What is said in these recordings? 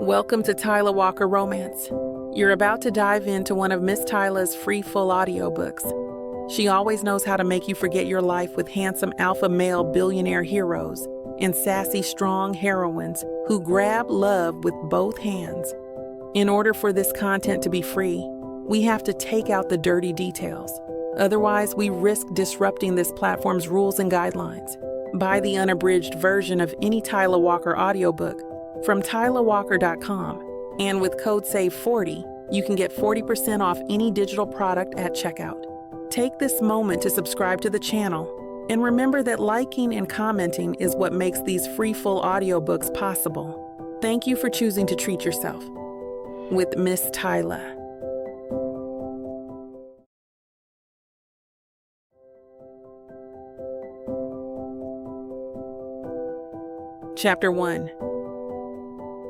Welcome to Tyla Walker Romance. You're about to dive into one of Miss Tyla's free full audiobooks. She always knows how to make you forget your life with handsome alpha male billionaire heroes and sassy strong heroines who grab love with both hands. In order for this content to be free, we have to take out the dirty details. Otherwise, we risk disrupting this platform's rules and guidelines. Buy the unabridged version of any Tyla Walker audiobook from TylaWalker.com, and with code SAVE40, you can get 40% off any digital product at checkout. Take this moment to subscribe to the channel, and remember that liking and commenting is what makes these free full audiobooks possible. Thank you for choosing to treat yourself with Miss Tyla. Chapter 1.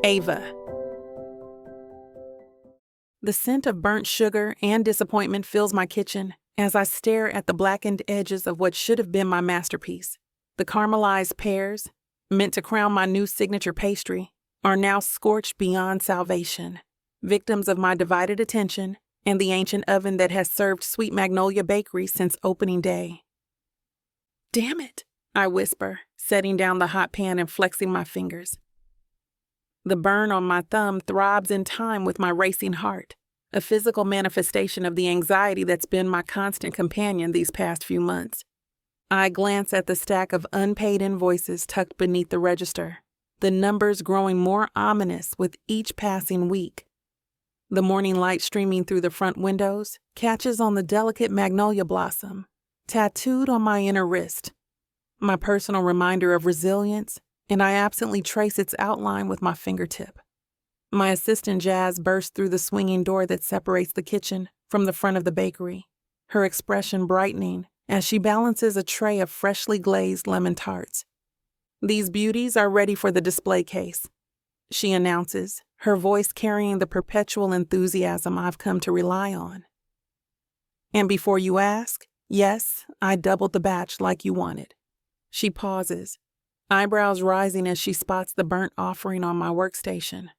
Ava. The scent of burnt sugar and disappointment fills my kitchen as I stare at the blackened edges of what should have been my masterpiece. The caramelized pears, meant to crown my new signature pastry, are now scorched beyond salvation, victims of my divided attention and the ancient oven that has served Sweet Magnolia Bakery since opening day. "Damn it," I whisper, setting down the hot pan and flexing my fingers. The burn on my thumb throbs in time with my racing heart, a physical manifestation of the anxiety that's been my constant companion these past few months. I glance at the stack of unpaid invoices tucked beneath the register, the numbers growing more ominous with each passing week. The morning light streaming through the front windows catches on the delicate magnolia blossom, tattooed on my inner wrist, my personal reminder of resilience, and I absently trace its outline with my fingertip. My assistant Jazz bursts through the swinging door that separates the kitchen from the front of the bakery, her expression brightening as she balances a tray of freshly glazed lemon tarts. "These beauties are ready for the display case," she announces, her voice carrying the perpetual enthusiasm I've come to rely on. "And before you ask, yes, I doubled the batch like you wanted." She pauses, eyebrows rising as she spots the burnt offering on my workstation.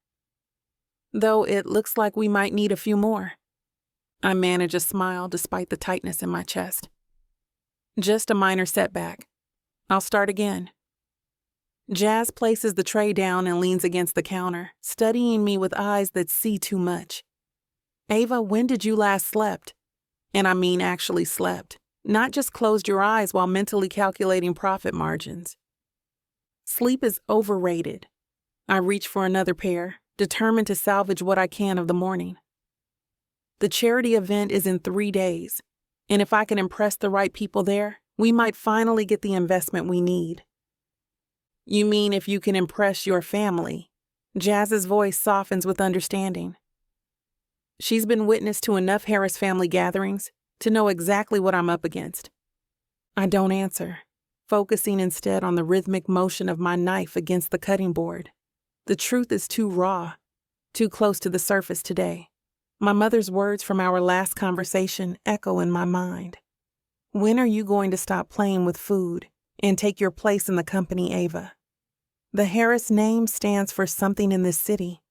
"Though it looks like we might need a few more." I manage a smile despite the tightness in my chest. "Just a minor setback. I'll start again." Jazz places the tray down and leans against the counter, studying me with eyes that see too much. "Ava, when did you last slept? And I mean actually slept, not just closed your eyes while mentally calculating profit margins." Sleep is overrated. I reach for another pair, determined to salvage what I can of the morning. The charity event is in 3 days, and if I can impress the right people there, we might finally get the investment we need. "You mean if you can impress your family?" Jazz's voice softens with understanding. She's been witness to enough Harris family gatherings to know exactly what I'm up against. I don't answer, focusing instead on the rhythmic motion of my knife against the cutting board. The truth is too raw, too close to the surface today. My mother's words from our last conversation echo in my mind. "When are you going to stop playing with food and take your place in the company, Ava?" The Harris name stands for something in this city.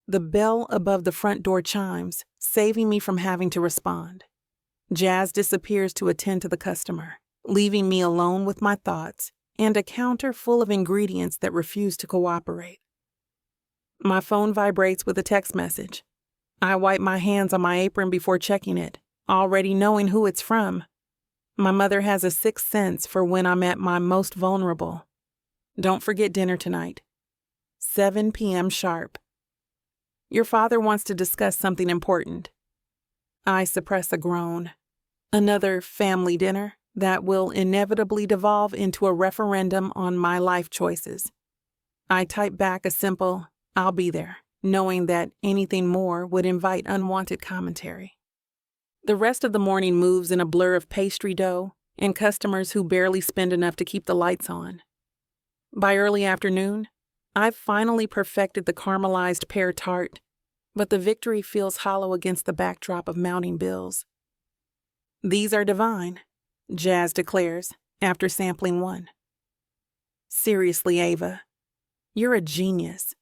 The bell above the front door chimes, saving me from having to respond. Jazz disappears to attend to the customer, leaving me alone with my thoughts and a counter full of ingredients that refuse to cooperate. My phone vibrates with a text message. I wipe my hands on my apron before checking it, already knowing who it's from. My mother has a sixth sense for when I'm at my most vulnerable. "Don't forget dinner tonight. 7 p.m. sharp. Your father wants to discuss something important." I suppress a groan. Another family dinner that will inevitably devolve into a referendum on my life choices. I type back a simple, "I'll be there," knowing that anything more would invite unwanted commentary. The rest of the morning moves in a blur of pastry dough and customers who barely spend enough to keep the lights on. By early afternoon, I've finally perfected the caramelized pear tart, but the victory feels hollow against the backdrop of mounting bills. "These are divine," Jazz declares after sampling one. "Seriously, Ava, you're a genius."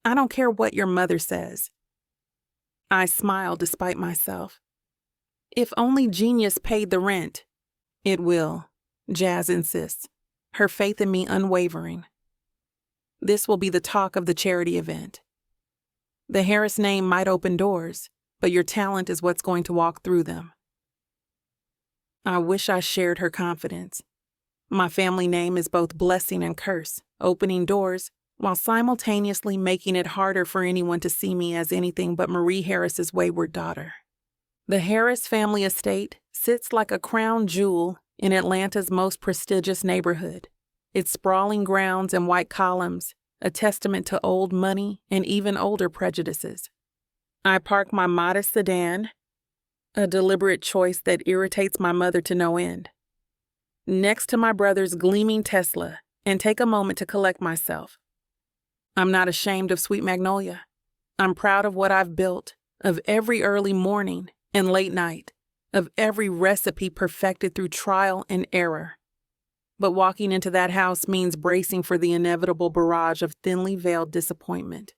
I don't care what your mother says. I smile despite myself. If only genius paid the rent. It will, Jazz insists, her faith in me unwavering. This will be the talk of the charity event. The Harris name might open doors, but your talent is what's going to walk through them. I wish I shared her confidence. My family name is both blessing and curse, opening doors while simultaneously making it harder for anyone to see me as anything but Marie Harris's wayward daughter. The Harris family estate sits like a crown jewel in Atlanta's most prestigious neighborhood, its sprawling grounds and white columns, a testament to old money and even older prejudices. I park my modest sedan, a deliberate choice that irritates my mother to no end, next to my brother's gleaming Tesla, and take a moment to collect myself. I'm not ashamed of Sweet Magnolia. I'm proud of what I've built, of every early morning and late night, of every recipe perfected through trial and error. But walking into that house means bracing for the inevitable barrage of thinly veiled disappointment.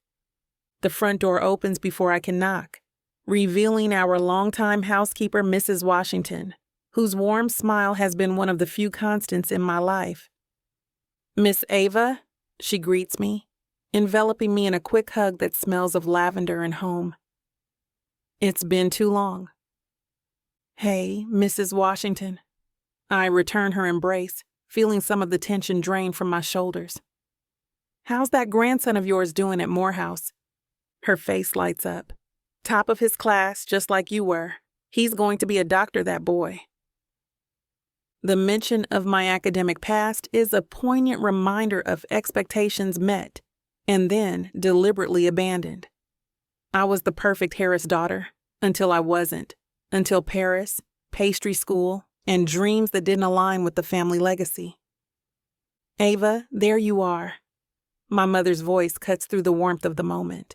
The front door opens before I can knock, revealing our longtime housekeeper, Mrs. Washington, whose warm smile has been one of the few constants in my life. "Miss Ava," she greets me, enveloping me in a quick hug that smells of lavender and home. It's been too long. "Hey, Mrs. Washington." I return her embrace, feeling some of the tension drain from my shoulders. "How's that grandson of yours doing at Morehouse?" Her face lights up. "Top of his class, just like you were. He's going to be a doctor, that boy." The mention of my academic past is a poignant reminder of expectations met and then deliberately abandoned. I was the perfect Harris daughter until I wasn't, until Paris, pastry school, and dreams that didn't align with the family legacy. "Ava, there you are." My mother's voice cuts through the warmth of the moment.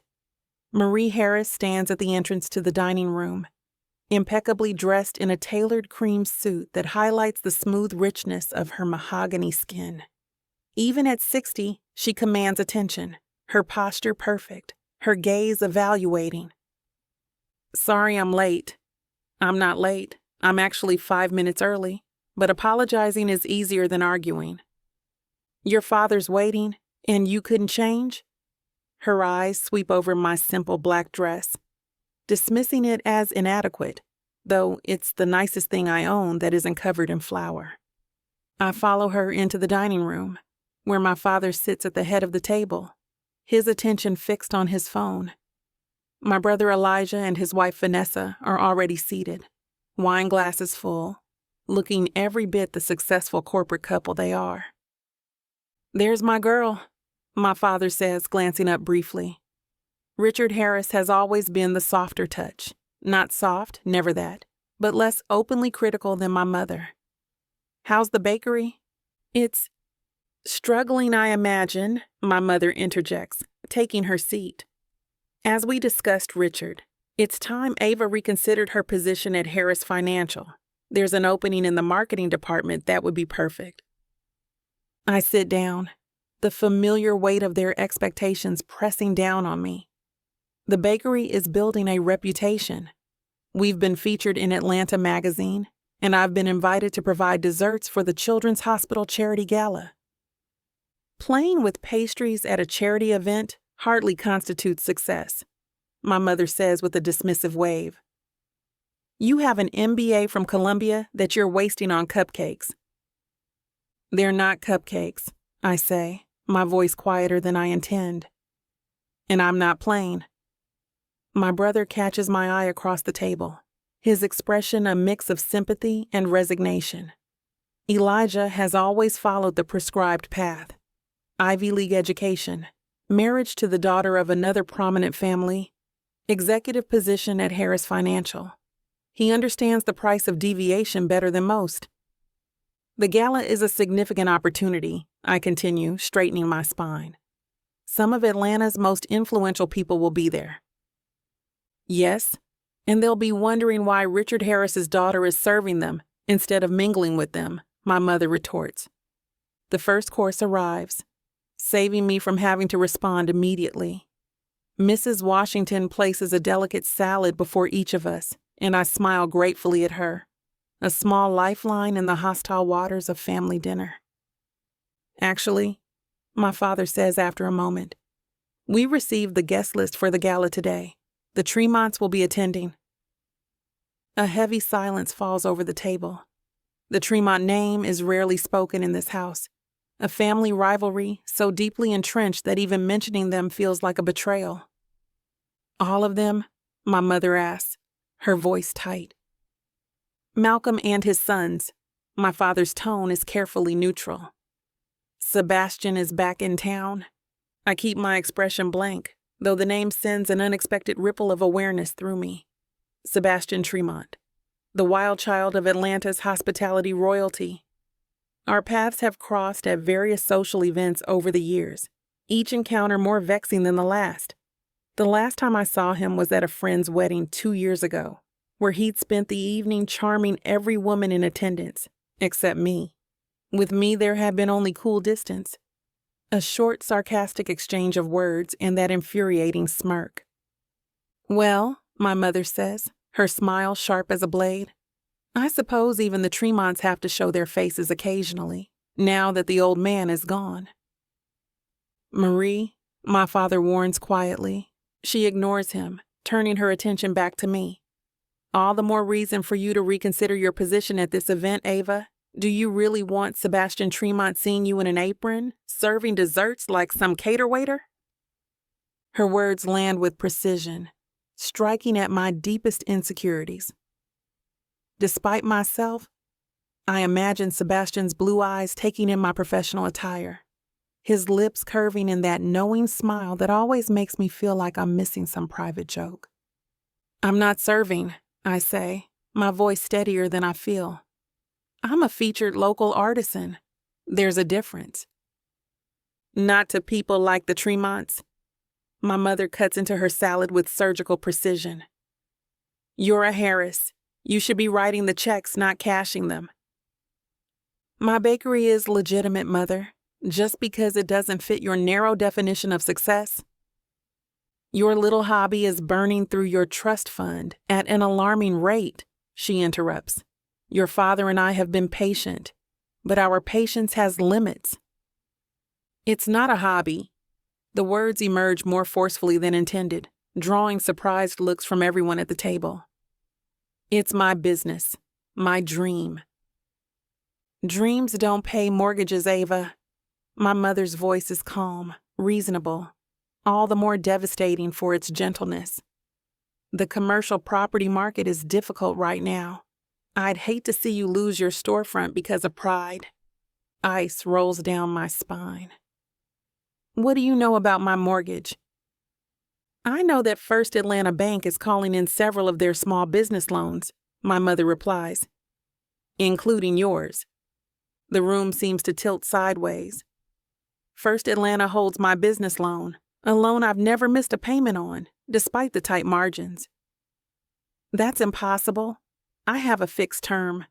Marie Harris stands at the entrance to the dining room, impeccably dressed in a tailored cream suit that highlights the smooth richness of her mahogany skin. Even at 60, she commands attention, her posture perfect, her gaze evaluating. "Sorry I'm late." "I'm not late. I'm actually 5 minutes early, but apologizing is easier than arguing." "Your father's waiting, and you couldn't change?" Her eyes sweep over my simple black dress, dismissing it as inadequate, though it's the nicest thing I own that isn't covered in flour. I follow her into the dining room, where my father sits at the head of the table, his attention fixed on his phone. My brother Elijah and his wife Vanessa are already seated, wine glasses full, looking every bit the successful corporate couple they are. "There's my girl," my father says, glancing up briefly. Richard Harris has always been the softer touch. Not soft, never that, but less openly critical than my mother. "How's the bakery?" "It's struggling, I imagine," my mother interjects, taking her seat. As we discussed Richard, it's time Ava reconsidered her position at Harris Financial. There's an opening in the marketing department that would be perfect. I sit down, the familiar weight of their expectations pressing down on me. The bakery is building a reputation. We've been featured in Atlanta magazine, and I've been invited to provide desserts for the Children's Hospital Charity Gala. Playing with pastries at a charity event hardly constitutes success, my mother says with a dismissive wave. "You have an MBA from Columbia that you're wasting on cupcakes." "They're not cupcakes," I say, my voice quieter than I intend. "And I'm not playing." My brother catches my eye across the table, his expression a mix of sympathy and resignation. Elijah has always followed the prescribed path. Ivy League education, marriage to the daughter of another prominent family, executive position at Harris Financial. He understands the price of deviation better than most. "The gala is a significant opportunity," I continue, straightening my spine. "Some of Atlanta's most influential people will be there." "Yes, and they'll be wondering why Richard Harris's daughter is serving them instead of mingling with them," my mother retorts. The first course arrives, saving me from having to respond immediately. Mrs. Washington places a delicate salad before each of us, and I smile gratefully at her, a small lifeline in the hostile waters of family dinner. Actually, my father says after a moment, we received the guest list for the gala today. The Tremonts will be attending. A heavy silence falls over the table. The Tremont name is rarely spoken in this house, a family rivalry so deeply entrenched that even mentioning them feels like a betrayal. All of them? My mother asks, her voice tight. Malcolm and his sons. My father's tone is carefully neutral. Sebastian is back in town. I keep my expression blank, though the name sends an unexpected ripple of awareness through me. Sebastian Tremont, the wild child of Atlanta's hospitality royalty. Our paths have crossed at various social events over the years, each encounter more vexing than the last. The last time I saw him was at a friend's wedding 2 years ago, where he'd spent the evening charming every woman in attendance, except me. With me, there had been only cool distance, a short, sarcastic exchange of words and that infuriating smirk. Well, my mother says, her smile sharp as a blade, I suppose even the Tremonts have to show their faces occasionally, now that the old man is gone. Marie, my father warns quietly. She ignores him, turning her attention back to me. All the more reason for you to reconsider your position at this event, Ava. Do you really want Sebastian Tremont seeing you in an apron, serving desserts like some cater waiter? Her words land with precision, striking at my deepest insecurities. Despite myself, I imagine Sebastian's blue eyes taking in my professional attire, his lips curving in that knowing smile that always makes me feel like I'm missing some private joke. I'm not serving, I say, my voice steadier than I feel. I'm a featured local artisan. There's a difference. Not to people like the Tremonts. My mother cuts into her salad with surgical precision. You're a Harris. You should be writing the checks, not cashing them. My bakery is legitimate, Mother, just because it doesn't fit your narrow definition of success. Your little hobby is burning through your trust fund at an alarming rate, she interrupts. Your father and I have been patient, but our patience has limits. It's not a hobby. The words emerge more forcefully than intended, drawing surprised looks from everyone at the table. It's my business, my dream. Dreams don't pay mortgages, Ava. My mother's voice is calm, reasonable, all the more devastating for its gentleness. The commercial property market is difficult right now. I'd hate to see you lose your storefront because of pride. Ice rolls down my spine. What do you know about my mortgage? I know that First Atlanta Bank is calling in several of their small business loans, my mother replies, including yours. The room seems to tilt sideways. First Atlanta holds my business loan, a loan I've never missed a payment on, despite the tight margins. That's impossible. I have a fixed term.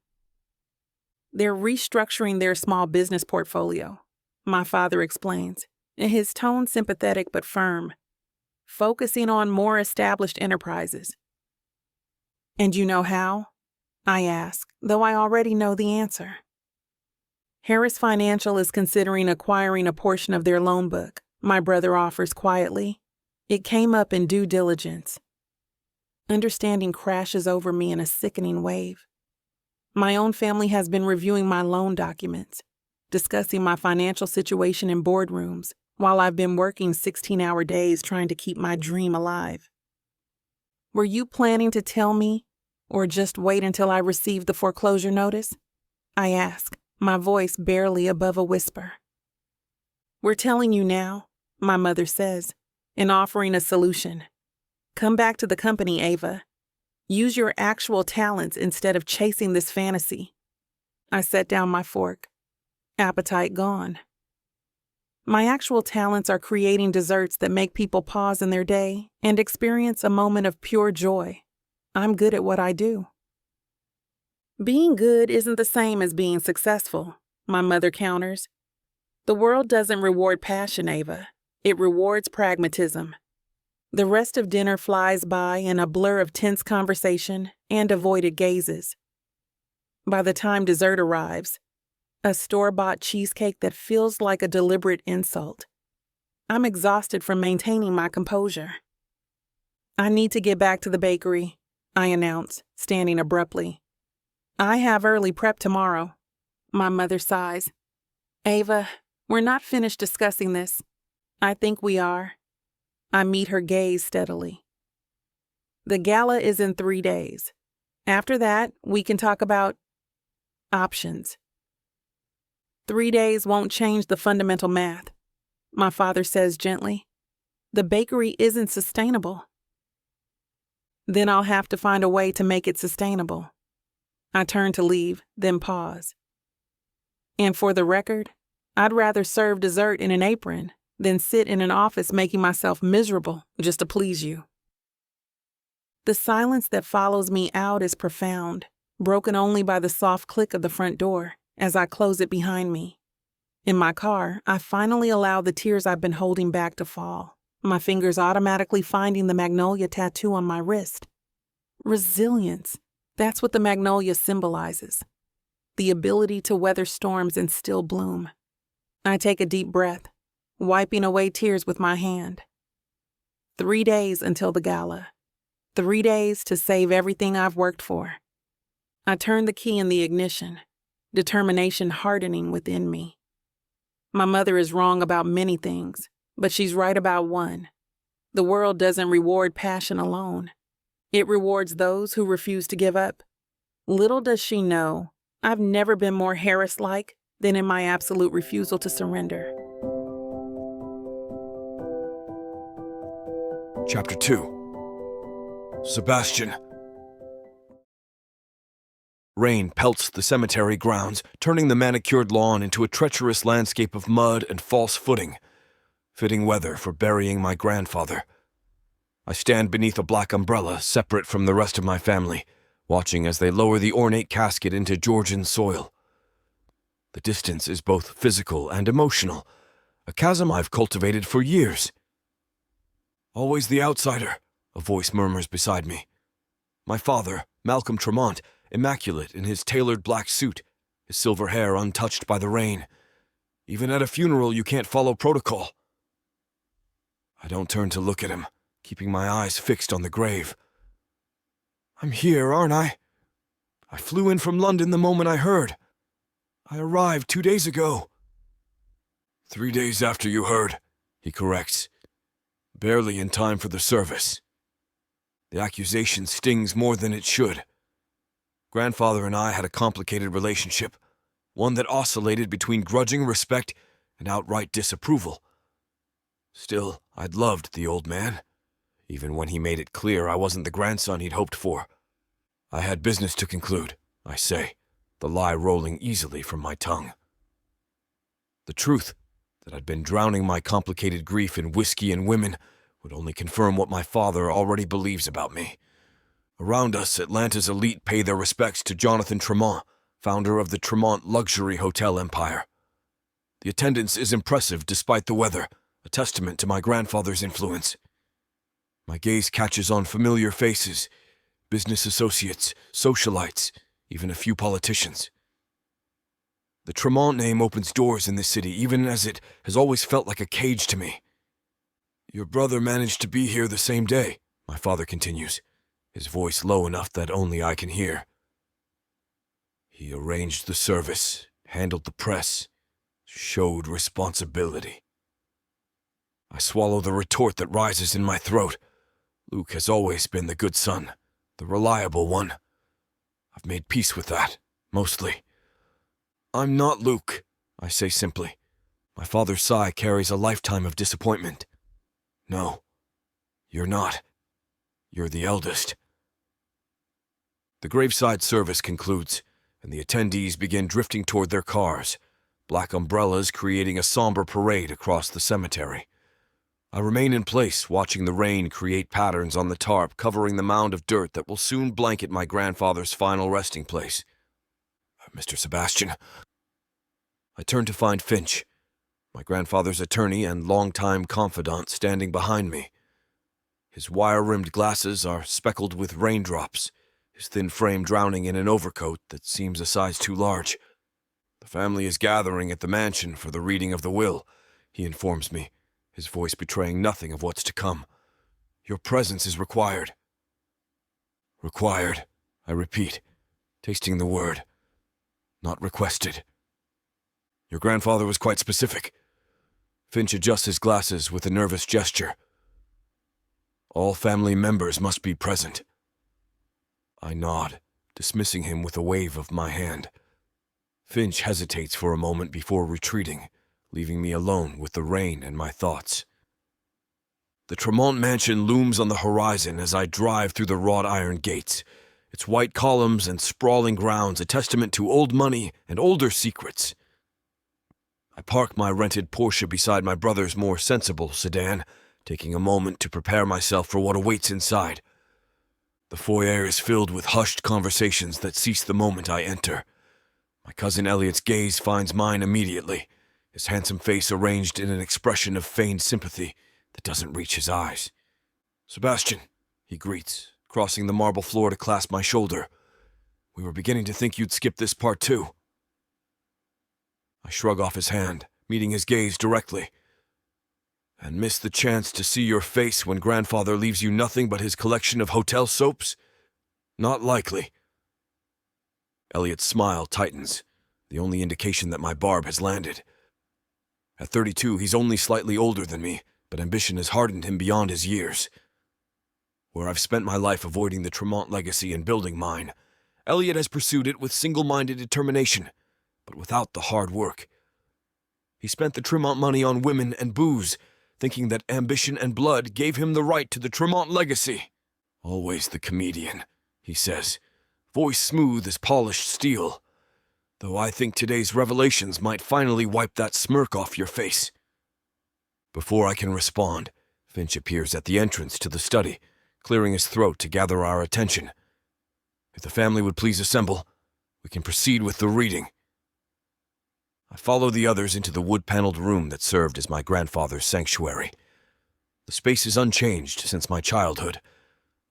They're restructuring their small business portfolio, my father explains, his tone sympathetic but firm, focusing on more established enterprises. And you know how? I ask, though I already know the answer. Harris Financial is considering acquiring a portion of their loan book, my brother offers quietly. It came up in due diligence. Understanding crashes over me in a sickening wave. My own family has been reviewing my loan documents, discussing my financial situation in boardrooms, while I've been working 16-hour days trying to keep my dream alive. Were you planning to tell me, or just wait until I received the foreclosure notice? I ask, my voice barely above a whisper. We're telling you now, my mother says, and offering a solution. Come back to the company, Ava. Use your actual talents instead of chasing this fantasy. I set down my fork. Appetite gone. My actual talents are creating desserts that make people pause in their day and experience a moment of pure joy. I'm good at what I do. Being good isn't the same as being successful, my mother counters. The world doesn't reward passion, Ava. It rewards pragmatism. The rest of dinner flies by in a blur of tense conversation and avoided gazes. By the time dessert arrives, a store-bought cheesecake that feels like a deliberate insult, I'm exhausted from maintaining my composure. I need to get back to the bakery, I announce, standing abruptly. I have early prep tomorrow. My mother sighs. Ava, we're not finished discussing this. I think we are. I meet her gaze steadily. The gala is in 3 days. After that, we can talk about options. 3 days won't change the fundamental math, my father says gently. The bakery isn't sustainable. Then I'll have to find a way to make it sustainable. I turn to leave, then pause. And for the record, I'd rather serve dessert in an apron than sit in an office making myself miserable just to please you. The silence that follows me out is profound, broken only by the soft click of the front door as I close it behind me. In my car, I finally allow the tears I've been holding back to fall, my fingers automatically finding the magnolia tattoo on my wrist. Resilience, that's what the magnolia symbolizes. The ability to weather storms and still bloom. I take a deep breath, wiping away tears with my hand. 3 days until the gala. 3 days to save everything I've worked for. I turn the key in the ignition, determination hardening within me. My mother is wrong about many things, but she's right about one. The world doesn't reward passion alone. It rewards those who refuse to give up. Little does she know, I've never been more Harris-like than in my absolute refusal to surrender. Chapter 2. Sebastian. Rain pelts the cemetery grounds, turning the manicured lawn into a treacherous landscape of mud and false footing. Fitting weather for burying my grandfather. I stand beneath a black umbrella, separate from the rest of my family, watching as they lower the ornate casket into Georgian soil. The distance is both physical and emotional, a chasm I've cultivated for years. Always the outsider, a voice murmurs beside me. My father, Malcolm Tremont, immaculate in his tailored black suit, his silver hair untouched by the rain. Even at a funeral, you can't follow protocol. I don't turn to look at him, keeping my eyes fixed on the grave. I'm here, aren't I? I flew in from London the moment I heard. I arrived 2 days ago. 3 days after you heard, he corrects. Barely in time for the service. The accusation stings more than it should. Grandfather and I had a complicated relationship, one that oscillated between grudging respect and outright disapproval. Still, I'd loved the old man, even when he made it clear I wasn't the grandson he'd hoped for. I had business to conclude, I say, the lie rolling easily from my tongue. The truth, that I'd been drowning my complicated grief in whiskey and women, would only confirm what my father already believes about me. Around us, Atlanta's elite pay their respects to Jonathan Tremont, founder of the Tremont luxury hotel empire. The attendance is impressive despite the weather, a testament to my grandfather's influence. My gaze catches on familiar faces, business associates, socialites, even a few politicians. The Tremont name opens doors in this city, even as it has always felt like a cage to me. Your brother managed to be here the same day, my father continues, his voice low enough that only I can hear. He arranged the service, handled the press, showed responsibility. I swallow the retort that rises in my throat. Luke has always been the good son, the reliable one. I've made peace with that, mostly. I'm not Luke, I say simply. My father's sigh carries a lifetime of disappointment. No, you're not. You're the eldest. The graveside service concludes, and the attendees begin drifting toward their cars, black umbrellas creating a somber parade across the cemetery. I remain in place, watching the rain create patterns on the tarp covering the mound of dirt that will soon blanket my grandfather's final resting place. Mr. Sebastian. I turn to find Finch, my grandfather's attorney and longtime confidant, standing behind me. His wire-rimmed glasses are speckled with raindrops, his thin frame drowning in an overcoat that seems a size too large. "The family is gathering at the mansion for the reading of the will," he informs me, his voice betraying nothing of what's to come. "Your presence is required." "Required," I repeat, tasting the word. "Not requested." "Your grandfather was quite specific." Finch adjusts his glasses with a nervous gesture. "All family members must be present." I nod, dismissing him with a wave of my hand. Finch hesitates for a moment before retreating, leaving me alone with the rain and my thoughts. The Tremont mansion looms on the horizon as I drive through the wrought iron gates, its white columns and sprawling grounds a testament to old money and older secrets. I park my rented Porsche beside my brother's more sensible sedan, taking a moment to prepare myself for what awaits inside. The foyer is filled with hushed conversations that cease the moment I enter. My cousin Elliot's gaze finds mine immediately, his handsome face arranged in an expression of feigned sympathy that doesn't reach his eyes. "Sebastian," he greets, crossing the marble floor to clasp my shoulder. "We were beginning to think you'd skip this part too." I shrug off his hand, meeting his gaze directly. "And miss the chance to see your face when grandfather leaves you nothing but his collection of hotel soaps? Not likely." Elliot's smile tightens, the only indication that my barb has landed. At 32, he's only slightly older than me, but ambition has hardened him beyond his years. Where I've spent my life avoiding the Tremont legacy and building mine, Elliot has pursued it with single-minded determination, but without the hard work. He spent the Tremont money on women and booze, thinking that ambition and blood gave him the right to the Tremont legacy. "Always the comedian," he says, voice smooth as polished steel. "Though I think today's revelations might finally wipe that smirk off your face." Before I can respond, Finch appears at the entrance to the study, clearing his throat to gather our attention. "If the family would please assemble, we can proceed with the reading." I follow the others into the wood-paneled room that served as my grandfather's sanctuary. The space is unchanged since my childhood,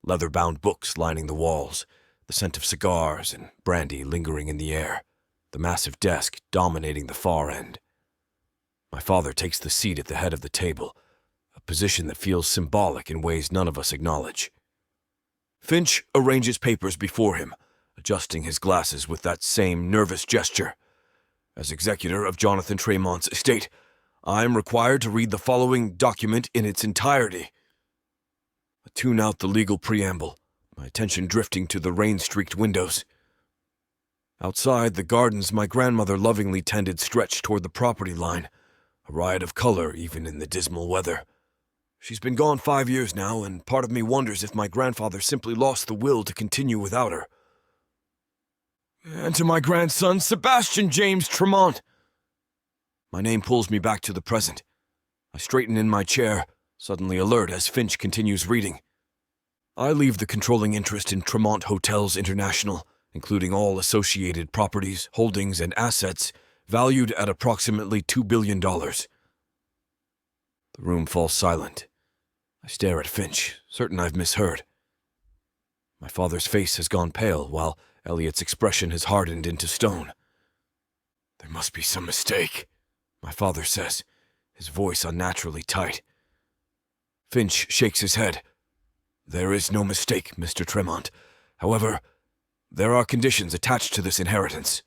leather-bound books lining the walls, the scent of cigars and brandy lingering in the air, the massive desk dominating the far end. My father takes the seat at the head of the table, a position that feels symbolic in ways none of us acknowledge. Finch arranges papers before him, adjusting his glasses with that same nervous gesture. As executor of Jonathan Tremont's estate, I am required to read the following document in its entirety. I tune out the legal preamble, my attention drifting to the rain-streaked windows. Outside, the gardens my grandmother lovingly tended stretch toward the property line, a riot of color even in the dismal weather. She's been gone 5 years now, and part of me wonders if my grandfather simply lost the will to continue without her. "And to my grandson, Sebastian James Tremont." My name pulls me back to the present. I straighten in my chair, suddenly alert as Finch continues reading. "I leave the controlling interest in Tremont Hotels International, including all associated properties, holdings, and assets, valued at approximately $2 billion. The room falls silent. I stare at Finch, certain I've misheard. My father's face has gone pale, while Elliot's expression has hardened into stone. "There must be some mistake," my father says, his voice unnaturally tight. Finch shakes his head. "There is no mistake, Mr. Tremont. However, there are conditions attached to this inheritance."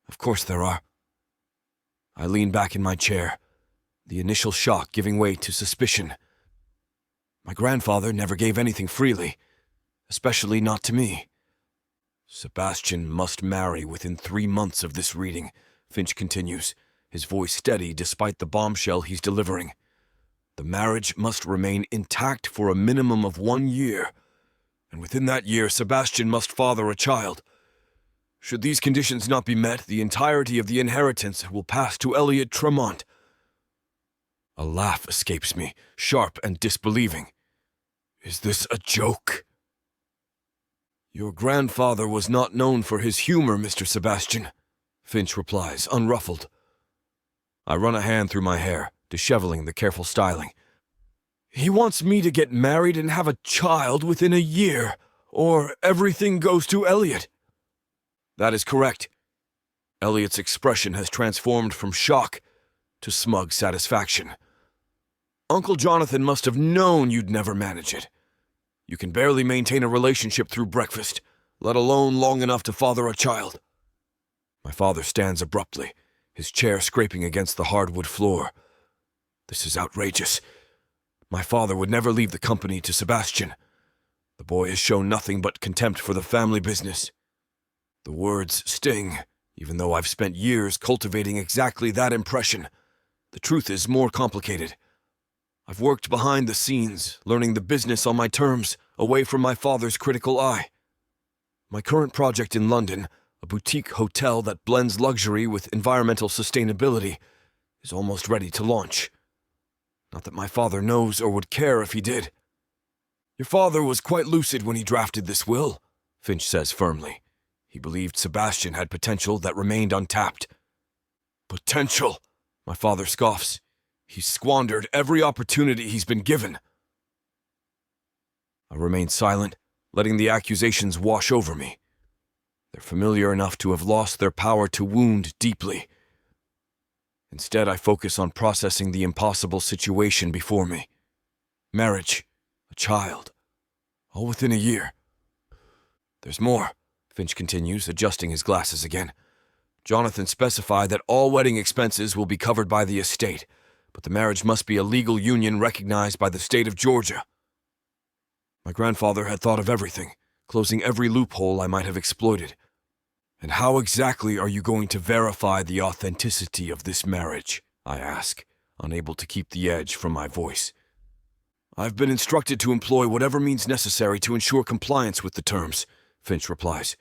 "Of course there are." I lean back in my chair, the initial shock giving way to suspicion. My grandfather never gave anything freely, especially not to me. "Sebastian must marry within 3 months of this reading," Finch continues, his voice steady despite the bombshell he's delivering. "The marriage must remain intact for a minimum of 1 year, and within that year Sebastian must father a child. Should these conditions not be met, the entirety of the inheritance will pass to Elliot Tremont." A laugh escapes me, sharp and disbelieving. "Is this a joke?" "Your grandfather was not known for his humor, Mr. Sebastian," Finch replies, unruffled. I run a hand through my hair, disheveling the careful styling. He wants me to get married and have a child within a year, or everything goes to Elliot. That is correct. Elliot's expression has transformed from shock to smug satisfaction. Uncle Jonathan must have known you'd never manage it. You can barely maintain a relationship through breakfast, let alone long enough to father a child. My father stands abruptly, his chair scraping against the hardwood floor. This is outrageous. My father would never leave the company to Sebastian. The boy has shown nothing but contempt for the family business. The words sting, even though I've spent years cultivating exactly that impression. The truth is more complicated. I've worked behind the scenes, learning the business on my terms, away from my father's critical eye. My current project in London, a boutique hotel that blends luxury with environmental sustainability, is almost ready to launch. Not that my father knows or would care if he did. Your father was quite lucid when he drafted this will, Finch says firmly. He believed Sebastian had potential that remained untapped. Potential? My father scoffs. He's squandered every opportunity he's been given. I remain silent, letting the accusations wash over me. They're familiar enough to have lost their power to wound deeply. Instead, I focus on processing the impossible situation before me. Marriage, a child, all within a year. There's more, Finch continues, adjusting his glasses again. Jonathan specified that all wedding expenses will be covered by the estate, but the marriage must be a legal union recognized by the state of Georgia. My grandfather had thought of everything, closing every loophole I might have exploited. And how exactly are you going to verify the authenticity of this marriage? I ask, unable to keep the edge from my voice. I've been instructed to employ whatever means necessary to ensure compliance with the terms, Finch replies,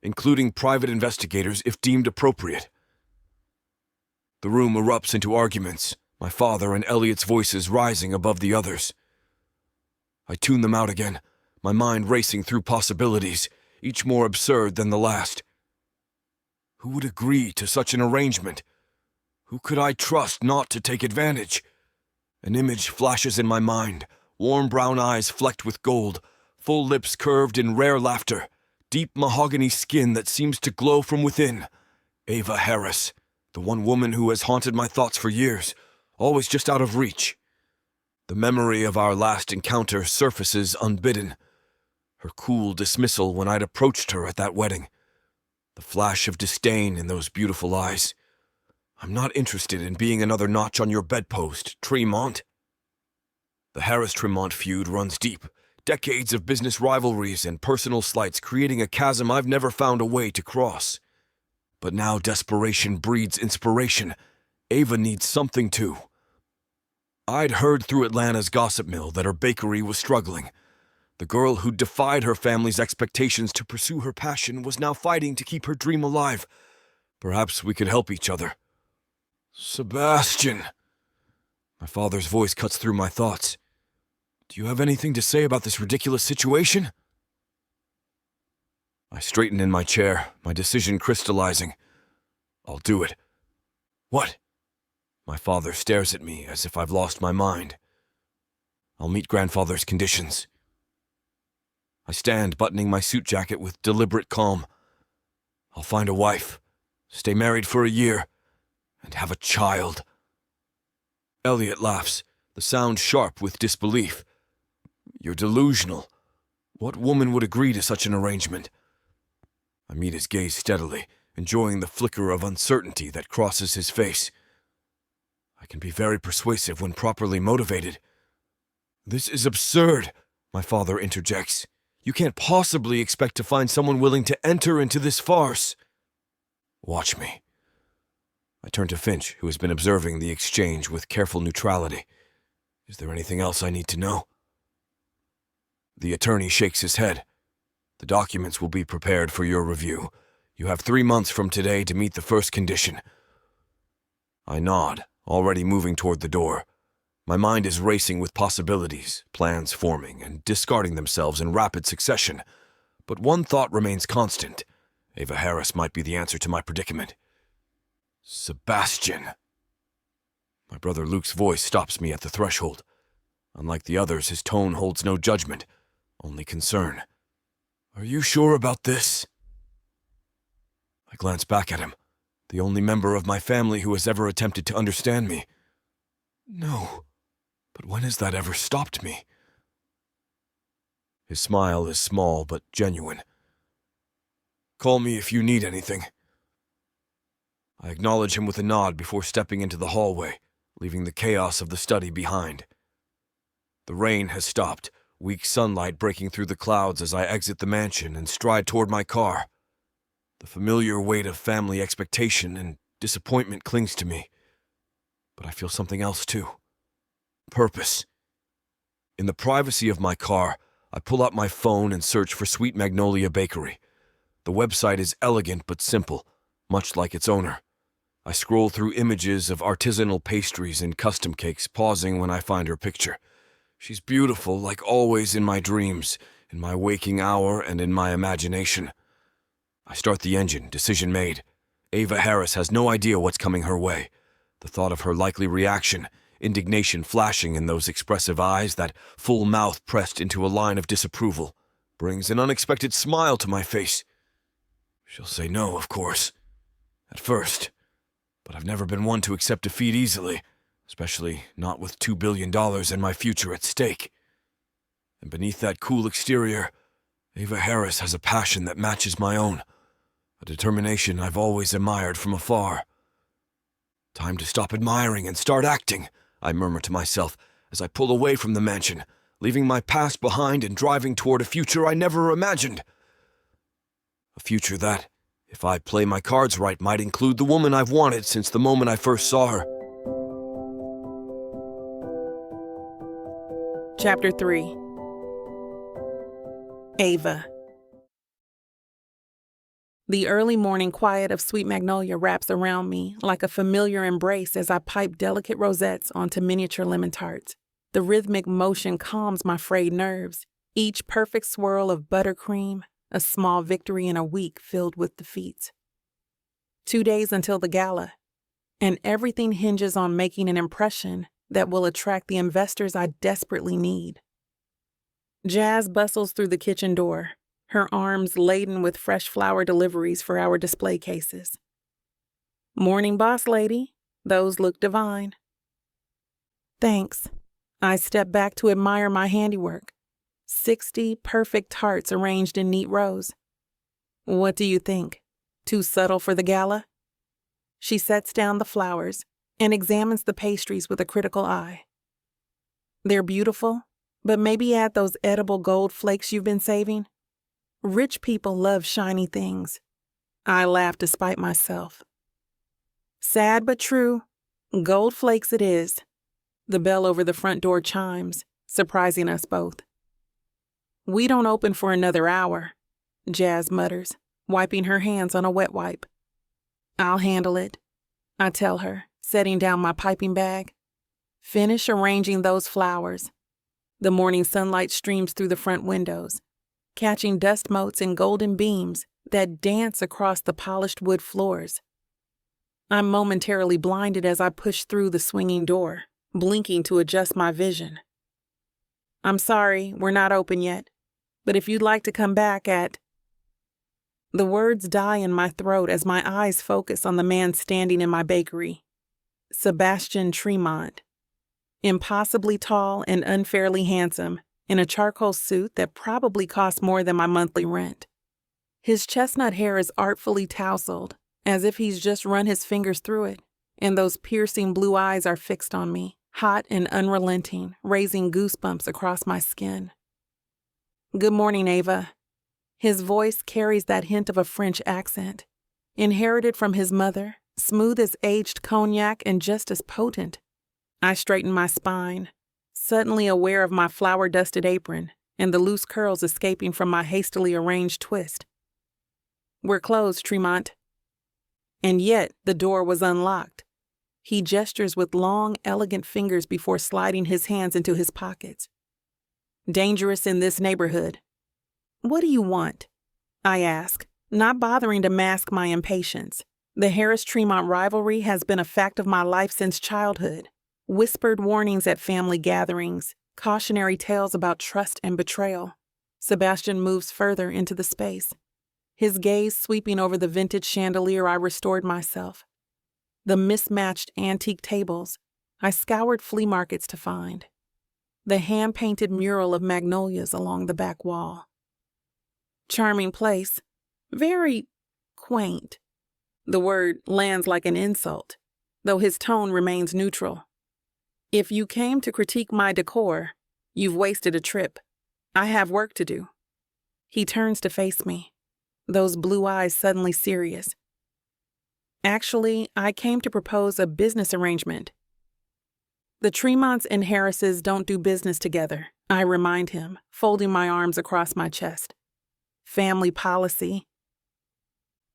including private investigators if deemed appropriate. The room erupts into arguments, my father and Elliot's voices rising above the others. I tune them out again, my mind racing through possibilities, each more absurd than the last. Who would agree to such an arrangement? Who could I trust not to take advantage? An image flashes in my mind, warm brown eyes flecked with gold, full lips curved in rare laughter, deep mahogany skin that seems to glow from within. Ava Harris, the one woman who has haunted my thoughts for years, always just out of reach. The memory of our last encounter surfaces unbidden. Her cool dismissal when I'd approached her at that wedding. The flash of disdain in those beautiful eyes. I'm not interested in being another notch on your bedpost, Tremont. The Harris-Tremont feud runs deep. Decades of business rivalries and personal slights creating a chasm I've never found a way to cross. But now desperation breeds inspiration. Ava needs something too. I'd heard through Atlanta's gossip mill that her bakery was struggling. The girl who defied her family's expectations to pursue her passion was now fighting to keep her dream alive. Perhaps we could help each other. Sebastian! My father's voice cuts through my thoughts. Do you have anything to say about this ridiculous situation? I straighten in my chair, my decision crystallizing. I'll do it. What? My father stares at me as if I've lost my mind. I'll meet grandfather's conditions. I stand, buttoning my suit jacket with deliberate calm. I'll find a wife, stay married for a year, and have a child. Elliot laughs, the sound sharp with disbelief. You're delusional. What woman would agree to such an arrangement? I meet his gaze steadily, enjoying the flicker of uncertainty that crosses his face. I can be very persuasive when properly motivated. This is absurd, my father interjects. You can't possibly expect to find someone willing to enter into this farce. Watch me. I turn to Finch, who has been observing the exchange with careful neutrality. Is there anything else I need to know? The attorney shakes his head. The documents will be prepared for your review. You have 3 months from today to meet the first condition. I nod, already moving toward the door. My mind is racing with possibilities, plans forming and discarding themselves in rapid succession. But one thought remains constant. Ava Harris might be the answer to my predicament. Sebastian. My brother Luke's voice stops me at the threshold. Unlike the others, his tone holds no judgment, only concern. "Are you sure about this?" I glance back at him, the only member of my family who has ever attempted to understand me. "No, but when has that ever stopped me?" His smile is small but genuine. "Call me if you need anything." I acknowledge him with a nod before stepping into the hallway, leaving the chaos of the study behind. The rain has stopped, weak sunlight breaking through the clouds as I exit the mansion and stride toward my car. The familiar weight of family expectation and disappointment clings to me, but I feel something else too. Purpose. In the privacy of my car, I pull out my phone and search for Sweet Magnolia Bakery. The website is elegant but simple, much like its owner. I scroll through images of artisanal pastries and custom cakes, pausing when I find her picture. She's beautiful, like always in my dreams, in my waking hour, and in my imagination. I start the engine, decision made. Ava Harris has no idea what's coming her way. The thought of her likely reaction, indignation flashing in those expressive eyes, that full mouth pressed into a line of disapproval, brings an unexpected smile to my face. She'll say no, of course. At first. But I've never been one to accept defeat easily, especially not with $2 billion and my future at stake. And beneath that cool exterior, Ava Harris has a passion that matches my own, a determination I've always admired from afar. "Time to stop admiring and start acting," I murmur to myself as I pull away from the mansion, leaving my past behind and driving toward a future I never imagined. A future that, if I play my cards right, might include the woman I've wanted since the moment I first saw her. Chapter 3. Ava. The early morning quiet of Sweet Magnolia wraps around me like a familiar embrace as I pipe delicate rosettes onto miniature lemon tarts. The rhythmic motion calms my frayed nerves, each perfect swirl of buttercream, a small victory in a week filled with defeats. 2 days until the gala, and everything hinges on making an impression that will attract the investors I desperately need. Jazz bustles through the kitchen door, her arms laden with fresh flower deliveries for our display cases. "Morning, boss lady. Those look divine." "Thanks." I step back to admire my handiwork. 60 perfect tarts arranged in neat rows. "What do you think? Too subtle for the gala?" She sets down the flowers and examines the pastries with a critical eye. "They're beautiful, but maybe add those edible gold flakes you've been saving. Rich people love shiny things." I laugh despite myself. Sad but true, gold flakes it is. The bell over the front door chimes, surprising us both. "We don't open for another hour," Jazz mutters, wiping her hands on a wet wipe. "I'll handle it," I tell her, setting down my piping bag. "Finish arranging those flowers." The morning sunlight streams through the front windows, catching dust motes and golden beams that dance across the polished wood floors. I'm momentarily blinded as I push through the swinging door, blinking to adjust my vision. "I'm sorry, we're not open yet, but if you'd like to come back at—" The words die in my throat as my eyes focus on the man standing in my bakery. Sebastian Tremont. Impossibly tall and unfairly handsome, in a charcoal suit that probably costs more than my monthly rent. His chestnut hair is artfully tousled, as if he's just run his fingers through it, and those piercing blue eyes are fixed on me, hot and unrelenting, raising goosebumps across my skin. "Good morning, Ava." His voice carries that hint of a French accent, inherited from his mother, smooth as aged cognac and just as potent. I straighten my spine, suddenly aware of my flour-dusted apron and the loose curls escaping from my hastily arranged twist. "We're closed, Tremont." And yet the door was unlocked. He gestures with long, elegant fingers before sliding his hands into his pockets. "Dangerous in this neighborhood." "What do you want?" I ask, not bothering to mask my impatience. The Harris-Tremont rivalry has been a fact of my life since childhood. Whispered warnings at family gatherings, Cautionary tales about trust and betrayal. Sebastian moves further into the space, his gaze sweeping over the vintage chandelier I restored myself. The mismatched antique tables I scoured flea markets to find. The hand-painted mural of magnolias along the back wall. Charming place. Very quaint. The word lands like an insult, though his tone remains neutral. If you came to critique my decor, you've wasted a trip. I have work to do. He turns to face me, those blue eyes suddenly serious. Actually, I came to propose a business arrangement. The Tremonts and Harrises don't do business together, I remind him, folding my arms across my chest. Family policy.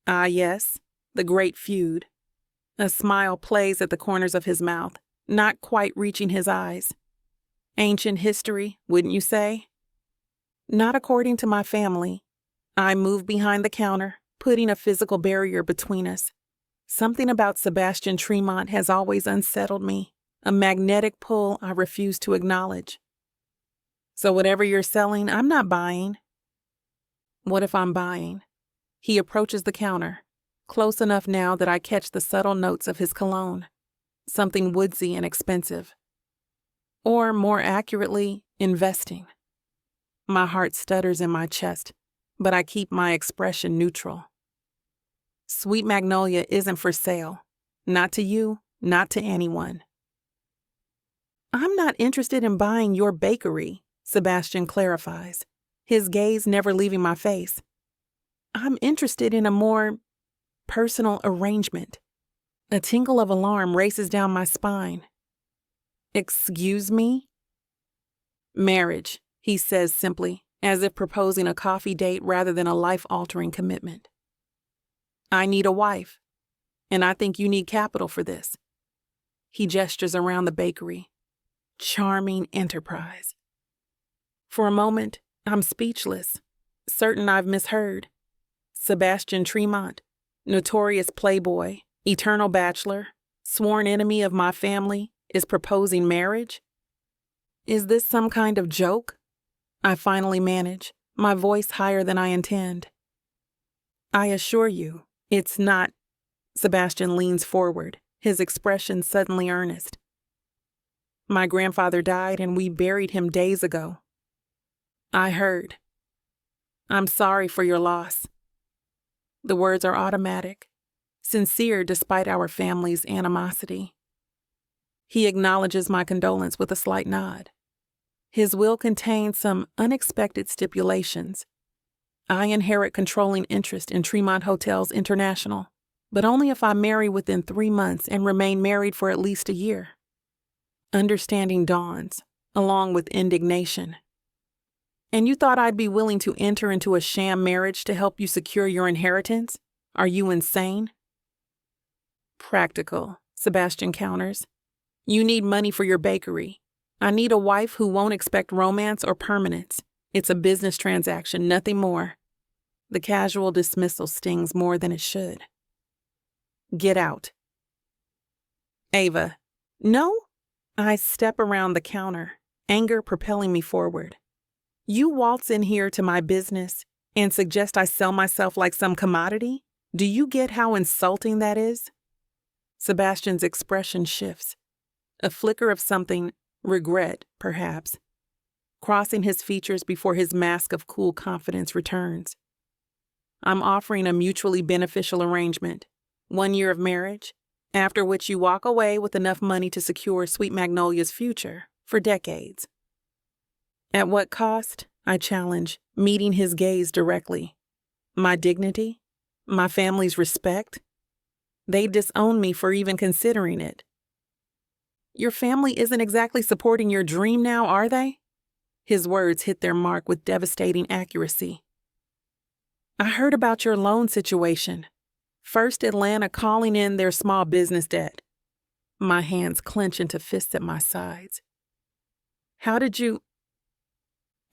Ah, yes, the great feud. A smile plays at the corners of his mouth, not quite reaching his eyes. Ancient history, wouldn't you say? Not according to my family. I move behind the counter, putting a physical barrier between us. Something about Sebastian Tremont has always unsettled me, a magnetic pull I refuse to acknowledge. So whatever you're selling, I'm not buying. What if I'm buying? He approaches the counter, close enough now that I catch the subtle notes of his cologne, something woodsy and expensive. Or, more accurately, investing. My heart stutters in my chest, but I keep my expression neutral. Sweet Magnolia isn't for sale. Not to you, not to anyone. I'm not interested in buying your bakery, Sebastian clarifies, his gaze never leaving my face. I'm interested in a more personal arrangement. A tingle of alarm races down my spine. Excuse me? Marriage, he says simply, as if proposing a coffee date rather than a life-altering commitment. I need a wife, and I think you need capital for this. He gestures around the bakery. Charming enterprise. For a moment, I'm speechless, certain I've misheard. Sebastian Tremont, notorious playboy, eternal bachelor, sworn enemy of my family, is proposing marriage? Is this some kind of joke? I finally manage, my voice higher than I intend. I assure you, it's not. Sebastian leans forward, his expression suddenly earnest. My grandfather died and we buried him days ago. I heard. I'm sorry for your loss. The words are automatic, sincere despite our family's animosity. He acknowledges my condolence with a slight nod. His will contains some unexpected stipulations. I inherit controlling interest in Tremont Hotels International, but only if I marry within 3 months and remain married for at least a year. Understanding dawns, along with indignation. And you thought I'd be willing to enter into a sham marriage to help you secure your inheritance? Are you insane? Practical, Sebastian counters. You need money for your bakery. I need a wife who won't expect romance or permanence. It's a business transaction, nothing more. The casual dismissal stings more than it should. Get out. Ava. No? I step around the counter, anger propelling me forward. You waltz in here to my business and suggest I sell myself like some commodity? Do you get how insulting that is? Sebastian's expression shifts. A flicker of something, regret, perhaps, crossing his features before his mask of cool confidence returns. I'm offering a mutually beneficial arrangement. 1 year of marriage, after which you walk away with enough money to secure Sweet Magnolia's future for decades. At what cost? I challenge, meeting his gaze directly. My dignity? My family's respect? They disown me for even considering it. Your family isn't exactly supporting your dream now, are they? His words hit their mark with devastating accuracy. I heard about your loan situation. First Atlanta calling in their small business debt. My hands clench into fists at my sides. How did you...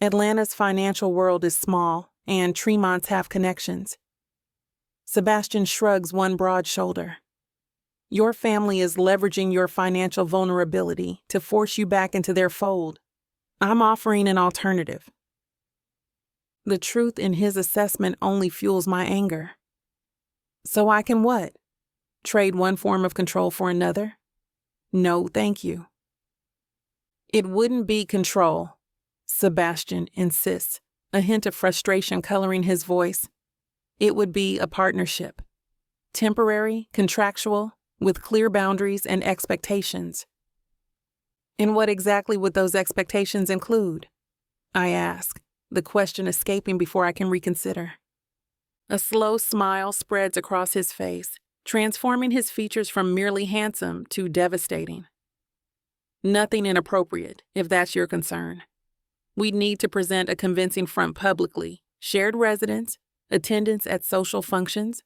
Atlanta's financial world is small, and Tremonts have connections. Sebastian shrugs one broad shoulder. Your family is leveraging your financial vulnerability to force you back into their fold. I'm offering an alternative. The truth in his assessment only fuels my anger. So I can what? Trade one form of control for another? No, thank you. It wouldn't be control, Sebastian insists, a hint of frustration coloring his voice. It would be a partnership. Temporary, contractual, with clear boundaries and expectations. And what exactly would those expectations include? I ask, the question escaping before I can reconsider. A slow smile spreads across his face, transforming his features from merely handsome to devastating. Nothing inappropriate, if that's your concern. We'd need to present a convincing front publicly, shared residence, attendance at social functions,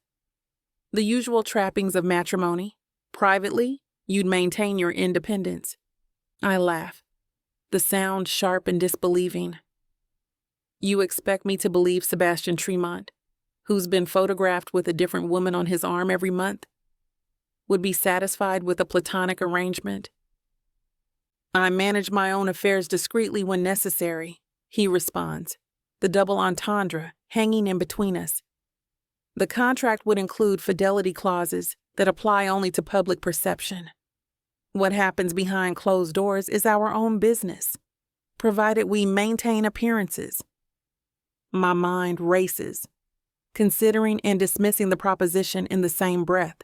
the usual trappings of matrimony. Privately, you'd maintain your independence. I laugh, the sound sharp and disbelieving. You expect me to believe Sebastian Tremont, who's been photographed with a different woman on his arm every month, would be satisfied with a platonic arrangement? I manage my own affairs discreetly when necessary, he responds, the double entendre hanging in between us. The contract would include fidelity clauses that apply only to public perception. What happens behind closed doors is our own business, provided we maintain appearances. My mind races, considering and dismissing the proposition in the same breath.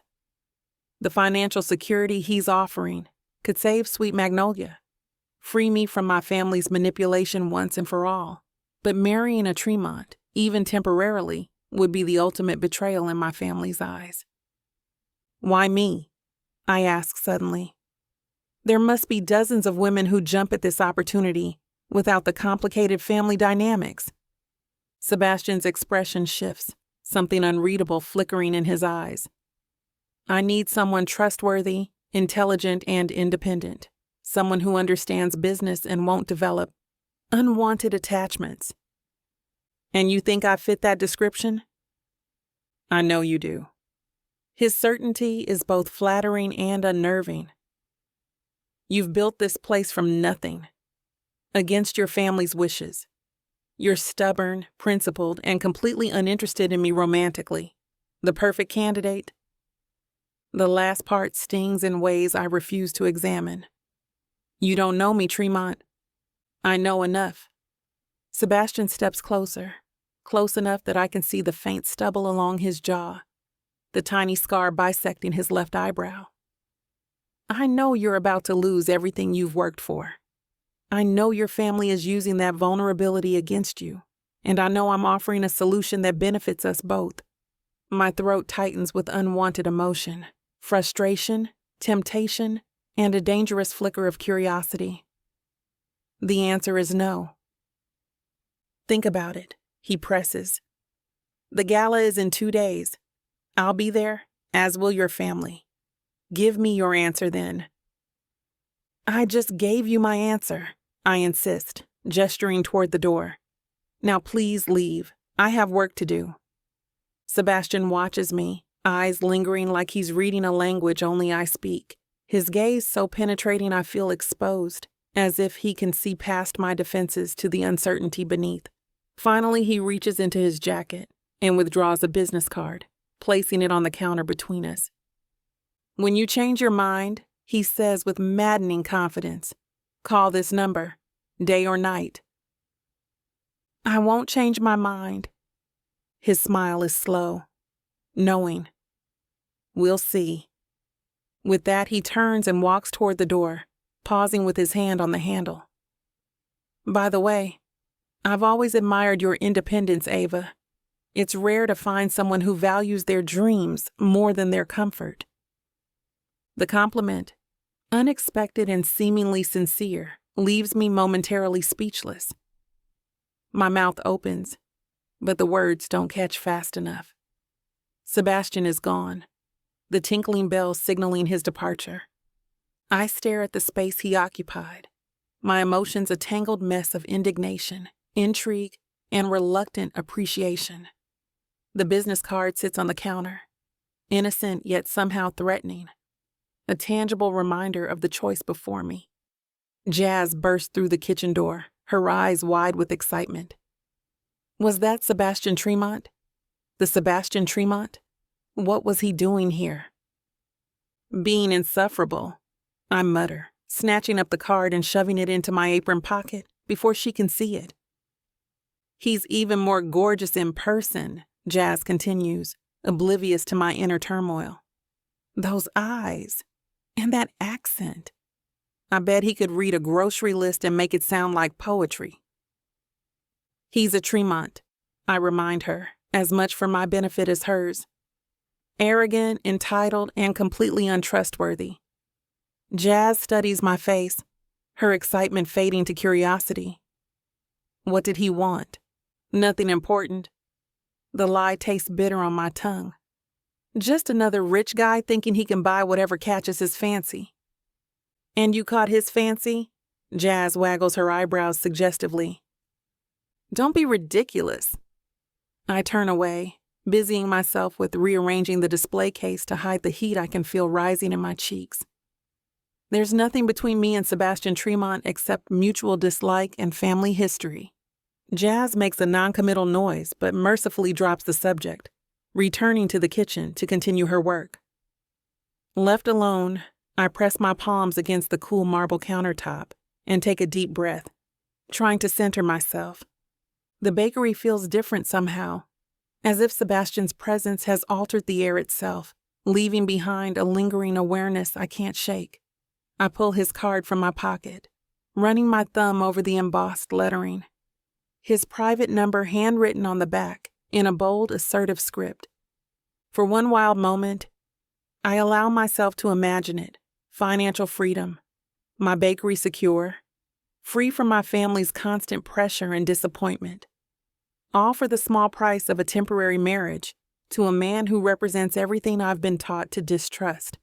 The financial security he's offering could save Sweet Magnolia, free me from my family's manipulation once and for all. But marrying a Tremont, even temporarily, would be the ultimate betrayal in my family's eyes. Why me? I ask suddenly. There must be dozens of women who jump at this opportunity without the complicated family dynamics. Sebastian's expression shifts, something unreadable flickering in his eyes. I need someone trustworthy, intelligent, and independent. Someone who understands business and won't develop unwanted attachments. And you think I fit that description? I know you do. His certainty is both flattering and unnerving. You've built this place from nothing, against your family's wishes. You're stubborn, principled, and completely uninterested in me romantically. The perfect candidate? The last part stings in ways I refuse to examine. You don't know me, Tremont. I know enough. Sebastian steps closer, close enough that I can see the faint stubble along his jaw, the tiny scar bisecting his left eyebrow. I know you're about to lose everything you've worked for. I know your family is using that vulnerability against you, and I know I'm offering a solution that benefits us both. My throat tightens with unwanted emotion, frustration, temptation, and a dangerous flicker of curiosity. The answer is no. Think about it, he presses. The gala is in 2 days. I'll be there, as will your family. Give me your answer then. I just gave you my answer, I insist, gesturing toward the door. Now please leave. I have work to do. Sebastian watches me, eyes lingering like he's reading a language only I speak. His gaze so penetrating I feel exposed, as if he can see past my defenses to the uncertainty beneath. Finally, he reaches into his jacket and withdraws a business card, placing it on the counter between us. When you change your mind, he says with maddening confidence, call this number, day or night. I won't change my mind. His smile is slow, knowing. We'll see. With that, he turns and walks toward the door, pausing with his hand on the handle. By the way, I've always admired your independence, Ava. It's rare to find someone who values their dreams more than their comfort. The compliment, unexpected and seemingly sincere, leaves me momentarily speechless. My mouth opens, but the words don't catch fast enough. Sebastian is gone, the tinkling bell signaling his departure. I stare at the space he occupied, my emotions a tangled mess of indignation, intrigue, and reluctant appreciation. The business card sits on the counter, innocent yet somehow threatening, a tangible reminder of the choice before me. Jazz burst through the kitchen door, her eyes wide with excitement. Was that Sebastian Tremont? The Sebastian Tremont? What was he doing here? Being insufferable, I mutter, snatching up the card and shoving it into my apron pocket before she can see it. He's even more gorgeous in person, Jazz continues, oblivious to my inner turmoil. Those eyes, and that accent. I bet he could read a grocery list and make it sound like poetry. He's a Tremont, I remind her, as much for my benefit as hers. Arrogant, entitled, and completely untrustworthy. Jazz studies my face, her excitement fading to curiosity. What did he want? Nothing important. The lie tastes bitter on my tongue. Just another rich guy thinking he can buy whatever catches his fancy. And you caught his fancy? Jazz waggles her eyebrows suggestively. Don't be ridiculous. I turn away, busying myself with rearranging the display case to hide the heat I can feel rising in my cheeks. There's nothing between me and Sebastian Tremont except mutual dislike and family history. Jazz makes a noncommittal noise, but mercifully drops the subject, returning to the kitchen to continue her work. Left alone, I press my palms against the cool marble countertop and take a deep breath, trying to center myself. The bakery feels different somehow, as if Sebastian's presence has altered the air itself, leaving behind a lingering awareness I can't shake. I pull his card from my pocket, running my thumb over the embossed lettering. His private number handwritten on the back in a bold, assertive script. For one wild moment, I allow myself to imagine it. Financial freedom, my bakery secure, free from my family's constant pressure and disappointment. All for the small price of a temporary marriage to a man who represents everything I've been taught to distrust.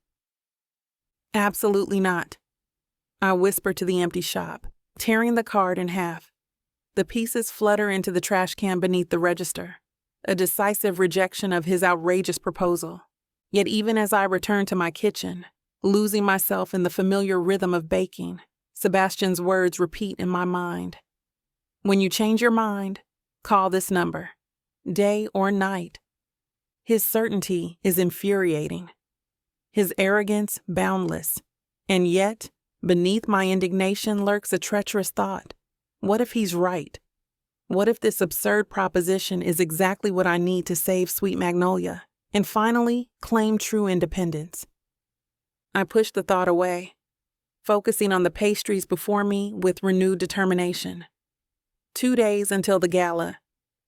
Absolutely not. I whisper to the empty shop, tearing the card in half. The pieces flutter into the trash can beneath the register, a decisive rejection of his outrageous proposal. Yet even as I return to my kitchen, losing myself in the familiar rhythm of baking, Sebastian's words repeat in my mind. When you change your mind, call this number, day or night. His certainty is infuriating. His arrogance boundless. And yet, beneath my indignation lurks a treacherous thought. What if he's right? What if this absurd proposition is exactly what I need to save Sweet Magnolia and finally claim true independence? I push the thought away, focusing on the pastries before me with renewed determination. 2 days until the gala.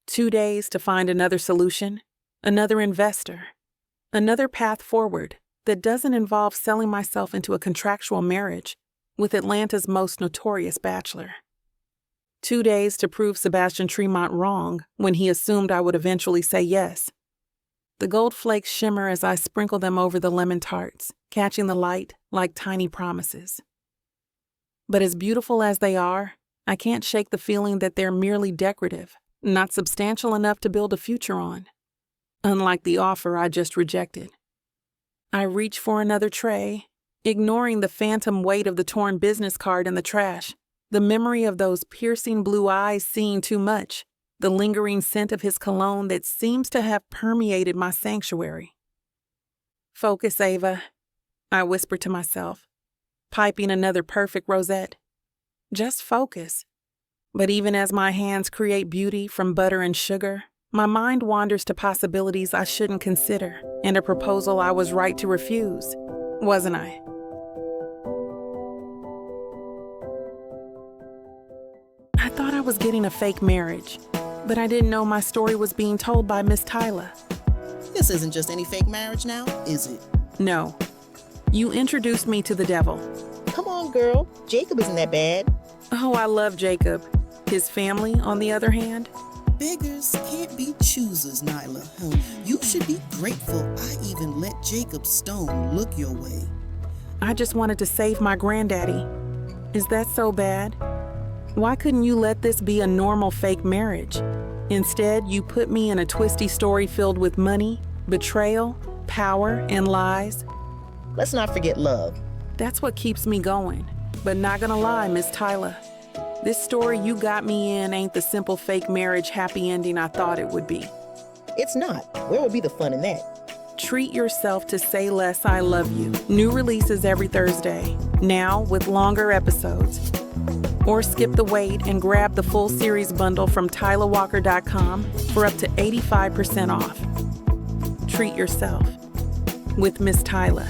2 days to find another solution, another investor, another path forward that doesn't involve selling myself into a contractual marriage with Atlanta's most notorious bachelor. 2 days to prove Sebastian Tremont wrong when he assumed I would eventually say yes. The gold flakes shimmer as I sprinkle them over the lemon tarts, catching the light like tiny promises. But as beautiful as they are, I can't shake the feeling that they're merely decorative, not substantial enough to build a future on. Unlike the offer I just rejected. I reach for another tray, ignoring the phantom weight of the torn business card in the trash, the memory of those piercing blue eyes seeing too much, the lingering scent of his cologne that seems to have permeated my sanctuary. Focus, Ava, I whisper to myself, piping another perfect rosette. Just focus. But even as my hands create beauty from butter and sugar, my mind wanders to possibilities I shouldn't consider and a proposal I was right to refuse, wasn't I? I thought I was getting a fake marriage, but I didn't know my story was being told by Miss Tyla. This isn't just any fake marriage now, is it? No. You introduced me to the devil. Come on, girl. Jacob isn't that bad. Oh, I love Jacob. His family, on the other hand? Beggars can't be choosers, Nyla. You should be grateful I even let Jacob Stone look your way. I just wanted to save my granddaddy. Is that so bad? Why couldn't you let this be a normal fake marriage? Instead, you put me in a twisty story filled with money, betrayal, power, and lies. Let's not forget love. That's what keeps me going. But not gonna lie, Miss Tyla. This story you got me in ain't the simple fake marriage happy ending I thought it would be. It's not. Where would be the fun in that? Treat yourself to Say Less, I Love You. New releases every Thursday, now with longer episodes. Or skip the wait and grab the full series bundle from TylaWalker.com for up to 85% off. Treat yourself with Miss Tyla.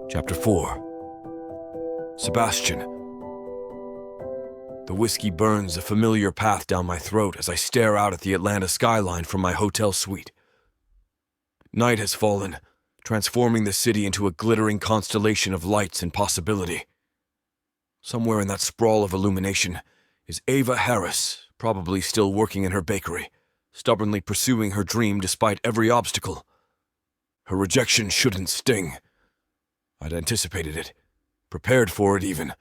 Chapter 4. Sebastian. The whiskey burns a familiar path down my throat as I stare out at the Atlanta skyline from my hotel suite. Night has fallen, transforming the city into a glittering constellation of lights and possibility. Somewhere in that sprawl of illumination is Ava Harris, probably still working in her bakery, stubbornly pursuing her dream despite every obstacle. Her rejection shouldn't sting. I'd anticipated it, prepared for it even.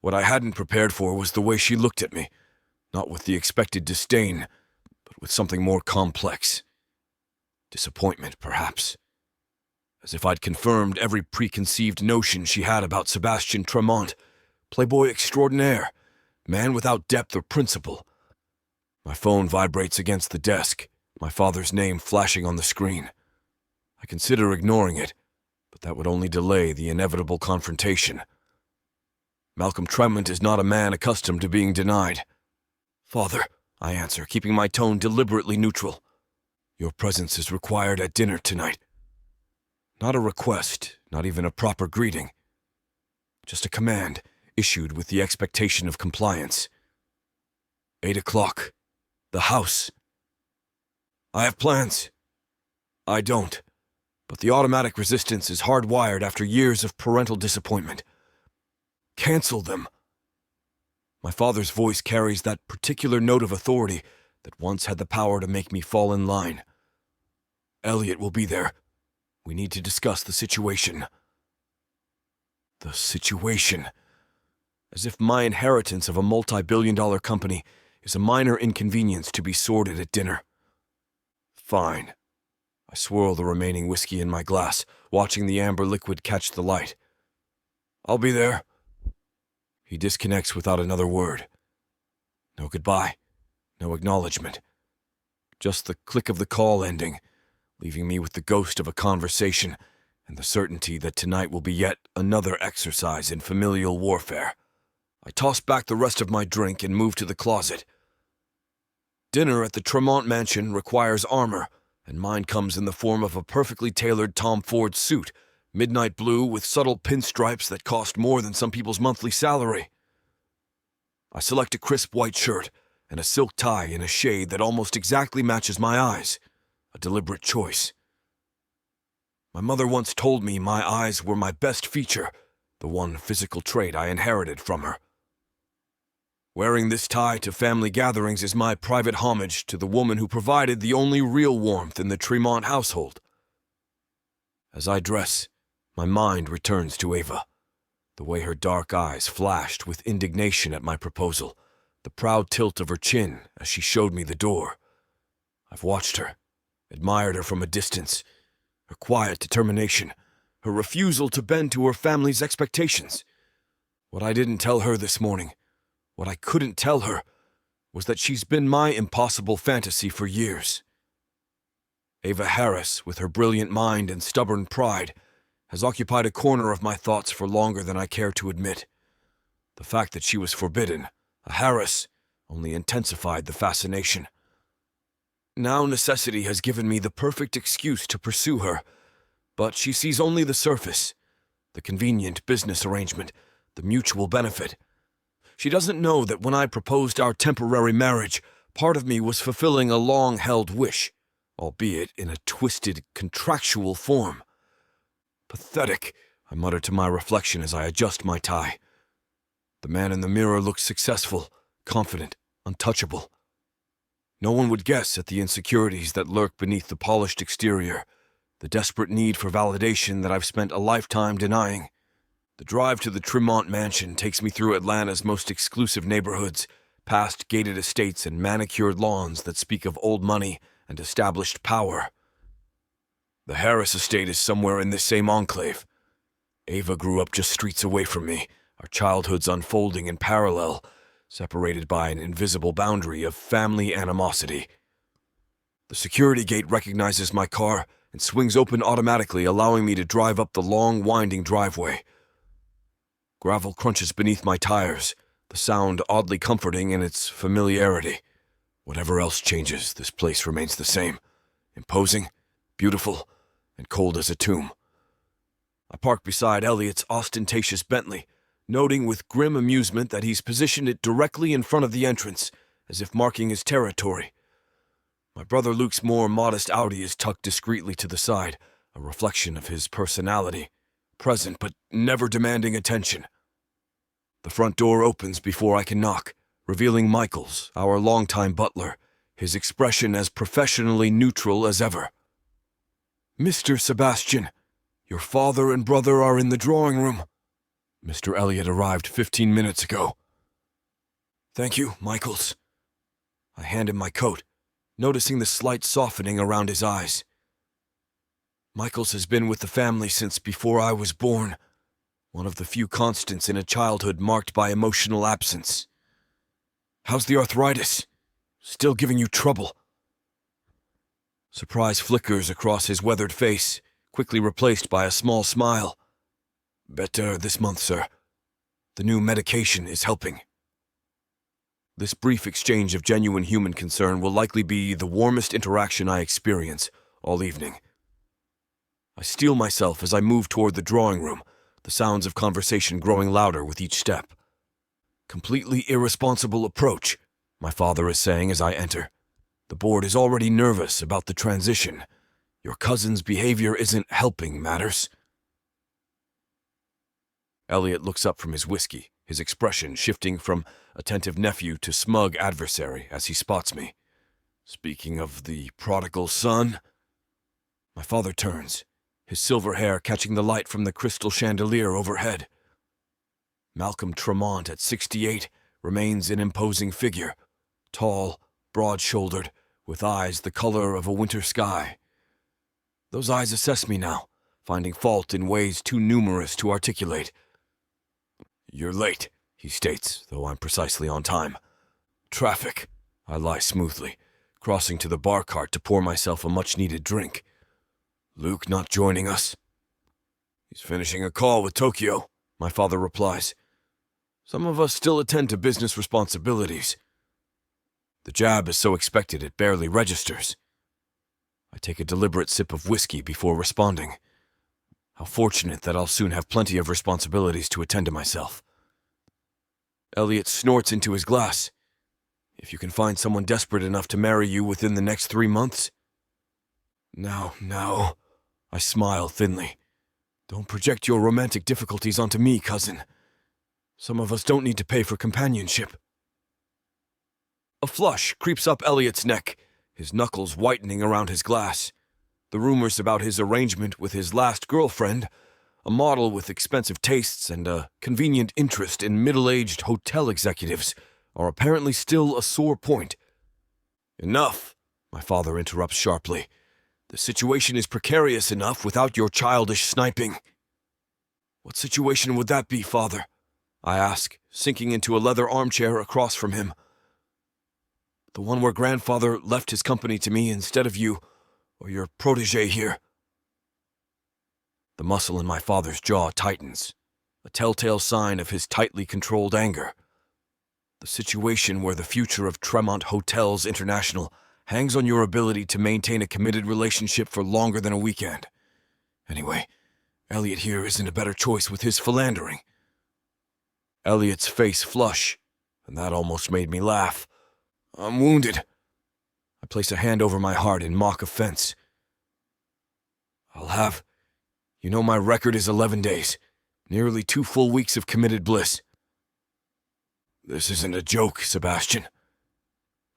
What I hadn't prepared for was the way she looked at me, not with the expected disdain, but with something more complex. Disappointment, perhaps. As if I'd confirmed every preconceived notion she had about Sebastian Tremont, playboy extraordinaire, man without depth or principle. My phone vibrates against the desk, my father's name flashing on the screen. I consider ignoring it, but that would only delay the inevitable confrontation. Malcolm Tremont is not a man accustomed to being denied. "Father," I answer, keeping my tone deliberately neutral. "Your presence is required at dinner tonight." Not a request, not even a proper greeting. Just a command, issued with the expectation of compliance. 8 o'clock. The house. I have plans. I don't. But the automatic resistance is hardwired after years of parental disappointment. Cancel them. My father's voice carries that particular note of authority that once had the power to make me fall in line. Elliot will be there. We need to discuss the situation. The situation. As if my inheritance of a multi-billion-dollar company is a minor inconvenience to be sordid at dinner. Fine. I swirl the remaining whiskey in my glass, watching the amber liquid catch the light. I'll be there. He disconnects without another word. No goodbye, no acknowledgement. Just the click of the call ending, leaving me with the ghost of a conversation and the certainty that tonight will be yet another exercise in familial warfare. I toss back the rest of my drink and move to the closet. Dinner at the Tremont Mansion requires armor, and mine comes in the form of a perfectly tailored Tom Ford suit, midnight blue with subtle pinstripes that cost more than some people's monthly salary. I select a crisp white shirt and a silk tie in a shade that almost exactly matches my eyes, a deliberate choice. My mother once told me my eyes were my best feature, the one physical trait I inherited from her. Wearing this tie to family gatherings is my private homage to the woman who provided the only real warmth in the Tremont household. As I dress, my mind returns to Ava, the way her dark eyes flashed with indignation at my proposal, the proud tilt of her chin as she showed me the door. I've watched her, admired her from a distance, her quiet determination, her refusal to bend to her family's expectations. What I didn't tell her this morning, what I couldn't tell her, was that she's been my impossible fantasy for years. Ava Harris, with her brilliant mind and stubborn pride, has occupied a corner of my thoughts for longer than I care to admit. The fact that she was forbidden, a Harris, only intensified the fascination. Now necessity has given me the perfect excuse to pursue her, but she sees only the surface, the convenient business arrangement, the mutual benefit. She doesn't know that when I proposed our temporary marriage, part of me was fulfilling a long-held wish, albeit in a twisted, contractual form. Pathetic, I mutter to my reflection as I adjust my tie. The man in the mirror looks successful, confident, untouchable. No one would guess at the insecurities that lurk beneath the polished exterior, the desperate need for validation that I've spent a lifetime denying. The drive to the Tremont Mansion takes me through Atlanta's most exclusive neighborhoods, past gated estates and manicured lawns that speak of old money and established power. The Harris estate is somewhere in this same enclave. Ava grew up just streets away from me, our childhoods unfolding in parallel, separated by an invisible boundary of family animosity. The security gate recognizes my car and swings open automatically, allowing me to drive up the long, winding driveway. Gravel crunches beneath my tires, the sound oddly comforting in its familiarity. Whatever else changes, this place remains the same. Imposing, beautiful, and cold as a tomb. I park beside Elliot's ostentatious Bentley, noting with grim amusement that he's positioned it directly in front of the entrance, as if marking his territory. My brother Luke's more modest Audi is tucked discreetly to the side, a reflection of his personality, present but never demanding attention. The front door opens before I can knock, revealing Michaels, our longtime butler, his expression as professionally neutral as ever. "Mr. Sebastian, your father and brother are in the drawing room. Mr. Elliot arrived 15 minutes ago." "Thank you, Michaels." I hand him my coat, noticing the slight softening around his eyes. Michaels has been with the family since before I was born, one of the few constants in a childhood marked by emotional absence. "How's the arthritis? Still giving you trouble?" Surprise flickers across his weathered face, quickly replaced by a small smile. "Better this month, sir. The new medication is helping." This brief exchange of genuine human concern will likely be the warmest interaction I experience all evening. I steel myself as I move toward the drawing room, the sounds of conversation growing louder with each step. "Completely irresponsible approach," my father is saying as I enter. "The board is already nervous about the transition. Your cousin's behavior isn't helping matters." Elliot looks up from his whiskey, his expression shifting from attentive nephew to smug adversary as he spots me. "Speaking of the prodigal son..." My father turns, his silver hair catching the light from the crystal chandelier overhead. Malcolm Tremont, at 68, remains an imposing figure, tall, broad-shouldered, with eyes the color of a winter sky. Those eyes assess me now, finding fault in ways too numerous to articulate. You're late, he states, though I'm precisely on time. Traffic. I lie smoothly, crossing to the bar cart to pour myself a much-needed drink. Luke not joining us? He's finishing a call with Tokyo, my father replies. Some of us still attend to business responsibilities. The jab is so expected it barely registers. I take a deliberate sip of whiskey before responding. How fortunate that I'll soon have plenty of responsibilities to attend to myself. Elliot snorts into his glass. If you can find someone desperate enough to marry you within the next 3 months? No. I smile thinly. Don't project your romantic difficulties onto me, cousin. Some of us don't need to pay for companionship. A flush creeps up Elliot's neck, his knuckles whitening around his glass. The rumors about his arrangement with his last girlfriend, a model with expensive tastes and a convenient interest in middle-aged hotel executives, are apparently still a sore point. Enough, my father interrupts sharply. The situation is precarious enough without your childish sniping. What situation would that be, father? I ask, sinking into a leather armchair across from him. The one where grandfather left his company to me instead of you, or your protege here. The muscle in my father's jaw tightens, a telltale sign of his tightly controlled anger. The situation where the future of Tremont Hotels International hangs on your ability to maintain a committed relationship for longer than a weekend. Anyway, Elliot here isn't a better choice with his philandering. Elliot's face flush, and that almost made me laugh. I'm wounded. I place a hand over my heart in mock offense. You know my record is 11 days, nearly 2 full weeks of committed bliss. This isn't a joke, Sebastian.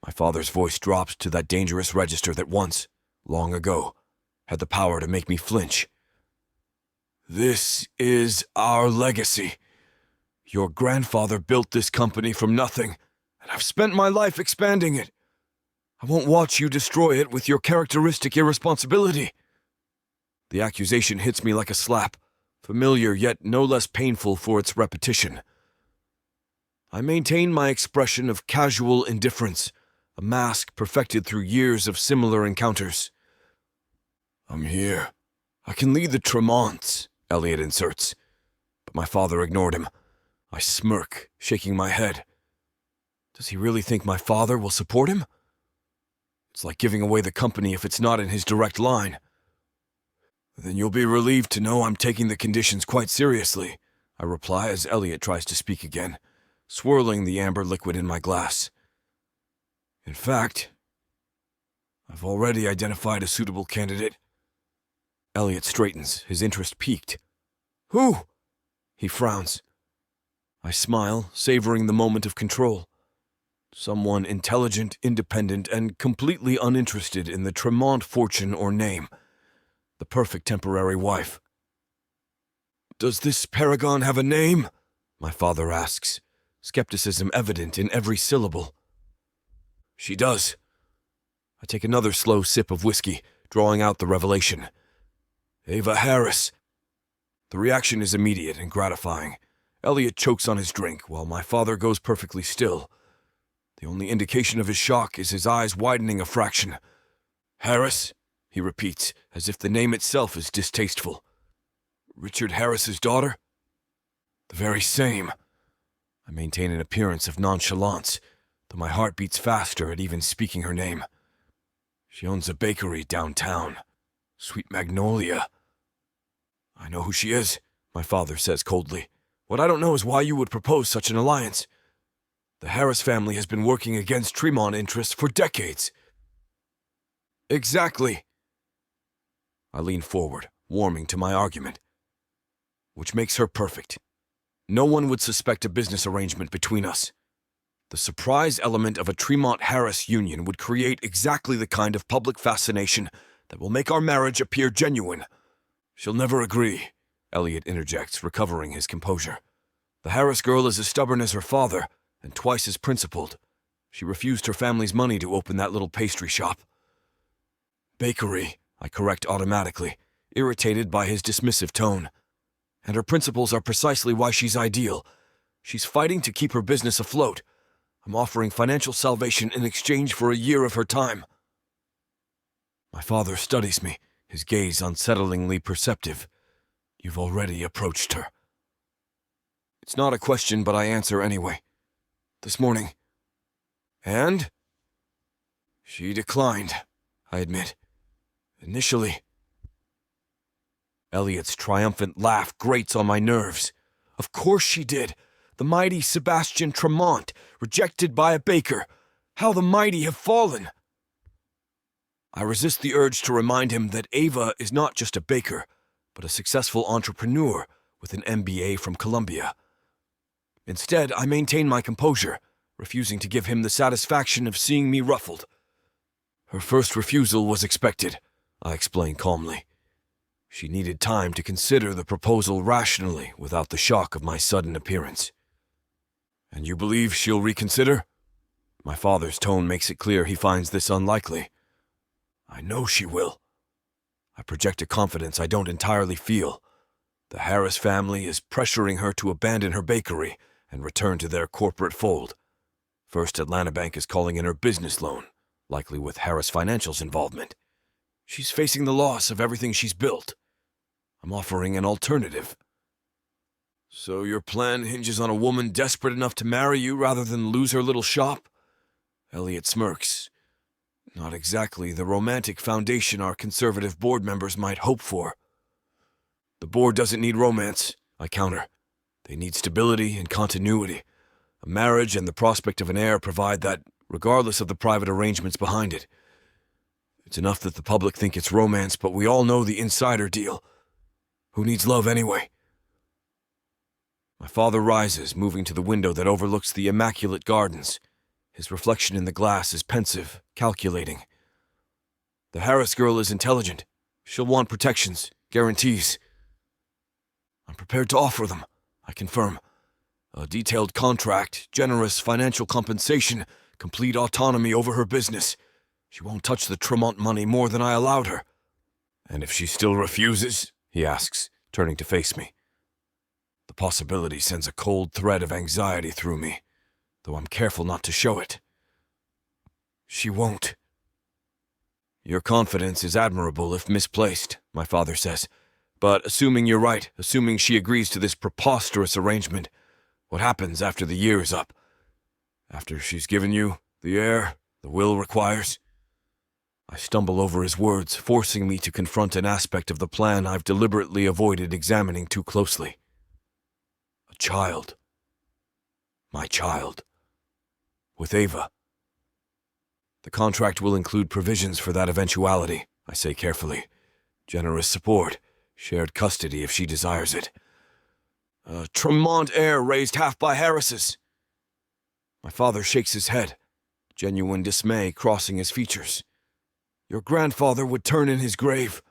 My father's voice drops to that dangerous register that once, long ago, had the power to make me flinch. This is our legacy. Your grandfather built this company from nothing, and I've spent my life expanding it. I won't watch you destroy it with your characteristic irresponsibility. The accusation hits me like a slap, familiar yet no less painful for its repetition. I maintain my expression of casual indifference, a mask perfected through years of similar encounters. I'm here. I can lead the Tremonts, Elliot inserts, but my father ignored him. I smirk, shaking my head. Does he really think my father will support him? It's like giving away the company if it's not in his direct line. Then you'll be relieved to know I'm taking the conditions quite seriously, I reply as Elliot tries to speak again, swirling the amber liquid in my glass. In fact, I've already identified a suitable candidate. Elliot straightens, his interest piqued. Who? He frowns. I smile, savoring the moment of control. Someone intelligent, independent, and completely uninterested in the Tremont fortune or name. The perfect temporary wife. Does this paragon have a name? My father asks, skepticism evident in every syllable. She does. I take another slow sip of whiskey, drawing out the revelation. Ava Harris. The reaction is immediate and gratifying. Elliot chokes on his drink, while my father goes perfectly still. The only indication of his shock is his eyes widening a fraction. Harris, he repeats, as if the name itself is distasteful. Richard Harris's daughter? The very same. I maintain an appearance of nonchalance, though my heart beats faster at even speaking her name. She owns a bakery downtown. Sweet Magnolia. I know who she is, my father says coldly. What I don't know is why you would propose such an alliance. The Harris family has been working against Tremont interests for decades. Exactly. I lean forward, warming to my argument. Which makes her perfect. No one would suspect a business arrangement between us. The surprise element of a Tremont-Harris union would create exactly the kind of public fascination that will make our marriage appear genuine. She'll never agree, Elliot interjects, recovering his composure. The Harris girl is as stubborn as her father, and twice as principled. She refused her family's money to open that little pastry shop. Bakery, I correct automatically, irritated by his dismissive tone. And her principles are precisely why she's ideal. She's fighting to keep her business afloat. I'm offering financial salvation in exchange for a year of her time. My father studies me, his gaze unsettlingly perceptive. You've already approached her. It's not a question, but I answer anyway. This morning. And? She declined, I admit. Initially. Elliot's triumphant laugh grates on my nerves. Of course she did. The mighty Sebastian Tremont, rejected by a baker. How the mighty have fallen. I resist the urge to remind him that Ava is not just a baker, but a successful entrepreneur with an MBA from Columbia. Instead, I maintain my composure, refusing to give him the satisfaction of seeing me ruffled. Her first refusal was expected, I explain calmly. She needed time to consider the proposal rationally without the shock of my sudden appearance. And you believe she'll reconsider? My father's tone makes it clear he finds this unlikely. I know she will. I project a confidence I don't entirely feel. The Harris family is pressuring her to abandon her bakery and return to their corporate fold. First Atlanta Bank is calling in her business loan, likely with Harris Financial's involvement. She's facing the loss of everything she's built. I'm offering an alternative. So your plan hinges on a woman desperate enough to marry you rather than lose her little shop? Elliot smirks. Not exactly the romantic foundation our conservative board members might hope for. The board doesn't need romance, I counter. They need stability and continuity. A marriage and the prospect of an heir provide that, regardless of the private arrangements behind it. It's enough that the public think it's romance, but we all know the insider deal. Who needs love anyway? My father rises, moving to the window that overlooks the immaculate gardens. His reflection in the glass is pensive, calculating. The Harris girl is intelligent. She'll want protections, guarantees. I'm prepared to offer them, I confirm. A detailed contract, generous financial compensation, complete autonomy over her business. She won't touch the Tremont money more than I allowed her. And if she still refuses? He asks, turning to face me. The possibility sends a cold thread of anxiety through me, though I'm careful not to show it. She won't. Your confidence is admirable if misplaced, my father says. But assuming you're right, assuming she agrees to this preposterous arrangement, what happens after the year is up? After she's given you the heir the will requires? I stumble over his words, forcing me to confront an aspect of the plan I've deliberately avoided examining too closely. A child. My child. With Ava. The contract will include provisions for that eventuality, I say carefully. Generous support, shared custody if she desires it. A Tremont heir raised half by Harris's. My father shakes his head, genuine dismay crossing his features. Your grandfather would turn in his grave.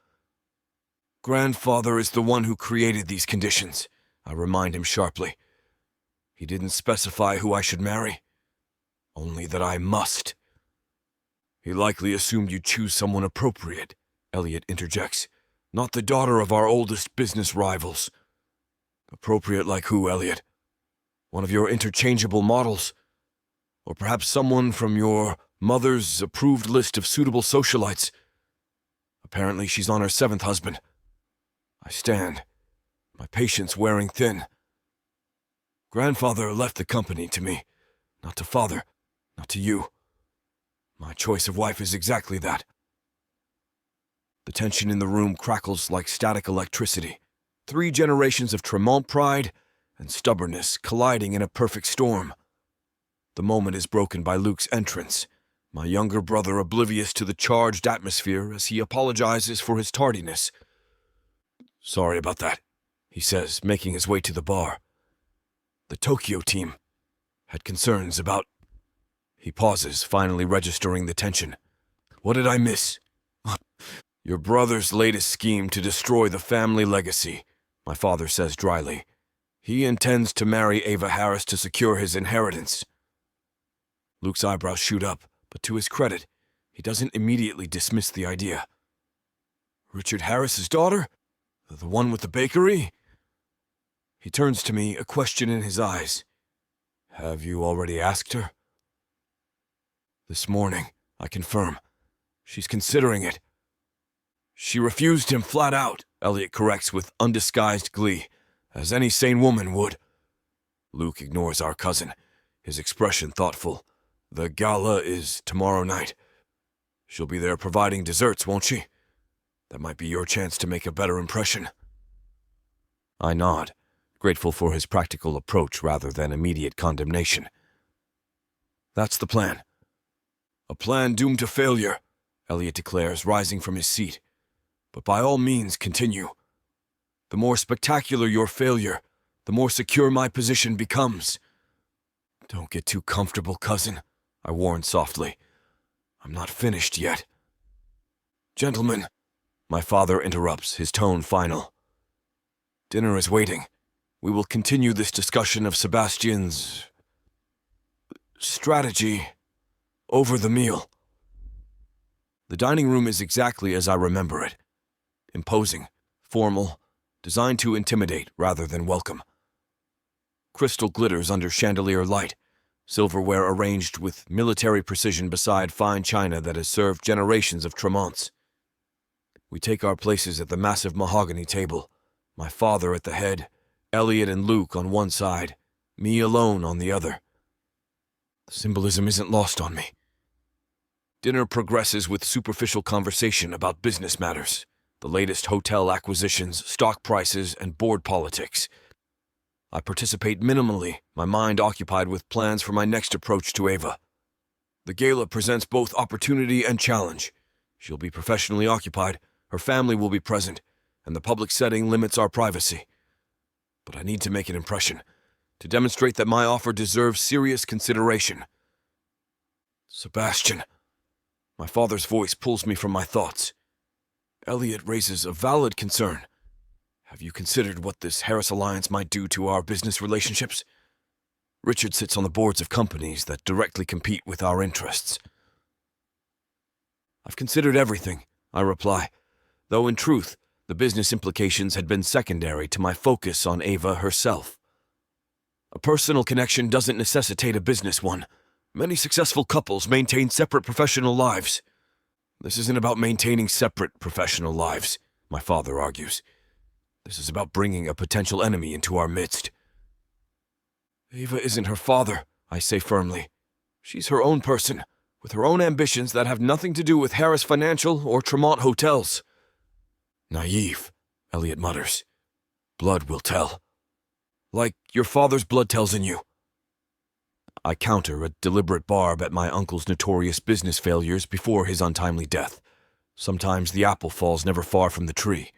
Grandfather is the one who created these conditions, I remind him sharply. He didn't specify who I should marry, only that I must. He likely assumed you'd choose someone appropriate, Elliot interjects. Not the daughter of our oldest business rivals. Appropriate like who, Elliot? One of your interchangeable models? Or perhaps someone from your mother's approved list of suitable socialites? Apparently she's on her 7th husband. I stand, my patience wearing thin. Grandfather left the company to me, not to father, not to you. My choice of wife is exactly that. The tension in the room crackles like static electricity. 3 generations of Tremont pride and stubbornness colliding in a perfect storm. The moment is broken by Luke's entrance, my younger brother oblivious to the charged atmosphere as he apologizes for his tardiness. Sorry about that, he says, making his way to the bar. The Tokyo team had concerns about... He pauses, finally registering the tension. What did I miss? Your brother's latest scheme to destroy the family legacy, my father says dryly. He intends to marry Ava Harris to secure his inheritance. Luke's eyebrows shoot up, but to his credit, he doesn't immediately dismiss the idea. Richard Harris's daughter? The one with the bakery? He turns to me, a question in his eyes. Have you already asked her? This morning, I confirm. She's considering it. She refused him flat out, Elliot corrects with undisguised glee, as any sane woman would. Luke ignores our cousin, his expression thoughtful. The gala is tomorrow night. She'll be there providing desserts, won't she? That might be your chance to make a better impression. I nod, grateful for his practical approach rather than immediate condemnation. That's the plan. A plan doomed to failure, Elliot declares, rising from his seat. But by all means, continue. The more spectacular your failure, the more secure my position becomes. Don't get too comfortable, cousin, I warn softly. I'm not finished yet. Gentlemen, my father interrupts, his tone final. Dinner is waiting. We will continue this discussion of Sebastian's strategy over the meal. The dining room is exactly as I remember it. Imposing, formal, designed to intimidate rather than welcome. Crystal glitters under chandelier light, silverware arranged with military precision beside fine china that has served generations of Tremonts. We take our places at the massive mahogany table, my father at the head, Elliot and Luke on one side, me alone on the other. The symbolism isn't lost on me. Dinner progresses with superficial conversation about business matters, the latest hotel acquisitions, stock prices, and board politics. I participate minimally, my mind occupied with plans for my next approach to Ava. The gala presents both opportunity and challenge. She'll be professionally occupied, her family will be present, and the public setting limits our privacy. But I need to make an impression, to demonstrate that my offer deserves serious consideration. Sebastian. My father's voice pulls me from my thoughts. Elliot raises a valid concern. Have you considered what this Harris alliance might do to our business relationships? Richard sits on the boards of companies that directly compete with our interests. I've considered everything, I reply, though in truth, the business implications had been secondary to my focus on Ava herself. A personal connection doesn't necessitate a business one. Many successful couples maintain separate professional lives. This isn't about maintaining separate professional lives, my father argues. This is about bringing a potential enemy into our midst. Ava isn't her father, I say firmly. She's her own person, with her own ambitions that have nothing to do with Harris Financial or Tremont Hotels. Naive, Elliot mutters. Blood will tell. Like your father's blood tells in you. I counter a deliberate barb at my uncle's notorious business failures before his untimely death. Sometimes the apple falls never far from the tree.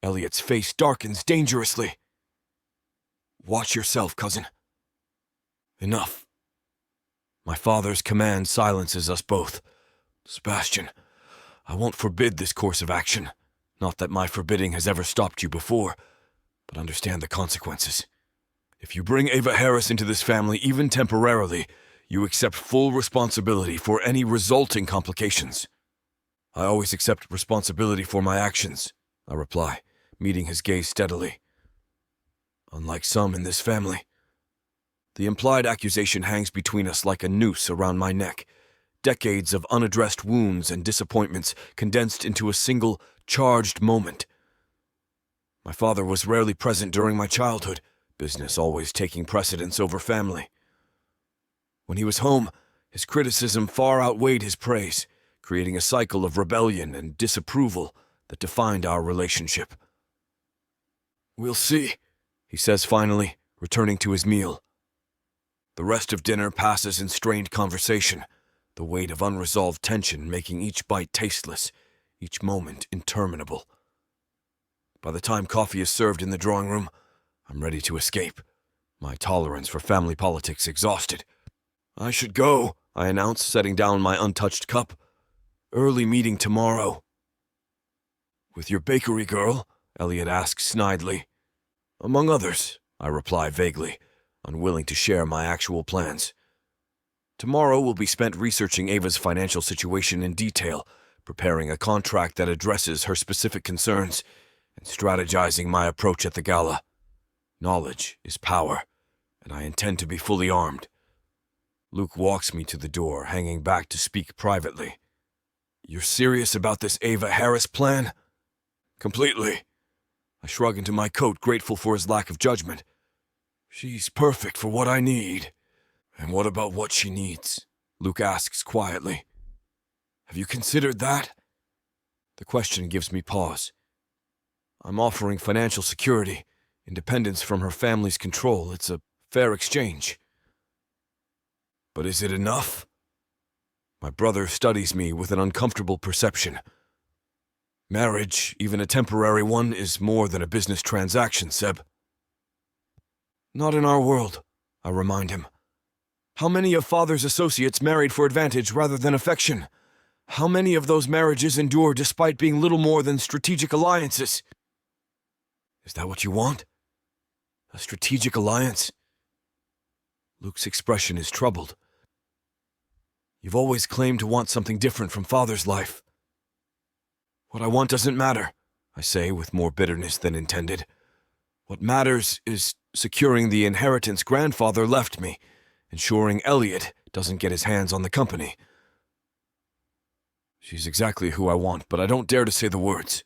Elliot's face darkens dangerously. Watch yourself, cousin. Enough. My father's command silences us both. Sebastian, I won't forbid this course of action. Not that my forbidding has ever stopped you before, but understand the consequences. If you bring Ava Harris into this family even temporarily, you accept full responsibility for any resulting complications. I always accept responsibility for my actions, I reply, meeting his gaze steadily. Unlike some in this family. The implied accusation hangs between us like a noose around my neck. Decades of unaddressed wounds and disappointments condensed into a single, charged moment. My father was rarely present during my childhood, business always taking precedence over family. When he was home, his criticism far outweighed his praise, creating a cycle of rebellion and disapproval that defined our relationship. We'll see, he says finally, returning to his meal. The rest of dinner passes in strained conversation, the weight of unresolved tension making each bite tasteless, each moment interminable. By the time coffee is served in the drawing room, I'm ready to escape, my tolerance for family politics exhausted. I should go, I announce, setting down my untouched cup. Early meeting tomorrow. With your bakery girl? Elliot asks snidely. Among others, I reply vaguely, unwilling to share my actual plans. Tomorrow will be spent researching Ava's financial situation in detail, preparing a contract that addresses her specific concerns, and strategizing my approach at the gala. Knowledge is power. and I intend to be fully armed. Luke walks me to the door, hanging back to speak privately. You're serious about this Ava Harris plan? Completely. I shrug into my coat, grateful for his lack of judgment. She's perfect for what I need. And what about what she needs? Luke asks quietly. Have you considered that? The question gives me pause. I'm offering financial security, independence from her family's control. It's a fair exchange. But is it enough? My brother studies me with an uncomfortable perception. Marriage, even a temporary one, is more than a business transaction, Seb. Not in our world, I remind him. How many of Father's associates married for advantage rather than affection? How many of those marriages endure despite being little more than strategic alliances? Is that what you want? A strategic alliance? Luke's expression is troubled. You've always claimed to want something different from Father's life. What I want doesn't matter, I say with more bitterness than intended. What matters is securing the inheritance Grandfather left me, ensuring Elliot doesn't get his hands on the company. She's exactly who I want, but I don't dare to say the words.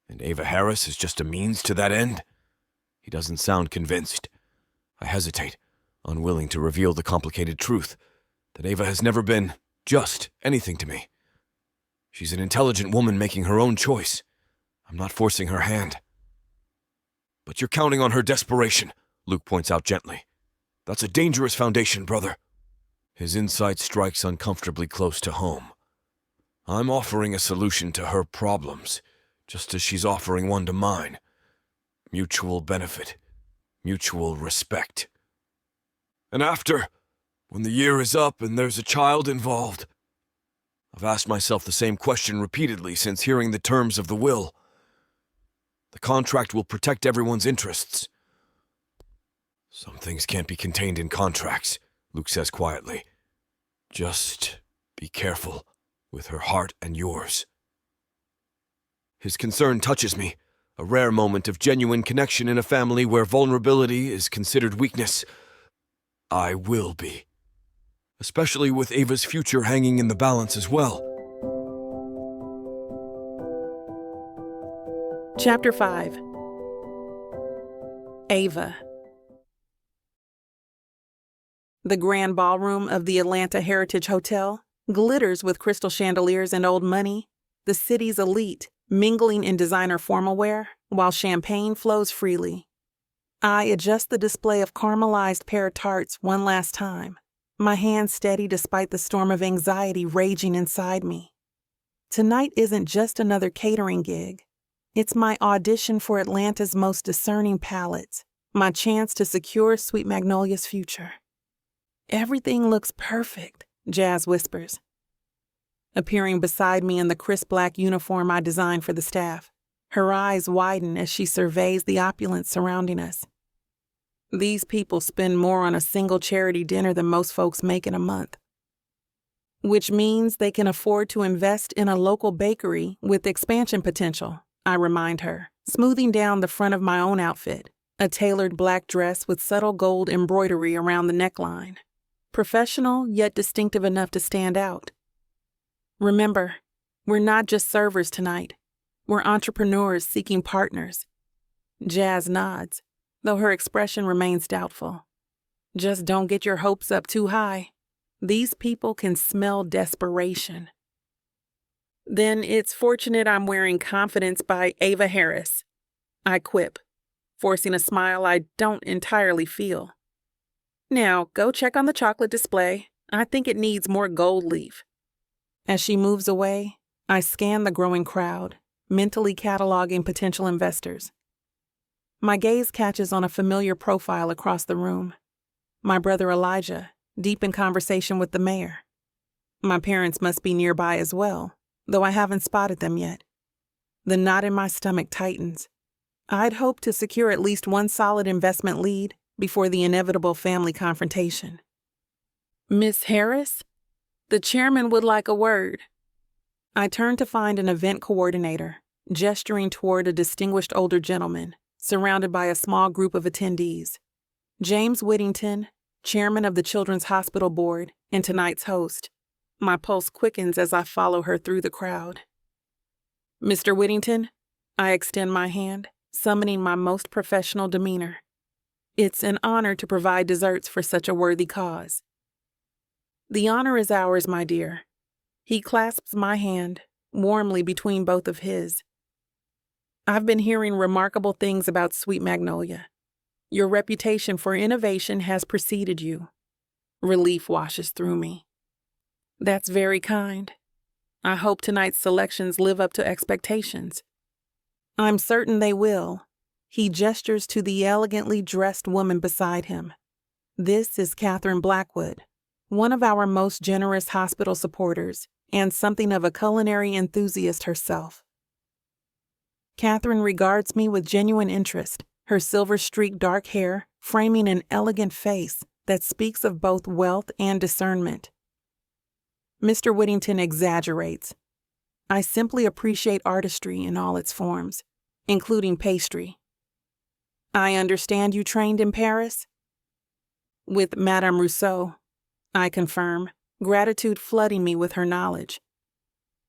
And Ava Harris is just a means to that end? He doesn't sound convinced. I hesitate, unwilling to reveal the complicated truth, that Ava has never been just anything to me. She's an intelligent woman making her own choice. I'm not forcing her hand. But you're counting on her desperation, Luke points out gently. That's a dangerous foundation, brother. His insight strikes uncomfortably close to home. I'm offering a solution to her problems, just as she's offering one to mine. Mutual benefit, mutual respect. And after, when the year is up and there's a child involved, I've asked myself the same question repeatedly since hearing the terms of the will. The contract will protect everyone's interests. Some things can't be contained in contracts, Luke says quietly. Just be careful with her heart and yours. His concern touches me, a rare moment of genuine connection in a family where vulnerability is considered weakness. I will be. Especially with Ava's future hanging in the balance as well. Chapter 5. Ava. The grand ballroom of the Atlanta Heritage Hotel glitters with crystal chandeliers and old money, the city's elite mingling in designer formal wear while champagne flows freely. I adjust the display of caramelized pear tarts one last time, my hands steady despite the storm of anxiety raging inside me. Tonight isn't just another catering gig. It's my audition for Atlanta's most discerning palates, my chance to secure Sweet Magnolia's future. Everything looks perfect, Jazz whispers, appearing beside me in the crisp black uniform I designed for the staff. Her eyes widen as she surveys the opulence surrounding us. These people spend more on a single charity dinner than most folks make in a month, which means they can afford to invest in a local bakery with expansion potential, I remind her, smoothing down the front of my own outfit, a tailored black dress with subtle gold embroidery around the neckline. Professional, yet distinctive enough to stand out. Remember, we're not just servers tonight. We're entrepreneurs seeking partners. Jazz nods, though her expression remains doubtful. Just don't get your hopes up too high. These people can smell desperation. Then it's fortunate I'm wearing Confidence by Ava Harris, I quip, forcing a smile I don't entirely feel. Now, go check on the chocolate display. I think it needs more gold leaf. As she moves away, I scan the growing crowd, mentally cataloging potential investors. My gaze catches on a familiar profile across the room. My brother Elijah, deep in conversation with the mayor. My parents must be nearby as well, though I haven't spotted them yet. The knot in my stomach tightens. I'd hoped to secure at least one solid investment lead before the inevitable family confrontation. Miss Harris? The chairman would like a word. I turn to find an event coordinator, gesturing toward a distinguished older gentleman, surrounded by a small group of attendees. James Whittington, chairman of the Children's Hospital Board and tonight's host. My pulse quickens as I follow her through the crowd. Mr. Whittington, I extend my hand, summoning my most professional demeanor. It's an honor to provide desserts for such a worthy cause. The honor is ours, my dear. He clasps my hand warmly between both of his. I've been hearing remarkable things about Sweet Magnolia. Your reputation for innovation has preceded you. Relief washes through me. That's very kind. I hope tonight's selections live up to expectations. I'm certain they will. He gestures to the elegantly dressed woman beside him. This is Catherine Blackwood, one of our most generous hospital supporters and something of a culinary enthusiast herself. Catherine regards me with genuine interest, her silver-streaked dark hair framing an elegant face that speaks of both wealth and discernment. Mr. Whittington exaggerates. I simply appreciate artistry in all its forms, including pastry. I understand you trained in Paris? With Madame Rousseau, I confirm, gratitude flooding me with her knowledge.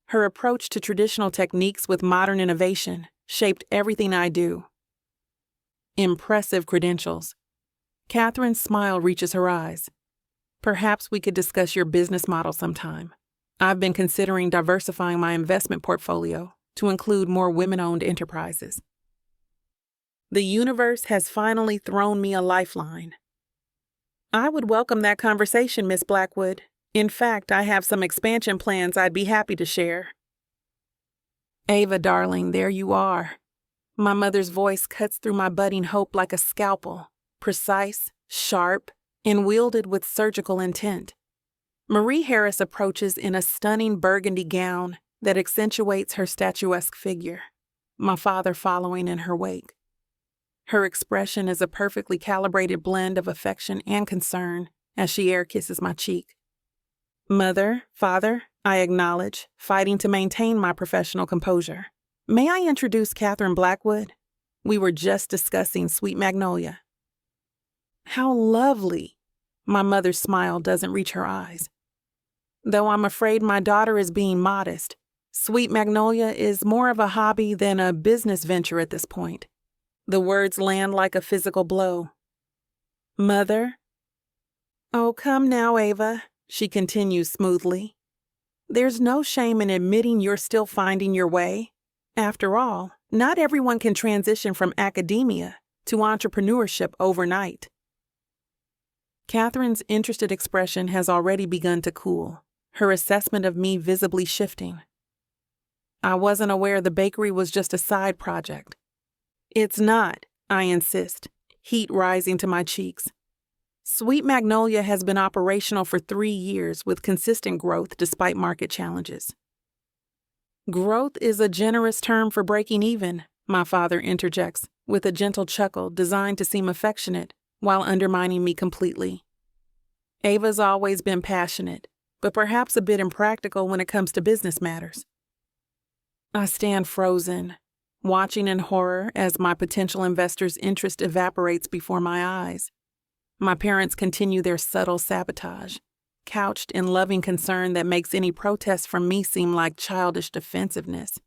Her approach to traditional techniques with modern innovation shaped everything I do. Impressive credentials. Catherine's smile reaches her eyes. Perhaps we could discuss your business model sometime. I've been considering diversifying my investment portfolio to include more women-owned enterprises. The universe has finally thrown me a lifeline. I would welcome that conversation, Miss Blackwood. In fact, I have some expansion plans I'd be happy to share. Ava, darling, there you are. My mother's voice cuts through my budding hope like a scalpel, precise, sharp, and wielded with surgical intent. Marie Harris approaches in a stunning burgundy gown that accentuates her statuesque figure, my father following in her wake. Her expression is a perfectly calibrated blend of affection and concern as she air kisses my cheek. Mother, father, I acknowledge, fighting to maintain my professional composure. May I introduce Catherine Blackwood? We were just discussing Sweet Magnolia. How lovely! My mother's smile doesn't reach her eyes. Though I'm afraid my daughter is being modest, Sweet Magnolia is more of a hobby than a business venture at this point. The words land like a physical blow. Mother? Oh, come now, Ava, she continues smoothly. There's no shame in admitting you're still finding your way. After all, not everyone can transition from academia to entrepreneurship overnight. Catherine's interested expression has already begun to cool, her assessment of me visibly shifting. I wasn't aware the bakery was just a side project. It's not, I insist, heat rising to my cheeks. Sweet Magnolia has been operational for 3 years with consistent growth despite market challenges. Growth is a generous term for breaking even, my father interjects, with a gentle chuckle designed to seem affectionate while undermining me completely. Ava's always been passionate, but perhaps a bit impractical when it comes to business matters. I stand frozen, watching in horror as my potential investors' interest evaporates before my eyes. My parents continue their subtle sabotage, couched in loving concern that makes any protest from me seem like childish defensiveness.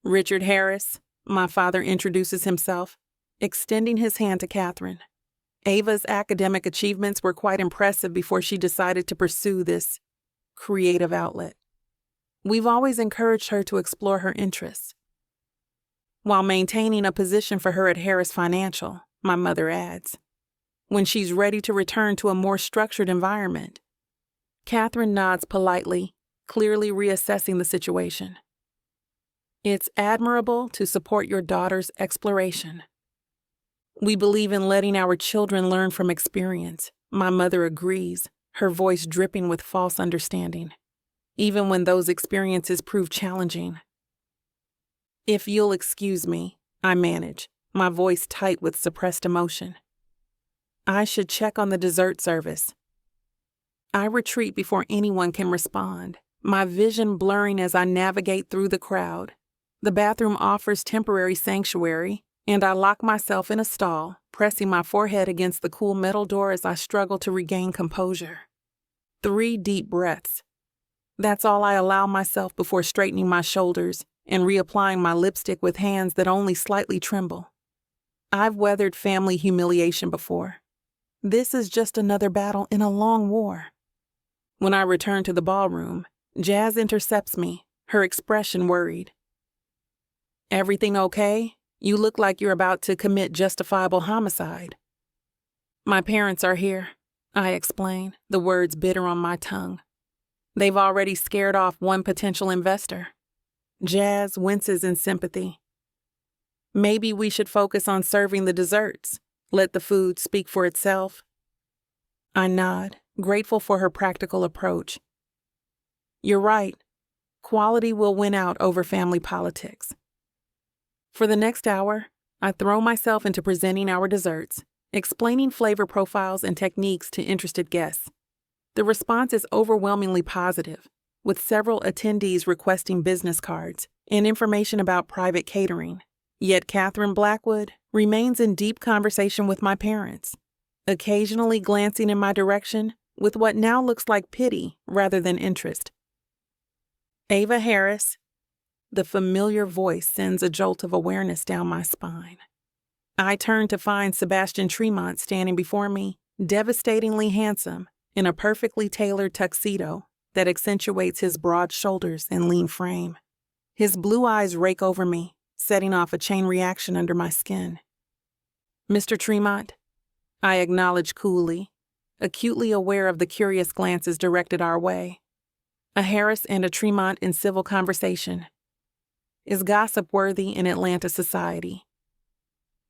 Richard Harris, my father introduces himself, extending his hand to Catherine. Ava's academic achievements were quite impressive before she decided to pursue this creative outlet. We've always encouraged her to explore her interests. While maintaining a position for her at Harris Financial, my mother adds, when she's ready to return to a more structured environment. Catherine nods politely, clearly reassessing the situation. It's admirable to support your daughter's exploration. We believe in letting our children learn from experience. My mother agrees, her voice dripping with false understanding, even when those experiences prove challenging. If you'll excuse me, I manage, my voice tight with suppressed emotion. I should check on the dessert service. I retreat before anyone can respond, my vision blurring as I navigate through the crowd. The bathroom offers temporary sanctuary, and I lock myself in a stall, pressing my forehead against the cool metal door as I struggle to regain composure. 3 deep breaths. That's all I allow myself before straightening my shoulders and reapplying my lipstick with hands that only slightly tremble. I've weathered family humiliation before. This is just another battle in a long war. When I return to the ballroom, Jazz intercepts me, her expression worried. "Everything okay? You look like you're about to commit justifiable homicide." "My parents are here," I explain, the words bitter on my tongue. "They've already scared off one potential investor." Jazz winces in sympathy. "Maybe we should focus on serving the desserts. Let the food speak for itself." I nod, grateful for her practical approach. "You're right. Quality will win out over family politics." For the next hour, I throw myself into presenting our desserts, explaining flavor profiles and techniques to interested guests. The response is overwhelmingly positive, with several attendees requesting business cards and information about private catering. Yet Catherine Blackwood remains in deep conversation with my parents, occasionally glancing in my direction with what now looks like pity rather than interest. "Ava Harris." The familiar voice sends a jolt of awareness down my spine. I turn to find Sebastian Tremont standing before me, devastatingly handsome, in a perfectly tailored tuxedo that accentuates his broad shoulders and lean frame. His blue eyes rake over me, setting off a chain reaction under my skin. "Mr. Tremont," I acknowledge coolly, acutely aware of the curious glances directed our way. A Harris and a Tremont in civil conversation. Is gossip worthy in Atlanta society?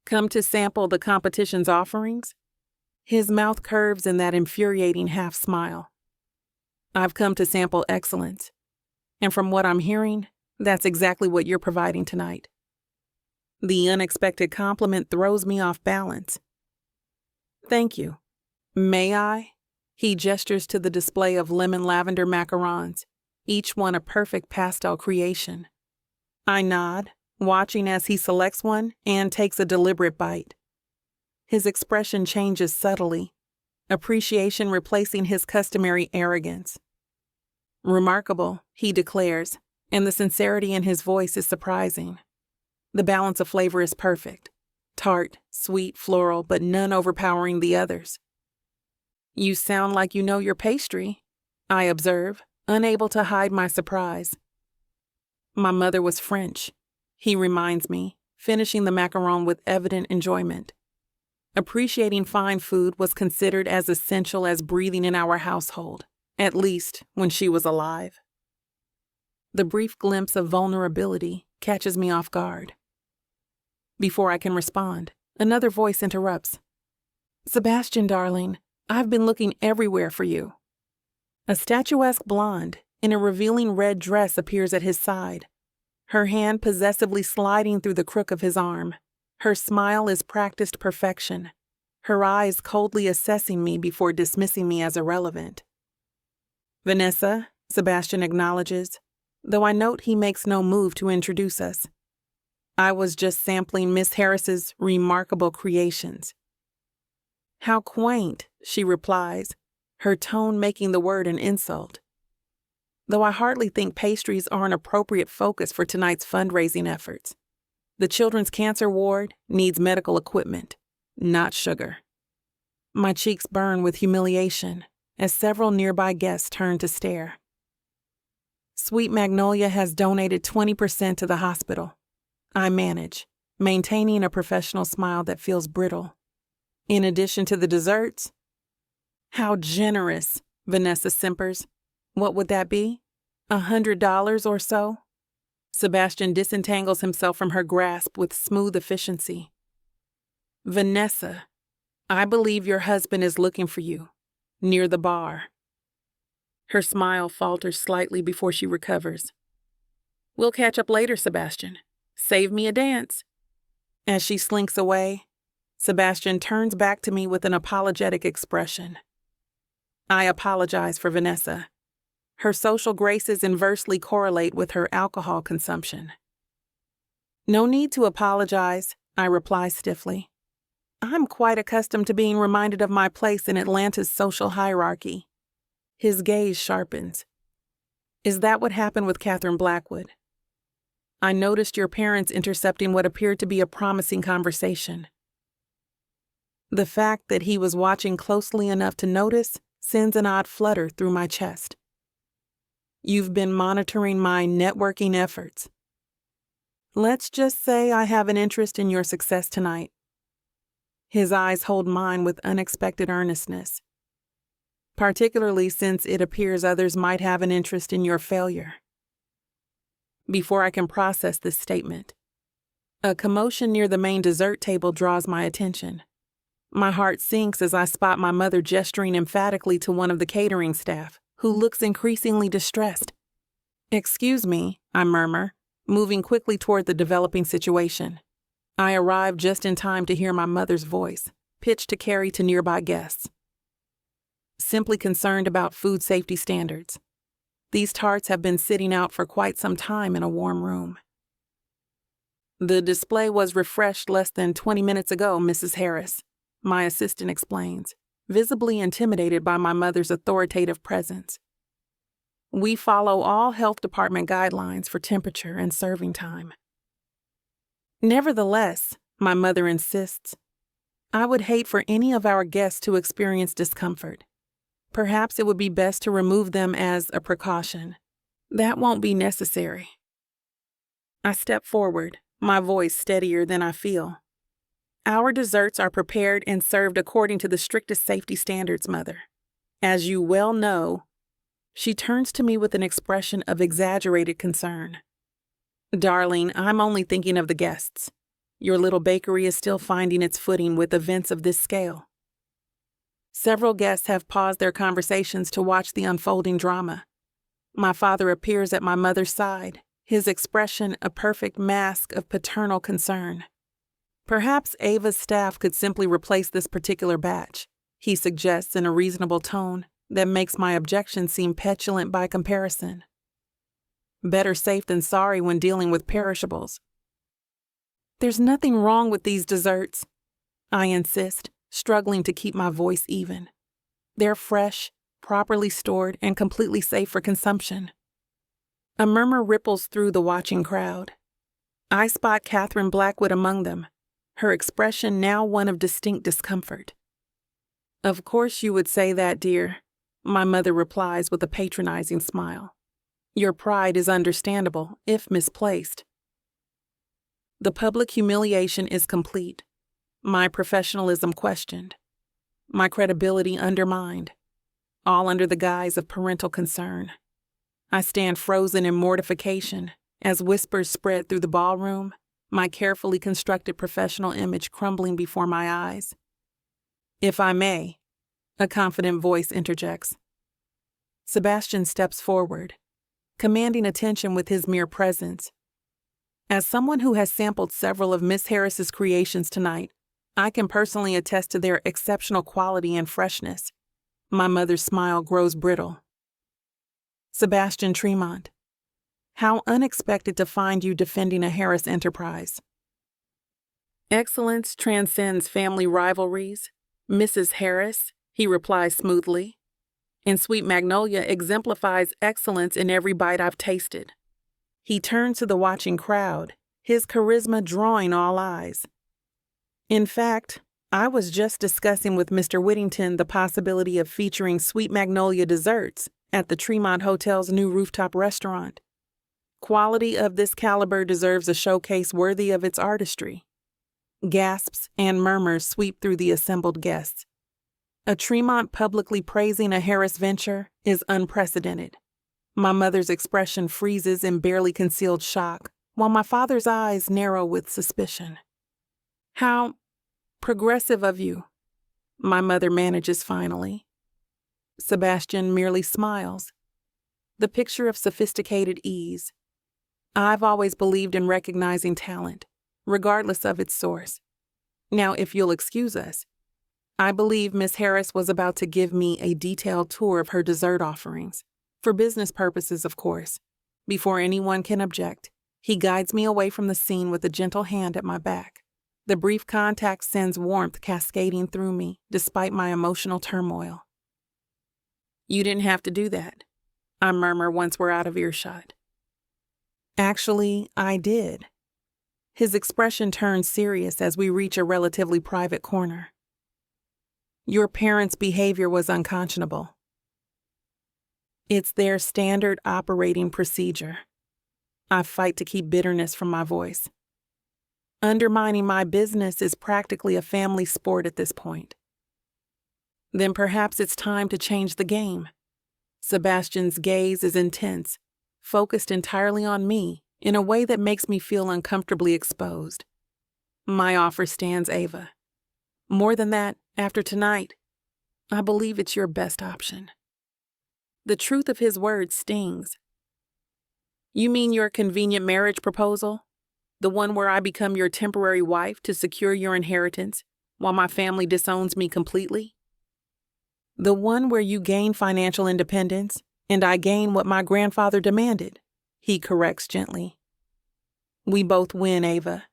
"Come to sample the competition's offerings?" His mouth curves in that infuriating half smile. "I've come to sample excellence. And from what I'm hearing, that's exactly what you're providing tonight." The unexpected compliment throws me off balance. "Thank you. May I?" He gestures to the display of lemon lavender macarons, each one a perfect pastel creation. I nod, watching as he selects one and takes a deliberate bite. His expression changes subtly, appreciation replacing his customary arrogance. "Remarkable," he declares, and the sincerity in his voice is surprising. The balance of flavor is perfect. Tart, sweet, floral, but none overpowering the others. "You sound like you know your pastry," I observe, unable to hide my surprise. "My mother was French," he reminds me, finishing the macaron with evident enjoyment. Appreciating fine food was considered as essential as breathing in our household, at least when she was alive. The brief glimpse of vulnerability catches me off guard. Before I can respond, another voice interrupts. "Sebastian, darling, I've been looking everywhere for you." A statuesque blonde in a revealing red dress appears at his side, her hand possessively sliding through the crook of his arm. Her smile is practiced perfection, her eyes coldly assessing me before dismissing me as irrelevant. "Vanessa," Sebastian acknowledges, though I note he makes no move to introduce us. "I was just sampling Miss Harris's remarkable creations." "How quaint," she replies, her tone making the word an insult. Though I hardly think pastries are an appropriate focus for tonight's fundraising efforts. The Children's Cancer Ward needs medical equipment, not sugar. My cheeks burn with humiliation as several nearby guests turn to stare. Sweet Magnolia has donated 20% to the hospital. I manage, maintaining a professional smile that feels brittle. In addition to the desserts? "How generous," Vanessa simpers. "What would that be? $100 or so?" Sebastian disentangles himself from her grasp with smooth efficiency. "Vanessa, I believe your husband is looking for you, near the bar." Her smile falters slightly before she recovers. "We'll catch up later, Sebastian. Save me a dance." As she slinks away, Sebastian turns back to me with an apologetic expression. I apologize for Vanessa. Her social graces inversely correlate with her alcohol consumption. "No need to apologize," I reply stiffly. I'm quite accustomed to being reminded of my place in Atlanta's social hierarchy. His gaze sharpens. Is that what happened with Catherine Blackwood? I noticed your parents intercepting what appeared to be a promising conversation. The fact that he was watching closely enough to notice sends an odd flutter through my chest. You've been monitoring my networking efforts. Let's just say I have an interest in your success tonight. His eyes hold mine with unexpected earnestness, particularly since it appears others might have an interest in your failure. Before I can process this statement, a commotion near the main dessert table draws my attention. My heart sinks as I spot my mother gesturing emphatically to one of the catering staff, who looks increasingly distressed. Excuse me, I murmur, moving quickly toward the developing situation. I arrive just in time to hear my mother's voice, pitched to carry to nearby guests. Simply concerned about food safety standards. These tarts have been sitting out for quite some time in a warm room. The display was refreshed less than 20 minutes ago, Mrs. Harris, my assistant explains, visibly intimidated by my mother's authoritative presence. We follow all health department guidelines for temperature and serving time. Nevertheless, my mother insists, I would hate for any of our guests to experience discomfort. Perhaps it would be best to remove them as a precaution. That won't be necessary. I step forward, my voice steadier than I feel. Our desserts are prepared and served according to the strictest safety standards, Mother. As you well know, she turns to me with an expression of exaggerated concern. Darling, I'm only thinking of the guests. Your little bakery is still finding its footing with events of this scale. Several guests have paused their conversations to watch the unfolding drama. My father appears at my mother's side, his expression a perfect mask of paternal concern. Perhaps Ava's staff could simply replace this particular batch, he suggests in a reasonable tone that makes my objection seem petulant by comparison. Better safe than sorry when dealing with perishables. There's nothing wrong with these desserts, I insist, struggling to keep my voice even. They're fresh, properly stored, and completely safe for consumption. A murmur ripples through the watching crowd. I spot Catherine Blackwood among them, her expression now one of distinct discomfort. Of course you would say that, dear, my mother replies with a patronizing smile. Your pride is understandable, if misplaced. The public humiliation is complete, my professionalism questioned, my credibility undermined, all under the guise of parental concern. I stand frozen in mortification as whispers spread through the ballroom, my carefully constructed professional image crumbling before my eyes. If I may, a confident voice interjects. Sebastian steps forward, commanding attention with his mere presence. As someone who has sampled several of Miss Harris's creations tonight, I can personally attest to their exceptional quality and freshness. My mother's smile grows brittle. Sebastian Tremont, how unexpected to find you defending a Harris enterprise. Excellence transcends family rivalries, Mrs. Harris, he replies smoothly. And Sweet Magnolia exemplifies excellence in every bite I've tasted. He turned to the watching crowd, his charisma drawing all eyes. In fact, I was just discussing with Mr. Whittington the possibility of featuring Sweet Magnolia desserts at the Tremont Hotel's new rooftop restaurant. Quality of this caliber deserves a showcase worthy of its artistry. Gasps and murmurs sweep through the assembled guests. A Tremont publicly praising a Harris venture is unprecedented. My mother's expression freezes in barely concealed shock, while my father's eyes narrow with suspicion. How progressive of you, my mother manages finally. Sebastian merely smiles. The picture of sophisticated ease. I've always believed in recognizing talent, regardless of its source. Now, if you'll excuse us, I believe Miss Harris was about to give me a detailed tour of her dessert offerings. For business purposes, of course. Before anyone can object, he guides me away from the scene with a gentle hand at my back. The brief contact sends warmth cascading through me, despite my emotional turmoil. "You didn't have to do that," I murmur once we're out of earshot. "Actually, I did." His expression turns serious as we reach a relatively private corner. "Your parents' behavior was unconscionable. It's their standard operating procedure." I fight to keep bitterness from my voice. "Undermining my business is practically a family sport at this point." "Then perhaps it's time to change the game." Sebastian's gaze is intense, focused entirely on me in a way that makes me feel uncomfortably exposed. "My offer stands, Ava. More than that, after tonight, I believe it's your best option." The truth of his words stings. "You mean your convenient marriage proposal? The one where I become your temporary wife to secure your inheritance while my family disowns me completely?" "The one where you gain financial independence and I gain what my grandfather demanded," he corrects gently. "We both win, Ava."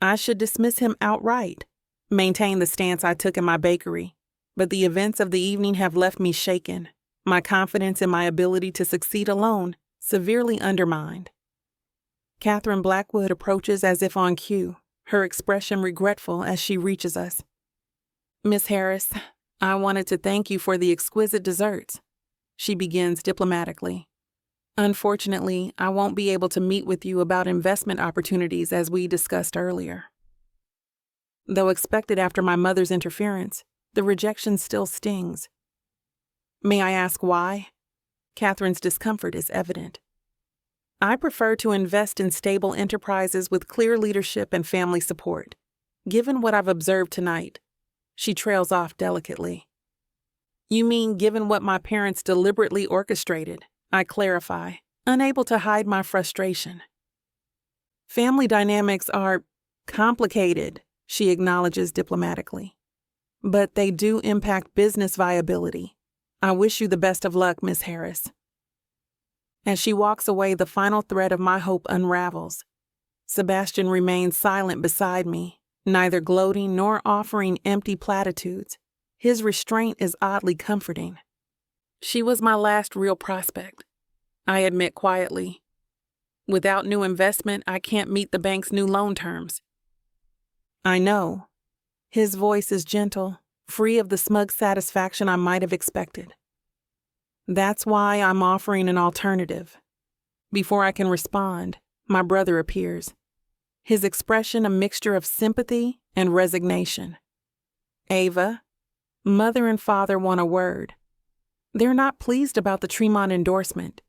I should dismiss him outright, maintain the stance I took in my bakery, but the events of the evening have left me shaken, my confidence in my ability to succeed alone severely undermined. Catherine Blackwood approaches as if on cue, her expression regretful as she reaches us. "Miss Harris, I wanted to thank you for the exquisite desserts," she begins diplomatically. "Unfortunately, I won't be able to meet with you about investment opportunities as we discussed earlier." Though expected after my mother's interference, the rejection still stings. "May I ask why?" Catherine's discomfort is evident. "I prefer to invest in stable enterprises with clear leadership and family support. Given what I've observed tonight," she trails off delicately. "You mean given what my parents deliberately orchestrated," I clarify, unable to hide my frustration. "Family dynamics are complicated," she acknowledges diplomatically. "But they do impact business viability. I wish you the best of luck, Miss Harris." As she walks away, the final thread of my hope unravels. Sebastian remains silent beside me, neither gloating nor offering empty platitudes. His restraint is oddly comforting. "She was my last real prospect," I admit quietly. "Without new investment, I can't meet the bank's new loan terms." "I know." His voice is gentle, free of the smug satisfaction I might have expected. "That's why I'm offering an alternative." Before I can respond, my brother appears, his expression a mixture of sympathy and resignation. "Ava, Mother and Father want a word. They're not pleased about the Tremont endorsement."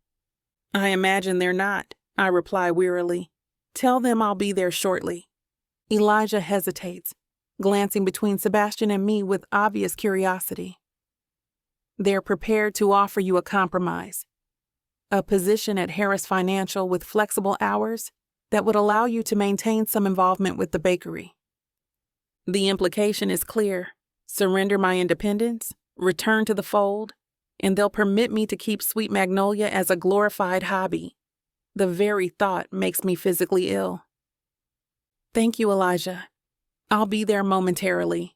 "I imagine they're not," I reply wearily. "Tell them I'll be there shortly." Elijah hesitates, glancing between Sebastian and me with obvious curiosity. "They're prepared to offer you a compromise. A position at Harris Financial with flexible hours that would allow you to maintain some involvement with the bakery." The implication is clear. Surrender my independence, return to the fold, and they'll permit me to keep Sweet Magnolia as a glorified hobby. The very thought makes me physically ill. "Thank you, Elijah. I'll be there momentarily."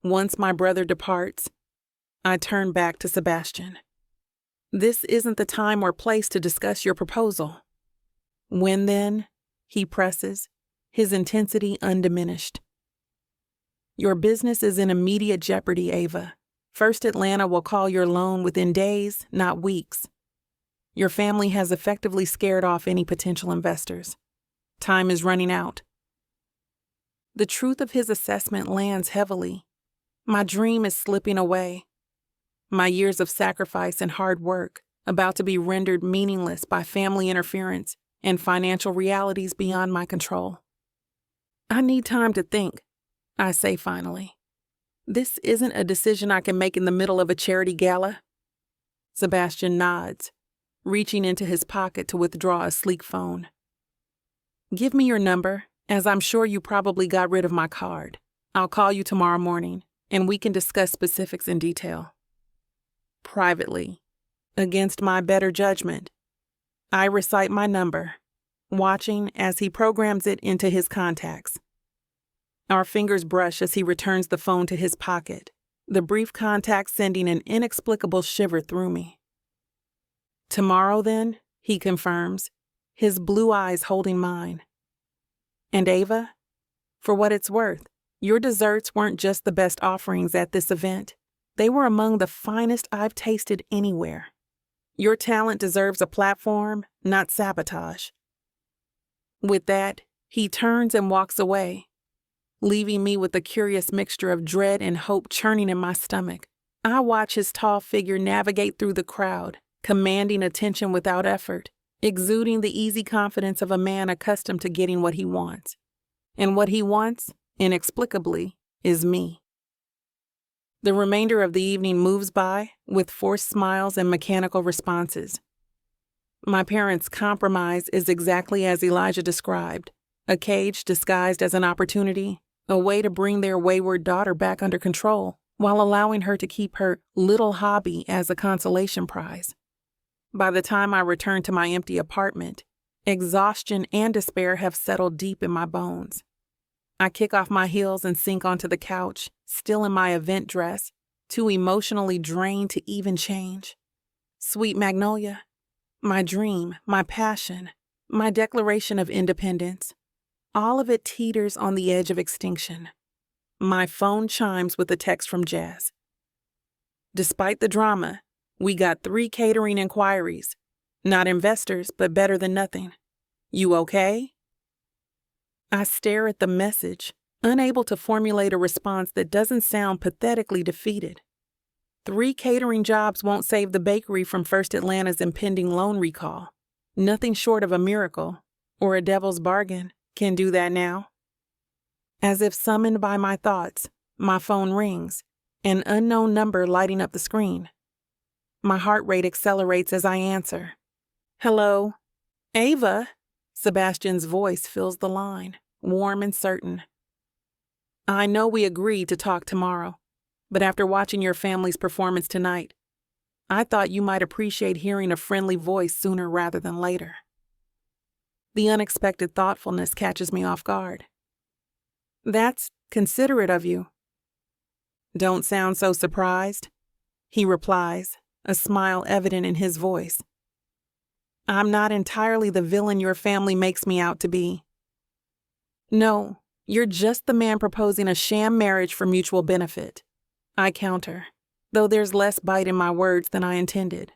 Once my brother departs, I turn back to Sebastian. "This isn't the time or place to discuss your proposal." "When then?" he presses, his intensity undiminished. "Your business is in immediate jeopardy, Ava. First Atlanta will call your loan within days, not weeks. Your family has effectively scared off any potential investors. Time is running out." The truth of his assessment lands heavily. My dream is slipping away. My years of sacrifice and hard work about to be rendered meaningless by family interference and financial realities beyond my control. "I need time to think," I say finally. "This isn't a decision I can make in the middle of a charity gala." Sebastian nods, reaching into his pocket to withdraw a sleek phone. "Give me your number, as I'm sure you probably got rid of my card. I'll call you tomorrow morning, and we can discuss specifics in detail." Privately, against my better judgment, I recite my number, watching as he programs it into his contacts. Our fingers brush as he returns the phone to his pocket, the brief contact sending an inexplicable shiver through me. Tomorrow, then, he confirms, his blue eyes holding mine. And Ava, for what it's worth, your desserts weren't just the best offerings at this event. They were among the finest I've tasted anywhere. Your talent deserves a platform, not sabotage. With that, he turns and walks away, leaving me with a curious mixture of dread and hope churning in my stomach. I watch his tall figure navigate through the crowd, commanding attention without effort, exuding the easy confidence of a man accustomed to getting what he wants. And what he wants, inexplicably, is me. The remainder of the evening moves by with forced smiles and mechanical responses. My parents' compromise is exactly as Elijah described, a cage disguised as an opportunity, a way to bring their wayward daughter back under control while allowing her to keep her little hobby as a consolation prize. By the time I return to my empty apartment, exhaustion and despair have settled deep in my bones. I kick off my heels and sink onto the couch, still in my event dress, too emotionally drained to even change. Sweet Magnolia, my dream, my passion, my declaration of independence, all of it teeters on the edge of extinction. My phone chimes with a text from Jazz. Despite the drama, we got 3 catering inquiries. Not investors, but better than nothing. You okay? I stare at the message, unable to formulate a response that doesn't sound pathetically defeated. 3 catering jobs won't save the bakery from First Atlanta's impending loan recall. Nothing short of a miracle, or a devil's bargain, can do that now. As if summoned by my thoughts, my phone rings, an unknown number lighting up the screen. My heart rate accelerates as I answer. Hello? Ava? Sebastian's voice fills the line, warm and certain. I know we agreed to talk tomorrow, but after watching your family's performance tonight, I thought you might appreciate hearing a friendly voice sooner rather than later. The unexpected thoughtfulness catches me off guard. That's considerate of you. Don't sound so surprised, he replies, a smile evident in his voice. I'm not entirely the villain your family makes me out to be. No, you're just the man proposing a sham marriage for mutual benefit, I counter, though there's less bite in my words than I intended.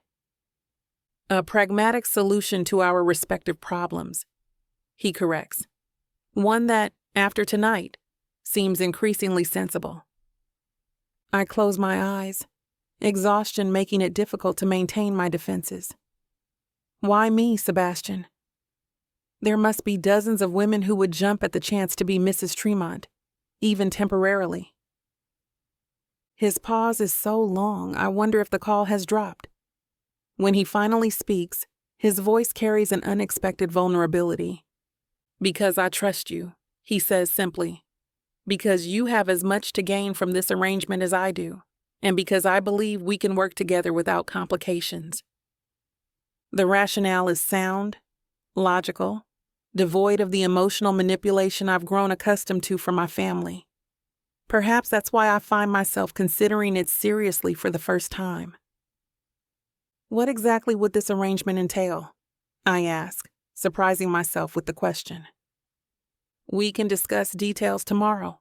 A pragmatic solution to our respective problems, he corrects. One that, after tonight, seems increasingly sensible. I close my eyes, exhaustion making it difficult to maintain my defenses. Why me, Sebastian? There must be dozens of women who would jump at the chance to be Mrs. Tremont, even temporarily. His pause is so long, I wonder if the call has dropped. When he finally speaks, his voice carries an unexpected vulnerability. Because I trust you, he says simply. Because you have as much to gain from this arrangement as I do, and because I believe we can work together without complications. The rationale is sound, logical, devoid of the emotional manipulation I've grown accustomed to from my family. Perhaps that's why I find myself considering it seriously for the first time. What exactly would this arrangement entail? I ask, surprising myself with the question. We can discuss details tomorrow,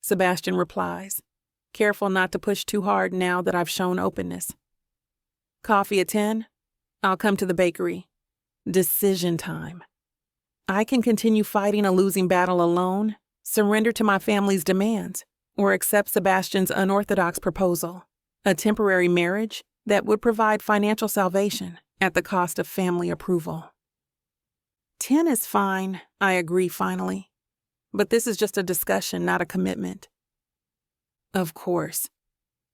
Sebastian replies, careful not to push too hard now that I've shown openness. Coffee at 10? I'll come to the bakery. Decision time. I can continue fighting a losing battle alone, surrender to my family's demands, or accept Sebastian's unorthodox proposal, a temporary marriage that would provide financial salvation at the cost of family approval. 10 is fine, I agree finally. But this is just a discussion, not a commitment. Of course.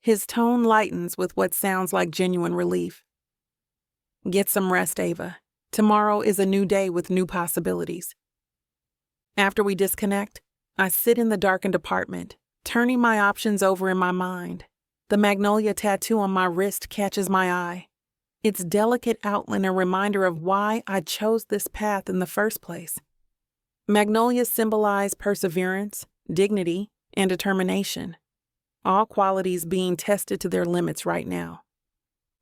His tone lightens with what sounds like genuine relief. Get some rest, Ava. Tomorrow is a new day with new possibilities. After we disconnect, I sit in the darkened apartment, turning my options over in my mind. The magnolia tattoo on my wrist catches my eye. its delicate outline a reminder of why I chose this path in the first place. Magnolias symbolize perseverance, dignity, and determination, all qualities being tested to their limits right now.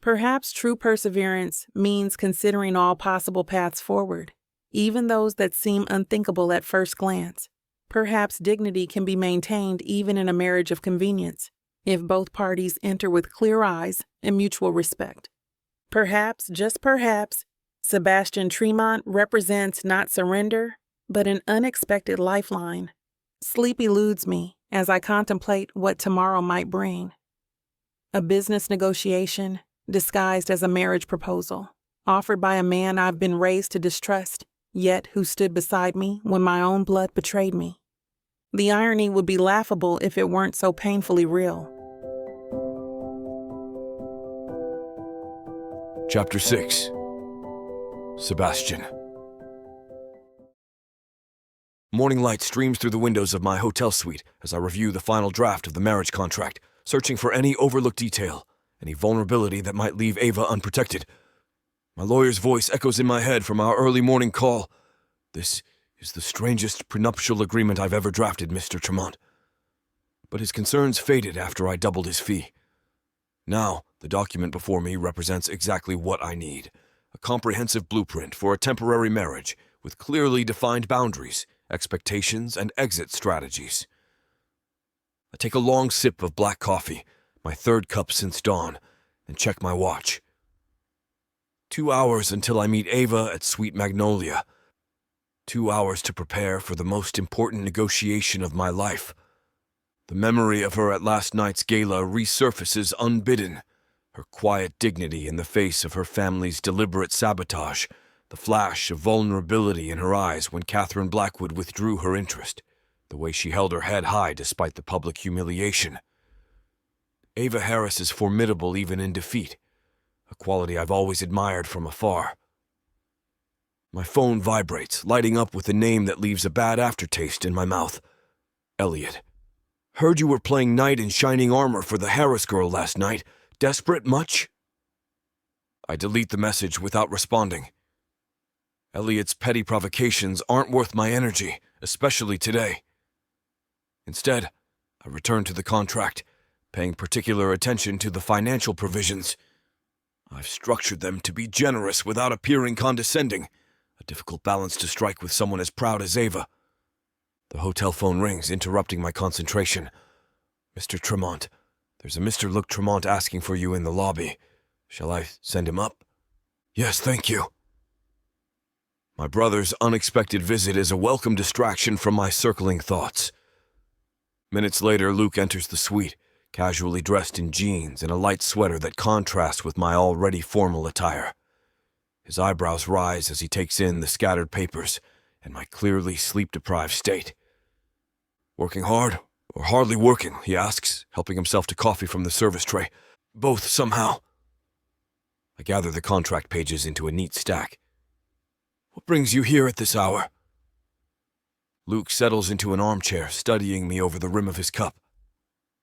Perhaps true perseverance means considering all possible paths forward, even those that seem unthinkable at first glance. Perhaps dignity can be maintained even in a marriage of convenience, if both parties enter with clear eyes and mutual respect. Perhaps, just perhaps, Sebastian Tremont represents not surrender, but an unexpected lifeline. Sleep eludes me as I contemplate what tomorrow might bring. A business negotiation, disguised as a marriage proposal, offered by a man I've been raised to distrust, yet who stood beside me when my own blood betrayed me. The irony would be laughable if it weren't so painfully real. Chapter 6. Sebastian. Morning light streams through the windows of my hotel suite as I review the final draft of the marriage contract, searching for any overlooked detail, any vulnerability that might leave Ava unprotected. My lawyer's voice echoes in my head from our early morning call. "This is the strangest prenuptial agreement I've ever drafted, Mr. Tremont." But his concerns faded after I doubled his fee. Now, the document before me represents exactly what I need: a comprehensive blueprint for a temporary marriage with clearly defined boundaries, expectations, and exit strategies. I take a long sip of black coffee, my third cup since dawn, and check my watch. 2 hours until I meet Ava at Sweet Magnolia. 2 hours to prepare for the most important negotiation of my life. The memory of her at last night's gala resurfaces unbidden, her quiet dignity in the face of her family's deliberate sabotage, the flash of vulnerability in her eyes when Catherine Blackwood withdrew her interest, the way she held her head high despite the public humiliation. Ava Harris is formidable even in defeat, a quality I've always admired from afar. My phone vibrates, lighting up with a name that leaves a bad aftertaste in my mouth. Elliot. "Heard you were playing knight in shining armor for the Harris girl last night. Desperate much?" I delete the message without responding. Elliot's petty provocations aren't worth my energy, especially today. Instead, I return to the contract, paying particular attention to the financial provisions. I've structured them to be generous without appearing condescending, a difficult balance to strike with someone as proud as Ava. The hotel phone rings, interrupting my concentration. "Mr. Tremont, there's a Mr. Luke Tremont asking for you in the lobby. Shall I send him up?" "Yes, thank you." My brother's unexpected visit is a welcome distraction from my circling thoughts. Minutes later, Luke enters the suite, casually dressed in jeans and a light sweater that contrasts with my already formal attire. His eyebrows rise as he takes in the scattered papers and my clearly sleep-deprived state. "Working hard, or hardly working?" he asks, helping himself to coffee from the service tray. "Both, somehow." I gather the contract pages into a neat stack. "What brings you here at this hour?" Luke settles into an armchair, studying me over the rim of his cup.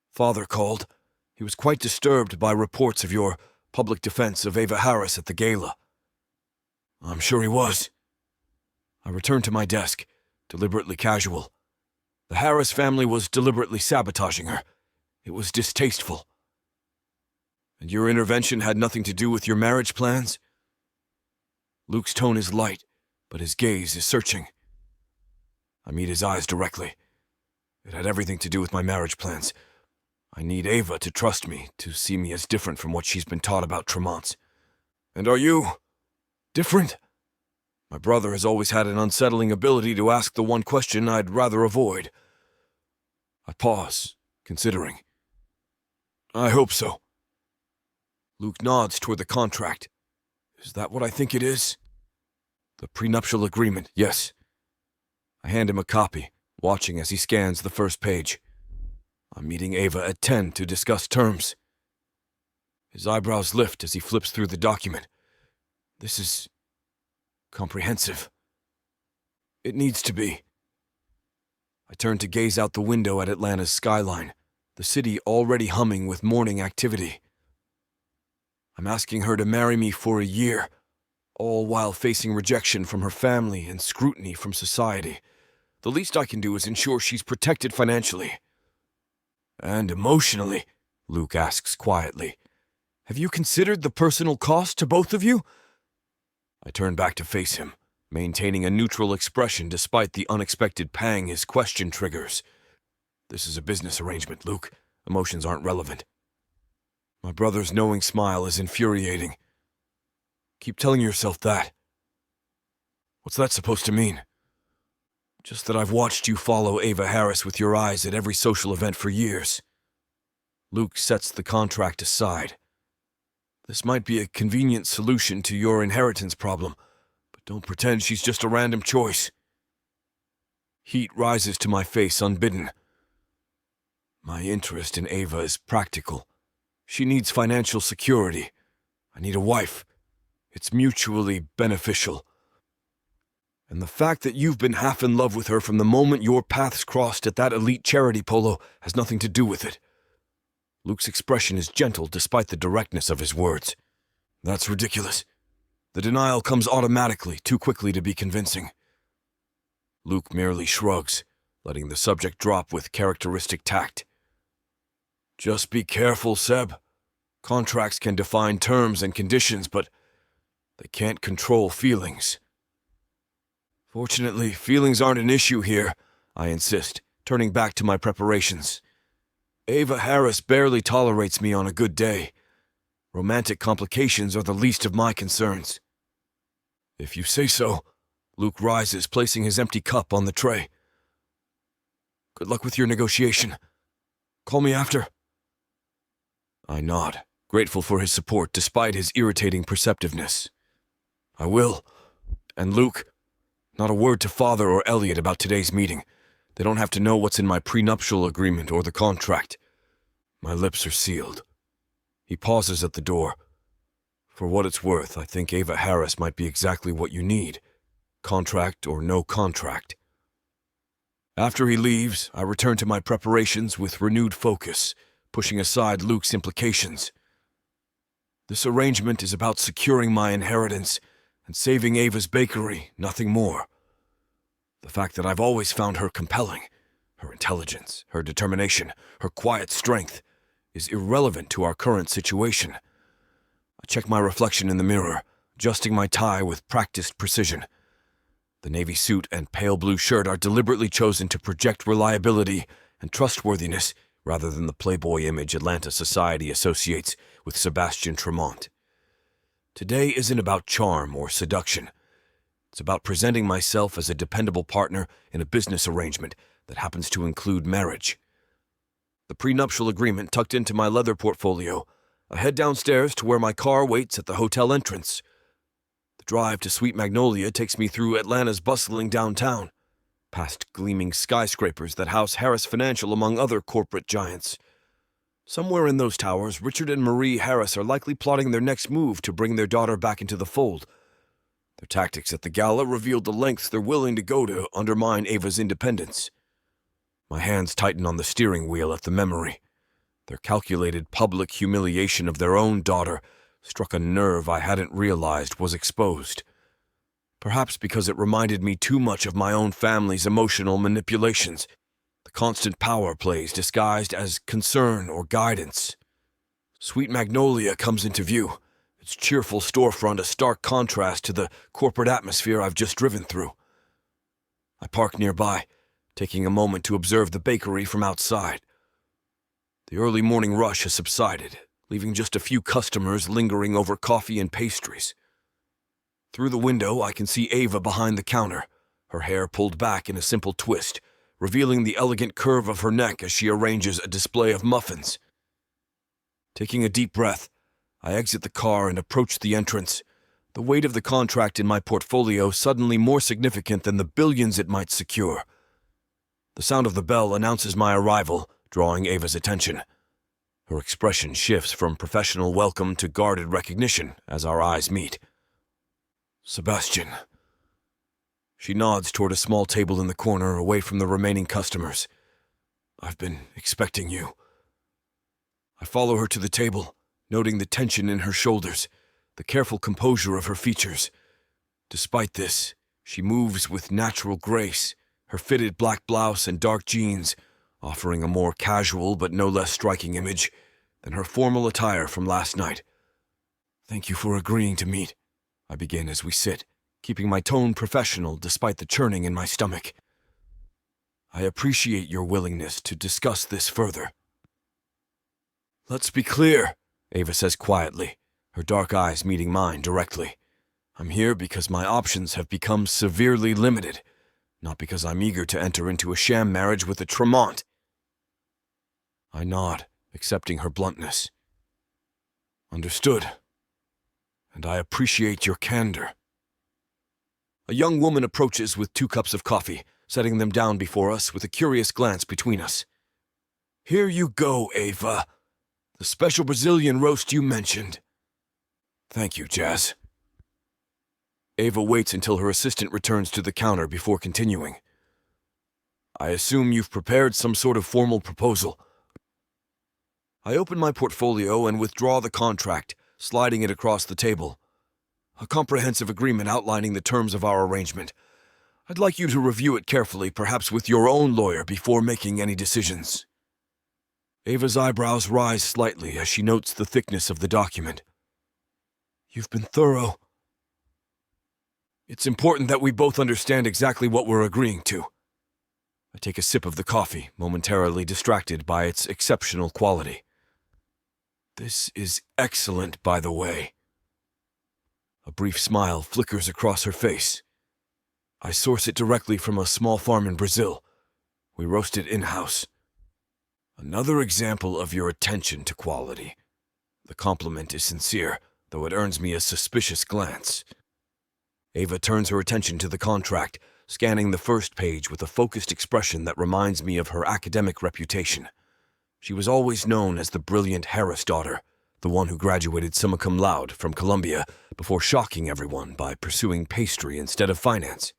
"Father called. He was quite disturbed by reports of your public defense of Ava Harris at the gala." "I'm sure he was." I return to my desk, deliberately casual. The Harris family was deliberately sabotaging her. It was distasteful. "And your intervention had nothing to do with your marriage plans?" Luke's tone is light, but his gaze is searching. I meet his eyes directly. "It had everything to do with my marriage plans. I need Ava to trust me, to see me as different from what she's been taught about Tremonts." "And are you different?" My brother has always had an unsettling ability to ask the one question I'd rather avoid. I pause, considering. "I hope so." Luke nods toward the contract. "Is that what I think it is?" "The prenuptial agreement, yes." I hand him a copy, watching as he scans the first page. "I'm meeting Ava at 10 to discuss terms." His eyebrows lift as he flips through the document. "This is comprehensive." "It needs to be." I turn to gaze out the window at Atlanta's skyline, the city already humming with morning activity. I'm asking her to marry me for a year, all while facing rejection from her family and scrutiny from society. The least I can do is ensure she's protected financially. And emotionally, Luke asks quietly. Have you considered the personal cost to both of you? I turn back to face him, maintaining a neutral expression despite the unexpected pang his question triggers. This is a business arrangement, Luke. Emotions aren't relevant. My brother's knowing smile is infuriating. Keep telling yourself that. What's that supposed to mean? Just that I've watched you follow Ava Harris with your eyes at every social event for years. Luke sets the contract aside. This might be a convenient solution to your inheritance problem, but don't pretend she's just a random choice. Heat rises to my face unbidden. My interest in Ava is practical. She needs financial security. I need a wife. It's mutually beneficial. And the fact that you've been half in love with her from the moment your paths crossed at that elite charity polo has nothing to do with it. Luke's expression is gentle despite the directness of his words. That's ridiculous. The denial comes automatically, too quickly to be convincing. Luke merely shrugs, letting the subject drop with characteristic tact. Just be careful, Seb. Contracts can define terms and conditions, but they can't control feelings. Fortunately, feelings aren't an issue here, I insist, turning back to my preparations. Ava Harris barely tolerates me on a good day. Romantic complications are the least of my concerns. If you say so. Luke rises, placing his empty cup on the tray. Good luck with your negotiation. Call me after. I nod, grateful for his support despite his irritating perceptiveness. I will. And Luke, not a word to Father or Elliot about today's meeting. They don't have to know what's in my prenuptial agreement or the contract. My lips are sealed. He pauses at the door. For what it's worth, I think Ava Harris might be exactly what you need. Contract or no contract. After he leaves, I return to my preparations with renewed focus, pushing aside Luke's implications. This arrangement is about securing my inheritance and saving Ava's bakery, nothing more. The fact that I've always found her compelling, her intelligence, her determination, her quiet strength, is irrelevant to our current situation. I check my reflection in the mirror, adjusting my tie with practiced precision. The navy suit and pale blue shirt are deliberately chosen to project reliability and trustworthiness rather than the playboy image Atlanta society associates with Sebastian Tremont. Today isn't about charm or seduction. It's about presenting myself as a dependable partner in a business arrangement that happens to include marriage. The prenuptial agreement tucked into my leather portfolio, I head downstairs to where my car waits at the hotel entrance. The drive to Sweet Magnolia takes me through Atlanta's bustling downtown, past gleaming skyscrapers that house Harris Financial among other corporate giants. Somewhere in those towers, Richard and Marie Harris are likely plotting their next move to bring their daughter back into the fold. Their tactics at the gala revealed the lengths they're willing to go to undermine Ava's independence. My hands tighten on the steering wheel at the memory. Their calculated public humiliation of their own daughter struck a nerve I hadn't realized was exposed. Perhaps because it reminded me too much of my own family's emotional manipulations, the constant power plays disguised as concern or guidance. Sweet Magnolia comes into view, its cheerful storefront a stark contrast to the corporate atmosphere I've just driven through. I park nearby, taking a moment to observe the bakery from outside. The early morning rush has subsided, leaving just a few customers lingering over coffee and pastries. Through the window, I can see Ava behind the counter, her hair pulled back in a simple twist, revealing the elegant curve of her neck as she arranges a display of muffins. Taking a deep breath, I exit the car and approach the entrance, the weight of the contract in my portfolio suddenly more significant than the billions it might secure. The sound of the bell announces my arrival, drawing Ava's attention. Her expression shifts from professional welcome to guarded recognition as our eyes meet. Sebastian. She nods toward a small table in the corner away from the remaining customers. I've been expecting you. I follow her to the table, noting the tension in her shoulders, the careful composure of her features. Despite this, she moves with natural grace, her fitted black blouse and dark jeans offering a more casual but no less striking image than her formal attire from last night. "Thank you for agreeing to meet," I begin as we sit, keeping my tone professional despite the churning in my stomach. "I appreciate your willingness to discuss this further." "Let's be clear," Ava says quietly, her dark eyes meeting mine directly. "I'm here because my options have become severely limited, not because I'm eager to enter into a sham marriage with a Tremont." I nod, accepting her bluntness. "Understood. And I appreciate your candor." A young woman approaches with 2 cups of coffee, setting them down before us with a curious glance between us. "Here you go, Ava. The special Brazilian roast you mentioned." "Thank you, Jazz." Ava waits until her assistant returns to the counter before continuing. "I assume you've prepared some sort of formal proposal." I open my portfolio and withdraw the contract, sliding it across the table. "A comprehensive agreement outlining the terms of our arrangement. I'd like you to review it carefully, perhaps with your own lawyer, before making any decisions." Ava's eyebrows rise slightly as she notes the thickness of the document. "You've been thorough." "It's important that we both understand exactly what we're agreeing to." I take a sip of the coffee, momentarily distracted by its exceptional quality. "This is excellent, by the way." A brief smile flickers across her face. "I source it directly from a small farm in Brazil. We roast it in-house." "Another example of your attention to quality." The compliment is sincere, though it earns me a suspicious glance. Ava turns her attention to the contract, scanning the first page with a focused expression that reminds me of her academic reputation. She was always known as the brilliant Harris daughter, the one who graduated summa cum laude from Columbia before shocking everyone by pursuing pastry instead of finance.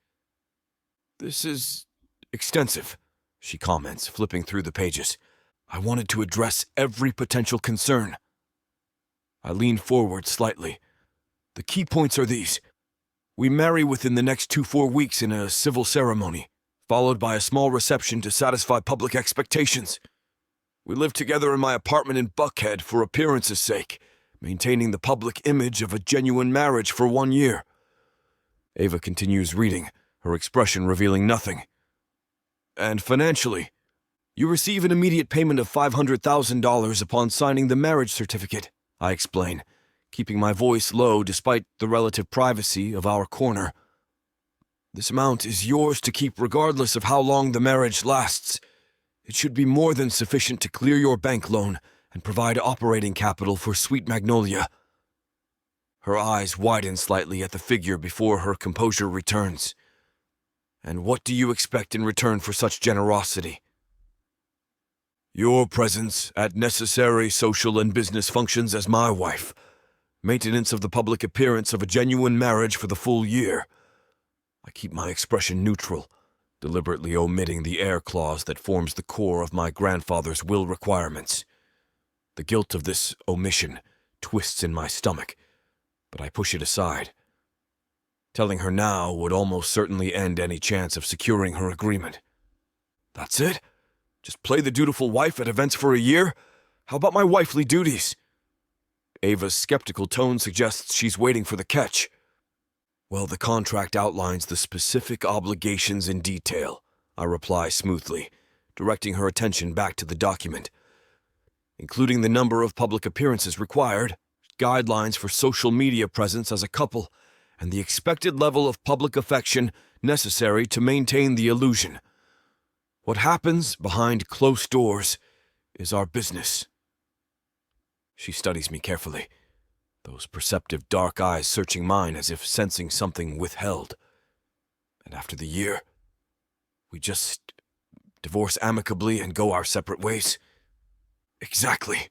"This is extensive," she comments, flipping through the pages. "I wanted to address every potential concern." I lean forward slightly. "The key points are these. We marry within the next 2-4 weeks in a civil ceremony, followed by a small reception to satisfy public expectations. We live together in my apartment in Buckhead for appearance's sake, maintaining the public image of a genuine marriage for 1 year." Ava continues reading, her expression revealing nothing. "And financially, you receive an immediate payment of $500,000 upon signing the marriage certificate," I explain, keeping my voice low despite the relative privacy of our corner. "This amount is yours to keep regardless of how long the marriage lasts. It should be more than sufficient to clear your bank loan and provide operating capital for Sweet Magnolia." Her eyes widen slightly at the figure before her composure returns. "And what do you expect in return for such generosity?" "Your presence at necessary social and business functions as my wife. Maintenance of the public appearance of a genuine marriage for the full year." I keep my expression neutral, deliberately omitting the heir clause that forms the core of my grandfather's will requirements. The guilt of this omission twists in my stomach, but I push it aside. Telling her now would almost certainly end any chance of securing her agreement. "That's it? Just play the dutiful wife at events for a year? How about my wifely duties?" Ava's skeptical tone suggests she's waiting for the catch. "Well, the contract outlines the specific obligations in detail," I reply smoothly, directing her attention back to the document. "Including the number of public appearances required, guidelines for social media presence as a couple, and the expected level of public affection necessary to maintain the illusion. What happens behind closed doors is our business." She studies me carefully, those perceptive dark eyes searching mine as if sensing something withheld. "And after the year, we just divorce amicably and go our separate ways?" "Exactly."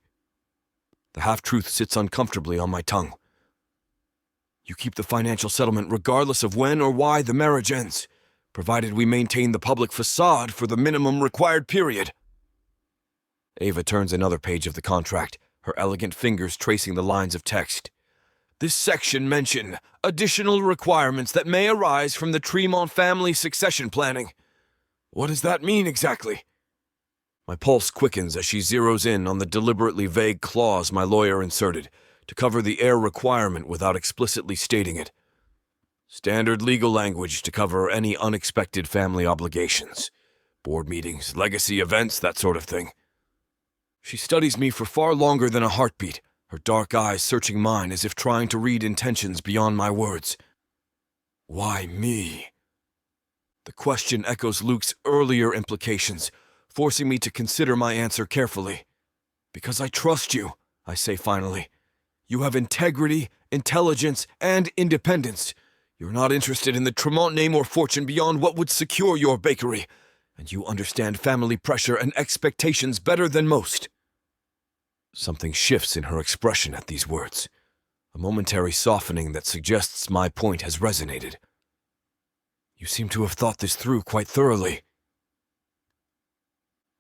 The half-truth sits uncomfortably on my tongue. "You keep the financial settlement regardless of when or why the marriage ends, provided we maintain the public facade for the minimum required period." Ava turns another page of the contract, her elegant fingers tracing the lines of text. This section mention additional requirements that may arise from the Tremont family succession planning. What does that mean exactly? My pulse quickens as she zeroes in on the deliberately vague clause my lawyer inserted to cover the heir requirement without explicitly stating it. Standard legal language to cover any unexpected family obligations. Board meetings, legacy events, that sort of thing. She studies me for far longer than a heartbeat, her dark eyes searching mine as if trying to read intentions beyond my words. Why me? The question echoes Luke's earlier implications, forcing me to consider my answer carefully. Because I trust you, I say finally. You have integrity, intelligence, and independence. You're not interested in the Tremont name or fortune beyond what would secure your bakery, and you understand family pressure and expectations better than most. Something shifts in her expression at these words, a momentary softening that suggests my point has resonated. You seem to have thought this through quite thoroughly.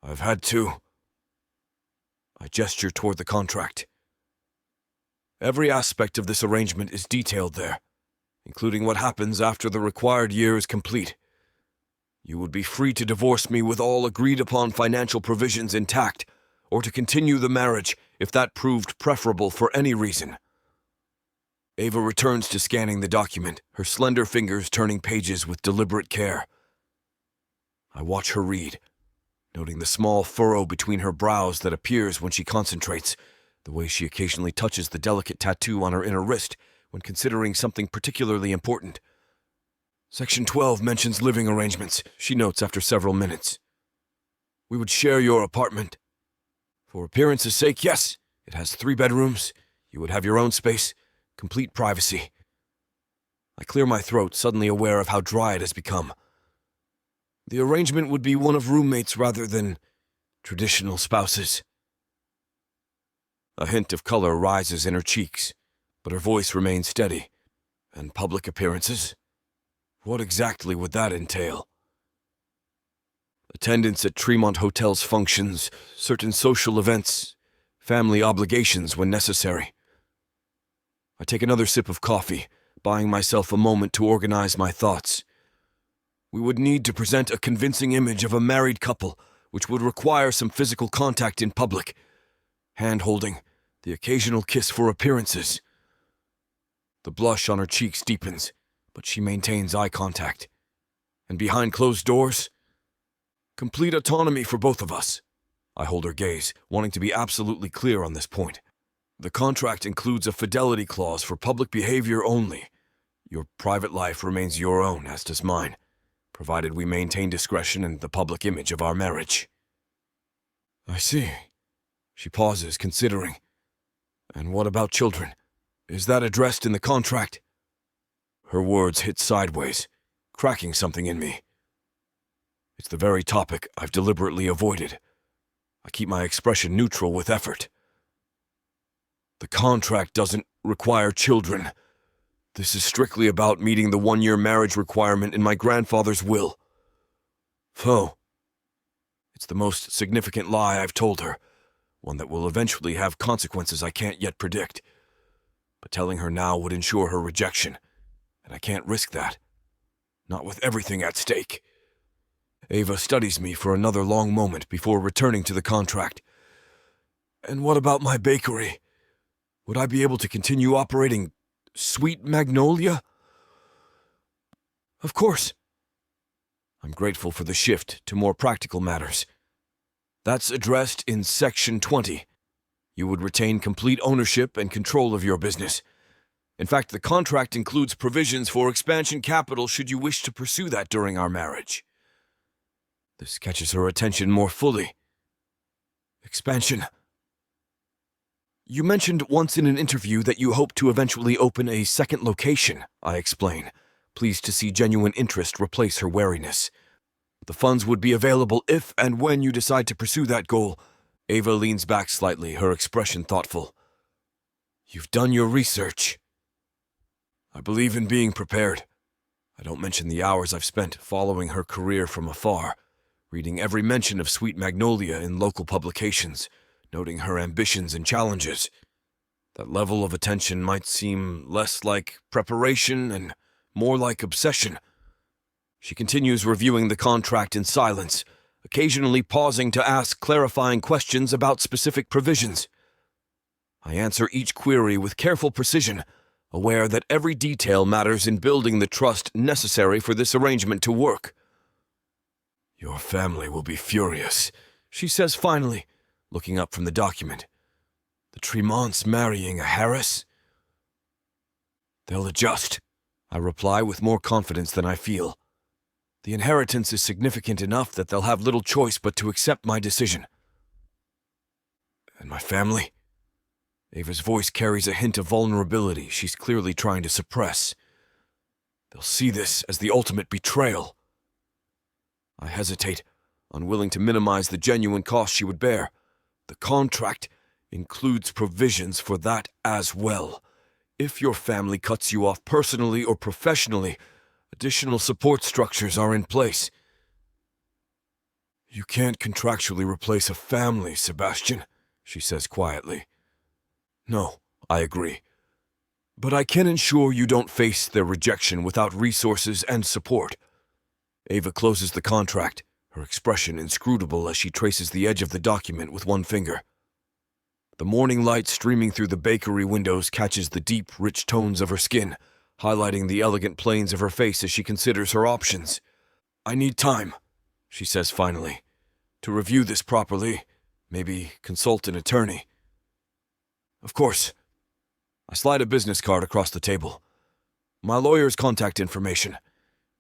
I've had to. I gesture toward the contract. Every aspect of this arrangement is detailed there, including what happens after the required year is complete. You would be free to divorce me with all agreed-upon financial provisions intact, or to continue the marriage if that proved preferable for any reason. Ava returns to scanning the document, her slender fingers turning pages with deliberate care. I watch her read, noting the small furrow between her brows that appears when she concentrates, the way she occasionally touches the delicate tattoo on her inner wrist when considering something particularly important. Section 12 mentions living arrangements, she notes after several minutes. We would share your apartment. For appearance's sake, yes, it has 3 bedrooms. You would have your own space, complete privacy. I clear my throat, suddenly aware of how dry it has become. The arrangement would be one of roommates rather than traditional spouses. A hint of color rises in her cheeks, but her voice remains steady. And public appearances? What exactly would that entail? Attendance at Tremont Hotel's functions, certain social events, family obligations when necessary. I take another sip of coffee, buying myself a moment to organize my thoughts. We would need to present a convincing image of a married couple, which would require some physical contact in public. Hand-holding, the occasional kiss for appearances. The blush on her cheeks deepens, but she maintains eye contact. And behind closed doors? Complete autonomy for both of us. I hold her gaze, wanting to be absolutely clear on this point. The contract includes a fidelity clause for public behavior only. Your private life remains your own, as does mine, provided we maintain discretion and the public image of our marriage. I see. She pauses, considering. And what about children? Is that addressed in the contract? Her words hit sideways, cracking something in me. It's the very topic I've deliberately avoided. I keep my expression neutral with effort. The contract doesn't require children. This is strictly about meeting the 1-year marriage requirement in my grandfather's will. Foe. It's the most significant lie I've told her, one that will eventually have consequences I can't yet predict. But telling her now would ensure her rejection, and I can't risk that. Not with everything at stake. Ava studies me for another long moment before returning to the contract. And what about my bakery? Would I be able to continue operating Sweet Magnolia? Of course. I'm grateful for the shift to more practical matters. That's addressed in Section 20. You would retain complete ownership and control of your business. In fact, the contract includes provisions for expansion capital should you wish to pursue that during our marriage. This catches her attention more fully. Expansion. You mentioned once in an interview that you hope to eventually open a second location, I explain, pleased to see genuine interest replace her wariness. The funds would be available if and when you decide to pursue that goal. Ava leans back slightly, her expression thoughtful. You've done your research. I believe in being prepared. I don't mention the hours I've spent following her career from afar, reading every mention of Sweet Magnolia in local publications, noting her ambitions and challenges. That level of attention might seem less like preparation and more like obsession. She continues reviewing the contract in silence, occasionally pausing to ask clarifying questions about specific provisions. I answer each query with careful precision, aware that every detail matters in building the trust necessary for this arrangement to work. "Your family will be furious," she says finally, looking up from the document. "The Tremonts marrying a Harris?" "They'll adjust," I reply with more confidence than I feel. The inheritance is significant enough that they'll have little choice but to accept my decision. "And my family?" Ava's voice carries a hint of vulnerability she's clearly trying to suppress. "They'll see this as the ultimate betrayal." I hesitate, unwilling to minimize the genuine cost she would bear. The contract includes provisions for that as well. If your family cuts you off personally or professionally, additional support structures are in place. "You can't contractually replace a family, Sebastian," she says quietly. "No," I agree. "But I can ensure you don't face their rejection without resources and support." Ava closes the contract, her expression inscrutable as she traces the edge of the document with one finger. The morning light streaming through the bakery windows catches the deep, rich tones of her skin, highlighting the elegant planes of her face as she considers her options. "I need time," she says finally, "to review this properly, maybe consult an attorney." "Of course." I slide a business card across the table. "My lawyer's contact information.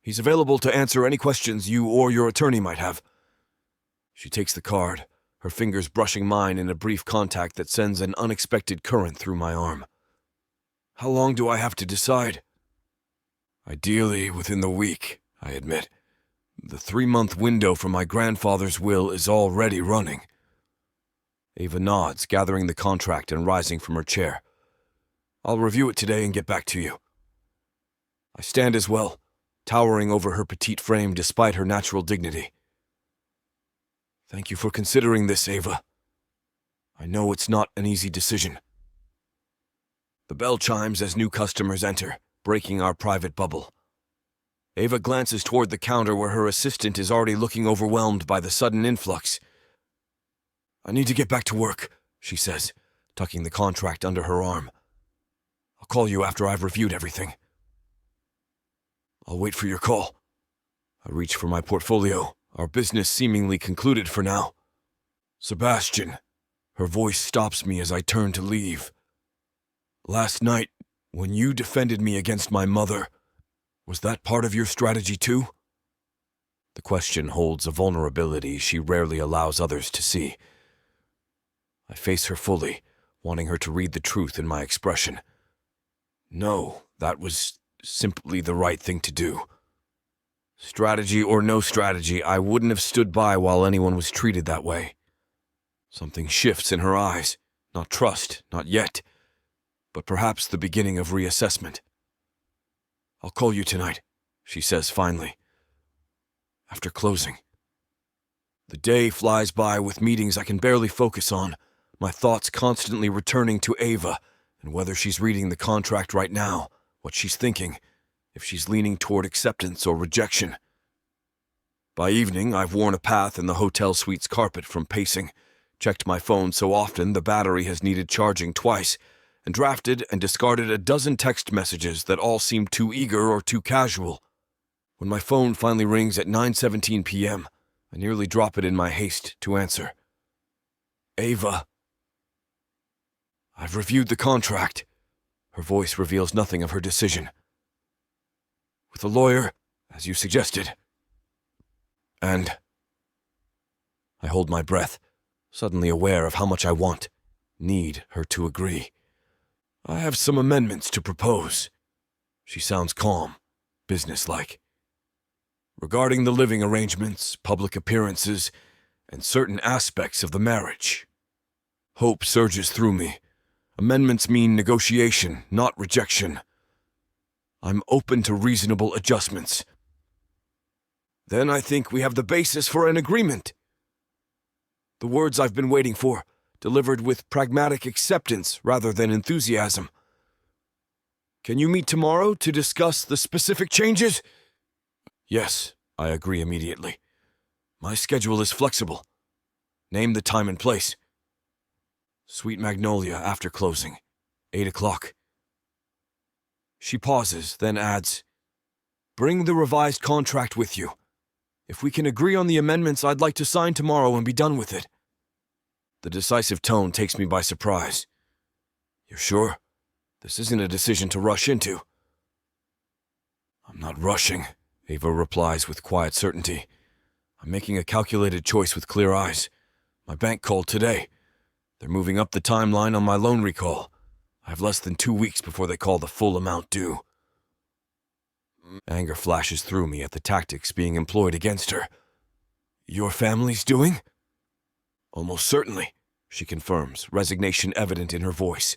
He's available to answer any questions you or your attorney might have." She takes the card, her fingers brushing mine in a brief contact that sends an unexpected current through my arm. "How long do I have to decide?" "Ideally within the week," I admit. "The 3-month window for my grandfather's will is already running." Ava nods, gathering the contract and rising from her chair. "I'll review it today and get back to you." I stand as well, towering over her petite frame despite her natural dignity. "Thank you for considering this, Ava. I know it's not an easy decision." The bell chimes as new customers enter, breaking our private bubble. Ava glances toward the counter where her assistant is already looking overwhelmed by the sudden influx. "I need to get back to work," she says, tucking the contract under her arm. "I'll call you after I've reviewed everything." "I'll wait for your call." I reach for my portfolio, our business seemingly concluded for now. "Sebastian," her voice stops me as I turn to leave. "Last night, when you defended me against my mother, was that part of your strategy too?" The question holds a vulnerability she rarely allows others to see. I face her fully, wanting her to read the truth in my expression. No, that was simply the right thing to do. Strategy or no strategy, I wouldn't have stood by while anyone was treated that way. Something shifts in her eyes. Not trust, not yet, but perhaps the beginning of reassessment. "I'll call you tonight," she says finally, after closing. The day flies by with meetings I can barely focus on, my thoughts constantly returning to Ava and whether she's reading the contract right now, what she's thinking, if she's leaning toward acceptance or rejection. By evening, I've worn a path in the hotel suite's carpet from pacing, checked my phone so often the battery has needed charging twice, and drafted and discarded a dozen text messages that all seemed too eager or too casual. When my phone finally rings at 9:17 p.m., I nearly drop it in my haste to answer. "Ava." "I've reviewed the contract." Her voice reveals nothing of her decision. "With a lawyer, as you suggested. And..." I hold my breath, suddenly aware of how much I need her to agree. "I have some amendments to propose." She sounds calm, businesslike. "Regarding the living arrangements, public appearances, and certain aspects of the marriage." Hope surges through me. Amendments mean negotiation, not rejection. I'm open to reasonable adjustments. "Then I think we have the basis for an agreement." The words I've been waiting for, delivered with pragmatic acceptance rather than enthusiasm. Can you meet tomorrow to discuss the specific changes? Yes, I agree immediately. My schedule is flexible. Name the time and place. Sweet Magnolia after closing, 8 o'clock. She pauses, then adds, Bring the revised contract with you. If we can agree on the amendments, I'd like to sign tomorrow and be done with it. The decisive tone takes me by surprise. You're sure? This isn't a decision to rush into. I'm not rushing, Ava replies with quiet certainty. I'm making a calculated choice with clear eyes. My bank called today. They're moving up the timeline on my loan recall. I have less than 2 weeks before they call the full amount due. Anger flashes through me at the tactics being employed against her. Your family's doing? Almost certainly, she confirms, resignation evident in her voice.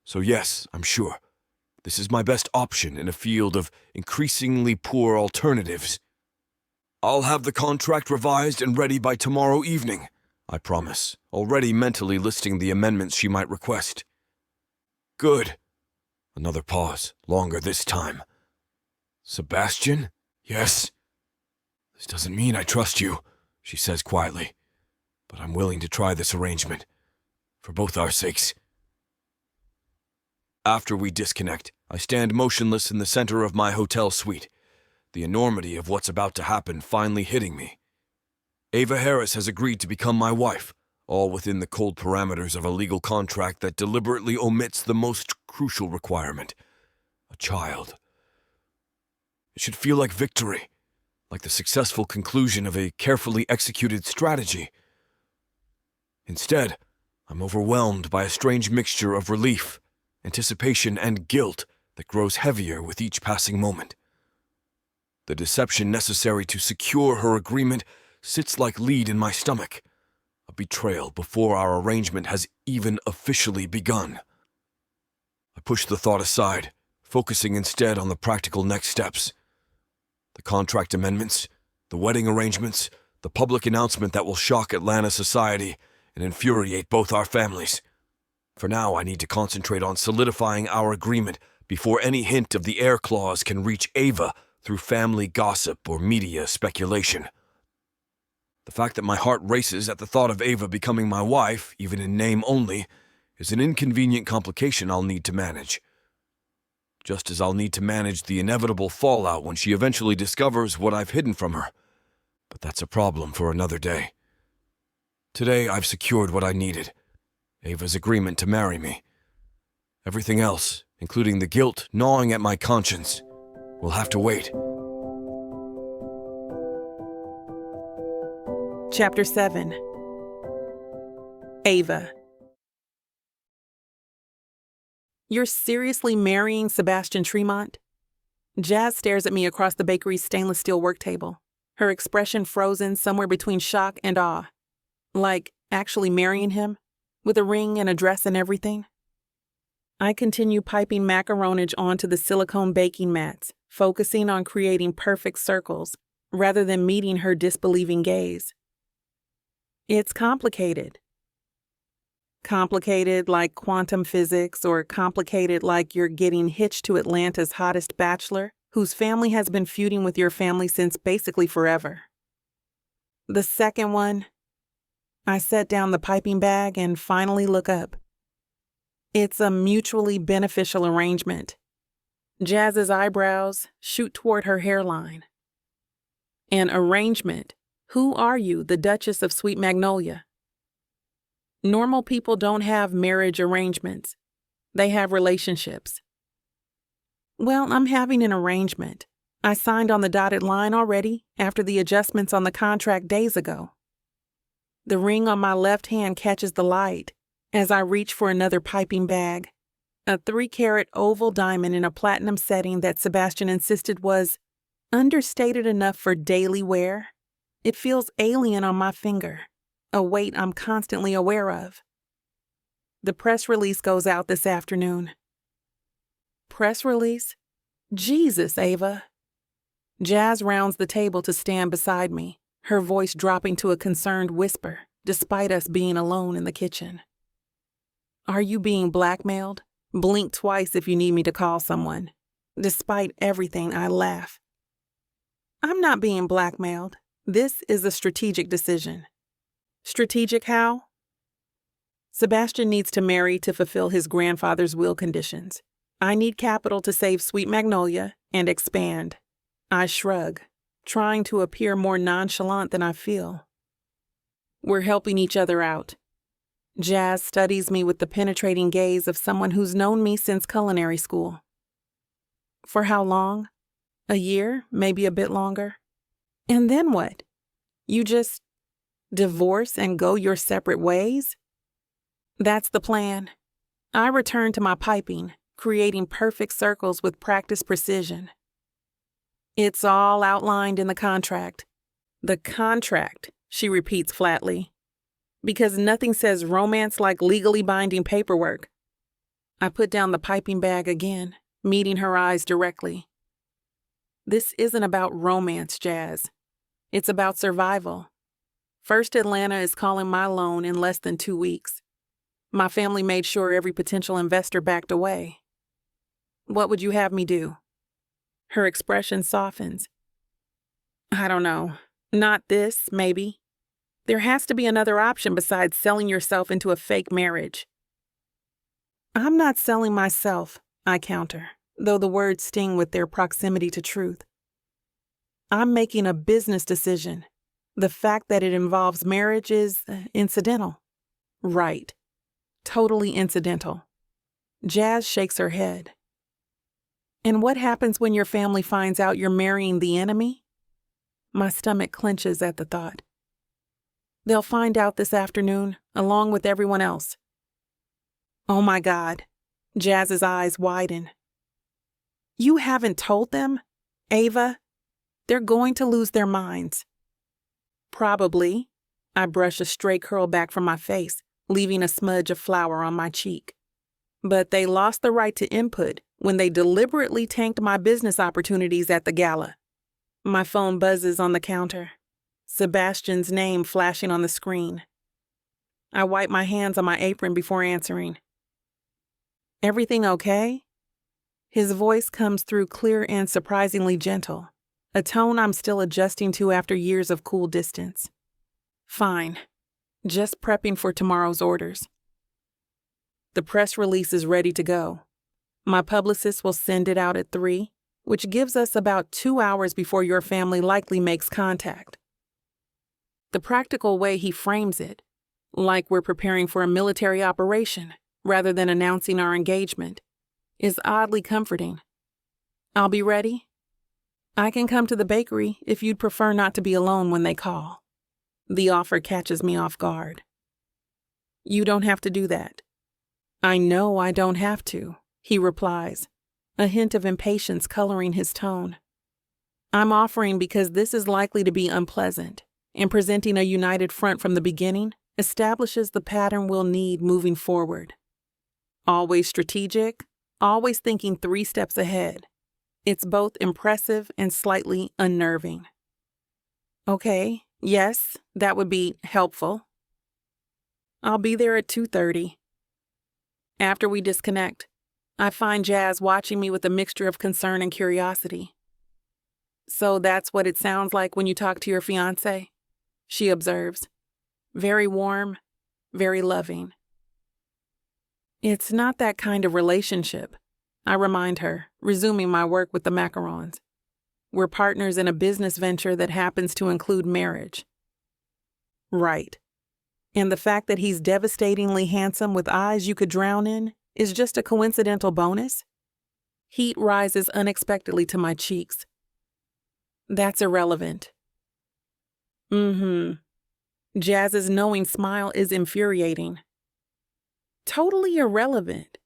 So yes, I'm sure. This is my best option in a field of increasingly poor alternatives. I'll have the contract revised and ready by tomorrow evening, I promise, already mentally listing the amendments she might request. Good. Another pause, longer this time. Sebastian? Yes. This doesn't mean I trust you, she says quietly, but I'm willing to try this arrangement, for both our sakes. After we disconnect, I stand motionless in the center of my hotel suite, the enormity of what's about to happen finally hitting me. Ava Harris has agreed to become my wife, all within the cold parameters of a legal contract that deliberately omits the most crucial requirement, a child. It should feel like victory, like the successful conclusion of a carefully executed strategy. Instead, I'm overwhelmed by a strange mixture of relief, anticipation, and guilt that grows heavier with each passing moment. The deception necessary to secure her agreement sits like lead in my stomach, a betrayal before our arrangement has even officially begun. I push the thought aside, focusing instead on the practical next steps. The contract amendments, the wedding arrangements, the public announcement that will shock Atlanta society and infuriate both our families. For now, I need to concentrate on solidifying our agreement before any hint of the heir clause can reach Ava through family gossip or media speculation. The fact that my heart races at the thought of Ava becoming my wife, even in name only, is an inconvenient complication I'll need to manage. Just as I'll need to manage the inevitable fallout when she eventually discovers what I've hidden from her. But that's a problem for another day. Today, I've secured what I needed. Ava's agreement to marry me. Everything else, including the guilt gnawing at my conscience, will have to wait. Chapter 7. Ava. You're seriously marrying Sebastian Tremont? Jazz stares at me across the bakery's stainless steel work table, her expression frozen somewhere between shock and awe. Like, actually marrying him? With a ring and a dress and everything? I continue piping macaronage onto the silicone baking mats, focusing on creating perfect circles, rather than meeting her disbelieving gaze. It's complicated. Complicated like quantum physics, or complicated like you're getting hitched to Atlanta's hottest bachelor, whose family has been feuding with your family since basically forever. The second one, I set down the piping bag and finally look up. It's a mutually beneficial arrangement. Jazz's eyebrows shoot toward her hairline. An arrangement. Who are you, the Duchess of Sweet Magnolia? Normal people don't have marriage arrangements. They have relationships. Well, I'm having an arrangement. I signed on the dotted line already after the adjustments on the contract days ago. The ring on my left hand catches the light as I reach for another piping bag, a 3-carat oval diamond in a platinum setting that Sebastian insisted was understated enough for daily wear. It feels alien on my finger, a weight I'm constantly aware of. The press release goes out this afternoon. Press release? Jesus, Ava. Jazz rounds the table to stand beside me, her voice dropping to a concerned whisper, despite us being alone in the kitchen. Are you being blackmailed? Blink twice if you need me to call someone. Despite everything, I laugh. I'm not being blackmailed. This is a strategic decision. Strategic how? Sebastian needs to marry to fulfill his grandfather's will conditions. I need capital to save Sweet Magnolia and expand. I shrug, trying to appear more nonchalant than I feel. We're helping each other out. Jazz studies me with the penetrating gaze of someone who's known me since culinary school. For how long? A year, maybe a bit longer. And then what? You just divorce and go your separate ways? That's the plan. I return to my piping, creating perfect circles with practiced precision. It's all outlined in the contract. The contract, she repeats flatly. Because nothing says romance like legally binding paperwork. I put down the piping bag again, meeting her eyes directly. This isn't about romance, Jazz. It's about survival. First Atlanta is calling my loan in less than 2 weeks. My family made sure every potential investor backed away. What would you have me do? Her expression softens. I don't know. Not this, maybe. There has to be another option besides selling yourself into a fake marriage. I'm not selling myself, I counter, though the words sting with their proximity to truth. I'm making a business decision. The fact that it involves marriage is incidental. Right. Totally incidental. Jazz shakes her head. And what happens when your family finds out you're marrying the enemy? My stomach clenches at the thought. They'll find out this afternoon, along with everyone else. Oh my God. Jazz's eyes widen. You haven't told them? Ava? They're going to lose their minds. Probably. I brush a stray curl back from my face, leaving a smudge of flour on my cheek. But they lost the right to input when they deliberately tanked my business opportunities at the gala. My phone buzzes on the counter. Sebastian's name flashing on the screen. I wipe my hands on my apron before answering. Everything okay? His voice comes through clear and surprisingly gentle, a tone I'm still adjusting to after years of cool distance. Fine. Just prepping for tomorrow's orders. The press release is ready to go. My publicist will send it out at 3, which gives us about 2 hours before your family likely makes contact. The practical way he frames it, like we're preparing for a military operation rather than announcing our engagement, is oddly comforting. I'll be ready. I can come to the bakery if you'd prefer not to be alone when they call. The offer catches me off guard. You don't have to do that. I know I don't have to, he replies, a hint of impatience coloring his tone. I'm offering because this is likely to be unpleasant, and presenting a united front from the beginning establishes the pattern we'll need moving forward. Always strategic, always thinking 3 steps ahead. It's both impressive and slightly unnerving. Okay, yes, that would be helpful. I'll be there at 2:30. After we disconnect, I find Jazz watching me with a mixture of concern and curiosity. So that's what it sounds like when you talk to your fiancé, she observes. Very warm, very loving. It's not that kind of relationship, I remind her, resuming my work with the macarons. We're partners in a business venture that happens to include marriage. Right. And the fact that he's devastatingly handsome with eyes you could drown in is just a coincidental bonus? Heat rises unexpectedly to my cheeks. That's irrelevant. Jazz's knowing smile is infuriating. Totally irrelevant.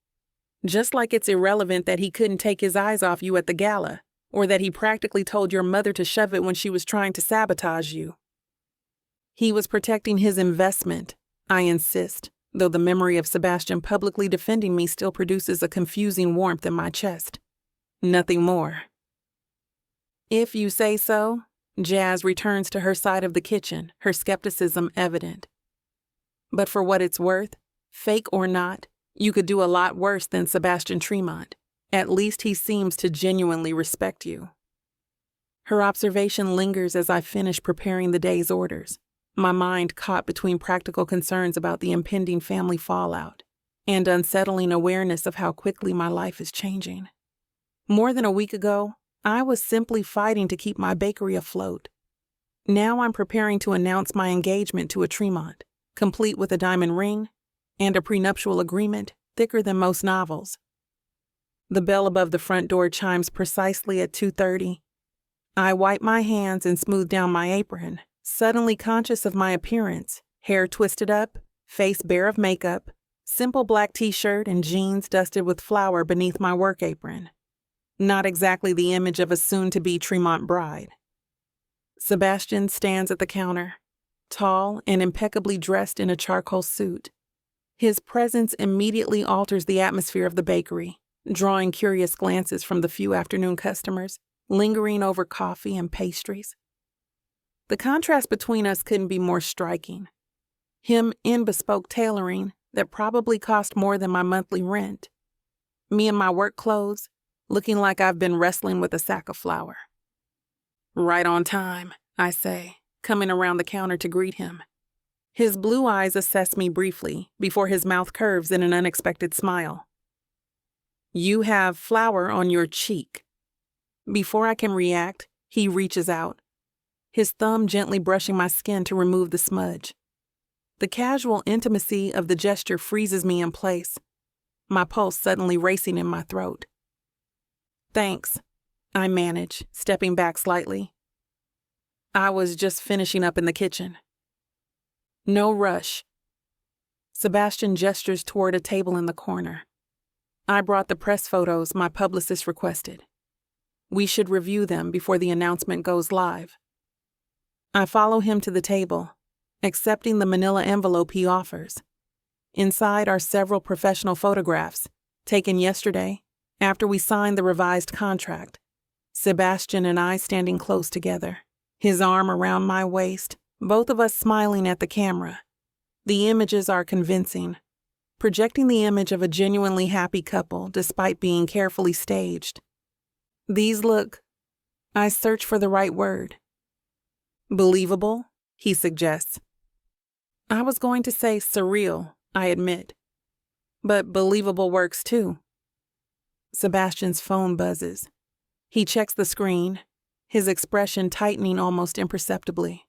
Just like it's irrelevant that he couldn't take his eyes off you at the gala, or that he practically told your mother to shove it when she was trying to sabotage you. He was protecting his investment, I insist, though the memory of Sebastian publicly defending me still produces a confusing warmth in my chest. Nothing more. If you say so, Jazz returns to her side of the kitchen, her skepticism evident. But for what it's worth, fake or not, You could do a lot worse than Sebastian Tremont. At least he seems to genuinely respect you." Her observation lingers as I finish preparing the day's orders, my mind caught between practical concerns about the impending family fallout and unsettling awareness of how quickly my life is changing. More than a week ago, I was simply fighting to keep my bakery afloat. Now I'm preparing to announce my engagement to a Tremont, complete with a diamond ring and a prenuptial agreement thicker than most novels. The bell above the front door chimes precisely at 2:30. I wipe my hands and smooth down my apron, suddenly conscious of my appearance, hair twisted up, face bare of makeup, simple black t-shirt and jeans dusted with flour beneath my work apron. Not exactly the image of a soon-to-be Tremont bride. Sebastian stands at the counter, tall and impeccably dressed in a charcoal suit. His presence immediately alters the atmosphere of the bakery, drawing curious glances from the few afternoon customers lingering over coffee and pastries. The contrast between us couldn't be more striking. Him in bespoke tailoring that probably cost more than my monthly rent. Me in my work clothes, looking like I've been wrestling with a sack of flour. "Right on time," I say, coming around the counter to greet him. His blue eyes assess me briefly before his mouth curves in an unexpected smile. "You have flour on your cheek." Before I can react, he reaches out, his thumb gently brushing my skin to remove the smudge. The casual intimacy of the gesture freezes me in place, my pulse suddenly racing in my throat. "Thanks," I manage, stepping back slightly. "I was just finishing up in the kitchen." "No rush." Sebastian gestures toward a table in the corner. "I brought the press photos my publicist requested. We should review them before the announcement goes live." I follow him to the table, accepting the manila envelope he offers. Inside are several professional photographs, taken yesterday, after we signed the revised contract. Sebastian and I standing close together, his arm around my waist, both of us smiling at the camera. The images are convincing, projecting the image of a genuinely happy couple despite being carefully staged. These look, I search for the right word. "Believable," he suggests. I was going to say surreal, I admit. But believable works too. Sebastian's phone buzzes. He checks the screen, his expression tightening almost imperceptibly.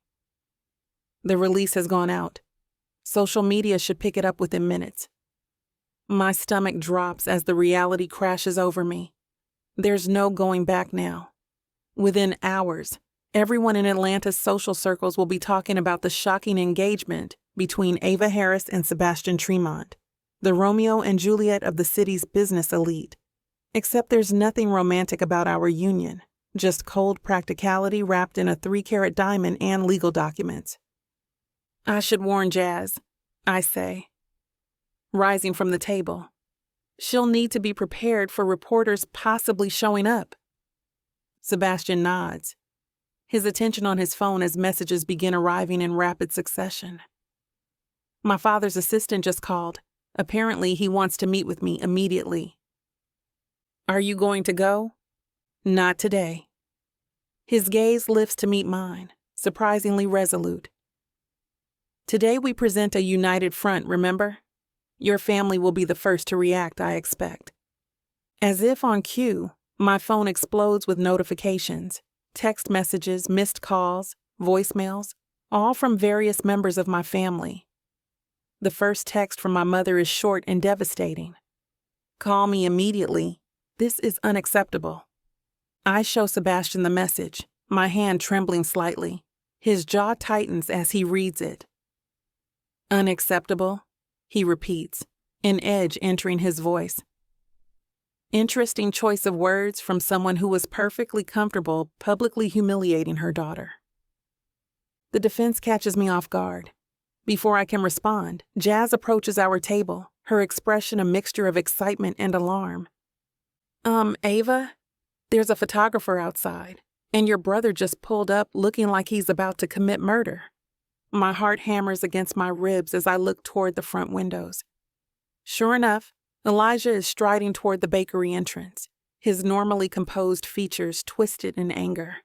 The release has gone out. Social media should pick it up within minutes. My stomach drops as the reality crashes over me. There's no going back now. Within hours, everyone in Atlanta's social circles will be talking about the shocking engagement between Ava Harris and Sebastian Tremont, the Romeo and Juliet of the city's business elite. Except there's nothing romantic about our union, just cold practicality wrapped in a 3-carat diamond and legal documents. "I should warn Jazz," I say, rising from the table. "She'll need to be prepared for reporters possibly showing up." Sebastian nods, his attention on his phone as messages begin arriving in rapid succession. "My father's assistant just called. Apparently he wants to meet with me immediately." "Are you going to go?" "Not today." His gaze lifts to meet mine, surprisingly resolute. "Today we present a united front, remember? Your family will be the first to react, I expect." As if on cue, my phone explodes with notifications, text messages, missed calls, voicemails, all from various members of my family. The first text from my mother is short and devastating. "Call me immediately. This is unacceptable." I show Sebastian the message, my hand trembling slightly. His jaw tightens as he reads it. "Unacceptable," he repeats, an edge entering his voice. Interesting choice of words from someone who was perfectly comfortable publicly humiliating her daughter. The defense catches me off guard. Before I can respond, Jazz approaches our table, her expression a mixture of excitement and alarm. Ava, there's a photographer outside, and your brother just pulled up looking like he's about to commit murder." My heart hammers against my ribs as I look toward the front windows. Sure enough, Elijah is striding toward the bakery entrance, his normally composed features twisted in anger.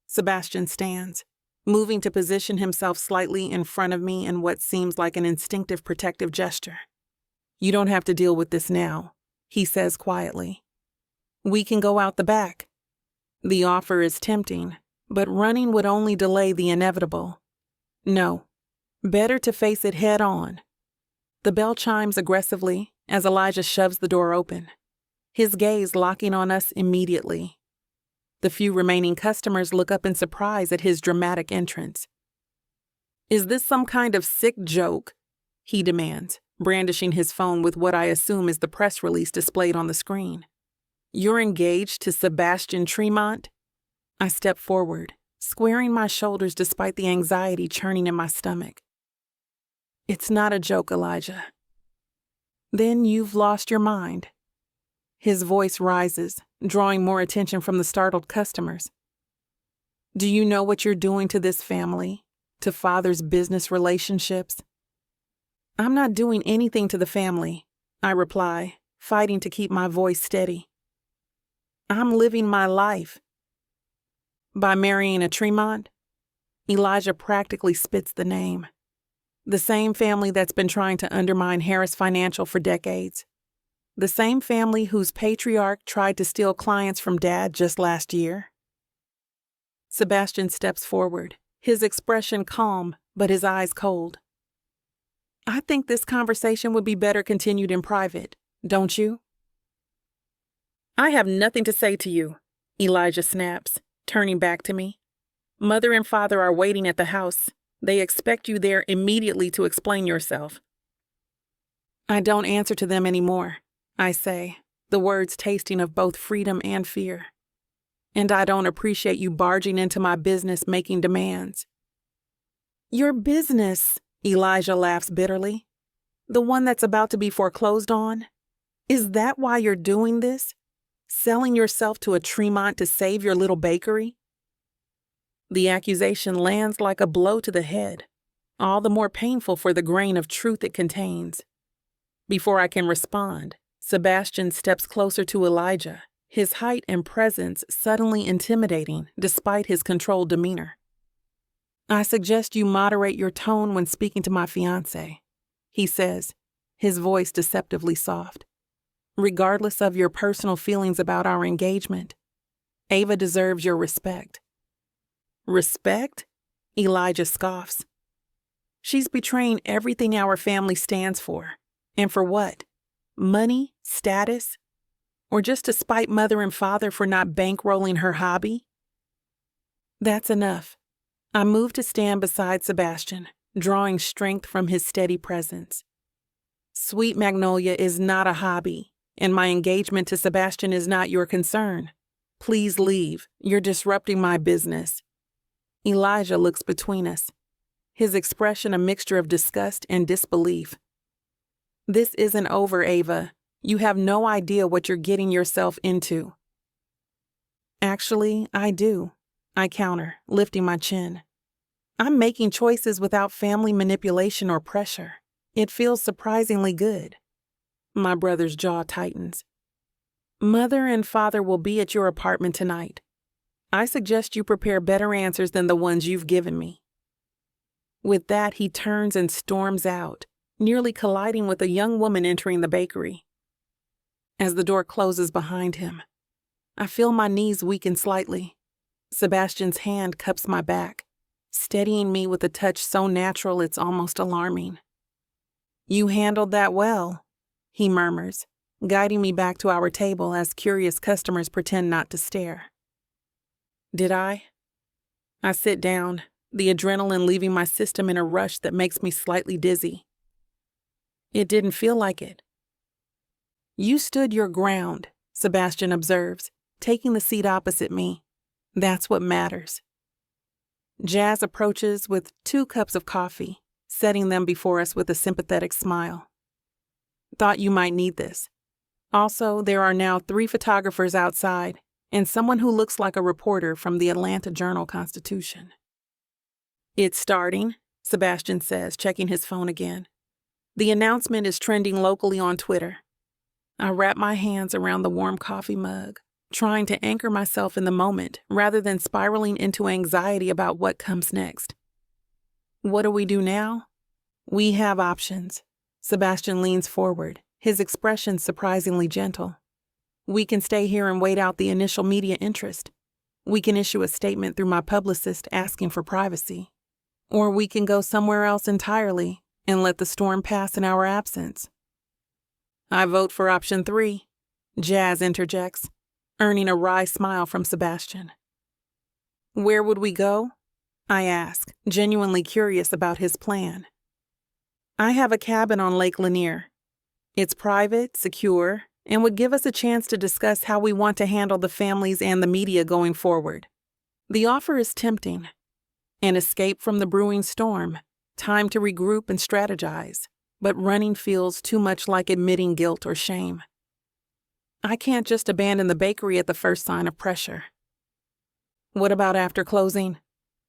Sebastian stands, moving to position himself slightly in front of me in what seems like an instinctive protective gesture. "You don't have to deal with this now," he says quietly. "We can go out the back." The offer is tempting, but running would only delay the inevitable. No, better to face it head on. The bell chimes aggressively as Elijah shoves the door open, his gaze locking on us immediately. The few remaining customers look up in surprise at his dramatic entrance. "Is this some kind of sick joke?" he demands, brandishing his phone with what I assume is the press release displayed on the screen. "You're engaged to Sebastian Tremont?" I step forward, squaring my shoulders despite the anxiety churning in my stomach. "It's not a joke, Elijah." "Then you've lost your mind." His voice rises, drawing more attention from the startled customers. "Do you know what you're doing to this family, to Father's business relationships?" "I'm not doing anything to the family," I reply, fighting to keep my voice steady. "I'm living my life." "By marrying a Tremont?" Elijah practically spits the name. "The same family that's been trying to undermine Harris Financial for decades. The same family whose patriarch tried to steal clients from Dad just last year." Sebastian steps forward, his expression calm, but his eyes cold. "I think this conversation would be better continued in private, don't you?" "I have nothing to say to you," Elijah snaps, turning back to me. "Mother and Father are waiting at the house. They expect you there immediately to explain yourself." "I don't answer to them anymore," I say, the words tasting of both freedom and fear. "And I don't appreciate you barging into my business making demands." "Your business?" Elijah laughs bitterly. "The one that's about to be foreclosed on? Is that why you're doing this? Selling yourself to a Tremont to save your little bakery?" The accusation lands like a blow to the head, all the more painful for the grain of truth it contains. Before I can respond, Sebastian steps closer to Elijah, his height and presence suddenly intimidating despite his controlled demeanor. "I suggest you moderate your tone when speaking to my fiancé," he says, his voice deceptively soft. "Regardless of your personal feelings about our engagement, Ava deserves your respect." "Respect?" Elijah scoffs. "She's betraying everything our family stands for. And for what? Money? Status? Or just to spite Mother and Father for not bankrolling her hobby?" That's enough. I move to stand beside Sebastian, drawing strength from his steady presence. Sweet Magnolia is not a hobby, and my engagement to Sebastian is not your concern. Please leave. You're disrupting my business. Elijah looks between us, his expression a mixture of disgust and disbelief. "This isn't over, Ava. You have no idea what you're getting yourself into." "Actually, I do," I counter, lifting my chin. "I'm making choices without family manipulation or pressure. It feels surprisingly good." My brother's jaw tightens. "Mother and Father will be at your apartment tonight. I suggest you prepare better answers than the ones you've given me." With that, he turns and storms out, nearly colliding with a young woman entering the bakery. As the door closes behind him, I feel my knees weaken slightly. Sebastian's hand cups my back, steadying me with a touch so natural it's almost alarming. "You handled that well," he murmurs, guiding me back to our table as curious customers pretend not to stare. "Did I?" I sit down, the adrenaline leaving my system in a rush that makes me slightly dizzy. "It didn't feel like it." "You stood your ground," Sebastian observes, taking the seat opposite me. "That's what matters." Jazz approaches with 2 cups of coffee, setting them before us with a sympathetic smile. "Thought you might need this. Also, there are now 3 photographers outside, and someone who looks like a reporter from the Atlanta Journal-Constitution." "It's starting," Sebastian says, checking his phone again. "The announcement is trending locally on Twitter. I wrap my hands around the warm coffee mug, trying to anchor myself in the moment rather than spiraling into anxiety about what comes next. What do we do now? We have options. Sebastian leans forward, his expression surprisingly gentle. We can stay here and wait out the initial media interest. We can issue a statement through my publicist asking for privacy. Or we can go somewhere else entirely and let the storm pass in our absence. I vote for option 3, Jazz interjects, earning a wry smile from Sebastian. Where would we go? I ask, genuinely curious about his plan. I have a cabin on Lake Lanier. It's private, secure, and would give us a chance to discuss how we want to handle the families and the media going forward. The offer is tempting. An escape from the brewing storm, time to regroup and strategize, but running feels too much like admitting guilt or shame. I can't just abandon the bakery at the first sign of pressure. What about after closing?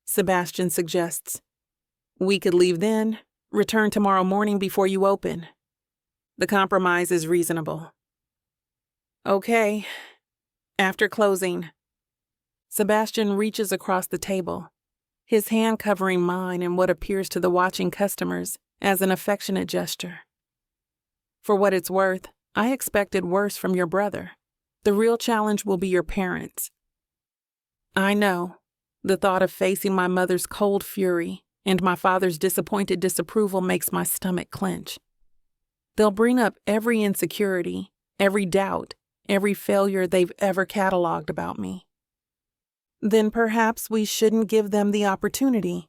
Sebastian suggests. We could leave then, return tomorrow morning before you open. The compromise is reasonable. Okay. After closing. Sebastian reaches across the table, his hand covering mine in what appears to the watching customers as an affectionate gesture. For what it's worth, I expected worse from your brother. The real challenge will be your parents. I know. The thought of facing my mother's cold fury and my father's disappointed disapproval makes my stomach clench. They'll bring up every insecurity, every doubt, every failure they've ever cataloged about me. Then perhaps we shouldn't give them the opportunity.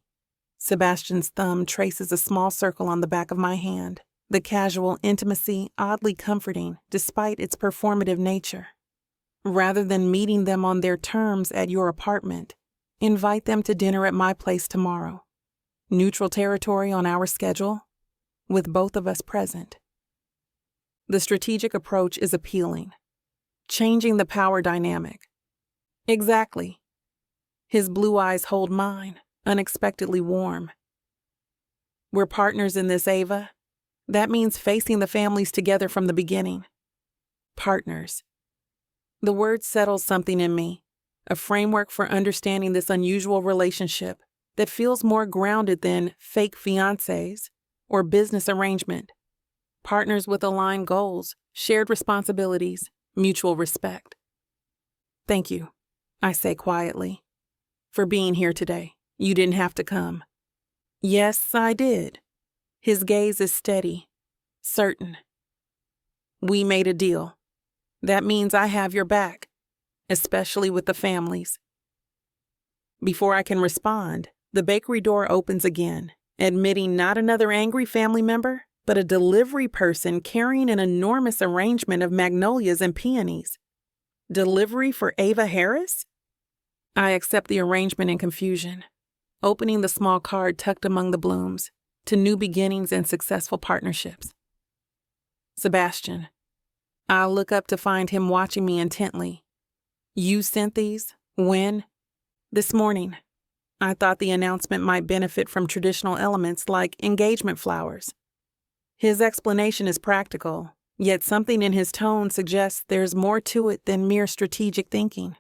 Sebastian's thumb traces a small circle on the back of my hand, the casual intimacy oddly comforting despite its performative nature. Rather than meeting them on their terms at your apartment, invite them to dinner at my place tomorrow. Neutral territory on our schedule, with both of us present. The strategic approach is appealing. Changing the power dynamic. Exactly. His blue eyes hold mine, unexpectedly warm. We're partners in this, Ava. That means facing the families together from the beginning. Partners. The word settles something in me, a framework for understanding this unusual relationship that feels more grounded than fake fiancés or business arrangement. Partners with aligned goals, shared responsibilities, mutual respect. Thank you, I say quietly, for being here today. You didn't have to come. Yes, I did. His gaze is steady, certain. We made a deal. That means I have your back, especially with the families. Before I can respond, the bakery door opens again, admitting not another angry family member, but a delivery person carrying an enormous arrangement of magnolias and peonies. Delivery for Ava Harris? I accept the arrangement in confusion, opening the small card tucked among the blooms to new beginnings and successful partnerships. Sebastian. I look up to find him watching me intently. You sent these? When? This morning. I thought the announcement might benefit from traditional elements like engagement flowers. His explanation is practical, yet something in his tone suggests there's more to it than mere strategic thinking.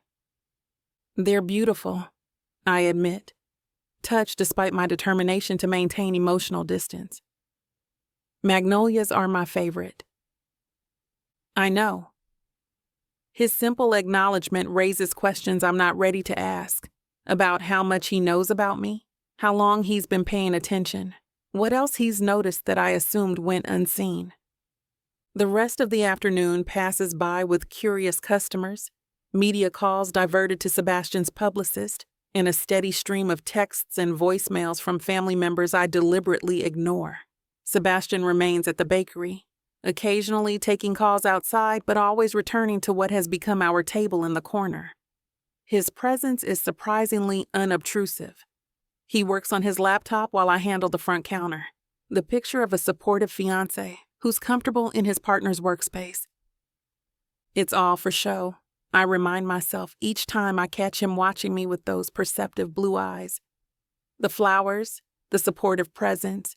They're beautiful, I admit, touched despite my determination to maintain emotional distance. Magnolias are my favorite. I know. His simple acknowledgement raises questions I'm not ready to ask, about how much he knows about me, how long he's been paying attention, what else he's noticed that I assumed went unseen. The rest of the afternoon passes by with curious customers, media calls diverted to Sebastian's publicist, and a steady stream of texts and voicemails from family members I deliberately ignore. Sebastian remains at the bakery, occasionally taking calls outside but always returning to what has become our table in the corner. His presence is surprisingly unobtrusive. He works on his laptop while I handle the front counter, the picture of a supportive fiancé who's comfortable in his partner's workspace. It's all for show, I remind myself each time I catch him watching me with those perceptive blue eyes. The flowers, the supportive presence,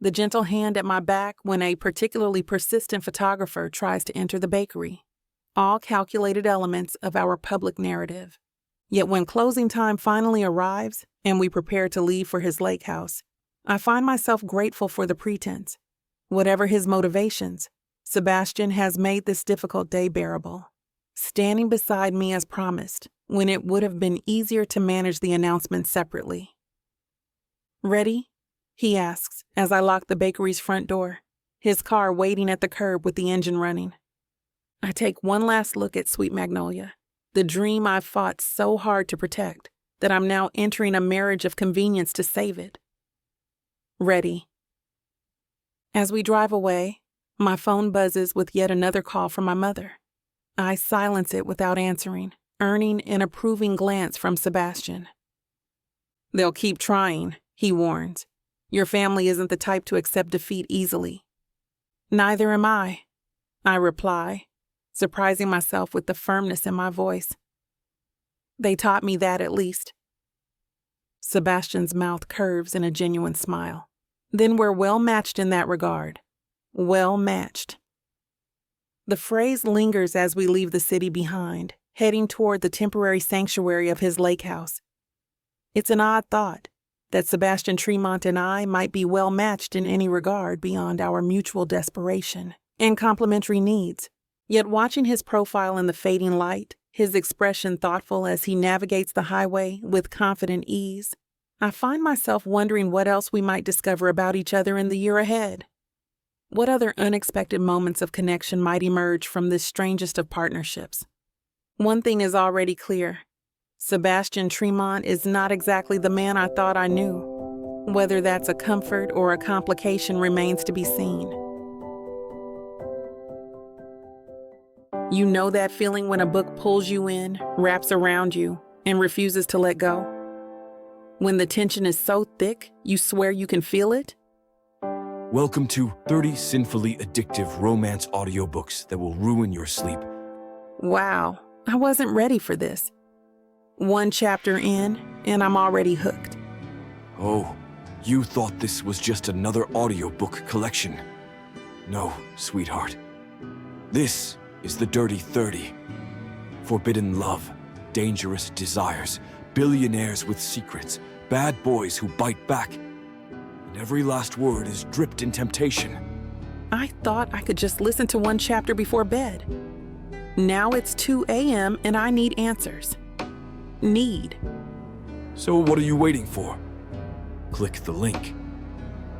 the gentle hand at my back when a particularly persistent photographer tries to enter the bakery. All calculated elements of our public narrative. Yet when closing time finally arrives and we prepare to leave for his lake house, I find myself grateful for the pretense. Whatever his motivations, Sebastian has made this difficult day bearable, standing beside me as promised when it would have been easier to manage the announcement separately. "Ready?" he asks as I lock the bakery's front door, his car waiting at the curb with the engine running. I take one last look at Sweet Magnolia, the dream I've fought so hard to protect that I'm now entering a marriage of convenience to save it. Ready. As we drive away, my phone buzzes with yet another call from my mother. I silence it without answering, earning an approving glance from Sebastian. "They'll keep trying," he warns. "Your family isn't the type to accept defeat easily." "Neither am I," I reply, surprising myself with the firmness in my voice. "They taught me that at least." Sebastian's mouth curves in a genuine smile. "Then we're well matched in that regard. Well matched." The phrase lingers as we leave the city behind, heading toward the temporary sanctuary of his lake house. It's an odd thought that Sebastian Tremont and I might be well matched in any regard beyond our mutual desperation and complementary needs. Yet watching his profile in the fading light, his expression thoughtful as he navigates the highway with confident ease, I find myself wondering what else we might discover about each other in the year ahead. What other unexpected moments of connection might emerge from this strangest of partnerships? One thing is already clear. Sebastian Tremont is not exactly the man I thought I knew. Whether that's a comfort or a complication remains to be seen. You know that feeling when a book pulls you in, wraps around you, and refuses to let go? When the tension is so thick, you swear you can feel it? Welcome to 30 sinfully addictive romance audiobooks that will ruin your sleep. Wow, I wasn't ready for this. One chapter in, and I'm already hooked. Oh, you thought this was just another audiobook collection. No, sweetheart. This is the Dirty 30. Forbidden love, dangerous desires, billionaires with secrets, bad boys who bite back. And every last word is dripped in temptation. I thought I could just listen to one chapter before bed. Now it's 2 a.m. and I need answers. Need. So what are you waiting for? Click the link.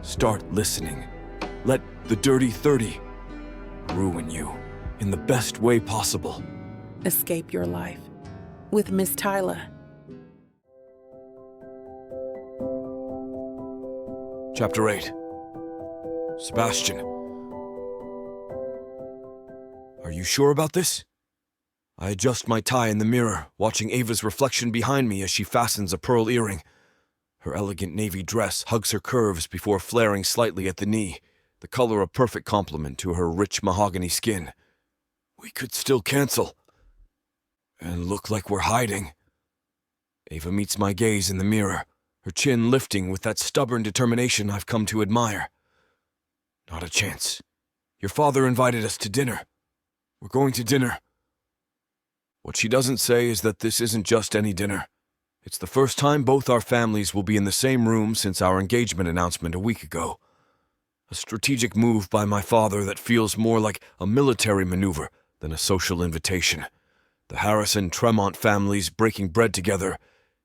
Start listening. Let the Dirty 30 ruin you in the best way possible. Escape your life with Miss Tyla. Chapter 8. Sebastian. Are you sure about this? I adjust my tie in the mirror, watching Ava's reflection behind me as she fastens a pearl earring. Her elegant navy dress hugs her curves before flaring slightly at the knee, the color a perfect complement to her rich mahogany skin. We could still cancel. And look like we're hiding. Ava meets my gaze in the mirror, her chin lifting with that stubborn determination I've come to admire. Not a chance. Your father invited us to dinner. We're going to dinner. What she doesn't say is that this isn't just any dinner. It's the first time both our families will be in the same room since our engagement announcement a week ago. A strategic move by my father that feels more like a military maneuver than a social invitation. The Harris and Tremont families breaking bread together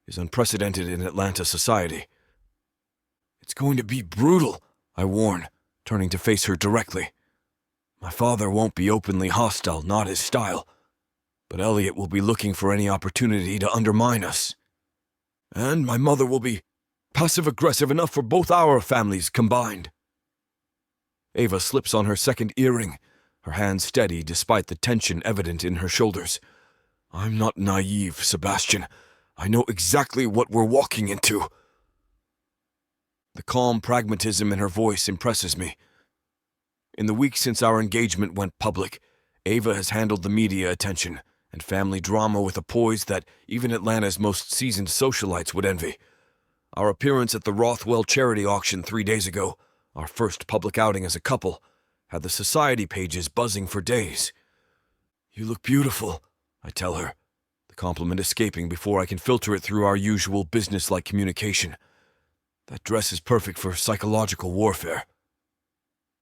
is unprecedented in Atlanta society. It's going to be brutal, I warn, turning to face her directly. My father won't be openly hostile, not his style. But Elliot will be looking for any opportunity to undermine us. And my mother will be passive-aggressive enough for both our families combined. Ava slips on her second earring, her hand steady despite the tension evident in her shoulders. I'm not naive, Sebastian. I know exactly what we're walking into. The calm pragmatism in her voice impresses me. In the weeks since our engagement went public, Ava has handled the media attention and family drama with a poise that even Atlanta's most seasoned socialites would envy. Our appearance at the Rothwell charity auction 3 days ago, our first public outing as a couple, had the society pages buzzing for days. "You look beautiful," I tell her, the compliment escaping before I can filter it through our usual business-like communication. "That dress is perfect for psychological warfare."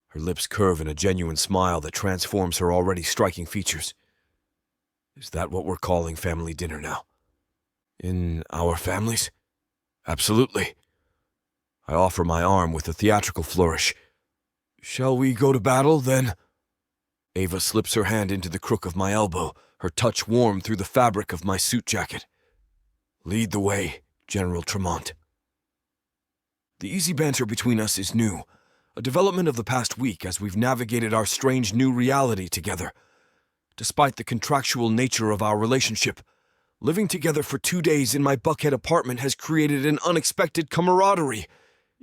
Her lips curve in a genuine smile that transforms her already striking features. "Is that what we're calling family dinner now? In our families?" "Absolutely." I offer my arm with a theatrical flourish. "Shall we go to battle, then?" Ava slips her hand into the crook of my elbow, her touch warm through the fabric of my suit jacket. "Lead the way, General Tremont." The easy banter between us is new, a development of the past week as we've navigated our strange new reality together. Despite the contractual nature of our relationship, living together for 2 days in my Buckhead apartment has created an unexpected camaraderie,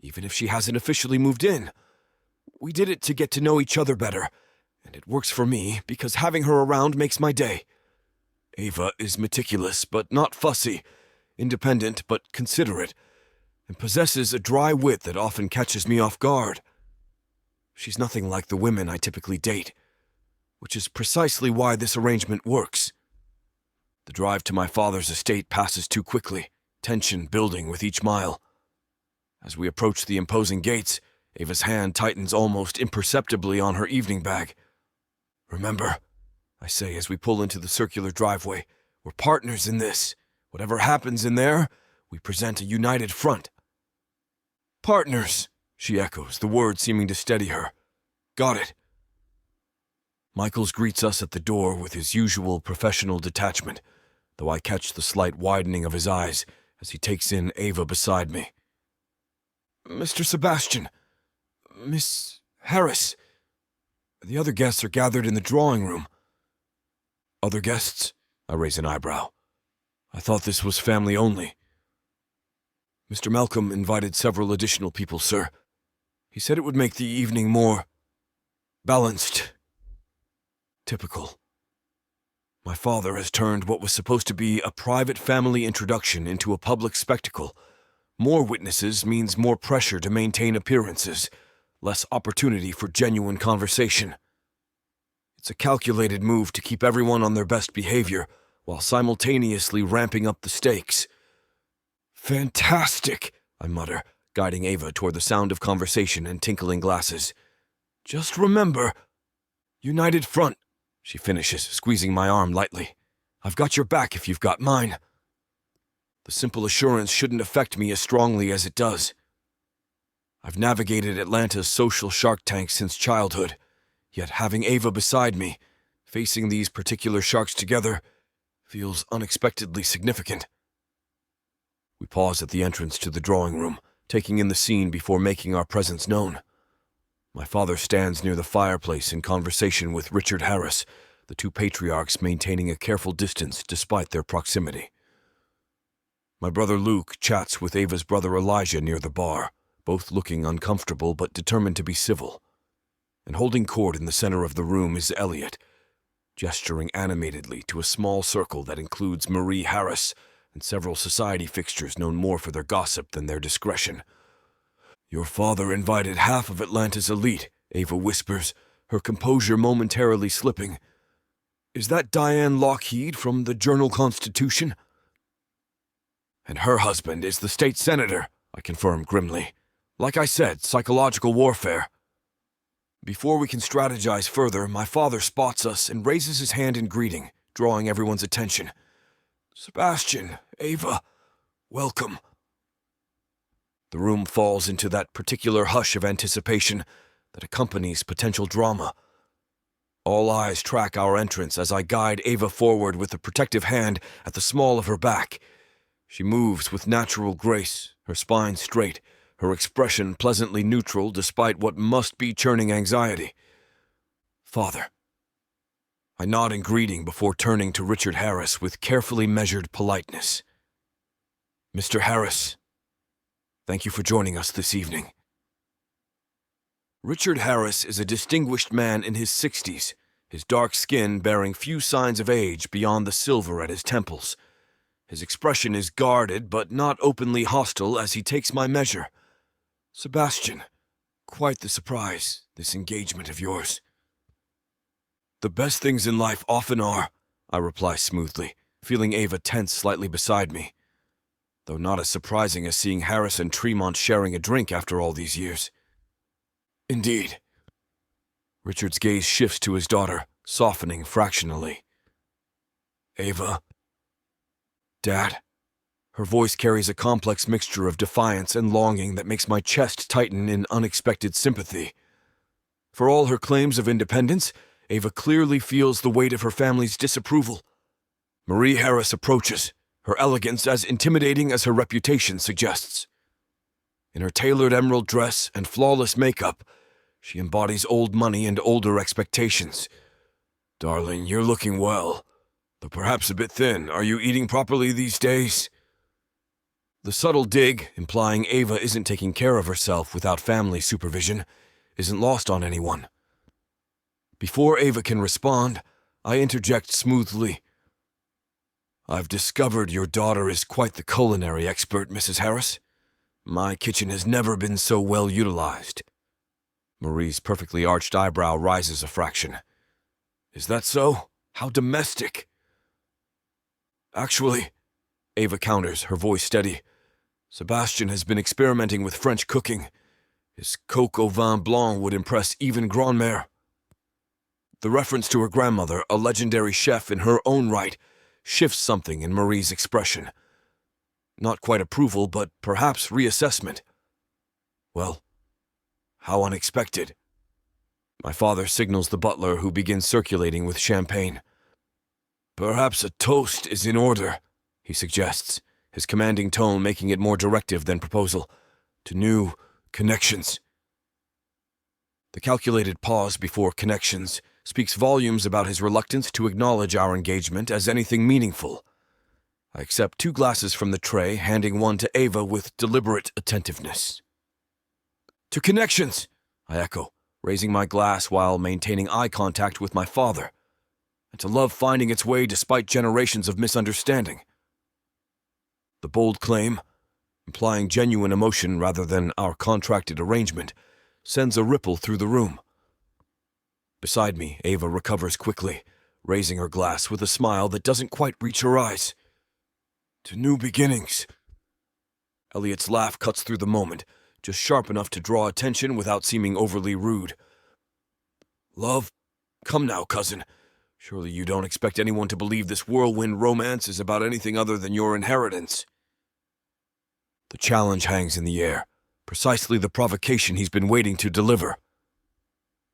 even if she hasn't officially moved in. We did it to get to know each other better, and it works for me because having her around makes my day. Ava is meticulous but not fussy, independent but considerate, and possesses a dry wit that often catches me off guard. She's nothing like the women I typically date, which is precisely why this arrangement works. The drive to my father's estate passes too quickly, tension building with each mile. As we approach the imposing gates, Ava's hand tightens almost imperceptibly on her evening bag. "Remember," I say as we pull into the circular driveway, "we're partners in this. Whatever happens in there, we present a united front." "Partners," she echoes, the word seeming to steady her. "Got it." Michaels greets us at the door with his usual professional detachment, though I catch the slight widening of his eyes as he takes in Ava beside me. "Mr. Sebastian, Miss Harris, the other guests are gathered in the drawing room." "Other guests?" I raise an eyebrow. "I thought this was family only." "Mr. Malcolm invited several additional people, sir. He said it would make the evening more balanced. Typical. My father has turned what was supposed to be a private family introduction into a public spectacle. More witnesses means more pressure to maintain appearances, less opportunity for genuine conversation. It's a calculated move to keep everyone on their best behavior while simultaneously ramping up the stakes. "Fantastic," I mutter, guiding Ava toward the sound of conversation and tinkling glasses. "Just remember, united front," she finishes, squeezing my arm lightly. "I've got your back if you've got mine." The simple assurance shouldn't affect me as strongly as it does. I've navigated Atlanta's social shark tank since childhood, yet having Ava beside me, facing these particular sharks together, feels unexpectedly significant. We pause at the entrance to the drawing room, taking in the scene before making our presence known. My father stands near the fireplace in conversation with Richard Harris, the two patriarchs maintaining a careful distance despite their proximity. My brother Luke chats with Ava's brother Elijah near the bar, both looking uncomfortable but determined to be civil. And holding court in the center of the room is Elliot, gesturing animatedly to a small circle that includes Marie Harris and several society fixtures known more for their gossip than their discretion. "Your father invited half of Atlanta's elite," Ava whispers, her composure momentarily slipping. "Is that Diane Lockheed from the Journal-Constitution?" "And her husband is the state senator," I confirm grimly. "Like I said, psychological warfare." Before we can strategize further, my father spots us and raises his hand in greeting, drawing everyone's attention. "Sebastian, Ava, welcome." The room falls into that particular hush of anticipation that accompanies potential drama. All eyes track our entrance as I guide Ava forward with a protective hand at the small of her back. She moves with natural grace, her spine straight, her expression pleasantly neutral despite what must be churning anxiety. "Father." I nod in greeting before turning to Richard Harris with carefully measured politeness. "Mr. Harris, thank you for joining us this evening." Richard Harris is a distinguished man in his 60s, his dark skin bearing few signs of age beyond the silver at his temples. His expression is guarded but not openly hostile as he takes my measure. "Sebastian, Quite the surprise, this engagement of yours. The best things in life often are, I reply smoothly, feeling Ava tense slightly beside me. Though not as surprising as seeing Harris and Tremont sharing a drink after all these years. Indeed. Richard's gaze shifts to his daughter, softening fractionally. Ava. Dad. Her voice carries a complex mixture of defiance and longing that makes my chest tighten in unexpected sympathy. For all her claims of independence, Ava clearly feels the weight of her family's disapproval. Marie Harris approaches, her elegance as intimidating as her reputation suggests. In her tailored emerald dress and flawless makeup, she embodies old money and older expectations. Darling, you're looking well, though perhaps a bit thin. Are you eating properly these days? The subtle dig, implying Ava isn't taking care of herself without family supervision, isn't lost on anyone. Before Ava can respond, I interject smoothly. I've discovered your daughter is quite the culinary expert, Mrs. Harris. My kitchen has never been so well utilized. Marie's perfectly arched eyebrow rises a fraction. Is that so? How domestic. Actually, Ava counters, her voice steady. Sebastian has been experimenting with French cooking. His coq au vin blanc would impress even grand-mère. The reference to her grandmother, a legendary chef in her own right, shifts something in Marie's expression. Not quite approval, but perhaps reassessment. Well, how unexpected. My father signals the butler, who begins circulating with champagne. Perhaps a toast is in order, he suggests, his commanding tone making it more directive than proposal, to new connections. The calculated pause before connections speaks volumes about his reluctance to acknowledge our engagement as anything meaningful. I accept 2 glasses from the tray, handing one to Ava with deliberate attentiveness. To connections, I echo, raising my glass while maintaining eye contact with my father, and to love finding its way despite generations of misunderstanding. The bold claim, implying genuine emotion rather than our contracted arrangement, sends a ripple through the room. Beside me, Ava recovers quickly, raising her glass with a smile that doesn't quite reach her eyes. To new beginnings. Elliot's laugh cuts through the moment, just sharp enough to draw attention without seeming overly rude. Love? Come now, cousin. Surely you don't expect anyone to believe this whirlwind romance is about anything other than your inheritance. The challenge hangs in the air, precisely the provocation he's been waiting to deliver.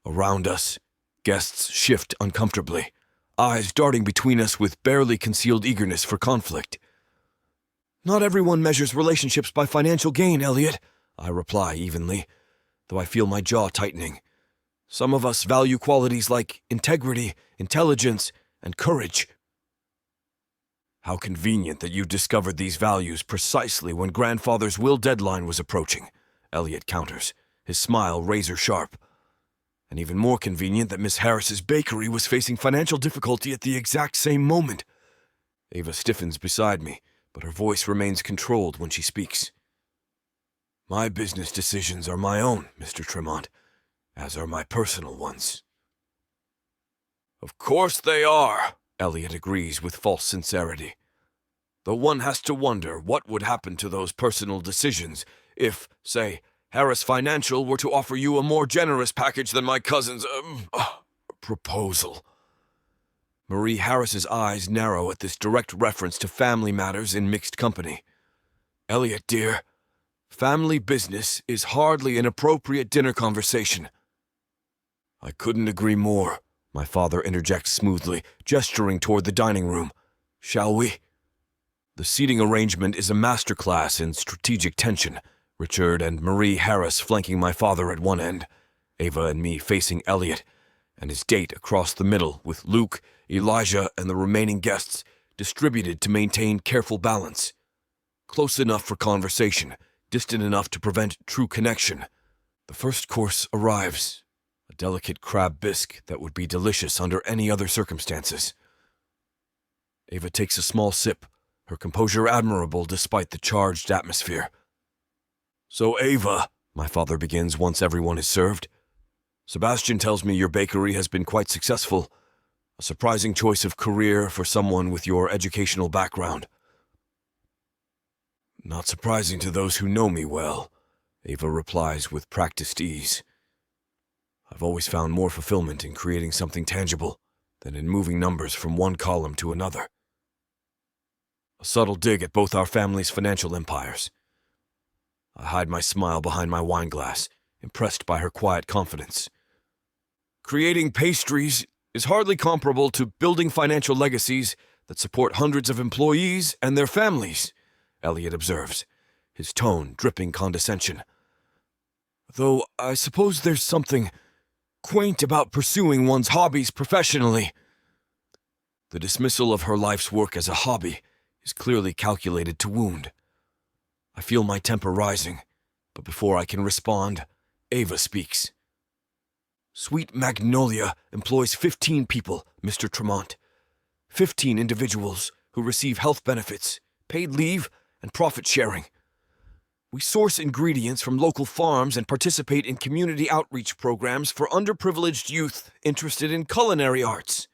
Around us, guests shift uncomfortably, eyes darting between us with barely concealed eagerness for conflict. Not everyone measures relationships by financial gain, Elliot, I reply evenly, though I feel my jaw tightening. Some of us value qualities like integrity, intelligence, and courage. How convenient that you discovered these values precisely when grandfather's will deadline was approaching, Elliot counters, his smile razor-sharp. And even more convenient that Miss Harris's bakery was facing financial difficulty at the exact same moment. Ava stiffens beside me, but her voice remains controlled when she speaks. My business decisions are my own, Mr. Tremont, as are my personal ones. Of course they are, Elliot agrees with false sincerity. Though one has to wonder what would happen to those personal decisions if, say, Harris Financial were to offer you a more generous package than my cousin's proposal. Marie Harris's eyes narrow at this direct reference to family matters in mixed company. Elliot, dear, family business is hardly an appropriate dinner conversation. I couldn't agree more, my father interjects smoothly, gesturing toward the dining room. Shall we? The seating arrangement is a masterclass in strategic tension, Richard and Marie Harris flanking my father at one end, Ava and me facing Elliot, and his date across the middle with Luke, Elijah, and the remaining guests distributed to maintain careful balance. Close enough for conversation, distant enough to prevent true connection. The first course arrives, a delicate crab bisque that would be delicious under any other circumstances. Ava takes a small sip, her composure admirable despite the charged atmosphere. So Ava, my father begins once everyone is served. Sebastian tells me your bakery has been quite successful, a surprising choice of career for someone with your educational background. Not surprising to those who know me well, Ava replies with practiced ease. I've always found more fulfillment in creating something tangible than in moving numbers from one column to another. A subtle dig at both our family's financial empires. I hide my smile behind my wine glass, impressed by her quiet confidence. Creating pastries is hardly comparable to building financial legacies that support hundreds of employees and their families, Elliot observes, his tone dripping condescension. Though I suppose there's something quaint about pursuing one's hobbies professionally. The dismissal of her life's work as a hobby is clearly calculated to wound. I feel my temper rising, but before I can respond, Ava speaks. Sweet Magnolia employs 15 people, Mr. Tremont. 15 individuals who receive health benefits, paid leave, and profit sharing. We source ingredients from local farms and participate in community outreach programs for underprivileged youth interested in culinary arts.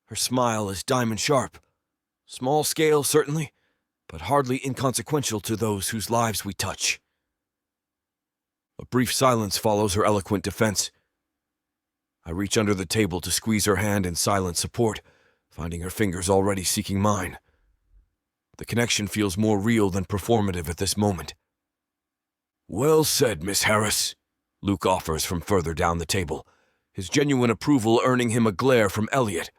Her smile is diamond sharp. Small scale, certainly, but hardly inconsequential to those whose lives we touch. A brief silence follows her eloquent defense. I reach under the table to squeeze her hand in silent support, finding her fingers already seeking mine. The connection feels more real than performative at this moment. Well said, Miss Harris, Luke offers from further down the table, his genuine approval earning him a glare from Elliot.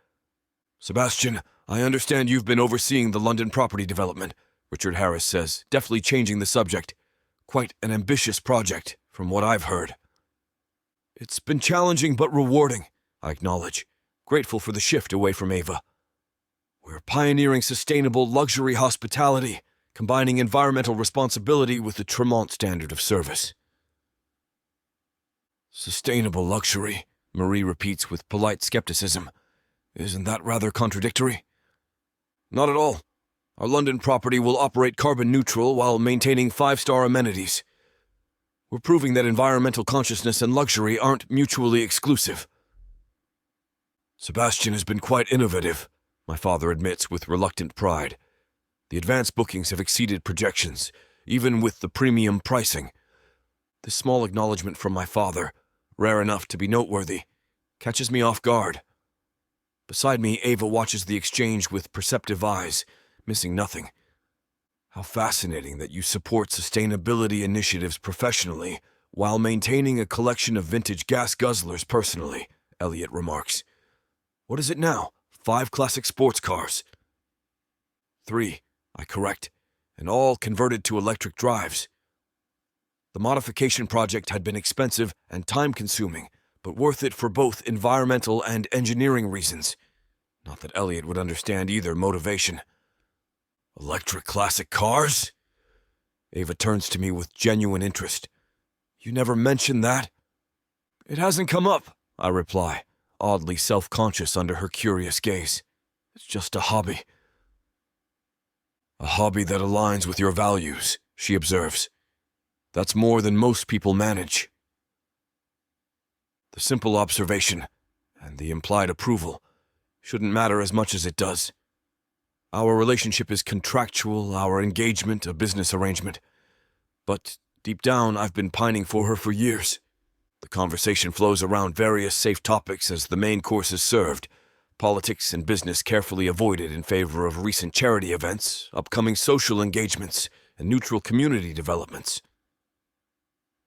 Sebastian, I understand you've been overseeing the London property development, Richard Harris says, deftly changing the subject. Quite an ambitious project, from what I've heard. It's been challenging but rewarding, I acknowledge, grateful for the shift away from Ava. We're pioneering sustainable luxury hospitality, combining environmental responsibility with the Tremont standard of service. Sustainable luxury, Marie repeats with polite skepticism. Isn't that rather contradictory? Not at all. Our London property will operate carbon neutral while maintaining 5-star amenities. We're proving that environmental consciousness and luxury aren't mutually exclusive. Sebastian has been quite innovative, my father admits with reluctant pride. The advance bookings have exceeded projections, even with the premium pricing. This small acknowledgement from my father, rare enough to be noteworthy, catches me off guard. Beside me, Ava watches the exchange with perceptive eyes, missing nothing. How fascinating that you support sustainability initiatives professionally while maintaining a collection of vintage gas guzzlers personally, Elliot remarks. What is it now? 5 classic sports cars? 3, I correct, and all converted to electric drives. The modification project had been expensive and time-consuming, but worth it for both environmental and engineering reasons. Not that Elliot would understand either motivation. Electric classic cars? Ava turns to me with genuine interest. You never mentioned that? It hasn't come up, I reply, oddly self-conscious under her curious gaze. It's just a hobby. A hobby that aligns with your values, she observes. That's more than most people manage. The simple observation, and the implied approval, shouldn't matter as much as it does. Our relationship is contractual, our engagement a business arrangement. But deep down, I've been pining for her for years. The conversation flows around various safe topics as the main course is served, politics and business carefully avoided in favor of recent charity events, upcoming social engagements, and neutral community developments.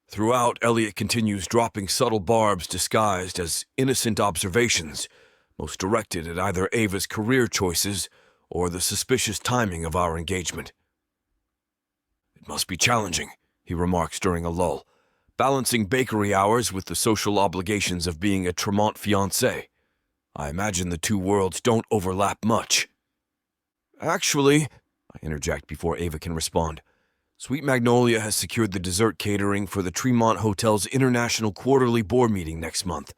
Throughout, Elliot continues dropping subtle barbs disguised as innocent observations, most directed at either Ava's career choices or the suspicious timing of our engagement. It must be challenging, he remarks during a lull, balancing bakery hours with the social obligations of being a Tremont fiancé. I imagine the two worlds don't overlap much. Actually, I interject before Ava can respond, Sweet Magnolia has secured the dessert catering for the Tremont Hotel's International Quarterly Board meeting next month.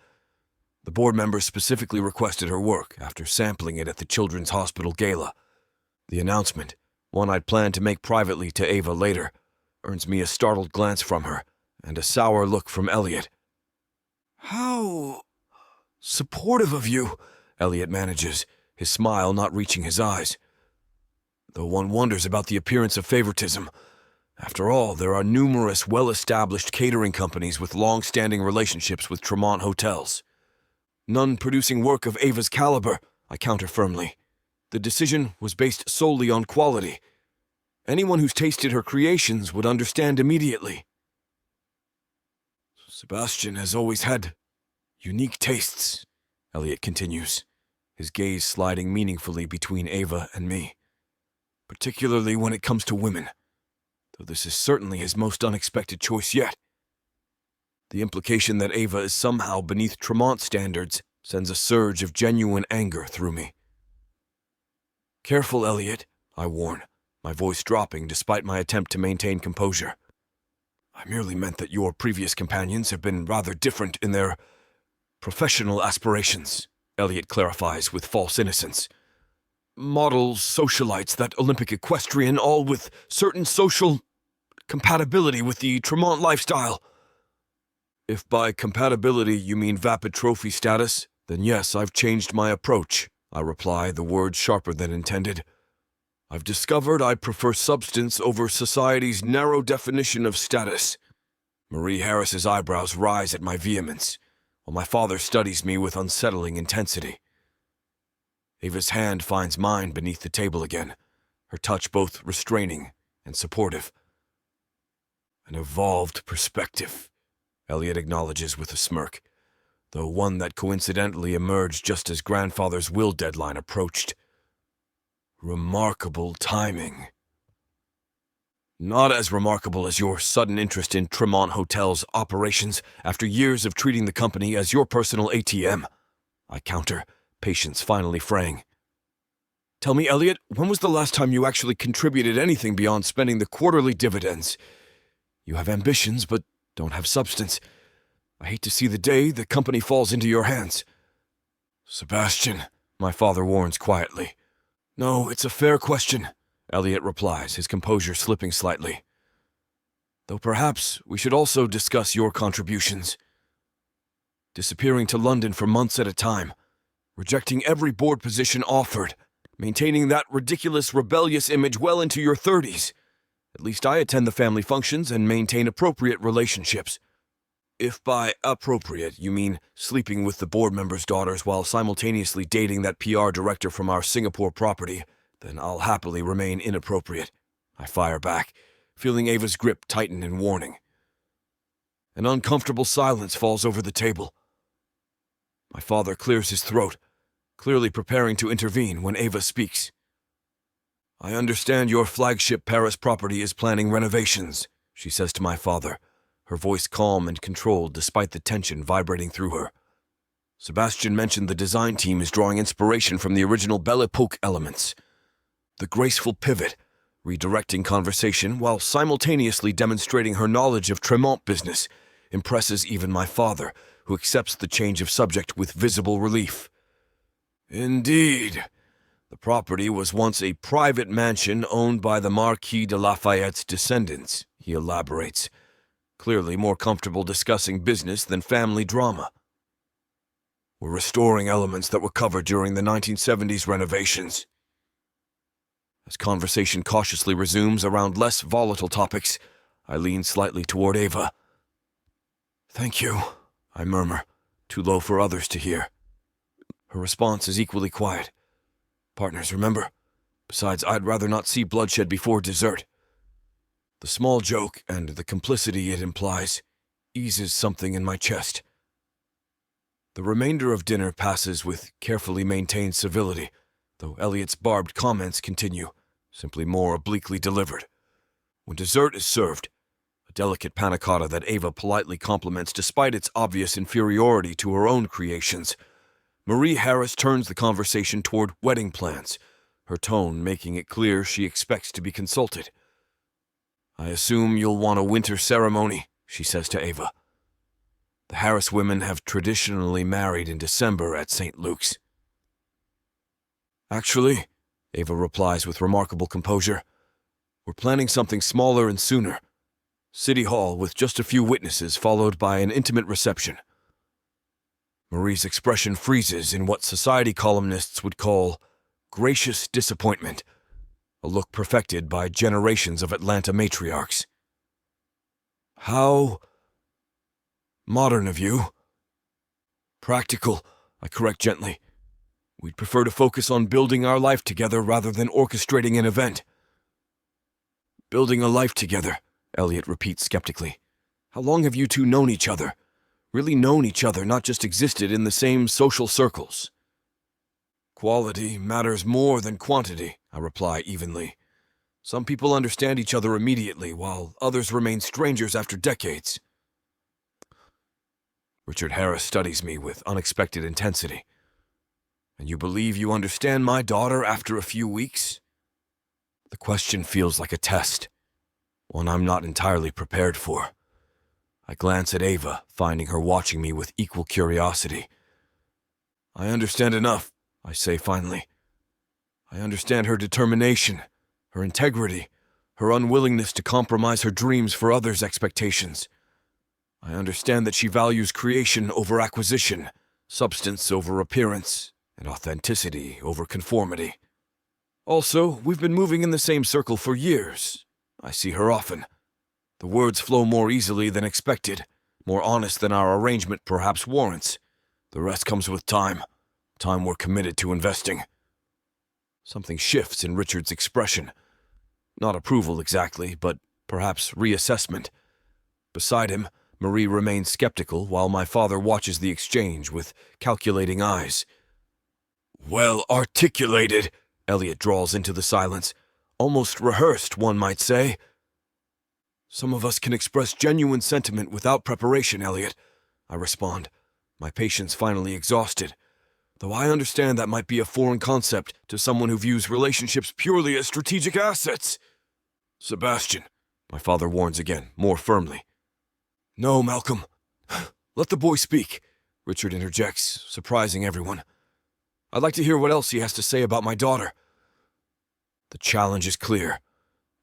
The board members specifically requested her work after sampling it at the Children's Hospital Gala. The announcement, one I'd planned to make privately to Ava later, earns me a startled glance from her and a sour look from Elliot. "How supportive of you," Elliot manages, his smile not reaching his eyes. Though one wonders about the appearance of favoritism. After all, there are numerous well-established catering companies with long-standing relationships with Tremont hotels. None producing work of Ava's caliber, I counter firmly. The decision was based solely on quality. Anyone who's tasted her creations would understand immediately. Sebastian has always had unique tastes, Elliot continues, his gaze sliding meaningfully between Ava and me, particularly when it comes to women, though this is certainly his most unexpected choice yet. The implication that Ava is somehow beneath Tremont standards sends a surge of genuine anger through me. "Careful, Elliot," I warn, my voice dropping despite my attempt to maintain composure. "I merely meant that your previous companions have been rather different in their professional aspirations," Elliot clarifies with false innocence. "Models, socialites, that Olympic equestrian, all with certain social compatibility with the Tremont lifestyle." "If by compatibility you mean vapid trophy status, then yes, I've changed my approach," I reply, the words sharper than intended. "I've discovered I prefer substance over society's narrow definition of status." Marie Harris's eyebrows rise at my vehemence, while my father studies me with unsettling intensity. Ava's hand finds mine beneath the table again, her touch both restraining and supportive. "An evolved perspective," Elliot acknowledges with a smirk, though one that coincidentally emerged just as grandfather's will deadline approached. "Remarkable timing." "Not as remarkable as your sudden interest in Tremont Hotel's operations after years of treating the company as your personal ATM," I counter, patience finally fraying. "Tell me, Elliot, when was the last time you actually contributed anything beyond spending the quarterly dividends? You have ambitions, but don't have substance. I hate to see the day the company falls into your hands." "Sebastian," my father warns quietly. "No, it's a fair question," Elliot replies, his composure slipping slightly. "Though perhaps we should also discuss your contributions. Disappearing to London for months at a time, rejecting every board position offered, maintaining that ridiculous, rebellious image well into your 30s. At least I attend the family functions and maintain appropriate relationships. If by appropriate you mean sleeping with the board members' daughters while simultaneously dating that PR director from our Singapore property, then I'll happily remain inappropriate," I fire back, feeling Ava's grip tighten in warning. An uncomfortable silence falls over the table. My father clears his throat, clearly preparing to intervene when Ava speaks. "I understand your flagship Paris property is planning renovations," she says to my father, her voice calm and controlled despite the tension vibrating through her. "Sebastian mentioned the design team is drawing inspiration from the original Belle Epoque elements. The graceful pivot, redirecting conversation while simultaneously demonstrating her knowledge of Tremont business, impresses even my father, who accepts the change of subject with visible relief. "Indeed. The property was once a private mansion owned by the Marquis de Lafayette's descendants," he elaborates, clearly more comfortable discussing business than family drama. "We're restoring elements that were covered during the 1970s renovations." As conversation cautiously resumes around less volatile topics, I lean slightly toward Ava. "Thank you," I murmur, too low for others to hear. Her response is equally quiet. "Partners, remember? Besides, I'd rather not see bloodshed before dessert." The small joke and the complicity it implies eases something in my chest. The remainder of dinner passes with carefully maintained civility, though Elliot's barbed comments continue, simply more obliquely delivered. When dessert is served, a delicate panna cotta that Ava politely compliments despite its obvious inferiority to her own creations, Marie Harris turns the conversation toward wedding plans, her tone making it clear she expects to be consulted. "I assume you'll want a winter ceremony," she says to Ava. "The Harris women have traditionally married in December at St. Luke's." "Actually," Ava replies with remarkable composure, "we're planning something smaller and sooner. City Hall with just a few witnesses, followed by an intimate reception. Marie's expression freezes in what society columnists would call gracious disappointment, a look perfected by generations of Atlanta matriarchs. How modern of you. Practical, I correct gently. We'd prefer to focus on building our life together rather than orchestrating an event. Building a life together, Elliot repeats skeptically. How long have you two known each other? Really known each other, not just existed in the same social circles? Quality matters more than quantity, I reply evenly. Some people understand each other immediately, while others remain strangers after decades. Richard Harris studies me with unexpected intensity. And you believe you understand my daughter after a few weeks? The question feels like a test, one I'm not entirely prepared for. I glance at Ava, finding her watching me with equal curiosity. I understand enough, I say finally. I understand her determination, her integrity, her unwillingness to compromise her dreams for others' expectations. I understand that she values creation over acquisition, substance over appearance, and authenticity over conformity. Also, we've been moving in the same circle for years. I see her often. The words flow more easily than expected, more honest than our arrangement perhaps warrants. The rest comes with time we're committed to investing. Something shifts in Richard's expression. Not approval exactly, but perhaps reassessment. Beside him, Marie remains skeptical while my father watches the exchange with calculating eyes. Well articulated, Elliot drawls into the silence. Almost rehearsed, one might say. Some of us can express genuine sentiment without preparation, Elliot, I respond, my patience finally exhausted. Though I understand that might be a foreign concept to someone who views relationships purely as strategic assets. Sebastian, my father warns again, more firmly. No, Malcolm. Let the boy speak, Richard interjects, surprising everyone. I'd like to hear what else he has to say about my daughter. The challenge is clear.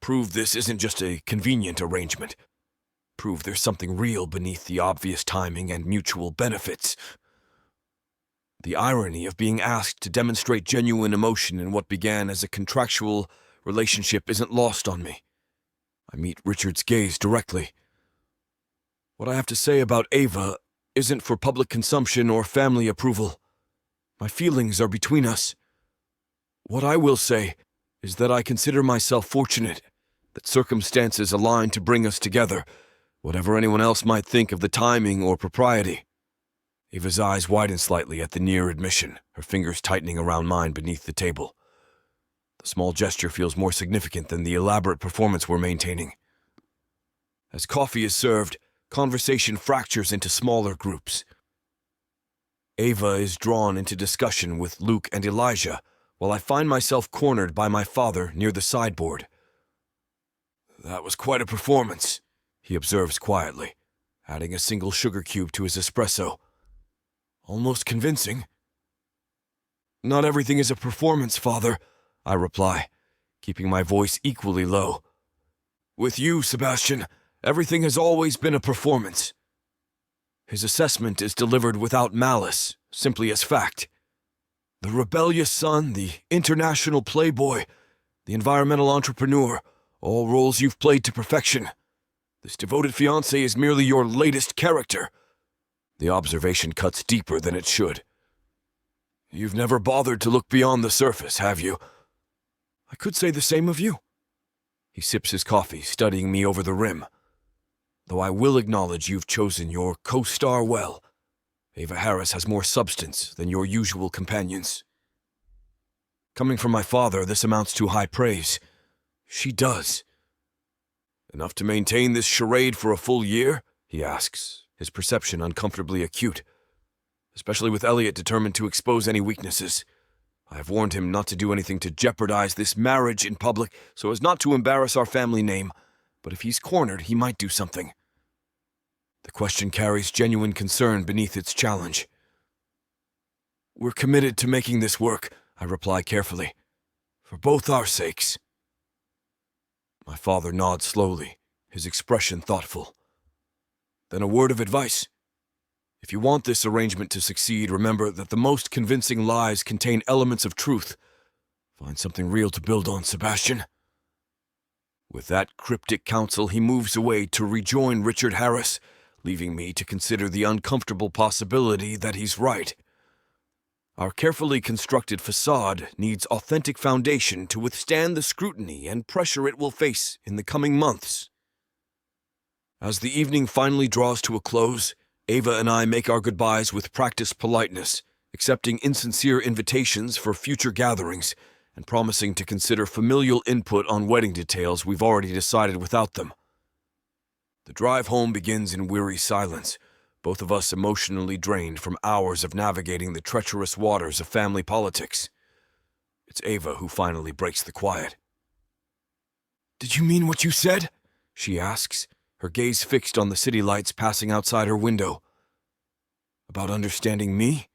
Prove this isn't just a convenient arrangement. Prove there's something real beneath the obvious timing and mutual benefits. The irony of being asked to demonstrate genuine emotion in what began as a contractual relationship isn't lost on me. I meet Richard's gaze directly. What I have to say about Ava isn't for public consumption or family approval. My feelings are between us. What I will say is that I consider myself fortunate that circumstances aligned to bring us together, whatever anyone else might think of the timing or propriety. Ava's eyes widen slightly at the near admission, her fingers tightening around mine beneath the table. The small gesture feels more significant than the elaborate performance we're maintaining. As coffee is served, conversation fractures into smaller groups. Ava is drawn into discussion with Luke and Elijah, while I find myself cornered by my father near the sideboard. That was quite a performance, he observes quietly, adding a single sugar cube to his espresso. Almost convincing. Not everything is a performance, Father, I reply, keeping my voice equally low. With you, Sebastian, everything has always been a performance. His assessment is delivered without malice, simply as fact. The rebellious son, the international playboy, the environmental entrepreneur, all roles you've played to perfection. This devoted fiancé is merely your latest character. The observation cuts deeper than it should. You've never bothered to look beyond the surface, have you? I could say the same of you. He sips his coffee, studying me over the rim. Though I will acknowledge you've chosen your co-star well. Ava Harris has more substance than your usual companions. Coming from my father, this amounts to high praise. She does. Enough to maintain this charade for a full year? He asks, his perception uncomfortably acute. Especially with Elliot determined to expose any weaknesses. I have warned him not to do anything to jeopardize this marriage in public so as not to embarrass our family name, but if he's cornered, he might do something. The question carries genuine concern beneath its challenge. We're committed to making this work, I reply carefully. For both our sakes. My father nods slowly, his expression thoughtful. Then a word of advice. If you want this arrangement to succeed, remember that the most convincing lies contain elements of truth. Find something real to build on, Sebastian. With that cryptic counsel, he moves away to rejoin Richard Harris, leaving me to consider the uncomfortable possibility that he's right. Our carefully constructed facade needs authentic foundation to withstand the scrutiny and pressure it will face in the coming months. As the evening finally draws to a close, Ava and I make our goodbyes with practiced politeness, accepting insincere invitations for future gatherings and promising to consider familial input on wedding details we've already decided without them. The drive home begins in weary silence, both of us emotionally drained from hours of navigating the treacherous waters of family politics. It's Ava who finally breaks the quiet. "Did you mean what you said?" she asks, her gaze fixed on the city lights passing outside her window. "About understanding me?"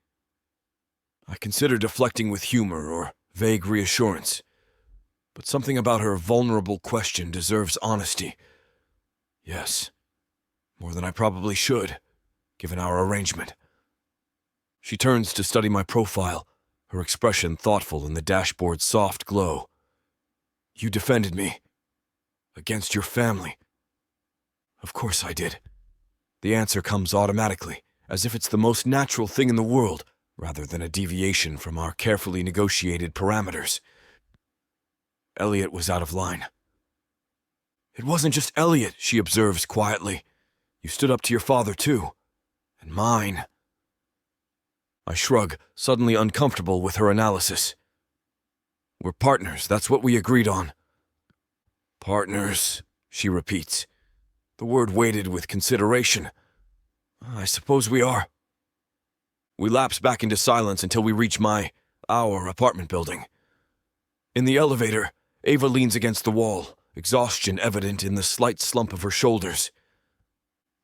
I consider deflecting with humor or vague reassurance, but something about her vulnerable question deserves honesty. Yes, more than I probably should, given our arrangement. She turns to study my profile, her expression thoughtful in the dashboard's soft glow. "You defended me. Against your family." "Of course I did." The answer comes automatically, as if it's the most natural thing in the world, rather than a deviation from our carefully negotiated parameters. Elliot was out of line. "It wasn't just Elliot," she observes quietly. "You stood up to your father, too. And mine." I shrug, suddenly uncomfortable with her analysis. "We're partners, that's what we agreed on." "Partners," she repeats, the word weighted with consideration. "I suppose we are." We lapse back into silence until we reach our apartment building. In the elevator, Ava leans against the wall, exhaustion evident in the slight slump of her shoulders.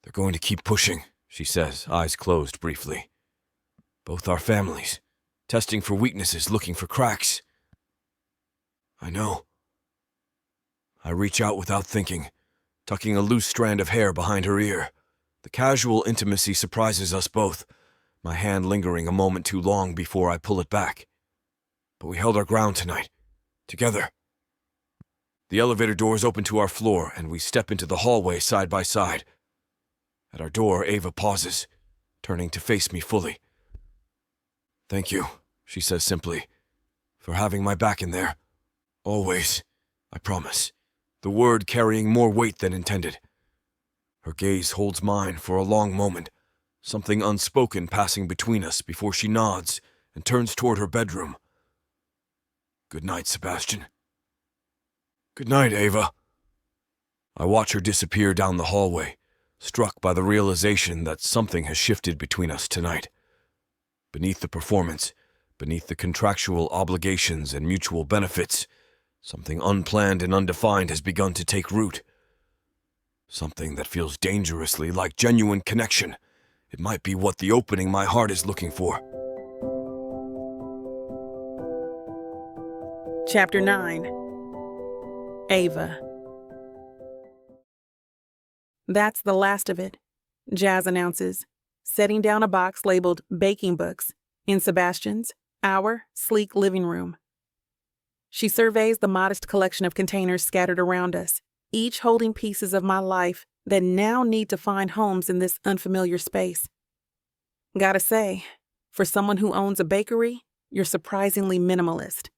"They're going to keep pushing," she says, eyes closed briefly. "Both our families, testing for weaknesses, looking for cracks." "I know." I reach out without thinking, tucking a loose strand of hair behind her ear. The casual intimacy surprises us both, my hand lingering a moment too long before I pull it back. But we held our ground tonight, together. The elevator doors open to our floor, and we step into the hallway side by side. At our door, Ava pauses, turning to face me fully. "Thank you," she says simply, "for having my back in there. Always, I promise," the word carrying more weight than intended. Her gaze holds mine for a long moment, something unspoken passing between us before she nods and turns toward her bedroom. "Good night, Sebastian." "Good night, Ava." I watch her disappear down the hallway, struck by the realization that something has shifted between us tonight. Beneath the performance, beneath the contractual obligations and mutual benefits, something unplanned and undefined has begun to take root. Something that feels dangerously like genuine connection. It might be what the opening my heart is looking for. Chapter 9. Ava. "That's the last of it," Jazz announces, setting down a box labeled baking books in Sebastian's, our sleek living room. She surveys the modest collection of containers scattered around us, each holding pieces of my life that now need to find homes in this unfamiliar space. Gotta say, for someone who owns a bakery, you're surprisingly minimalist.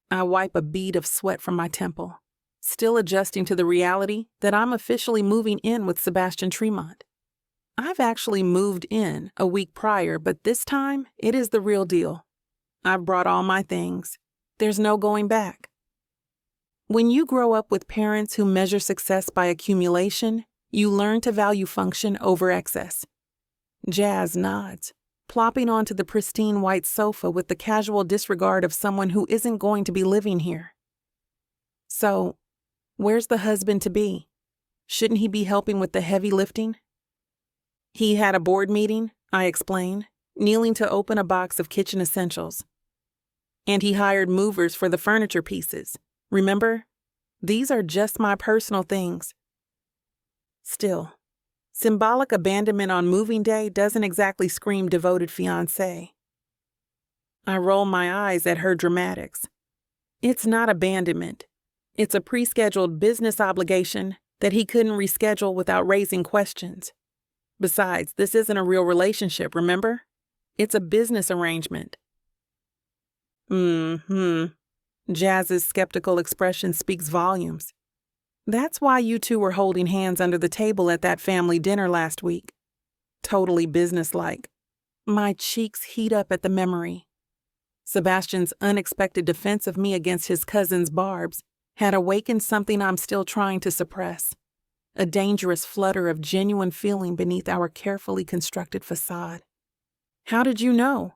I wipe a bead of sweat from my temple, still adjusting to the reality that I'm officially moving in with Sebastian Tremont. I've actually moved in a week prior, but this time it is the real deal. I've brought all my things. There's no going back. When you grow up with parents who measure success by accumulation, you learn to value function over excess. Jazz nods, plopping onto the pristine white sofa with the casual disregard of someone who isn't going to be living here. "So, where's the husband-to-be? Shouldn't he be helping with the heavy lifting?" "He had a board meeting," I explain, kneeling to open a box of kitchen essentials. "And he hired movers for the furniture pieces. Remember? These are just my personal things. Still, symbolic abandonment on moving day doesn't exactly scream devoted fiancé. I roll my eyes at her dramatics. It's not abandonment. It's a pre-scheduled business obligation that he couldn't reschedule without raising questions. Besides, this isn't a real relationship, remember? It's a business arrangement. Jazz's skeptical expression speaks volumes. That's why you two were holding hands under the table at that family dinner last week. Totally businesslike. My cheeks heat up at the memory. Sebastian's unexpected defense of me against his cousin's barbs had awakened something I'm still trying to suppress. A dangerous flutter of genuine feeling beneath our carefully constructed facade. How did you know?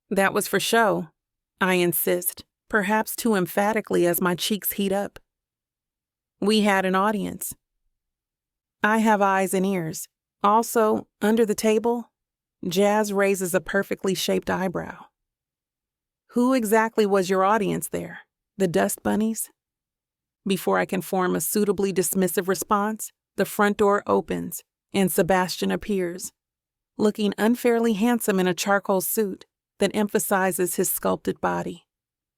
That was for show, I insist, perhaps too emphatically as my cheeks heat up. We had an audience. I have eyes and ears. Also, under the table, Jazz raises a perfectly shaped eyebrow. Who exactly was your audience there? The dust bunnies? Before I can form a suitably dismissive response, the front door opens and Sebastian appears, looking unfairly handsome in a charcoal suit that emphasizes his sculpted body.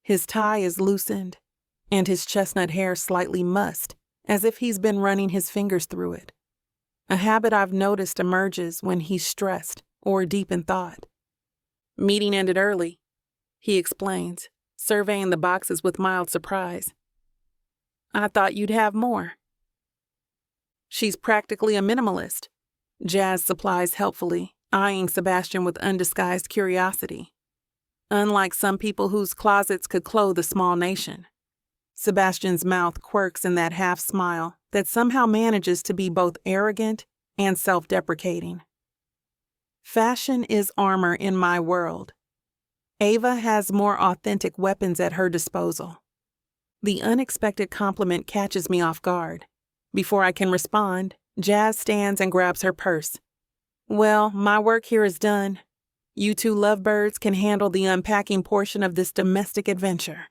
His tie is loosened, and his chestnut hair slightly mussed, as if he's been running his fingers through it. A habit I've noticed emerges when he's stressed or deep in thought. Meeting ended early, he explains, surveying the boxes with mild surprise. I thought you'd have more. She's practically a minimalist, Jazz supplies helpfully, eyeing Sebastian with undisguised curiosity. Unlike some people whose closets could clothe a small nation. Sebastian's mouth quirks in that half smile that somehow manages to be both arrogant and self-deprecating. Fashion is armor in my world. Ava has more authentic weapons at her disposal. The unexpected compliment catches me off guard. Before I can respond, Jazz stands and grabs her purse. Well, my work here is done. You two lovebirds can handle the unpacking portion of this domestic adventure.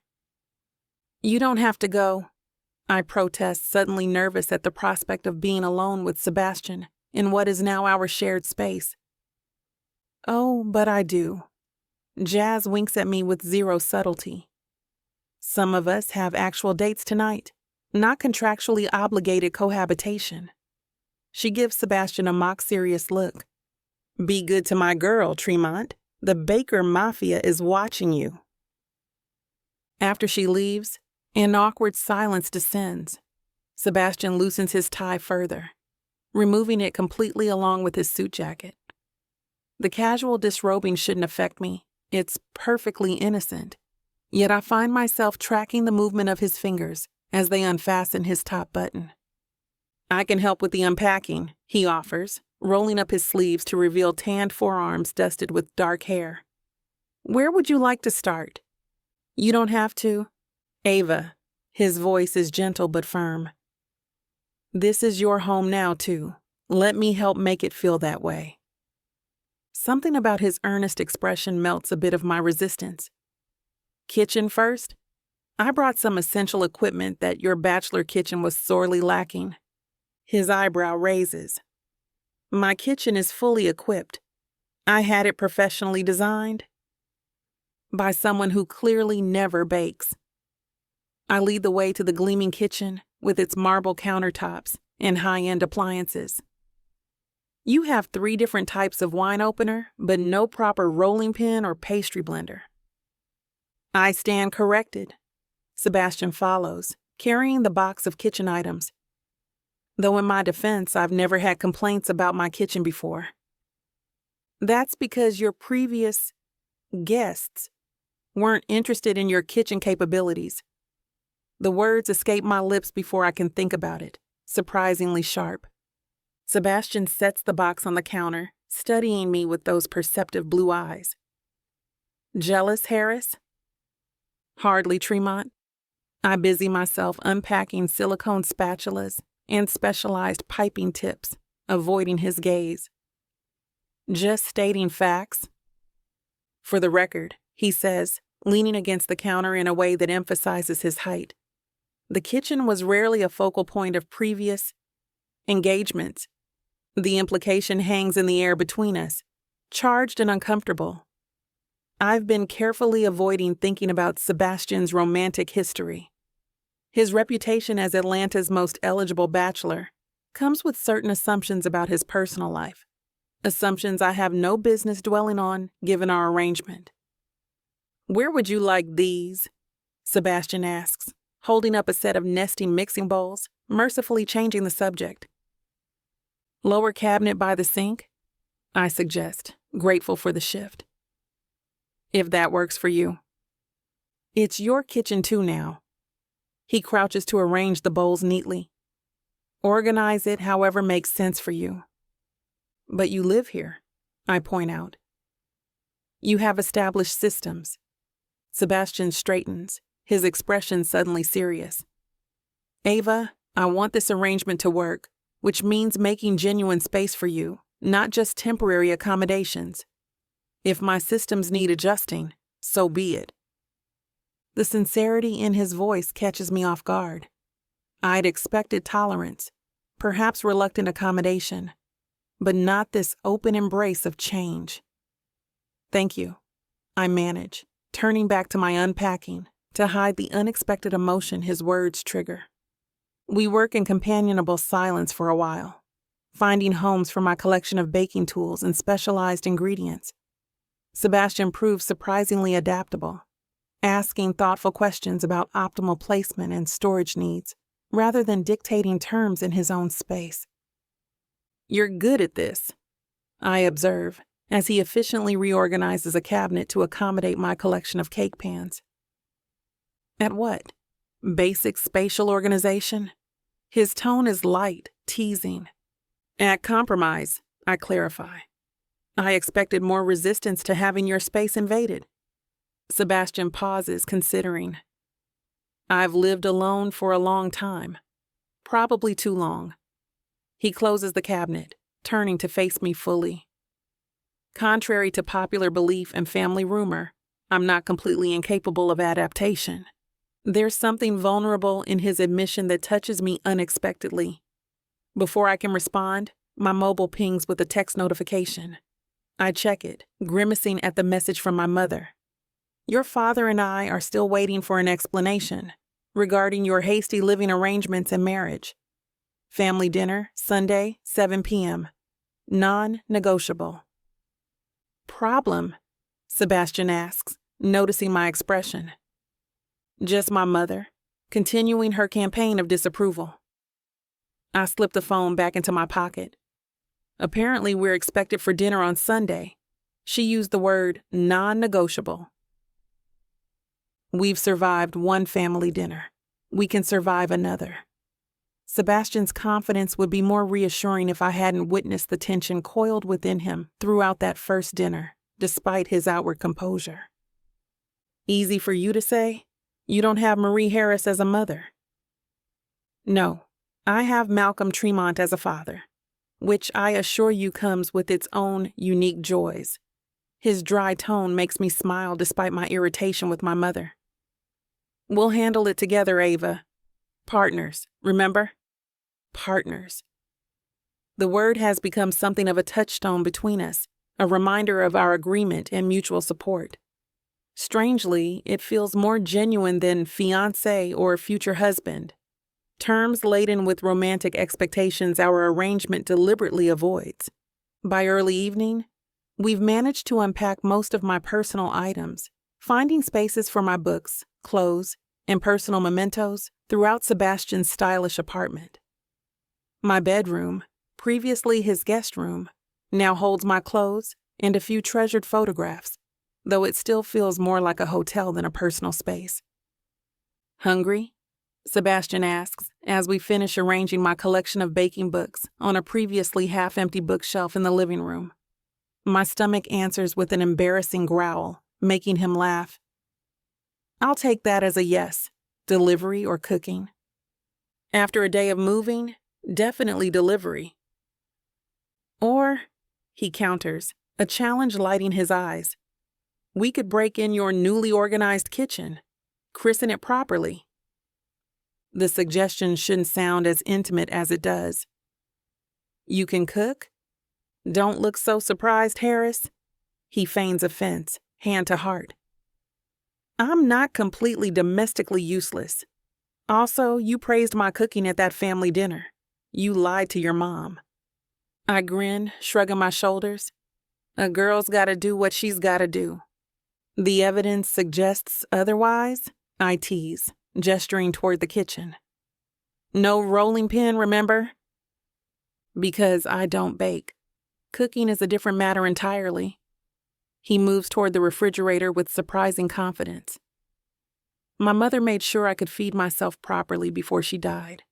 You don't have to go, I protest, suddenly nervous at the prospect of being alone with Sebastian in what is now our shared space. Oh, but I do. Jazz winks at me with zero subtlety. Some of us have actual dates tonight, not contractually obligated cohabitation. She gives Sebastian a mock-serious look. Be good to my girl, Tremont. The Baker Mafia is watching you. After she leaves, an awkward silence descends. Sebastian loosens his tie further, removing it completely along with his suit jacket. The casual disrobing shouldn't affect me. It's perfectly innocent. Yet I find myself tracking the movement of his fingers as they unfasten his top button. I can help with the unpacking, he offers, rolling up his sleeves to reveal tanned forearms dusted with dark hair. Where would you like to start? You don't have to. Ava, his voice is gentle but firm. This is your home now, too. Let me help make it feel that way. Something about his earnest expression melts a bit of my resistance. Kitchen first? I brought some essential equipment that your bachelor kitchen was sorely lacking. His eyebrow raises. My kitchen is fully equipped. I had it professionally designed by someone who clearly never bakes. I lead the way to the gleaming kitchen with its marble countertops and high-end appliances. You have 3 different types of wine opener, but no proper rolling pin or pastry blender. I stand corrected. Sebastian follows, carrying the box of kitchen items. Though in my defense, I've never had complaints about my kitchen before. That's because your previous guests weren't interested in your kitchen capabilities. The words escape my lips before I can think about it, surprisingly sharp. Sebastian sets the box on the counter, studying me with those perceptive blue eyes. Jealous, Harris? Hardly, Tremont. I busy myself unpacking silicone spatulas and specialized piping tips, avoiding his gaze. Just stating facts. For the record, he says, leaning against the counter in a way that emphasizes his height. The kitchen was rarely a focal point of previous engagements. The implication hangs in the air between us, charged and uncomfortable. I've been carefully avoiding thinking about Sebastian's romantic history. His reputation as Atlanta's most eligible bachelor comes with certain assumptions about his personal life, assumptions I have no business dwelling on given our arrangement. "Where would you like these?" Sebastian asks, holding up a set of nesting mixing bowls, mercifully changing the subject. "Lower cabinet by the sink," I suggest, grateful for the shift. "If that works for you." "It's your kitchen too now." He crouches to arrange the bowls neatly. "Organize it however makes sense for you." "But you live here," I point out. "You have established systems." Sebastian straightens, his expression suddenly serious. "Ava, I want this arrangement to work, which means making genuine space for you, not just temporary accommodations. If my systems need adjusting, so be it." The sincerity in his voice catches me off guard. I'd expected tolerance, perhaps reluctant accommodation, but not this open embrace of change. "Thank you," I manage, turning back to my unpacking to hide the unexpected emotion his words trigger. We work in companionable silence for a while, finding homes for my collection of baking tools and specialized ingredients. Sebastian proves surprisingly adaptable, asking thoughtful questions about optimal placement and storage needs, rather than dictating terms in his own space. "You're good at this," I observe, as he efficiently reorganizes a cabinet to accommodate my collection of cake pans. "At what? Basic spatial organization?" His tone is light, teasing. "At compromise," I clarify. "I expected more resistance to having your space invaded." Sebastian pauses, considering. "I've lived alone for a long time. Probably too long." He closes the cabinet, turning to face me fully. Contrary to popular belief and family rumor, I'm not completely incapable of adaptation. There's something vulnerable in his admission that touches me unexpectedly. Before I can respond, my mobile pings with a text notification. I check it, grimacing at the message from my mother. "Your father and I are still waiting for an explanation regarding your hasty living arrangements and marriage. Family dinner, Sunday, 7 p.m. Non-negotiable." "Problem?" Sebastian asks, noticing my expression. "Just my mother, continuing her campaign of disapproval." I slip the phone back into my pocket. "Apparently we're expected for dinner on Sunday." She used the word non-negotiable. We've survived one family dinner. We can survive another. Sebastian's confidence would be more reassuring if I hadn't witnessed the tension coiled within him throughout that first dinner, despite his outward composure. "Easy for you to say? You don't have Marie Harris as a mother." "No, I have Malcolm Tremont as a father, which I assure you comes with its own unique joys." His dry tone makes me smile despite my irritation with my mother. "We'll handle it together, Ava. Partners, remember? Partners." The word has become something of a touchstone between us, a reminder of our agreement and mutual support. Strangely, it feels more genuine than fiancé or future husband, terms laden with romantic expectations our arrangement deliberately avoids. By early evening, we've managed to unpack most of my personal items, finding spaces for my books, clothes, and personal mementos throughout Sebastian's stylish apartment. My bedroom, previously his guest room, now holds my clothes and a few treasured photographs, though it still feels more like a hotel than a personal space. "Hungry?" Sebastian asks as we finish arranging my collection of baking books on a previously half-empty bookshelf in the living room. My stomach answers with an embarrassing growl, making him laugh. I'll take that as a yes, delivery or cooking. After a day of moving, definitely delivery. Or, he counters, a challenge lighting his eyes. We could break in your newly organized kitchen, christen it properly. The suggestion shouldn't sound as intimate as it does. You can cook? Don't look so surprised, Harris. He feigns offense, hand to heart. I'm not completely domestically useless. Also, you praised my cooking at that family dinner. You lied to your mom. I grin, shrugging my shoulders. A girl's gotta do what she's gotta do. The evidence suggests otherwise, I tease, gesturing toward the kitchen. No rolling pin, remember? Because I don't bake. Cooking is a different matter entirely. He moves toward the refrigerator with surprising confidence. My mother made sure I could feed myself properly before she died.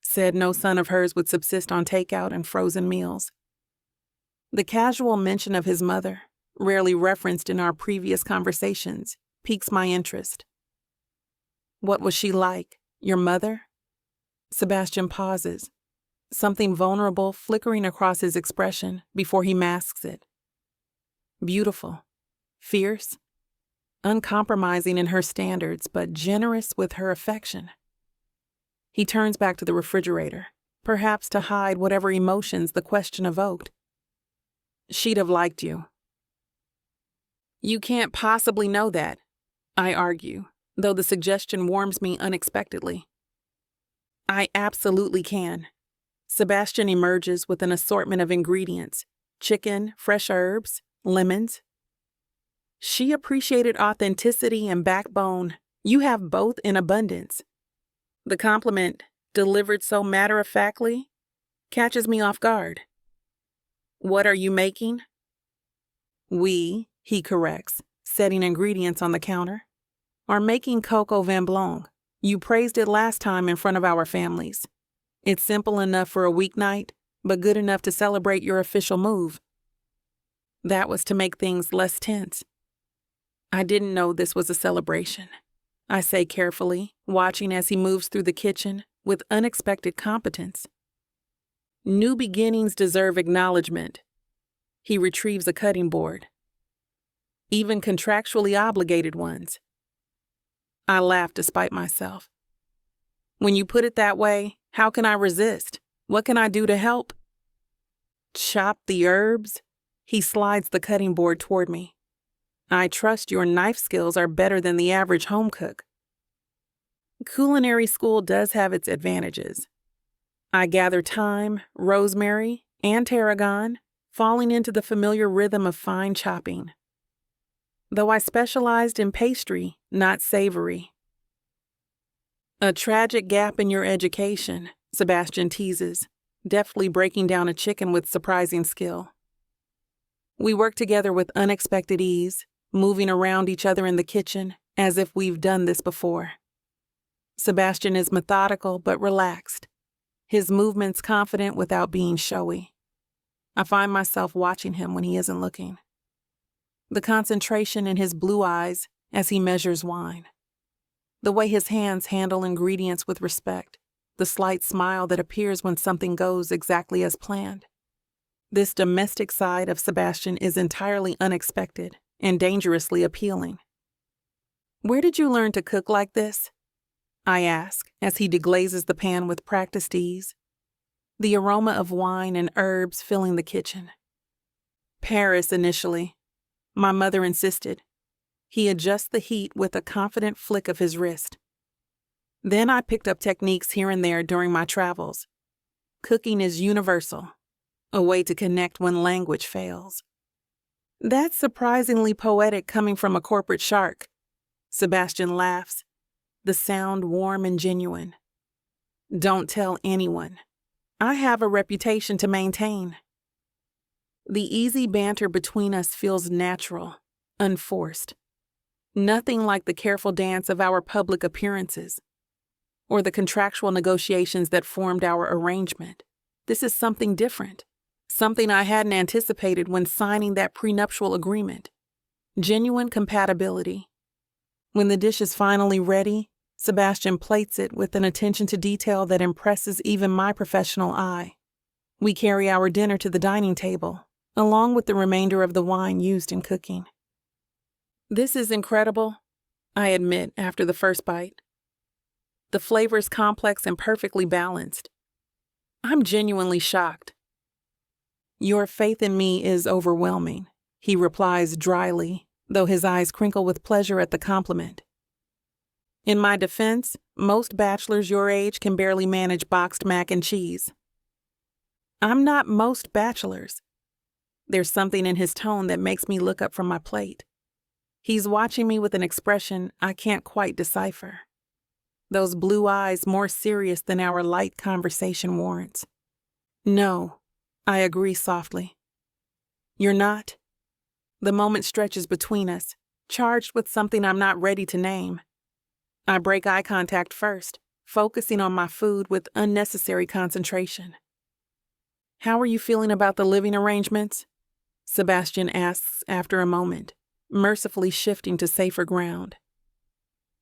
Said no son of hers would subsist on takeout and frozen meals. The casual mention of his mother, rarely referenced in our previous conversations, piques my interest. What was she like, your mother? Sebastian pauses, something vulnerable flickering across his expression before he masks it. Beautiful, fierce, uncompromising in her standards, but generous with her affection. He turns back to the refrigerator, perhaps to hide whatever emotions the question evoked. She'd have liked you. You can't possibly know that, I argue, though the suggestion warms me unexpectedly. I absolutely can. Sebastian emerges with an assortment of ingredients: chicken, fresh herbs, lemons. She appreciated authenticity and backbone. You have both in abundance. The compliment, delivered so matter-of-factly, catches me off guard. What are you making? He corrects, setting ingredients on the counter, are making coco vin blanc. You praised it last time in front of our families. It's simple enough for a weeknight, but good enough to celebrate your official move. That was to make things less tense. I didn't know this was a celebration, I say carefully, watching as he moves through the kitchen with unexpected competence. New beginnings deserve acknowledgement. He retrieves a cutting board. Even contractually obligated ones. I laugh despite myself. When you put it that way, how can I resist? What can I do to help? Chop the herbs? He slides the cutting board toward me. I trust your knife skills are better than the average home cook. Culinary school does have its advantages. I gather thyme, rosemary, and tarragon, falling into the familiar rhythm of fine chopping. Though I specialized in pastry, not savory. A tragic gap in your education, Sebastian teases, deftly breaking down a chicken with surprising skill. We work together with unexpected ease, moving around each other in the kitchen as if we've done this before. Sebastian is methodical but relaxed, his movements confident without being showy. I find myself watching him when he isn't looking. The concentration in his blue eyes as he measures wine. The way his hands handle ingredients with respect. The slight smile that appears when something goes exactly as planned. This domestic side of Sebastian is entirely unexpected and dangerously appealing. Where did you learn to cook like this? I ask as he deglazes the pan with practiced ease. The aroma of wine and herbs filling the kitchen. Paris initially. My mother insisted. He adjusts the heat with a confident flick of his wrist. Then I picked up techniques here and there during my travels. Cooking is universal, a way to connect when language fails. That's surprisingly poetic coming from a corporate shark. Sebastian laughs, the sound warm and genuine. Don't tell anyone. I have a reputation to maintain. The easy banter between us feels natural, unforced. Nothing like the careful dance of our public appearances, or the contractual negotiations that formed our arrangement. This is something different, something I hadn't anticipated when signing that prenuptial agreement. Genuine compatibility. When the dish is finally ready, Sebastian plates it with an attention to detail that impresses even my professional eye. We carry our dinner to the dining table, along with the remainder of the wine used in cooking. This is incredible, I admit after the first bite. The flavor's complex and perfectly balanced. I'm genuinely shocked. Your faith in me is overwhelming, he replies dryly, though his eyes crinkle with pleasure at the compliment. In my defense, most bachelors your age can barely manage boxed mac and cheese. I'm not most bachelors. There's something in his tone that makes me look up from my plate. He's watching me with an expression I can't quite decipher. Those blue eyes more serious than our light conversation warrants. No, I agree softly. You're not? The moment stretches between us, charged with something I'm not ready to name. I break eye contact first, focusing on my food with unnecessary concentration. How are you feeling about the living arrangements? Sebastian asks after a moment, mercifully shifting to safer ground.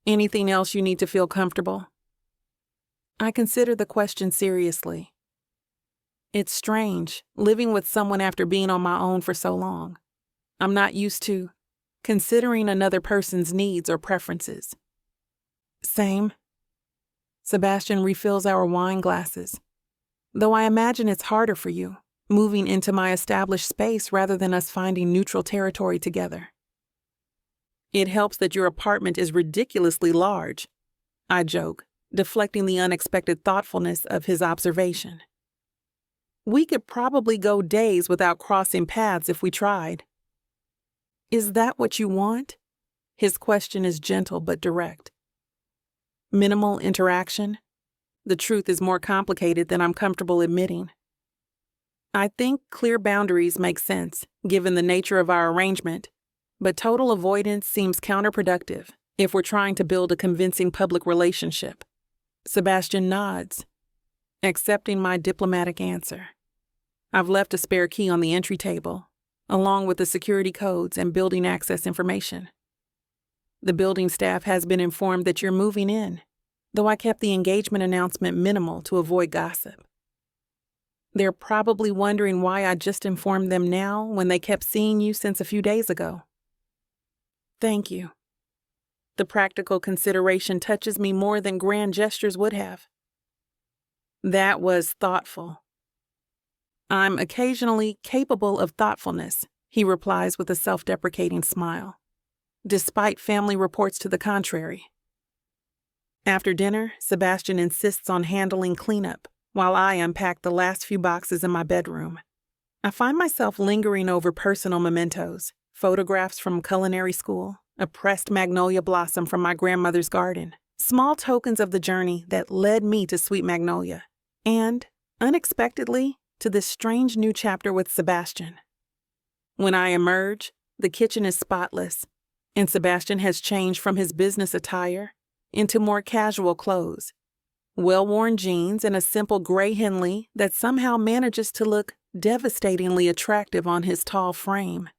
Anything else you need to feel comfortable? I consider the question seriously. It's strange, living with someone after being on my own for so long. I'm not used to considering another person's needs or preferences. Same. Sebastian refills our wine glasses. Though I imagine it's harder for you, moving into my established space rather than us finding neutral territory together. It helps that your apartment is ridiculously large, I joke, deflecting the unexpected thoughtfulness of his observation. We could probably go days without crossing paths if we tried. Is that what you want? His question is gentle but direct. Minimal interaction? The truth is more complicated than I'm comfortable admitting. I think clear boundaries make sense, given the nature of our arrangement, but total avoidance seems counterproductive if we're trying to build a convincing public relationship. Sebastian nods, accepting my diplomatic answer. I've left a spare key on the entry table, along with the security codes and building access information. The building staff has been informed that you're moving in, though I kept the engagement announcement minimal to avoid gossip. They're probably wondering why I just informed them now when they kept seeing you since a few days ago. Thank you. The practical consideration touches me more than grand gestures would have. That was thoughtful. I'm occasionally capable of thoughtfulness, he replies with a self-deprecating smile, despite family reports to the contrary. After dinner, Sebastian insists on handling cleanup, while I unpack the last few boxes in my bedroom. I find myself lingering over personal mementos, photographs from culinary school, a pressed magnolia blossom from my grandmother's garden, small tokens of the journey that led me to Sweet Magnolia, and, unexpectedly, to this strange new chapter with Sebastian. When I emerge, the kitchen is spotless, and Sebastian has changed from his business attire into more casual clothes, well-worn jeans and a simple gray Henley that somehow manages to look devastatingly attractive on his tall frame.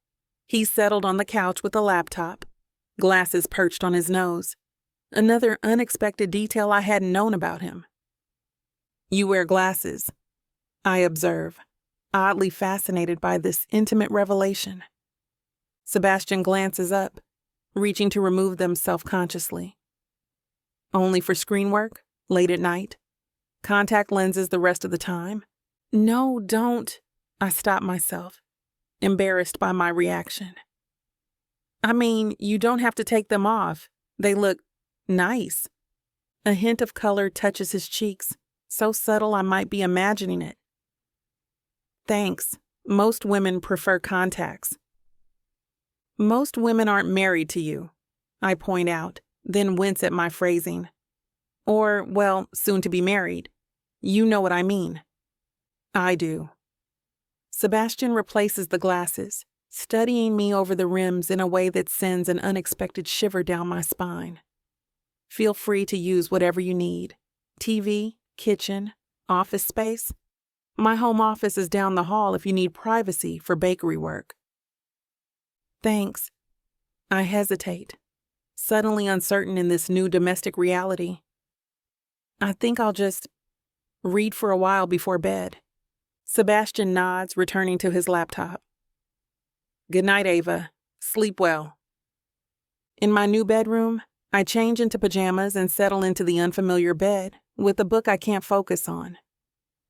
He's settled on the couch with a laptop, glasses perched on his nose, another unexpected detail I hadn't known about him. You wear glasses, I observe, oddly fascinated by this intimate revelation. Sebastian glances up, reaching to remove them self-consciously. Only for screen work, late at night? Contact lenses the rest of the time? No, don't. I stop myself, embarrassed by my reaction. I mean, you don't have to take them off. They look nice. A hint of color touches his cheeks, so subtle I might be imagining it. Thanks. Most women prefer contacts. Most women aren't married to you, I point out, then wince at my phrasing. Or, well, soon to be married. You know what I mean. I do. Sebastian replaces the glasses, studying me over the rims in a way that sends an unexpected shiver down my spine. Feel free to use whatever you need. TV, kitchen, office space. My home office is down the hall if you need privacy for bakery work. Thanks. I hesitate, suddenly uncertain in this new domestic reality. I think I'll just read for a while before bed. Sebastian nods, returning to his laptop. Good night, Ava. Sleep well. In my new bedroom, I change into pajamas and settle into the unfamiliar bed with a book I can't focus on.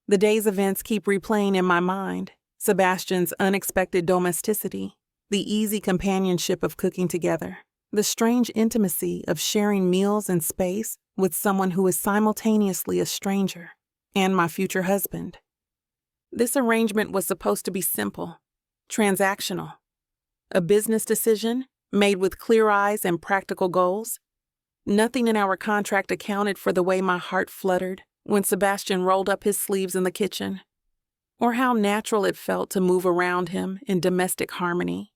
The day's events keep replaying in my mind, Sebastian's unexpected domesticity, the easy companionship of cooking together, the strange intimacy of sharing meals and space with someone who is simultaneously a stranger and my future husband. This arrangement was supposed to be simple, transactional, a business decision made with clear eyes and practical goals. Nothing in our contract accounted for the way my heart fluttered when Sebastian rolled up his sleeves in the kitchen, or how natural it felt to move around him in domestic harmony,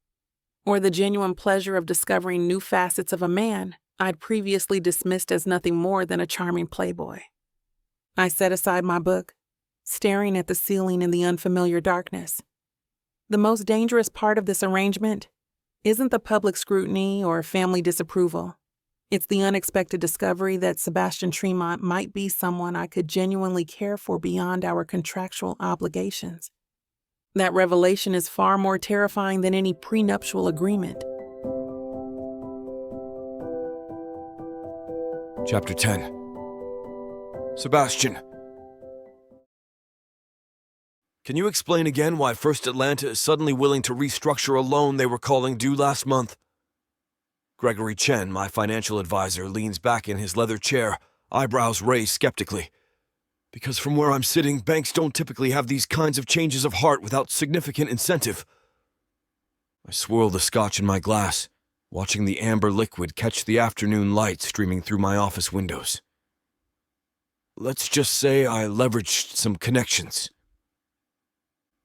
or the genuine pleasure of discovering new facets of a man I'd previously dismissed as nothing more than a charming playboy. I set aside my book, staring at the ceiling in the unfamiliar darkness. The most dangerous part of this arrangement isn't the public scrutiny or family disapproval. It's the unexpected discovery that Sebastian Tremont might be someone I could genuinely care for beyond our contractual obligations. That revelation is far more terrifying than any prenuptial agreement. Chapter 10. Sebastian. Can you explain again why First Atlanta is suddenly willing to restructure a loan they were calling due last month? Gregory Chen, my financial advisor, leans back in his leather chair, eyebrows raised skeptically. Because from where I'm sitting, banks don't typically have these kinds of changes of heart without significant incentive. I swirl the scotch in my glass, watching the amber liquid catch the afternoon light streaming through my office windows. Let's just say I leveraged some connections.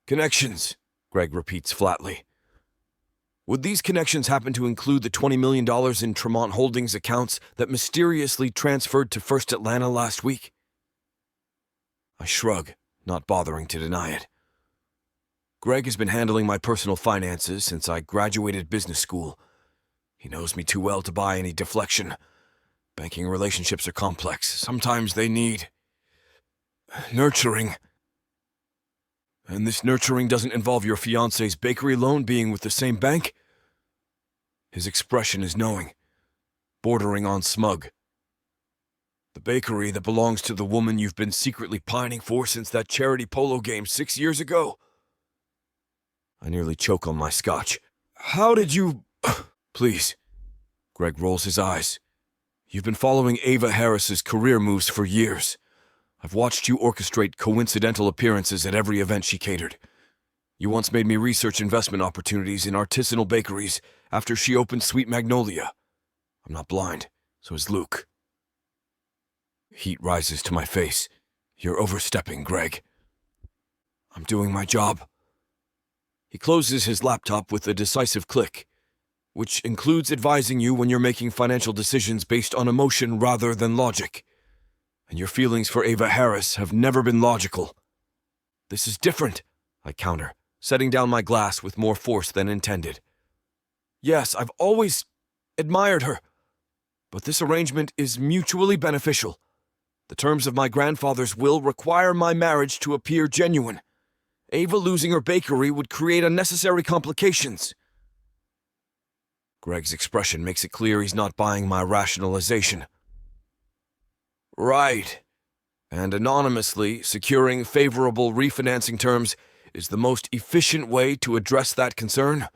Connections, Greg repeats flatly. Would these connections happen to include the $20 million in Tremont Holdings accounts that mysteriously transferred to First Atlanta last week? I shrug, not bothering to deny it. Greg has been handling my personal finances since I graduated business school. He knows me too well to buy any deflection. Banking relationships are complex. Sometimes they need nurturing. And this nurturing doesn't involve your fiancé's bakery loan being with the same bank? His expression is knowing, bordering on smug. The bakery that belongs to the woman you've been secretly pining for since that charity polo game 6 years ago? I nearly choke on my scotch. How did you... Please. Greg rolls his eyes. You've been following Ava Harris's career moves for years. I've watched you orchestrate coincidental appearances at every event she catered. You once made me research investment opportunities in artisanal bakeries after she opened Sweet Magnolia. I'm not blind, so is Luke. Heat rises to my face. You're overstepping, Greg. I'm doing my job. He closes his laptop with a decisive click, which includes advising you when you're making financial decisions based on emotion rather than logic. And your feelings for Ava Harris have never been logical. This is different, I counter, setting down my glass with more force than intended. Yes, I've always admired her, but this arrangement is mutually beneficial. The terms of my grandfather's will require my marriage to appear genuine. Ava losing her bakery would create unnecessary complications. Greg's expression makes it clear he's not buying my rationalization. Right. And anonymously securing favorable refinancing terms is the most efficient way to address that concern.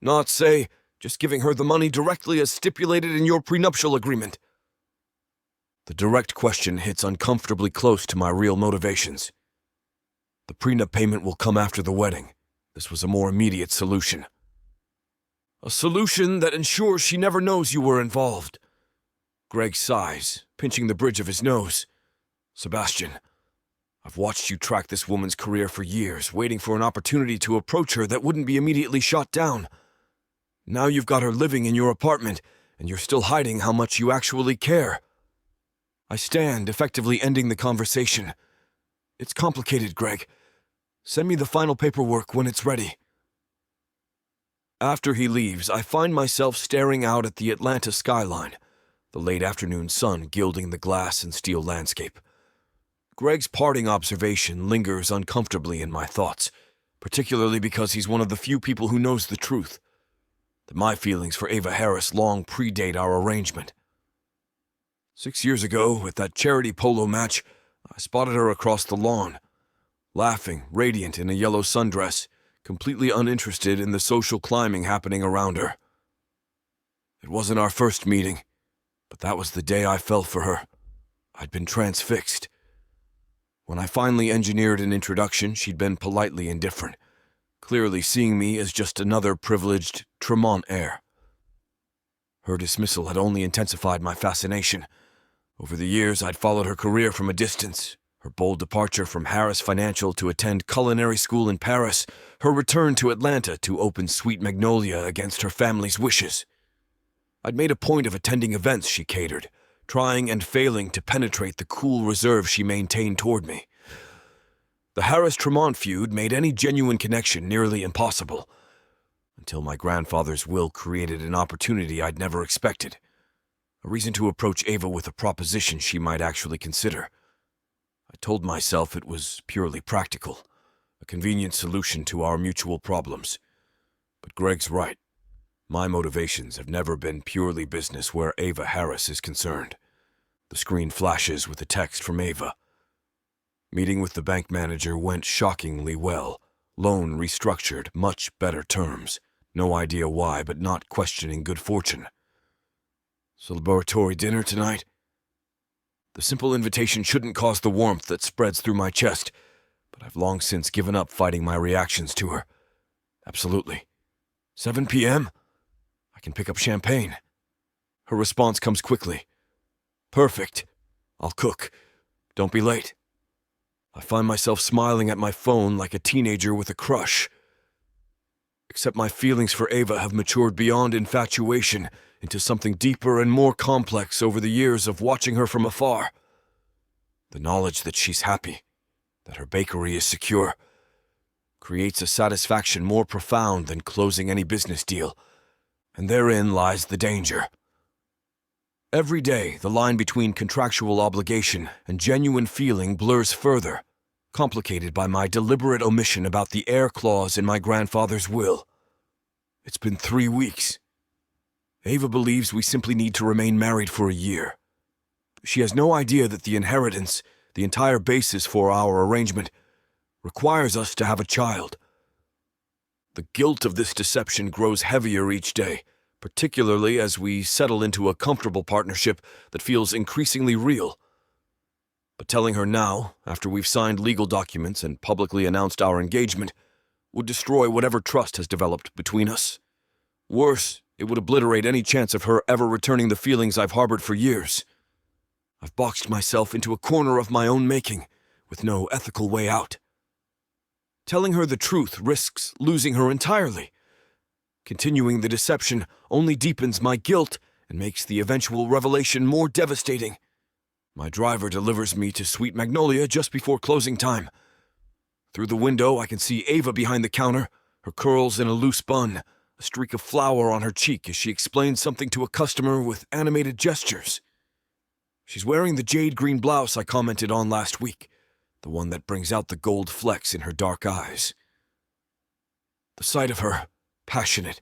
Not, say, just giving her the money directly as stipulated in your prenuptial agreement. The direct question hits uncomfortably close to my real motivations. The prenup payment will come after the wedding. This was a more immediate solution. A solution that ensures she never knows you were involved. Greg sighs, pinching the bridge of his nose. Sebastian, I've watched you track this woman's career for years, waiting for an opportunity to approach her that wouldn't be immediately shot down. Now you've got her living in your apartment, and you're still hiding how much you actually care. I stand, effectively ending the conversation. It's complicated, Greg. Send me the final paperwork when it's ready. After he leaves, I find myself staring out at the Atlanta skyline, the late afternoon sun gilding the glass and steel landscape. Greg's parting observation lingers uncomfortably in my thoughts, particularly because he's one of the few people who knows the truth, that my feelings for Ava Harris long predate our arrangement. 6 years ago, at that charity polo match, I spotted her across the lawn, laughing, radiant in a yellow sundress, completely uninterested in the social climbing happening around her. It wasn't our first meeting, but that was the day I fell for her. I'd been transfixed. When I finally engineered an introduction, she'd been politely indifferent, clearly seeing me as just another privileged Tremont heir. Her dismissal had only intensified my fascination. Over the years, I'd followed her career from a distance. Her bold departure from Harris Financial to attend culinary school in Paris, her return to Atlanta to open Sweet Magnolia against her family's wishes. I'd made a point of attending events she catered, trying and failing to penetrate the cool reserve she maintained toward me. The Harris-Tremont feud made any genuine connection nearly impossible, until my grandfather's will created an opportunity I'd never expected. A reason to approach Ava with a proposition she might actually consider. I told myself it was purely practical, a convenient solution to our mutual problems. But Greg's right. My motivations have never been purely business where Ava Harris is concerned. The screen flashes with a text from Ava. Meeting with the bank manager went shockingly well. Loan restructured, much better terms. No idea why, but not questioning good fortune. Celebratory dinner tonight? The simple invitation shouldn't cause the warmth that spreads through my chest, but I've long since given up fighting my reactions to her. Absolutely. 7 p.m.? I can pick up champagne. Her response comes quickly. Perfect. I'll cook. Don't be late. I find myself smiling at my phone like a teenager with a crush. Except my feelings for Ava have matured beyond infatuation into something deeper and more complex over the years of watching her from afar. The knowledge that she's happy, that her bakery is secure, creates a satisfaction more profound than closing any business deal, and therein lies the danger. Every day, the line between contractual obligation and genuine feeling blurs further, complicated by my deliberate omission about the heir clause in my grandfather's will. It's been 3 weeks. Ava believes we simply need to remain married for a year. She has no idea that the inheritance, the entire basis for our arrangement, requires us to have a child. The guilt of this deception grows heavier each day, particularly as we settle into a comfortable partnership that feels increasingly real. But telling her now, after we've signed legal documents and publicly announced our engagement, would destroy whatever trust has developed between us. Worse, it would obliterate any chance of her ever returning the feelings I've harbored for years. I've boxed myself into a corner of my own making, with no ethical way out. Telling her the truth risks losing her entirely. Continuing the deception only deepens my guilt and makes the eventual revelation more devastating. My driver delivers me to Sweet Magnolia just before closing time. Through the window, I can see Ava behind the counter, her curls in a loose bun, a streak of flour on her cheek as she explains something to a customer with animated gestures. She's wearing the jade green blouse I commented on last week, the one that brings out the gold flecks in her dark eyes. The sight of her, passionate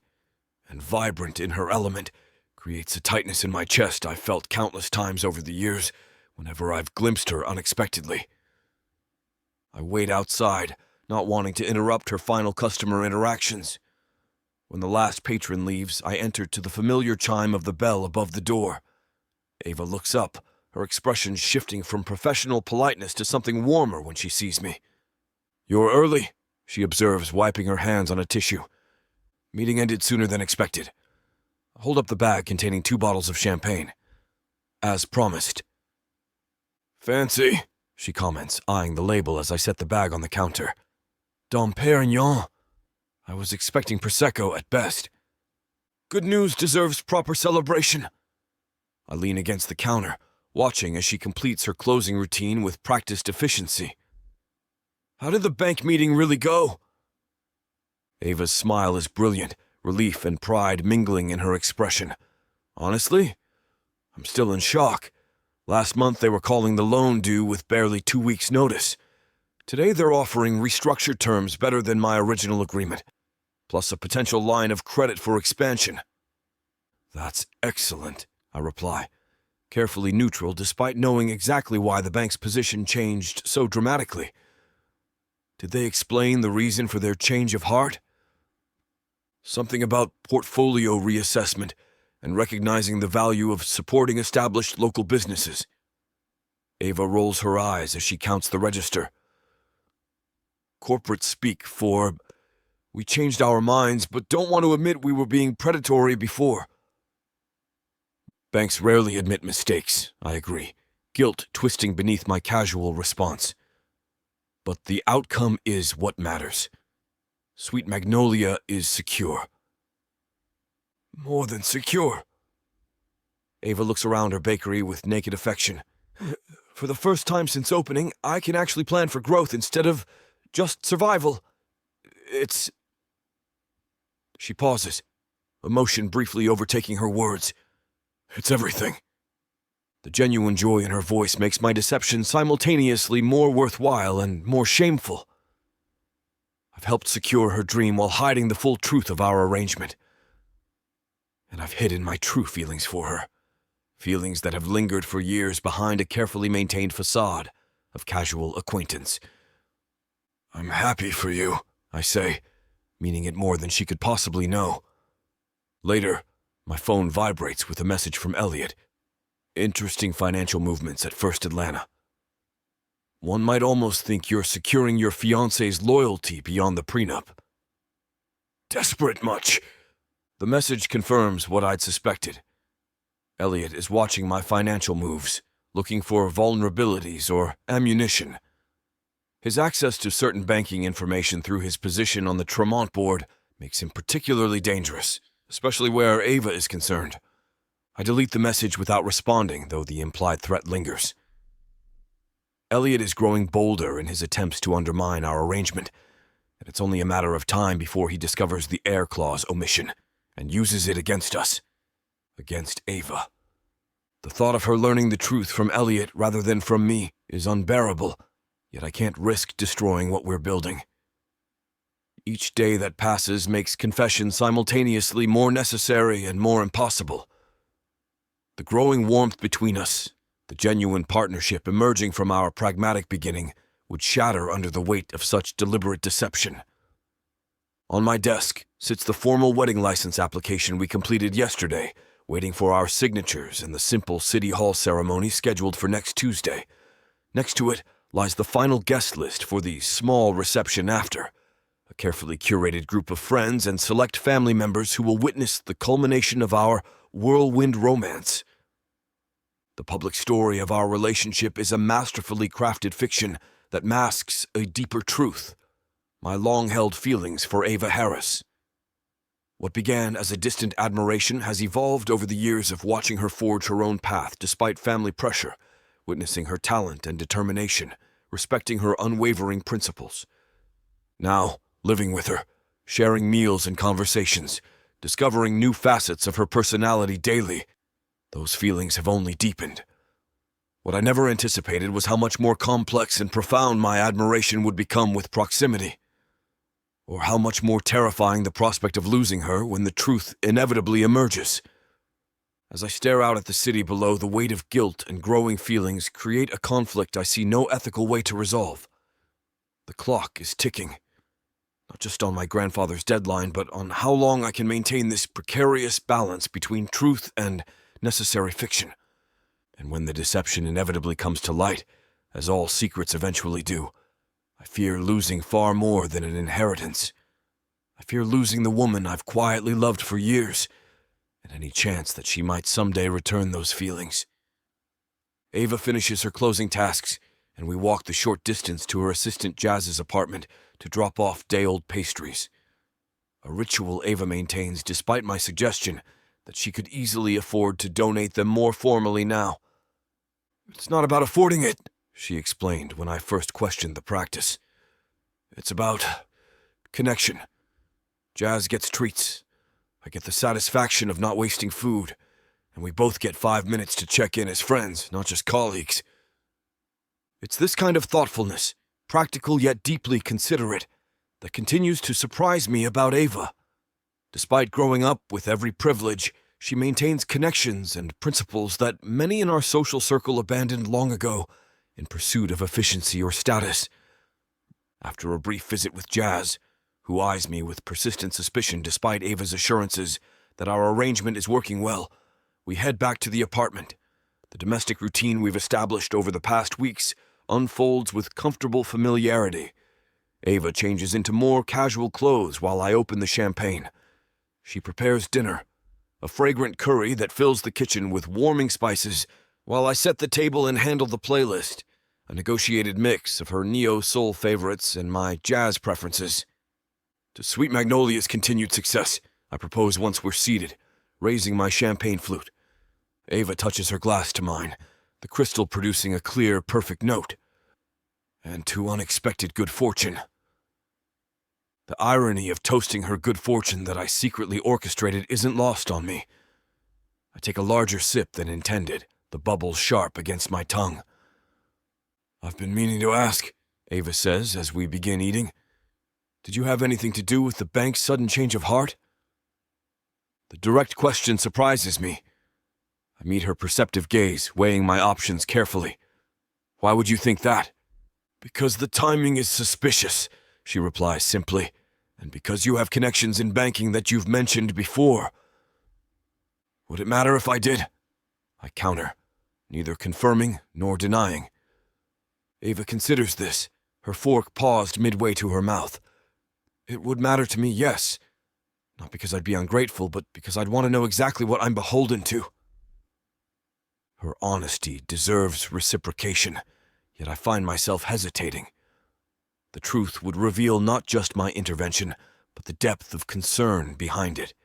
and vibrant in her element, creates a tightness in my chest I've felt countless times over the years whenever I've glimpsed her unexpectedly. I wait outside, not wanting to interrupt her final customer interactions. When the last patron leaves, I enter to the familiar chime of the bell above the door. Ava looks up, her expression shifting from professional politeness to something warmer when she sees me. "You're early," she observes, wiping her hands on a tissue. "Meeting ended sooner than expected." I hold up the bag containing 2 bottles of champagne. "As promised." "Fancy," she comments, eyeing the label as I set the bag on the counter. "Dom Perignon. I was expecting Prosecco at best." "Good news deserves proper celebration." I lean against the counter, watching as she completes her closing routine with practiced efficiency. "How did the bank meeting really go?" Ava's smile is brilliant, relief and pride mingling in her expression. "Honestly, I'm still in shock. Last month they were calling the loan due with barely 2 weeks' notice. Today they're offering restructured terms better than my original agreement, plus a potential line of credit for expansion." "That's excellent," I reply, carefully neutral despite knowing exactly why the bank's position changed so dramatically. Did they explain the reason for their change of heart? Something about portfolio reassessment and recognizing the value of supporting established local businesses. Ava rolls her eyes as she counts the register. Corporate speak for, we changed our minds but don't want to admit we were being predatory before. Banks rarely admit mistakes, I agree, guilt twisting beneath my casual response. But the outcome is what matters. Sweet Magnolia is secure. More than secure. Ava looks around her bakery with naked affection. For the first time since opening, I can actually plan for growth instead of just survival. It's... She pauses, emotion briefly overtaking her words. It's everything. The genuine joy in her voice makes my deception simultaneously more worthwhile and more shameful. I've helped secure her dream while hiding the full truth of our arrangement. And I've hidden my true feelings for her. Feelings that have lingered for years behind a carefully maintained facade of casual acquaintance. I'm happy for you, I say, meaning it more than she could possibly know. Later, my phone vibrates with a message from Elliot. Interesting financial movements at First Atlanta. One might almost think you're securing your fiancé's loyalty beyond the prenup. Desperate much. The message confirms what I'd suspected. Elliot is watching my financial moves, looking for vulnerabilities or ammunition. His access to certain banking information through his position on the Tremont board makes him particularly dangerous, especially where Ava is concerned. I delete the message without responding, though the implied threat lingers. Elliot is growing bolder in his attempts to undermine our arrangement, and it's only a matter of time before he discovers the Heir clause omission and uses it against us. Against Ava. The thought of her learning the truth from Elliot rather than from me is unbearable, yet I can't risk destroying what we're building. Each day that passes makes confession simultaneously more necessary and more impossible. The growing warmth between us, the genuine partnership emerging from our pragmatic beginning, would shatter under the weight of such deliberate deception. On my desk sits the formal wedding license application we completed yesterday, waiting for our signatures in the simple City Hall ceremony scheduled for next Tuesday. Next to it lies the final guest list for the small reception after, a carefully curated group of friends and select family members who will witness the culmination of our whirlwind romance. The public story of our relationship is a masterfully crafted fiction that masks a deeper truth, my long-held feelings for Ava Harris. What began as a distant admiration has evolved over the years of watching her forge her own path despite family pressure, witnessing her talent and determination, respecting her unwavering principles. Now, living with her, sharing meals and conversations, discovering new facets of her personality daily, those feelings have only deepened. What I never anticipated was how much more complex and profound my admiration would become with proximity, or how much more terrifying the prospect of losing her when the truth inevitably emerges. As I stare out at the city below, the weight of guilt and growing feelings create a conflict I see no ethical way to resolve. The clock is ticking, not just on my grandfather's deadline, but on how long I can maintain this precarious balance between truth and necessary fiction. And when the deception inevitably comes to light, as all secrets eventually do, I fear losing far more than an inheritance. I fear losing the woman I've quietly loved for years, and any chance that she might someday return those feelings. Ava finishes her closing tasks, and we walk the short distance to her assistant Jazz's apartment to drop off day-old pastries. A ritual Ava maintains despite my suggestion that she could easily afford to donate them more formally now. It's not about affording it, she explained when I first questioned the practice. It's about connection. Jazz gets treats. I get the satisfaction of not wasting food, and we both get 5 minutes to check in as friends, not just colleagues. It's this kind of thoughtfulness, practical yet deeply considerate, that continues to surprise me about Ava. Despite growing up with every privilege, she maintains connections and principles that many in our social circle abandoned long ago in pursuit of efficiency or status. After a brief visit with Jazz, who eyes me with persistent suspicion despite Ava's assurances that our arrangement is working well, we head back to the apartment. The domestic routine we've established over the past weeks unfolds with comfortable familiarity. Ava changes into more casual clothes while I open the champagne. She prepares dinner, a fragrant curry that fills the kitchen with warming spices, while I set the table and handle the playlist, a negotiated mix of her neo-soul favorites and my jazz preferences. To Sweet Magnolia's continued success, I propose once we're seated, raising my champagne flute. Ava touches her glass to mine, the crystal producing a clear, perfect note. And to unexpected good fortune. The irony of toasting her good fortune that I secretly orchestrated isn't lost on me. I take a larger sip than intended, the bubbles sharp against my tongue. "I've been meaning to ask," Ava says as we begin eating. "Did you have anything to do with the bank's sudden change of heart?" The direct question surprises me. I meet her perceptive gaze, weighing my options carefully. "Why would you think that?" "Because the timing is suspicious," she replies simply, "and because you have connections in banking that you've mentioned before." "Would it matter if I did?" I counter, neither confirming nor denying. Ava considers this, her fork paused midway to her mouth. "It would matter to me, yes. Not because I'd be ungrateful, but because I'd want to know exactly what I'm beholden to." Her honesty deserves reciprocation, yet I find myself hesitating. The truth would reveal not just my intervention, but the depth of concern behind it.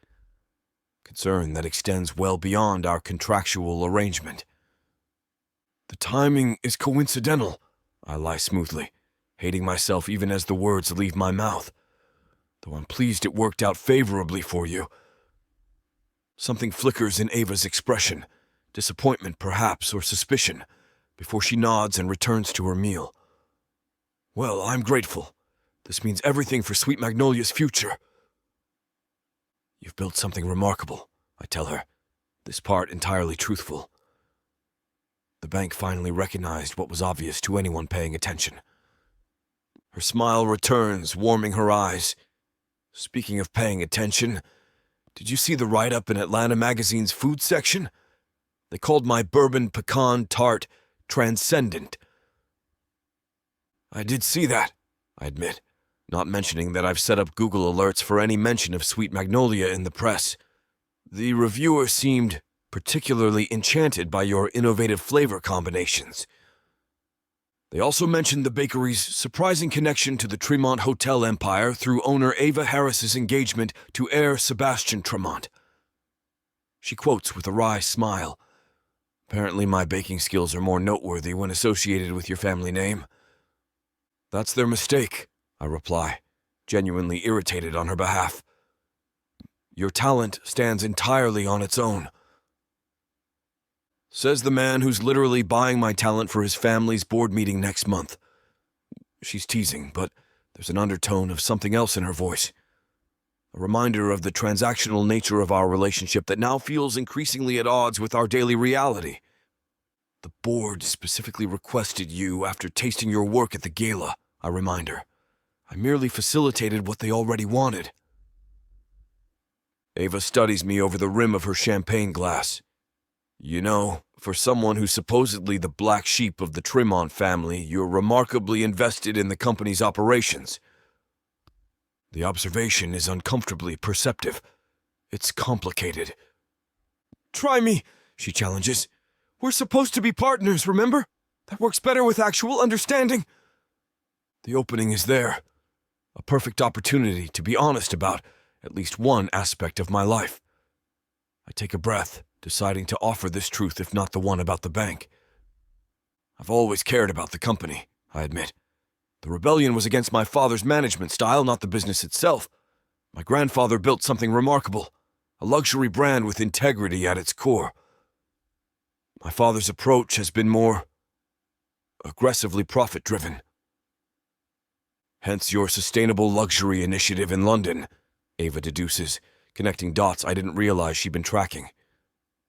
Concern that extends well beyond our contractual arrangement. "The timing is coincidental," I lie smoothly, hating myself even as the words leave my mouth. "Though I'm pleased it worked out favorably for you." Something flickers in Ava's expression, disappointment perhaps, or suspicion, before she nods and returns to her meal. "Well, I'm grateful. This means everything for Sweet Magnolia's future." "You've built something remarkable," I tell her, this part entirely truthful. The bank finally recognized what was obvious to anyone paying attention. Her smile returns, warming her eyes. "Speaking of paying attention, did you see the write-up in Atlanta Magazine's food section? They called my bourbon pecan tart transcendent." "I did see that," I admit, not mentioning that I've set up Google alerts for any mention of Sweet Magnolia in the press. "The reviewer seemed particularly enchanted by your innovative flavor combinations. They also mentioned the bakery's surprising connection to the Tremont Hotel empire through owner Ava Harris's engagement to heir Sebastian Tremont." She quotes with a wry smile. "Apparently my baking skills are more noteworthy when associated with your family name." "That's their mistake," I reply, genuinely irritated on her behalf. "Your talent stands entirely on its own." Says the man who's literally buying my talent for his family's board meeting next month. She's teasing, but there's an undertone of something else in her voice. A reminder of the transactional nature of our relationship that now feels increasingly at odds with our daily reality. "The board specifically requested you after tasting your work at the gala," I remind her. "I merely facilitated what they already wanted." Ava studies me over the rim of her champagne glass. "You know, for someone who's supposedly the black sheep of the Tremont family, you're remarkably invested in the company's operations." The observation is uncomfortably perceptive. It's complicated. "Try me," she challenges. "We're supposed to be partners, remember? That works better with actual understanding." The opening is there. A perfect opportunity to be honest about at least one aspect of my life. I take a breath, deciding to offer this truth if not the one about the bank. "I've always cared about the company," I admit. "The rebellion was against my father's management style, not the business itself. My grandfather built something remarkable, a luxury brand with integrity at its core. My father's approach has been more aggressively profit-driven. Hence your sustainable luxury initiative in London," Ava deduces, connecting dots I didn't realize she'd been tracking.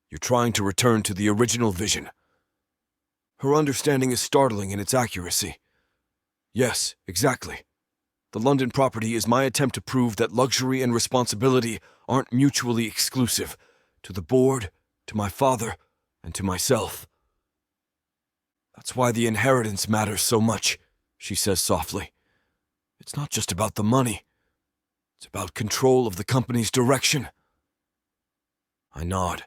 "You're trying to return to the original vision." Her understanding is startling in its accuracy. "Yes, exactly," The London property is my attempt to prove that luxury and responsibility aren't mutually exclusive, to the board, to my father, and to myself. That's why the inheritance matters so much, she says softly. It's not just about the money. It's about control of the company's direction. I nod,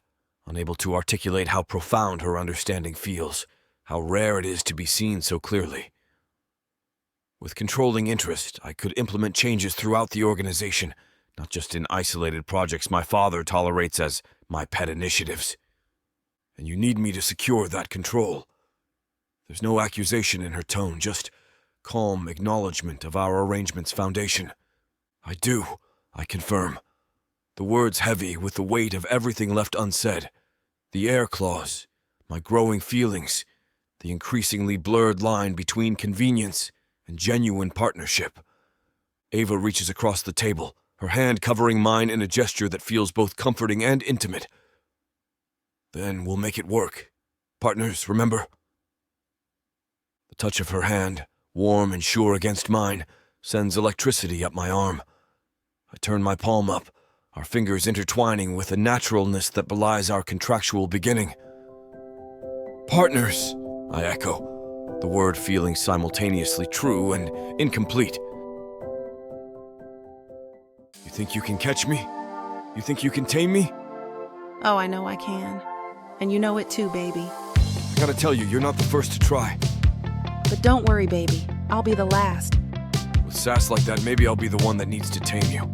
unable to articulate how profound her understanding feels, how rare it is to be seen so clearly. With controlling interest, I could implement changes throughout the organization, not just in isolated projects my father tolerates as my pet initiatives. And you need me to secure that control. There's no accusation in her tone, just calm acknowledgement of our arrangement's foundation. I do, I confirm. The words heavy with the weight of everything left unsaid. The Heir clause, my growing feelings, the increasingly blurred line between convenience and genuine partnership. Ava reaches across the table, her hand covering mine in a gesture that feels both comforting and intimate. Then we'll make it work. Partners, remember? The touch of her hand, warm and sure against mine, sends electricity up my arm. I turn my palm up, our fingers intertwining with a naturalness that belies our contractual beginning. Partners, I echo, the word feeling simultaneously true and incomplete. You think you can catch me? You think you can tame me? Oh, I know I can. And you know it too, baby. I gotta tell you, you're not the first to try. But don't worry, baby. I'll be the last. With sass like that, maybe I'll be the one that needs to tame you.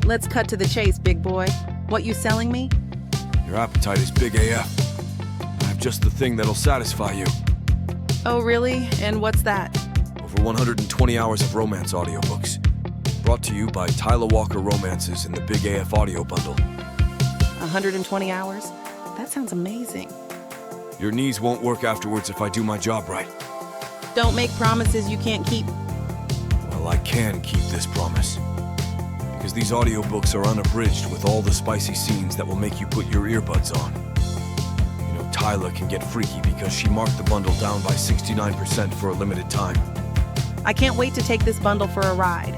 Let's cut to the chase, big boy. What you selling me? Your appetite is big AF. I have just the thing that'll satisfy you. Oh, really? And what's that? Over 120 hours of romance audiobooks. Brought to you by Tyla Walker Romances in the Big AF audio bundle. 120 hours? That sounds amazing. Your knees won't work afterwards if I do my job right. Don't make promises you can't keep. Well, I can keep this promise. Because these audiobooks are unabridged with all the spicy scenes that will make you put your earbuds on. You know, Tyla can get freaky because she marked the bundle down by 69% for a limited time. I can't wait to take this bundle for a ride.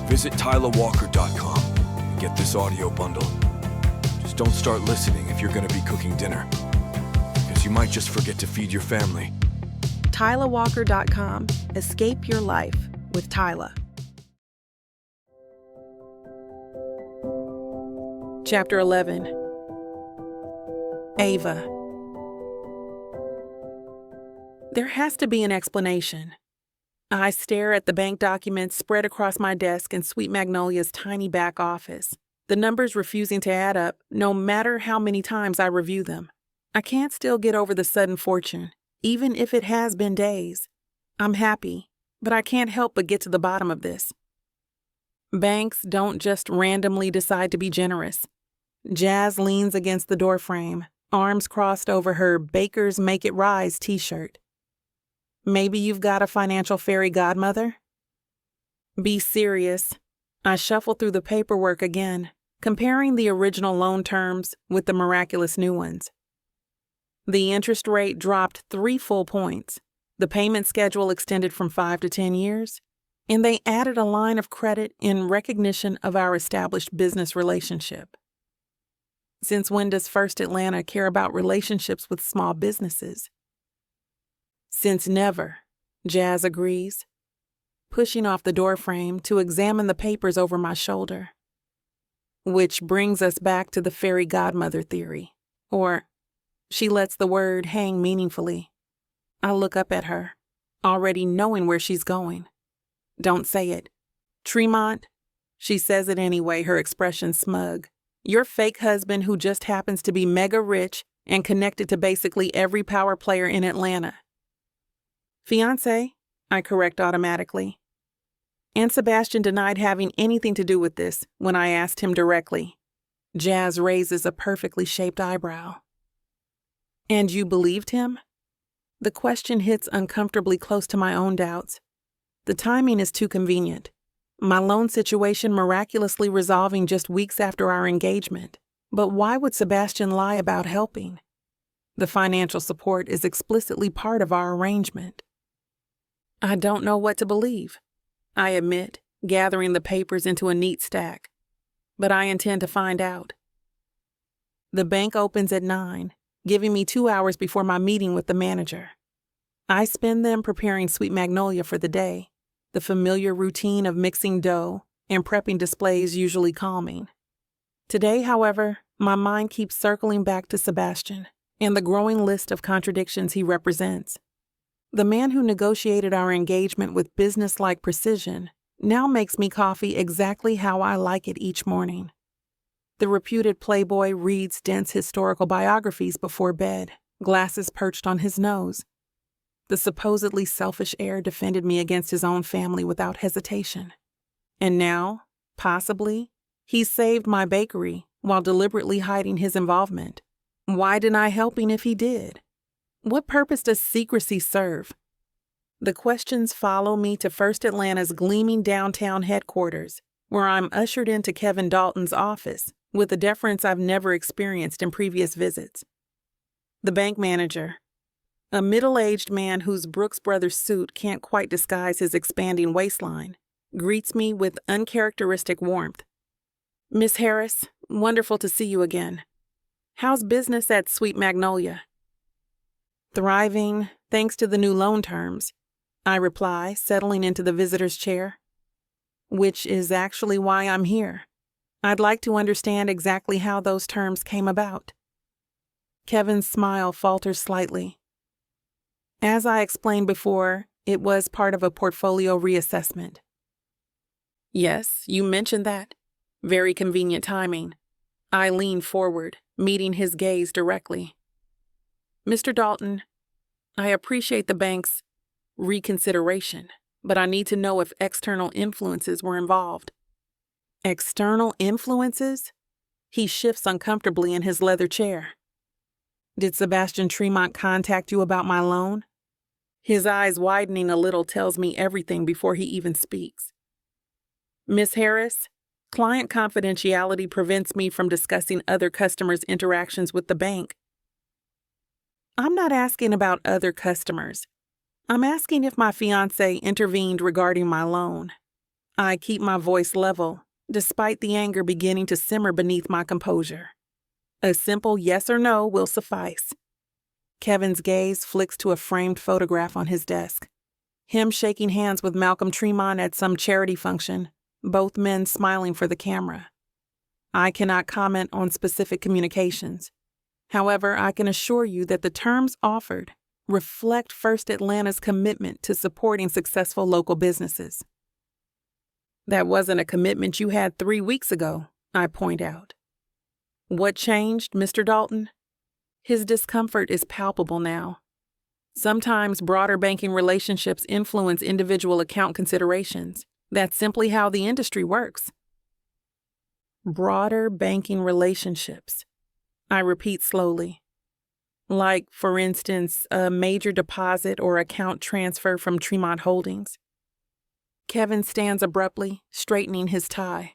Visit TylaWalker.com and get this audio bundle. Just don't start listening if you're going to be cooking dinner. Because you might just forget to feed your family. TylaWalker.com. Escape your life with Tyla. Chapter 11. Ava. There has to be an explanation. I stare at the bank documents spread across my desk in Sweet Magnolia's tiny back office, the numbers refusing to add up no matter how many times I review them. I can't still get over the sudden fortune, even if it has been days. I'm happy, but I can't help but get to the bottom of this. Banks don't just randomly decide to be generous. Jazz leans against the doorframe, arms crossed over her Baker's Make It Rise t-shirt. Maybe you've got a financial fairy godmother? Be serious. I shuffle through the paperwork again, comparing the original loan terms with the miraculous new ones. The interest rate dropped 3 full points. The payment schedule extended from 5 to 10 years, and they added a line of credit in recognition of our established business relationship. Since when does First Atlanta care about relationships with small businesses? Since never, Jazz agrees, pushing off the doorframe to examine the papers over my shoulder. Which brings us back to the fairy godmother theory, or she lets the word hang meaningfully. I look up at her, already knowing where she's going. Don't say it. Tremont? She says it anyway, her expression smug. Your fake husband who just happens to be mega rich and connected to basically every power player in Atlanta. Fiancé, I correct automatically. And Sebastian denied having anything to do with this when I asked him directly. Jazz raises a perfectly shaped eyebrow. And you believed him? The question hits uncomfortably close to my own doubts. The timing is too convenient. My loan situation miraculously resolving just weeks after our engagement. But why would Sebastian lie about helping? The financial support is explicitly part of our arrangement. I don't know what to believe, I admit, gathering the papers into a neat stack. But I intend to find out. The bank opens at 9, giving me 2 hours before my meeting with the manager. I spend them preparing Sweet Magnolia for the day, the familiar routine of mixing dough and prepping displays usually calming. Today, however, my mind keeps circling back to Sebastian and the growing list of contradictions he represents. The man who negotiated our engagement with business-like precision now makes me coffee exactly how I like it each morning. The reputed playboy reads dense historical biographies before bed, glasses perched on his nose. The supposedly selfish heir defended me against his own family without hesitation. And now, possibly, he saved my bakery while deliberately hiding his involvement. Why deny helping if he did? What purpose does secrecy serve? The questions follow me to First Atlanta's gleaming downtown headquarters, where I'm ushered into Kevin Dalton's office with a deference I've never experienced in previous visits. The bank manager, a middle-aged man whose Brooks Brothers suit can't quite disguise his expanding waistline, greets me with uncharacteristic warmth. "Miss Harris, wonderful to see you again. How's business at Sweet Magnolia?" "Thriving, thanks to the new loan terms," I reply, settling into the visitor's chair. "Which is actually why I'm here. I'd like to understand exactly how those terms came about." Kevin's smile falters slightly. "As I explained before, it was part of a portfolio reassessment." "Yes, you mentioned that. Very convenient timing." I lean forward, meeting his gaze directly. "Mr. Dalton, I appreciate the bank's reconsideration, but I need to know if external influences were involved." "External influences?" He shifts uncomfortably in his leather chair. "Did Sebastian Tremont contact you about my loan?" His eyes widening a little tells me everything before he even speaks. "Miss Harris, client confidentiality prevents me from discussing other customers' interactions with the bank." "I'm not asking about other customers. I'm asking if my fiancé intervened regarding my loan." I keep my voice level, despite the anger beginning to simmer beneath my composure. A simple yes or no will suffice. Kevin's gaze flicks to a framed photograph on his desk. Him shaking hands with Malcolm Tremont at some charity function, both men smiling for the camera. I cannot comment on specific communications. However, I can assure you that the terms offered reflect First Atlanta's commitment to supporting successful local businesses. "That wasn't a commitment you had 3 weeks ago," I point out. "What changed, Mr. Dalton?" His discomfort is palpable now. Sometimes broader banking relationships influence individual account considerations. That's simply how the industry works. Broader banking relationships, I repeat slowly. Like, for instance, a major deposit or account transfer from Tremont Holdings. Kevin stands abruptly, straightening his tie.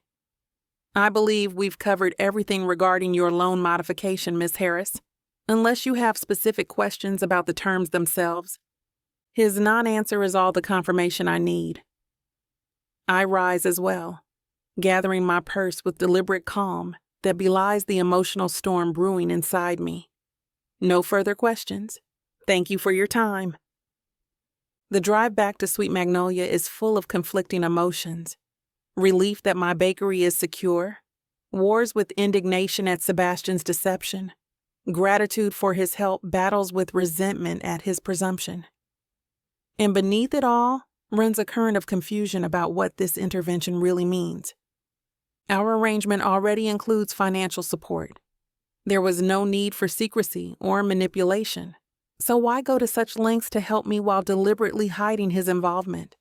"I believe we've covered everything regarding your loan modification, Miss Harris, unless you have specific questions about the terms themselves." His non-answer is all the confirmation I need. I rise as well, gathering my purse with deliberate calm that belies the emotional storm brewing inside me. "No further questions. Thank you for your time." The drive back to Sweet Magnolia is full of conflicting emotions. Relief that my bakery is secure, wars with indignation at Sebastian's deception, gratitude for his help battles with resentment at his presumption. And beneath it all runs a current of confusion about what this intervention really means. Our arrangement already includes financial support. There was no need for secrecy or manipulation, so why go to such lengths to help me while deliberately hiding his involvement?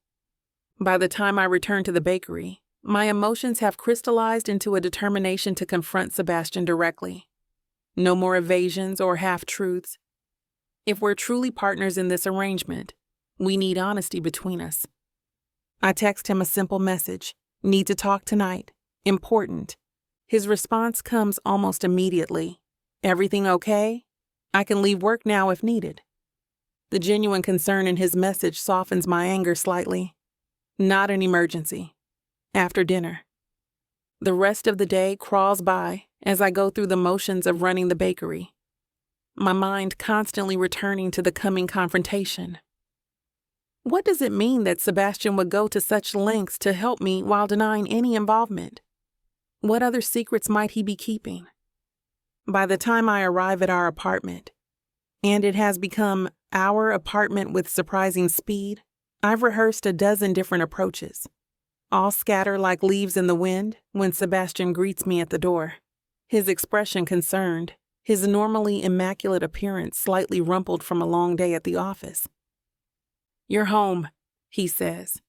By the time I return to the bakery, my emotions have crystallized into a determination to confront Sebastian directly. No more evasions or half-truths. If we're truly partners in this arrangement, we need honesty between us. I text him a simple message. "Need to talk tonight. Important." His response comes almost immediately. "Everything okay? I can leave work now if needed." The genuine concern in his message softens my anger slightly. "Not an emergency." after dinner. The rest of the day crawls by as I go through the motions of running the bakery, my mind constantly returning to the coming confrontation. What does it mean that Sebastian would go to such lengths to help me while denying any involvement? What other secrets might he be keeping? By the time I arrive at our apartment, and it has become our apartment with surprising speed, I've rehearsed a dozen different approaches. All scatter like leaves in the wind when Sebastian greets me at the door, his expression concerned, his normally immaculate appearance slightly rumpled from a long day at the office. "You're home," he says,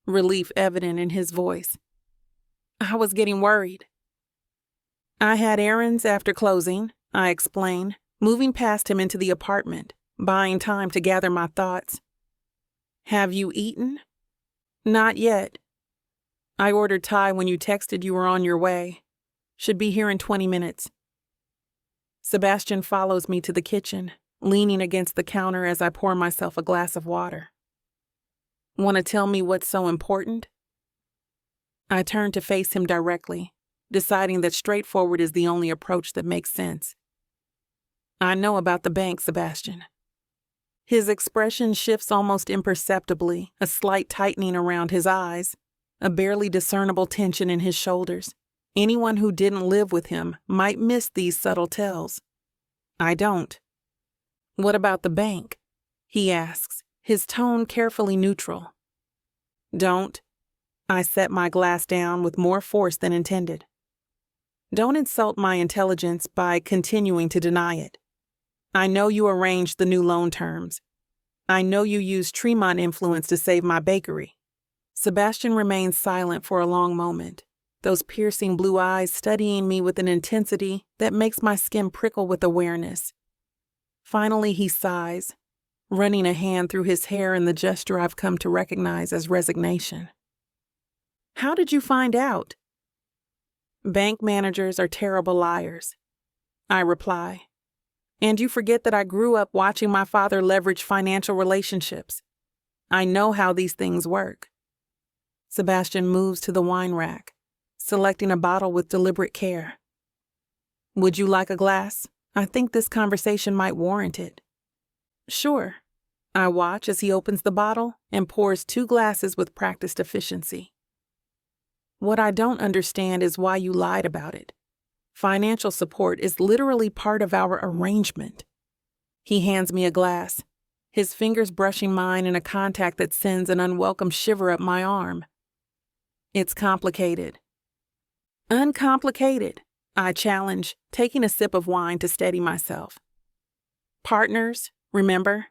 relief evident in his voice. "I was getting worried." "I had errands after closing," I explain, moving past him into the apartment, buying time to gather my thoughts. "Have you eaten?" "Not yet. I ordered Thai when you texted you were on your way. Should be here in 20 minutes. Sebastian follows me to the kitchen, leaning against the counter as I pour myself a glass of water. "Want to tell me what's so important?" I turn to face him directly, deciding that straightforward is the only approach that makes sense. "I know about the bank, Sebastian." His expression shifts almost imperceptibly, a slight tightening around his eyes, a barely discernible tension in his shoulders. Anyone who didn't live with him might miss these subtle tells. I don't. "What about the bank?" he asks, his tone carefully neutral. "Don't." I set my glass down with more force than intended. "Don't insult my intelligence by continuing to deny it. I know you arranged the new loan terms. I know you used Tremont influence to save my bakery." Sebastian remains silent for a long moment, those piercing blue eyes studying me with an intensity that makes my skin prickle with awareness. Finally, he sighs, running a hand through his hair in the gesture I've come to recognize as resignation. "How did you find out?" "Bank managers are terrible liars," I reply. "And you forget that I grew up watching my father leverage financial relationships. I know how these things work." Sebastian moves to the wine rack, selecting a bottle with deliberate care. "Would you like a glass? I think this conversation might warrant it." "Sure." I watch as he opens the bottle and pours 2 glasses with practiced efficiency. "What I don't understand is why you lied about it. Financial support is literally part of our arrangement." He hands me a glass, his fingers brushing mine in a contact that sends an unwelcome shiver up my arm. "It's complicated." "Uncomplicated," I challenge, taking a sip of wine to steady myself. "Partners, remember?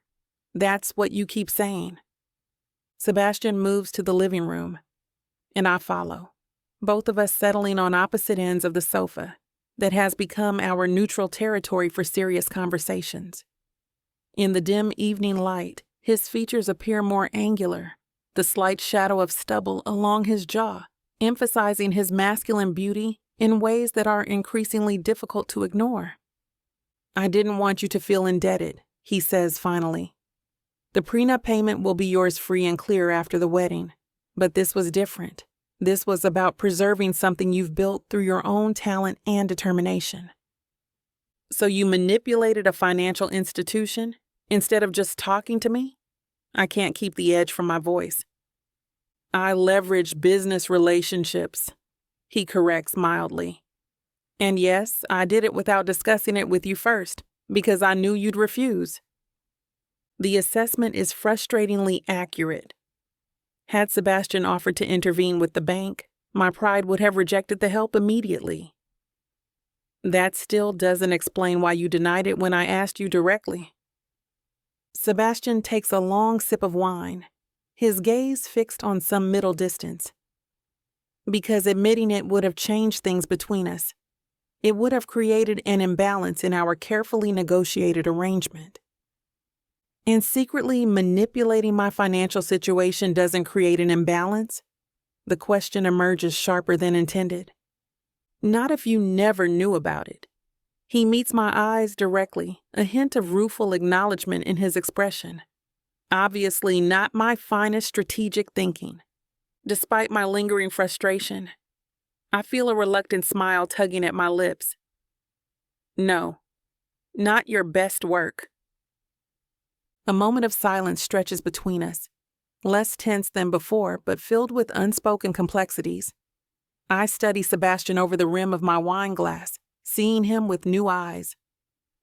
That's what you keep saying." Sebastian moves to the living room, and I follow, both of us settling on opposite ends of the sofa that has become our neutral territory for serious conversations. In the dim evening light, his features appear more angular, the slight shadow of stubble along his jaw, emphasizing his masculine beauty in ways that are increasingly difficult to ignore. "I didn't want you to feel indebted," he says finally. "The prenup payment will be yours free and clear after the wedding, but this was different. This was about preserving something you've built through your own talent and determination." "So you manipulated a financial institution instead of just talking to me?" I can't keep the edge from my voice. "I leveraged business relationships," he corrects mildly. "And yes, I did it without discussing it with you first, because I knew you'd refuse." The assessment is frustratingly accurate. Had Sebastian offered to intervene with the bank, my pride would have rejected the help immediately. "That still doesn't explain why you denied it when I asked you directly." Sebastian takes a long sip of wine, his gaze fixed on some middle distance. "Because admitting it would have changed things between us. It would have created an imbalance in our carefully negotiated arrangement." "And secretly manipulating my financial situation doesn't create an imbalance?" The question emerges sharper than intended. "Not if you never knew about it." He meets my eyes directly, a hint of rueful acknowledgement in his expression. Obviously not my finest strategic thinking. Despite my lingering frustration, I feel a reluctant smile tugging at my lips. No, not your best work. A moment of silence stretches between us, less tense than before, but filled with unspoken complexities. I study Sebastian over the rim of my wine glass, seeing him with new eyes.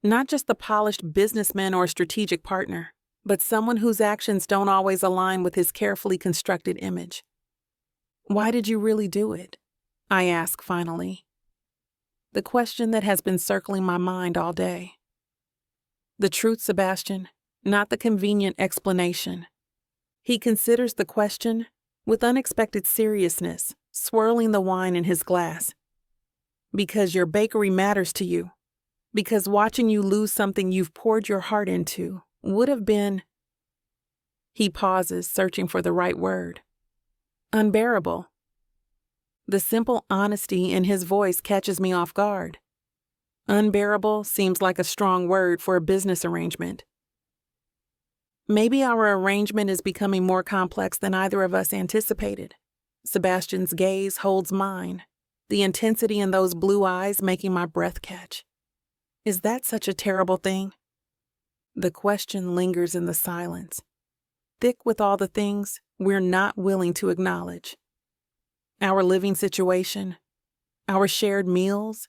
Not just the polished businessman or strategic partner, but someone whose actions don't always align with his carefully constructed image. Why did you really do it? I ask finally. The question that has been circling my mind all day. The truth, Sebastian, not the convenient explanation. He considers the question with unexpected seriousness, swirling the wine in his glass. Because your bakery matters to you. Because watching you lose something you've poured your heart into would have been... He pauses, searching for the right word. Unbearable. The simple honesty in his voice catches me off guard. Unbearable seems like a strong word for a business arrangement. Maybe our arrangement is becoming more complex than either of us anticipated. Sebastian's gaze holds mine, the intensity in those blue eyes making my breath catch. Is that such a terrible thing? The question lingers in the silence, thick with all the things we're not willing to acknowledge. Our living situation, our shared meals,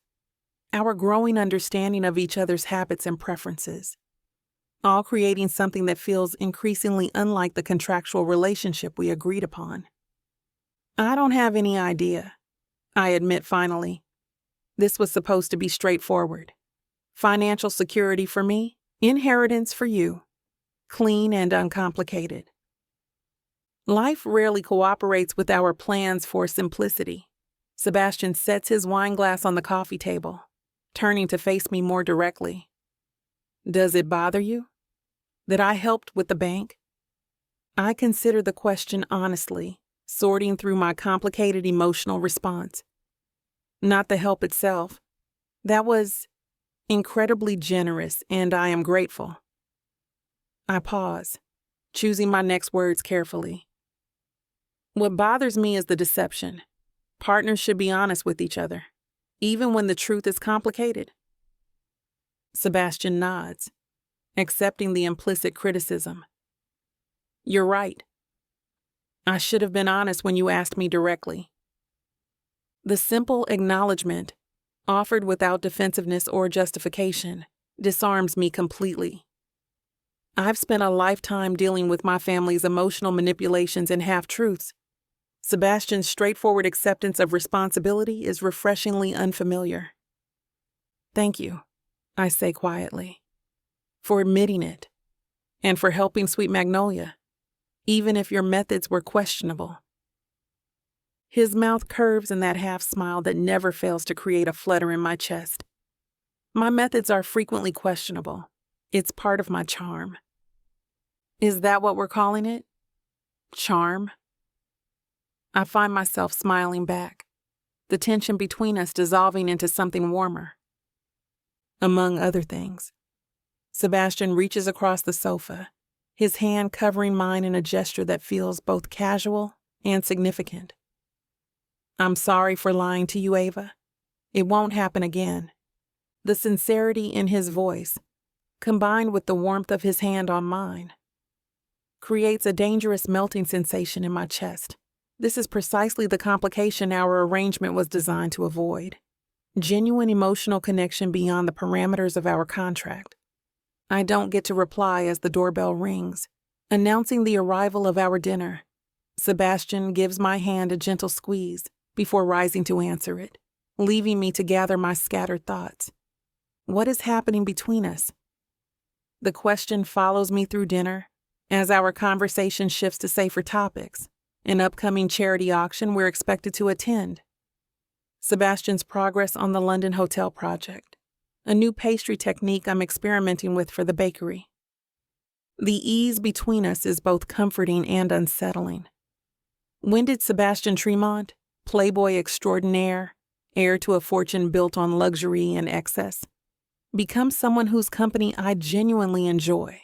our growing understanding of each other's habits and preferences, all creating something that feels increasingly unlike the contractual relationship we agreed upon. I don't have any idea, I admit finally. This was supposed to be straightforward. Financial security for me, inheritance for you. Clean and uncomplicated. Life rarely cooperates with our plans for simplicity. Sebastian sets his wine glass on the coffee table, turning to face me more directly. Does it bother you that I helped with the bank? I consider the question honestly, sorting through my complicated emotional response. Not the help itself. That was incredibly generous, and I am grateful. I pause, choosing my next words carefully. What bothers me is the deception. Partners should be honest with each other, even when the truth is complicated. Sebastian nods, accepting the implicit criticism. You're right. I should have been honest when you asked me directly. The simple acknowledgement, offered without defensiveness or justification, disarms me completely. I've spent a lifetime dealing with my family's emotional manipulations and half-truths. Sebastian's straightforward acceptance of responsibility is refreshingly unfamiliar. Thank you, I say quietly, for admitting it, and for helping Sweet Magnolia, even if your methods were questionable. His mouth curves in that half-smile that never fails to create a flutter in my chest. My methods are frequently questionable. It's part of my charm. Is that what we're calling it? Charm? I find myself smiling back, the tension between us dissolving into something warmer. Among other things, Sebastian reaches across the sofa, his hand covering mine in a gesture that feels both casual and significant. I'm sorry for lying to you, Ava. It won't happen again. The sincerity in his voice, combined with the warmth of his hand on mine, creates a dangerous melting sensation in my chest. This is precisely the complication our arrangement was designed to avoid. Genuine emotional connection beyond the parameters of our contract. I don't get to reply as the doorbell rings, announcing the arrival of our dinner. Sebastian gives my hand a gentle squeeze before rising to answer it, leaving me to gather my scattered thoughts. What is happening between us? The question follows me through dinner as our conversation shifts to safer topics. An upcoming charity auction we're expected to attend. Sebastian's progress on the London hotel project. A new pastry technique I'm experimenting with for the bakery. The ease between us is both comforting and unsettling. When did Sebastian Tremont, playboy extraordinaire, heir to a fortune built on luxury and excess, become someone whose company I genuinely enjoy?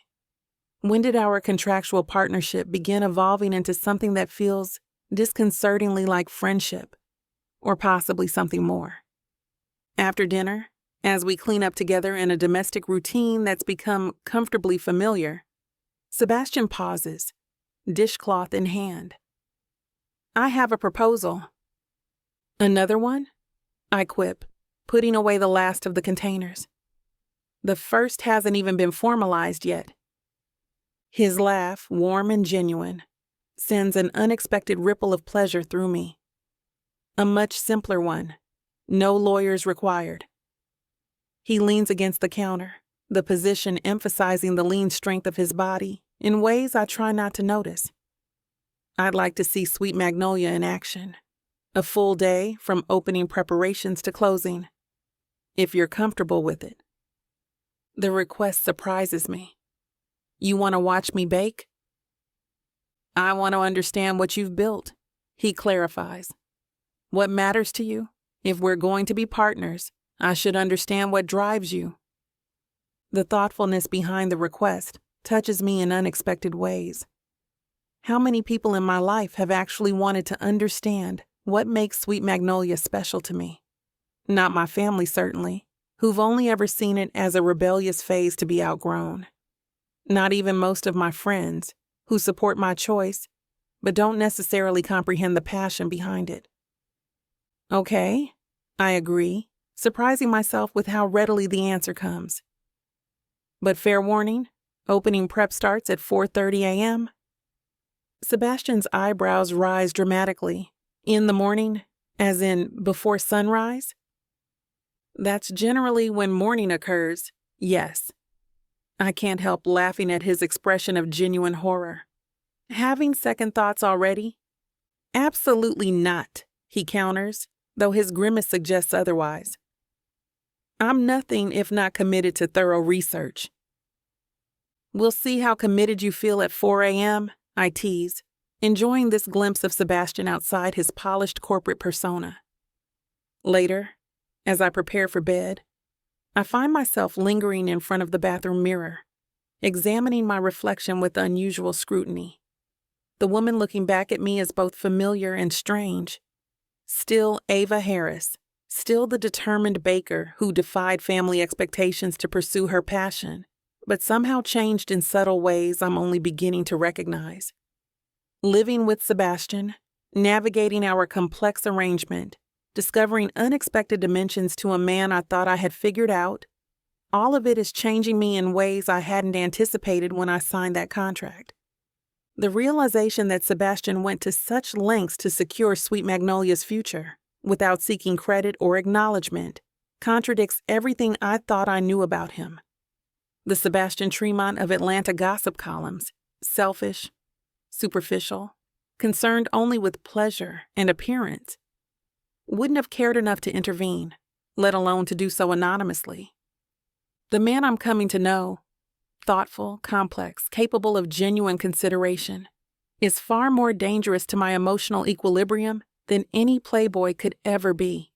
When did our contractual partnership begin evolving into something that feels disconcertingly like friendship, or possibly something more. After dinner, as we clean up together in a domestic routine that's become comfortably familiar, Sebastian pauses, dishcloth in hand. "I have a proposal." "Another one?" I quip, putting away the last of the containers. "The first hasn't even been formalized yet." His laugh, warm and genuine, sends an unexpected ripple of pleasure through me. A much simpler one, no lawyers required. He leans against the counter, the position emphasizing the lean strength of his body in ways I try not to notice. I'd like to see Sweet Magnolia in action. A full day from opening preparations to closing, if you're comfortable with it. The request surprises me. "You want to watch me bake?" "I want to understand what you've built," he clarifies. "What matters to you? If we're going to be partners, I should understand what drives you." The thoughtfulness behind the request touches me in unexpected ways. How many people in my life have actually wanted to understand what makes Sweet Magnolia special to me? Not my family, certainly, who've only ever seen it as a rebellious phase to be outgrown. Not even most of my friends, who support my choice, but don't necessarily comprehend the passion behind it. "Okay," I agree, surprising myself with how readily the answer comes. "But fair warning, opening prep starts at 4:30 a.m. Sebastian's eyebrows rise dramatically. "In the morning, as in before sunrise?" "That's generally when morning occurs, yes." I can't help laughing at his expression of genuine horror. "Having second thoughts already?" "Absolutely not," he counters, though his grimace suggests otherwise. "I'm nothing if not committed to thorough research." "We'll see how committed you feel at 4 a.m., I tease, enjoying this glimpse of Sebastian outside his polished corporate persona. Later, as I prepare for bed, I find myself lingering in front of the bathroom mirror, examining my reflection with unusual scrutiny. The woman looking back at me is both familiar and strange. Still Ava Harris, still the determined baker who defied family expectations to pursue her passion, but somehow changed in subtle ways I'm only beginning to recognize. Living with Sebastian, navigating our complex arrangement, discovering unexpected dimensions to a man I thought I had figured out, all of it is changing me in ways I hadn't anticipated when I signed that contract. The realization that Sebastian went to such lengths to secure Sweet Magnolia's future, without seeking credit or acknowledgement, contradicts everything I thought I knew about him. The Sebastian Tremont of Atlanta gossip columns, selfish, superficial, concerned only with pleasure and appearance, wouldn't have cared enough to intervene, let alone to do so anonymously. The man I'm coming to know, thoughtful, complex, capable of genuine consideration, is far more dangerous to my emotional equilibrium than any playboy could ever be.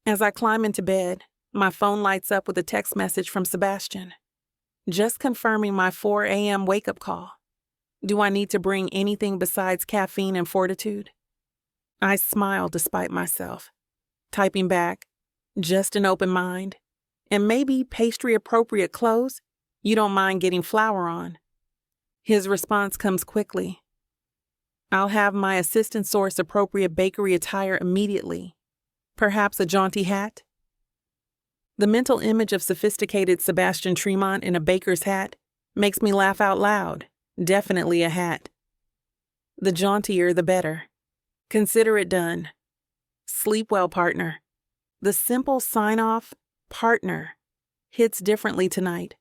As I climb into bed, my phone lights up with a text message from Sebastian, just confirming my 4 a.m. wake-up call. Do I need to bring anything besides caffeine and fortitude? I smile despite myself, typing back, "Just an open mind, and maybe pastry-appropriate clothes. You don't mind getting flour on." His response comes quickly. "I'll have my assistant source appropriate bakery attire immediately. Perhaps a jaunty hat?" The mental image of sophisticated Sebastian Tremont in a baker's hat makes me laugh out loud. Definitely a hat. The jauntier, the better. Consider it done. Sleep well, partner. The simple sign-off, partner, hits differently tonight.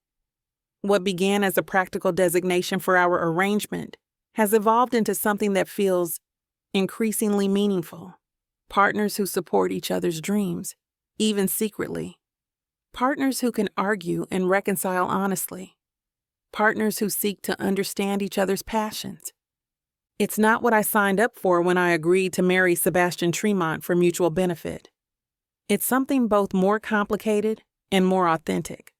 What began as a practical designation for our arrangement has evolved into something that feels increasingly meaningful. Partners who support each other's dreams, even secretly. Partners who can argue and reconcile honestly. Partners who seek to understand each other's passions. It's not what I signed up for when I agreed to marry Sebastian Tremont for mutual benefit. It's something both more complicated and more authentic.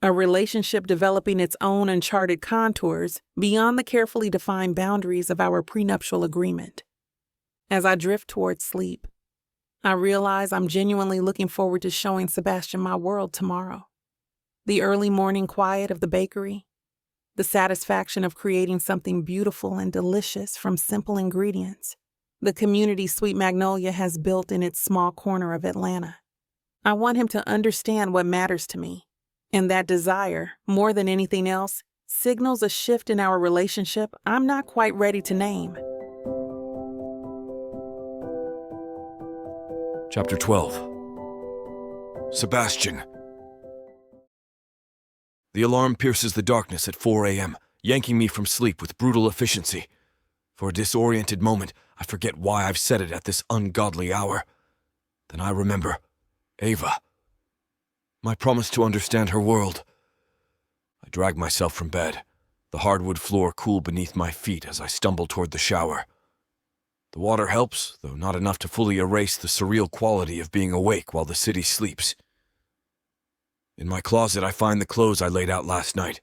A relationship developing its own uncharted contours beyond the carefully defined boundaries of our prenuptial agreement. As I drift towards sleep, I realize I'm genuinely looking forward to showing Sebastian my world tomorrow. The early morning quiet of the bakery, the satisfaction of creating something beautiful and delicious from simple ingredients, the community Sweet Magnolia has built in its small corner of Atlanta. I want him to understand what matters to me, and that desire, more than anything else, signals a shift in our relationship I'm not quite ready to name. Chapter 12. Sebastian. The alarm pierces the darkness at 4 a.m., yanking me from sleep with brutal efficiency. For a disoriented moment, I forget why I've set it at this ungodly hour. Then I remember Ava. My promise to understand her world. I drag myself from bed, the hardwood floor cool beneath my feet as I stumble toward the shower. The water helps, though not enough to fully erase the surreal quality of being awake while the city sleeps. In my closet, I find the clothes I laid out last night,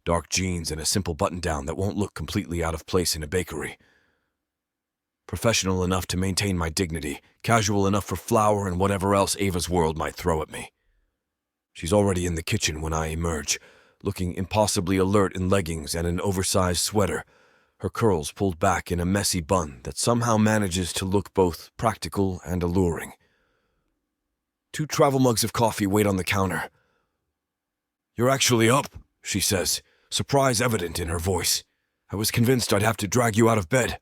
dark jeans and a simple button-down that won't look completely out of place in a bakery. Professional enough to maintain my dignity, casual enough for flour and whatever else Ava's world might throw at me. She's already in the kitchen when I emerge, looking impossibly alert in leggings and an oversized sweater, her curls pulled back in a messy bun that somehow manages to look both practical and alluring. 2 travel mugs of coffee wait on the counter. "You're actually up," she says, surprise evident in her voice. "I was convinced I'd have to drag you out of bed."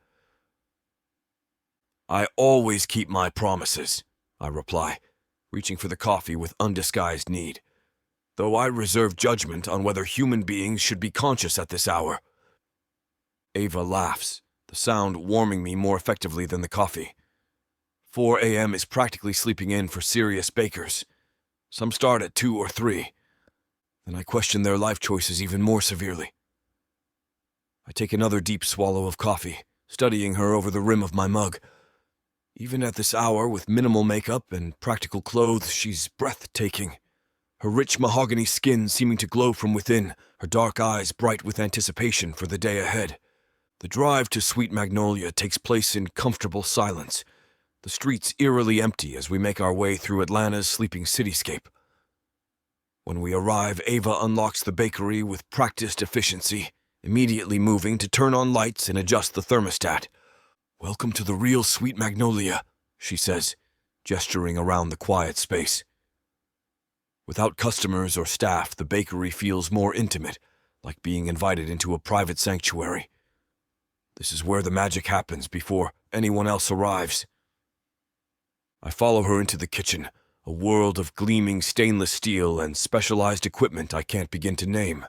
"I always keep my promises," I reply, reaching for the coffee with undisguised need, though I reserve judgment on whether human beings should be conscious at this hour. Ava laughs, the sound warming me more effectively than the coffee. 4 a.m. is practically sleeping in for serious bakers. Some start at 2 or 3. Then I question their life choices even more severely. I take another deep swallow of coffee, studying her over the rim of my mug. Even at this hour, with minimal makeup and practical clothes, she's breathtaking. Her rich mahogany skin seeming to glow from within, her dark eyes bright with anticipation for the day ahead. The drive to Sweet Magnolia takes place in comfortable silence, the streets eerily empty as we make our way through Atlanta's sleeping cityscape. When we arrive, Ava unlocks the bakery with practiced efficiency, immediately moving to turn on lights and adjust the thermostat. "Welcome to the real Sweet Magnolia," she says, gesturing around the quiet space. Without customers or staff, the bakery feels more intimate, like being invited into a private sanctuary. This is where the magic happens before anyone else arrives. I follow her into the kitchen, a world of gleaming stainless steel and specialized equipment I can't begin to name.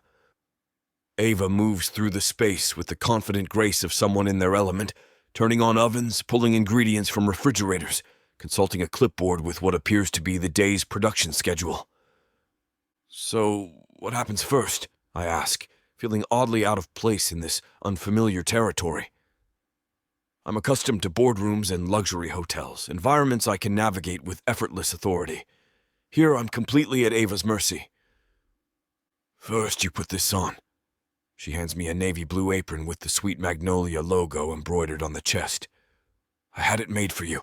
Ava moves through the space with the confident grace of someone in their element, turning on ovens, pulling ingredients from refrigerators, consulting a clipboard with what appears to be the day's production schedule. "So, what happens first?" I ask, feeling oddly out of place in this unfamiliar territory. I'm accustomed to boardrooms and luxury hotels, environments I can navigate with effortless authority. Here I'm completely at Ava's mercy. "First, you put this on." She hands me a navy blue apron with the Sweet Magnolia logo embroidered on the chest. "I had it made for you.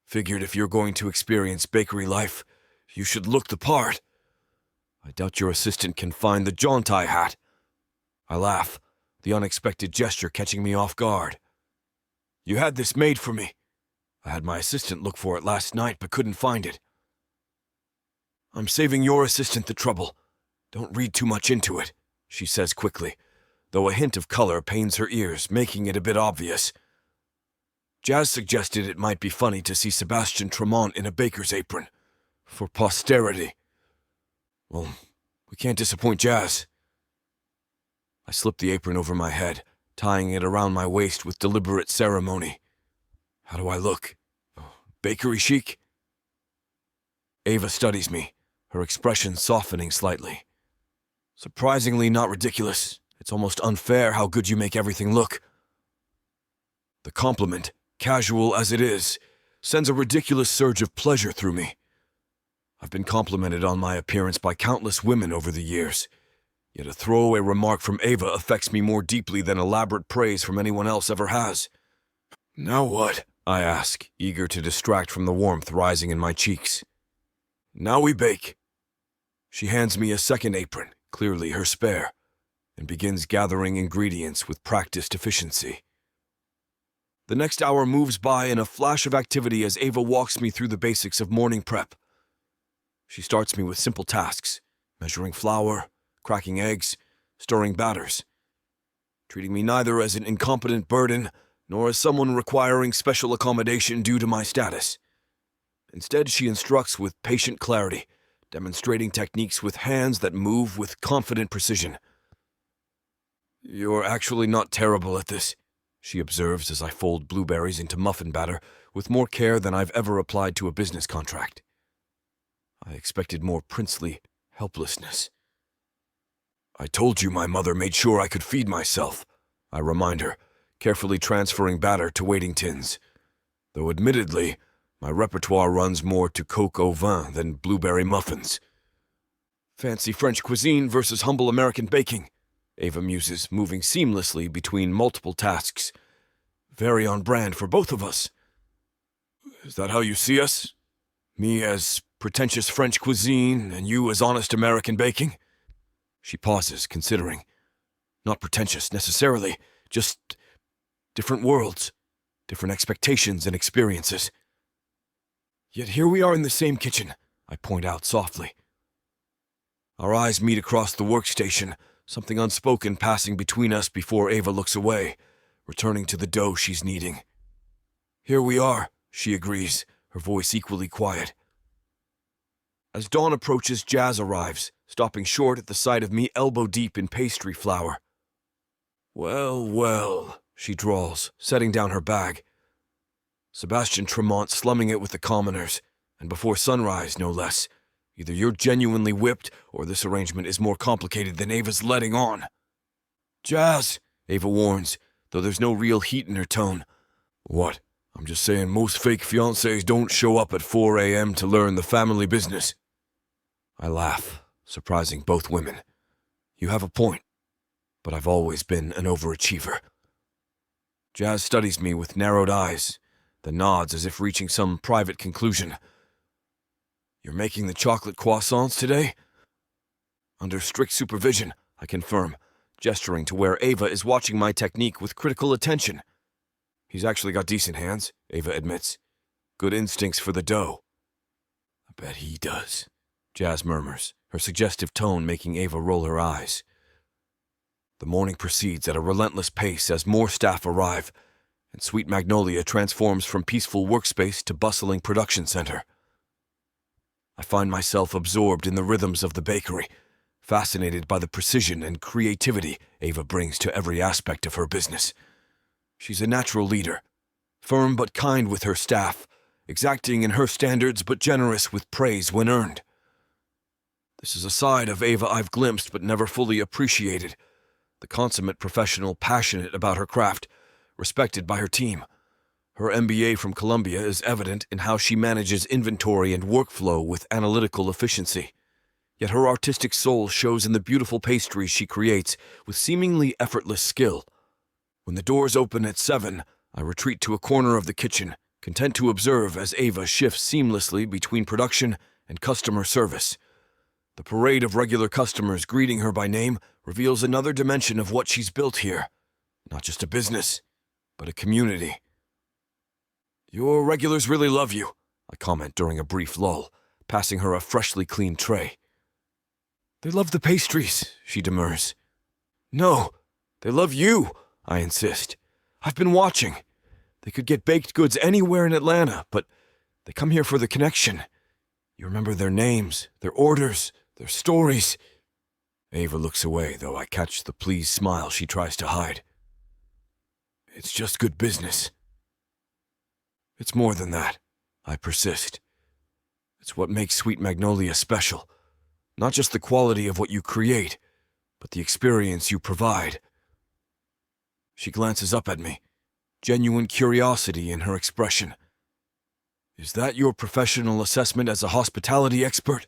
Figured if you're going to experience bakery life, you should look the part. I doubt your assistant can find the jaunty hat." I laugh, the unexpected gesture catching me off guard. "You had this made for me. I had my assistant look for it last night, but couldn't find it." "I'm saving your assistant the trouble. Don't read too much into it," she says quickly, though a hint of color pains her ears, making it a bit obvious. "Jazz suggested it might be funny to see Sebastian Tremont in a baker's apron. For posterity. Well, we can't disappoint Jazz." I slip the apron over my head, tying it around my waist with deliberate ceremony. How do I look? Bakery chic? Ava studies me, her expression softening slightly. "Surprisingly not ridiculous. It's almost unfair how good you make everything look." The compliment, casual as it is, sends a ridiculous surge of pleasure through me. I've been complimented on my appearance by countless women over the years, yet a throwaway remark from Ava affects me more deeply than elaborate praise from anyone else ever has. "Now what?" I ask, eager to distract from the warmth rising in my cheeks. Now we bake. She hands me a second apron, clearly her spare, and begins gathering ingredients with practiced efficiency. The next hour moves by in a flash of activity as Ava walks me through the basics of morning prep. She starts me with simple tasks, measuring flour, cracking eggs, stirring batters, treating me neither as an incompetent burden nor as someone requiring special accommodation due to my status. Instead, she instructs with patient clarity, demonstrating techniques with hands that move with confident precision. "You're actually not terrible at this," she observes as I fold blueberries into muffin batter with more care than I've ever applied to a business contract. I expected more princely helplessness. "I told you my mother made sure I could feed myself," I remind her, carefully transferring batter to waiting tins. Though admittedly, my repertoire runs more to coq au vin than blueberry muffins. "Fancy French cuisine versus humble American baking," Ava muses, moving seamlessly between multiple tasks. "Very on brand for both of us." "Is that how you see us? Me as pretentious French cuisine and you as honest American baking?" She pauses, considering. Not pretentious necessarily, just different worlds, different expectations and experiences. "Yet here we are in the same kitchen," I point out softly. Our eyes meet across the workstation, something unspoken passing between us before Ava looks away, returning to the dough she's kneading. "Here we are," she agrees, her voice equally quiet. As dawn approaches, Jazz arrives, stopping short at the sight of me elbow-deep in pastry flour. "Well, well," she drawls, setting down her bag. "Sebastian Tremont slumming it with the commoners, and before sunrise, no less. Either you're genuinely whipped, or this arrangement is more complicated than Ava's letting on." "Jazz," Ava warns, though there's no real heat in her tone. "What? I'm just saying most fake fiancés don't show up at 4 a.m. to learn the family business." I laugh, surprising both women. You have a point, but I've always been an overachiever. Jazz studies me with narrowed eyes, then nods as if reaching some private conclusion. "You're making the chocolate croissants today?" "Under strict supervision," I confirm, gesturing to where Ava is watching my technique with critical attention. "He's actually got decent hands," Ava admits. "Good instincts for the dough." "I bet he does," Jazz murmurs, her suggestive tone making Ava roll her eyes. The morning proceeds at a relentless pace as more staff arrive, and Sweet Magnolia transforms from peaceful workspace to bustling production center. I find myself absorbed in the rhythms of the bakery, fascinated by the precision and creativity Ava brings to every aspect of her business. She's a natural leader, firm but kind with her staff, exacting in her standards but generous with praise when earned. This is a side of Ava I've glimpsed but never fully appreciated, the consummate professional passionate about her craft, respected by her team. Her MBA from Columbia is evident in how she manages inventory and workflow with analytical efficiency. Yet her artistic soul shows in the beautiful pastries she creates with seemingly effortless skill. When the doors open at 7, I retreat to a corner of the kitchen, content to observe as Ava shifts seamlessly between production and customer service. The parade of regular customers greeting her by name reveals another dimension of what she's built here. Not just a business, but a community. "Your regulars really love you," I comment during a brief lull, passing her a freshly cleaned tray. "They love the pastries," she demurs. "No, they love you," I insist. "I've been watching. They could get baked goods anywhere in Atlanta, but they come here for the connection. You remember their names, their orders, their stories." Ava looks away, though I catch the pleased smile she tries to hide. "It's just good business." "It's more than that," I persist. "It's what makes Sweet Magnolia special. Not just the quality of what you create, but the experience you provide." She glances up at me, genuine curiosity in her expression. "Is that your professional assessment as a hospitality expert?"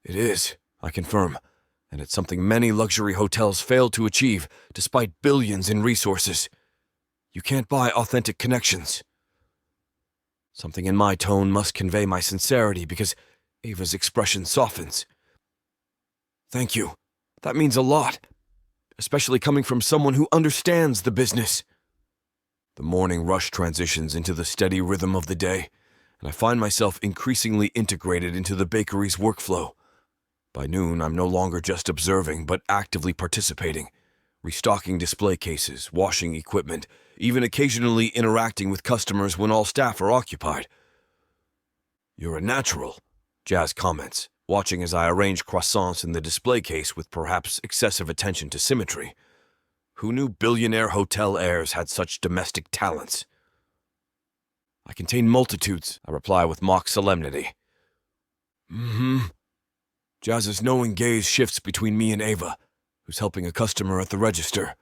"It is," I confirm, "and it's something many luxury hotels fail to achieve despite billions in resources. You can't buy authentic connections." Something in my tone must convey my sincerity because Ava's expression softens. Thank you. That means a lot, especially coming from someone who understands the business. The morning rush transitions into the steady rhythm of the day, and I find myself increasingly integrated into the bakery's workflow. By noon, I'm no longer just observing, but actively participating, restocking display cases, washing equipment, even occasionally interacting with customers when all staff are occupied. You're a natural, Jazz comments, watching as I arrange croissants in the display case with perhaps excessive attention to symmetry. Who knew billionaire hotel heirs had such domestic talents? I contain multitudes, I reply with mock solemnity. Jazz's knowing gaze shifts between me and Ava, who's helping a customer at the register.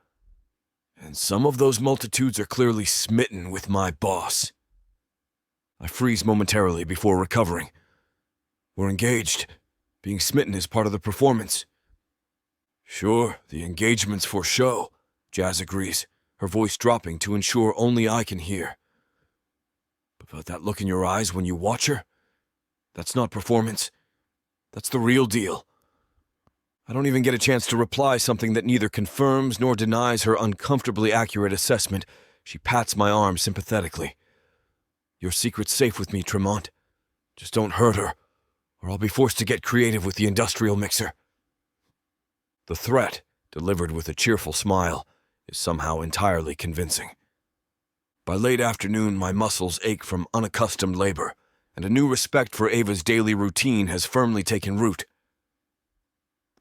And some of those multitudes are clearly smitten with my boss. I freeze momentarily before recovering. We're engaged. Being smitten is part of the performance. Sure, the engagement's for show, Jazz agrees, her voice dropping to ensure only I can hear. But that look in your eyes when you watch her? That's not performance. That's the real deal. I don't even get a chance to reply something that neither confirms nor denies her uncomfortably accurate assessment. She pats my arm sympathetically. Your secret's safe with me, Tremont. Just don't hurt her, or I'll be forced to get creative with the industrial mixer. The threat, delivered with a cheerful smile, is somehow entirely convincing. By late afternoon, my muscles ache from unaccustomed labor, and a new respect for Ava's daily routine has firmly taken root.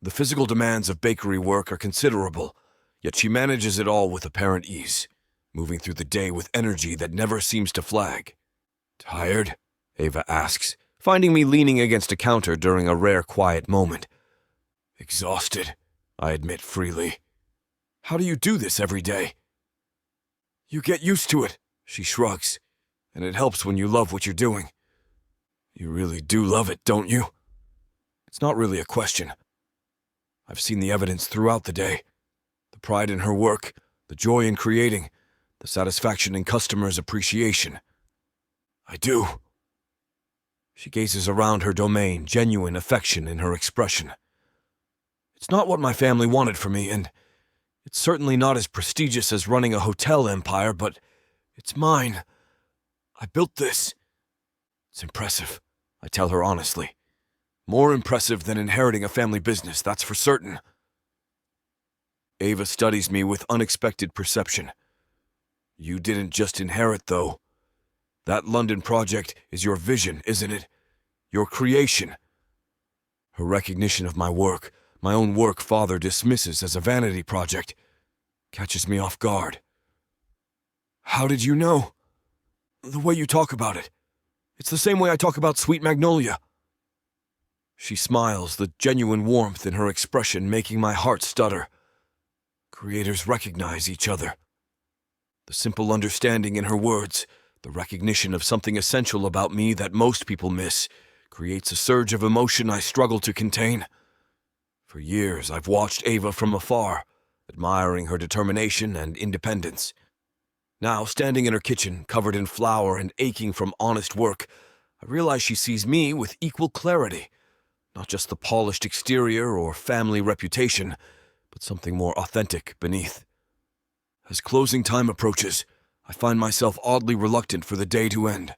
The physical demands of bakery work are considerable, yet she manages it all with apparent ease, moving through the day with energy that never seems to flag. Tired? Ava asks, finding me leaning against a counter during a rare quiet moment. Exhausted, I admit freely. How do you do this every day? You get used to it, she shrugs, and it helps when you love what you're doing. You really do love it, don't you? It's not really a question. I've seen the evidence throughout the day. The pride in her work, the joy in creating, the satisfaction in customers' appreciation. I do. She gazes around her domain, genuine affection in her expression. It's not what my family wanted for me, and it's certainly not as prestigious as running a hotel empire, but it's mine. I built this. It's impressive, I tell her honestly. More impressive than inheriting a family business, that's for certain. Ava studies me with unexpected perception. You didn't just inherit, though. That London project is your vision, isn't it? Your creation. Her recognition of my work, my own work father dismisses as a vanity project, catches me off guard. How did you know? The way you talk about it. It's the same way I talk about Sweet Magnolia. She smiles, the genuine warmth in her expression making my heart stutter. Creators recognize each other. The simple understanding in her words, the recognition of something essential about me that most people miss, creates a surge of emotion I struggle to contain. For years, I've watched Ava from afar, admiring her determination and independence. Now, standing in her kitchen, covered in flour and aching from honest work, I realize she sees me with equal clarity. Not just the polished exterior or family reputation, but something more authentic beneath. As closing time approaches, I find myself oddly reluctant for the day to end.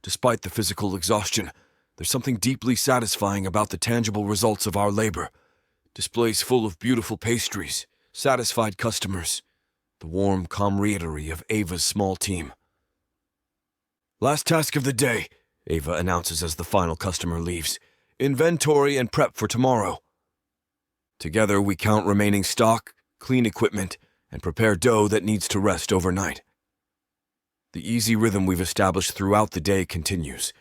Despite the physical exhaustion, there's something deeply satisfying about the tangible results of our labor. Displays full of beautiful pastries, satisfied customers, the warm camaraderie of Ava's small team. Last task of the day, Ava announces as the final customer leaves. Inventory and prep for tomorrow. Together we count remaining stock, clean equipment, and prepare dough that needs to rest overnight. The easy rhythm we've established throughout the day continues,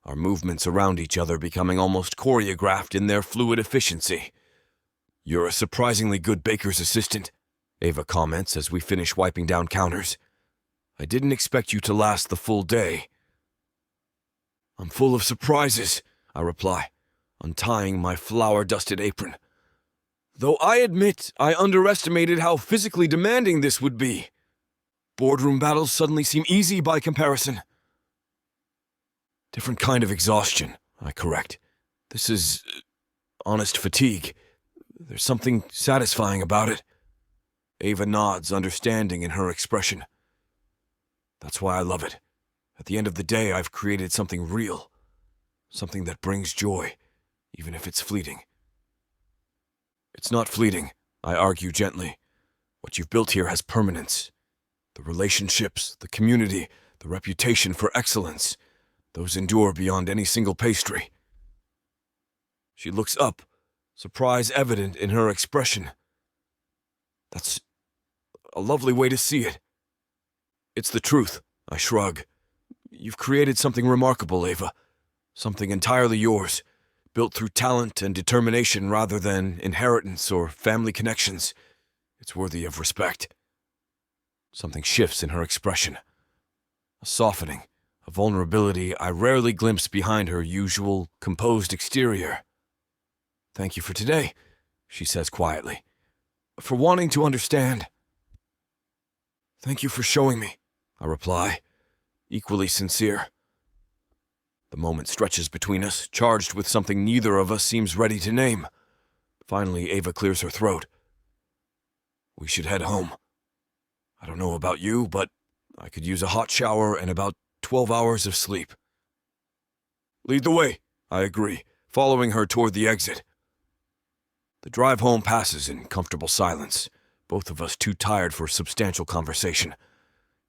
our movements around each other becoming almost choreographed in their fluid efficiency. You're a surprisingly good baker's assistant, Ava comments as we finish wiping down counters. I didn't expect you to last the full day. I'm full of surprises, I reply, untying my flour-dusted apron. Though I admit I underestimated how physically demanding this would be. Boardroom battles suddenly seem easy by comparison. Different kind of exhaustion, I correct. This is honest fatigue. There's something satisfying about it. Ava nods, understanding in her expression. That's why I love it. At the end of the day, I've created something real. Something that brings joy, even if it's fleeting. It's not fleeting, I argue gently. What you've built here has permanence. The relationships, the community, the reputation for excellence, those endure beyond any single pastry. She looks up, surprise evident in her expression. That's a lovely way to see it. It's the truth, I shrug. You've created something remarkable, Ava. Something entirely yours, built through talent and determination rather than inheritance or family connections. It's worthy of respect. Something shifts in her expression. A softening, a vulnerability I rarely glimpse behind her usual, composed exterior. Thank you for today, she says quietly. For wanting to understand. Thank you for showing me, I reply, equally sincere. The moment stretches between us, charged with something neither of us seems ready to name. Finally, Ava clears her throat. We should head home. I don't know about you, but I could use a hot shower and about 12 hours of sleep. Lead the way, I agree, following her toward the exit. The drive home passes in comfortable silence, both of us too tired for substantial conversation.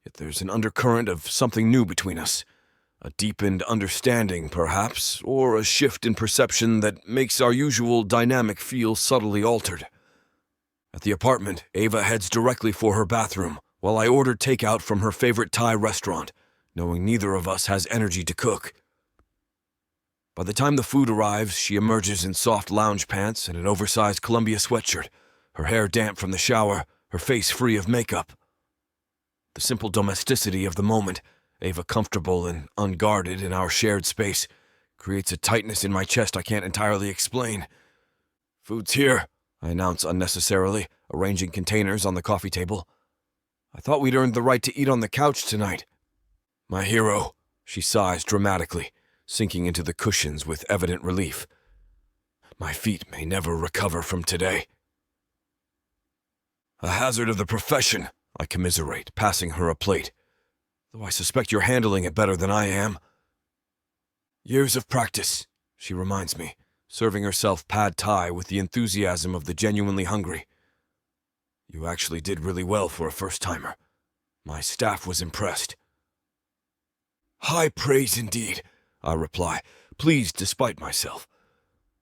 Yet there's an undercurrent of something new between us. A deepened understanding, perhaps, or a shift in perception that makes our usual dynamic feel subtly altered. At the apartment, Ava heads directly for her bathroom, while I order takeout from her favorite Thai restaurant, knowing neither of us has energy to cook. By the time the food arrives, she emerges in soft lounge pants and an oversized Columbia sweatshirt, her hair damp from the shower, her face free of makeup. The simple domesticity of the moment, Ava comfortable and unguarded in our shared space, creates a tightness in my chest I can't entirely explain. Food's here, I announce unnecessarily, arranging containers on the coffee table. I thought we'd earned the right to eat on the couch tonight. My hero, she sighs dramatically, sinking into the cushions with evident relief. My feet may never recover from today. A hazard of the profession, I commiserate, passing her a plate. Though I suspect you're handling it better than I am. Years of practice, she reminds me, serving herself pad thai with the enthusiasm of the genuinely hungry. You actually did really well for a first-timer. My staff was impressed. High praise indeed, I reply, pleased despite myself.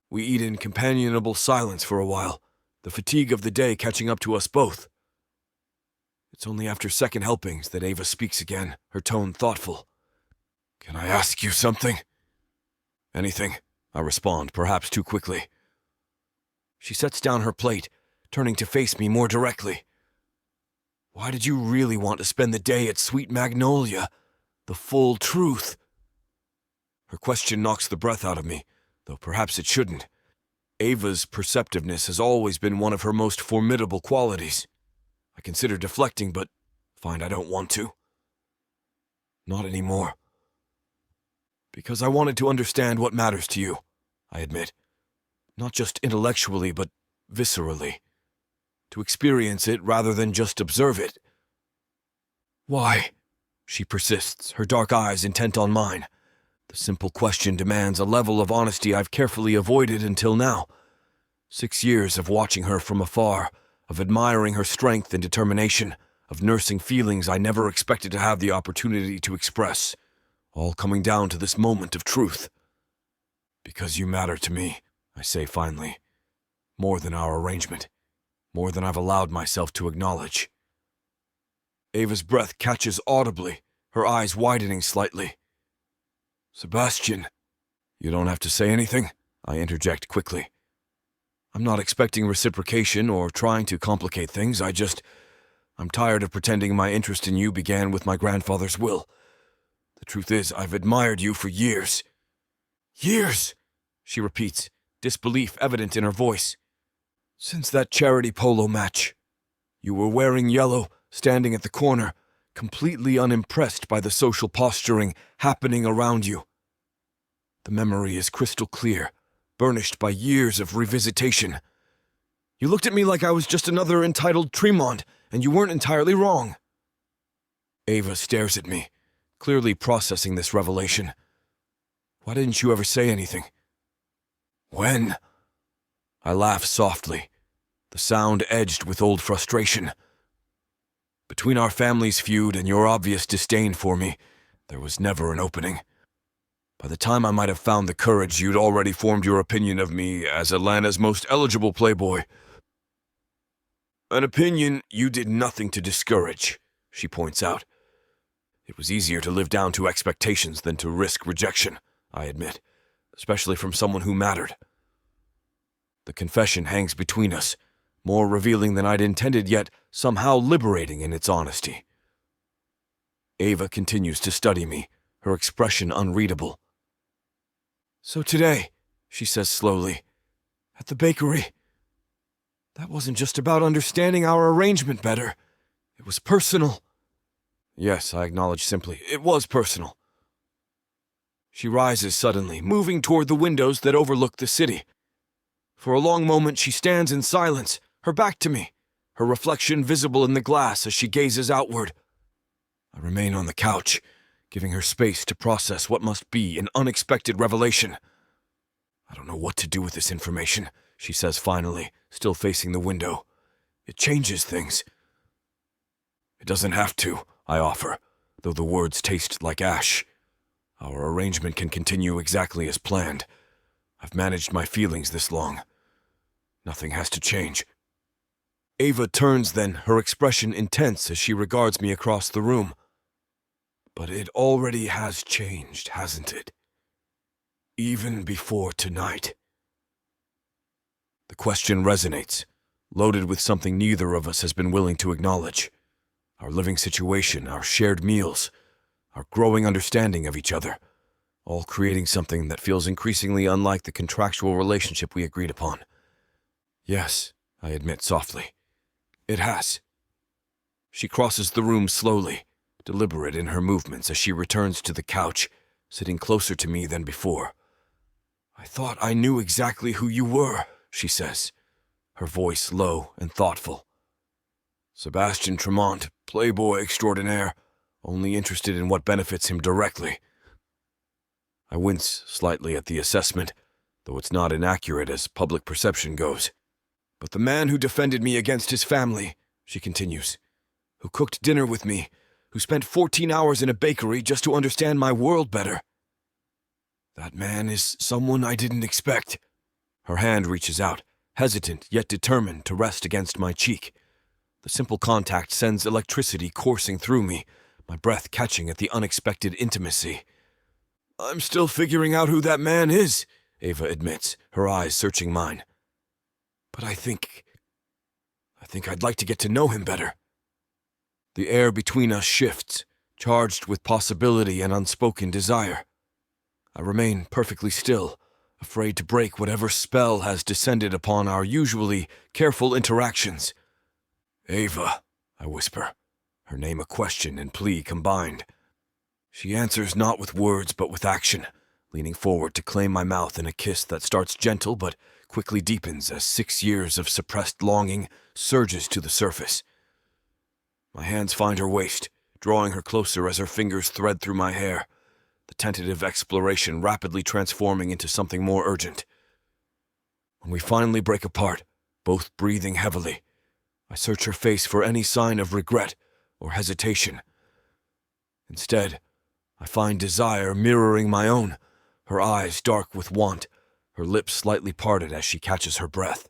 We eat in companionable silence for a while, the fatigue of the day catching up to us both. It's only after second helpings that Ava speaks again, her tone thoughtful. Can I ask you something? Anything, I respond, perhaps too quickly. She sets down her plate, turning to face me more directly. Why did you really want to spend the day at Sweet Magnolia? The full truth. Her question knocks the breath out of me, though perhaps it shouldn't. Ava's perceptiveness has always been one of her most formidable qualities. I consider deflecting, but find I don't want to. Not anymore. Because I wanted to understand what matters to you, I admit. Not just intellectually, but viscerally. To experience it rather than just observe it. Why? She persists, her dark eyes intent on mine. The simple question demands a level of honesty I've carefully avoided until now. 6 years of watching her from afar, of admiring her strength and determination, of nursing feelings I never expected to have the opportunity to express, all coming down to this moment of truth. Because you matter to me, I say finally. More than our arrangement. More than I've allowed myself to acknowledge. Ava's breath catches audibly, her eyes widening slightly. Sebastian, you don't have to say anything, I interject quickly. I'm not expecting reciprocation or trying to complicate things, I'm tired of pretending my interest in you began with my grandfather's will. The truth is, I've admired you for years. Years, she repeats, disbelief evident in her voice. Since that charity polo match. You were wearing yellow, standing at the corner, completely unimpressed by the social posturing happening around you. The memory is crystal clear, burnished by years of revisitation. You looked at me like I was just another entitled Tremont, and you weren't entirely wrong. Ava stares at me, clearly processing this revelation. Why didn't you ever say anything? When? I laugh softly, the sound edged with old frustration. Between our family's feud and your obvious disdain for me, there was never an opening. By the time I might have found the courage, you'd already formed your opinion of me as Atlanta's most eligible playboy. An opinion you did nothing to discourage, she points out. It was easier to live down to expectations than to risk rejection, I admit, especially from someone who mattered. The confession hangs between us, more revealing than I'd intended, yet somehow liberating in its honesty. Ava continues to study me, her expression unreadable. So today, she says slowly, at the bakery, that wasn't just about understanding our arrangement better. It was personal. Yes, I acknowledge simply, it was personal. She rises suddenly, moving toward the windows that overlook the city. For a long moment she stands in silence, her back to me, her reflection visible in the glass as she gazes outward. I remain on the couch, giving her space to process what must be an unexpected revelation. I don't know what to do with this information, she says finally, still facing the window. It changes things. It doesn't have to, I offer, though the words taste like ash. Our arrangement can continue exactly as planned. I've managed my feelings this long. Nothing has to change. Ava turns then, her expression intense as she regards me across the room. But it already has changed, hasn't it? Even before tonight. The question resonates, loaded with something neither of us has been willing to acknowledge. Our living situation, our shared meals, our growing understanding of each other, all creating something that feels increasingly unlike the contractual relationship we agreed upon. Yes, I admit softly. It has. She crosses the room slowly, deliberate in her movements as she returns to the couch, sitting closer to me than before. I thought I knew exactly who you were, she says, her voice low and thoughtful. Sebastian Tremont, playboy extraordinaire, only interested in what benefits him directly. I wince slightly at the assessment, though it's not inaccurate as public perception goes. But the man who defended me against his family, she continues, who cooked dinner with me, who spent 14 hours in a bakery just to understand my world better. That man is someone I didn't expect. Her hand reaches out, hesitant yet determined to rest against my cheek. The simple contact sends electricity coursing through me, my breath catching at the unexpected intimacy. I'm still figuring out who that man is, Ava admits, her eyes searching mine. But I think I'd like to get to know him better. The air between us shifts, charged with possibility and unspoken desire. I remain perfectly still, afraid to break whatever spell has descended upon our usually careful interactions. Ava, I whisper, her name a question and plea combined. She answers not with words but with action, leaning forward to claim my mouth in a kiss that starts gentle but quickly deepens as 6 years of suppressed longing surges to the surface. My hands find her waist, drawing her closer as her fingers thread through my hair, the tentative exploration rapidly transforming into something more urgent. When we finally break apart, both breathing heavily, I search her face for any sign of regret or hesitation. Instead, I find desire mirroring my own, her eyes dark with want, her lips slightly parted as she catches her breath.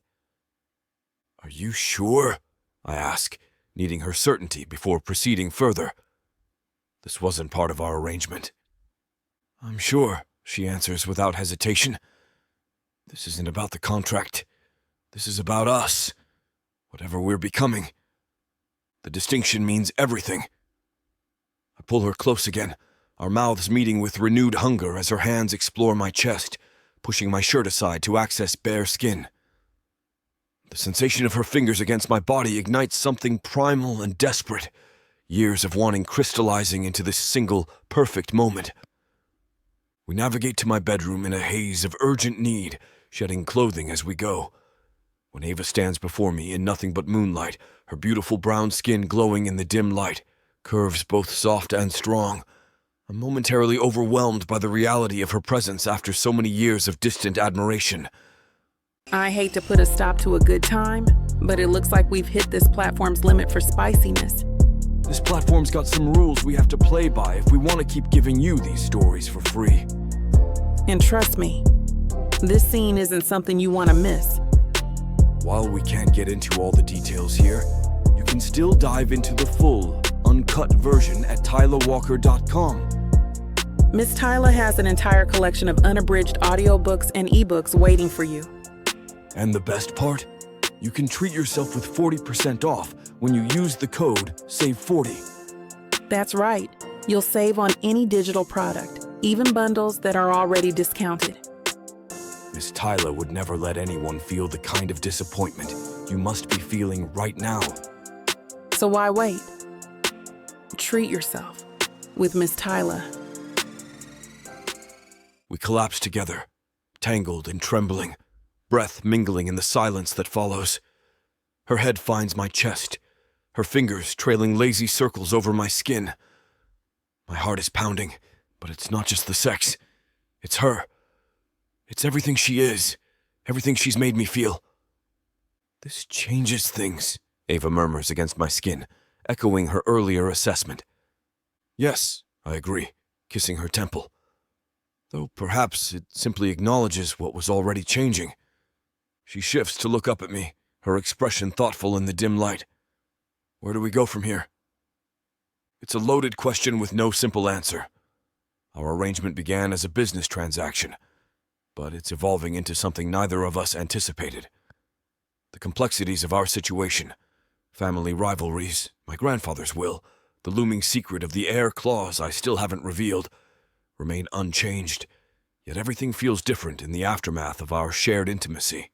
Are you sure? I ask, needing her certainty before proceeding further. This wasn't part of our arrangement. I'm sure, she answers without hesitation. This isn't about the contract. This is about us. Whatever we're becoming. The distinction means everything. I pull her close again, our mouths meeting with renewed hunger as her hands explore my chest, pushing my shirt aside to access bare skin. The sensation of her fingers against my body ignites something primal and desperate, years of wanting crystallizing into this single, perfect moment. We navigate to my bedroom in a haze of urgent need, shedding clothing as we go. When Ava stands before me in nothing but moonlight, her beautiful brown skin glowing in the dim light, curves both soft and strong, I'm momentarily overwhelmed by the reality of her presence after so many years of distant admiration. I hate to put a stop to a good time, but it looks like we've hit this platform's limit for spiciness. This platform's got some rules we have to play by if we want to keep giving you these stories for free. And trust me, this scene isn't something you want to miss. While we can't get into all the details here, you can still dive into the full, uncut version at TylaWalker.com. Miss Tyla has an entire collection of unabridged audiobooks and ebooks waiting for you. And the best part? You can treat yourself with 40% off when you use the code SAVE40. That's right. You'll save on any digital product, even bundles that are already discounted. Miss Tyla would never let anyone feel the kind of disappointment you must be feeling right now. So why wait? Treat yourself with Miss Tyla. We collapse together, tangled and trembling, breath mingling in the silence that follows. Her head finds my chest, her fingers trailing lazy circles over my skin. My heart is pounding, but it's not just the sex. It's her. It's everything she is, everything she's made me feel. This changes things, Ava murmurs against my skin, echoing her earlier assessment. Yes, I agree, kissing her temple. Though perhaps it simply acknowledges what was already changing. She shifts to look up at me, her expression thoughtful in the dim light. Where do we go from here? It's a loaded question with no simple answer. Our arrangement began as a business transaction, but it's evolving into something neither of us anticipated. The complexities of our situation, family rivalries, my grandfather's will, the looming secret of the Heir clause I still haven't revealed, remain unchanged, yet everything feels different in the aftermath of our shared intimacy.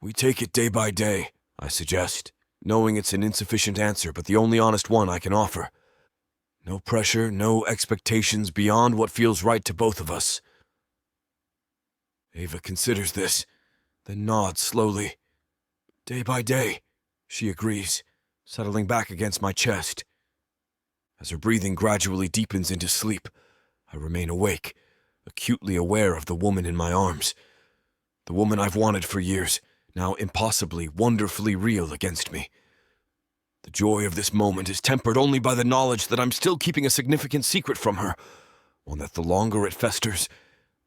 We take it day by day, I suggest, knowing it's an insufficient answer but the only honest one I can offer. No pressure, no expectations beyond what feels right to both of us. Ava considers this, then nods slowly. Day by day, she agrees, settling back against my chest. As her breathing gradually deepens into sleep, I remain awake, acutely aware of the woman in my arms. The woman I've wanted for years, now impossibly, wonderfully real against me. The joy of this moment is tempered only by the knowledge that I'm still keeping a significant secret from her, one that the longer it festers,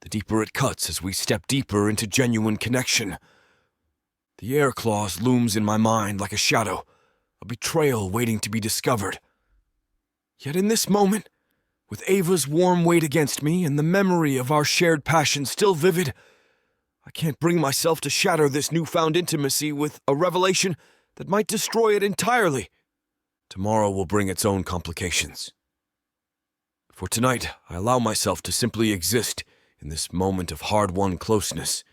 the deeper it cuts as we step deeper into genuine connection. The Heir clause looms in my mind like a shadow, a betrayal waiting to be discovered. Yet in this moment, with Ava's warm weight against me and the memory of our shared passion still vivid, I can't bring myself to shatter this newfound intimacy with a revelation that might destroy it entirely. Tomorrow will bring its own complications. For tonight, I allow myself to simply exist in this moment of hard-won closeness,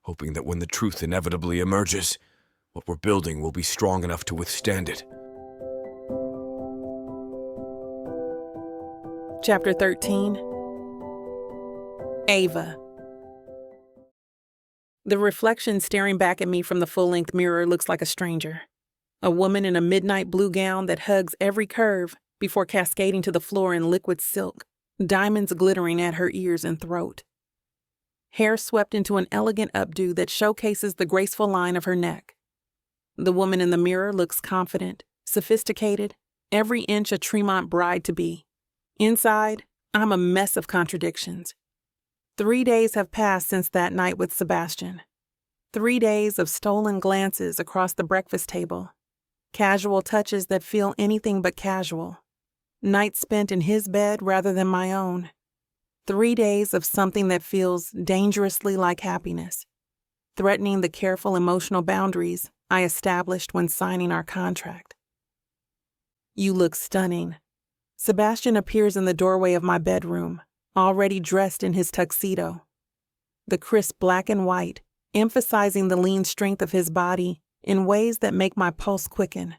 hoping that when the truth inevitably emerges, what we're building will be strong enough to withstand it. Chapter 13. Ava. The reflection staring back at me from the full-length mirror looks like a stranger. A woman in a midnight blue gown that hugs every curve before cascading to the floor in liquid silk, diamonds glittering at her ears and throat. Hair swept into an elegant updo that showcases the graceful line of her neck. The woman in the mirror looks confident, sophisticated, every inch a Tremont bride-to-be. Inside, I'm a mess of contradictions. 3 days have passed since that night with Sebastian. 3 days of stolen glances across the breakfast table. Casual touches that feel anything but casual. Nights spent in his bed rather than my own. 3 days of something that feels dangerously like happiness, threatening the careful emotional boundaries I established when signing our contract. You look stunning. Sebastian appears in the doorway of my bedroom, already dressed in his tuxedo. The crisp black and white, emphasizing the lean strength of his body in ways that make my pulse quicken.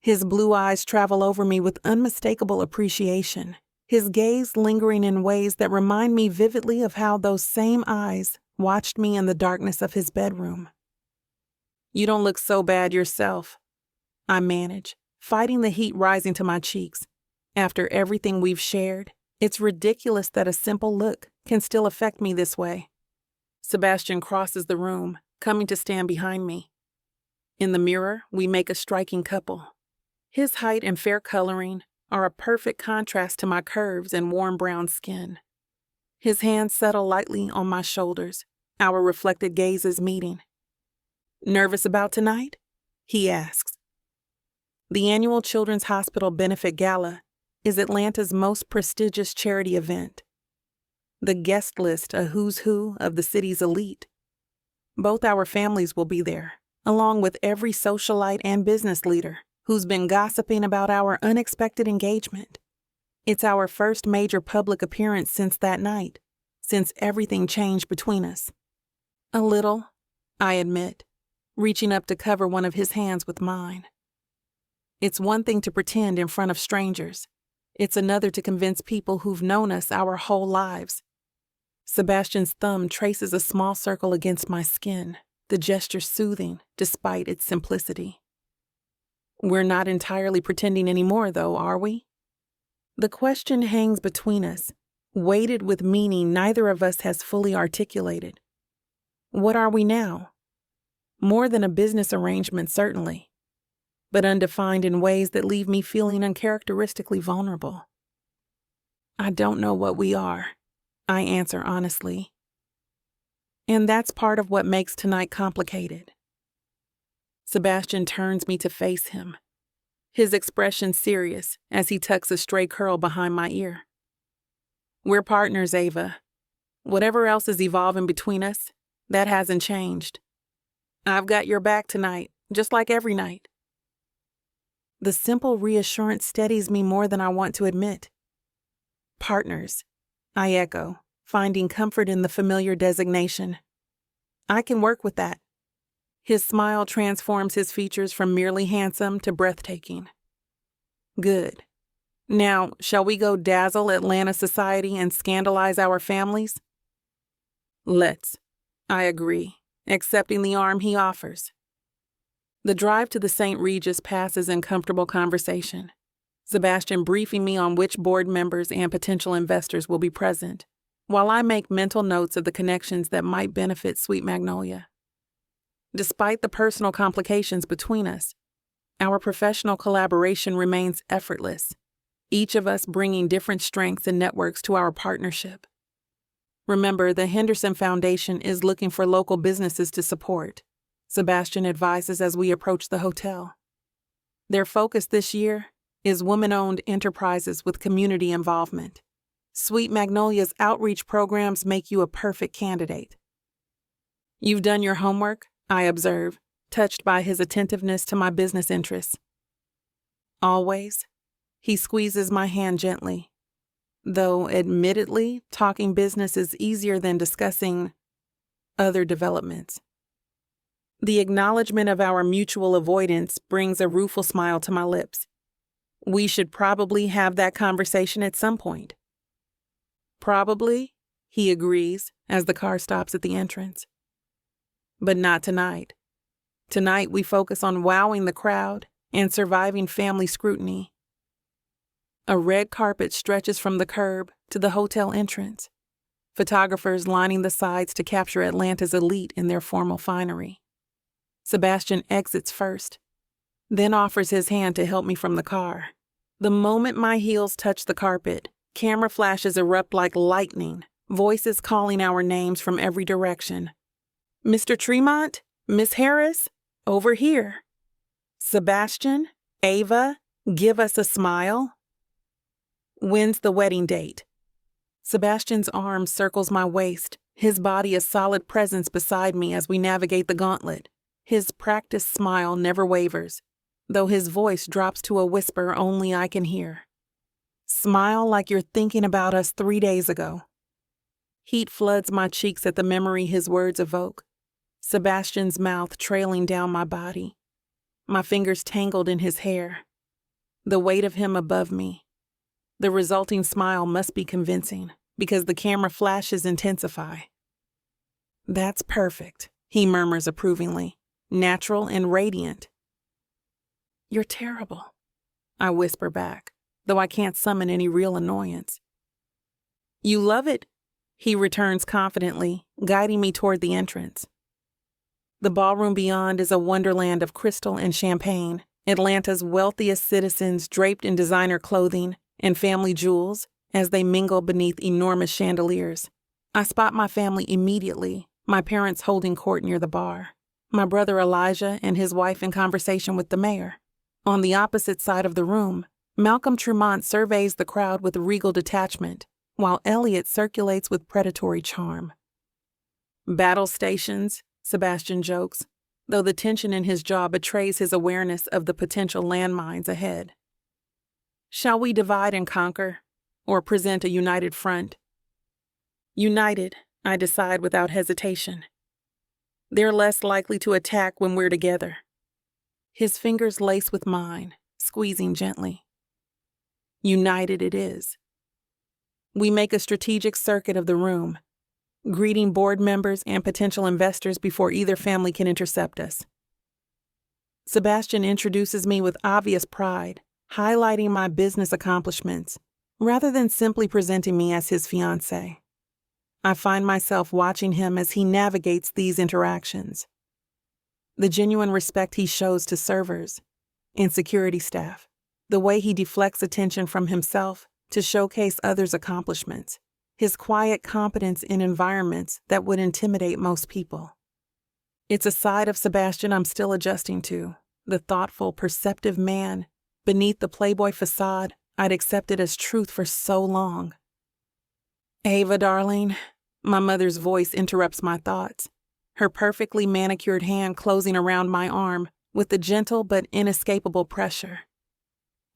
His blue eyes travel over me with unmistakable appreciation, his gaze lingering in ways that remind me vividly of how those same eyes watched me in the darkness of his bedroom. "You don't look so bad yourself," I manage, fighting the heat rising to my cheeks. After everything we've shared, it's ridiculous that a simple look can still affect me this way. Sebastian crosses the room, coming to stand behind me. In the mirror, we make a striking couple. His height and fair coloring are a perfect contrast to my curves and warm brown skin. His hands settle lightly on my shoulders, our reflected gazes meeting. "Nervous about tonight?" he asks. The annual Children's Hospital Benefit Gala is Atlanta's most prestigious charity event. The guest list a who's who of the city's elite. Both our families will be there, along with every socialite and business leader who's been gossiping about our unexpected engagement. It's our first major public appearance since that night, since everything changed between us. A little, I admit, reaching up to cover one of his hands with mine. It's one thing to pretend in front of strangers. It's another to convince people who've known us our whole lives. Sebastian's thumb traces a small circle against my skin, the gesture soothing despite its simplicity. We're not entirely pretending anymore, though, are we? The question hangs between us, weighted with meaning neither of us has fully articulated. What are we now? More than a business arrangement, certainly, but undefined in ways that leave me feeling uncharacteristically vulnerable. I don't know what we are, I answer honestly. And that's part of what makes tonight complicated. Sebastian turns me to face him, his expression serious as he tucks a stray curl behind my ear. "We're partners, Ava. Whatever else is evolving between us, that hasn't changed. I've got your back tonight, just like every night." The simple reassurance steadies me more than I want to admit. "Partners," I echo, finding comfort in the familiar designation. "I can work with that." His smile transforms his features from merely handsome to breathtaking. "Good. Now, shall we go dazzle Atlanta society and scandalize our families?" "Let's," I agree, accepting the arm he offers. The drive to the St. Regis passes in comfortable conversation, Sebastian briefing me on which board members and potential investors will be present, while I make mental notes of the connections that might benefit Sweet Magnolia. Despite the personal complications between us, our professional collaboration remains effortless, each of us bringing different strengths and networks to our partnership. Remember, the Henderson Foundation is looking for local businesses to support, Sebastian advises as we approach the hotel. Their focus this year is woman-owned enterprises with community involvement. Sweet Magnolia's outreach programs make you a perfect candidate. "You've done your homework?" I observe, touched by his attentiveness to my business interests. "Always." He squeezes my hand gently, though admittedly, talking business is easier than discussing other developments. The acknowledgement of our mutual avoidance brings a rueful smile to my lips. We should probably have that conversation at some point. "Probably," he agrees as the car stops at the entrance. "But not tonight. Tonight we focus on wowing the crowd and surviving family scrutiny." A red carpet stretches from the curb to the hotel entrance, photographers lining the sides to capture Atlanta's elite in their formal finery. Sebastian exits first, then offers his hand to help me from the car. The moment my heels touch the carpet, camera flashes erupt like lightning, voices calling our names from every direction. "Mr. Tremont? Miss Harris? Over here. Sebastian? Ava? Give us a smile." "When's the wedding date?" Sebastian's arm circles my waist, his body a solid presence beside me as we navigate the gauntlet. His practiced smile never wavers, though his voice drops to a whisper only I can hear. "Smile like you're thinking about us 3 days ago." Heat floods my cheeks at the memory his words evoke. Sebastian's mouth trailing down my body, my fingers tangled in his hair, the weight of him above me. The resulting smile must be convincing, because the camera flashes intensify. "That's perfect," he murmurs approvingly, "natural and radiant." "You're terrible," I whisper back, though I can't summon any real annoyance. "You love it," he returns confidently, guiding me toward the entrance. The ballroom beyond is a wonderland of crystal and champagne, Atlanta's wealthiest citizens draped in designer clothing and family jewels as they mingle beneath enormous chandeliers. I spot my family immediately, my parents holding court near the bar, my brother Elijah and his wife in conversation with the mayor. On the opposite side of the room, Malcolm Tremont surveys the crowd with regal detachment, while Elliot circulates with predatory charm. "Battle stations," Sebastian jokes, though the tension in his jaw betrays his awareness of the potential landmines ahead. "Shall we divide and conquer, or present a united front?" "United," I decide without hesitation. "They're less likely to attack when we're together." His fingers lace with mine, squeezing gently. United it is. We make a strategic circuit of the room, greeting board members and potential investors before either family can intercept us. Sebastian introduces me with obvious pride, highlighting my business accomplishments, rather than simply presenting me as his fiancée. I find myself watching him as he navigates these interactions. The genuine respect he shows to servers and security staff, the way he deflects attention from himself to showcase others' accomplishments, his quiet competence in environments that would intimidate most people. It's a side of Sebastian I'm still adjusting to, the thoughtful, perceptive man beneath the playboy facade I'd accepted as truth for so long. "Ava, darling," my mother's voice interrupts my thoughts, her perfectly manicured hand closing around my arm with a gentle but inescapable pressure.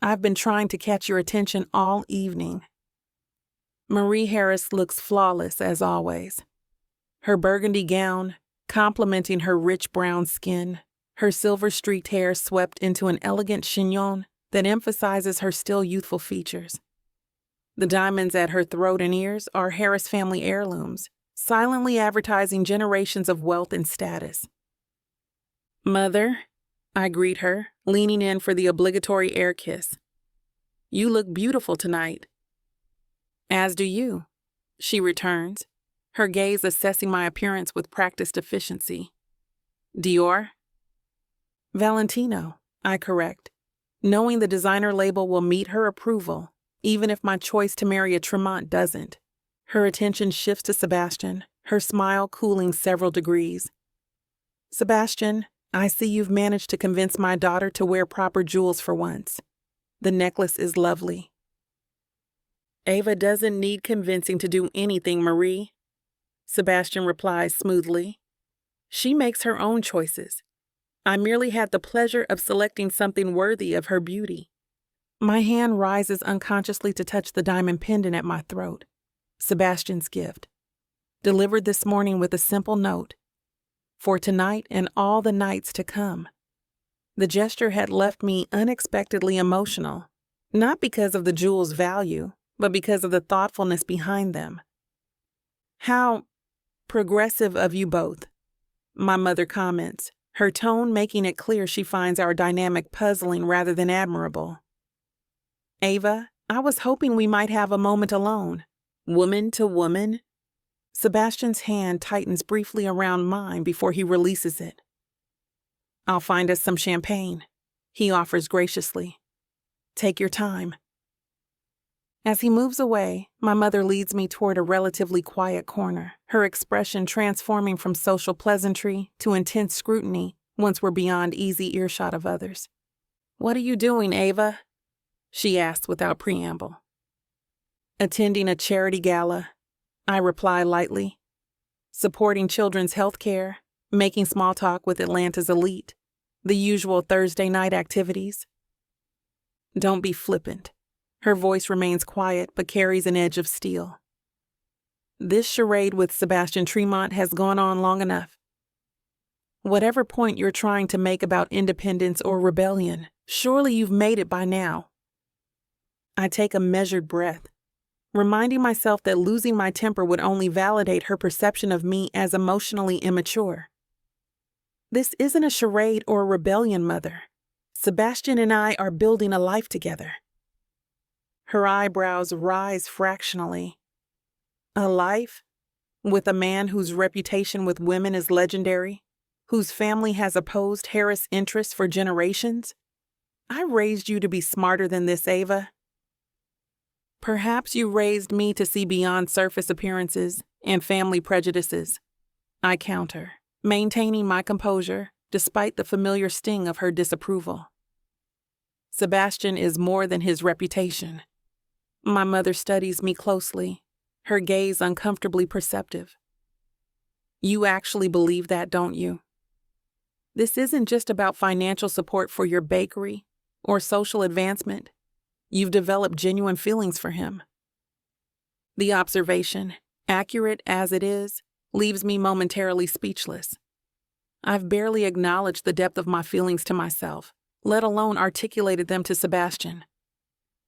"I've been trying to catch your attention all evening." Marie Harris looks flawless as always. Her burgundy gown, complementing her rich brown skin, her silver-streaked hair swept into an elegant chignon that emphasizes her still youthful features. The diamonds at her throat and ears are Harris family heirlooms, silently advertising generations of wealth and status. "Mother," I greet her, leaning in for the obligatory air kiss. "You look beautiful tonight." "As do you," she returns, her gaze assessing my appearance with practiced efficiency. "Dior?" "Valentino," I correct, knowing the designer label will meet her approval, even if my choice to marry a Tremont doesn't. Her attention shifts to Sebastian, her smile cooling several degrees. "Sebastian, I see you've managed to convince my daughter to wear proper jewels for once. The necklace is lovely." "Ava doesn't need convincing to do anything, Marie," Sebastian replies smoothly. "She makes her own choices. I merely had the pleasure of selecting something worthy of her beauty." My hand rises unconsciously to touch the diamond pendant at my throat, Sebastian's gift, delivered this morning with a simple note, "For tonight and all the nights to come." The gesture had left me unexpectedly emotional, not because of the jewel's value, but because of the thoughtfulness behind them. "How progressive of you both," my mother comments, her tone making it clear she finds our dynamic puzzling rather than admirable. "Ava, I was hoping we might have a moment alone, woman to woman." Sebastian's hand tightens briefly around mine before he releases it. "I'll find us some champagne," he offers graciously. "Take your time." As he moves away, my mother leads me toward a relatively quiet corner, her expression transforming from social pleasantry to intense scrutiny once we're beyond easy earshot of others. "What are you doing, Ava?" she asks without preamble. "Attending a charity gala," I reply lightly. "Supporting children's health care, making small talk with Atlanta's elite, the usual Thursday night activities." "Don't be flippant." Her voice remains quiet but carries an edge of steel. "This charade with Sebastian Tremont has gone on long enough. Whatever point you're trying to make about independence or rebellion, surely you've made it by now." I take a measured breath, reminding myself that losing my temper would only validate her perception of me as emotionally immature. This isn't a charade or a rebellion, Mother. Sebastian and I are building a life together. Her eyebrows rise fractionally. A life? With a man whose reputation with women is legendary? Whose family has opposed Harris interests for generations? I raised you to be smarter than this, Ava. Perhaps you raised me to see beyond surface appearances and family prejudices. I counter, maintaining my composure despite the familiar sting of her disapproval. Sebastian is more than his reputation. My mother studies me closely, her gaze uncomfortably perceptive. You actually believe that, don't you? This isn't just about financial support for your bakery or social advancement. You've developed genuine feelings for him. The observation, accurate as it is, leaves me momentarily speechless. I've barely acknowledged the depth of my feelings to myself, let alone articulated them to Sebastian.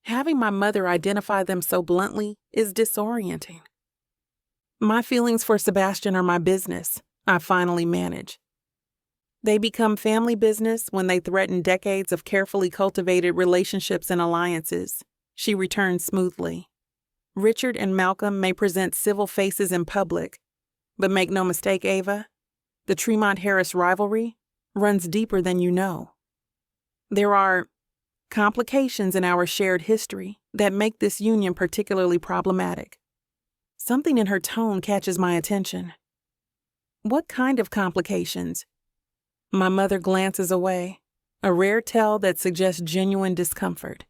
Having my mother identify them so bluntly is disorienting. My feelings for Sebastian are my business, I finally manage. They become family business when they threaten decades of carefully cultivated relationships and alliances, she returns smoothly. Richard and Malcolm may present civil faces in public, but make no mistake, Ava, the Tremont-Harris rivalry runs deeper than you know. There are complications in our shared history that make this union particularly problematic. Something in her tone catches my attention. What kind of complications? My mother glances away, a rare tell that suggests genuine discomfort.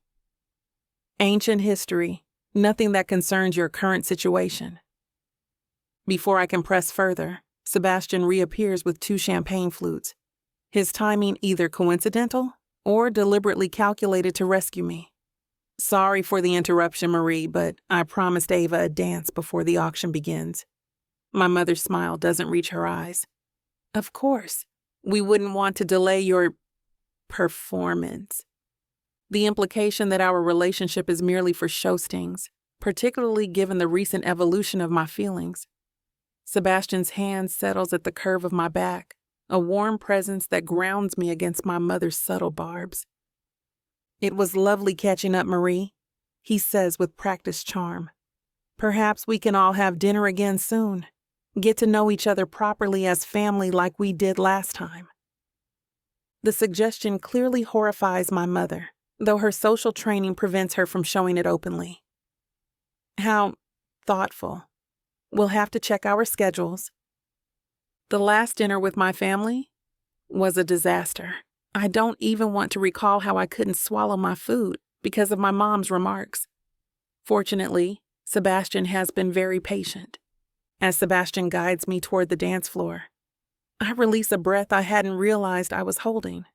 Ancient history, nothing that concerns your current situation. Before I can press further, Sebastian reappears with 2 champagne flutes, his timing either coincidental or deliberately calculated to rescue me. Sorry for the interruption, Marie, but I promised Ava a dance before the auction begins. My mother's smile doesn't reach her eyes. Of course. We wouldn't want to delay your performance. The implication that our relationship is merely for show stings, particularly given the recent evolution of my feelings. Sebastian's hand settles at the curve of my back, a warm presence that grounds me against my mother's subtle barbs. It was lovely catching up, Marie, he says with practiced charm. Perhaps we can all have dinner again soon. Get to know each other properly as family like we did last time. The suggestion clearly horrifies my mother, though her social training prevents her from showing it openly. How thoughtful. We'll have to check our schedules. The last dinner with my family was a disaster. I don't even want to recall how I couldn't swallow my food because of my mom's remarks. Fortunately, Sebastian has been very patient. As Sebastian guides me toward the dance floor, I release a breath I hadn't realized I was holding.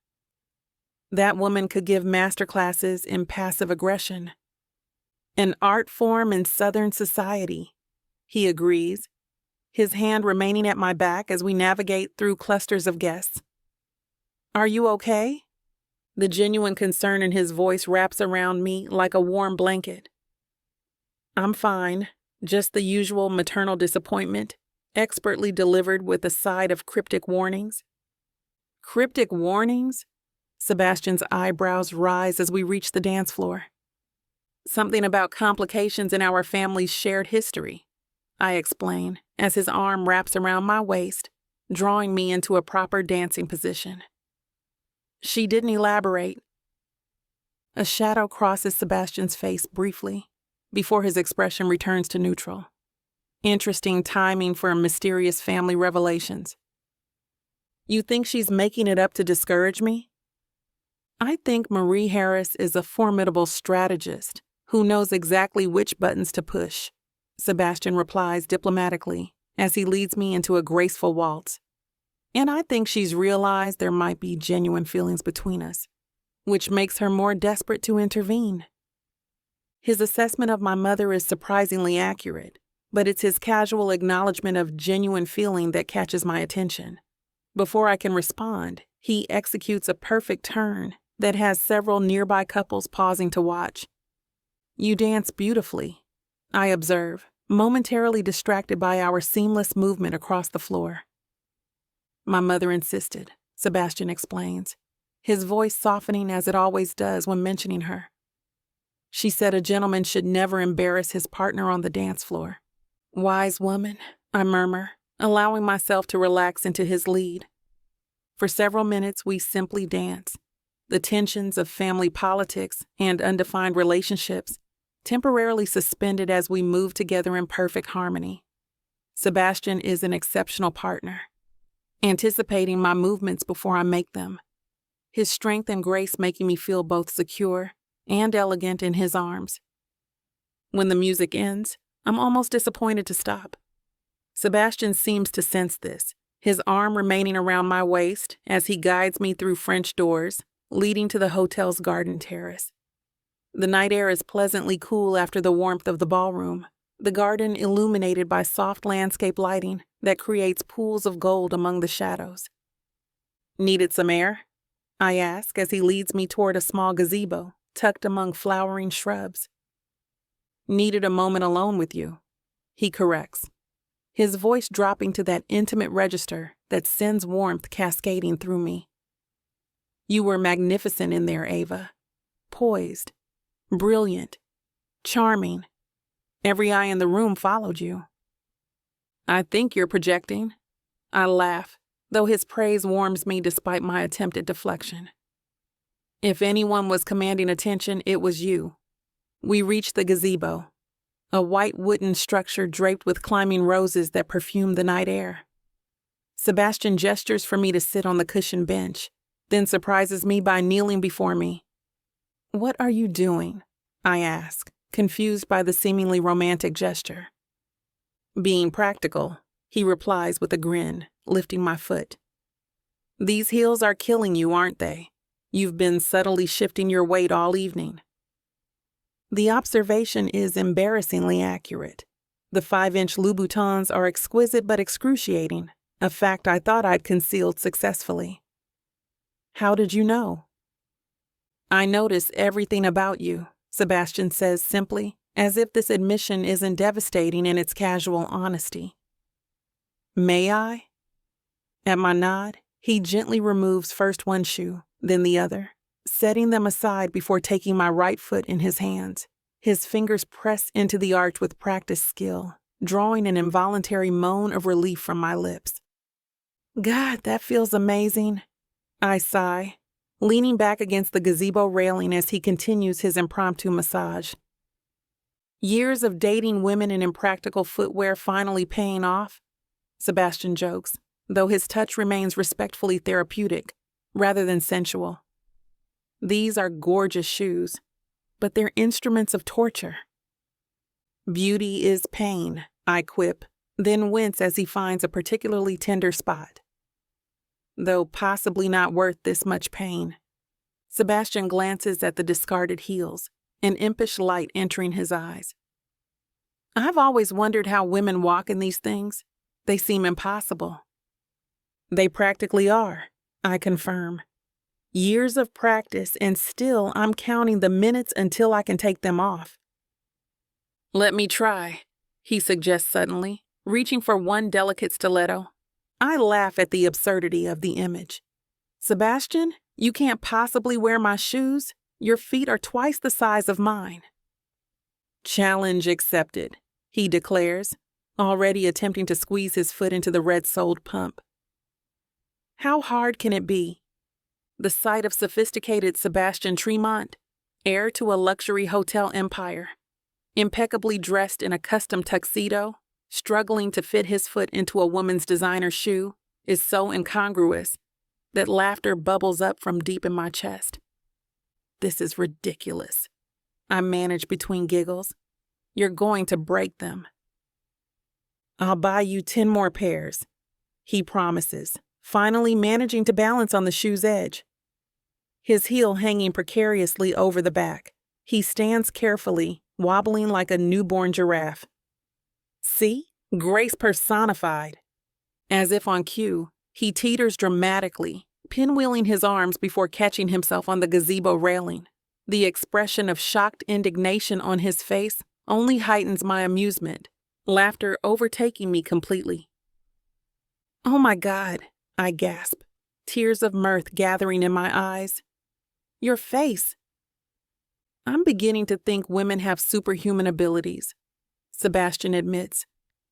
That woman could give masterclasses in passive aggression. An art form in Southern society, he agrees, his hand remaining at my back as we navigate through clusters of guests. Are you okay? The genuine concern in his voice wraps around me like a warm blanket. I'm fine. Just the usual maternal disappointment, expertly delivered with a side of cryptic warnings. Cryptic warnings? Sebastian's eyebrows rise as we reach the dance floor. Something about complications in our family's shared history, I explain, as his arm wraps around my waist, drawing me into a proper dancing position. She didn't elaborate. A shadow crosses Sebastian's face briefly, before his expression returns to neutral. Interesting timing for mysterious family revelations. You think she's making it up to discourage me? I think Marie Harris is a formidable strategist who knows exactly which buttons to push, Sebastian replies diplomatically as he leads me into a graceful waltz. And I think she's realized there might be genuine feelings between us, which makes her more desperate to intervene. His assessment of my mother is surprisingly accurate, but it's his casual acknowledgement of genuine feeling that catches my attention. Before I can respond, he executes a perfect turn that has several nearby couples pausing to watch. You dance beautifully, I observe, momentarily distracted by our seamless movement across the floor. My mother insisted, Sebastian explains, his voice softening as it always does when mentioning her. She said a gentleman should never embarrass his partner on the dance floor. Wise woman, I murmur, allowing myself to relax into his lead. For several minutes, we simply dance. The tensions of family politics and undefined relationships temporarily suspended as we move together in perfect harmony. Sebastian is an exceptional partner, anticipating my movements before I make them. His strength and grace making me feel both secure and elegant in his arms. When the music ends, I'm almost disappointed to stop. Sebastian seems to sense this, his arm remaining around my waist as he guides me through French doors, leading to the hotel's garden terrace. The night air is pleasantly cool after the warmth of the ballroom, the garden illuminated by soft landscape lighting that creates pools of gold among the shadows. Needed some air? I ask as he leads me toward a small gazebo tucked among flowering shrubs. Needed a moment alone with you, he corrects, his voice dropping to that intimate register that sends warmth cascading through me. You were magnificent in there, Ava. Poised, brilliant, charming. Every eye in the room followed you. I think you're projecting. I laugh, though his praise warms me despite my attempted deflection. If anyone was commanding attention, it was you. We reached the gazebo, a white wooden structure draped with climbing roses that perfumed the night air. Sebastian gestures for me to sit on the cushioned bench, then surprises me by kneeling before me. What are you doing? I ask, confused by the seemingly romantic gesture. Being practical, he replies with a grin, lifting my foot. These heels are killing you, aren't they? You've been subtly shifting your weight all evening. The observation is embarrassingly accurate. The 5-inch Louboutins are exquisite but excruciating, a fact I thought I'd concealed successfully. How did you know? I notice everything about you, Sebastian says simply, as if this admission isn't devastating in its casual honesty. May I? At my nod, he gently removes first one shoe, then the other, setting them aside before taking my right foot in his hands. His fingers press into the arch with practiced skill, drawing an involuntary moan of relief from my lips. God, that feels amazing. I sigh, leaning back against the gazebo railing as he continues his impromptu massage. Years of dating women in impractical footwear finally paying off? Sebastian jokes, though his touch remains respectfully therapeutic, rather than sensual. These are gorgeous shoes, but they're instruments of torture. Beauty is pain, I quip, then wince as he finds a particularly tender spot. Though possibly not worth this much pain. Sebastian glances at the discarded heels, an impish light entering his eyes. I've always wondered how women walk in these things. They seem impossible. They practically are, I confirm. Years of practice, and still I'm counting the minutes until I can take them off. Let me try, he suggests suddenly, reaching for one delicate stiletto. I laugh at the absurdity of the image. Sebastian, you can't possibly wear my shoes. Your feet are twice the size of mine. Challenge accepted, he declares, already attempting to squeeze his foot into the red-soled pump. How hard can it be? The sight of sophisticated Sebastian Tremont, heir to a luxury hotel empire, impeccably dressed in a custom tuxedo, struggling to fit his foot into a woman's designer shoe, is so incongruous that laughter bubbles up from deep in my chest. This is ridiculous. I manage between giggles. You're going to break them. I'll buy you 10 more pairs, he promises, finally managing to balance on the shoe's edge. His heel hanging precariously over the back, he stands carefully, wobbling like a newborn giraffe. See? Grace personified. As if on cue, he teeters dramatically, pinwheeling his arms before catching himself on the gazebo railing. The expression of shocked indignation on his face only heightens my amusement, laughter overtaking me completely. "Oh my God," I gasp, tears of mirth gathering in my eyes. "Your face." "I'm beginning to think women have superhuman abilities," Sebastian admits,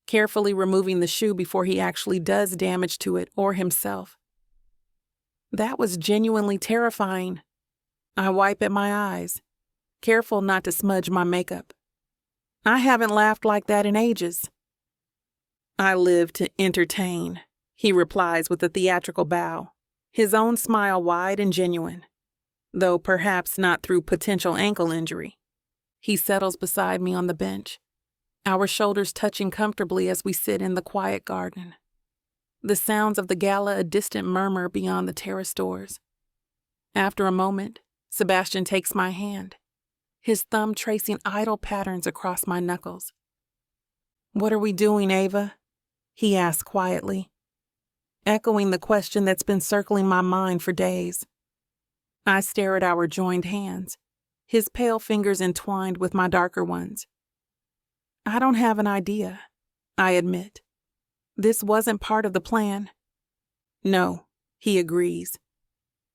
carefully removing the shoe before he actually does damage to it or himself. That was genuinely terrifying. I wipe at my eyes, careful not to smudge my makeup. I haven't laughed like that in ages. "I live to entertain," he replies with a theatrical bow, his own smile wide and genuine, though perhaps not through potential ankle injury. He settles beside me on the bench, our shoulders touching comfortably as we sit in the quiet garden. The sounds of the gala a distant murmur beyond the terrace doors. After a moment, Sebastian takes my hand, his thumb tracing idle patterns across my knuckles. "What are we doing, Ava?" he asks quietly, echoing the question that's been circling my mind for days. I stare at our joined hands, his pale fingers entwined with my darker ones. "I don't have an idea," I admit. "This wasn't part of the plan." "No," he agrees.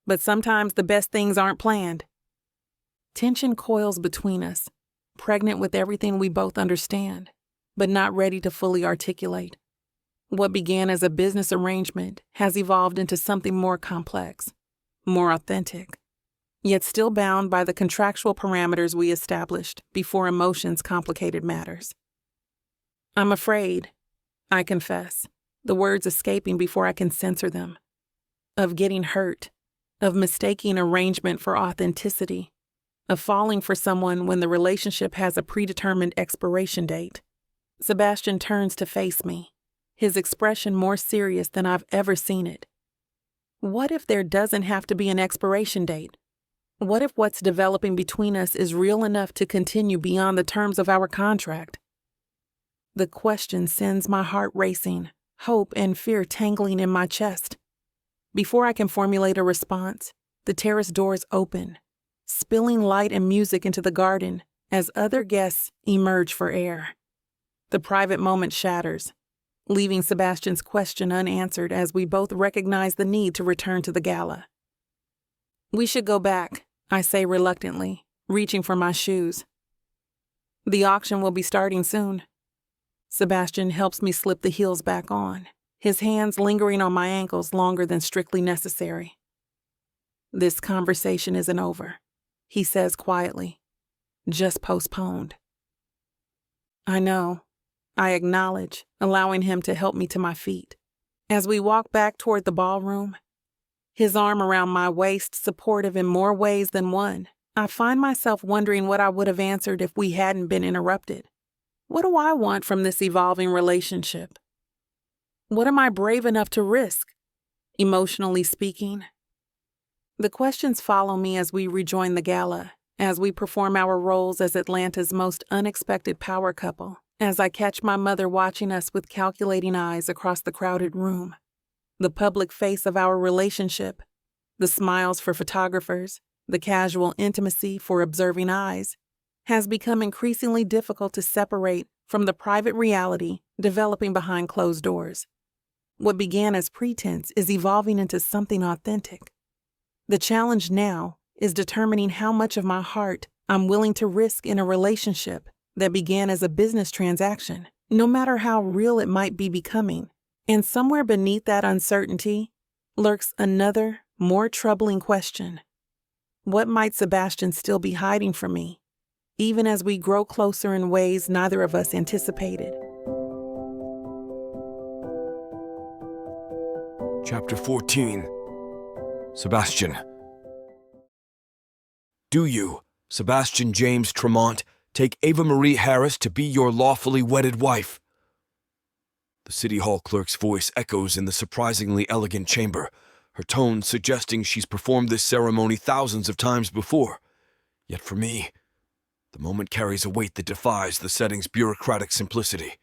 "But sometimes the best things aren't planned." Tension coils between us, pregnant with everything we both understand, but not ready to fully articulate. What began as a business arrangement has evolved into something more complex, more authentic, yet still bound by the contractual parameters we established before emotions complicated matters. "I'm afraid," I confess, the words escaping before I can censor them, "of getting hurt, of mistaking arrangement for authenticity, of falling for someone when the relationship has a predetermined expiration date." Sebastian turns to face me, his expression more serious than I've ever seen it. What if there doesn't have to be an expiration date? What if what's developing between us is real enough to continue beyond the terms of our contract? The question sends my heart racing, hope and fear tangling in my chest. Before I can formulate a response, the terrace doors open, spilling light and music into the garden as other guests emerge for air. The private moment shatters, leaving Sebastian's question unanswered as we both recognize the need to return to the gala. "We should go back," I say reluctantly, reaching for my shoes. "The auction will be starting soon." Sebastian helps me slip the heels back on, his hands lingering on my ankles longer than strictly necessary. "This conversation isn't over," he says quietly. "Just postponed." I know. I acknowledge, allowing him to help me to my feet. As we walk back toward the ballroom, his arm around my waist supportive in more ways than one, I find myself wondering what I would have answered if we hadn't been interrupted. What do I want from this evolving relationship? What am I brave enough to risk, emotionally speaking? The questions follow me as we rejoin the gala, as we perform our roles as Atlanta's most unexpected power couple, as I catch my mother watching us with calculating eyes across the crowded room. The public face of our relationship, the smiles for photographers, the casual intimacy for observing eyes, has become increasingly difficult to separate from the private reality developing behind closed doors. What began as pretense is evolving into something authentic. The challenge now is determining how much of my heart I'm willing to risk in a relationship that began as a business transaction, no matter how real it might be becoming. And somewhere beneath that uncertainty lurks another, more troubling question. What might Sebastian still be hiding from me, even as we grow closer in ways neither of us anticipated? Chapter 14. Sebastian. Do you, Sebastian James Tremont, take Ava Marie Harris to be your lawfully wedded wife? The City Hall clerk's voice echoes in the surprisingly elegant chamber, her tone suggesting she's performed this ceremony thousands of times before. Yet for me, the moment carries a weight that defies the setting's bureaucratic simplicity.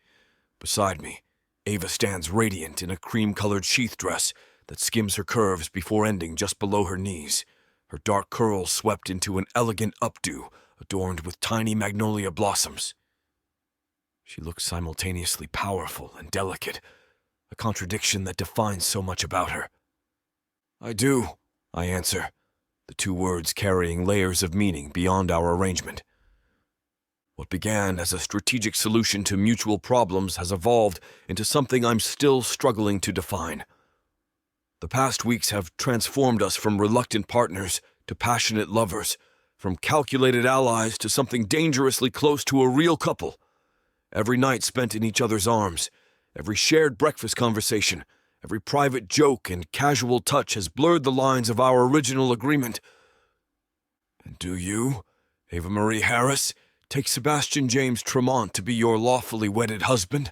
Beside me, Ava stands radiant in a cream-colored sheath dress that skims her curves before ending just below her knees, her dark curls swept into an elegant updo adorned with tiny magnolia blossoms. She looked simultaneously powerful and delicate, a contradiction that defines so much about her. "I do," I answer, the two words carrying layers of meaning beyond our arrangement. What began as a strategic solution to mutual problems has evolved into something I'm still struggling to define. The past weeks have transformed us from reluctant partners to passionate lovers, from calculated allies to something dangerously close to a real couple. Every night spent in each other's arms, every shared breakfast conversation, every private joke and casual touch has blurred the lines of our original agreement. "And do you, Ava Marie Harris, take Sebastian James Tremont to be your lawfully wedded husband?"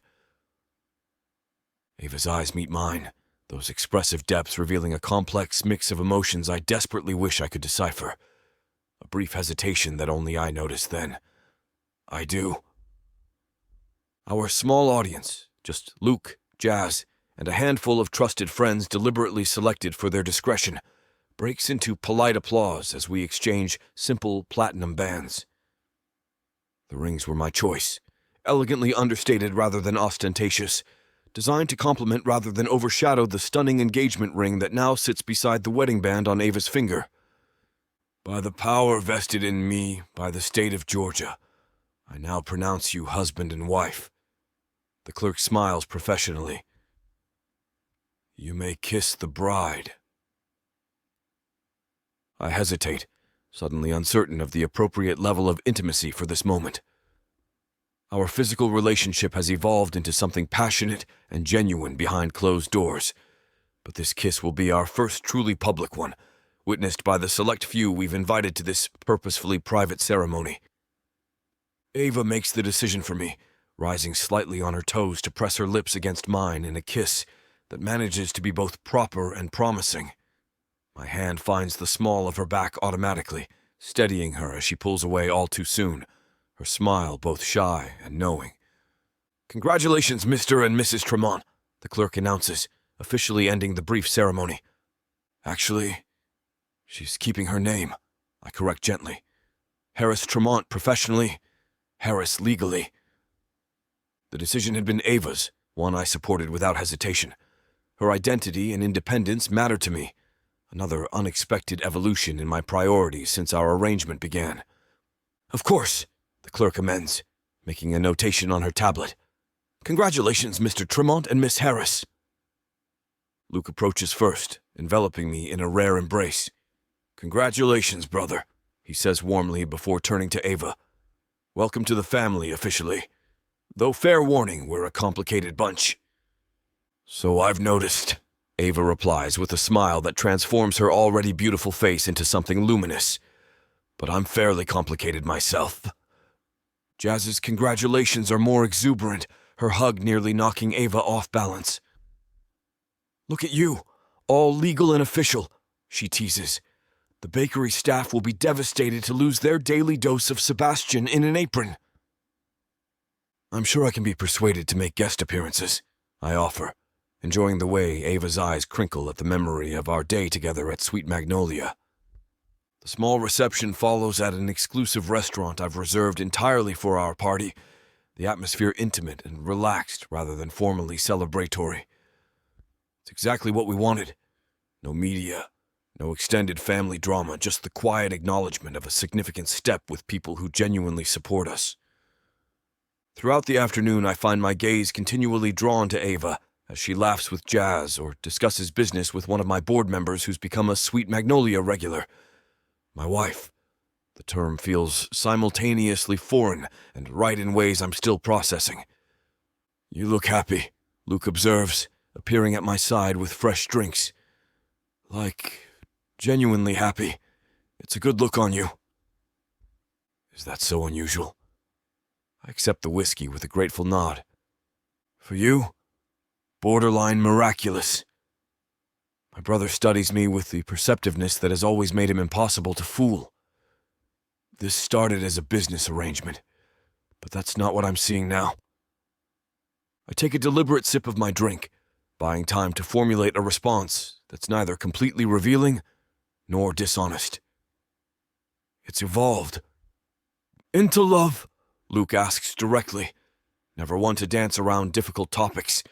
Ava's eyes meet mine, those expressive depths revealing a complex mix of emotions I desperately wish I could decipher. A brief hesitation that only I noticed then. "I do." Our small audience, just Luke, Jazz, and a handful of trusted friends deliberately selected for their discretion, breaks into polite applause as we exchange simple platinum bands. The rings were my choice, elegantly understated rather than ostentatious, designed to complement rather than overshadow the stunning engagement ring that now sits beside the wedding band on Ava's finger. "By the power vested in me by the state of Georgia, I now pronounce you husband and wife." The clerk smiles professionally. "You may kiss the bride." I hesitate, suddenly uncertain of the appropriate level of intimacy for this moment. Our physical relationship has evolved into something passionate and genuine behind closed doors, but this kiss will be our first truly public one, witnessed by the select few we've invited to this purposefully private ceremony. Ava makes the decision for me, rising slightly on her toes to press her lips against mine in a kiss that manages to be both proper and promising. My hand finds the small of her back automatically, steadying her as she pulls away all too soon, her smile both shy and knowing. "Congratulations, Mr. and Mrs. Tremont," the clerk announces, officially ending the brief ceremony. "Actually, she's keeping her name," I correct gently. "Harris Tremont professionally, Harris legally." The decision had been Ava's, one I supported without hesitation. Her identity and independence mattered to me, another unexpected evolution in my priorities since our arrangement began. "Of course," the clerk amends, making a notation on her tablet. "Congratulations, Mr. Tremont and Miss Harris." Luke approaches first, enveloping me in a rare embrace. "Congratulations, brother," he says warmly before turning to Ava. "Welcome to the family officially. Though fair warning, we're a complicated bunch." "So I've noticed," Ava replies with a smile that transforms her already beautiful face into something luminous. "But I'm fairly complicated myself." Jazz's congratulations are more exuberant, her hug nearly knocking Ava off balance. "Look at you, all legal and official," she teases. "The bakery staff will be devastated to lose their daily dose of Sebastian in an apron." "I'm sure I can be persuaded to make guest appearances," I offer, enjoying the way Ava's eyes crinkle at the memory of our day together at Sweet Magnolia. The small reception follows at an exclusive restaurant I've reserved entirely for our party, the atmosphere intimate and relaxed rather than formally celebratory. It's exactly what we wanted. No media, no extended family drama, just the quiet acknowledgement of a significant step with people who genuinely support us. Throughout the afternoon, I find my gaze continually drawn to Ava as she laughs with Jazz or discusses business with one of my board members who's become a Sweet Magnolia regular. My wife. The term feels simultaneously foreign and right in ways I'm still processing. "You look happy," Luke observes, appearing at my side with fresh drinks. "Like, genuinely happy. It's a good look on you." Is that so unusual? I accept the whiskey with a grateful nod. "For you? Borderline miraculous." My brother studies me with the perceptiveness that has always made him impossible to fool. This started as a business arrangement, but that's not what I'm seeing now. I take a deliberate sip of my drink, buying time to formulate a response that's neither completely revealing nor dishonest. It's evolved. Into love? Luke asks directly, never one to dance around difficult topics.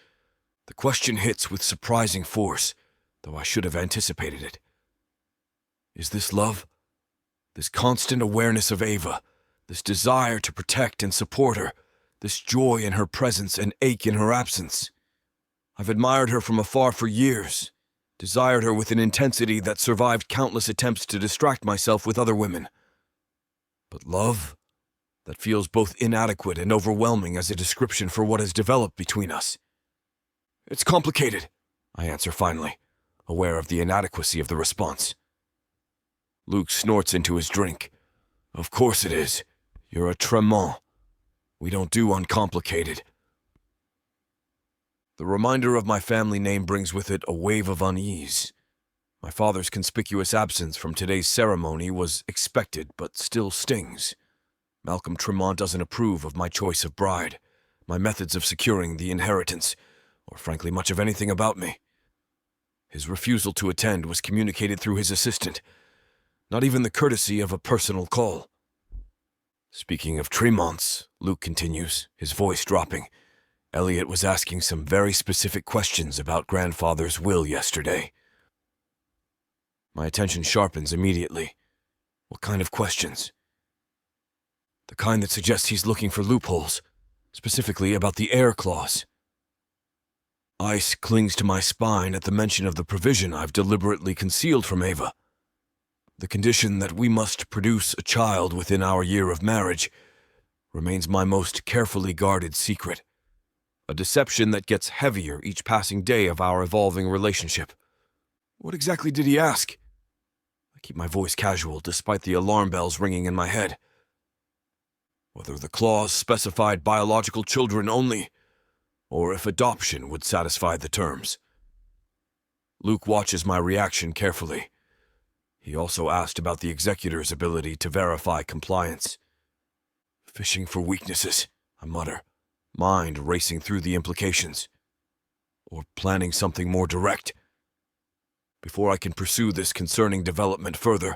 The question hits with surprising force, though I should have anticipated it. Is this love? This constant awareness of Ava, this desire to protect and support her, this joy in her presence and ache in her absence. I've admired her from afar for years, desired her with an intensity that survived countless attempts to distract myself with other women. But love? That feels both inadequate and overwhelming as a description for what has developed between us. It's complicated, I answer finally, aware of the inadequacy of the response. Luke snorts into his drink. Of course it is. You're a Tremont. We don't do uncomplicated. The reminder of my family name brings with it a wave of unease. My father's conspicuous absence from today's ceremony was expected, but still stings. Malcolm Tremont doesn't approve of my choice of bride, my methods of securing the inheritance, or frankly much of anything about me. His refusal to attend was communicated through his assistant, not even the courtesy of a personal call. Speaking of Tremonts, Luke continues, his voice dropping, Elliot was asking some very specific questions about grandfather's will yesterday. My attention sharpens immediately. What kind of questions? The kind that suggests he's looking for loopholes, specifically about the heir clause. Ice clings to my spine at the mention of the provision I've deliberately concealed from Ava. The condition that we must produce a child within our year of marriage remains my most carefully guarded secret, a deception that gets heavier each passing day of our evolving relationship. What exactly did he ask? I keep my voice casual despite the alarm bells ringing in my head. Whether the clause specified biological children only, or if adoption would satisfy the terms. Luke watches my reaction carefully. He also asked about the executor's ability to verify compliance. Fishing for weaknesses, I mutter, mind racing through the implications. Or planning something more direct. Before I can pursue this concerning development further,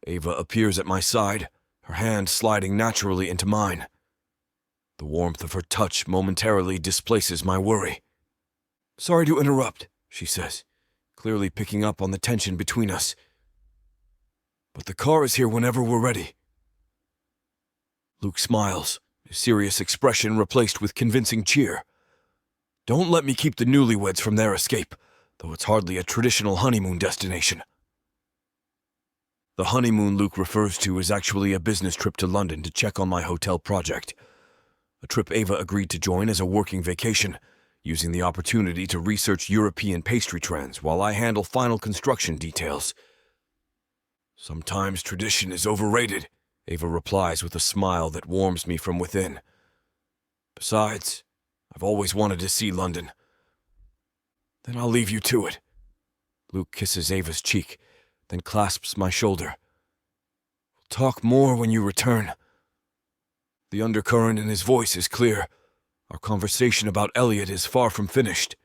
Ava appears at my side, her hand sliding naturally into mine. The warmth of her touch momentarily displaces my worry. Sorry to interrupt, she says, clearly picking up on the tension between us. But the car is here whenever we're ready. Luke smiles, his serious expression replaced with convincing cheer. Don't let me keep the newlyweds from their escape, though it's hardly a traditional honeymoon destination. The honeymoon Luke refers to is actually a business trip to London to check on my hotel project. A trip Ava agreed to join as a working vacation, using the opportunity to research European pastry trends while I handle final construction details. Sometimes tradition is overrated, Ava replies with a smile that warms me from within. Besides, I've always wanted to see London. Then I'll leave you to it. Luke kisses Ava's cheek, then clasps my shoulder. We'll talk more when you return. The undercurrent in his voice is clear. Our conversation about Elliot is far from finished.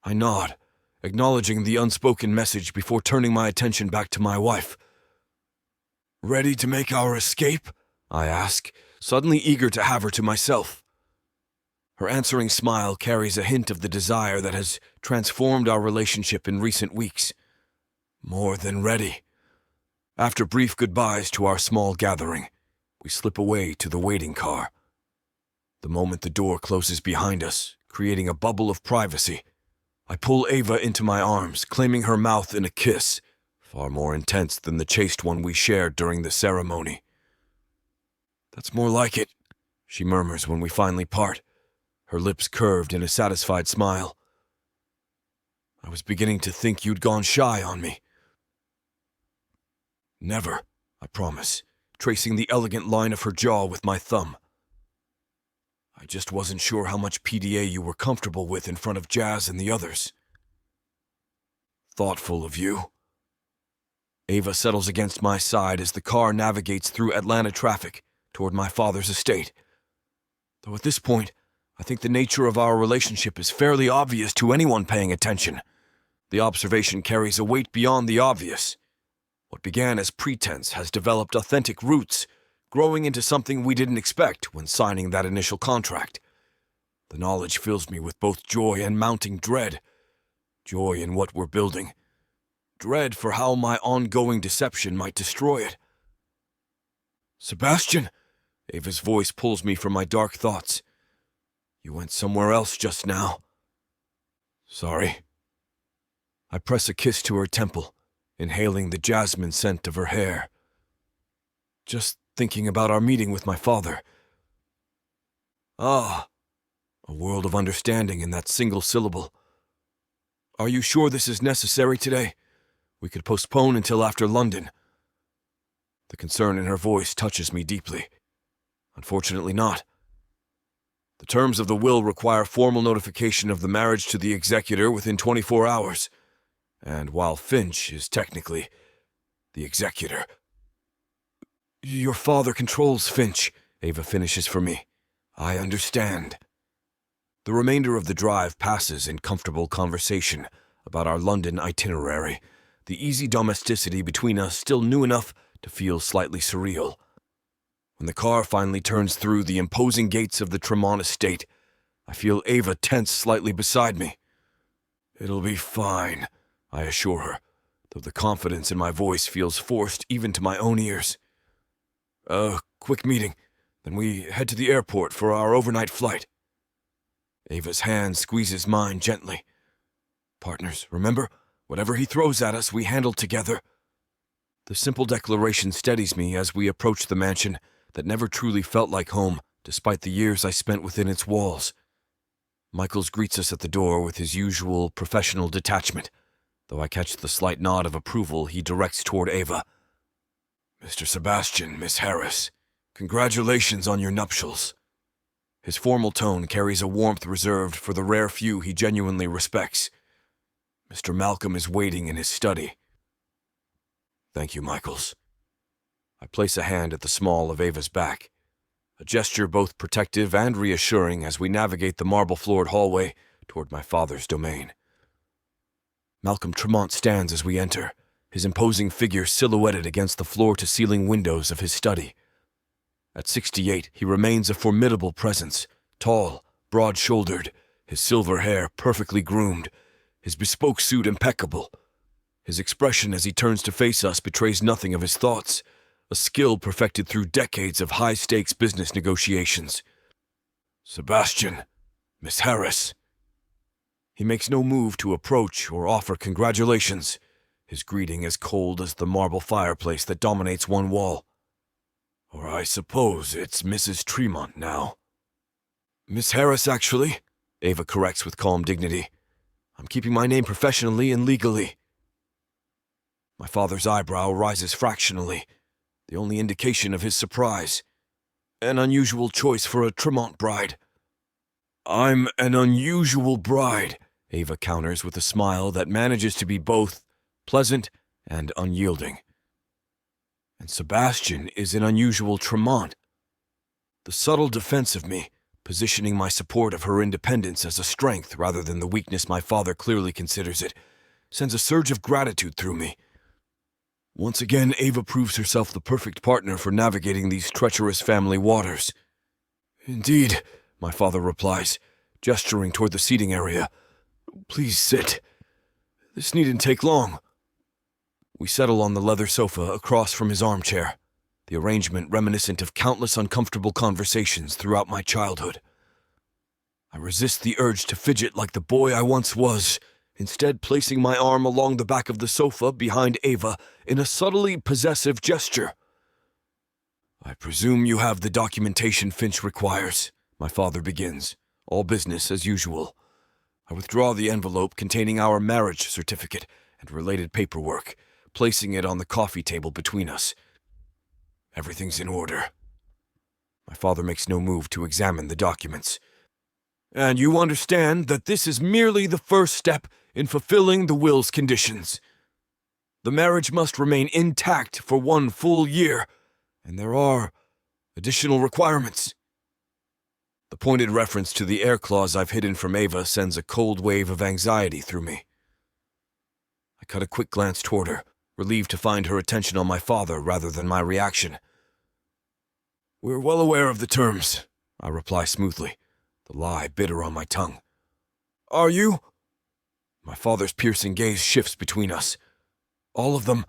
I nod, acknowledging the unspoken message before turning my attention back to my wife. Ready to make our escape? I ask, suddenly eager to have her to myself. Her answering smile carries a hint of the desire that has transformed our relationship in recent weeks. More than ready. After brief goodbyes to our small gathering, we slip away to the waiting car. The moment the door closes behind us, creating a bubble of privacy, I pull Ava into my arms, claiming her mouth in a kiss, far more intense than the chaste one we shared during the ceremony. That's more like it, she murmurs when we finally part, her lips curved in a satisfied smile. I was beginning to think you'd gone shy on me. Never, I promise, tracing the elegant line of her jaw with my thumb. I just wasn't sure how much PDA you were comfortable with in front of Jazz and the others. Thoughtful of you. Ava settles against my side as the car navigates through Atlanta traffic toward my father's estate. Though at this point, I think the nature of our relationship is fairly obvious to anyone paying attention. The observation carries a weight beyond the obvious. What began as pretense has developed authentic roots, growing into something we didn't expect when signing that initial contract. The knowledge fills me with both joy and mounting dread. Joy in what we're building. Dread for how my ongoing deception might destroy it. Sebastian! Ava's voice pulls me from my dark thoughts. You went somewhere else just now. Sorry. I press a kiss to her temple, inhaling the jasmine scent of her hair. Just thinking about our meeting with my father. Ah, a world of understanding in that single syllable. Are you sure this is necessary today? We could postpone until after London. The concern in her voice touches me deeply. Unfortunately not. The terms of the will require formal notification of the marriage to the executor within 24 hours. And while Finch is technically the executor... Your father controls Finch, Ava finishes for me. I understand. The remainder of the drive passes in comfortable conversation about our London itinerary, the easy domesticity between us still new enough to feel slightly surreal. When the car finally turns through the imposing gates of the Tremont estate, I feel Ava tense slightly beside me. It'll be fine, I assure her, though the confidence in my voice feels forced even to my own ears. Quick meeting, then we head to the airport for our overnight flight. Ava's hand squeezes mine gently. Partners, remember? Whatever he throws at us, we handle together. The simple declaration steadies me as we approach the mansion that never truly felt like home, despite the years I spent within its walls. Michaels greets us at the door with his usual professional detachment, though I catch the slight nod of approval he directs toward Ava. Mr. Sebastian, Miss Harris, congratulations on your nuptials. His formal tone carries a warmth reserved for the rare few he genuinely respects. Mr. Malcolm is waiting in his study. Thank you, Michaels. I place a hand at the small of Ava's back, a gesture both protective and reassuring as we navigate the marble-floored hallway toward my father's domain. Malcolm Tremont stands as we enter, his imposing figure silhouetted against the floor-to-ceiling windows of his study. At 68, he remains a formidable presence, tall, broad-shouldered, his silver hair perfectly groomed, his bespoke suit impeccable. His expression as he turns to face us betrays nothing of his thoughts, a skill perfected through decades of high-stakes business negotiations. Sebastian, Miss Harris. He makes no move to approach or offer congratulations, his greeting as cold as the marble fireplace that dominates one wall. Or I suppose it's Mrs. Tremont now. Miss Harris, actually, Ava corrects with calm dignity. I'm keeping my name professionally and legally. My father's eyebrow rises fractionally, the only indication of his surprise. An unusual choice for a Tremont bride. I'm an unusual bride, Ava counters with a smile that manages to be both pleasant and unyielding. And Sebastian is an unusual Tremont. The subtle defense of me, positioning my support of her independence as a strength rather than the weakness my father clearly considers it, sends a surge of gratitude through me. Once again, Ava proves herself the perfect partner for navigating these treacherous family waters. Indeed, my father replies, gesturing toward the seating area. Please sit. This needn't take long. We settle on the leather sofa across from his armchair, the arrangement reminiscent of countless uncomfortable conversations throughout my childhood. I resist the urge to fidget like the boy I once was, instead placing my arm along the back of the sofa behind Ava in a subtly possessive gesture. I presume you have the documentation Finch requires, my father begins, all business as usual. I withdraw the envelope containing our marriage certificate and related paperwork, placing it on the coffee table between us. Everything's in order. My father makes no move to examine the documents. And you understand that this is merely the first step in fulfilling the will's conditions. The marriage must remain intact for 1 full year, and there are additional requirements. The pointed reference to the heir clause I've hidden from Ava sends a cold wave of anxiety through me. I cut a quick glance toward her, relieved to find her attention on my father rather than my reaction. "We're well aware of the terms," I reply smoothly, the lie bitter on my tongue. "Are you?" My father's piercing gaze shifts between us. "All of them?"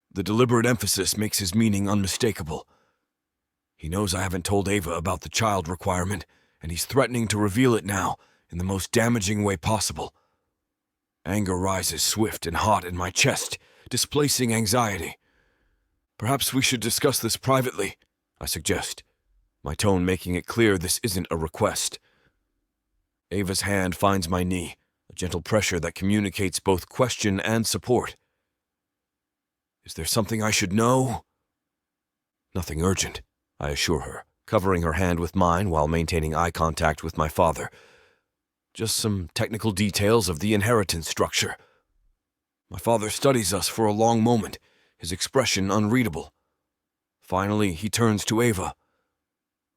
The deliberate emphasis makes his meaning unmistakable. He knows I haven't told Ava about the child requirement, and he's threatening to reveal it now in the most damaging way possible. Anger rises swift and hot in my chest, displacing anxiety. "Perhaps we should discuss this privately," I suggest, my tone making it clear this isn't a request. Ava's hand finds my knee, a gentle pressure that communicates both question and support. "Is there something I should know?" "Nothing urgent," I assure her, covering her hand with mine while maintaining eye contact with my father. "Just some technical details of the inheritance structure." My father studies us for a long moment, his expression unreadable. Finally, he turns to Ava.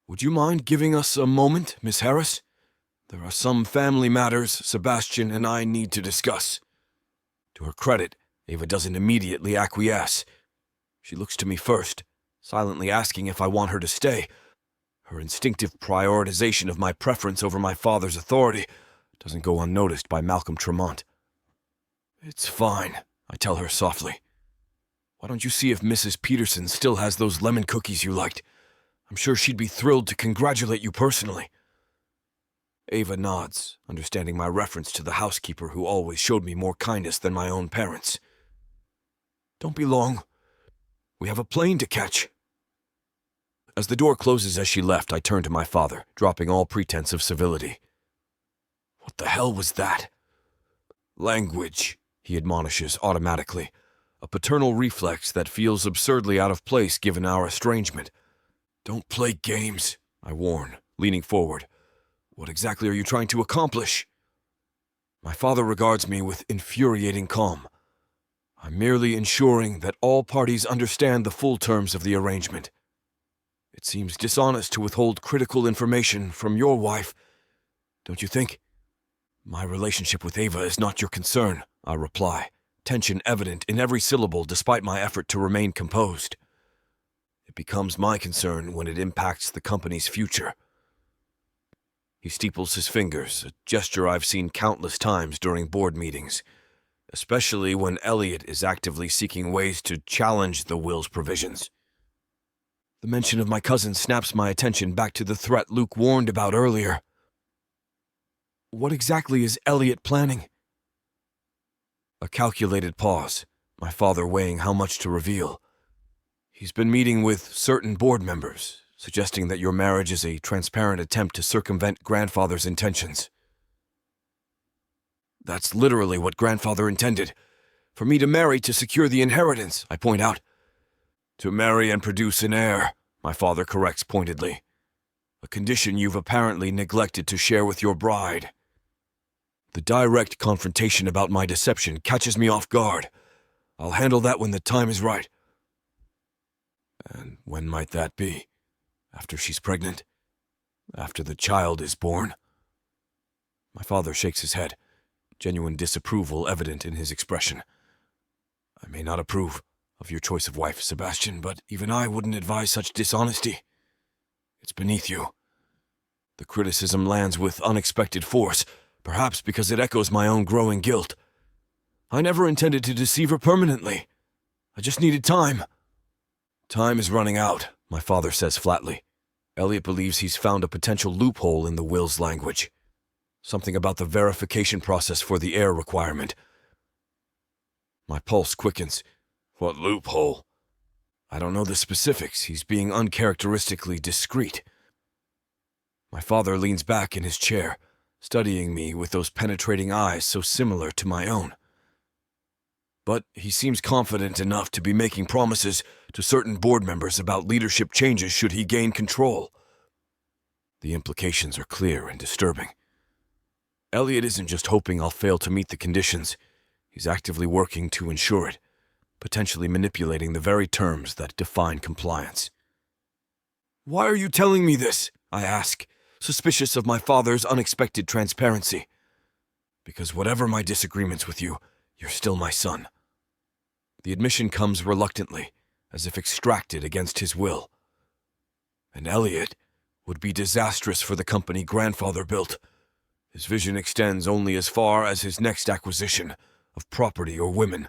"Would you mind giving us a moment, Miss Harris? There are some family matters Sebastian and I need to discuss." To her credit, Ava doesn't immediately acquiesce. She looks to me first, silently asking if I want her to stay. Her instinctive prioritization of my preference over my father's authority doesn't go unnoticed by Malcolm Tremont. "It's fine," I tell her softly. "Why don't you see if Mrs. Peterson still has those lemon cookies you liked? I'm sure she'd be thrilled to congratulate you personally." Ava nods, understanding my reference to the housekeeper who always showed me more kindness than my own parents. "Don't be long. We have a plane to catch." As the door closes as she left, I turn to my father, dropping all pretense of civility. "What the hell was that?" "Language," he admonishes automatically, a paternal reflex that feels absurdly out of place given our estrangement. "Don't play games," I warn, leaning forward. "What exactly are you trying to accomplish?" My father regards me with infuriating calm. "I'm merely ensuring that all parties understand the full terms of the arrangement. It seems dishonest to withhold critical information from your wife, don't you think?" "My relationship with Ava is not your concern," I reply, tension evident in every syllable despite my effort to remain composed. "It becomes my concern when it impacts the company's future." He steeples his fingers, a gesture I've seen countless times during board meetings, especially when Elliot is actively seeking ways to challenge the will's provisions. The mention of my cousin snaps my attention back to the threat Luke warned about earlier. "What exactly is Elliot planning?" A calculated pause, my father weighing how much to reveal. "He's been meeting with certain board members, suggesting that your marriage is a transparent attempt to circumvent grandfather's intentions." "That's literally what grandfather intended. For me to marry to secure the inheritance," I point out. "To marry and produce an heir," my father corrects pointedly. "A condition you've apparently neglected to share with your bride." The direct confrontation about my deception catches me off guard. "I'll handle that when the time is right." "And when might that be? After she's pregnant? After the child is born?" My father shakes his head, genuine disapproval evident in his expression. "I may not approve of your choice of wife, Sebastian, but even I wouldn't advise such dishonesty. It's beneath you." The criticism lands with unexpected force, perhaps because it echoes my own growing guilt. I never intended to deceive her permanently. I just needed time. "Time is running out," my father says flatly. Elliot believes he's found a potential loophole in the will's language. Something about the verification process for the heir requirement. My pulse quickens. "What loophole?" "I don't know the specifics. He's being uncharacteristically discreet." My father leans back in his chair, studying me with those penetrating eyes so similar to my own. But he seems confident enough to be making promises to certain board members about leadership changes should he gain control. The implications are clear and disturbing. Elliot isn't just hoping I'll fail to meet the conditions. He's actively working to ensure it, potentially manipulating the very terms that define compliance. "Why are you telling me this?" I ask, suspicious of my father's unexpected transparency. "Because whatever my disagreements with you, you're still my son." The admission comes reluctantly, as if extracted against his will. And Elliot would be disastrous for the company grandfather built. His vision extends only as far as his next acquisition of property or women.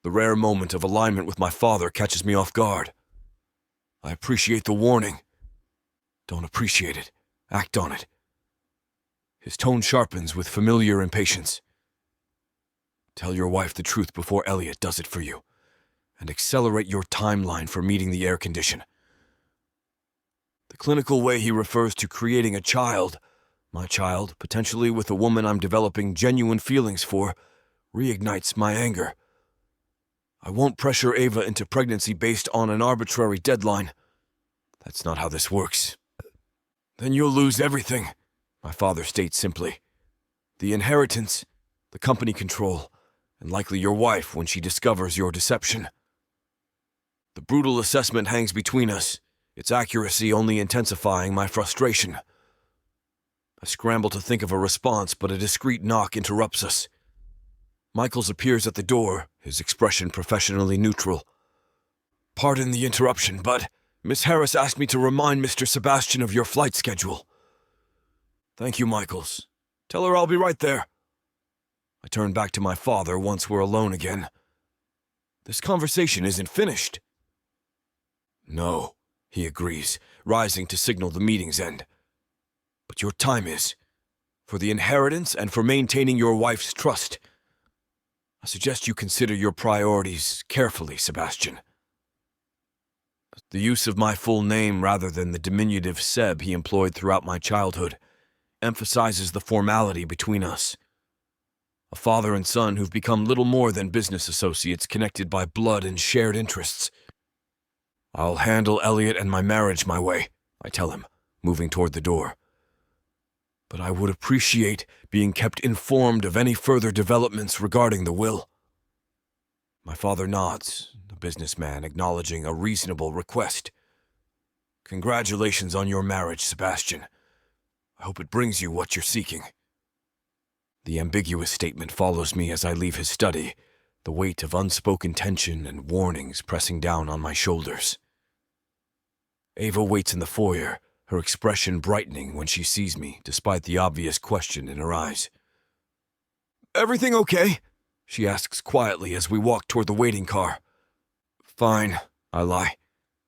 The rare moment of alignment with my father catches me off guard. I appreciate the warning. Don't appreciate it. Act on it. His tone sharpens with familiar impatience. Tell your wife the truth before Elliot does it for you, and accelerate your timeline for meeting the air condition. The clinical way he refers to creating a child, my child, potentially with a woman I'm developing genuine feelings for, reignites my anger. I won't pressure Ava into pregnancy based on an arbitrary deadline. That's not how this works. Then you'll lose everything, my father states simply. The inheritance, the company control, and likely your wife when she discovers your deception. The brutal assessment hangs between us, its accuracy only intensifying my frustration. I scramble to think of a response, but a discreet knock interrupts us. Michaels appears at the door, his expression professionally neutral. Pardon the interruption, but Miss Harris asked me to remind Mr. Sebastian of your flight schedule. Thank you, Michaels. Tell her I'll be right there. I turn back to my father once we're alone again. This conversation isn't finished. No, he agrees, rising to signal the meeting's end. But your time is. For the inheritance and for maintaining your wife's trust. I suggest you consider your priorities carefully, Sebastian. The use of my full name rather than the diminutive Seb he employed throughout my childhood emphasizes the formality between us. A father and son who've become little more than business associates connected by blood and shared interests. I'll handle Elliot and my marriage my way, I tell him, moving toward the door. But I would appreciate being kept informed of any further developments regarding the will. My father nods, the businessman acknowledging a reasonable request. Congratulations on your marriage, Sebastian. I hope it brings you what you're seeking. The ambiguous statement follows me as I leave his study, the weight of unspoken tension and warnings pressing down on my shoulders. Ava waits in the foyer, her expression brightening when she sees me, despite the obvious question in her eyes. Everything okay? She asks quietly as we walk toward the waiting car. Fine, I lie,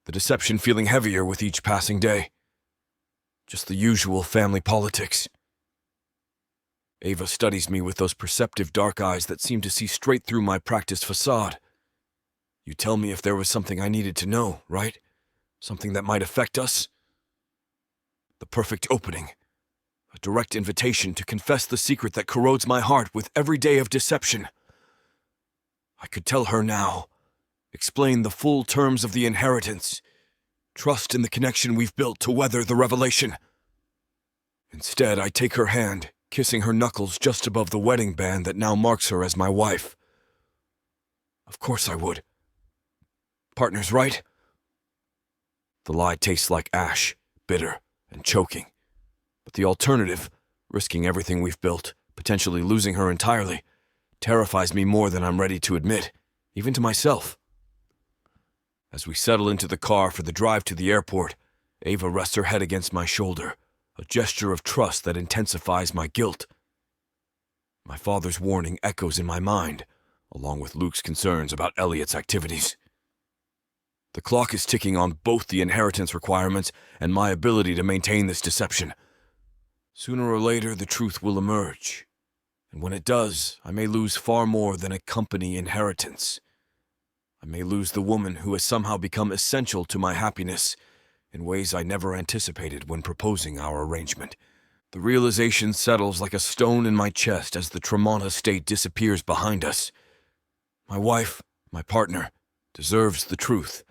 the deception feeling heavier with each passing day. Just the usual family politics. Ava studies me with those perceptive dark eyes that seem to see straight through my practiced facade. You tell me if there was something I needed to know, right? Something that might affect us? The perfect opening. A direct invitation to confess the secret that corrodes my heart with every day of deception. I could tell her now. Explain the full terms of the inheritance. Trust in the connection we've built to weather the revelation. Instead, I take her hand, kissing her knuckles just above the wedding band that now marks her as my wife. Of course I would. Partners, right? The lie tastes like ash, bitter and choking. But the alternative, risking everything we've built, potentially losing her entirely, terrifies me more than I'm ready to admit, even to myself. As we settle into the car for the drive to the airport, Ava rests her head against my shoulder, a gesture of trust that intensifies my guilt. My father's warning echoes in my mind, along with Luke's concerns about Elliot's activities. The clock is ticking on both the inheritance requirements and my ability to maintain this deception. Sooner or later, the truth will emerge. And when it does, I may lose far more than a company inheritance. I may lose the woman who has somehow become essential to my happiness in ways I never anticipated when proposing our arrangement. The realization settles like a stone in my chest as the Tremonti state disappears behind us. My wife, my partner, deserves the truth.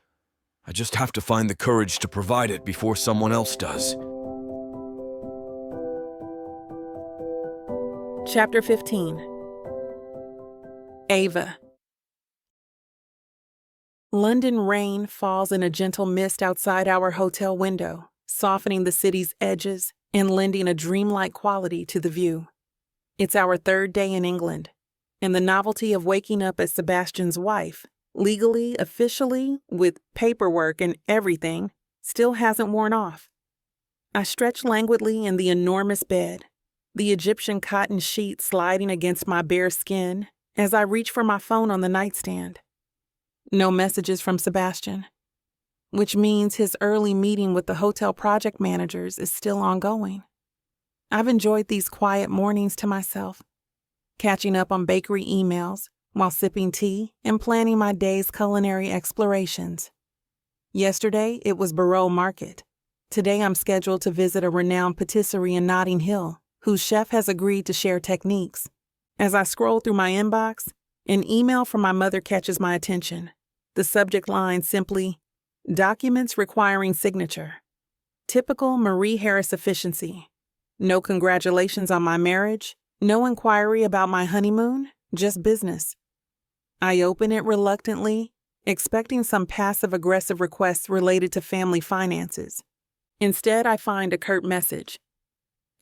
I just have to find the courage to provide it before someone else does. Chapter 15. Ava. London rain falls in a gentle mist outside our hotel window, softening the city's edges and lending a dreamlike quality to the view. It's our third day in England. and the novelty of waking up as Sebastian's wife, legally, officially, with paperwork and everything, still hasn't worn off. I stretch languidly in the enormous bed, the Egyptian cotton sheet sliding against my bare skin as I reach for my phone on the nightstand. No messages from Sebastian, which means his early meeting with the hotel project managers is still ongoing. I've enjoyed these quiet mornings to myself, catching up on bakery emails while sipping tea and planning my day's culinary explorations. Yesterday, it was Barreau Market. Today, I'm scheduled to visit a renowned patisserie in Notting Hill, whose chef has agreed to share techniques. As I scroll through my inbox, an email from my mother catches my attention. The subject line simply, "Documents requiring signature." Typical Marie Harris efficiency. No congratulations on my marriage, no inquiry about my honeymoon, just business. I open it reluctantly, expecting some passive-aggressive requests related to family finances. Instead, I find a curt message.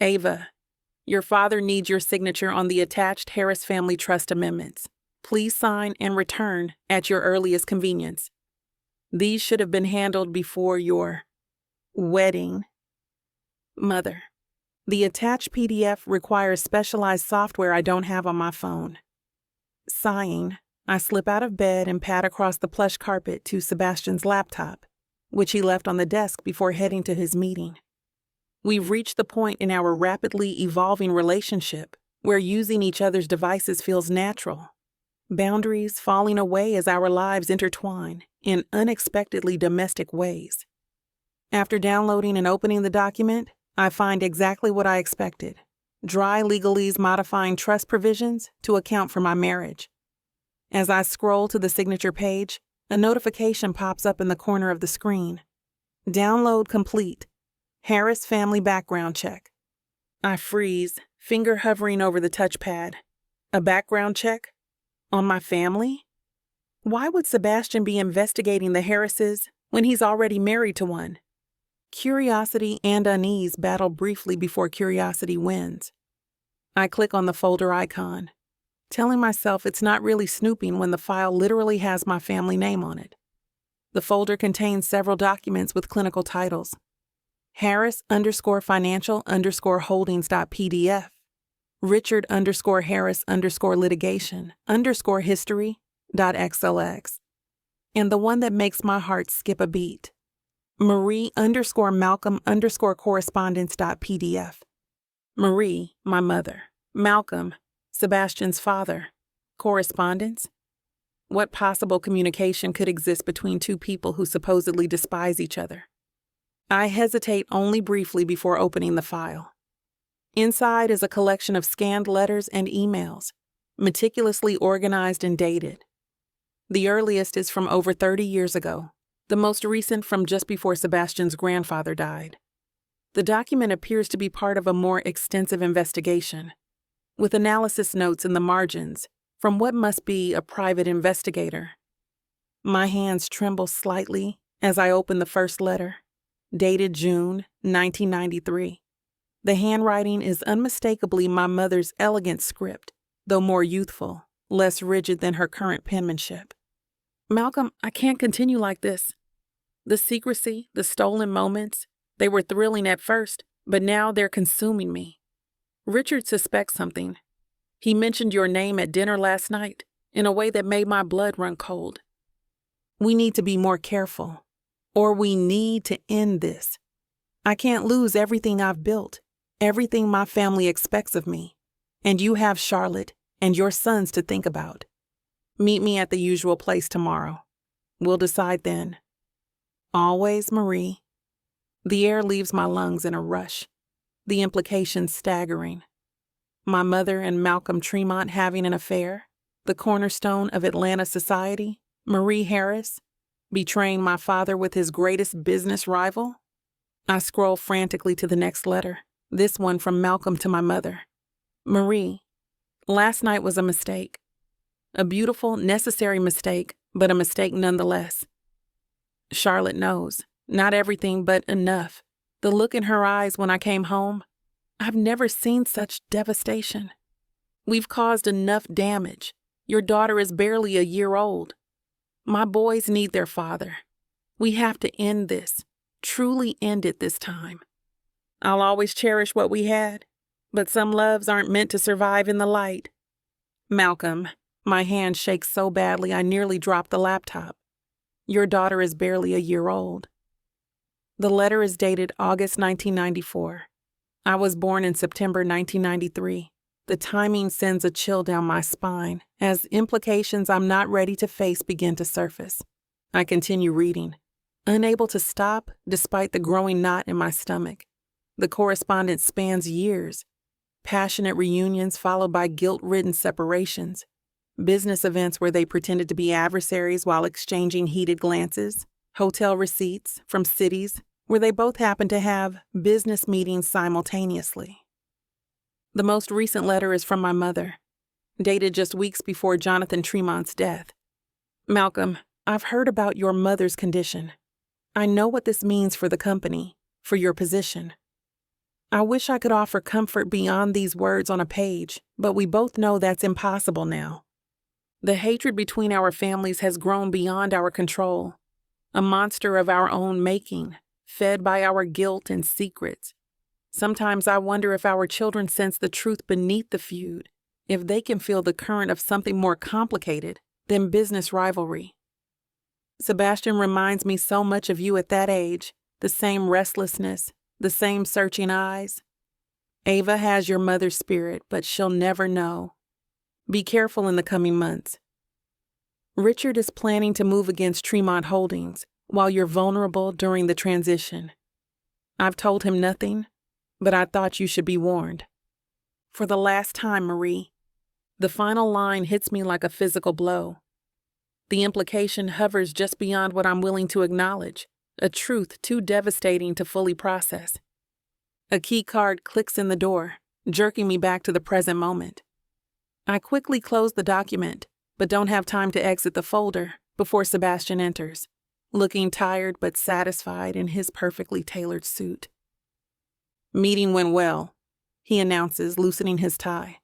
"Ava, your father needs your signature on the attached Harris Family Trust amendments. Please sign and return at your earliest convenience. These should have been handled before your wedding. Mother." The attached PDF requires specialized software I don't have on my phone. Sighing, I slip out of bed and pad across the plush carpet to Sebastian's laptop, which he left on the desk before heading to his meeting. We've reached the point in our rapidly evolving relationship where using each other's devices feels natural, boundaries falling away as our lives intertwine in unexpectedly domestic ways. After downloading and opening the document, I find exactly what I expected: dry legalese modifying trust provisions to account for my marriage. As I scroll to the signature page, a notification pops up in the corner of the screen. Download complete. Harris Family Background Check. I freeze, finger hovering over the touchpad. A background check? On my family? Why would Sebastian be investigating the Harrises when he's already married to one? Curiosity and unease battle briefly before curiosity wins. I click on the folder icon, telling myself it's not really snooping when the file literally has my family name on it. The folder contains several documents with clinical titles. Harris_financial_holdings.pdf, Richard_Harris_litigation_history.xlx, and the one that makes my heart skip a beat, Marie_Malcolm_correspondence.pdf. Marie, my mother. Malcolm, Sebastian's father. Correspondence? What possible communication could exist between two people who supposedly despise each other? I hesitate only briefly before opening the file. Inside is a collection of scanned letters and emails, meticulously organized and dated. The earliest is from over 30 years ago, the most recent from just before Sebastian's grandfather died. The document appears to be part of a more extensive investigation, with analysis notes in the margins from what must be a private investigator. My hands tremble slightly as I open the first letter, dated June 1993. The handwriting is unmistakably my mother's elegant script, though more youthful, less rigid than her current penmanship. "Malcolm, I can't continue like this. The secrecy, the stolen moments, they were thrilling at first, but now they're consuming me. Richard suspects something. He mentioned your name at dinner last night in a way that made my blood run cold. We need to be more careful, or we need to end this. I can't lose everything I've built, everything my family expects of me, and you have Charlotte and your sons to think about. Meet me at the usual place tomorrow. We'll decide then. Always, Marie." The air leaves my lungs in a rush, the implications staggering. My mother and Malcolm Tremont having an affair, the cornerstone of Atlanta society, Marie Harris, betraying my father with his greatest business rival. I scroll frantically to the next letter, this one from Malcolm to my mother. "Marie, last night was a mistake. A beautiful, necessary mistake, but a mistake nonetheless. Charlotte knows, not everything, but enough. The look in her eyes when I came home, I've never seen such devastation. We've caused enough damage. Your daughter is barely a year old. My boys need their father. We have to end this, truly end it this time. I'll always cherish what we had, but some loves aren't meant to survive in the light. Malcolm, my hand shakes so badly I nearly dropped the laptop. Your daughter is barely a year old. The letter is dated August 1994. I was born in September 1993. The timing sends a chill down my spine as implications I'm not ready to face begin to surface. I continue reading, unable to stop despite the growing knot in my stomach. The correspondence spans years. Passionate reunions followed by guilt-ridden separations. Business events where they pretended to be adversaries while exchanging heated glances. Hotel receipts from cities where they both happened to have business meetings simultaneously. The most recent letter is from my mother, dated just weeks before Jonathan Tremont's death. Malcolm, I've heard about your mother's condition. I know what this means for the company, for your position. I wish I could offer comfort beyond these words on a page, but we both know that's impossible now. The hatred between our families has grown beyond our control, a monster of our own making, fed by our guilt and secrets. Sometimes I wonder if our children sense the truth beneath the feud, if they can feel the current of something more complicated than business rivalry. Sebastian reminds me so much of you at that age, the same restlessness, the same searching eyes. Ava has your mother's spirit, but she'll never know. Be careful in the coming months. Richard is planning to move against Tremont Holdings while you're vulnerable during the transition. I've told him nothing, but I thought you should be warned. For the last time, Marie. The final line hits me like a physical blow. The implication hovers just beyond what I'm willing to acknowledge, a truth too devastating to fully process. A key card clicks in the door, jerking me back to the present moment. I quickly close the document, but don't have time to exit the folder before Sebastian enters, looking tired but satisfied in his perfectly tailored suit. Meeting went well, he announces, loosening his tie.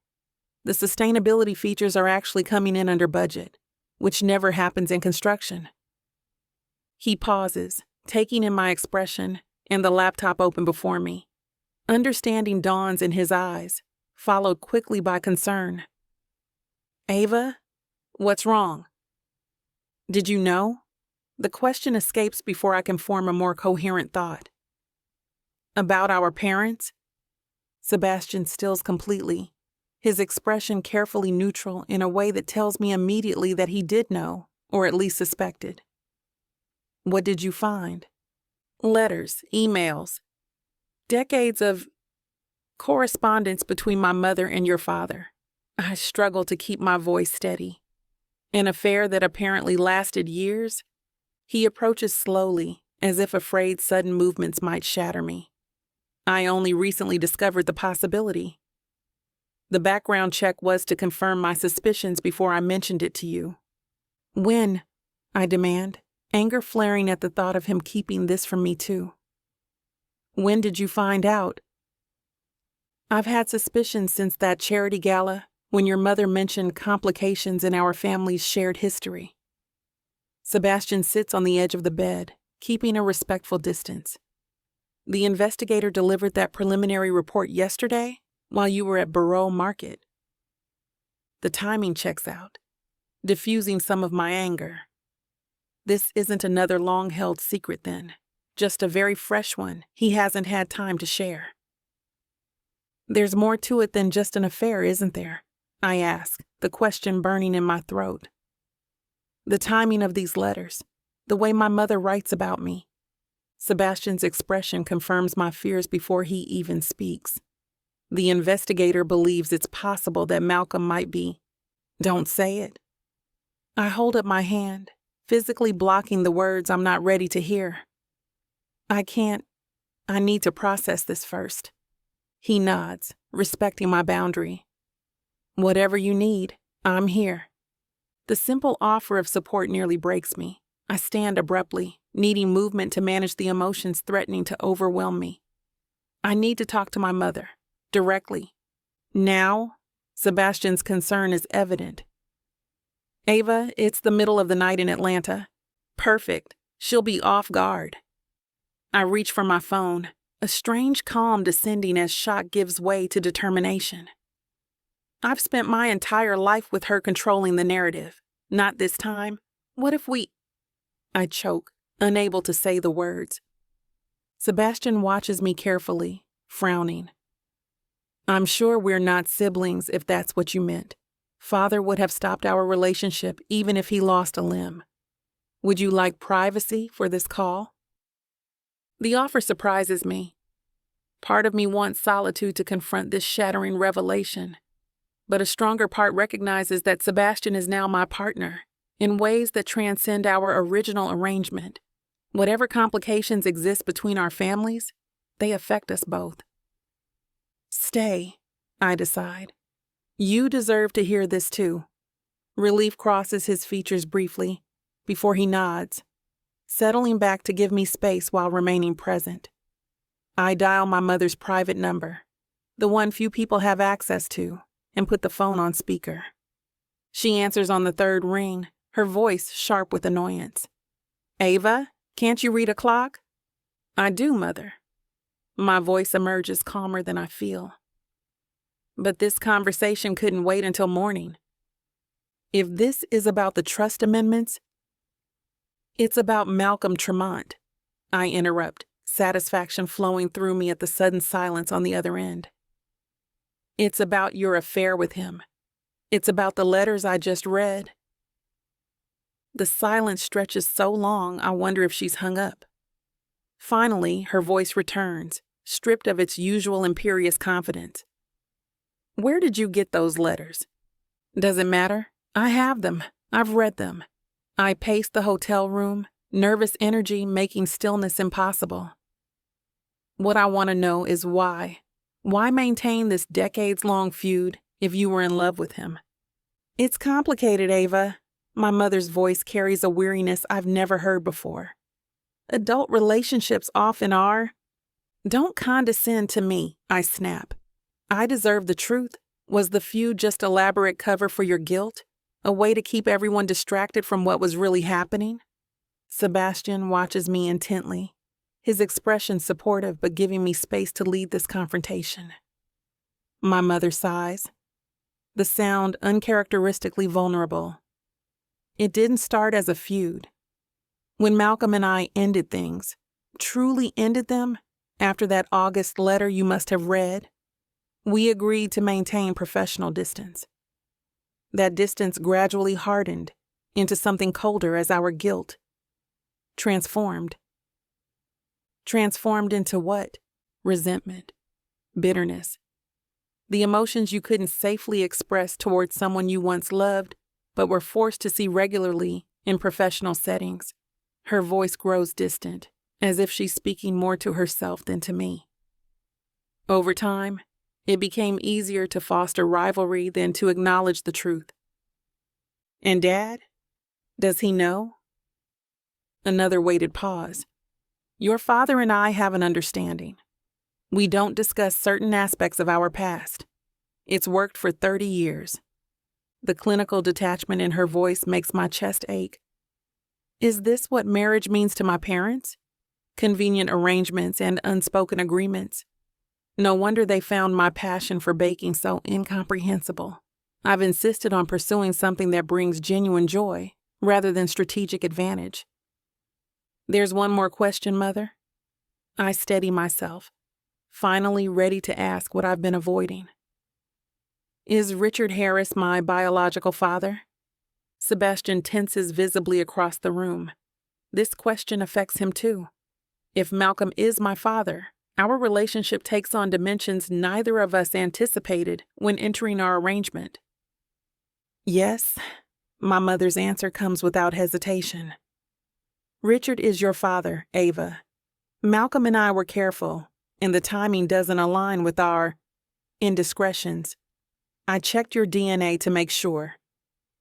The sustainability features are actually coming in under budget, which never happens in construction. He pauses, taking in my expression and the laptop open before me. Understanding dawns in his eyes, followed quickly by concern. Ava, what's wrong? Did you know? The question escapes before I can form a more coherent thought. About our parents? Sebastian stills completely, his expression carefully neutral in a way that tells me immediately that he did know, or at least suspected. What did you find? Letters, emails, decades of correspondence between my mother and your father. I struggle to keep my voice steady. An affair that apparently lasted years? He approaches slowly, as if afraid sudden movements might shatter me. I only recently discovered the possibility. The background check was to confirm my suspicions before I mentioned it to you. When? I demand, anger flaring at the thought of him keeping this from me too. When did you find out? I've had suspicions since that charity gala when your mother mentioned complications in our family's shared history. Sebastian sits on the edge of the bed, keeping a respectful distance. The investigator delivered that preliminary report yesterday while you were at Borough Market. The timing checks out, diffusing some of my anger. This isn't another long-held secret then, just a very fresh one he hasn't had time to share. There's more to it than just an affair, isn't there? I ask, the question burning in my throat. The timing of these letters, the way my mother writes about me. Sebastian's expression confirms my fears before he even speaks. The investigator believes it's possible that Malcolm might be. Don't say it. I hold up my hand, physically blocking the words I'm not ready to hear. I need to process this first. He nods, respecting my boundary. Whatever you need, I'm here. The simple offer of support nearly breaks me. I stand abruptly, needing movement to manage the emotions threatening to overwhelm me. I need to talk to my mother, directly. Now? Sebastian's concern is evident. Ava, it's the middle of the night in Atlanta. Perfect. She'll be off guard. I reach for my phone, a strange calm descending as shock gives way to determination. I've spent my entire life with her controlling the narrative. Not this time. What if we... I choke, unable to say the words. Sebastian watches me carefully, frowning. I'm sure we're not siblings if that's what you meant. Father would have stopped our relationship even if he lost a limb. Would you like privacy for this call? The offer surprises me. Part of me wants solitude to confront this shattering revelation, but a stronger part recognizes that Sebastian is now my partner in ways that transcend our original arrangement. Whatever complications exist between our families, they affect us both. Stay, I decide. You deserve to hear this too. Relief crosses his features briefly, before he nods, settling back to give me space while remaining present. I dial my mother's private number, the one few people have access to, and put the phone on speaker. She answers on the third ring, her voice sharp with annoyance. Ava, can't you read a clock? I do, Mother. My voice emerges calmer than I feel. But this conversation couldn't wait until morning. If this is about the trust amendments, it's about Malcolm Tremont, I interrupt, satisfaction flowing through me at the sudden silence on the other end. It's about your affair with him. It's about the letters I just read. The silence stretches so long, I wonder if she's hung up. Finally, her voice returns, stripped of its usual imperious confidence. Where did you get those letters? Does it matter? I have them. I've read them. I pace the hotel room, nervous energy making stillness impossible. What I want to know is why. Why maintain this decades-long feud if you were in love with him? It's complicated, Ava. My mother's voice carries a weariness I've never heard before. Adult relationships often are. Don't condescend to me, I snap. I deserve the truth. Was the feud just elaborate cover for your guilt? A way to keep everyone distracted from what was really happening? Sebastian watches me intently, his expression supportive but giving me space to lead this confrontation. My mother sighs, the sound uncharacteristically vulnerable. It didn't start as a feud. When Malcolm and I ended things, truly ended them, after that August letter you must have read, we agreed to maintain professional distance. That distance gradually hardened into something colder as our guilt transformed. Transformed into what? Resentment, bitterness. The emotions you couldn't safely express towards someone you once loved, but were forced to see regularly in professional settings. Her voice grows distant, as if she's speaking more to herself than to me. Over time, it became easier to foster rivalry than to acknowledge the truth. And Dad? Does he know? Another weighted pause. Your father and I have an understanding. We don't discuss certain aspects of our past. It's worked for 30 years. The clinical detachment in her voice makes my chest ache. Is this what marriage means to my parents? Convenient arrangements and unspoken agreements. No wonder they found my passion for baking so incomprehensible. I've insisted on pursuing something that brings genuine joy rather than strategic advantage. There's one more question, Mother. I steady myself, finally ready to ask what I've been avoiding. Is Richard Harris my biological father? Sebastian tenses visibly across the room. This question affects him too. If Malcolm is my father, our relationship takes on dimensions neither of us anticipated when entering our arrangement. Yes, my mother's answer comes without hesitation. Richard is your father, Ava. Malcolm and I were careful, and the timing doesn't align with our indiscretions. I checked your DNA to make sure.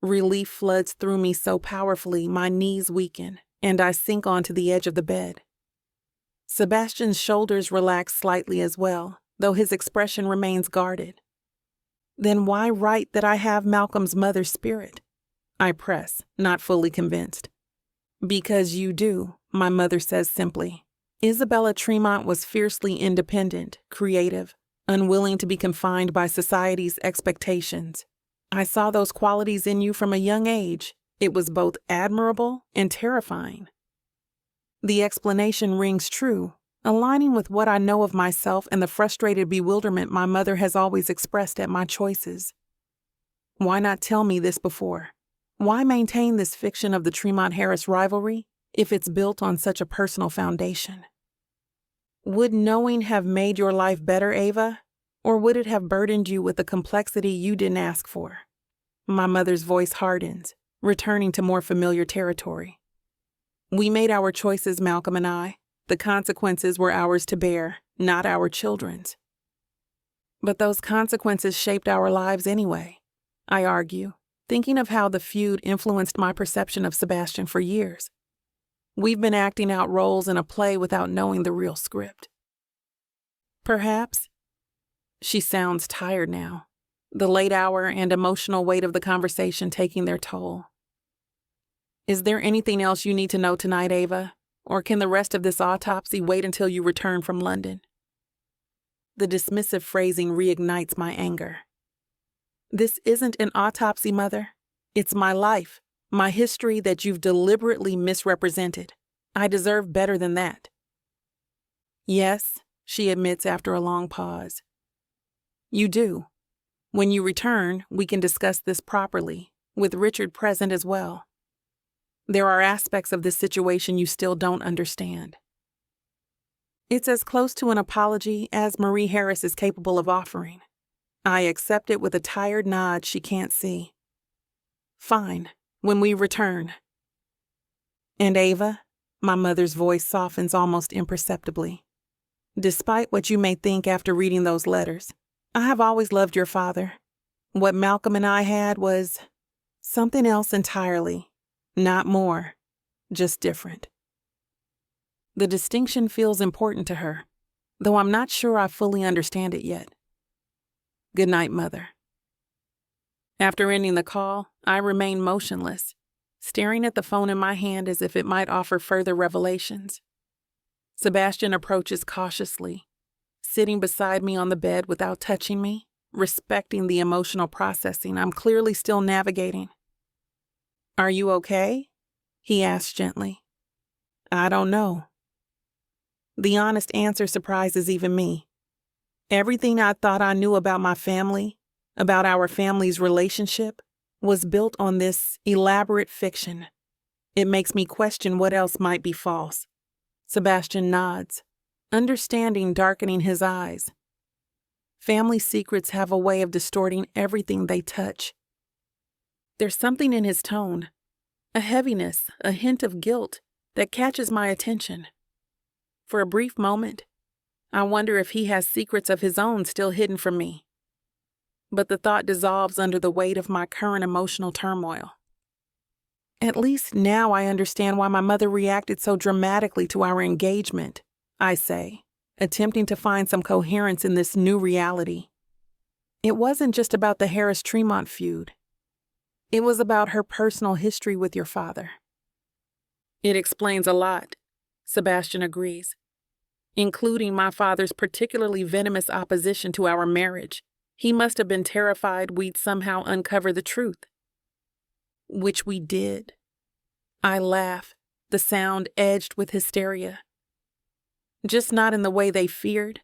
Relief floods through me so powerfully my knees weaken, and I sink onto the edge of the bed. Sebastian's shoulders relax slightly as well, though his expression remains guarded. Then why write that I have Malcolm's mother's spirit? I press, not fully convinced. Because you do, my mother says simply. Isabella Tremont was fiercely independent, creative, unwilling to be confined by society's expectations. I saw those qualities in you from a young age. It was both admirable and terrifying. The explanation rings true, aligning with what I know of myself and the frustrated bewilderment my mother has always expressed at my choices. Why not tell me this before? Why maintain this fiction of the Tremont-Harris rivalry if it's built on such a personal foundation? Would knowing have made your life better, Ava? Or would it have burdened you with a complexity you didn't ask for? My mother's voice hardens, returning to more familiar territory. We made our choices, Malcolm and I. The consequences were ours to bear, not our children's. But those consequences shaped our lives anyway, I argue, thinking of how the feud influenced my perception of Sebastian for years. We've been acting out roles in a play without knowing the real script. Perhaps. She sounds tired now, the late hour and emotional weight of the conversation taking their toll. Is there anything else you need to know tonight, Ava? Or can the rest of this autopsy wait until you return from London? The dismissive phrasing reignites my anger. This isn't an autopsy, Mother. It's my life, my history that you've deliberately misrepresented. I deserve better than that. Yes, she admits after a long pause. You do. When you return, we can discuss this properly, with Richard present as well. There are aspects of this situation you still don't understand. It's as close to an apology as Marie Harris is capable of offering. I accept it with a tired nod she can't see. Fine, when we return. And Ava, my mother's voice softens almost imperceptibly. Despite what you may think after reading those letters, I have always loved your father. What Malcolm and I had was something else entirely. Not more, just different. The distinction feels important to her, though I'm not sure I fully understand it yet. Good night, Mother. After ending the call, I remain motionless, staring at the phone in my hand as if it might offer further revelations. Sebastian approaches cautiously, sitting beside me on the bed without touching me, respecting the emotional processing I'm clearly still navigating. Are you okay? He asked gently. I don't know. The honest answer surprises even me. Everything I thought I knew about my family, about our family's relationship, was built on this elaborate fiction. It makes me question what else might be false. Sebastian nods, understanding darkening his eyes. Family secrets have a way of distorting everything they touch. There's something in his tone, a heaviness, a hint of guilt that catches my attention. For a brief moment, I wonder if he has secrets of his own still hidden from me. But the thought dissolves under the weight of my current emotional turmoil. At least now I understand why my mother reacted so dramatically to our engagement, I say, attempting to find some coherence in this new reality. It wasn't just about the Harris-Tremont feud. It was about her personal history with your father. It explains a lot, Sebastian agrees, including my father's particularly venomous opposition to our marriage. He must have been terrified we'd somehow uncover the truth. Which we did. I laugh, the sound edged with hysteria. Just not in the way they feared.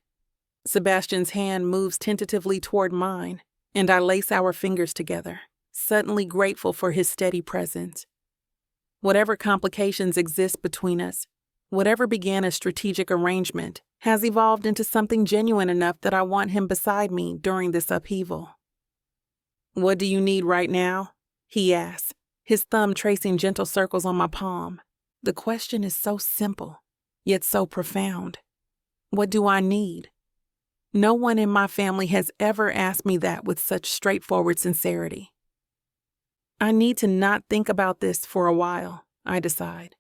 Sebastian's hand moves tentatively toward mine, and I lace our fingers together, suddenly grateful for his steady presence. Whatever complications exist between us, whatever began as strategic arrangement, has evolved into something genuine enough that I want him beside me during this upheaval. What do you need right now? He asks, his thumb tracing gentle circles on my palm. The question is so simple, yet so profound. What do I need? No one in my family has ever asked me that with such straightforward sincerity. I need to not think about this for a while, I decide.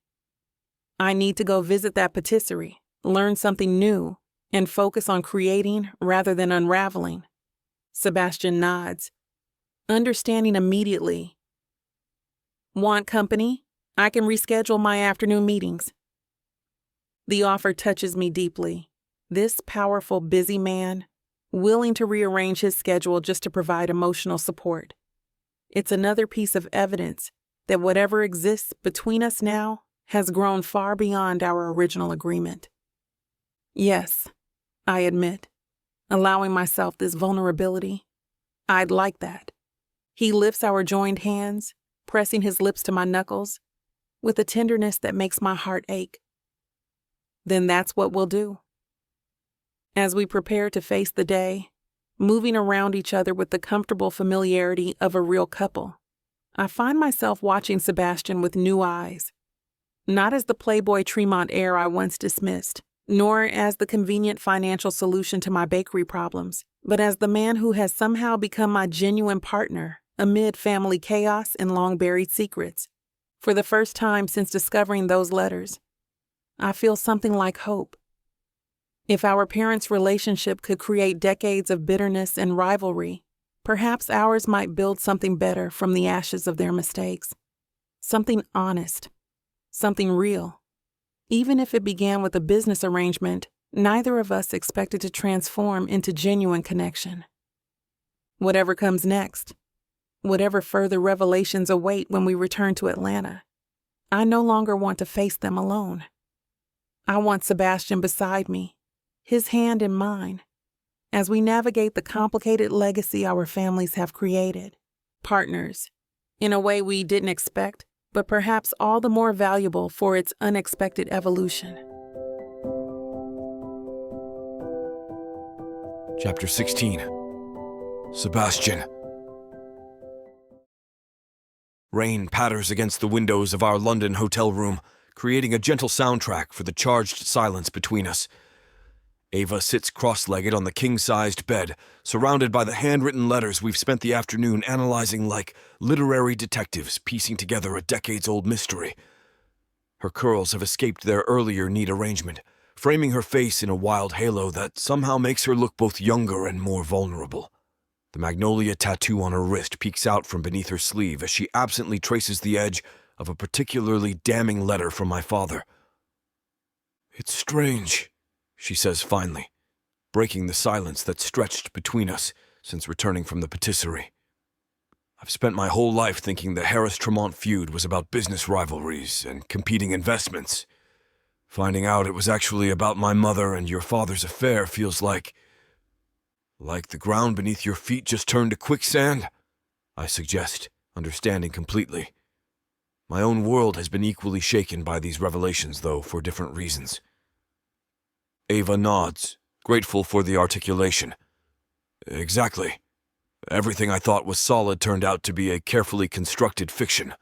I need to go visit that patisserie, learn something new, and focus on creating rather than unraveling. Sebastian nods, understanding immediately. Want company? I can reschedule my afternoon meetings. The offer touches me deeply. This powerful, busy man, willing to rearrange his schedule just to provide emotional support. It's another piece of evidence that whatever exists between us now has grown far beyond our original agreement. Yes, I admit, allowing myself this vulnerability. I'd like that. He lifts our joined hands, pressing his lips to my knuckles, with a tenderness that makes my heart ache. Then that's what we'll do. As we prepare to face the day, moving around each other with the comfortable familiarity of a real couple, I find myself watching Sebastian with new eyes, not as the playboy Tremont heir I once dismissed, nor as the convenient financial solution to my bakery problems, but as the man who has somehow become my genuine partner amid family chaos and long-buried secrets. For the first time since discovering those letters, I feel something like hope. If our parents' relationship could create decades of bitterness and rivalry, perhaps ours might build something better from the ashes of their mistakes. Something honest, something real. Even if it began with a business arrangement, neither of us expected to transform into genuine connection. Whatever comes next, whatever further revelations await when we return to Atlanta, I no longer want to face them alone. I want Sebastian beside me, his hand in mine, as we navigate the complicated legacy our families have created. Partners, in a way we didn't expect, but perhaps all the more valuable for its unexpected evolution. Chapter 16. Sebastian. Rain patters against the windows of our London hotel room, creating a gentle soundtrack for the charged silence between us. Ava sits cross-legged on the king-sized bed, surrounded by the handwritten letters we've spent the afternoon analyzing like literary detectives piecing together a decades-old mystery. Her curls have escaped their earlier neat arrangement, framing her face in a wild halo that somehow makes her look both younger and more vulnerable. The magnolia tattoo on her wrist peeks out from beneath her sleeve as she absently traces the edge of a particularly damning letter from my father. "It's strange," she says finally, breaking the silence that stretched between us since returning from the patisserie. "I've spent my whole life thinking the Harris-Tremont feud was about business rivalries and competing investments. Finding out it was actually about my mother and your father's affair feels like the ground beneath your feet just turned to quicksand," I suggest, understanding completely. My own world has been equally shaken by these revelations, though for different reasons. Ava nods, grateful for the articulation. "Exactly. Everything I thought was solid turned out to be a carefully constructed fiction."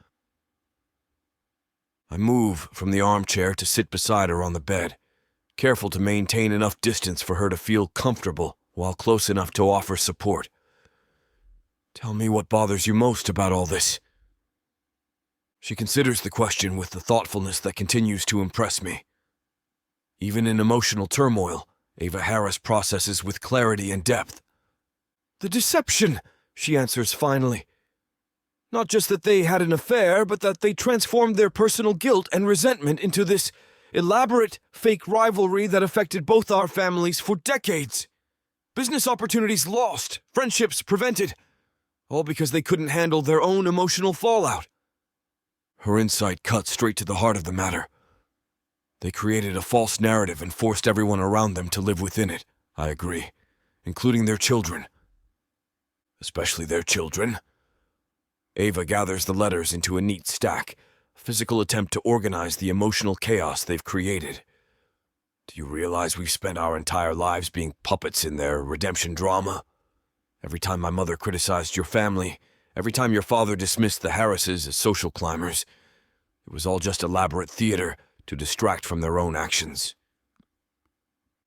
I move from the armchair to sit beside her on the bed, careful to maintain enough distance for her to feel comfortable while close enough to offer support. "Tell me what bothers you most about all this." She considers the question with the thoughtfulness that continues to impress me. Even in emotional turmoil, Ava Harris processes with clarity and depth. "The deception," she answers finally. "Not just that they had an affair, but that they transformed their personal guilt and resentment into this elaborate, fake rivalry that affected both our families for decades. Business opportunities lost, friendships prevented, all because they couldn't handle their own emotional fallout." Her insight cuts straight to the heart of the matter. They created a false narrative and forced everyone around them to live within it, I agree, including their children. Especially their children. Ava gathers the letters into a neat stack, a physical attempt to organize the emotional chaos they've created. "Do you realize we've spent our entire lives being puppets in their redemption drama? Every time my mother criticized your family, every time your father dismissed the Harrises as social climbers, it was all just elaborate theater to distract from their own actions."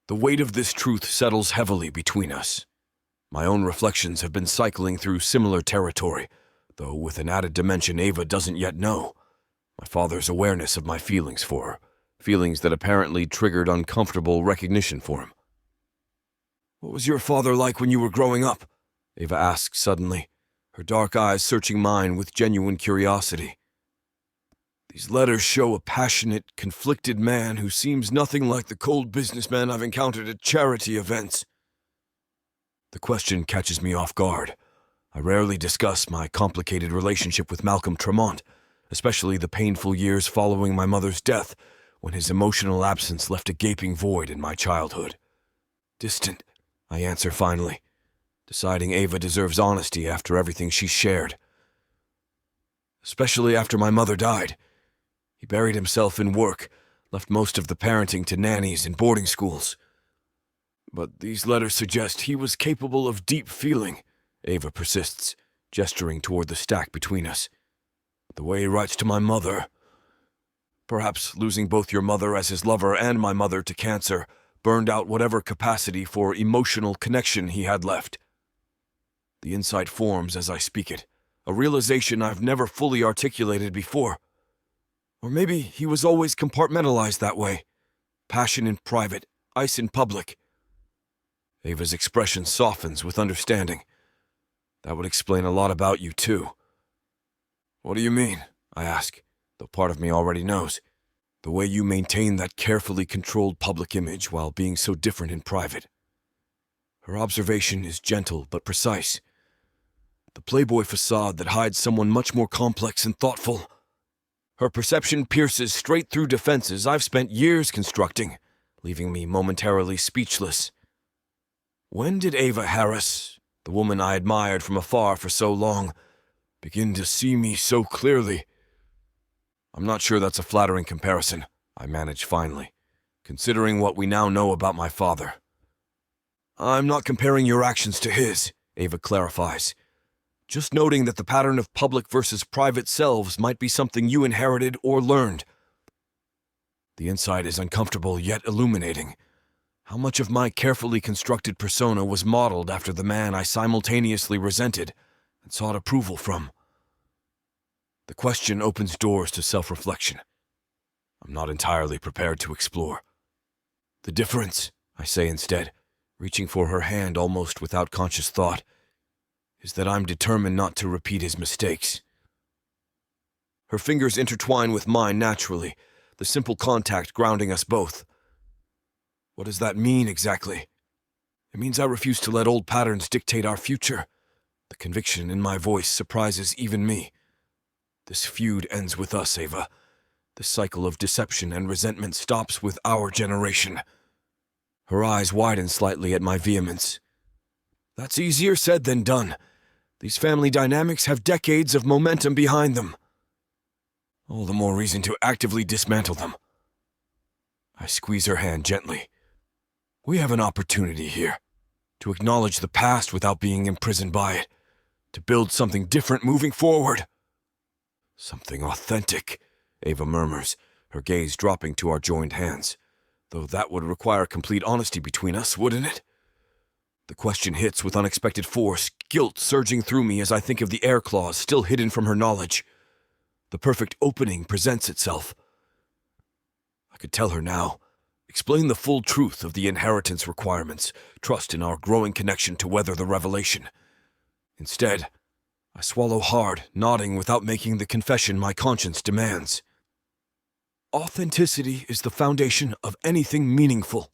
The weight of this truth settles heavily between us. My own reflections have been cycling through similar territory, though with an added dimension Ava doesn't yet know. My father's awareness of my feelings for her, feelings that apparently triggered uncomfortable recognition for him. "What was your father like when you were growing up?" Ava asks suddenly, her dark eyes searching mine with genuine curiosity. These letters show a passionate, conflicted man who seems nothing like the cold businessman I've encountered at charity events. The question catches me off guard. I rarely discuss my complicated relationship with Malcolm Tremont, especially the painful years following my mother's death, when his emotional absence left a gaping void in my childhood. Distant, I answer finally, deciding Ava deserves honesty after everything she's shared. Especially after my mother died. He buried himself in work, left most of the parenting to nannies and boarding schools. But these letters suggest he was capable of deep feeling, Ava persists, gesturing toward the stack between us. The way he writes to my mother. Perhaps losing both your mother as his lover and my mother to cancer burned out whatever capacity for emotional connection he had left. The insight forms as I speak it, a realization I've never fully articulated before. Or maybe he was always compartmentalized that way. Passion in private, ice in public. Ava's expression softens with understanding. That would explain a lot about you, too. What do you mean? I ask, though part of me already knows. The way you maintain that carefully controlled public image while being so different in private. Her observation is gentle but precise. The playboy facade that hides someone much more complex and thoughtful. Her perception pierces straight through defenses I've spent years constructing, leaving me momentarily speechless. When did Ava Harris, the woman I admired from afar for so long, begin to see me so clearly? I'm not sure that's a flattering comparison, I manage finally, considering what we now know about my father. I'm not comparing your actions to his, Ava clarifies. Just noting that the pattern of public versus private selves might be something you inherited or learned. The insight is uncomfortable yet illuminating. How much of my carefully constructed persona was modeled after the man I simultaneously resented and sought approval from? The question opens doors to self-reflection. I'm not entirely prepared to explore. The difference, I say instead, reaching for her hand almost without conscious thought, is that I'm determined not to repeat his mistakes. Her fingers intertwine with mine naturally, the simple contact grounding us both. What does that mean exactly? It means I refuse to let old patterns dictate our future. The conviction in my voice surprises even me. This feud ends with us, Ava. The cycle of deception and resentment stops with our generation. Her eyes widen slightly at my vehemence. That's easier said than done. These family dynamics have decades of momentum behind them. All the more reason to actively dismantle them. I squeeze her hand gently. We have an opportunity here to acknowledge the past without being imprisoned by it, to build something different moving forward. Something authentic, Ava murmurs, her gaze dropping to our joined hands. Though that would require complete honesty between us, wouldn't it? The question hits with unexpected force, guilt surging through me as I think of the air clause still hidden from her knowledge. The perfect opening presents itself. I could tell her now, explain the full truth of the inheritance requirements, trust in our growing connection to weather the revelation. Instead, I swallow hard, nodding without making the confession my conscience demands. Authenticity is the foundation of anything meaningful.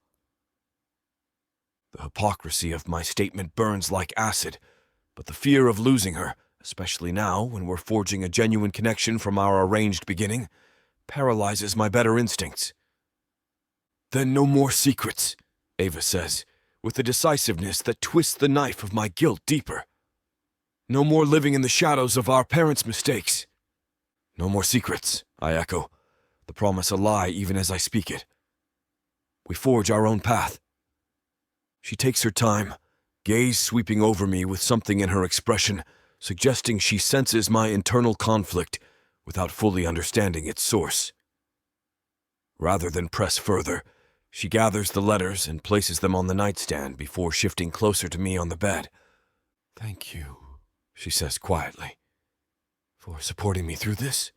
The hypocrisy of my statement burns like acid, but the fear of losing her, especially now when we're forging a genuine connection from our arranged beginning, paralyzes my better instincts. Then no more secrets, Ava says, with a decisiveness that twists the knife of my guilt deeper. No more living in the shadows of our parents' mistakes. No more secrets, I echo, the promise a lie even as I speak it. We forge our own path. She takes her time, gaze sweeping over me with something in her expression, suggesting she senses my internal conflict without fully understanding its source. Rather than press further, she gathers the letters and places them on the nightstand before shifting closer to me on the bed. Thank you, she says quietly, for supporting me through this,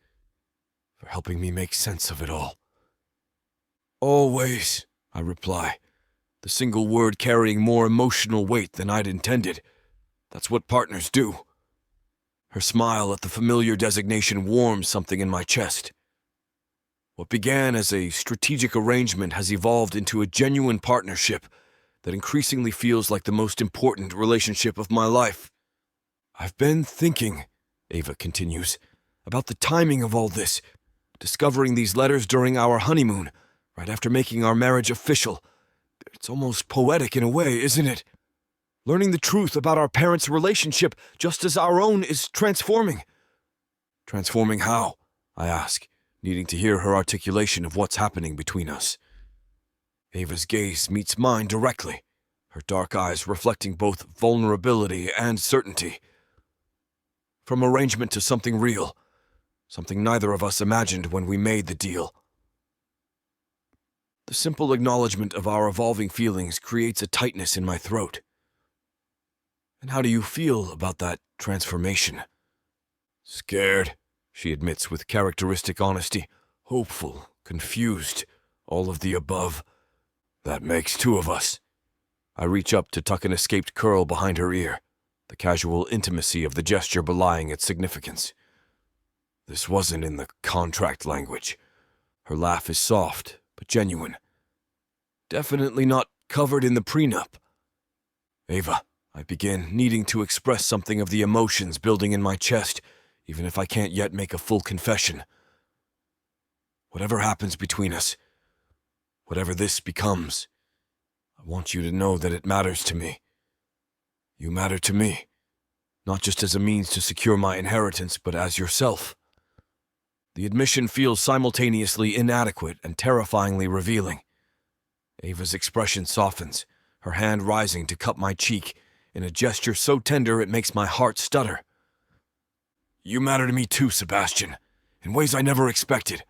for helping me make sense of it all. Always, I reply, the single word carrying more emotional weight than I'd intended. That's what partners do. Her smile at the familiar designation warms something in my chest. What began as a strategic arrangement has evolved into a genuine partnership that increasingly feels like the most important relationship of my life. I've been thinking, Ava continues, about the timing of all this. Discovering these letters during our honeymoon, right after making our marriage official. It's almost poetic in a way, isn't it? Learning the truth about our parents' relationship just as our own is transforming. Transforming how? I ask, needing to hear her articulation of what's happening between us. Ava's gaze meets mine directly, her dark eyes reflecting both vulnerability and certainty. From arrangement to something real, something neither of us imagined when we made the deal. The simple acknowledgement of our evolving feelings creates a tightness in my throat. And how do you feel about that transformation? Scared, she admits with characteristic honesty. Hopeful, confused, all of the above. That makes two of us. I reach up to tuck an escaped curl behind her ear, the casual intimacy of the gesture belying its significance. This wasn't in the contract language. Her laugh is soft, but genuine. Definitely not covered in the prenup. Ava, I begin, needing to express something of the emotions building in my chest, even if I can't yet make a full confession. Whatever happens between us, whatever this becomes, I want you to know that it matters to me. You matter to me, not just as a means to secure my inheritance, but as yourself. The admission feels simultaneously inadequate and terrifyingly revealing. Ava's expression softens, her hand rising to cup my cheek in a gesture so tender it makes my heart stutter. You matter to me too, Sebastian, in ways I never expected.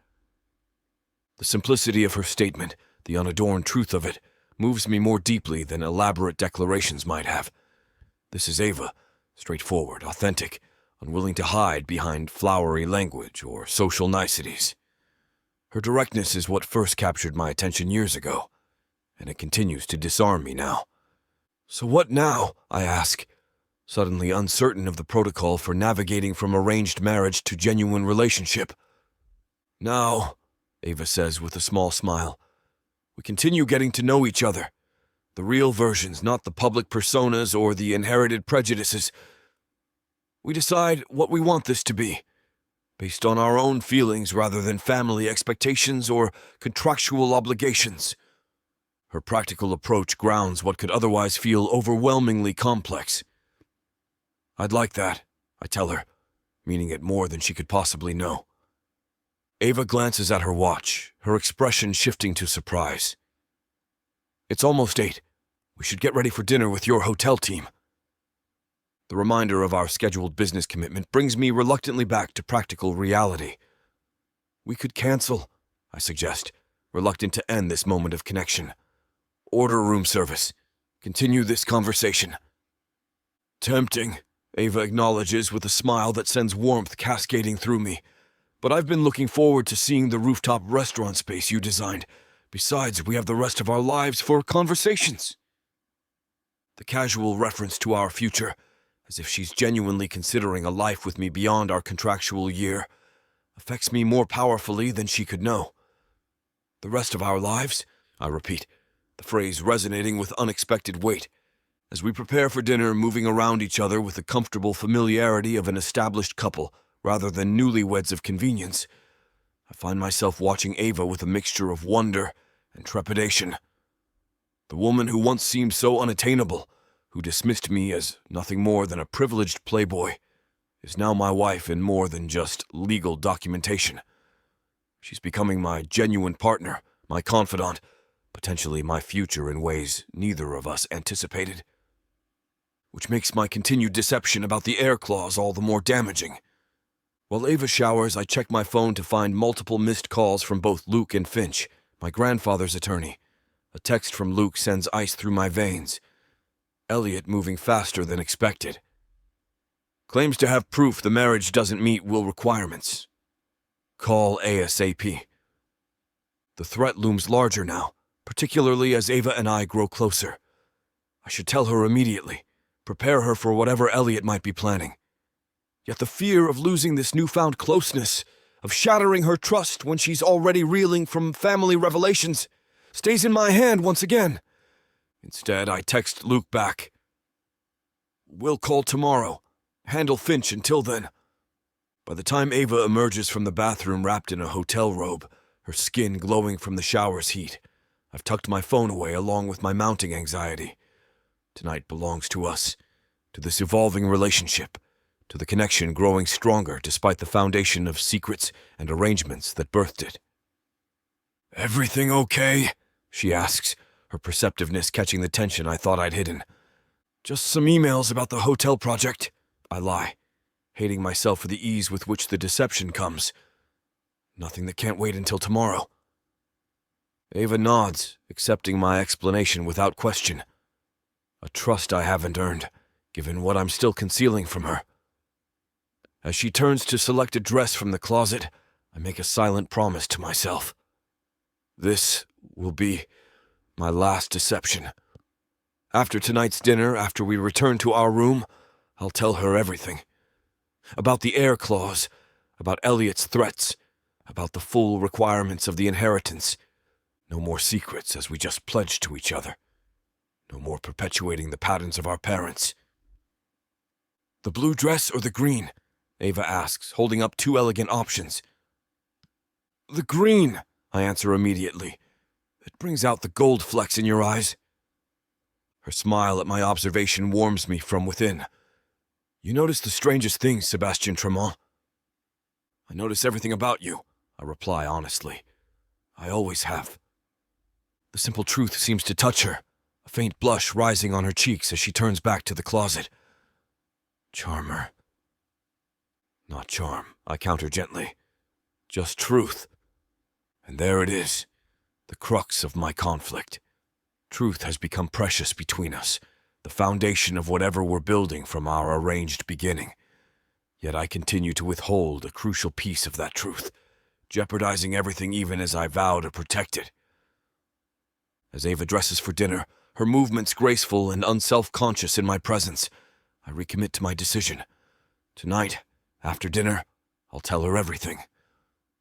The simplicity of her statement, the unadorned truth of it, moves me more deeply than elaborate declarations might have. This is Ava, straightforward, authentic, unwilling to hide behind flowery language or social niceties. Her directness is what first captured my attention years ago, and it continues to disarm me now. So what now? I ask, suddenly uncertain of the protocol for navigating from arranged marriage to genuine relationship. Now, Ava says with a small smile, we continue getting to know each other. The real versions, not the public personas or the inherited prejudices. We decide what we want this to be, based on our own feelings rather than family expectations or contractual obligations. Her practical approach grounds what could otherwise feel overwhelmingly complex. I'd like that, I tell her, meaning it more than she could possibly know. Ava glances at her watch, her expression shifting to surprise. It's almost 8. We should get ready for dinner with your hotel team. The reminder of our scheduled business commitment brings me reluctantly back to practical reality. We could cancel, I suggest, reluctant to end this moment of connection. Order room service. Continue this conversation. Tempting, Ava acknowledges with a smile that sends warmth cascading through me. But I've been looking forward to seeing the rooftop restaurant space you designed. Besides, we have the rest of our lives for conversations. The casual reference to our future, as if she's genuinely considering a life with me beyond our contractual year, affects me more powerfully than she could know. The rest of our lives, I repeat, the phrase resonating with unexpected weight. As we prepare for dinner, moving around each other with the comfortable familiarity of an established couple rather than newlyweds of convenience, I find myself watching Ava with a mixture of wonder and trepidation. The woman who once seemed so unattainable, who dismissed me as nothing more than a privileged playboy, is now my wife in more than just legal documentation. She's becoming my genuine partner, my confidant, potentially my future in ways neither of us anticipated. Which makes my continued deception about the heir clause all the more damaging. While Ava showers, I check my phone to find multiple missed calls from both Luke and Finch, my grandfather's attorney. A text from Luke sends ice through my veins. Elliot moving faster than expected. Claims to have proof the marriage doesn't meet will requirements. Call ASAP. The threat looms larger now, particularly as Ava and I grow closer. I should tell her immediately, prepare her for whatever Elliot might be planning. Yet the fear of losing this newfound closeness, of shattering her trust when she's already reeling from family revelations, stays in my hand once again. Instead, I text Luke back. "We'll call tomorrow. Handle Finch until then." By the time Ava emerges from the bathroom wrapped in a hotel robe, her skin glowing from the shower's heat, I've tucked my phone away along with my mounting anxiety. Tonight belongs to us, to this evolving relationship, to the connection growing stronger despite the foundation of secrets and arrangements that birthed it. "Everything okay?" she asks, her perceptiveness catching the tension I thought I'd hidden. "Just some emails about the hotel project," I lie, hating myself for the ease with which the deception comes. Nothing that can't wait until tomorrow. Ava nods, accepting my explanation without question. A trust I haven't earned, given what I'm still concealing from her. As she turns to select a dress from the closet, I make a silent promise to myself. This will be my last deception. After tonight's dinner, after we return to our room, I'll tell her everything. About the heir clause, about Elliot's threats, about the full requirements of the inheritance. No more secrets as we just pledged to each other. No more perpetuating the patterns of our parents. "The blue dress or the green?" Ava asks, holding up two elegant options. "The green," I answer immediately. "It brings out the gold flecks in your eyes." Her smile at my observation warms me from within. "You notice the strangest things, Sebastian Tremont." "I notice everything about you," I reply honestly. "I always have." The simple truth seems to touch her, a faint blush rising on her cheeks as she turns back to the closet. "Charmer." "Not charm," I counter gently. "Just truth." And there it is, the crux of my conflict. Truth has become precious between us, the foundation of whatever we're building from our arranged beginning. Yet I continue to withhold a crucial piece of that truth, jeopardizing everything even as I vow to protect it. As Ava dresses for dinner, her movements graceful and unself-conscious in my presence, I recommit to my decision. Tonight, after dinner, I'll tell her everything.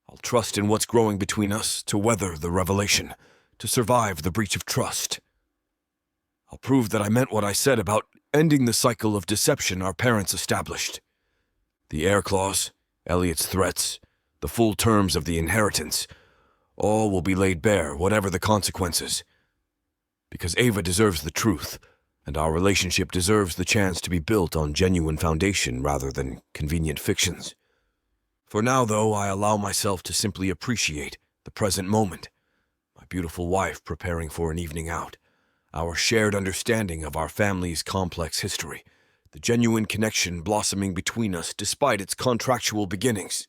I'll trust in what's growing between us to weather the revelation, to survive the breach of trust. I'll prove that I meant what I said about ending the cycle of deception our parents established. The heir clause, Elliot's threats, the full terms of the inheritance, all will be laid bare, whatever the consequences. Because Ava deserves the truth, and our relationship deserves the chance to be built on genuine foundation rather than convenient fictions. For now, though, I allow myself to simply appreciate the present moment. My beautiful wife preparing for an evening out, our shared understanding of our family's complex history, the genuine connection blossoming between us despite its contractual beginnings.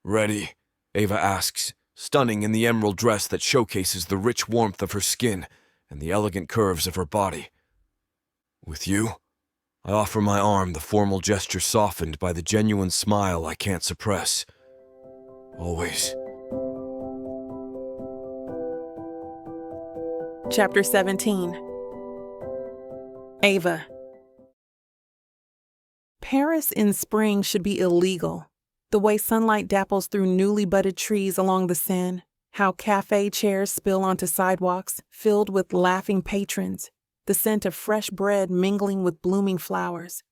"Ready?" Ava asks, stunning in the emerald dress that showcases the rich warmth of her skin and the elegant curves of her body. "With you?" I offer my arm, the formal gesture softened by the genuine smile I can't suppress. "Always." Chapter 17. Ava. Paris in spring should be illegal. The way sunlight dapples through newly budded trees along the Seine, how cafe chairs spill onto sidewalks filled with laughing patrons, the scent of fresh bread mingling with blooming flowers.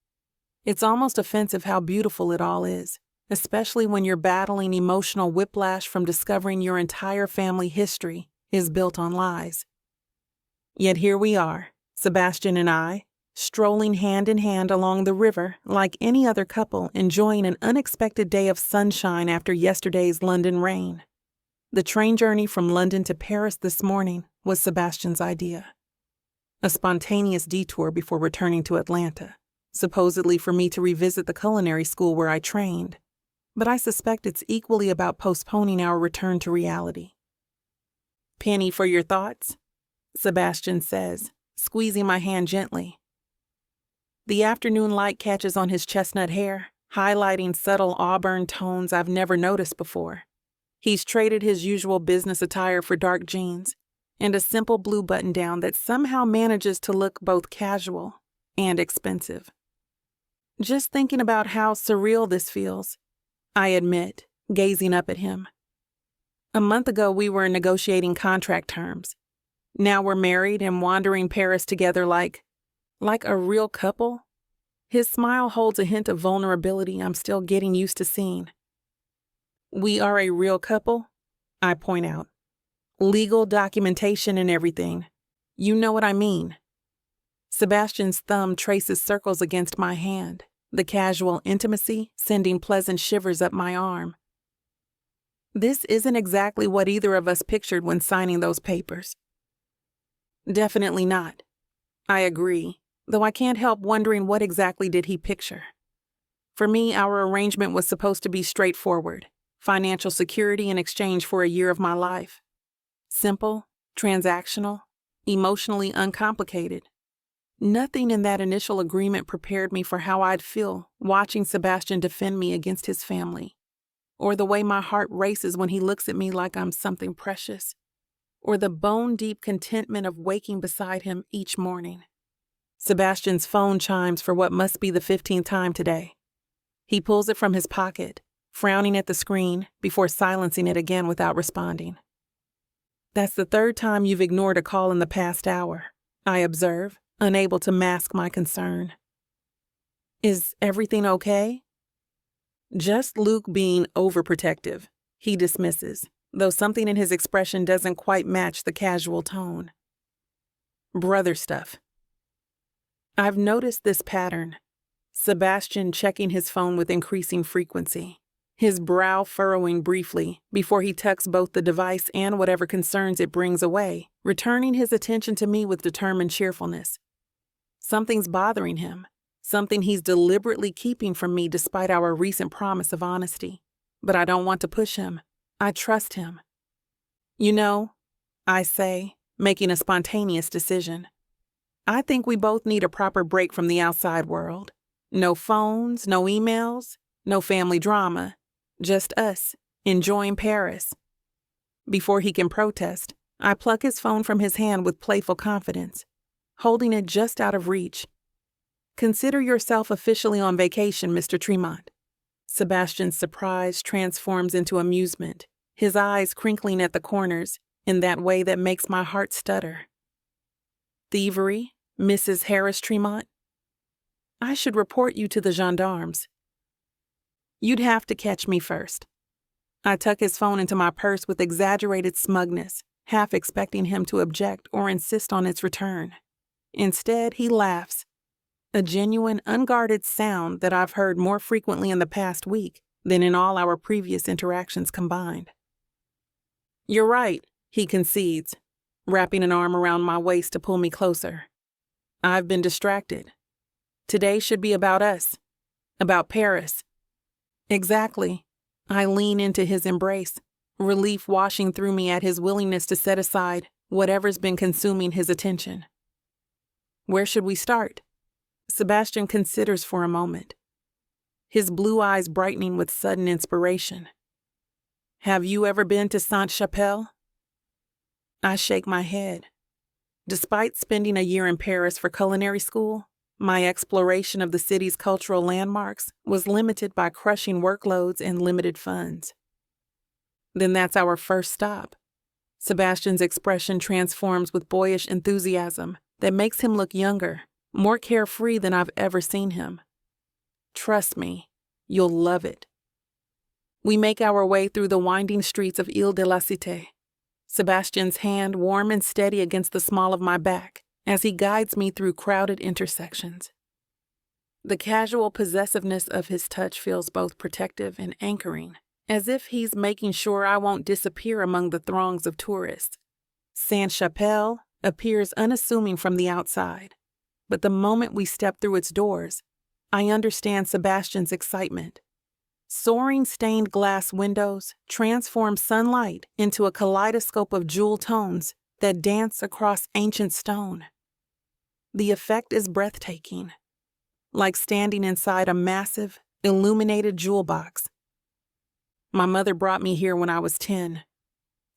It's almost offensive how beautiful it all is, especially when you're battling emotional whiplash from discovering your entire family history is built on lies. Yet here we are, Sebastian and I, strolling hand in hand along the river like any other couple enjoying an unexpected day of sunshine after yesterday's London rain. The train journey from London to Paris this morning was Sebastian's idea. A spontaneous detour before returning to Atlanta, supposedly for me to revisit the culinary school where I trained, but I suspect it's equally about postponing our return to reality. "Penny for your thoughts?" Sebastian says, squeezing my hand gently. The afternoon light catches on his chestnut hair, highlighting subtle auburn tones I've never noticed before. He's traded his usual business attire for dark jeans and a simple blue button-down that somehow manages to look both casual and expensive. Just thinking about how surreal this feels, I admit, gazing up at him. A month ago, we were negotiating contract terms. Now we're married and wandering Paris together like a real couple. His smile holds a hint of vulnerability I'm still getting used to seeing. We are a real couple, I point out. Legal documentation and everything. You know what I mean. Sebastian's thumb traces circles against my hand, the casual intimacy sending pleasant shivers up my arm. This isn't exactly what either of us pictured when signing those papers. Definitely not. I agree, though I can't help wondering what exactly did he picture. For me, our arrangement was supposed to be straightforward, financial security in exchange for a year of my life. Simple, transactional, emotionally uncomplicated. Nothing in that initial agreement prepared me for how I'd feel watching Sebastian defend me against his family, or the way my heart races when he looks at me like I'm something precious, or the bone-deep contentment of waking beside him each morning. Sebastian's phone chimes for what must be the 15th time today. He pulls it from his pocket, frowning at the screen before silencing it again without responding. That's the third time you've ignored a call in the past hour, I observe, unable to mask my concern. Is everything okay? Just Luke being overprotective, he dismisses, though something in his expression doesn't quite match the casual tone. Brother stuff. I've noticed this pattern. Sebastian checking his phone with increasing frequency, his brow furrowing briefly before he tucks both the device and whatever concerns it brings away, returning his attention to me with determined cheerfulness. Something's bothering him, something he's deliberately keeping from me despite our recent promise of honesty. But I don't want to push him. I trust him. You know, I say, making a spontaneous decision. I think we both need a proper break from the outside world. No phones, no emails, no family drama. Just us, enjoying Paris. Before he can protest, I pluck his phone from his hand with playful confidence, holding it just out of reach. Consider yourself officially on vacation, Mr. Tremont. Sebastian's surprise transforms into amusement, his eyes crinkling at the corners in that way that makes my heart stutter. Thievery, Mrs. Harris Tremont? I should report you to the gendarmes. You'd have to catch me first. I tuck his phone into my purse with exaggerated smugness, half expecting him to object or insist on its return. Instead, he laughs, a genuine, unguarded sound that I've heard more frequently in the past week than in all our previous interactions combined. You're right, he concedes, wrapping an arm around my waist to pull me closer. I've been distracted. Today should be about us, about Paris. Exactly. I lean into his embrace, relief washing through me at his willingness to set aside whatever's been consuming his attention. Where should we start? Sebastian considers for a moment, his blue eyes brightening with sudden inspiration. Have you ever been to Sainte-Chapelle? I shake my head. Despite spending a year in Paris for culinary school, my exploration of the city's cultural landmarks was limited by crushing workloads and limited funds. Then that's our first stop. Sebastian's expression transforms with boyish enthusiasm that makes him look younger, more carefree than I've ever seen him. Trust me, you'll love it. We make our way through the winding streets of Ile de la Cité, Sebastian's hand warm and steady against the small of my back as he guides me through crowded intersections. The casual possessiveness of his touch feels both protective and anchoring, as if he's making sure I won't disappear among the throngs of tourists. Sainte-Chapelle appears unassuming from the outside, but the moment we step through its doors, I understand Sebastian's excitement. Soaring stained glass windows transform sunlight into a kaleidoscope of jewel tones that dance across ancient stone. The effect is breathtaking, like standing inside a massive, illuminated jewel box. My mother brought me here when I was 10,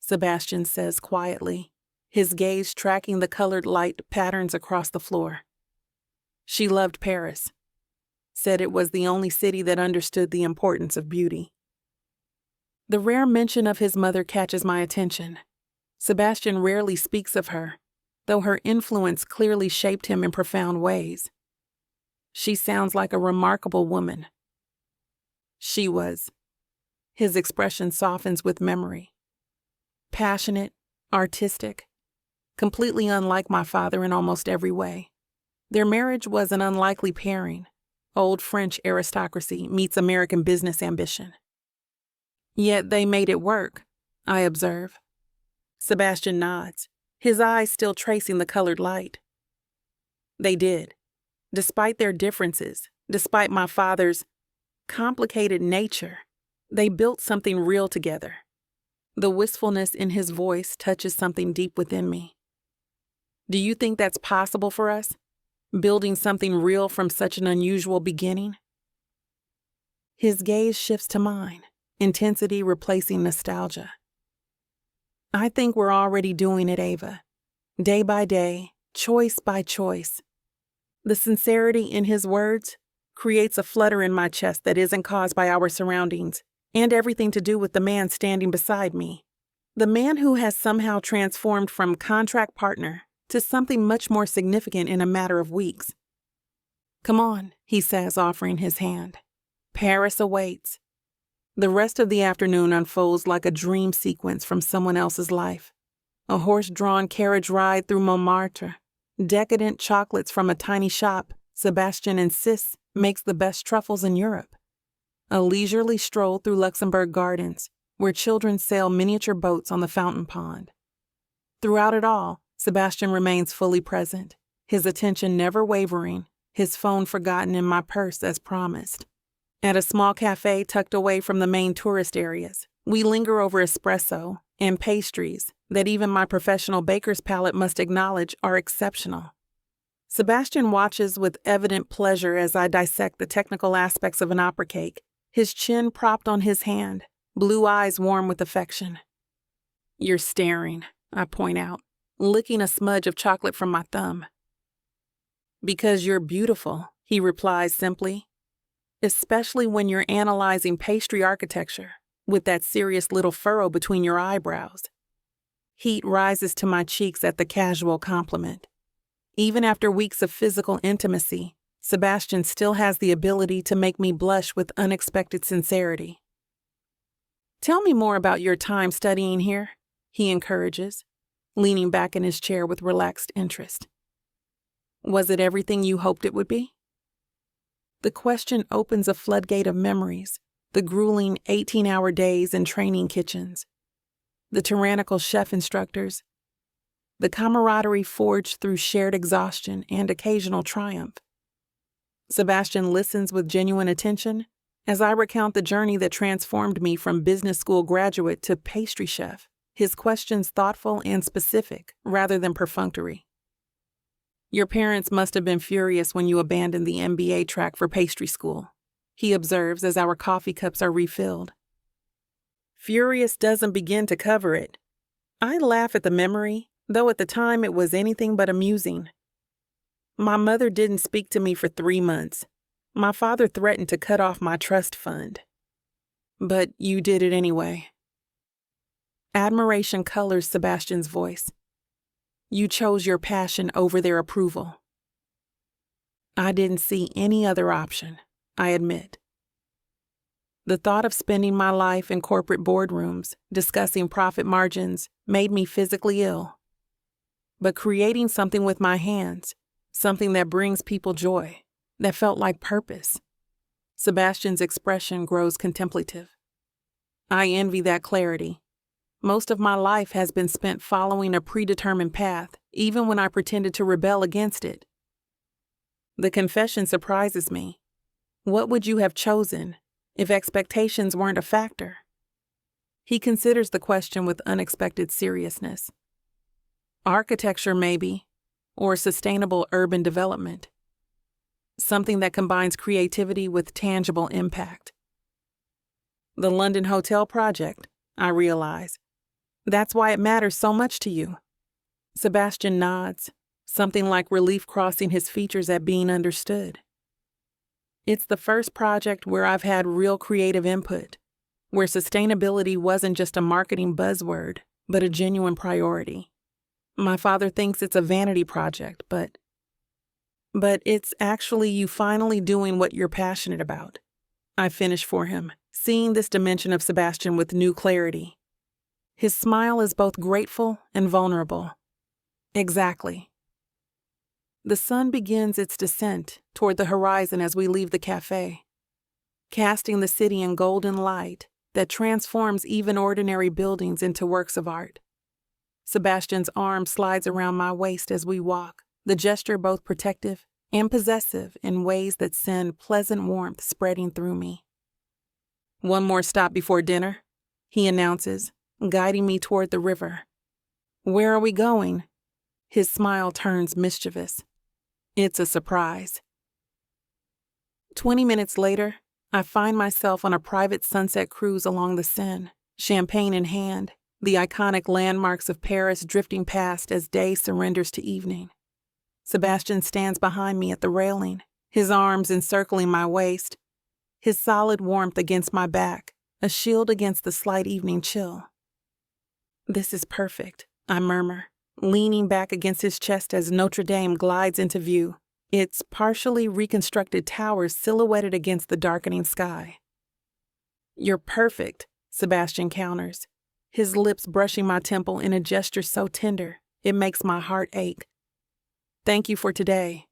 Sebastian says quietly, his gaze tracking the colored light patterns across the floor. She loved Paris. Said it was the only city that understood the importance of beauty. The rare mention of his mother catches my attention. Sebastian rarely speaks of her, though her influence clearly shaped him in profound ways. She sounds like a remarkable woman. She was. His expression softens with memory. Passionate, artistic, completely unlike my father in almost every way. Their marriage was an unlikely pairing. Old French aristocracy meets American business ambition. Yet they made it work, I observe. Sebastian nods, his eyes still tracing the colored light. They did. Despite their differences, despite my father's complicated nature, they built something real together. The wistfulness in his voice touches something deep within me. Do you think that's possible for us? Building something real from such an unusual beginning? His gaze shifts to mine, intensity replacing nostalgia. I think we're already doing it, Ava. Day by day, choice by choice. The sincerity in his words creates a flutter in my chest that isn't caused by our surroundings and everything to do with the man standing beside me. The man who has somehow transformed from contract partner to something much more significant in a matter of weeks. Come on, he says, offering his hand. Paris awaits. The rest of the afternoon unfolds like a dream sequence from someone else's life. A horse-drawn carriage ride through Montmartre, decadent chocolates from a tiny shop Sebastian insists makes the best truffles in Europe. A leisurely stroll through Luxembourg Gardens, where children sail miniature boats on the fountain pond. Throughout it all, Sebastian remains fully present, his attention never wavering, his phone forgotten in my purse as promised. At a small cafe tucked away from the main tourist areas, we linger over espresso and pastries that even my professional baker's palate must acknowledge are exceptional. Sebastian watches with evident pleasure as I dissect the technical aspects of an opera cake, his chin propped on his hand, blue eyes warm with affection. You're staring, I point out, licking a smudge of chocolate from my thumb. Because you're beautiful, he replies simply, especially when you're analyzing pastry architecture with that serious little furrow between your eyebrows. Heat rises to my cheeks at the casual compliment. Even after weeks of physical intimacy, Sebastian still has the ability to make me blush with unexpected sincerity. Tell me more about your time studying here, he encourages, leaning back in his chair with relaxed interest. Was it everything you hoped it would be? The question opens a floodgate of memories, the grueling 18-hour days in training kitchens, the tyrannical chef instructors, the camaraderie forged through shared exhaustion and occasional triumph. Sebastian listens with genuine attention as I recount the journey that transformed me from business school graduate to pastry chef, his questions thoughtful and specific rather than perfunctory. Your parents must have been furious when you abandoned the MBA track for pastry school, he observes as our coffee cups are refilled. Furious doesn't begin to cover it. I laugh at the memory, though at the time it was anything but amusing. My mother didn't speak to me for 3 months. My father threatened to cut off my trust fund. But you did it anyway. Admiration colors Sebastian's voice. You chose your passion over their approval. I didn't see any other option, I admit. The thought of spending my life in corporate boardrooms discussing profit margins made me physically ill. But creating something with my hands, something that brings people joy, that felt like purpose. Sebastian's expression grows contemplative. I envy that clarity. Most of my life has been spent following a predetermined path, even when I pretended to rebel against it. The confession surprises me. What would you have chosen if expectations weren't a factor? He considers the question with unexpected seriousness. Architecture, maybe, or sustainable urban development. Something that combines creativity with tangible impact. The London Hotel project, I realize. That's why it matters so much to you. Sebastian nods, something like relief crossing his features at being understood. It's the first project where I've had real creative input, where sustainability wasn't just a marketing buzzword, but a genuine priority. My father thinks it's a vanity project, but it's actually you finally doing what you're passionate about. I finish for him, seeing this dimension of Sebastian with new clarity. His smile is both grateful and vulnerable. Exactly. The sun begins its descent toward the horizon as we leave the cafe, casting the city in golden light that transforms even ordinary buildings into works of art. Sebastian's arm slides around my waist as we walk, the gesture both protective and possessive in ways that send pleasant warmth spreading through me. One more stop before dinner, he announces, guiding me toward the river. Where are we going? His smile turns mischievous. It's a surprise. 20 minutes later, I find myself on a private sunset cruise along the Seine, champagne in hand, the iconic landmarks of Paris drifting past as day surrenders to evening. Sebastian stands behind me at the railing, his arms encircling my waist, his solid warmth against my back, a shield against the slight evening chill. This is perfect, I murmur, leaning back against his chest as Notre Dame glides into view, its partially reconstructed towers silhouetted against the darkening sky. You're perfect, Sebastian counters, his lips brushing my temple in a gesture so tender it makes my heart ache. Thank you for today,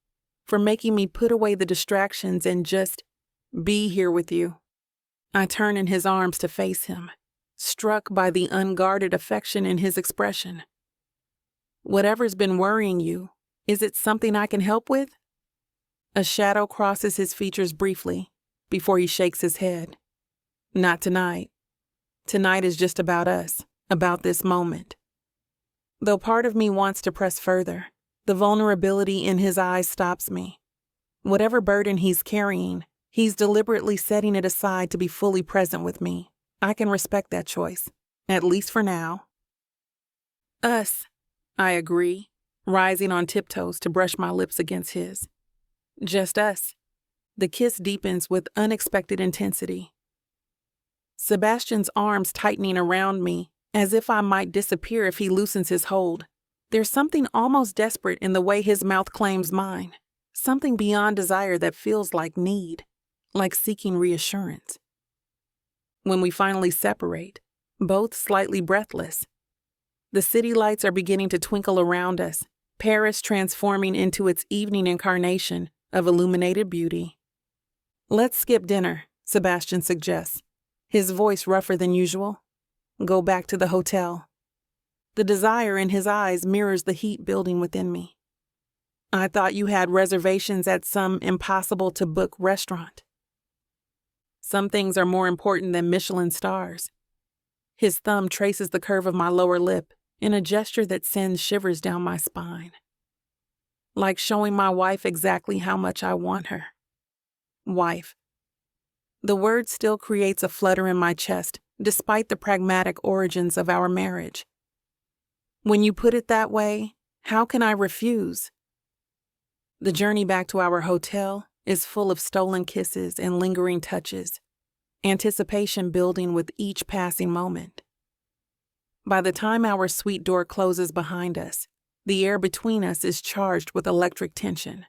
for making me put away the distractions and just be here with you. I turn in his arms to face him, struck by the unguarded affection in his expression. Whatever's been worrying you, is it something I can help with? A shadow crosses his features briefly before he shakes his head. Not tonight. Tonight is just about us, about this moment. Though part of me wants to press further, the vulnerability in his eyes stops me. Whatever burden he's carrying, he's deliberately setting it aside to be fully present with me. I can respect that choice, at least for now. Us, I agree, rising on tiptoes to brush my lips against his. Just us. The kiss deepens with unexpected intensity. Sebastian's arms tightening around me, as if I might disappear if he loosens his hold. There's something almost desperate in the way his mouth claims mine, something beyond desire that feels like need, like seeking reassurance. When we finally separate, both slightly breathless, the city lights are beginning to twinkle around us, Paris transforming into its evening incarnation of illuminated beauty. Let's skip dinner, Sebastian suggests, his voice rougher than usual. Go back to the hotel. The desire in his eyes mirrors the heat building within me. I thought you had reservations at some impossible-to-book restaurant. Some things are more important than Michelin stars. His thumb traces the curve of my lower lip in a gesture that sends shivers down my spine. Like showing my wife exactly how much I want her. Wife. The word still creates a flutter in my chest, despite the pragmatic origins of our marriage. When you put it that way, how can I refuse? The journey back to our hotel is full of stolen kisses and lingering touches, anticipation building with each passing moment. By the time our suite door closes behind us, the air between us is charged with electric tension.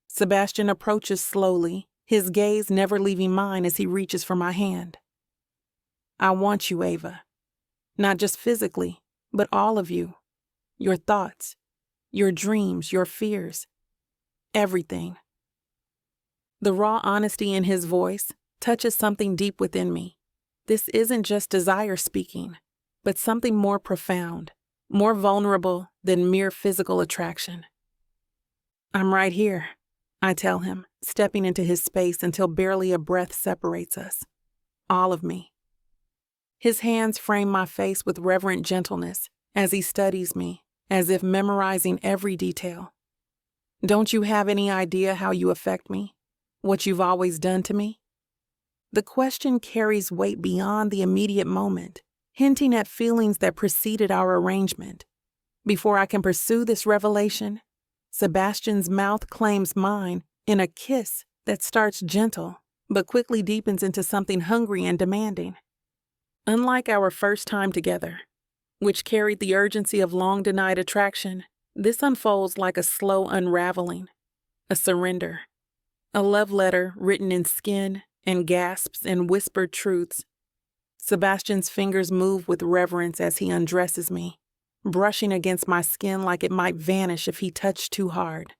Sebastian approaches slowly, his gaze never leaving mine as he reaches for my hand. I want you, Ava. Not just physically, but all of you. Your thoughts, your dreams, your fears. Everything. The raw honesty in his voice touches something deep within me. This isn't just desire speaking, but something more profound, more vulnerable than mere physical attraction. I'm right here, I tell him, stepping into his space until barely a breath separates us. All of me. His hands frame my face with reverent gentleness as he studies me, as if memorizing every detail. Don't you have any idea how you affect me? What you've always done to me? The question carries weight beyond the immediate moment, hinting at feelings that preceded our arrangement. Before I can pursue this revelation, Sebastian's mouth claims mine in a kiss that starts gentle, but quickly deepens into something hungry and demanding. Unlike our first time together, which carried the urgency of long-denied attraction, this unfolds like a slow unraveling, a surrender, a love letter written in skin and gasps and whispered truths. Sebastian's fingers move with reverence as he undresses me, brushing against my skin like it might vanish if he touched too hard.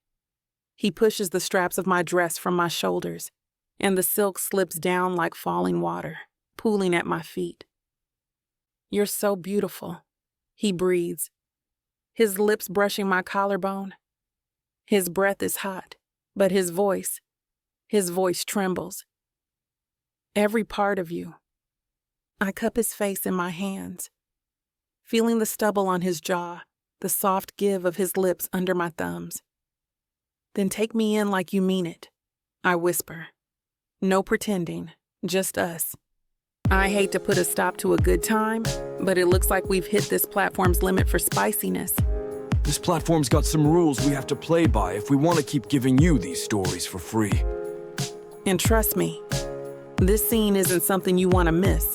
He pushes the straps of my dress from my shoulders, and the silk slips down like falling water, pooling at my feet. "You're so beautiful," he breathes, his lips brushing my collarbone. His breath is hot, but his voice trembles. "Every part of you." I cup his face in my hands, feeling the stubble on his jaw, the soft give of his lips under my thumbs. "Then take me in like you mean it," I whisper. "No pretending, just us." I hate to put a stop to a good time, but it looks like we've hit this platform's limit for spiciness. This platform's got some rules we have to play by if we want to keep giving you these stories for free. And trust me, this scene isn't something you want to miss.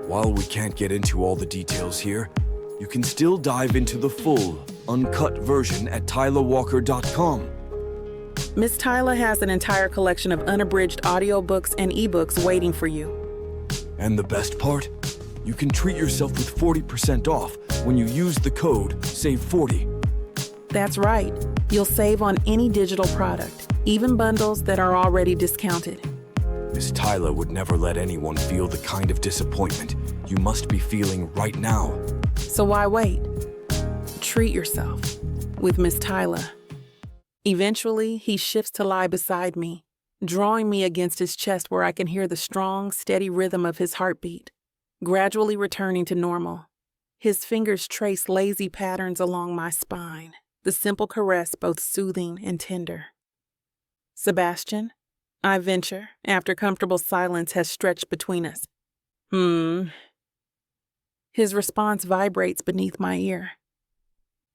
While we can't get into all the details here, you can still dive into the full, uncut version at tylawalker.com. Miss Tyla has an entire collection of unabridged audiobooks and ebooks waiting for you. And the best part? You can treat yourself with 40% off when you use the code SAVE40. That's right. You'll save on any digital product, even bundles that are already discounted. Miss Tyla would never let anyone feel the kind of disappointment you must be feeling right now. So why wait? Treat yourself with Miss Tyla. Eventually, he shifts to lie beside me, drawing me against his chest where I can hear the strong, steady rhythm of his heartbeat, gradually returning to normal. His fingers trace lazy patterns along my spine, the simple caress both soothing and tender. "Sebastian," I venture, after comfortable silence has stretched between us. His response vibrates beneath my ear.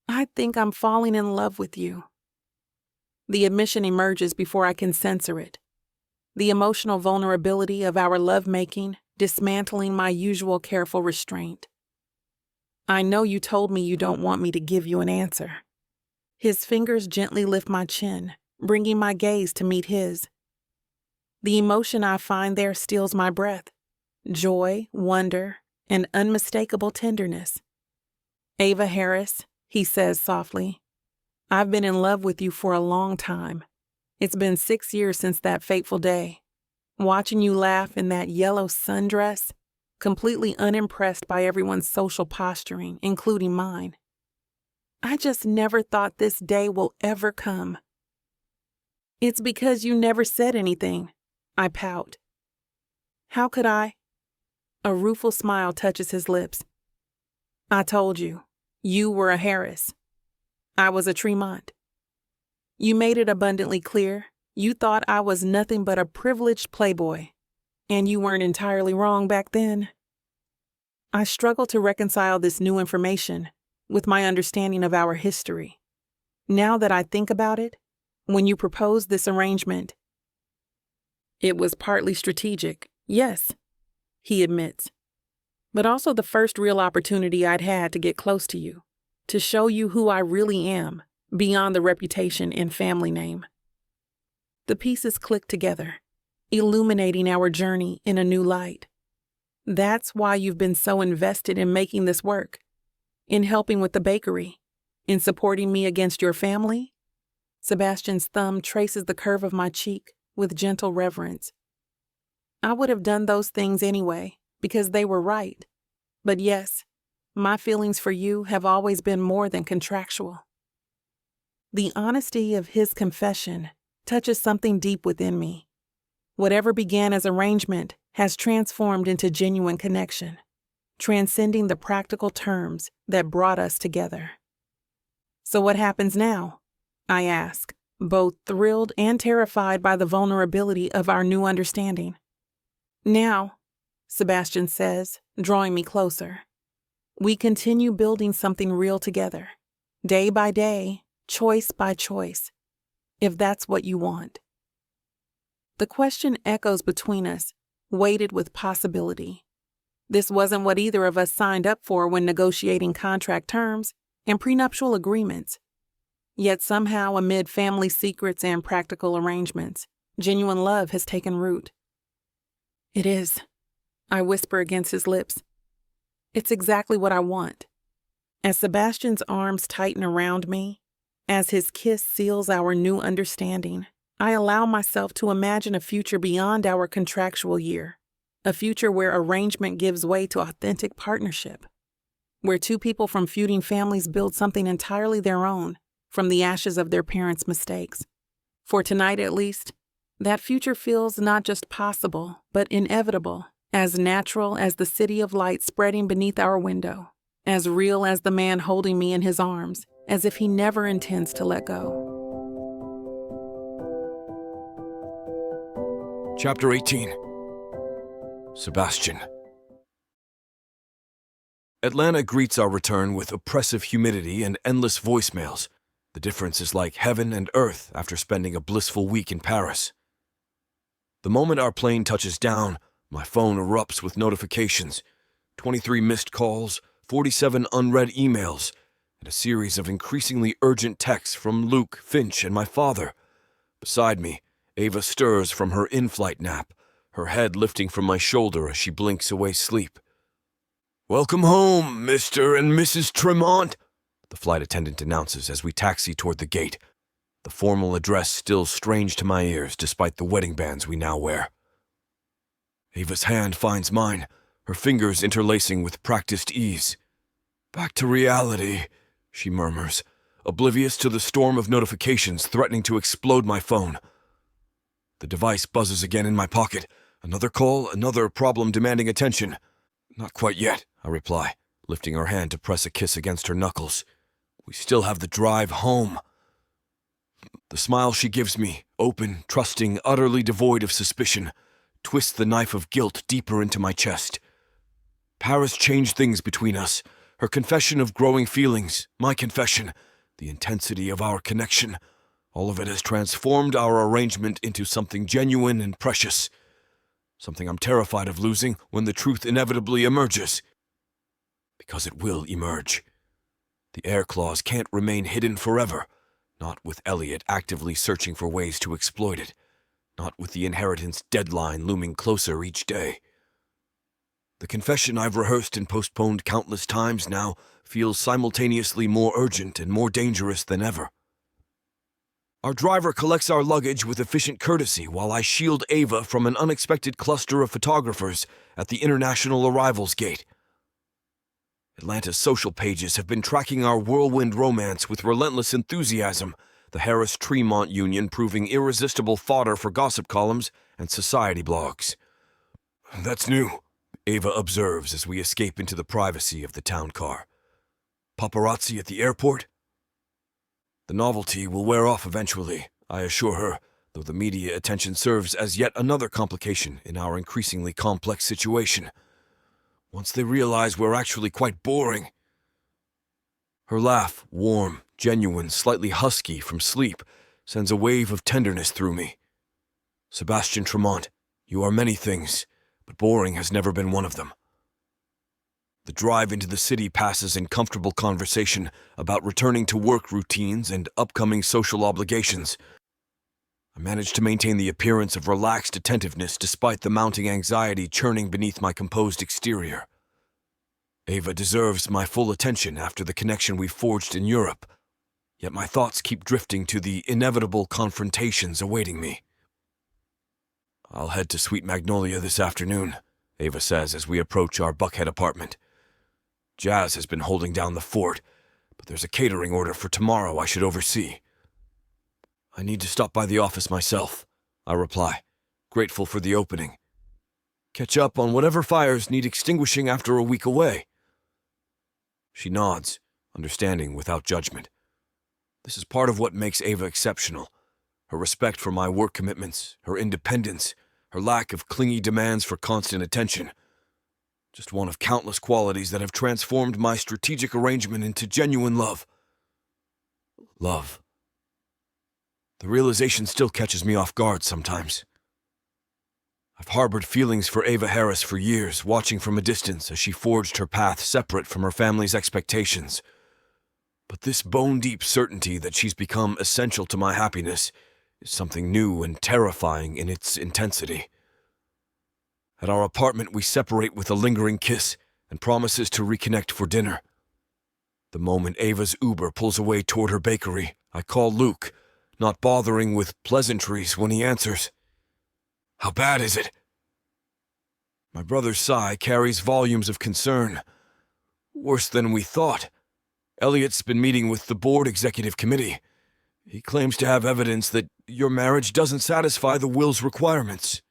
"I think I'm falling in love with you." The admission emerges before I can censor it. The emotional vulnerability of our lovemaking dismantling my usual careful restraint. "I know you told me you don't want me to give you an answer." His fingers gently lift my chin, bringing my gaze to meet his. The emotion I find there steals my breath. Joy, wonder, and unmistakable tenderness. "Ava Harris," he says softly, "I've been in love with you for a long time. It's been 6 years since that fateful day. Watching you laugh in that yellow sundress, completely unimpressed by everyone's social posturing, including mine. I just never thought this day will ever come." "It's because you never said anything," I pout. "How could I?" A rueful smile touches his lips. "I told you, you were a Harris. I was a Tremont. You made it abundantly clear you thought I was nothing but a privileged playboy, and you weren't entirely wrong back then." I struggle to reconcile this new information with my understanding of our history. Now that I think about it, when you proposed this arrangement, it was partly strategic, yes, he admits, but also the first real opportunity I'd had to get close to you, to show you who I really am, beyond the reputation and family name. The pieces click together, illuminating our journey in a new light. That's why you've been so invested in making this work, in helping with the bakery, in supporting me against your family. Sebastian's thumb traces the curve of my cheek with gentle reverence. I would have done those things anyway, because they were right. But yes, my feelings for you have always been more than contractual. The honesty of his confession touches something deep within me. Whatever began as arrangement has transformed into genuine connection, transcending the practical terms that brought us together. "So what happens now?" I ask, both thrilled and terrified by the vulnerability of our new understanding. "Now," Sebastian says, drawing me closer, "we continue building something real together, day by day, choice by choice, if that's what you want. The question echoes between us, weighted with possibility. This wasn't what either of us signed up for when negotiating contract terms and prenuptial agreements. Yet somehow, amid family secrets and practical arrangements, genuine love has taken root. It is, I whisper against his lips. It's exactly what I want. As Sebastian's arms tighten around me, as his kiss seals our new understanding, I allow myself to imagine a future beyond our contractual year, a future where arrangement gives way to authentic partnership, where two people from feuding families build something entirely their own from the ashes of their parents' mistakes. For tonight, at least, that future feels not just possible, but inevitable, as natural as the city of light spreading beneath our window, as real as the man holding me in his arms, as if he never intends to let go. Chapter 18. Sebastian. Atlanta greets our return with oppressive humidity and endless voicemails. The difference is like heaven and earth after spending a blissful week in Paris. The moment our plane touches down, my phone erupts with notifications. 23 missed calls, 47 unread emails, and a series of increasingly urgent texts from Luke, Finch, and my father. Beside me, Ava stirs from her in-flight nap, her head lifting from my shoulder as she blinks away sleep. "Welcome home, Mr. and Mrs. Tremont," the flight attendant announces as we taxi toward the gate, the formal address still strange to my ears despite the wedding bands we now wear. Ava's hand finds mine, her fingers interlacing with practiced ease. "Back to reality," she murmurs, oblivious to the storm of notifications threatening to explode my phone. The device buzzes again in my pocket. Another call, another problem demanding attention. "Not quite yet," I reply, lifting her hand to press a kiss against her knuckles. "We still have the drive home." The smile she gives me, open, trusting, utterly devoid of suspicion, twists the knife of guilt deeper into my chest. Paris changed things between us. Her confession of growing feelings, my confession, the intensity of our connection, all of it has transformed our arrangement into something genuine and precious. Something I'm terrified of losing when the truth inevitably emerges. Because it will emerge. The Heir clause can't remain hidden forever, not with Elliot actively searching for ways to exploit it, not with the inheritance deadline looming closer each day. The confession I've rehearsed and postponed countless times now feels simultaneously more urgent and more dangerous than ever. Our driver collects our luggage with efficient courtesy while I shield Ava from an unexpected cluster of photographers at the international arrivals gate. Atlanta's social pages have been tracking our whirlwind romance with relentless enthusiasm, the Harris-Tremont union proving irresistible fodder for gossip columns and society blogs. "That's new," Ava observes as we escape into the privacy of the town car. "Paparazzi at the airport?" "The novelty will wear off eventually," I assure her, though the media attention serves as yet another complication in our increasingly complex situation. "Once they realize we're actually quite boring." Her laugh, warm, genuine, slightly husky from sleep, sends a wave of tenderness through me. "Sebastian Tremont, you are many things, but boring has never been one of them." The drive into the city passes in comfortable conversation about returning to work routines and upcoming social obligations. I manage to maintain the appearance of relaxed attentiveness despite the mounting anxiety churning beneath my composed exterior. Ava deserves my full attention after the connection we forged in Europe, yet my thoughts keep drifting to the inevitable confrontations awaiting me. "I'll head to Sweet Magnolia this afternoon," Ava says as we approach our Buckhead apartment. "Jazz has been holding down the fort, but there's a catering order for tomorrow I should oversee." "I need to stop by the office myself," I reply, grateful for the opening. "Catch up on whatever fires need extinguishing after a week away." She nods, understanding without judgment. This is part of what makes Ava exceptional. Her respect for my work commitments, her independence, her lack of clingy demands for constant attention. Just one of countless qualities that have transformed my strategic arrangement into genuine love. Love. The realization still catches me off guard sometimes. I've harbored feelings for Ava Harris for years, watching from a distance as she forged her path separate from her family's expectations. But this bone-deep certainty that she's become essential to my happiness is something new and terrifying in its intensity. At our apartment, we separate with a lingering kiss and promises to reconnect for dinner. The moment Ava's Uber pulls away toward her bakery, I call Luke, not bothering with pleasantries when he answers. "How bad is it?" My brother's sigh carries volumes of concern. "Worse than we thought. Elliot's been meeting with the board executive committee. He claims to have evidence that your marriage doesn't satisfy the will's requirements."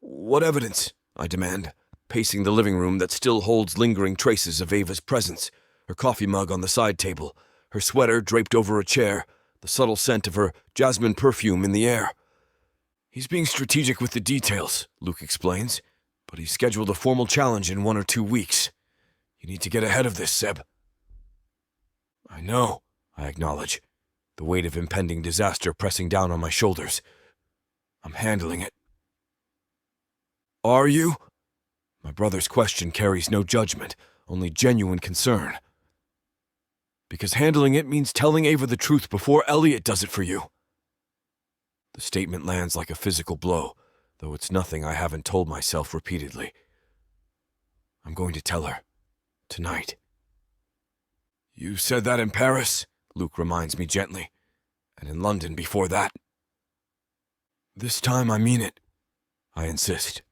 "What evidence?" I demand, pacing the living room that still holds lingering traces of Ava's presence, her coffee mug on the side table, her sweater draped over a chair, the subtle scent of her jasmine perfume in the air. "He's being strategic with the details," Luke explains, "but he's scheduled a formal challenge in 1 or 2 weeks. You need to get ahead of this, Seb." "I know," I acknowledge, the weight of impending disaster pressing down on my shoulders. "I'm handling it." "Are you?" My brother's question carries no judgment, only genuine concern. "Because handling it means telling Ava the truth before Elliot does it for you." The statement lands like a physical blow, though it's nothing I haven't told myself repeatedly. I'm going to tell her. Tonight. "You said that in Paris," Luke reminds me gently, "and in London before that." "This time I mean it," I insist,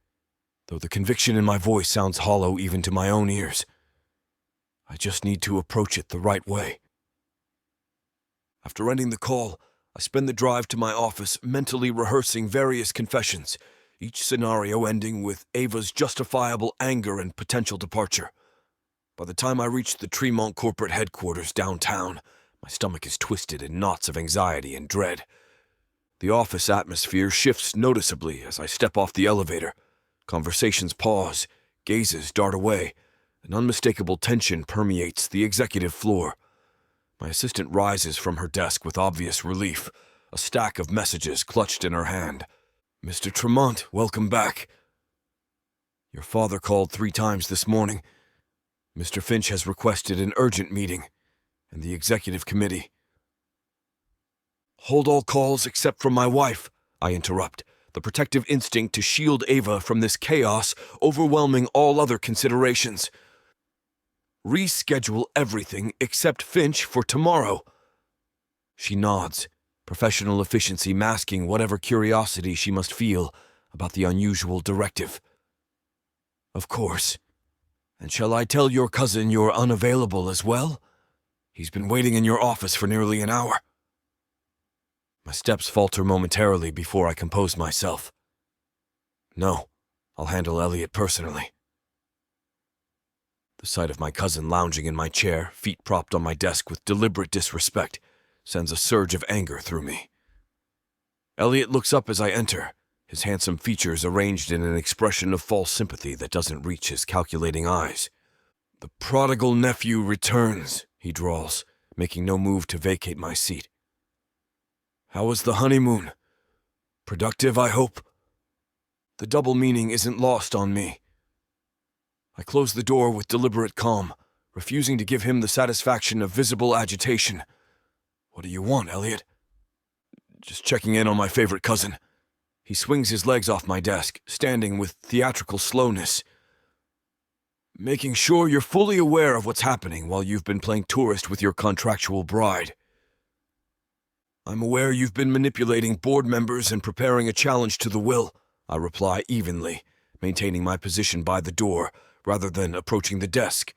though the conviction in my voice sounds hollow even to my own ears. I just need to approach it the right way. After ending the call, I spend the drive to my office mentally rehearsing various confessions, each scenario ending with Ava's justifiable anger and potential departure. By the time I reach the Tremont corporate headquarters downtown, my stomach is twisted in knots of anxiety and dread. The office atmosphere shifts noticeably as I step off the elevator. Conversations pause, gazes dart away. An unmistakable tension permeates the executive floor. My assistant rises from her desk with obvious relief, a stack of messages clutched in her hand. "Mr. Tremont, welcome back. Your father called 3 times this morning. Mr. Finch has requested an urgent meeting, and the executive committee." "Hold all calls except from my wife," I interrupt, the protective instinct to shield Ava from this chaos overwhelming all other considerations. "Reschedule everything except Finch for tomorrow." She nods, professional efficiency masking whatever curiosity she must feel about the unusual directive. "Of course. And shall I tell your cousin you're unavailable as well? He's been waiting in your office for nearly an hour." My steps falter momentarily before I compose myself. "No, I'll handle Elliot personally." The sight of my cousin lounging in my chair, feet propped on my desk with deliberate disrespect, sends a surge of anger through me. Elliot looks up as I enter, his handsome features arranged in an expression of false sympathy that doesn't reach his calculating eyes. "The prodigal nephew returns," he drawls, making no move to vacate my seat. "How was the honeymoon? Productive, I hope?" The double meaning isn't lost on me. I close the door with deliberate calm, refusing to give him the satisfaction of visible agitation. "What do you want, Elliot?" "Just checking in on my favorite cousin." He swings his legs off my desk, standing with theatrical slowness. "Making sure you're fully aware of what's happening while you've been playing tourist with your contractual bride." "I'm aware you've been manipulating board members and preparing a challenge to the will," I reply evenly, maintaining my position by the door rather than approaching the desk.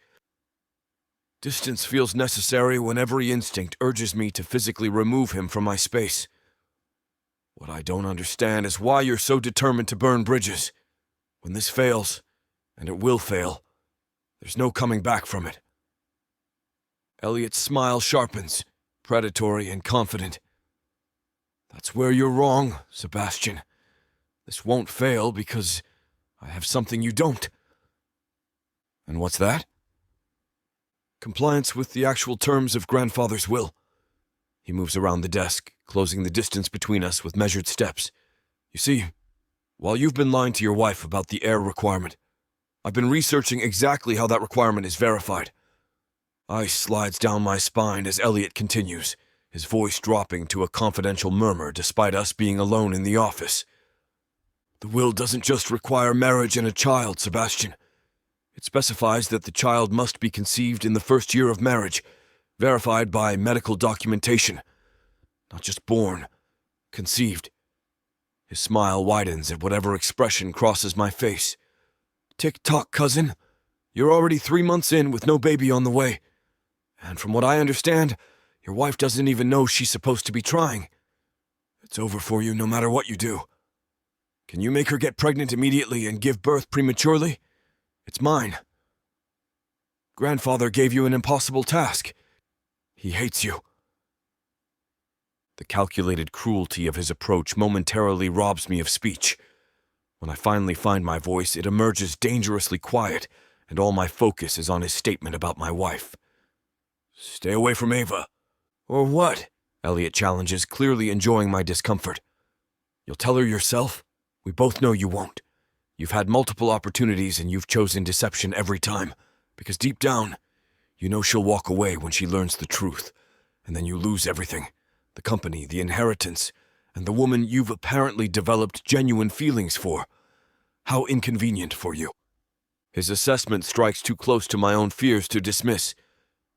Distance feels necessary when every instinct urges me to physically remove him from my space. "What I don't understand is why you're so determined to burn bridges. When this fails, and it will fail, there's no coming back from it." Elliot's smile sharpens, predatory and confident. "That's where you're wrong, Sebastian. This won't fail because I have something you don't." "And what's that?" "Compliance with the actual terms of grandfather's will. He moves around the desk, closing the distance between us with measured steps. You see, while you've been lying to your wife about the heir requirement, I've been researching exactly how that requirement is verified. Ice slides down my spine as Elliot continues, his voice dropping to a confidential murmur despite us being alone in the office. The will doesn't just require marriage and a child, Sebastian. It specifies that the child must be conceived in the first year of marriage, verified by medical documentation. Not just born, conceived. His smile widens at whatever expression crosses my face. Tick-tock, cousin. You're already 3 months in with no baby on the way. And from what I understand, your wife doesn't even know she's supposed to be trying. It's over for you no matter what you do. Can you make her get pregnant immediately and give birth prematurely? It's mine. Grandfather gave you an impossible task. He hates you. The calculated cruelty of his approach momentarily robs me of speech. When I finally find my voice, it emerges dangerously quiet, and all my focus is on his statement about my wife. Stay away from Ava. Or what? Elliot challenges, clearly enjoying my discomfort. You'll tell her yourself? We both know you won't. You've had multiple opportunities and you've chosen deception every time, because deep down, you know she'll walk away when she learns the truth, and then you lose everything. The company, the inheritance, and the woman you've apparently developed genuine feelings for. How inconvenient for you. His assessment strikes too close to my own fears to dismiss.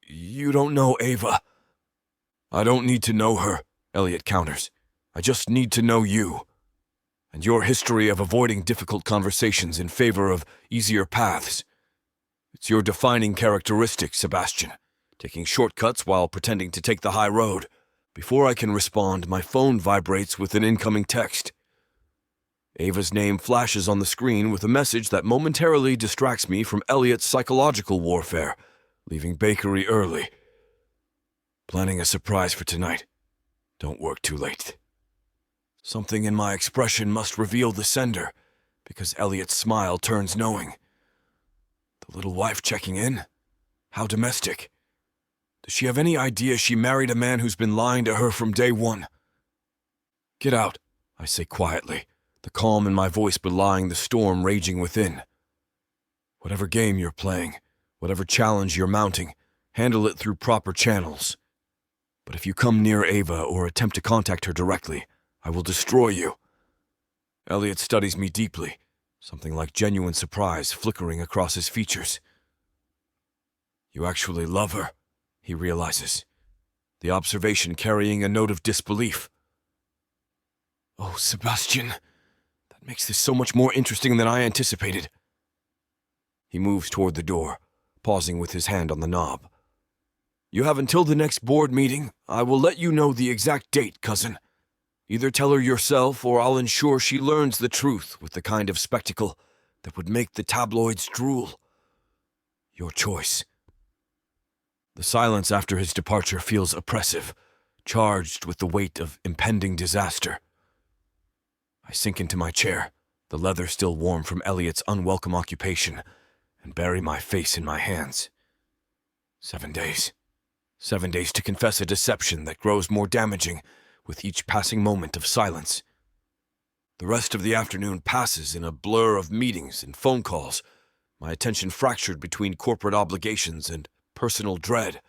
You don't know Ava. I don't need to know her, Elliot counters. I just need to know you. And your history of avoiding difficult conversations in favor of easier paths. It's your defining characteristic, Sebastian, taking shortcuts while pretending to take the high road. Before I can respond, my phone vibrates with an incoming text. Ava's name flashes on the screen with a message that momentarily distracts me from Elliot's psychological warfare, leaving bakery early. Planning a surprise for tonight. Don't work too late. Something in my expression must reveal the sender, because Elliot's smile turns knowing. The little wife checking in? How domestic. Does she have any idea she married a man who's been lying to her from day one? Get out, I say quietly, the calm in my voice belying the storm raging within. Whatever game you're playing, whatever challenge you're mounting, handle it through proper channels. But if you come near Ava or attempt to contact her directly, I will destroy you. Elliot studies me deeply, something like genuine surprise flickering across his features. You actually love her, he realizes, the observation carrying a note of disbelief. Oh, Sebastian, that makes this so much more interesting than I anticipated. He moves toward the door, pausing with his hand on the knob. You have until the next board meeting. I will let you know the exact date, cousin. Either tell her yourself, or I'll ensure she learns the truth with the kind of spectacle that would make the tabloids drool. Your choice. The silence after his departure feels oppressive, charged with the weight of impending disaster. I sink into my chair, the leather still warm from Elliot's unwelcome occupation, and bury my face in my hands. 7 days. 7 days to confess a deception that grows more damaging with each passing moment of silence. The rest of the afternoon passes in a blur of meetings and phone calls, my attention fractured between corporate obligations and personal dread.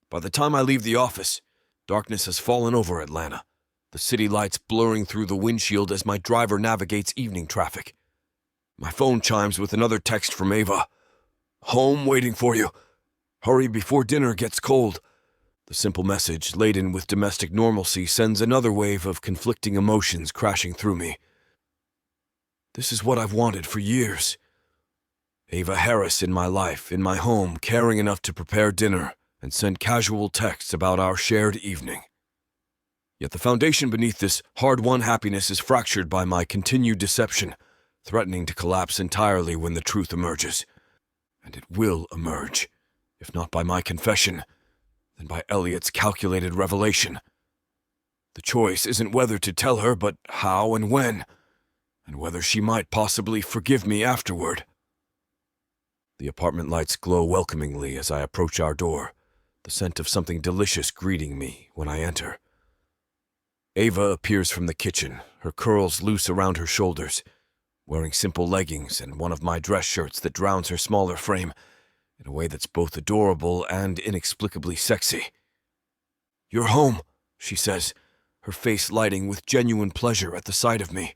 By the time I leave the office, darkness has fallen over Atlanta, the city lights blurring through the windshield as my driver navigates evening traffic. My phone chimes with another text from Ava. Home waiting for you. Hurry before dinner gets cold. The simple message, laden with domestic normalcy, sends another wave of conflicting emotions crashing through me. This is what I've wanted for years. Ava Harris in my life, in my home, caring enough to prepare dinner and send casual texts about our shared evening. Yet the foundation beneath this hard-won happiness is fractured by my continued deception, threatening to collapse entirely when the truth emerges. And it will emerge, if not by my confession, then by Elliot's calculated revelation. The choice isn't whether to tell her, but how and when, and whether she might possibly forgive me afterward. The apartment lights glow welcomingly as I approach our door, the scent of something delicious greeting me when I enter. Ava appears from the kitchen, her curls loose around her shoulders, wearing simple leggings and one of my dress shirts that drowns her smaller frame in a way that's both adorable and inexplicably sexy. "You're home," she says, her face lighting with genuine pleasure at the sight of me.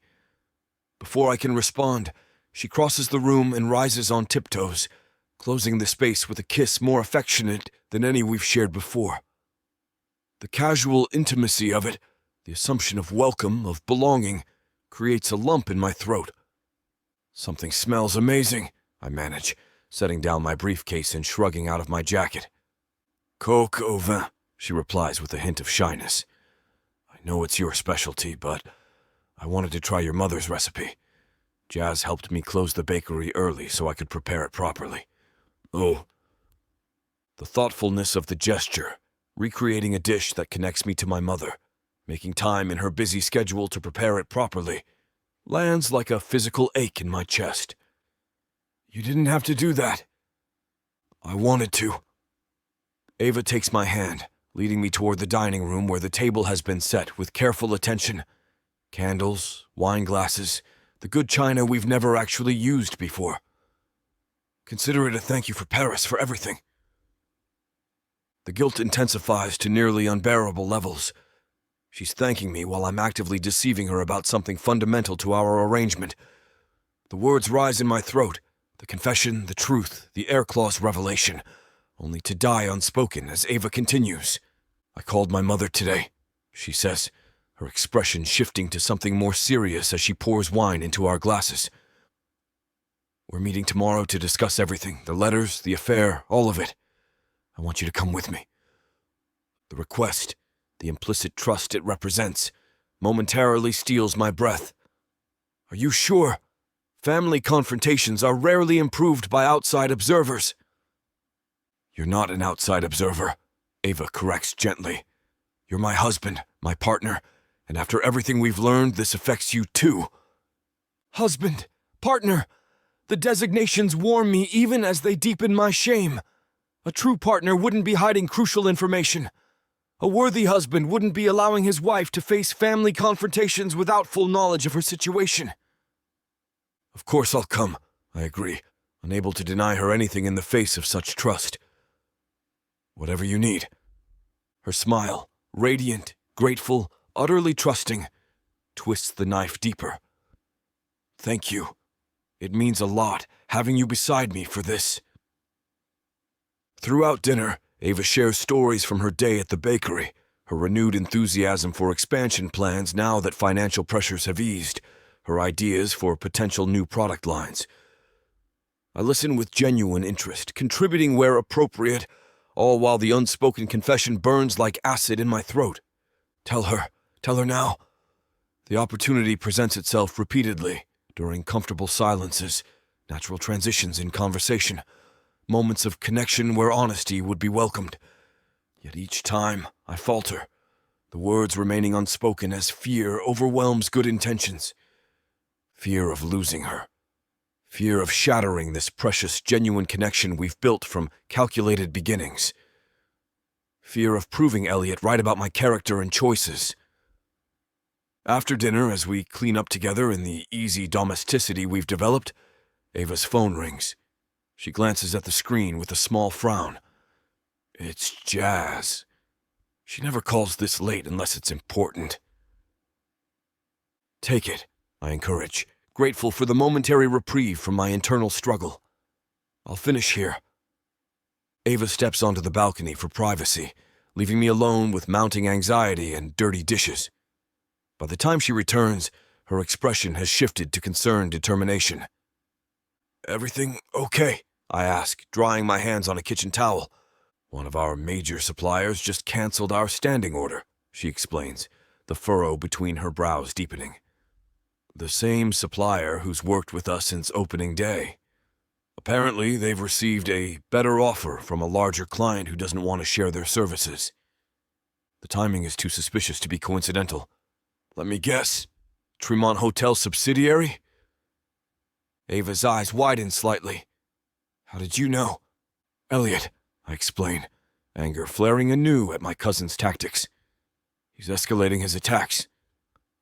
Before I can respond, she crosses the room and rises on tiptoes, closing the space with a kiss more affectionate than any we've shared before. The casual intimacy of it, the assumption of welcome, of belonging, creates a lump in my throat. "Something smells amazing," I manage, setting down my briefcase and shrugging out of my jacket. "Coke au vin," she replies with a hint of shyness. "I know it's your specialty, but I wanted to try your mother's recipe. Jazz helped me close the bakery early so I could prepare it properly." Oh. The thoughtfulness of the gesture, recreating a dish that connects me to my mother, making time in her busy schedule to prepare it properly, lands like a physical ache in my chest. "You didn't have to do that." "I wanted to." Ava takes my hand, leading me toward the dining room where the table has been set with careful attention. Candles, wine glasses, the good china we've never actually used before. "Consider it a thank you for Paris for everything." The guilt intensifies to nearly unbearable levels. She's thanking me while I'm actively deceiving her about something fundamental to our arrangement. The words rise in my throat, the confession, the truth, the air clause revelation, only to die unspoken as Ava continues. "I called my mother today," she says, her expression shifting to something more serious as she pours wine into our glasses. "We're meeting tomorrow to discuss everything, the letters, the affair, all of it. I want you to come with me." The request, the implicit trust it represents, momentarily steals my breath. "Are you sure? Family confrontations are rarely improved by outside observers." "You're not an outside observer," Ava corrects gently. "You're my husband, my partner, and after everything we've learned, this affects you too." Husband, partner, the designations warm me even as they deepen my shame. A true partner wouldn't be hiding crucial information. A worthy husband wouldn't be allowing his wife to face family confrontations without full knowledge of her situation. "Of course I'll come," I agree, unable to deny her anything in the face of such trust. "Whatever you need." Her smile, radiant, grateful, utterly trusting, twists the knife deeper. "Thank you. It means a lot, having you beside me for this." Throughout dinner, Ava shares stories from her day at the bakery, her renewed enthusiasm for expansion plans now that financial pressures have eased, her ideas for potential new product lines. I listen with genuine interest, contributing where appropriate, all while the unspoken confession burns like acid in my throat. Tell her now. The opportunity presents itself repeatedly, during comfortable silences, natural transitions in conversation, moments of connection where honesty would be welcomed. Yet each time, I falter, the words remaining unspoken as fear overwhelms good intentions. Fear of losing her. Fear of shattering this precious, genuine connection we've built from calculated beginnings. Fear of proving Elliot right about my character and choices. After dinner, as we clean up together in the easy domesticity we've developed, Ava's phone rings. She glances at the screen with a small frown. It's Jazz. She never calls this late unless it's important. "Take it," I encourage, grateful for the momentary reprieve from my internal struggle. "I'll finish here." Ava steps onto the balcony for privacy, leaving me alone with mounting anxiety and dirty dishes. By the time she returns, her expression has shifted to concerned determination. "Everything okay?" I ask, drying my hands on a kitchen towel. "One of our major suppliers just canceled our standing order," she explains, the furrow between her brows deepening. "The same supplier who's worked with us since opening day. Apparently, they've received a better offer from a larger client who doesn't want to share their services. The timing is too suspicious to be coincidental. Let me guess. Tremont Hotel subsidiary?" Ava's eyes widen slightly. "How did you know?" "Elliot," I explain, anger flaring anew at my cousin's tactics. He's escalating his attacks.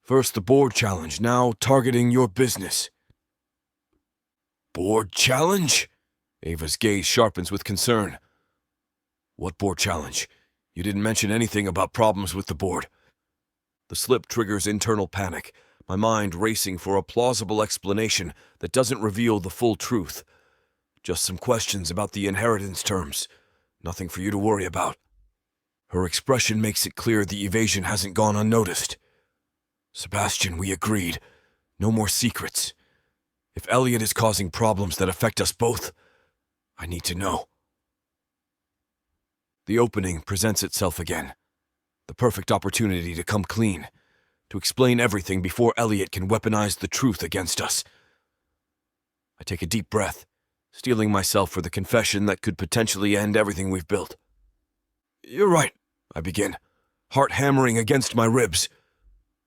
First the board challenge, now targeting your business. Board challenge? Ava's gaze sharpens with concern. What board challenge? You didn't mention anything about problems with the board. The slip triggers internal panic, my mind racing for a plausible explanation that doesn't reveal the full truth. Just some questions about the inheritance terms. Nothing for you to worry about. Her expression makes it clear the evasion hasn't gone unnoticed. Sebastian, we agreed. No more secrets. If Elliot is causing problems that affect us both, I need to know. The opening presents itself again. The perfect opportunity to come clean, to explain everything before Elliot can weaponize the truth against us. I take a deep breath, steeling myself for the confession that could potentially end everything we've built. You're right, I begin, heart hammering against my ribs.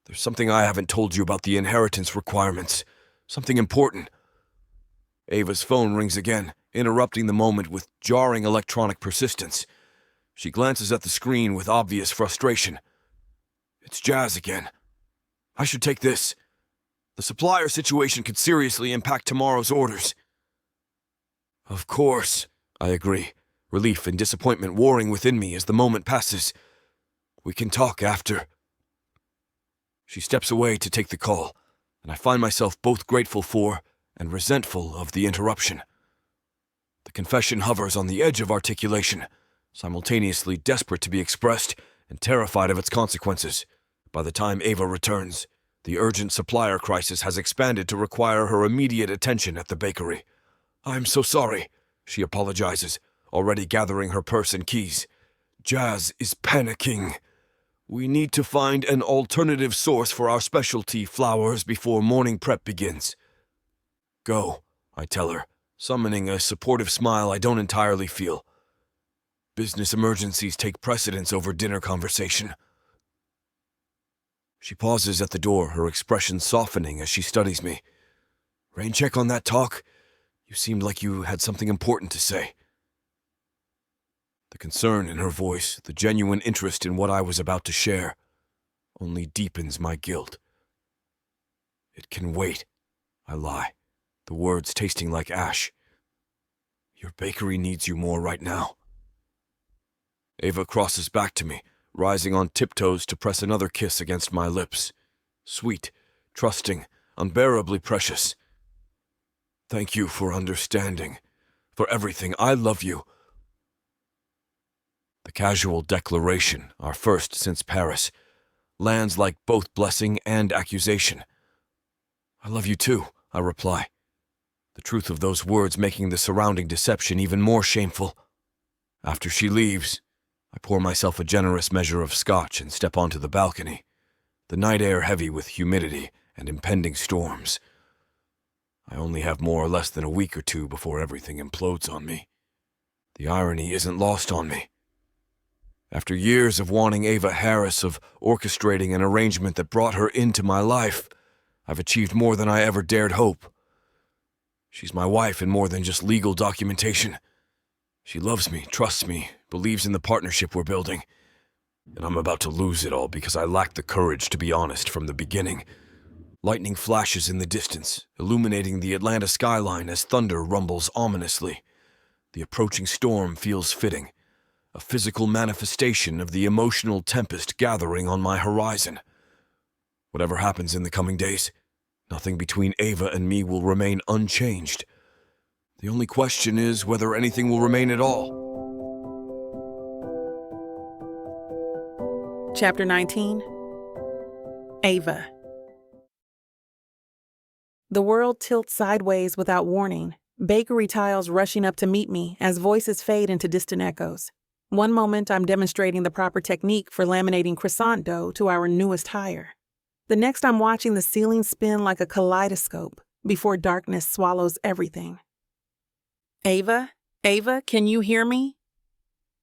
There's something I haven't told you about the inheritance requirements, something important. Ava's phone rings again, interrupting the moment with jarring electronic persistence. She glances at the screen with obvious frustration. It's Jazz again. I should take this. The supplier situation could seriously impact tomorrow's orders. Of course, I agree, relief and disappointment warring within me as the moment passes. We can talk after. She steps away to take the call, and I find myself both grateful for and resentful of the interruption. The confession hovers on the edge of articulation, simultaneously desperate to be expressed and terrified of its consequences. By the time Ava returns, the urgent supplier crisis has expanded to require her immediate attention at the bakery. I'm so sorry, she apologizes, already gathering her purse and keys. Jazz is panicking. We need to find an alternative source for our specialty flowers before morning prep begins. Go, I tell her, summoning a supportive smile I don't entirely feel. Business emergencies take precedence over dinner conversation. She pauses at the door, her expression softening as she studies me. Rain check on that talk? You seemed like you had something important to say. The concern in her voice, the genuine interest in what I was about to share, only deepens my guilt. It can wait, I lie, the words tasting like ash. Your bakery needs you more right now. Ava crosses back to me, rising on tiptoes to press another kiss against my lips. Sweet, trusting, unbearably precious. Thank you for understanding, for everything. I love you. The casual declaration, our first since Paris, lands like both blessing and accusation. I love you too, I reply, the truth of those words making the surrounding deception even more shameful. After she leaves, I pour myself a generous measure of scotch and step onto the balcony, the night air heavy with humidity and impending storms. I only have more or less than a week or two before everything implodes on me. The irony isn't lost on me. After years of wanting Ava Harris, of orchestrating an arrangement that brought her into my life, I've achieved more than I ever dared hope. She's my wife in more than just legal documentation. She loves me, trusts me, believes in the partnership we're building. And I'm about to lose it all because I lacked the courage to be honest from the beginning. Lightning flashes in the distance, illuminating the Atlanta skyline as thunder rumbles ominously. The approaching storm feels fitting, a physical manifestation of the emotional tempest gathering on my horizon. Whatever happens in the coming days, nothing between Ava and me will remain unchanged. The only question is whether anything will remain at all. Chapter 19. Ava. The world tilts sideways without warning, bakery tiles rushing up to meet me as voices fade into distant echoes. One moment I'm demonstrating the proper technique for laminating croissant dough to our newest hire. The next I'm watching the ceiling spin like a kaleidoscope before darkness swallows everything. Ava, can you hear me?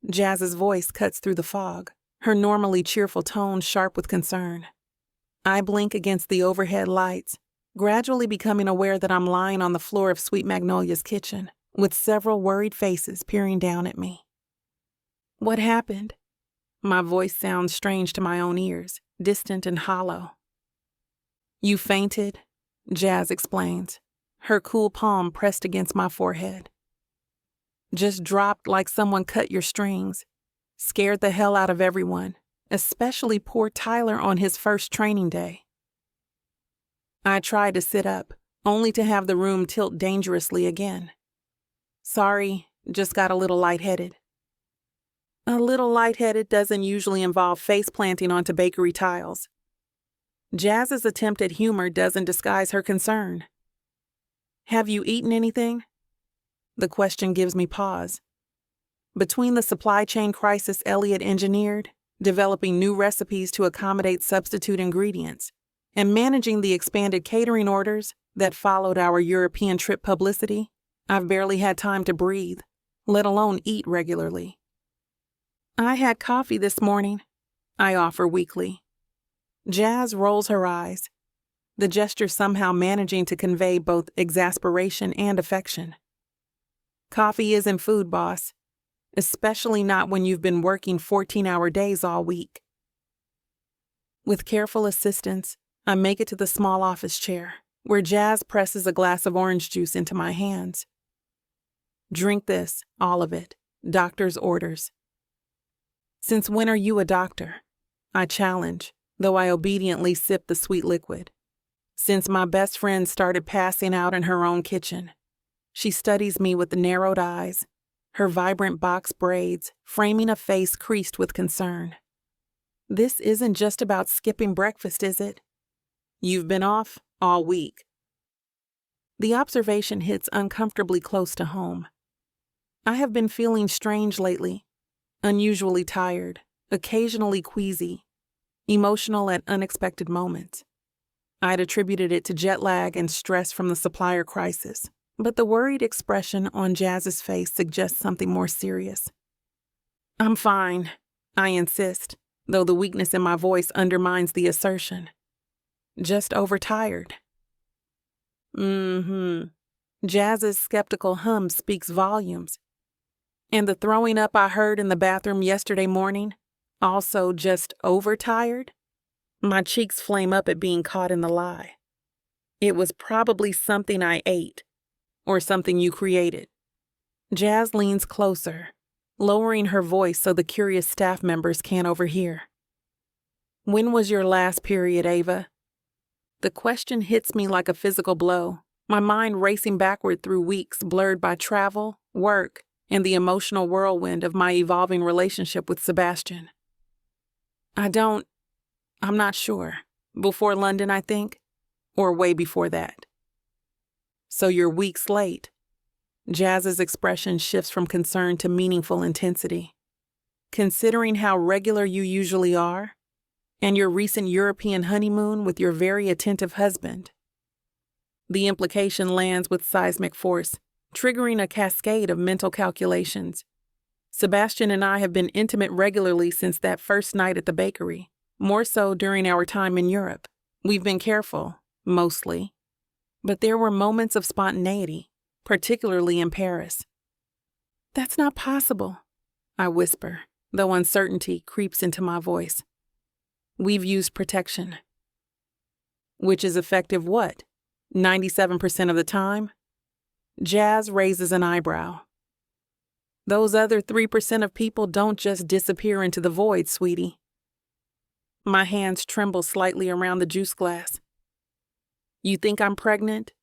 Jazz's voice cuts through the fog, her normally cheerful tone sharp with concern. I blink against the overhead lights, gradually becoming aware that I'm lying on the floor of Sweet Magnolia's kitchen, with several worried faces peering down at me. What happened? My voice sounds strange to my own ears, distant and hollow. You fainted, Jazz explains, her cool palm pressed against my forehead. Just dropped like someone cut your strings. Scared the hell out of everyone, especially poor Tyler on his first training day. I tried to sit up, only to have the room tilt dangerously again. Sorry, just got a little lightheaded. A little lightheaded doesn't usually involve face planting onto bakery tiles. Jazz's attempt at humor doesn't disguise her concern. Have you eaten anything? The question gives me pause. Between the supply chain crisis Elliot engineered, developing new recipes to accommodate substitute ingredients, and managing the expanded catering orders that followed our European trip publicity, I've barely had time to breathe, let alone eat regularly. I had coffee this morning, I offer weakly. Jazz rolls her eyes, the gesture somehow managing to convey both exasperation and affection. Coffee isn't food, boss, especially not when you've been working 14-hour days all week. With careful assistance, I make it to the small office chair, where Jazz presses a glass of orange juice into my hands. Drink this, all of it, doctor's orders. Since when are you a doctor? I challenge, though I obediently sip the sweet liquid. Since my best friend started passing out in her own kitchen. She studies me with the narrowed eyes, her vibrant box braids framing a face creased with concern. This isn't just about skipping breakfast, is it? You've been off all week. The observation hits uncomfortably close to home. I have been feeling strange lately, unusually tired, occasionally queasy, emotional at unexpected moments. I'd attributed it to jet lag and stress from the supplier crisis, but the worried expression on Jazz's face suggests something more serious. I'm fine, I insist, though the weakness in my voice undermines the assertion. Just overtired. Jazz's skeptical hum speaks volumes. And the throwing up I heard in the bathroom yesterday morning, also just overtired? My cheeks flame up at being caught in the lie. It was probably something I ate, or something you created. Jazz leans closer, lowering her voice so the curious staff members can't overhear. When was your last period, Ava? The question hits me like a physical blow, my mind racing backward through weeks blurred by travel, work, and the emotional whirlwind of my evolving relationship with Sebastian. I'm not sure. Before London, I think, or way before that. So you're weeks late. Jazz's expression shifts from concern to meaningful intensity. Considering how regular you usually are, and your recent European honeymoon with your very attentive husband. The implication lands with seismic force, triggering a cascade of mental calculations. Sebastian and I have been intimate regularly since that first night at the bakery, more so during our time in Europe. We've been careful, mostly. But there were moments of spontaneity, particularly in Paris. That's not possible, I whisper, though uncertainty creeps into my voice. We've used protection. Which is effective what? 97% of the time? Jazz raises an eyebrow. Those other 3% of people don't just disappear into the void, sweetie. My hands tremble slightly around the juice glass. You think I'm pregnant?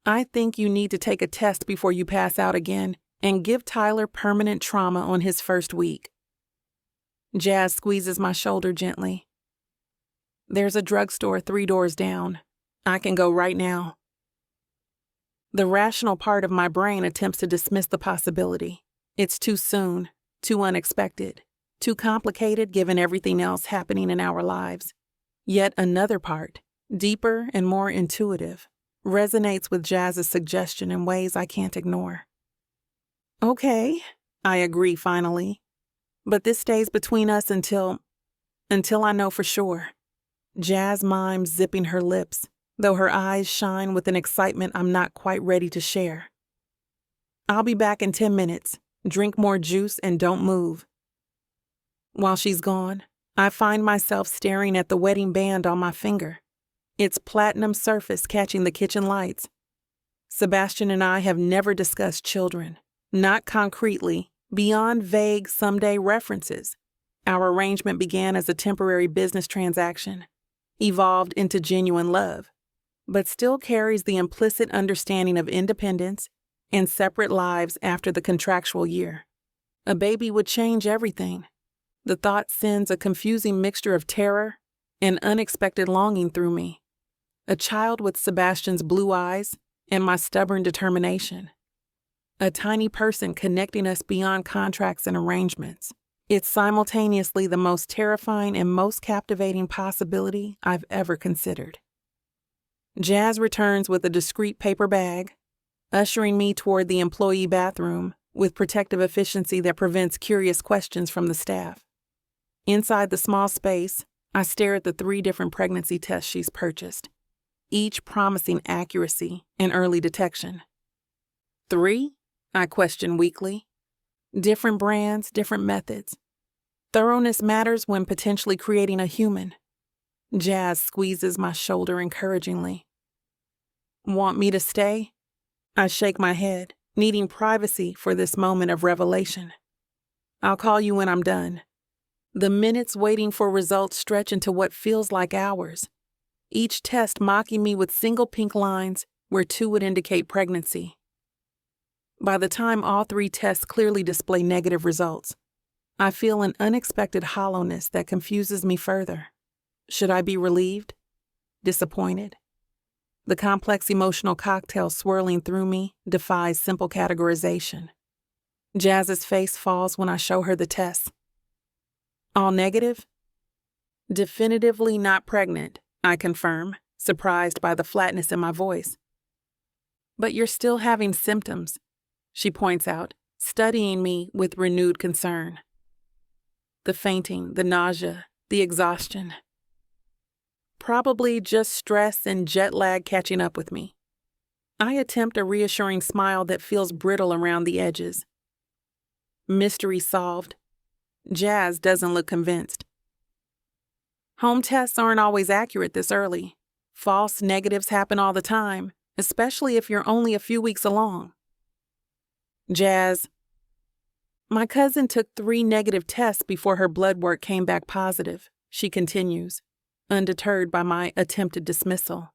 I think you need to take a test before you pass out again and give Tyler permanent trauma on his first week. Jazz squeezes my shoulder gently. There's a drugstore 3 doors down. I can go right now. The rational part of my brain attempts to dismiss the possibility. It's too soon, too unexpected, too complicated given everything else happening in our lives. Yet another part, deeper and more intuitive, resonates with Jazz's suggestion in ways I can't ignore. Okay, I agree finally. But this stays between us until I know for sure. Jazz mimes zipping her lips, though her eyes shine with an excitement I'm not quite ready to share. I'll be back in 10 minutes. drink more juice, and don't move. While she's gone, I find myself staring at the wedding band on my finger, its platinum surface catching the kitchen lights. Sebastian and I have never discussed children, not concretely, beyond vague someday references. Our arrangement began as a temporary business transaction, evolved into genuine love, but still carries the implicit understanding of independence and separate lives after the contractual year. A baby would change everything. The thought sends a confusing mixture of terror and unexpected longing through me. A child with Sebastian's blue eyes and my stubborn determination. A tiny person connecting us beyond contracts and arrangements. It's simultaneously the most terrifying and most captivating possibility I've ever considered. Jazz returns with a discreet paper bag, ushering me toward the employee bathroom with protective efficiency that prevents curious questions from the staff. Inside the small space, I stare at the 3 different pregnancy tests she's purchased, each promising accuracy and early detection. 3? I question weakly. Different brands, different methods. Thoroughness matters when potentially creating a human. Jazz squeezes my shoulder encouragingly. Want me to stay? I shake my head, needing privacy for this moment of revelation. I'll call you when I'm done. The minutes waiting for results stretch into what feels like hours, each test mocking me with single pink lines where 2 would indicate pregnancy. By the time all 3 tests clearly display negative results, I feel an unexpected hollowness that confuses me further. Should I be relieved? Disappointed? The complex emotional cocktail swirling through me defies simple categorization. Jazz's face falls when I show her the tests. All negative? Definitively not pregnant, I confirm, surprised by the flatness in my voice. But you're still having symptoms, she points out, studying me with renewed concern. The fainting, the nausea, the exhaustion. Probably just stress and jet lag catching up with me. I attempt a reassuring smile that feels brittle around the edges. Mystery solved. Jazz doesn't look convinced. Home tests aren't always accurate this early. False negatives happen all the time, especially if you're only a few weeks along. Jazz. My cousin took 3 negative tests before her blood work came back positive, she continues, undeterred by my attempted dismissal.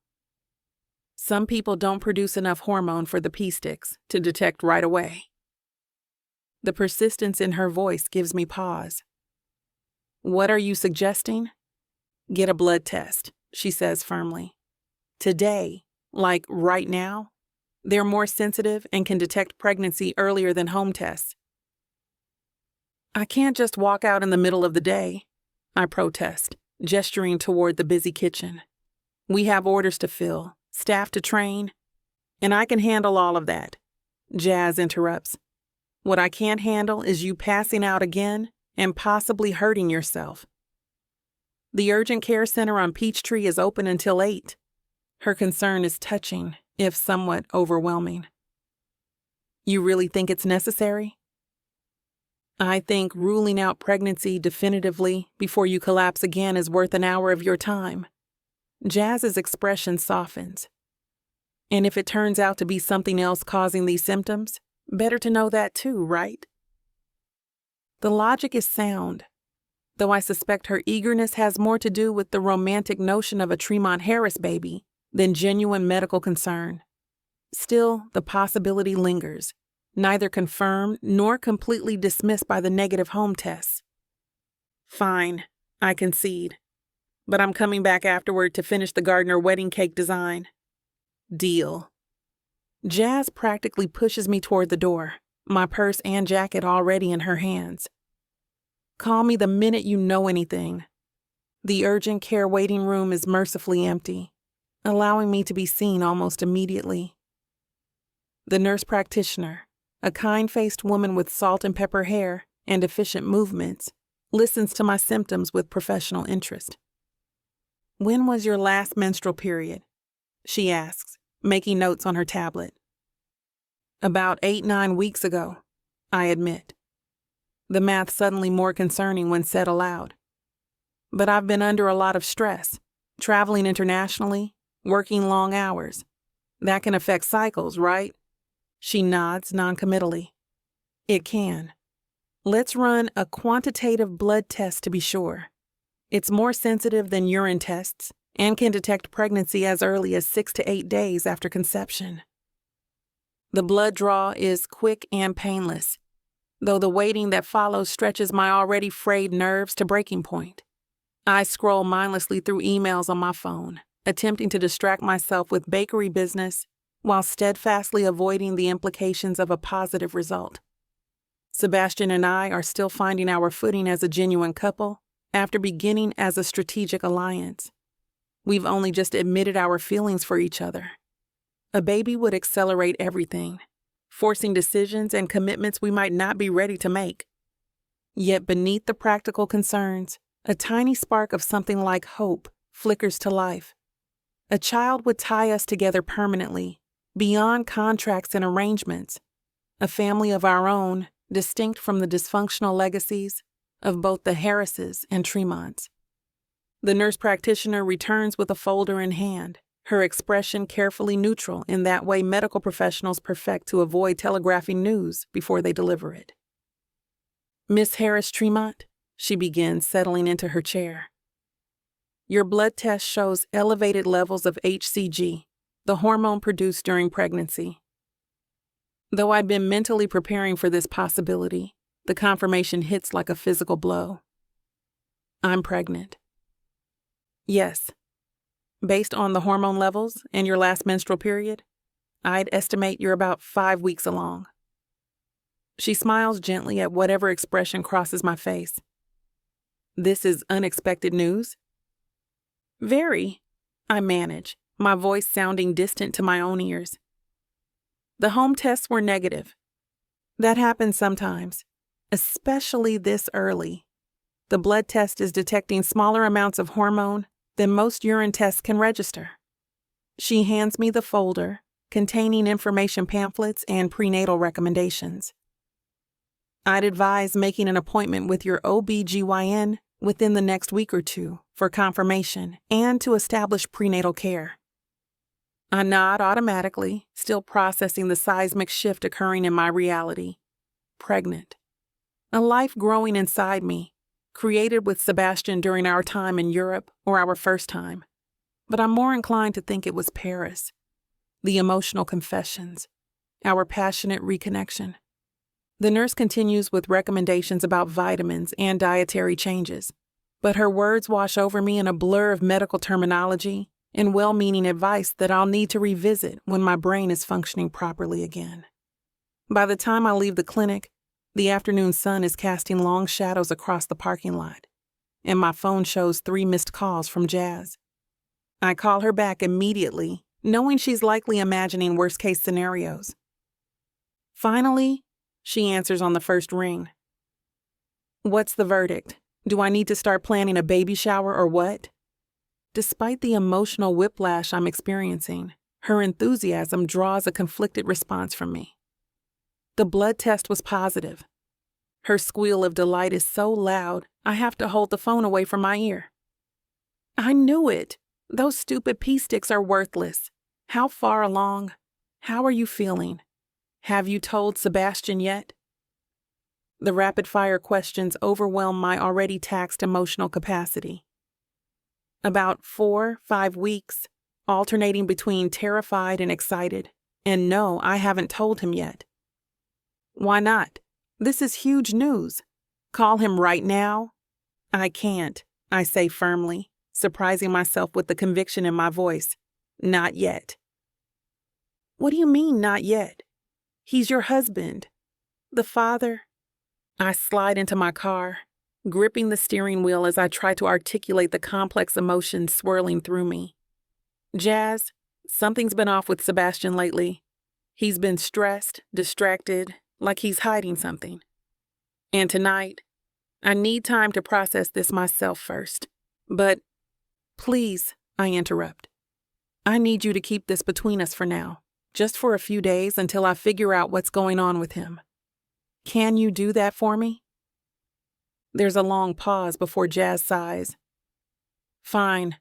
Some people don't produce enough hormone for the pee sticks to detect right away. The persistence in her voice gives me pause. What are you suggesting? Get a blood test, she says firmly. Today, like right now, they're more sensitive and can detect pregnancy earlier than home tests. I can't just walk out in the middle of the day, I protest, gesturing toward the busy kitchen. We have orders to fill, staff to train, and I can handle all of that. Jazz interrupts. What I can't handle is you passing out again and possibly hurting yourself. The urgent care center on Peachtree is open until 8. Her concern is touching, if somewhat overwhelming. You really think it's necessary? I think ruling out pregnancy definitively before you collapse again is worth an hour of your time. Jazz's expression softens. And if it turns out to be something else causing these symptoms, better to know that too, right? The logic is sound, though I suspect her eagerness has more to do with the romantic notion of a Tremont Harris baby than genuine medical concern. Still, the possibility lingers, neither confirmed nor completely dismissed by the negative home tests. Fine, I concede, but I'm coming back afterward to finish the Gardner wedding cake design. Deal. Jazz practically pushes me toward the door, my purse and jacket already in her hands. Call me the minute you know anything. The urgent care waiting room is mercifully empty, allowing me to be seen almost immediately. The nurse practitioner, a kind-faced woman with salt and pepper hair and efficient movements, listens to my symptoms with professional interest. When was your last menstrual period? She asks, making notes on her tablet. About 8-9 weeks ago. I admit. The math suddenly more concerning when said aloud. But I've been under a lot of stress, traveling internationally, working long hours. That can affect cycles, right? She nods noncommittally. It can. Let's run a quantitative blood test to be sure. It's more sensitive than urine tests and can detect pregnancy as early as 6 to 8 days after conception. The blood draw is quick and painless, though the waiting that follows stretches my already frayed nerves to breaking point. I scroll mindlessly through emails on my phone, attempting to distract myself with bakery business while steadfastly avoiding the implications of a positive result. Sebastian and I are still finding our footing as a genuine couple after beginning as a strategic alliance. We've only just admitted our feelings for each other. A baby would accelerate everything, forcing decisions and commitments we might not be ready to make. Yet beneath the practical concerns, a tiny spark of something like hope flickers to life. A child would tie us together permanently, beyond contracts and arrangements. A family of our own, distinct from the dysfunctional legacies of both the Harrises and Tremonts. The nurse practitioner returns with a folder in hand, her expression carefully neutral in that way medical professionals perfect to avoid telegraphing news before they deliver it. Miss Harris Tremont, she begins, settling into her chair. Your blood test shows elevated levels of HCG, the hormone produced during pregnancy. Though I'd been mentally preparing for this possibility, the confirmation hits like a physical blow. I'm pregnant. Yes. Based on the hormone levels and your last menstrual period, I'd estimate you're about 5 weeks along. She smiles gently at whatever expression crosses my face. This is unexpected news? Very, I manage, my voice sounding distant to my own ears. The home tests were negative. That happens sometimes, especially this early. The blood test is detecting smaller amounts of hormone than most urine tests can register. She hands me the folder containing information pamphlets and prenatal recommendations. I'd advise making an appointment with your OB/GYN within the next week or two for confirmation and to establish prenatal care. I nod automatically, still processing the seismic shift occurring in my reality. Pregnant. A life growing inside me, created with Sebastian during our time in Europe or our first time. But I'm more inclined to think it was Paris. The emotional confessions, our passionate reconnection. The nurse continues with recommendations about vitamins and dietary changes, but her words wash over me in a blur of medical terminology and well-meaning advice that I'll need to revisit when my brain is functioning properly again. By the time I leave the clinic, the afternoon sun is casting long shadows across the parking lot, and my phone shows 3 missed calls from Jazz. I call her back immediately, knowing she's likely imagining worst-case scenarios. Finally, she answers on the first ring. What's the verdict? Do I need to start planning a baby shower or what? Despite the emotional whiplash I'm experiencing, her enthusiasm draws a conflicted response from me. The blood test was positive. Her squeal of delight is so loud, I have to hold the phone away from my ear. I knew it. Those stupid pee sticks are worthless. How far along? How are you feeling? Have you told Sebastian yet? The rapid-fire questions overwhelm my already taxed emotional capacity. About 4-5 weeks, alternating between terrified and excited, and no, I haven't told him yet. Why not? This is huge news. Call him right now? I can't, I say firmly, surprising myself with the conviction in my voice. Not yet. What do you mean, not yet? He's your husband. The father. I slide into my car, gripping the steering wheel as I try to articulate the complex emotions swirling through me. Jazz, something's been off with Sebastian lately. He's been stressed, distracted, like he's hiding something. And tonight, I need time to process this myself first. But, please, I interrupt. I need you to keep this between us for now, just for a few days until I figure out what's going on with him. Can you do that for me? There's a long pause before Jazz sighs. Fine,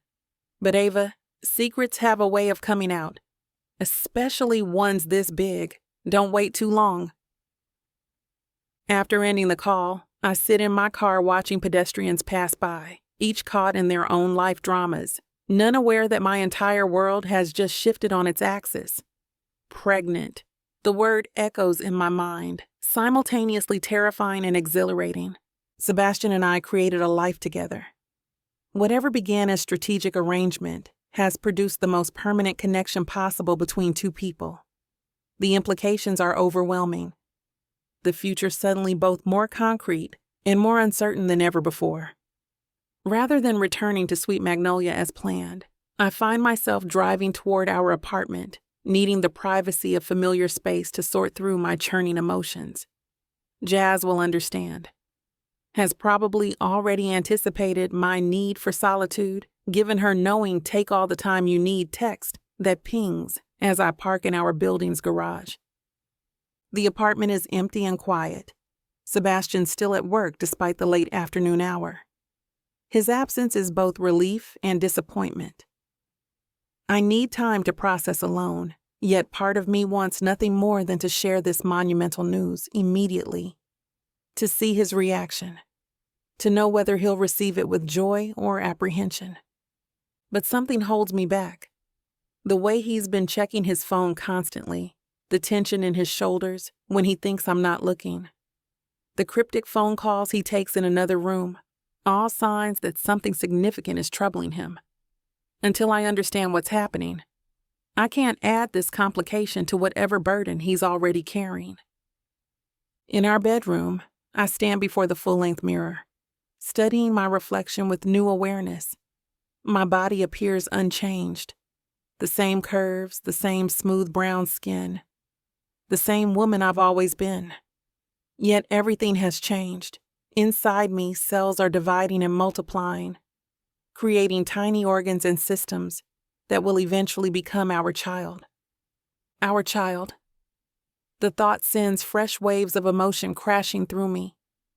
but Ava, secrets have a way of coming out, especially ones this big. Don't wait too long. After ending the call, I sit in my car watching pedestrians pass by, each caught in their own life dramas, none aware that my entire world has just shifted on its axis. Pregnant. The word echoes in my mind, simultaneously terrifying and exhilarating. Sebastian and I created a life together. Whatever began as strategic arrangement has produced the most permanent connection possible between two people. The implications are overwhelming. The future suddenly both more concrete and more uncertain than ever before. Rather than returning to Sweet Magnolia as planned, I find myself driving toward our apartment, needing the privacy of familiar space to sort through my churning emotions. Jazz will understand. Has probably already anticipated my need for solitude, given her knowing "take all the time you need" text that pings as I park in our building's garage. The apartment is empty and quiet. Sebastian's still at work despite the late afternoon hour. His absence is both relief and disappointment. I need time to process alone, yet part of me wants nothing more than to share this monumental news immediately. To see his reaction. To know whether he'll receive it with joy or apprehension. But something holds me back. The way he's been checking his phone constantly, the tension in his shoulders when he thinks I'm not looking, the cryptic phone calls he takes in another room, all signs that something significant is troubling him. Until I understand what's happening, I can't add this complication to whatever burden he's already carrying. In our bedroom, I stand before the full-length mirror, studying my reflection with new awareness. My body appears unchanged. The same curves, the same smooth brown skin, the same woman I've always been. Yet everything has changed. Inside me, cells are dividing and multiplying, creating tiny organs and systems that will eventually become our child. Our child. The thought sends fresh waves of emotion crashing through me.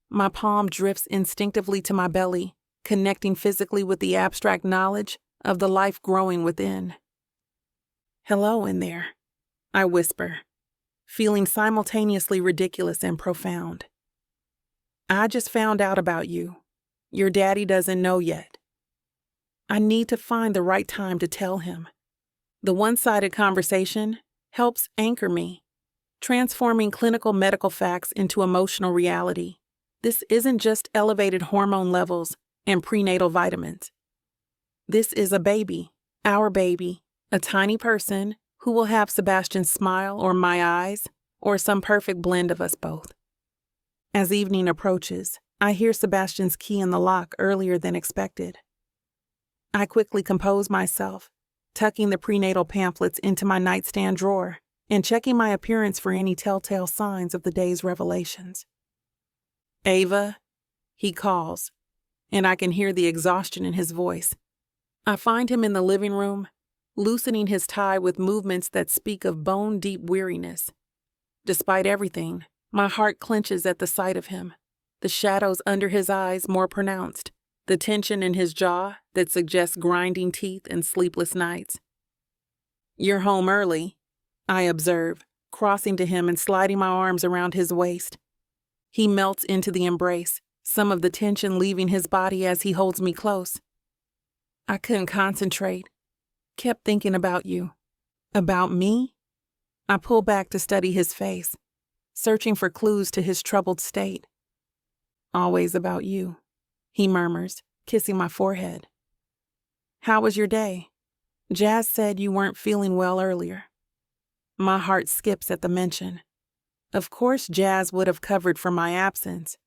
My palm drifts instinctively to my belly, connecting physically with the abstract knowledge of the life growing within. "Hello in there," I whisper, feeling simultaneously ridiculous and profound. "I just found out about you. Your daddy doesn't know yet." I need to find the right time to tell him. The one-sided conversation helps anchor me, transforming clinical medical facts into emotional reality. This isn't just elevated hormone levels and prenatal vitamins. This is a baby, our baby, a tiny person who will have Sebastian's smile or my eyes, or some perfect blend of us both. As evening approaches, I hear Sebastian's key in the lock earlier than expected. I quickly compose myself, tucking the prenatal pamphlets into my nightstand drawer and checking my appearance for any telltale signs of the day's revelations. "Ava," he calls, and I can hear the exhaustion in his voice. I find him in the living room, loosening his tie with movements that speak of bone-deep weariness. Despite everything, my heart clenches at the sight of him, the shadows under his eyes more pronounced, the tension in his jaw that suggests grinding teeth and sleepless nights. "You're home early," I observe, crossing to him and sliding my arms around his waist. He melts into the embrace, some of the tension leaving his body as he holds me close. I couldn't concentrate. Kept thinking about you. About me? I pull back to study his face, searching for clues to his troubled state. "Always about you," he murmurs, kissing my forehead. "How was your day? Jazz said you weren't feeling well earlier." My heart skips at the mention. Of course Jazz would have covered for my absence,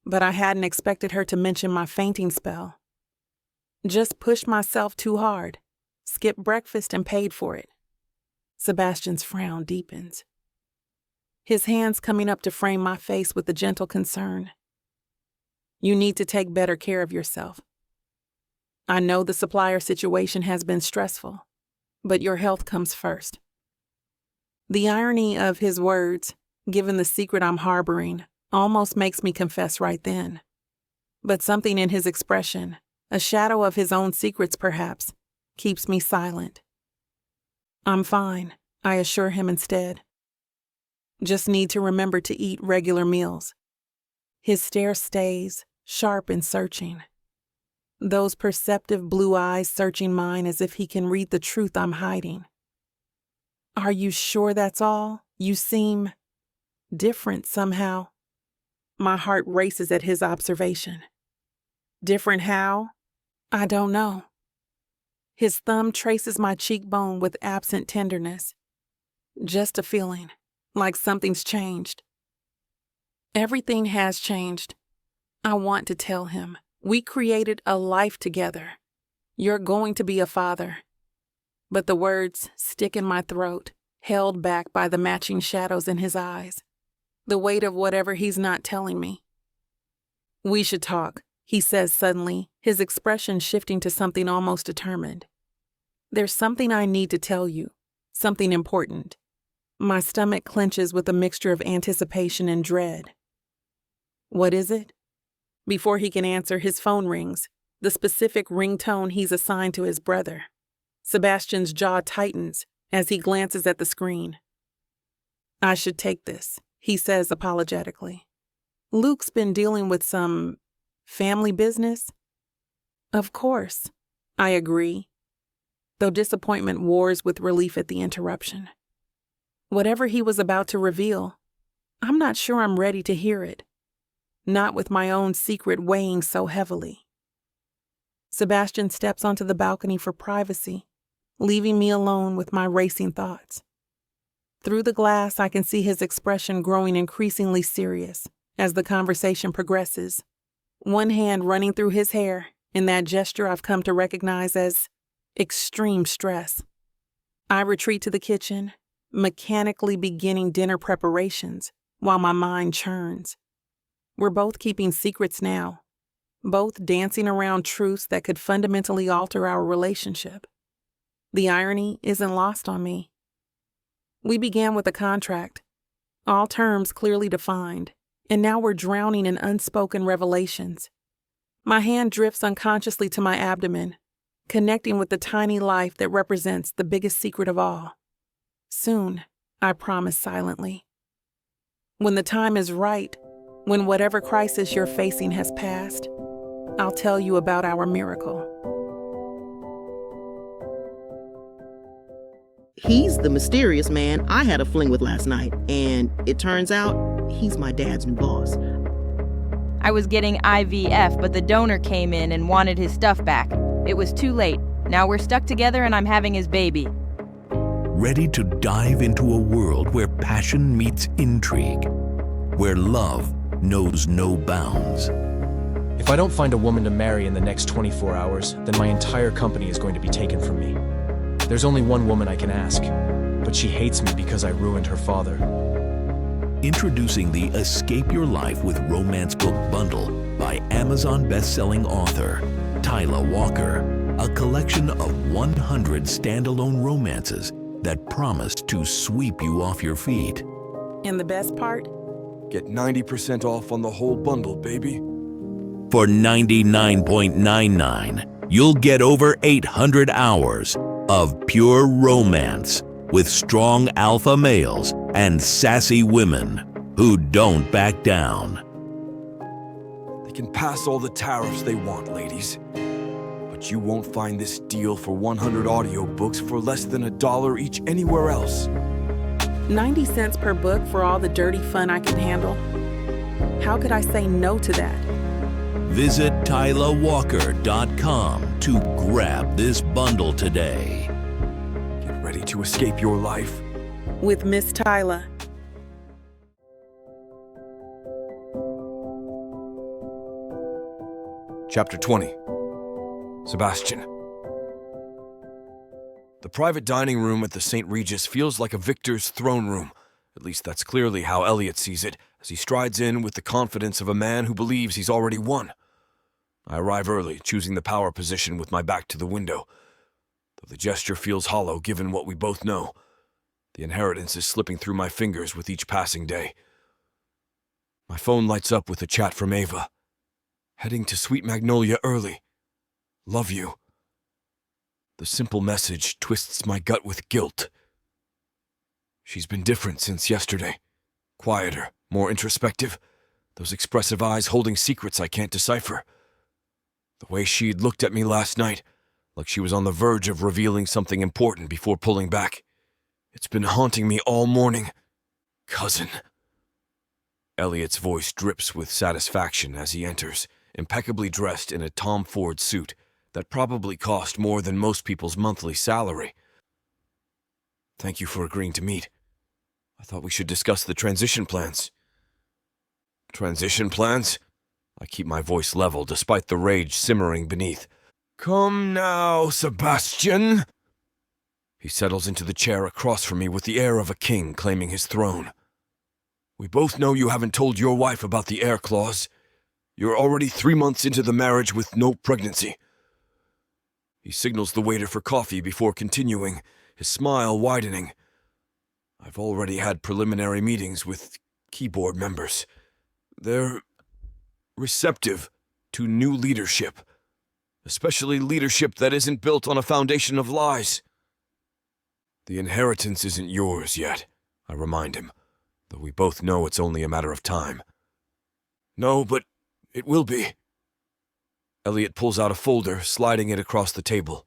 but I hadn't expected her to mention my fainting spell. Just pushed myself too hard, skipped breakfast and paid for it. Sebastian's frown deepens. His hands coming up to frame my face with a gentle concern. "You need to take better care of yourself. I know the supplier situation has been stressful, but your health comes first." The irony of his words, given the secret I'm harboring, almost makes me confess right then. But something in his expression, a shadow of his own secrets perhaps, keeps me silent. I'm fine, I assure him instead. Just need to remember to eat regular meals. His stare stays, sharp and searching. Those perceptive blue eyes searching mine as if he can read the truth I'm hiding. Are you sure that's all? You seem different somehow. My heart races at his observation. Different how? I don't know. His thumb traces my cheekbone with absent tenderness. Just a feeling, like something's changed. Everything has changed. I want to tell him. We created a life together. You're going to be a father. But the words stick in my throat, held back by the matching shadows in his eyes. The weight of whatever he's not telling me. We should talk, he says suddenly, his expression shifting to something almost determined. There's something I need to tell you, something important. My stomach clenches with a mixture of anticipation and dread. What is it? Before he can answer, his phone rings, the specific ringtone he's assigned to his brother. Sebastian's jaw tightens as he glances at the screen. I should take this, he says apologetically. Luke's been dealing with some family business? Of course, I agree, though disappointment wars with relief at the interruption. Whatever he was about to reveal, I'm not sure I'm ready to hear it. Not with my own secret weighing so heavily. Sebastian steps onto the balcony for privacy, leaving me alone with my racing thoughts. Through the glass, I can see his expression growing increasingly serious as the conversation progresses, one hand running through his hair in that gesture I've come to recognize as extreme stress. I retreat to the kitchen, mechanically beginning dinner preparations while my mind churns. We're both keeping secrets now, both dancing around truths that could fundamentally alter our relationship. The irony isn't lost on me. We began with a contract, all terms clearly defined, and now we're drowning in unspoken revelations. My hand drifts unconsciously to my abdomen, connecting with the tiny life that represents the biggest secret of all. Soon, I promise silently. When the time is right, when whatever crisis you're facing has passed, I'll tell you about our miracle. He's the mysterious man I had a fling with last night, and it turns out he's my dad's new boss. I was getting IVF, but the donor came in and wanted his stuff back. It was too late. Now we're stuck together and I'm having his baby. Ready to dive into a world where passion meets intrigue, where love knows no bounds. If I don't find a woman to marry in the next 24 hours, then my entire company is going to be taken from me. There's only one woman I can ask, but she hates me because I ruined her father. Introducing the Escape Your Life with Romance Book Bundle by Amazon best-selling author Tyla Walker, a collection of 100 standalone romances that promised to sweep you off your feet. And the best part? Get 90% off on the whole bundle, baby. For $99.99, you'll get over 800 hours of pure romance with strong alpha males and sassy women who don't back down. They can pass all the tariffs they want, ladies. But you won't find this deal for 100 audiobooks for less than $1 each anywhere else. 90 cents per book for all the dirty fun I can handle? How could I say no to that? Visit TylaWalker.com to grab this bundle today. Get ready to escape your life with Miss Tyla. Chapter 20. Sebastian. The private dining room at the St. Regis feels like a victor's throne room. At least that's clearly how Elliot sees it, as he strides in with the confidence of a man who believes he's already won. I arrive early, choosing the power position with my back to the window, though the gesture feels hollow given what we both know. The inheritance is slipping through my fingers with each passing day. My phone lights up with a chat from Ava. Heading to Sweet Magnolia early. Love you. The simple message twists my gut with guilt. She's been different since yesterday. Quieter, more introspective. Those expressive eyes holding secrets I can't decipher. The way she'd looked at me last night, like she was on the verge of revealing something important before pulling back. It's been haunting me all morning. Cousin. Elliot's voice drips with satisfaction as he enters, impeccably dressed in a Tom Ford suit that probably cost more than most people's monthly salary. Thank you for agreeing to meet. I thought we should discuss the transition plans. Transition plans? I keep my voice level despite the rage simmering beneath. Come now, Sebastian. He settles into the chair across from me with the air of a king claiming his throne. We both know you haven't told your wife about the heir clause. You're already 3 months into the marriage with no pregnancy. He signals the waiter for coffee before continuing, his smile widening. I've already had preliminary meetings with keyboard members. They're receptive to new leadership, especially leadership that isn't built on a foundation of lies. The inheritance isn't yours yet, I remind him, though we both know it's only a matter of time. No, but it will be. Elliot pulls out a folder, sliding it across the table.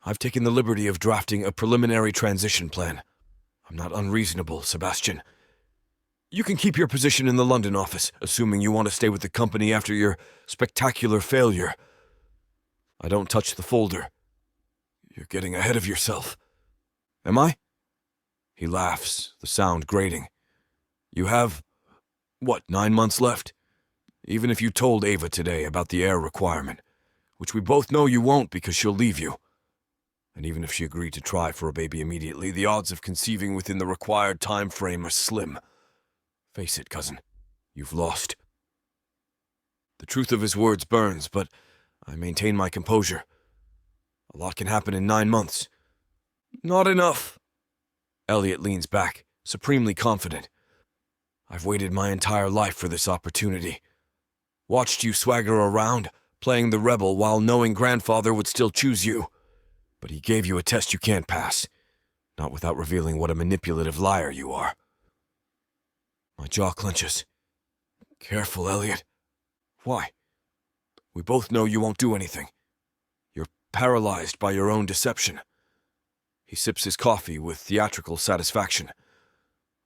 I've taken the liberty of drafting a preliminary transition plan. I'm not unreasonable, Sebastian. You can keep your position in the London office, assuming you want to stay with the company after your spectacular failure. I don't touch the folder. You're getting ahead of yourself. Am I? He laughs, the sound grating. You have, 9 months left? Even if you told Ava today about the heir requirement, which we both know you won't because she'll leave you. And even if she agreed to try for a baby immediately, the odds of conceiving within the required time frame are slim. Face it, cousin, you've lost. The truth of his words burns, but I maintain my composure. A lot can happen in 9 months. Not enough. Elliot leans back, supremely confident. I've waited my entire life for this opportunity. Watched you swagger around, playing the rebel while knowing grandfather would still choose you. But he gave you a test you can't pass, not without revealing what a manipulative liar you are. My jaw clenches. Careful, Elliot. Why? We both know you won't do anything. You're paralyzed by your own deception. He sips his coffee with theatrical satisfaction.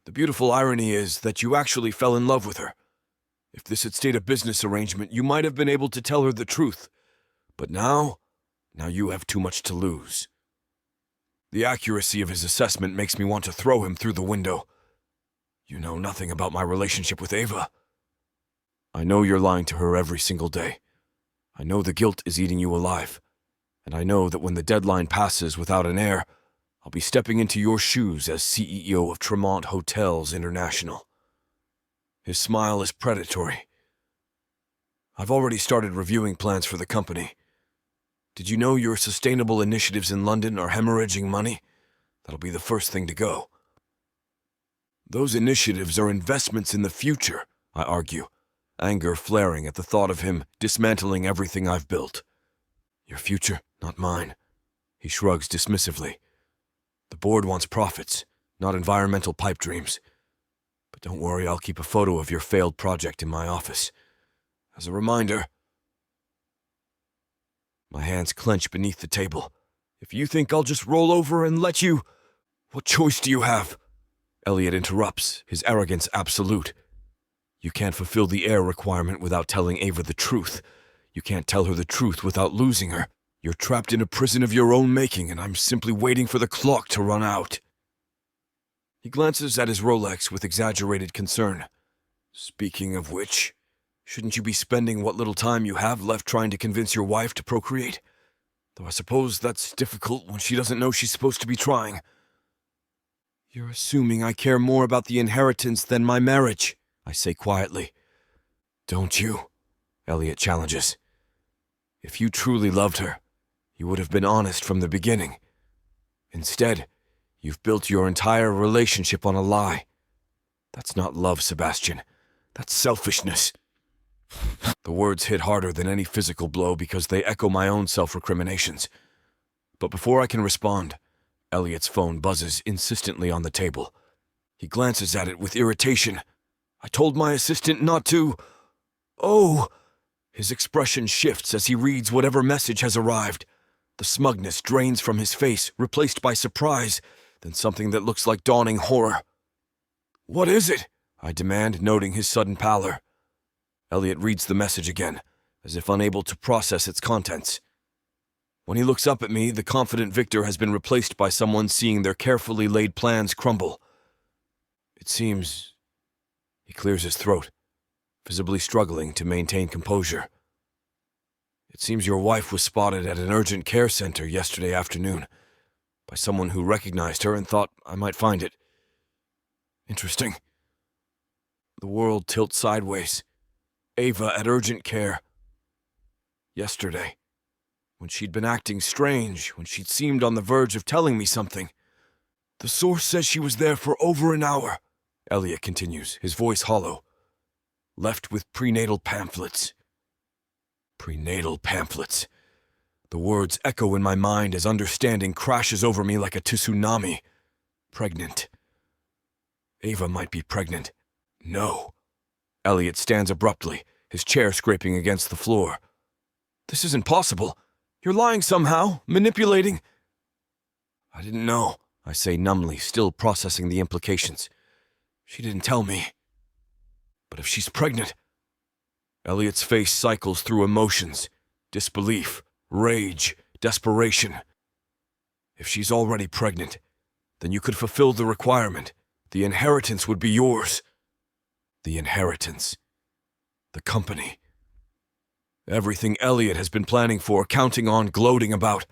The beautiful irony is that you actually fell in love with her. If this had stayed a business arrangement, you might have been able to tell her the truth. But now you have too much to lose. The accuracy of his assessment makes me want to throw him through the window. You know nothing about my relationship with Ava. I know you're lying to her every single day. I know the guilt is eating you alive. And I know that when the deadline passes without an heir, I'll be stepping into your shoes as CEO of Tremont Hotels International. His smile is predatory. I've already started reviewing plans for the company. Did you know your sustainable initiatives in London are hemorrhaging money? That'll be the first thing to go. Those initiatives are investments in the future, I argue, anger flaring at the thought of him dismantling everything I've built. Your future, not mine. He shrugs dismissively. The board wants profits, not environmental pipe dreams. But don't worry, I'll keep a photo of your failed project in my office. As a reminder. My hands clench beneath the table. If you think I'll just roll over and let you... What choice do you have? Elliot interrupts, his arrogance absolute. You can't fulfill the heir requirement without telling Ava the truth. You can't tell her the truth without losing her. You're trapped in a prison of your own making, and I'm simply waiting for the clock to run out. He glances at his Rolex with exaggerated concern. Speaking of which, shouldn't you be spending what little time you have left trying to convince your wife to procreate? Though I suppose that's difficult when she doesn't know she's supposed to be trying. You're assuming I care more about the inheritance than my marriage, I say quietly. Don't you? Elliot challenges. If you truly loved her, you would have been honest from the beginning. Instead, You've built your entire relationship on a lie. That's not love, Sebastian. That's selfishness. The words hit harder than any physical blow because they echo my own self-recriminations. But before I can respond, Elliot's phone buzzes insistently on the table. He glances at it with irritation. I told my assistant not to... Oh! His expression shifts as he reads whatever message has arrived. The smugness drains from his face, replaced by surprise, then something that looks like dawning horror. "What is it?" I demand, noting his sudden pallor. Elliot reads the message again, as if unable to process its contents. When he looks up at me, the confident Victor has been replaced by someone seeing their carefully laid plans crumble. It seems... He clears his throat, visibly struggling to maintain composure. "It seems your wife was spotted at an urgent care center yesterday afternoon by someone who recognized her and thought I might find it. Interesting." The world tilts sideways. Ava at urgent care. Yesterday, when she'd been acting strange, when she'd seemed on the verge of telling me something. "The source says she was there for over an hour," Elliot continues, his voice hollow. "Left with prenatal pamphlets." Prenatal pamphlets. The words echo in my mind as understanding crashes over me like a tsunami. Pregnant. Ava might be pregnant. No. Elliot stands abruptly, his chair scraping against the floor. "This isn't possible. You're lying somehow, manipulating." "I didn't know," I say numbly, still processing the implications. "She didn't tell me. But if she's pregnant..." Elliot's face cycles through emotions, disbelief, rage, desperation. "If she's already pregnant, then you could fulfill the requirement. The inheritance would be yours." The inheritance. The company. Everything Elliot has been planning for, counting on, gloating about.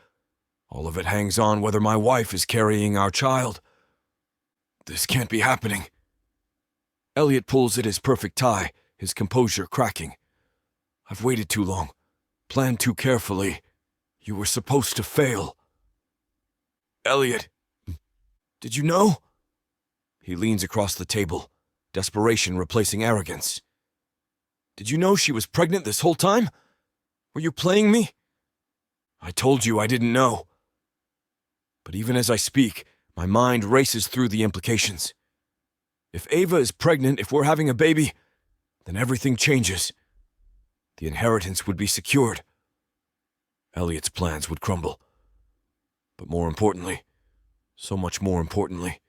All of it hangs on whether my wife is carrying our child. This can't be happening. Elliot pulls at his perfect tie, his composure cracking. "I've waited too long, planned too carefully. You were supposed to fail." "Elliot, did you know?" He leans across the table, desperation replacing arrogance. "Did you know she was pregnant this whole time? Were you playing me?" "I told you I didn't know." But even as I speak, my mind races through the implications. If Ava is pregnant, if we're having a baby, then everything changes. The inheritance would be secured. Elliot's plans would crumble. But more importantly, so much more importantly,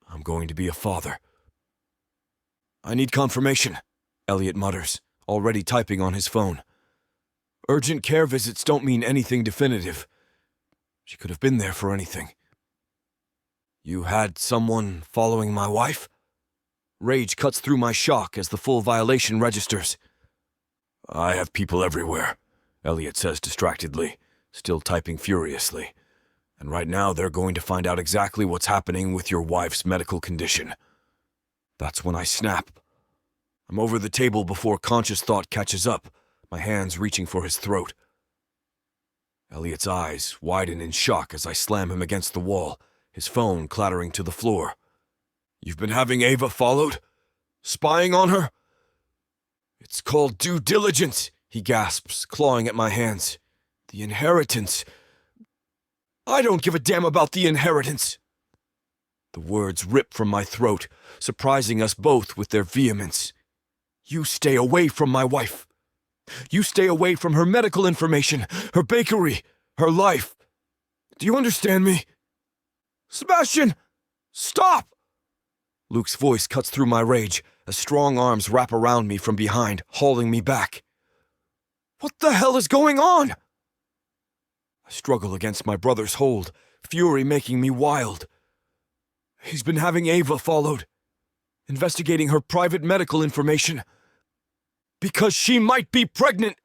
I'm going to be a father. "I need confirmation," Elliot mutters, already typing on his phone. "Urgent care visits don't mean anything definitive. She could have been there for anything." "You had someone following my wife?" Rage cuts through my shock as the full violation registers. "I have people everywhere," Elliot says distractedly, still typing furiously. "And right now they're going to find out exactly what's happening with your wife's medical condition." That's when I snap. I'm over the table before conscious thought catches up, my hands reaching for his throat. Elliot's eyes widen in shock as I slam him against the wall, his phone clattering to the floor. "You've been having Ava followed? Spying on her?" "It's called due diligence," he gasps, clawing at my hands. "The inheritance." "I don't give a damn about the inheritance." The words rip from my throat, surprising us both with their vehemence. "You stay away from my wife. You stay away from her medical information, her bakery, her life. Do you understand me?" "Sebastian! Stop!" Luke's voice cuts through my rage as strong arms wrap around me from behind, hauling me back. "What the hell is going on?" I struggle against my brother's hold, fury making me wild. "He's been having Ava followed, investigating her private medical information. Because she might be pregnant,"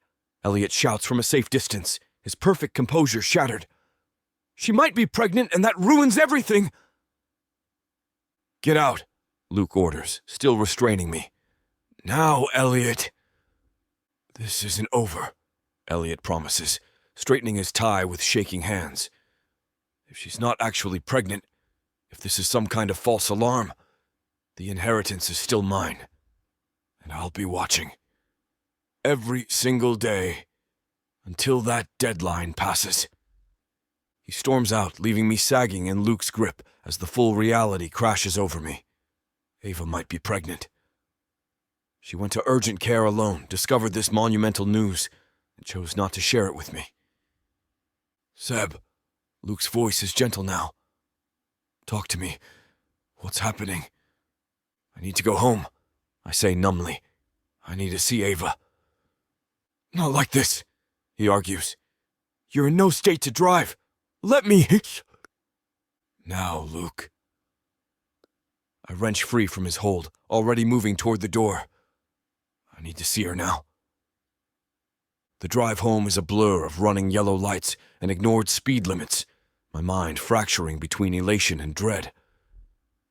Elliot shouts from a safe distance, his perfect composure shattered. "She might be pregnant, and that ruins everything." "Get out," Luke orders, still restraining me. "Now, Elliot." "This isn't over," Elliot promises, straightening his tie with shaking hands. "If she's not actually pregnant, If this is some kind of false alarm, the inheritance is still mine, and I'll be watching. Every single day, until that deadline passes. He storms out, leaving me sagging in Luke's grip as the full reality crashes over me. Ava might be pregnant. She went to urgent care alone, discovered this monumental news, and chose not to share it with me. Seb, Luke's voice is gentle now. Talk to me. What's happening? I need to go home, I say numbly. I need to see Ava. Not like this, he argues. You're in no state to drive. Let me... Now, Luke. I wrench free from his hold, already moving toward the door. I need to see her now. The drive home is a blur of running yellow lights and ignored speed limits, my mind fracturing between elation and dread.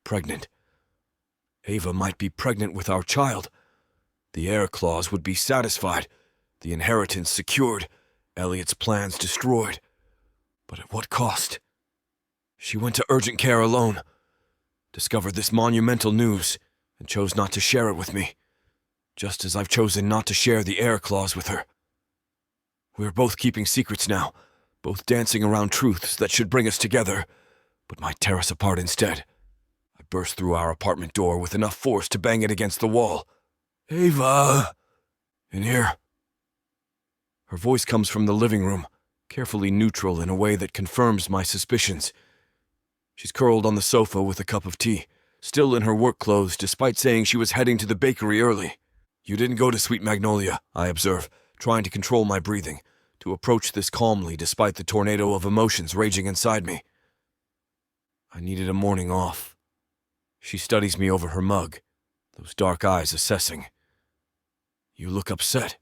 Pregnant. Ava might be pregnant with our child. The heir clause would be satisfied, the inheritance secured, Elliot's plans destroyed. But at what cost? She went to urgent care alone, discovered this monumental news, and chose not to share it with me, just as I've chosen not to share the heir clause with her. We're both keeping secrets now, both dancing around truths that should bring us together, but might tear us apart instead. I burst through our apartment door with enough force to bang it against the wall. Ava! In here. Her voice comes from the living room, carefully neutral in a way that confirms my suspicions. She's curled on the sofa with a cup of tea, still in her work clothes despite saying she was heading to the bakery early. You didn't go to Sweet Magnolia, I observe, trying to control my breathing, to approach this calmly despite the tornado of emotions raging inside me. I needed a morning off. She studies me over her mug, those dark eyes assessing. You look upset.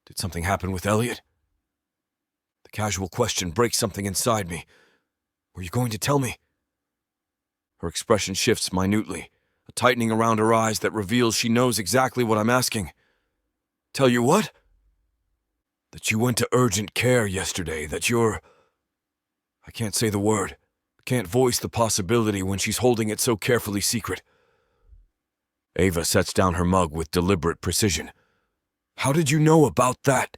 Did something happen with Elliot? The casual question breaks something inside me. Were you going to tell me? Her expression shifts minutely, a tightening around her eyes that reveals she knows exactly what I'm asking. Tell you what? That you went to urgent care yesterday, that you're... I can't say the word, can't voice the possibility when she's holding it so carefully secret. Ava sets down her mug with deliberate precision. How did you know about that?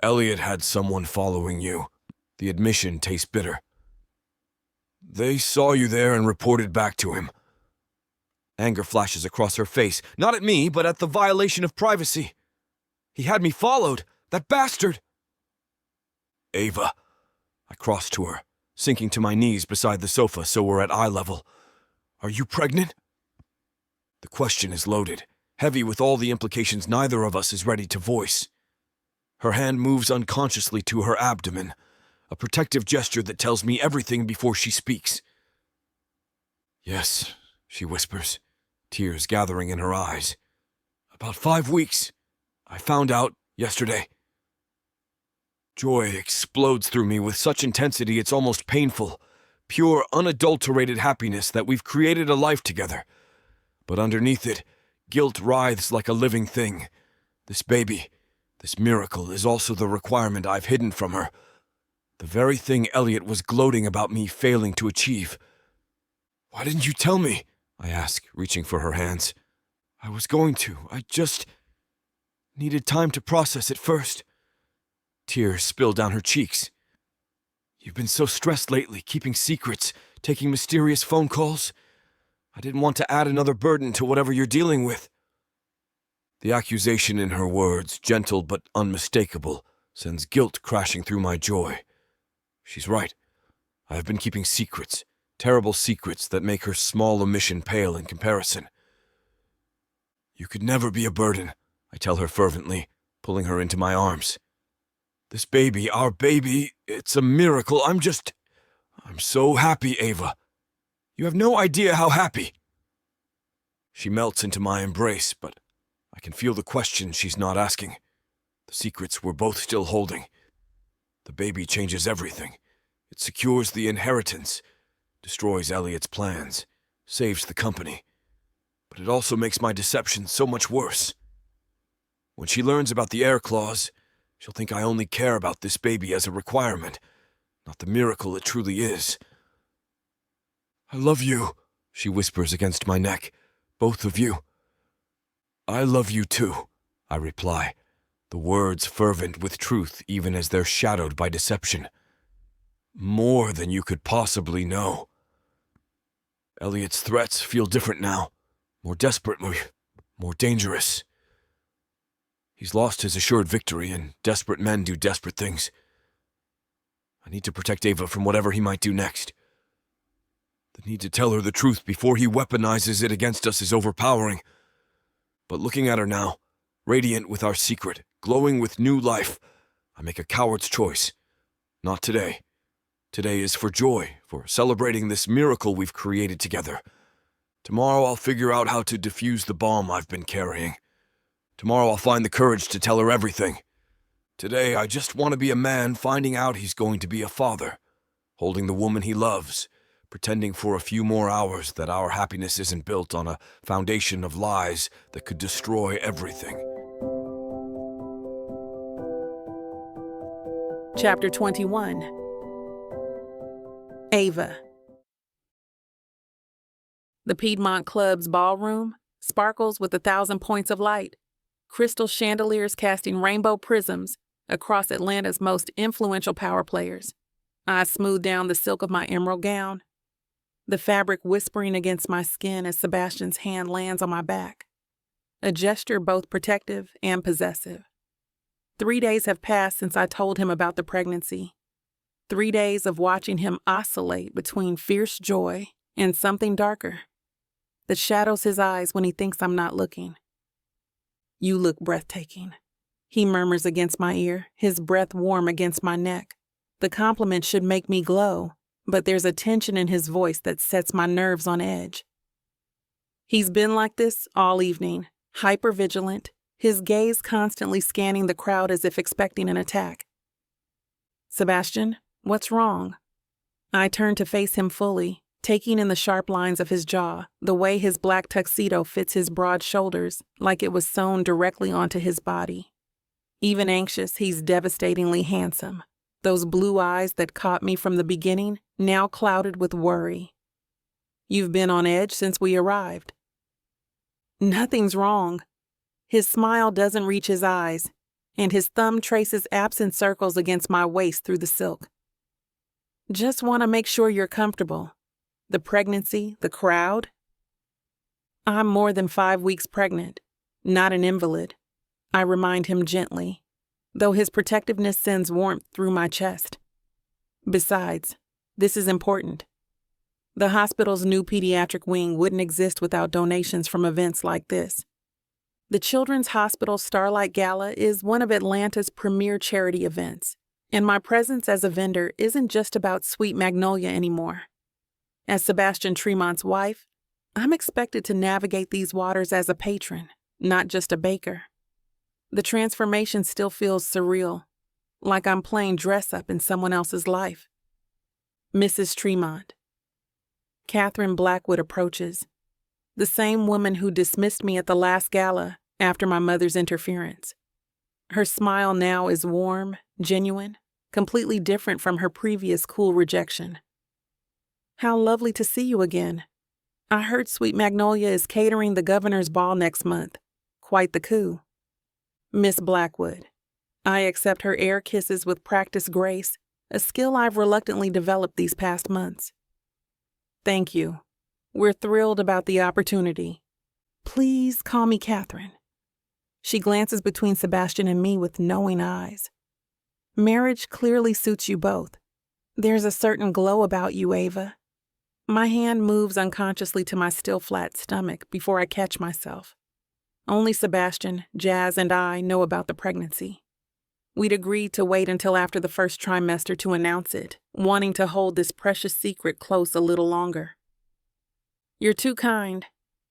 Elliot had someone following you. The admission tastes bitter. They saw you there and reported back to him. Anger flashes across her face, not at me, but at the violation of privacy. He had me followed, that bastard! Ava. I cross to her, sinking to my knees beside the sofa so we're at eye level. Are you pregnant? The question is loaded, heavy with all the implications neither of us is ready to voice. Her hand moves unconsciously to her abdomen, a protective gesture that tells me everything before she speaks. Yes, she whispers, tears gathering in her eyes. About 5 weeks. I found out yesterday. Joy explodes through me with such intensity it's almost painful. Pure, unadulterated happiness that we've created a life together. But underneath it, guilt writhes like a living thing. This baby, this miracle, is also the requirement I've hidden from her. The very thing Elliot was gloating about me failing to achieve. Why didn't you tell me? I ask, reaching for her hands. I was going to. I just needed time to process it first. Tears spill down her cheeks. You've been so stressed lately, keeping secrets, taking mysterious phone calls. I didn't want to add another burden to whatever you're dealing with. The accusation in her words, gentle but unmistakable, sends guilt crashing through my joy. She's right. I have been keeping secrets, terrible secrets that make her small omission pale in comparison. You could never be a burden, I tell her fervently, pulling her into my arms. This baby, our baby, it's a miracle. I'm so happy, Ava. You have no idea how happy. She melts into my embrace, but I can feel the question she's not asking. The secrets we're both still holding. The baby changes everything. It secures the inheritance, destroys Elliot's plans, saves the company. But it also makes my deception so much worse. When she learns about the heir clause, she'll think I only care about this baby as a requirement, not the miracle it truly is. I love you, she whispers against my neck. Both of you. I love you too, I reply, the words fervent with truth even as they're shadowed by deception. More than you could possibly know. Elliot's threats feel different now, more desperate, more dangerous. He's lost his assured victory, and desperate men do desperate things. I need to protect Ava from whatever he might do next. The need to tell her the truth before he weaponizes it against us is overpowering. But looking at her now, radiant with our secret, glowing with new life, I make a coward's choice. Not today. Today is for joy, for celebrating this miracle we've created together. Tomorrow I'll figure out how to defuse the bomb I've been carrying. Tomorrow I'll find the courage to tell her everything. Today I just want to be a man finding out he's going to be a father, holding the woman he loves, pretending for a few more hours that our happiness isn't built on a foundation of lies that could destroy everything. Chapter 21. Ava. The Piedmont Club's ballroom sparkles with 1,000 points of light, crystal chandeliers casting rainbow prisms across Atlanta's most influential power players. I smooth down the silk of my emerald gown, the fabric whispering against my skin as Sebastian's hand lands on my back, a gesture both protective and possessive. 3 days have passed since I told him about the pregnancy. 3 days of watching him oscillate between fierce joy and something darker that shadows his eyes when he thinks I'm not looking. You look breathtaking, he murmurs against my ear, his breath warm against my neck. The compliment should make me glow, but there's a tension in his voice that sets my nerves on edge. He's been like this all evening, hypervigilant, his gaze constantly scanning the crowd as if expecting an attack. Sebastian, what's wrong? I turn to face him fully, taking in the sharp lines of his jaw, the way his black tuxedo fits his broad shoulders like it was sewn directly onto his body. Even anxious, he's devastatingly handsome. Those blue eyes that caught me from the beginning, now clouded with worry. You've been on edge since we arrived. Nothing's wrong. His smile doesn't reach his eyes, and his thumb traces absent circles against my waist through the silk. Just want to make sure you're comfortable. The pregnancy, the crowd. I'm more than 5 weeks pregnant, not an invalid. I remind him gently, though his protectiveness sends warmth through my chest. Besides, this is important. The hospital's new pediatric wing wouldn't exist without donations from events like this. The Children's Hospital Starlight Gala is one of Atlanta's premier charity events, and my presence as a vendor isn't just about Sweet Magnolia anymore. As Sebastian Tremont's wife, I'm expected to navigate these waters as a patron, not just a baker. The transformation still feels surreal, like I'm playing dress-up in someone else's life. Mrs. Tremont. Catherine Blackwood approaches, the same woman who dismissed me at the last gala after my mother's interference. Her smile now is warm, genuine, completely different from her previous cool rejection. How lovely to see you again. I heard Sweet Magnolia is catering the governor's ball next month. Quite the coup. Miss Blackwood. I accept her air kisses with practiced grace, a skill I've reluctantly developed these past months. Thank you. We're thrilled about the opportunity. Please call me Catherine. She glances between Sebastian and me with knowing eyes. Marriage clearly suits you both. There's a certain glow about you, Ava. My hand moves unconsciously to my still flat stomach before I catch myself. Only Sebastian, Jazz, and I know about the pregnancy. We'd agreed to wait until after the first trimester to announce it, wanting to hold this precious secret close a little longer. You're too kind.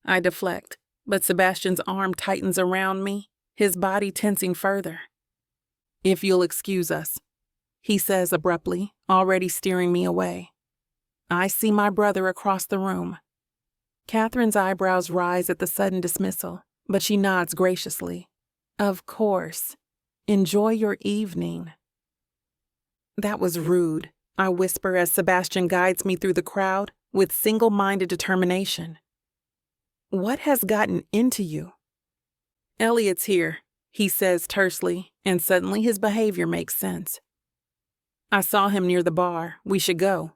I deflect, but Sebastian's arm tightens around me, his body tensing further. If you'll excuse us, he says abruptly, already steering me away. I see my brother across the room. Catherine's eyebrows rise at the sudden dismissal, but she nods graciously. Of course. Enjoy your evening. That was rude, I whisper as Sebastian guides me through the crowd, with single-minded determination. What has gotten into you? Elliot's here, he says tersely, and suddenly his behavior makes sense. I saw him near the bar. We should go.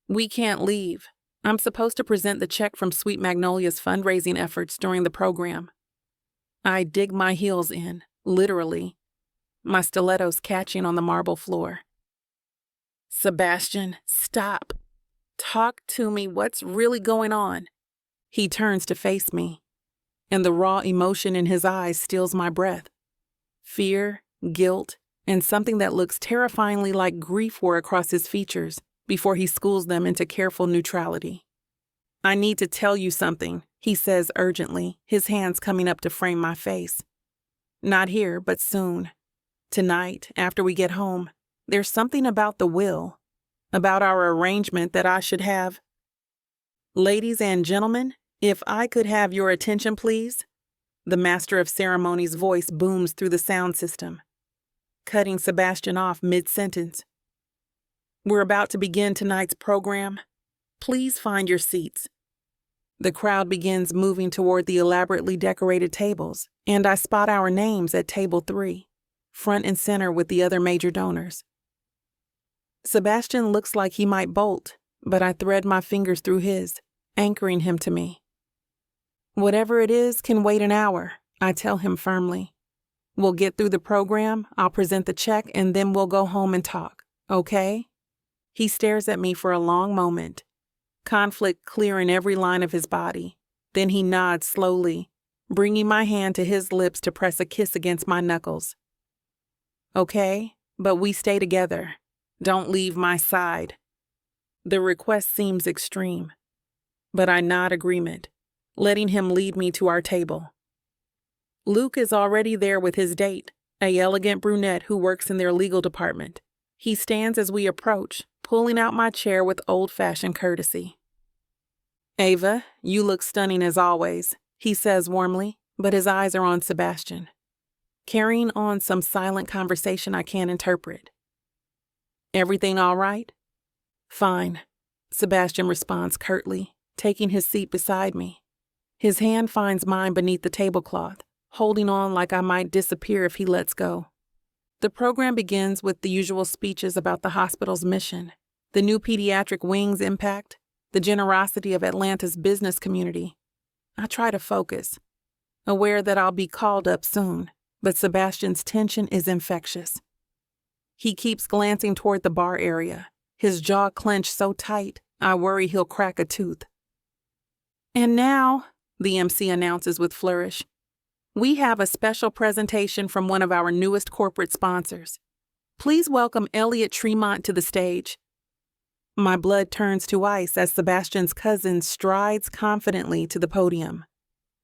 We can't leave. I'm supposed to present the check from Sweet Magnolia's fundraising efforts during the program. I dig my heels in, literally, my stilettos catching on the marble floor. Sebastian, stop. Talk to me. What's really going on? He turns to face me, and the raw emotion in his eyes steals my breath. Fear, guilt, and something that looks terrifyingly like grief wore across his features before he schools them into careful neutrality. I need to tell you something, he says urgently, his hands coming up to frame my face. Not here, but soon. Tonight, after we get home, there's something about the will, about our arrangement that I should have. Ladies and gentlemen, if I could have your attention, please. The master of ceremonies' voice booms through the sound system, cutting Sebastian off mid-sentence. We're about to begin tonight's program. Please find your seats. The crowd begins moving toward the elaborately decorated tables, and I spot our names at table 3, front and center with the other major donors. Sebastian looks like he might bolt, but I thread my fingers through his, anchoring him to me. Whatever it is can wait an hour, I tell him firmly. We'll get through the program, I'll present the check, and then we'll go home and talk, okay? He stares at me for a long moment, conflict clear in every line of his body. Then he nods slowly, bringing my hand to his lips to press a kiss against my knuckles. Okay, but we stay together. Don't leave my side. The request seems extreme, but I nod agreement, letting him lead me to our table. Luke is already there with his date, an elegant brunette who works in their legal department. He stands as we approach, pulling out my chair with old-fashioned courtesy. Ava, you look stunning as always, he says warmly, but his eyes are on Sebastian, carrying on some silent conversation I can't interpret. Everything all right? Fine, Sebastian responds curtly, taking his seat beside me. His hand finds mine beneath the tablecloth, holding on like I might disappear if he lets go. The program begins with the usual speeches about the hospital's mission, the new pediatric wing's impact, the generosity of Atlanta's business community. I try to focus, aware that I'll be called up soon, but Sebastian's tension is infectious. He keeps glancing toward the bar area, his jaw clenched so tight, I worry he'll crack a tooth. And now, the MC announces with flourish, we have a special presentation from one of our newest corporate sponsors. Please welcome Elliot Tremont to the stage. My blood turns to ice as Sebastian's cousin strides confidently to the podium.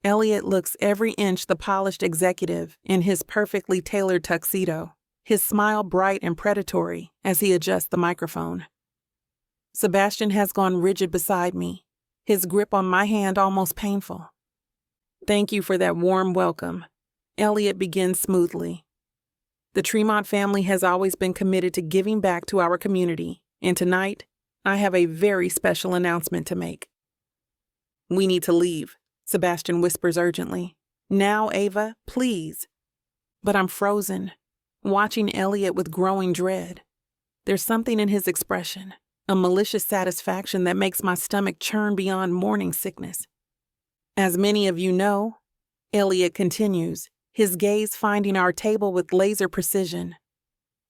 Elliot looks every inch the polished executive in his perfectly tailored tuxedo, his smile bright and predatory as he adjusts the microphone. Sebastian has gone rigid beside me, his grip on my hand almost painful. Thank you for that warm welcome, Elliot begins smoothly. The Tremont family has always been committed to giving back to our community, and tonight, I have a very special announcement to make. We need to leave, Sebastian whispers urgently. Now, Ava, please. But I'm frozen, watching Elliot with growing dread. There's something in his expression, a malicious satisfaction that makes my stomach churn beyond morning sickness. As many of you know, Elliot continues, his gaze finding our table with laser precision.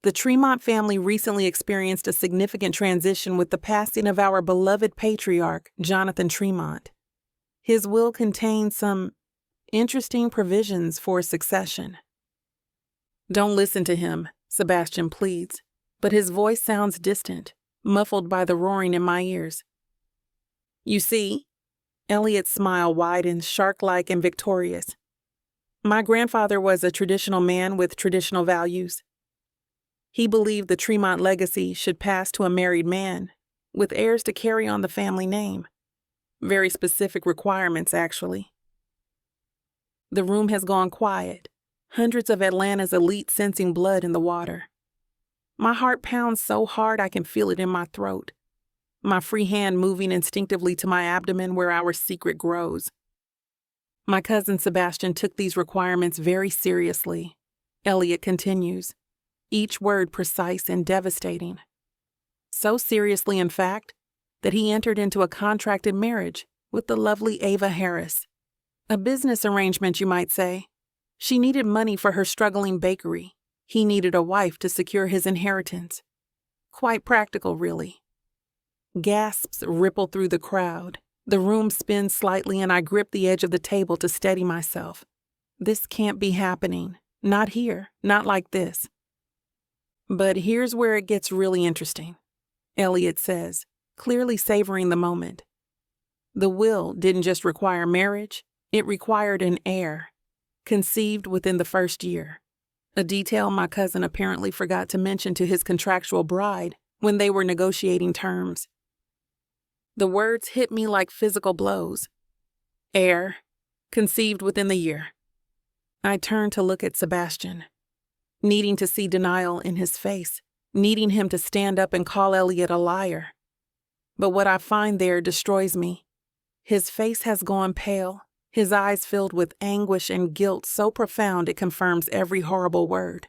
The Tremont family recently experienced a significant transition with the passing of our beloved patriarch, Jonathan Tremont. His will contained some interesting provisions for succession. Don't listen to him, Sebastian pleads, but his voice sounds distant, muffled by the roaring in my ears. You see, Elliot's smile widens, shark-like and victorious. My grandfather was a traditional man with traditional values. He believed the Tremont legacy should pass to a married man, with heirs to carry on the family name. Very specific requirements, actually. The room has gone quiet, hundreds of Atlanta's elite sensing blood in the water. My heart pounds so hard I can feel it in my throat. my free hand moving instinctively to my abdomen where our secret grows. My cousin Sebastian took these requirements very seriously. Elliot continues, each word precise and devastating. So seriously, in fact, that he entered into a contracted marriage with the lovely Ava Harris. A business arrangement, you might say. She needed money for her struggling bakery. He needed a wife to secure his inheritance. Quite practical, really. Gasps ripple through the crowd. The room spins slightly and I grip the edge of the table to steady myself. This can't be happening. Not here. Not like this. But here's where it gets really interesting, Elliot says, clearly savoring the moment. The will didn't just require marriage, it required an heir, conceived within the first year. A detail my cousin apparently forgot to mention to his contractual bride when they were negotiating terms. The words hit me like physical blows. Heir, conceived within the year. I turned to look at Sebastian, needing to see denial in his face, needing him to stand up and call Elliot a liar. But what I find there destroys me. His face has gone pale, his eyes filled with anguish and guilt so profound it confirms every horrible word.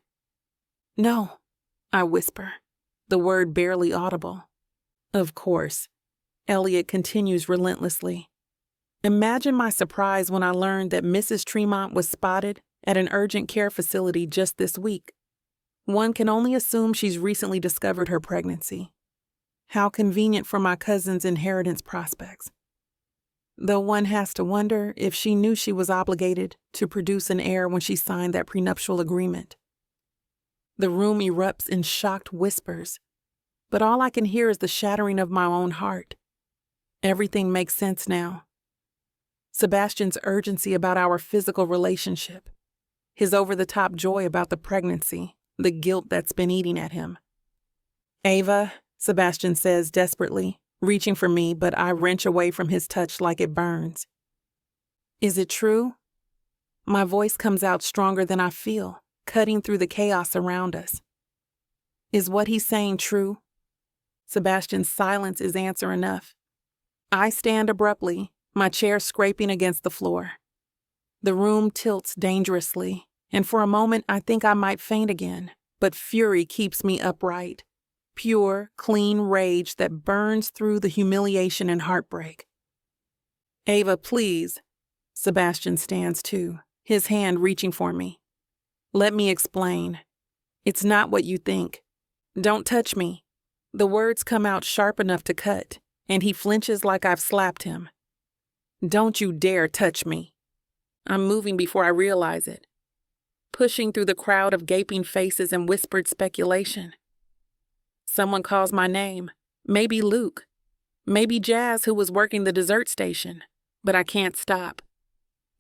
No, I whisper, the word barely audible. Of course. Elliot continues relentlessly. Imagine my surprise when I learned that Mrs. Tremont was spotted at an urgent care facility just this week. One can only assume she's recently discovered her pregnancy. How convenient for my cousin's inheritance prospects. Though one has to wonder if she knew she was obligated to produce an heir when she signed that prenuptial agreement. The room erupts in shocked whispers, but all I can hear is the shattering of my own heart. Everything makes sense now. Sebastian's urgency about our physical relationship, his over-the-top joy about the pregnancy, the guilt that's been eating at him. Ava, Sebastian says desperately, reaching for me, but I wrench away from his touch like it burns. Is it true? My voice comes out stronger than I feel, cutting through the chaos around us. Is what he's saying true? Sebastian's silence is answer enough. I stand abruptly, my chair scraping against the floor. The room tilts dangerously, and for a moment I think I might faint again, but fury keeps me upright. Pure, clean rage that burns through the humiliation and heartbreak. Ava, please. Sebastian stands too, his hand reaching for me. Let me explain. It's not what you think. Don't touch me. The words come out sharp enough to cut, and he flinches like I've slapped him. Don't you dare touch me. I'm moving before I realize it, pushing through the crowd of gaping faces and whispered speculation. Someone calls my name, maybe Luke, maybe Jazz who was working the dessert station, but I can't stop.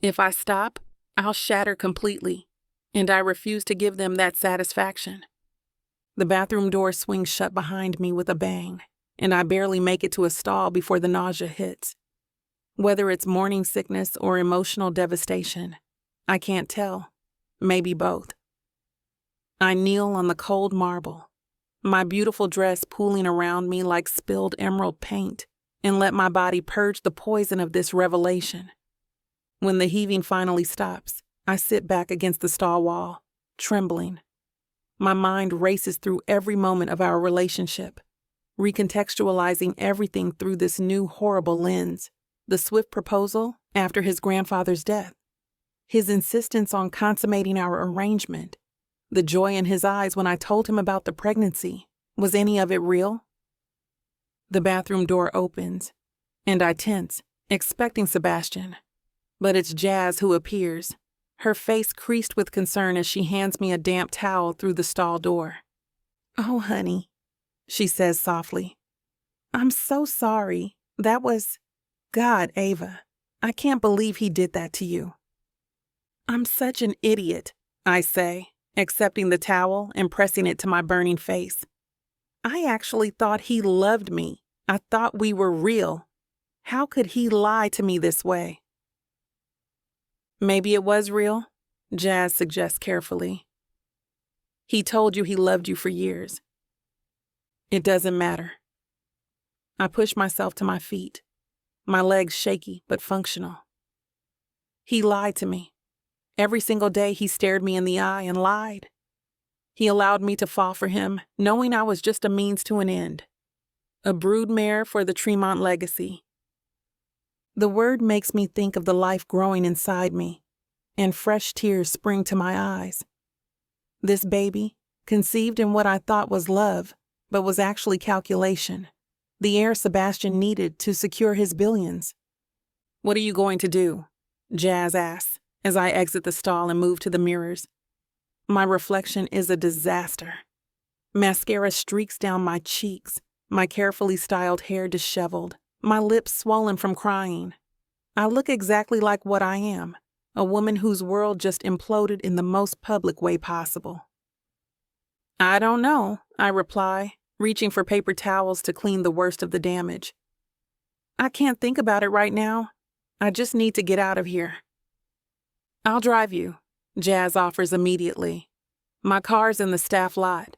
If I stop, I'll shatter completely, and I refuse to give them that satisfaction. The bathroom door swings shut behind me with a bang, and I barely make it to a stall before the nausea hits. Whether it's morning sickness or emotional devastation, I can't tell. Maybe both. I kneel on the cold marble, my beautiful dress pooling around me like spilled emerald paint, and let my body purge the poison of this revelation. When the heaving finally stops, I sit back against the stall wall, trembling. My mind races through every moment of our relationship, recontextualizing everything through this new horrible lens. The swift proposal after his grandfather's death, his insistence on consummating our arrangement, the joy in his eyes when I told him about the pregnancy. Was any of it real? The bathroom door opens, and I tense, expecting Sebastian. But it's Jazz who appears, her face creased with concern as she hands me a damp towel through the stall door. Oh, honey, she says softly. I'm so sorry. That was... God, Ava, I can't believe he did that to you. I'm such an idiot, I say, accepting the towel and pressing it to my burning face. I actually thought he loved me. I thought we were real. How could he lie to me this way? Maybe it was real, Jazz suggests carefully. He told you he loved you for years. It doesn't matter. I push myself to my feet, my legs shaky but functional. He lied to me. Every single day he stared me in the eye and lied. He allowed me to fall for him, knowing I was just a means to an end. A broodmare for the Tremont legacy. The word makes me think of the life growing inside me, and fresh tears spring to my eyes. This baby, conceived in what I thought was love, but was actually calculation, the heir Sebastian needed to secure his billions. "What are you going to do?" Jazz asks as I exit the stall and move to the mirrors. My reflection is a disaster. Mascara streaks down my cheeks, my carefully styled hair disheveled, my lips swollen from crying. I look exactly like what I am, a woman whose world just imploded in the most public way possible. "I don't know," I reply, reaching for paper towels to clean the worst of the damage. "I can't think about it right now. I just need to get out of here." "I'll drive you," Jazz offers immediately. "My car's in the staff lot."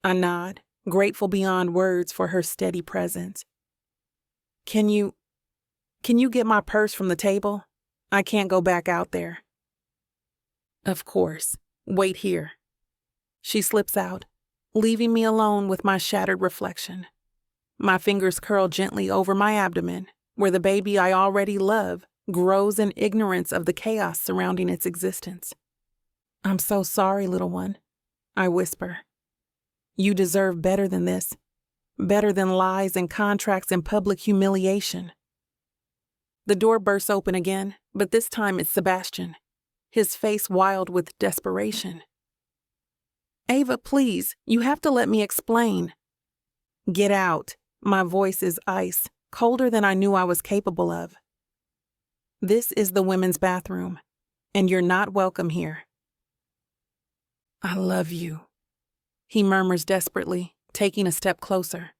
I nod, grateful beyond words for her steady presence. Can you get my purse from the table? I can't go back out there." "Of course. Wait here." She slips out, leaving me alone with my shattered reflection. My fingers curl gently over my abdomen, where the baby I already love grows in ignorance of the chaos surrounding its existence. "I'm so sorry, little one," I whisper. "You deserve better than this, better than lies and contracts and public humiliation." The door bursts open again, but this time it's Sebastian, his face wild with desperation. "Ava, please, you have to let me explain." "Get out." My voice is ice, colder than I knew I was capable of. "This is the women's bathroom, and you're not welcome here." "I love you," he murmurs desperately, taking a step closer.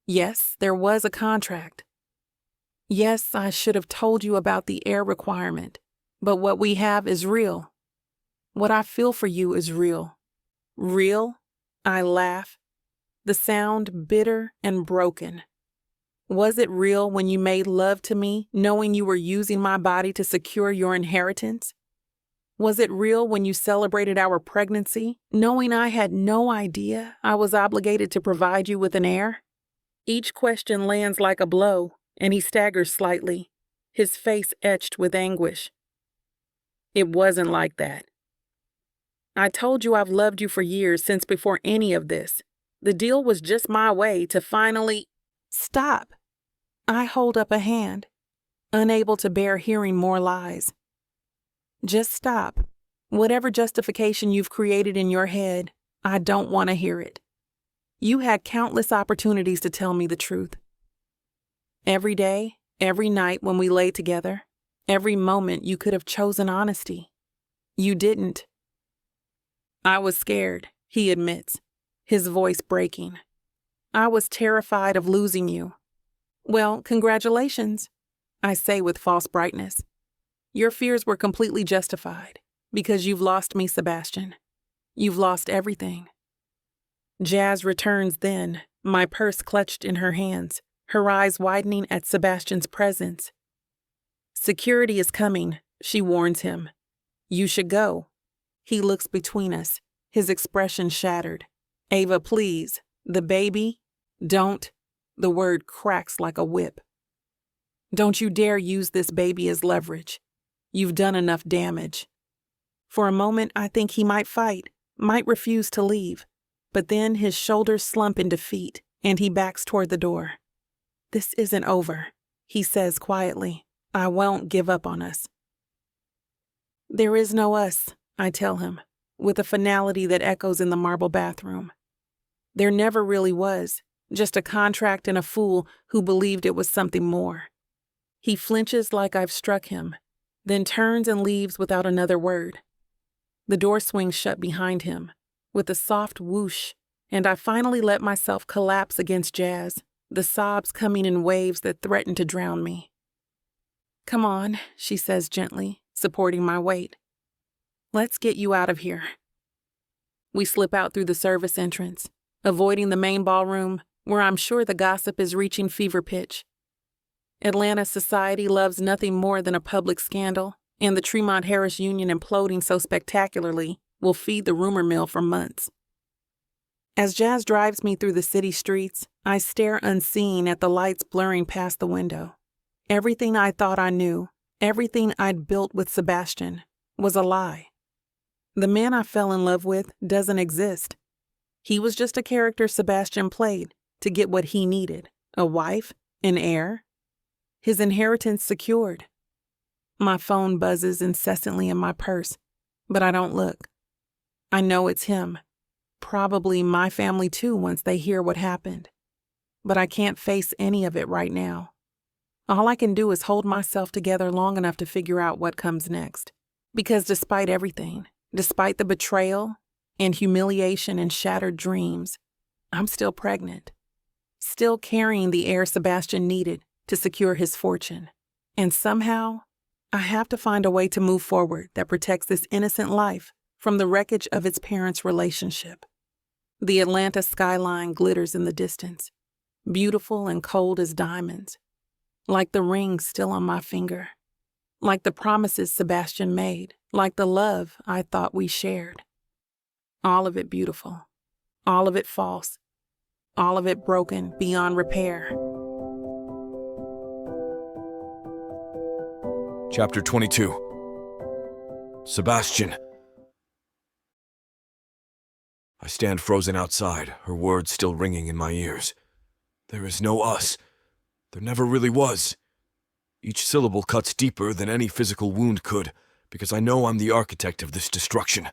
Yes, there was a contract. Yes, I should have told you about the heir requirement, but what we have is real. What I feel for you is real. Real? I laugh. The sound bitter and broken. Was it real when you made love to me, knowing you were using my body to secure your inheritance? Was it real when you celebrated our pregnancy, knowing I had no idea I was obligated to provide you with an heir? Each question lands like a blow, and he staggers slightly, his face etched with anguish. It wasn't like that. I told you I've loved you for years, since before any of this. The deal was just my way to finally... Stop. I hold up a hand, unable to bear hearing more lies. Just stop. Whatever justification you've created in your head, I don't want to hear it. You had countless opportunities to tell me the truth. Every day, every night when we lay together, every moment you could have chosen honesty. You didn't. I was scared, he admits, his voice breaking. I was terrified of losing you. Well, congratulations, I say with false brightness. Your fears were completely justified, because you've lost me, Sebastian. You've lost everything. Jazz returns then, my purse clutched in her hands, her eyes widening at Sebastian's presence. Security is coming, she warns him. You should go. He looks between us, his expression shattered. Ava, please. The baby? Don't. The word cracks like a whip. Don't you dare use this baby as leverage. You've done enough damage. For a moment, I think he might fight, might refuse to leave, but then his shoulders slump in defeat, and he backs toward the door. This isn't over, he says quietly. I won't give up on us. There is no us, I tell him, with a finality that echoes in the marble bathroom. There never really was, just a contract and a fool who believed it was something more. He flinches like I've struck him, then turns and leaves without another word. The door swings shut behind him, with a soft whoosh, and I finally let myself collapse against Jazz, the sobs coming in waves that threaten to drown me. Come on, she says gently, supporting my weight. Let's get you out of here. We slip out through the service entrance, avoiding the main ballroom, where I'm sure the gossip is reaching fever pitch. Atlanta society loves nothing more than a public scandal, and the Tremont-Harris Union imploding so spectacularly will feed the rumor mill for months. As Jazz drives me through the city streets, I stare unseeing at the lights blurring past the window. Everything I thought I knew, everything I'd built with Sebastian, was a lie. The man I fell in love with doesn't exist. He was just a character Sebastian played to get what he needed, a wife, an heir, his inheritance secured. My phone buzzes incessantly in my purse, but I don't look. I know it's him. Probably my family too once they hear what happened. But I can't face any of it right now. All I can do is hold myself together long enough to figure out what comes next. Because despite everything, despite the betrayal and humiliation and shattered dreams, I'm still pregnant. Still carrying the heir Sebastian needed to secure his fortune. And somehow, I have to find a way to move forward that protects this innocent life from the wreckage of its parents' relationship. The Atlanta skyline glitters in the distance, beautiful and cold as diamonds, like the ring still on my finger, like the promises Sebastian made, like the love I thought we shared. All of it beautiful, all of it false, all of it broken beyond repair. Chapter 22. Sebastian. I stand frozen outside, her words still ringing in my ears. There is no us. There never really was. Each syllable cuts deeper than any physical wound could, because I know I'm the architect of this destruction.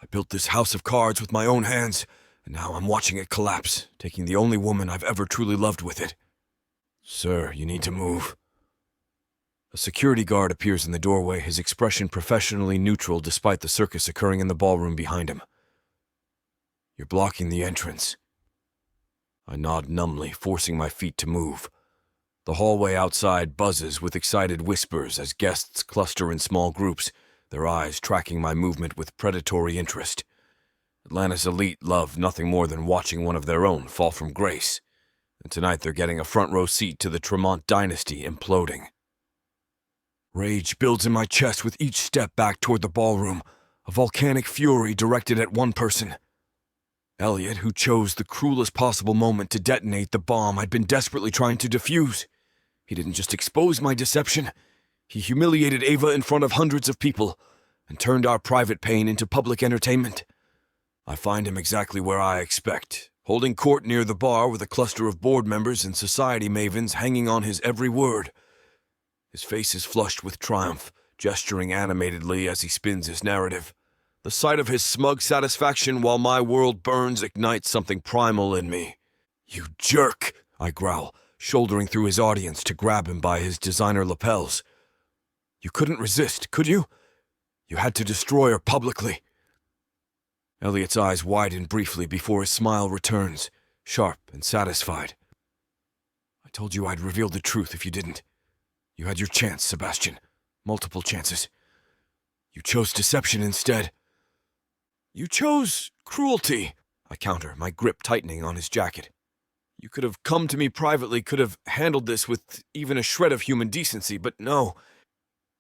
I built this house of cards with my own hands, and now I'm watching it collapse, taking the only woman I've ever truly loved with it. Sir, you need to move. A security guard appears in the doorway, his expression professionally neutral despite the circus occurring in the ballroom behind him. You're blocking the entrance. I nod numbly, forcing my feet to move. The hallway outside buzzes with excited whispers as guests cluster in small groups, their eyes tracking my movement with predatory interest. Atlanta's elite love nothing more than watching one of their own fall from grace, and tonight they're getting a front-row seat to the Tremont dynasty imploding. Rage builds in my chest with each step back toward the ballroom, a volcanic fury directed at one person. Elliot, who chose the cruelest possible moment to detonate the bomb I'd been desperately trying to defuse. He didn't just expose my deception, he humiliated Ava in front of hundreds of people and turned our private pain into public entertainment. I find him exactly where I expect, holding court near the bar with a cluster of board members and society mavens hanging on his every word. His face is flushed with triumph, gesturing animatedly as he spins his narrative. The sight of his smug satisfaction while my world burns ignites something primal in me. You jerk, I growl, shouldering through his audience to grab him by his designer lapels. You couldn't resist, could you? You had to destroy her publicly. Elliot's eyes widen briefly before his smile returns, sharp and satisfied. I told you I'd reveal the truth if you didn't. You had your chance, Sebastian. Multiple chances. You chose deception instead. You chose cruelty, I counter, my grip tightening on his jacket. You could have come to me privately, could have handled this with even a shred of human decency, but no.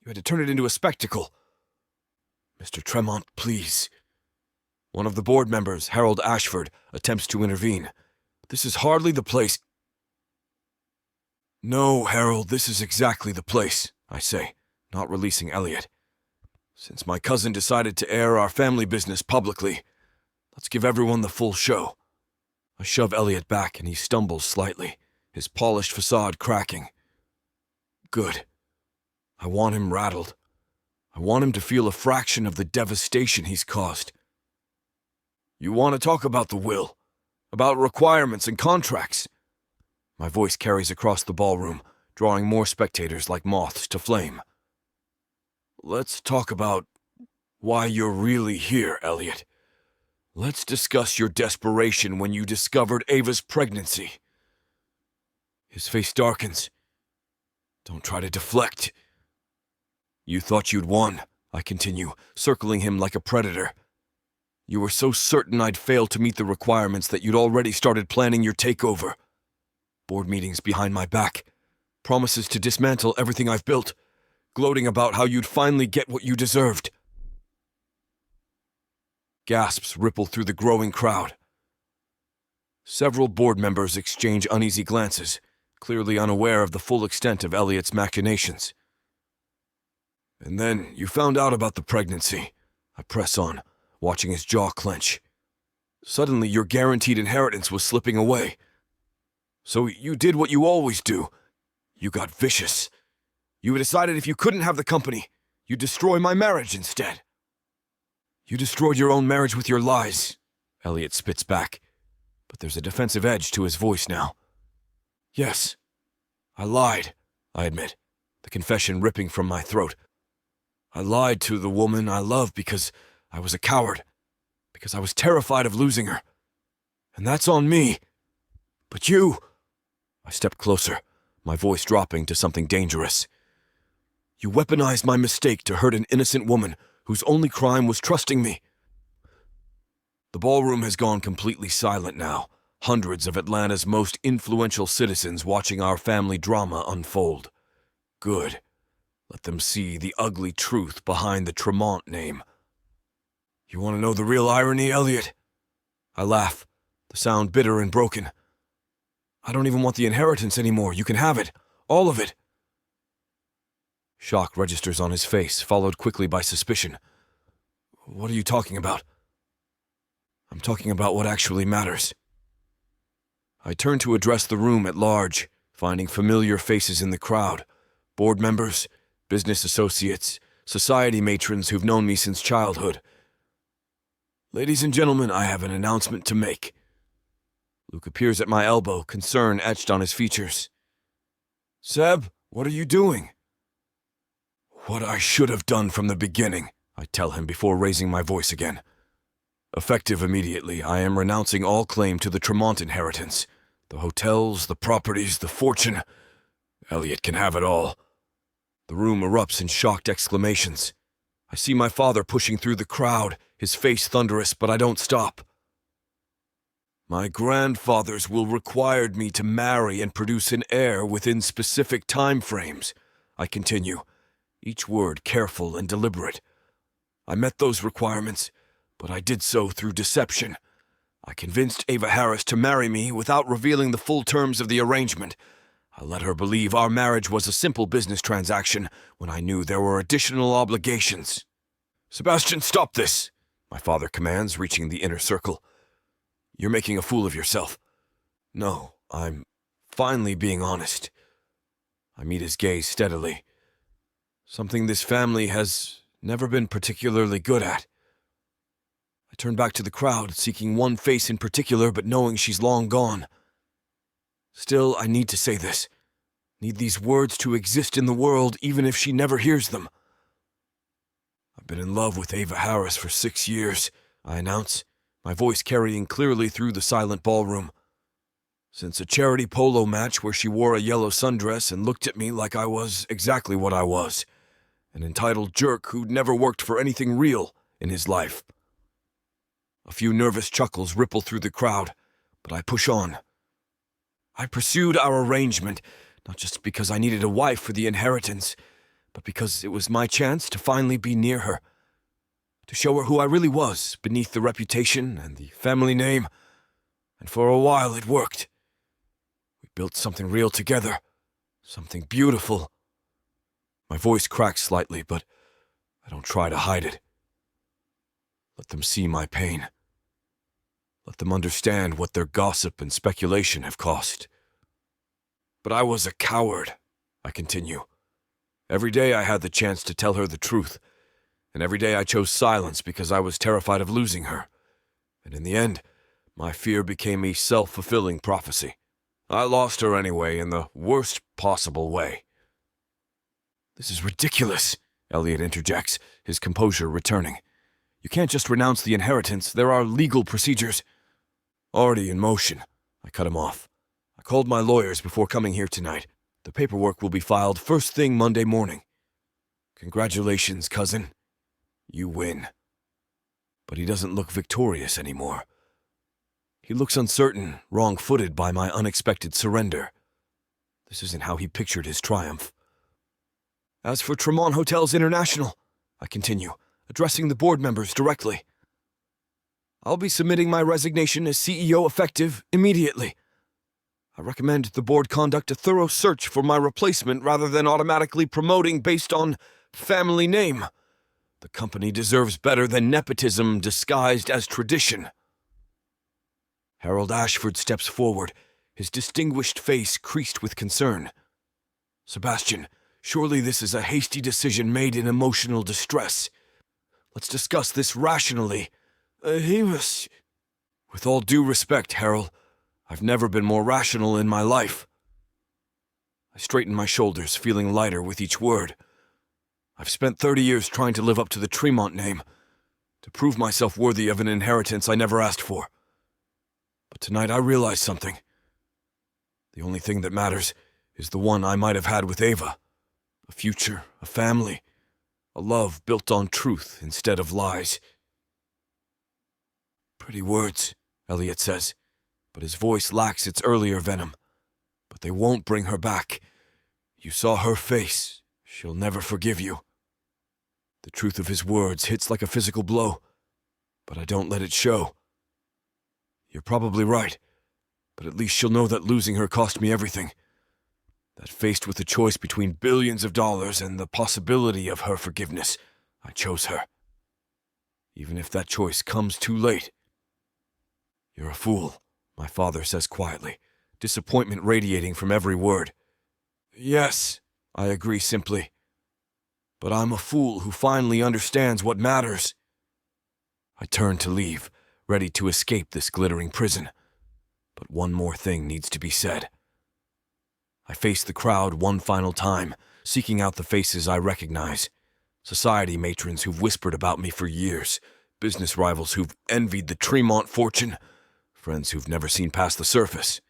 You had to turn it into a spectacle. Mr. Tremont, please. One of the board members, Harold Ashford, attempts to intervene. This is hardly the place. No, Harold, this is exactly the place, I say, not releasing Elliot. Since my cousin decided to air our family business publicly, let's give everyone the full show. I shove Elliot back and he stumbles slightly, his polished facade cracking. Good. I want him rattled. I want him to feel a fraction of the devastation he's caused. You want to talk about the will? About requirements and contracts? My voice carries across the ballroom, drawing more spectators like moths to flame. Let's talk about why you're really here, Elliot. Let's discuss your desperation when you discovered Ava's pregnancy. His face darkens. Don't try to deflect. You thought you'd won, I continue, circling him like a predator. You were so certain I'd failed to meet the requirements that you'd already started planning your takeover. Board meetings behind my back. Promises to dismantle everything I've built. Gloating about how you'd finally get what you deserved. Gasps ripple through the growing crowd. Several board members exchange uneasy glances, clearly unaware of the full extent of Elliot's machinations. And then you found out about the pregnancy. I press on, watching his jaw clench. Suddenly your guaranteed inheritance was slipping away. So you did what you always do. You got vicious. You decided if you couldn't have the company, you'd destroy my marriage instead. You destroyed your own marriage with your lies, Elliot spits back, but there's a defensive edge to his voice now. Yes, I lied, I admit, the confession ripping from my throat. I lied to the woman I love because I was a coward, because I was terrified of losing her. And that's on me. But you... I stepped closer, my voice dropping to something dangerous. You weaponized my mistake to hurt an innocent woman whose only crime was trusting me. The ballroom has gone completely silent now, hundreds of Atlanta's most influential citizens watching our family drama unfold. Good. Let them see the ugly truth behind the Tremont name. You want to know the real irony, Elliot? I laugh, the sound bitter and broken. I don't even want the inheritance anymore. You can have it. All of it. Shock registers on his face, followed quickly by suspicion. What are you talking about? I'm talking about what actually matters. I turn to address the room at large, finding familiar faces in the crowd. Board members, business associates, society matrons who've known me since childhood. Ladies and gentlemen, I have an announcement to make. Luke appears at my elbow, concern etched on his features. Seb, what are you doing? What I should have done from the beginning, I tell him before raising my voice again. Effective immediately, I am renouncing all claim to the Tremont inheritance. The hotels, the properties, the fortune. Elliot can have it all. The room erupts in shocked exclamations. I see my father pushing through the crowd, his face thunderous, but I don't stop. My grandfathers will require me to marry and produce an heir within specific time frames, I continue, each word careful and deliberate. I met those requirements, but I did so through deception. I convinced Ava Harris to marry me without revealing the full terms of the arrangement. I let her believe our marriage was a simple business transaction when I knew there were additional obligations. Sebastian, stop this, my father commands, reaching the inner circle. You're making a fool of yourself. No, I'm finally being honest. I meet his gaze steadily. Something this family has never been particularly good at. I turn back to the crowd, seeking one face in particular, but knowing she's long gone. Still, I need to say this. Need these words to exist in the world, even if she never hears them. I've been in love with Ava Harris for 6 years, I announce, my voice carrying clearly through the silent ballroom. Since a charity polo match where she wore a yellow sundress and looked at me like I was exactly what I was, an entitled jerk who'd never worked for anything real in his life. A few nervous chuckles ripple through the crowd, but I push on. I pursued our arrangement, not just because I needed a wife for the inheritance, but because it was my chance to finally be near her, to show her who I really was beneath the reputation and the family name, and for a while it worked. We built something real together, something beautiful. My voice cracks slightly, but I don't try to hide it. Let them see my pain. Let them understand what their gossip and speculation have cost. But I was a coward, I continue. Every day I had the chance to tell her the truth, and every day I chose silence because I was terrified of losing her. And in the end, my fear became a self-fulfilling prophecy. I lost her anyway in the worst possible way. This is ridiculous, Elliot interjects, his composure returning. You can't just renounce the inheritance. There are legal procedures. Already in motion, I cut him off. I called my lawyers before coming here tonight. The paperwork will be filed first thing Monday morning. Congratulations, cousin. You win. But he doesn't look victorious anymore. He looks uncertain, wrong-footed by my unexpected surrender. This isn't how he pictured his triumph. As for Tremont Hotels International, I continue, addressing the board members directly. I'll be submitting my resignation as CEO effective immediately. I recommend the board conduct a thorough search for my replacement rather than automatically promoting based on family name. The company deserves better than nepotism disguised as tradition. Harold Ashford steps forward, his distinguished face creased with concern. Sebastian, surely this is a hasty decision made in emotional distress. Let's discuss this rationally. With all due respect, Harold, I've never been more rational in my life. I straighten my shoulders, feeling lighter with each word. I've spent 30 years trying to live up to the Tremont name, to prove myself worthy of an inheritance I never asked for. But tonight I realized something. The only thing that matters is the one I might have had with Ava. A future, a family, a love built on truth instead of lies. Pretty words, Elliot says, but his voice lacks its earlier venom. But they won't bring her back. You saw her face. She'll never forgive you. The truth of his words hits like a physical blow, but I don't let it show. You're probably right, but at least she'll know that losing her cost me everything. That faced with the choice between billions of dollars and the possibility of her forgiveness, I chose her. Even if that choice comes too late. You're a fool, my father says quietly, disappointment radiating from every word. Yes, I agree simply. But I'm a fool who finally understands what matters. I turn to leave, ready to escape this glittering prison. But one more thing needs to be said. I face the crowd one final time, seeking out the faces I recognize. Society matrons who've whispered about me for years, business rivals who've envied the Tremont fortune, friends who've never seen past the surface.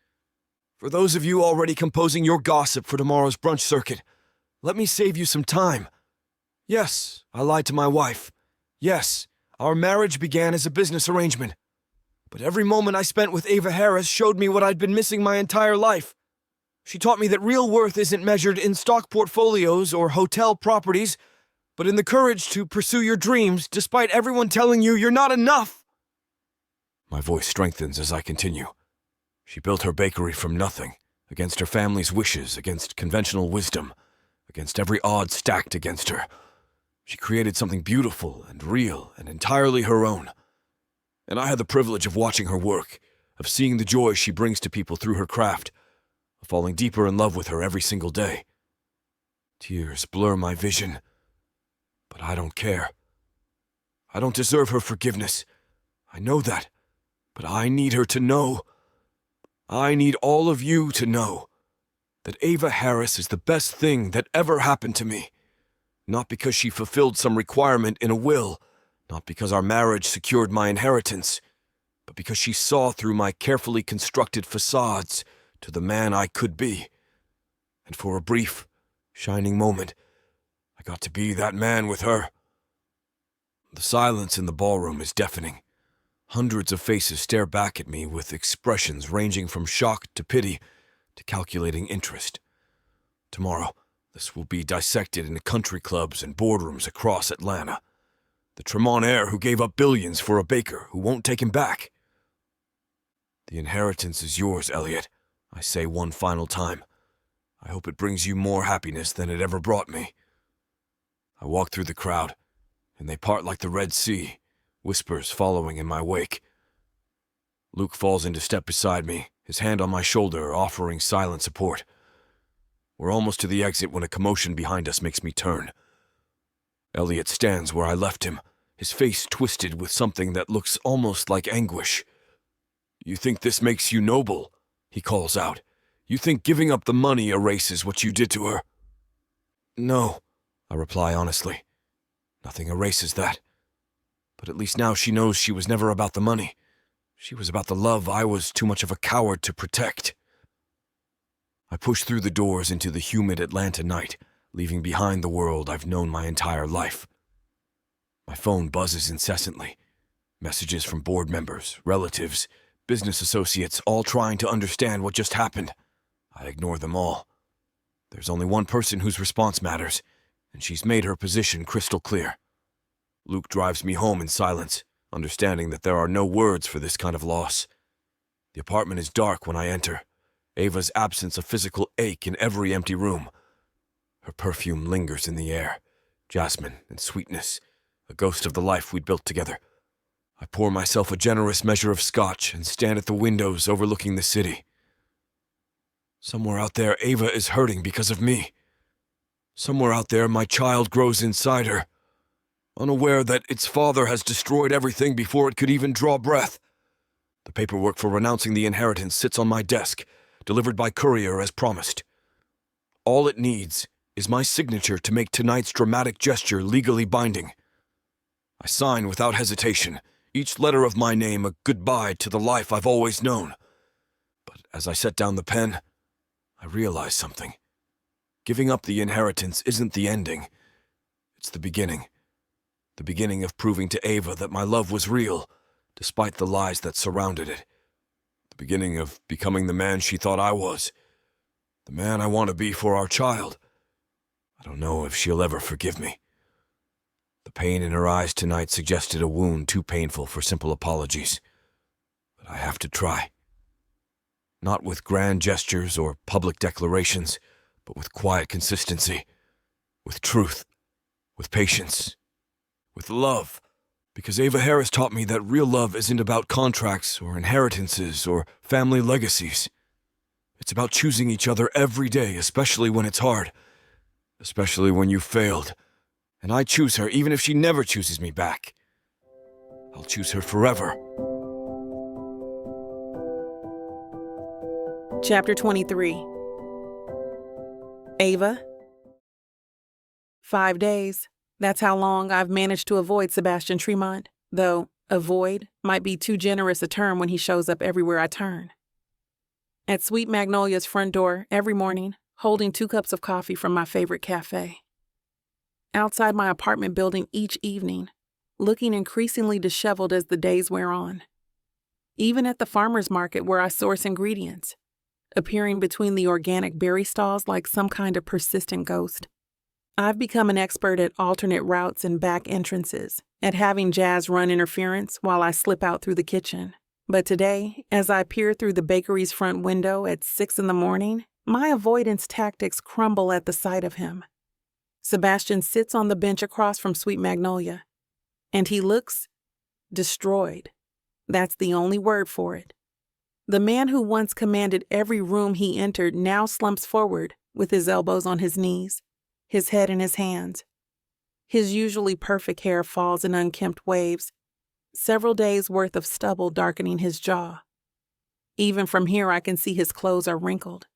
For those of you already composing your gossip for tomorrow's brunch circuit, let me save you some time. Yes, I lied to my wife. Yes, our marriage began as a business arrangement. But every moment I spent with Ava Harris showed me what I'd been missing my entire life. She taught me that real worth isn't measured in stock portfolios or hotel properties, but in the courage to pursue your dreams despite everyone telling you you're not enough. My voice strengthens as I continue. She built her bakery from nothing, against her family's wishes, against conventional wisdom, against every odd stacked against her. She created something beautiful and real and entirely her own. And I had the privilege of watching her work, of seeing the joy she brings to people through her craft, of falling deeper in love with her every single day. Tears blur my vision, but I don't care. I don't deserve her forgiveness. I know that, but I need her to know. I need all of you to know that Ava Harris is the best thing that ever happened to me. Not because she fulfilled some requirement in a will, not because our marriage secured my inheritance, but because she saw through my carefully constructed facades to the man I could be. And for a brief, shining moment, I got to be that man with her. The silence in the ballroom is deafening. Hundreds of faces stare back at me with expressions ranging from shock to pity to calculating interest. Tomorrow, this will be dissected in country clubs and boardrooms across Atlanta. The Tremont heir who gave up billions for a baker who won't take him back. The inheritance is yours, Elliot, I say one final time. I hope it brings you more happiness than it ever brought me. I walk through the crowd, and they part like the Red Sea, whispers following in my wake. Luke falls into step beside me, his hand on my shoulder, offering silent support. We're almost to the exit when a commotion behind us makes me turn. Elliot stands where I left him, his face twisted with something that looks almost like anguish. You think this makes you noble? He calls out. You think giving up the money erases what you did to her? No, I reply honestly. Nothing erases that. But at least now she knows she was never about the money. She was about the love I was too much of a coward to protect. I push through the doors into the humid Atlanta night, leaving behind the world I've known my entire life. My phone buzzes incessantly. Messages from board members, relatives, business associates, all trying to understand what just happened. I ignore them all, There's only one person whose response matters, and she's made her position crystal clear. Luke drives me home in silence, understanding that there are no words for this kind of loss. The apartment is dark when I enter, Ava's absence a physical ache in every empty room. Her perfume lingers in the air, jasmine and sweetness, a ghost of the life we'd built together. I pour myself a generous measure of scotch and stand at the windows overlooking the city. Somewhere out there, Ava is hurting because of me. Somewhere out there, my child grows inside her, unaware that its father has destroyed everything before it could even draw breath. The paperwork for renouncing the inheritance sits on my desk, delivered by courier as promised. All it needs is my signature to make tonight's dramatic gesture legally binding. I sign without hesitation, each letter of my name a goodbye to the life I've always known. But as I set down the pen, I realize something. Giving up the inheritance isn't the ending. It's the beginning. The beginning of proving to Ava that my love was real, despite the lies that surrounded it. The beginning of becoming the man she thought I was. The man I want to be for our child. I don't know if she'll ever forgive me. The pain in her eyes tonight suggested a wound too painful for simple apologies. But I have to try. Not with grand gestures or public declarations, but with quiet consistency, with truth, with patience, with love. Because Ava Harris taught me that real love isn't about contracts or inheritances or family legacies. It's about choosing each other every day, especially when it's hard, especially when you've failed. And I choose her even if she never chooses me back. I'll choose her forever. Chapter 23. Ava. 5 days. That's how long I've managed to avoid Sebastian Tremont, though avoid might be too generous a term when he shows up everywhere I turn. At Sweet Magnolia's front door every morning, holding 2 cups of coffee from my favorite cafe. Outside my apartment building each evening, looking increasingly disheveled as the days wear on. Even at the farmer's market where I source ingredients, appearing between the organic berry stalls like some kind of persistent ghost. I've become an expert at alternate routes and back entrances, at having Jazz run interference while I slip out through the kitchen. But today, as I peer through the bakery's front window at 6 a.m, my avoidance tactics crumble at the sight of him. Sebastian sits on the bench across from Sweet Magnolia, and he looks destroyed. That's the only word for it. The man who once commanded every room he entered now slumps forward with his elbows on his knees, his head in his hands. His usually perfect hair falls in unkempt waves, several days' worth of stubble darkening his jaw. Even from here I can see his clothes are wrinkled,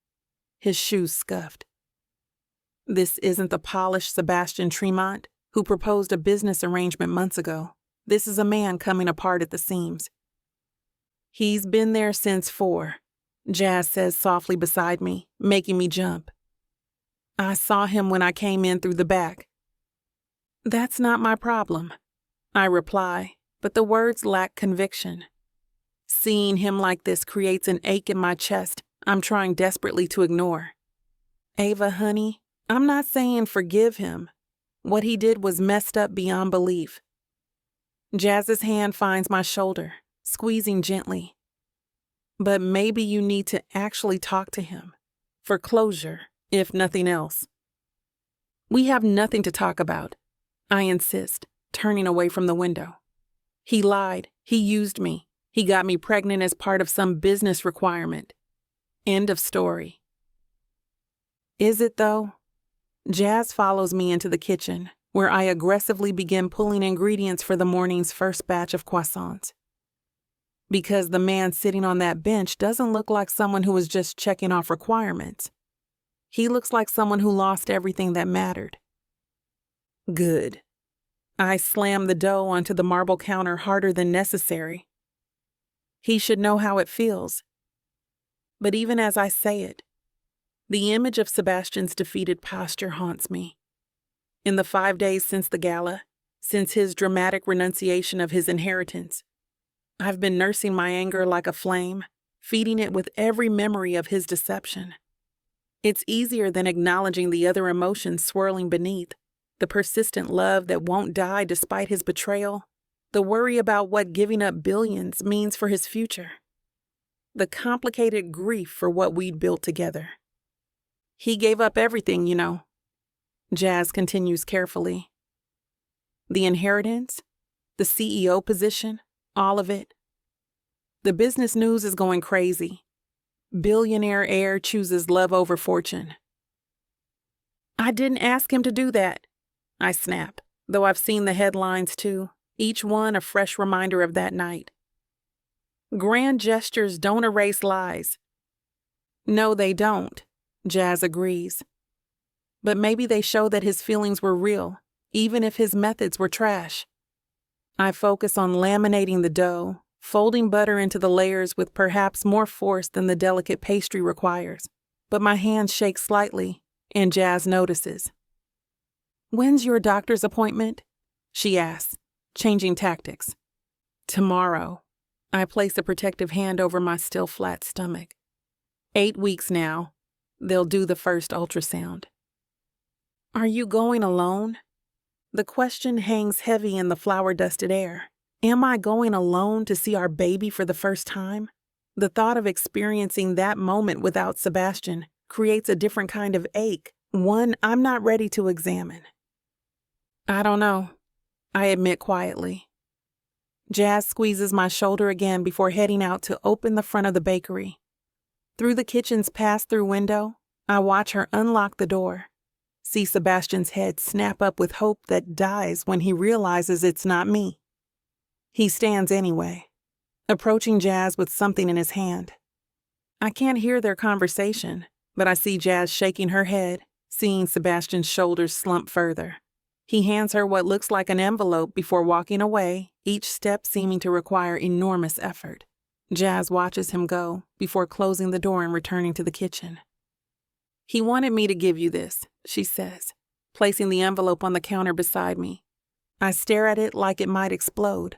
his shoes scuffed. This isn't the polished Sebastian Tremont who proposed a business arrangement months ago. This is a man coming apart at the seams. He's been there since 4, Jazz says softly beside me, making me jump. I saw him when I came in through the back. That's not my problem, I reply, but the words lack conviction. Seeing him like this creates an ache in my chest I'm trying desperately to ignore. Ava, honey, I'm not saying forgive him. What he did was messed up beyond belief. Jazz's hand finds my shoulder, squeezing gently. But maybe you need to actually talk to him, for closure, if nothing else. We have nothing to talk about, I insist, turning away from the window. He lied. He used me. He got me pregnant as part of some business requirement. End of story. Is it though? Jazz follows me into the kitchen, where I aggressively begin pulling ingredients for the morning's first batch of croissants. Because the man sitting on that bench doesn't look like someone who was just checking off requirements. He looks like someone who lost everything that mattered. Good. I slam the dough onto the marble counter harder than necessary. He should know how it feels. But even as I say it, the image of Sebastian's defeated posture haunts me. In the 5 days since the gala, since his dramatic renunciation of his inheritance, I've been nursing my anger like a flame, feeding it with every memory of his deception. It's easier than acknowledging the other emotions swirling beneath, the persistent love that won't die despite his betrayal, the worry about what giving up billions means for his future, the complicated grief for what we'd built together. He gave up everything, you know. Jazz continues carefully. The inheritance, the CEO position, all of it. The business news is going crazy. Billionaire heir chooses love over fortune. I didn't ask him to do that, I snap, though I've seen the headlines too, each one a fresh reminder of that night. Grand gestures don't erase lies. No, they don't, Jazz agrees. But maybe they show that his feelings were real, even if his methods were trash. I focus on laminating the dough, folding butter into the layers with perhaps more force than the delicate pastry requires, but my hands shake slightly, and Jazz notices. When's your doctor's appointment? She asks, changing tactics. Tomorrow. I place a protective hand over my still flat stomach. 8 weeks now. They'll do the first ultrasound. Are you going alone? The question hangs heavy in the flower-dusted air. Am I going alone to see our baby for the first time? The thought of experiencing that moment without Sebastian creates a different kind of ache, one I'm not ready to examine. I don't know, I admit quietly. Jazz squeezes my shoulder again before heading out to open the front of the bakery. Through the kitchen's pass-through window, I watch her unlock the door, see Sebastian's head snap up with hope that dies when he realizes it's not me. He stands anyway, approaching Jazz with something in his hand. I can't hear their conversation, but I see Jazz shaking her head, seeing Sebastian's shoulders slump further. He hands her what looks like an envelope before walking away, each step seeming to require enormous effort. Jazz watches him go before closing the door and returning to the kitchen. He wanted me to give you this, she says, placing the envelope on the counter beside me. I stare at it like it might explode.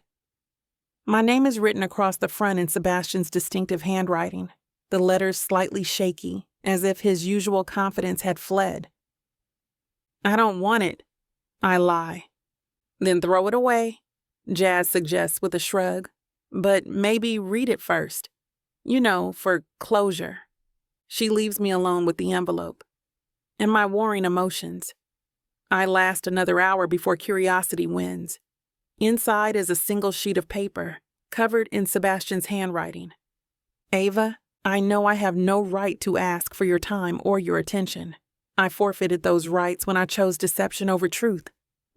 My name is written across the front in Sebastian's distinctive handwriting, the letters slightly shaky, as if his usual confidence had fled. I don't want it, I lie. Then throw it away, Jazz suggests with a shrug. But maybe read it first. You know, for closure. She leaves me alone with the envelope. And my warring emotions. I last another hour before curiosity wins. Inside is a single sheet of paper, covered in Sebastian's handwriting. Ava, I know I have no right to ask for your time or your attention. I forfeited those rights when I chose deception over truth.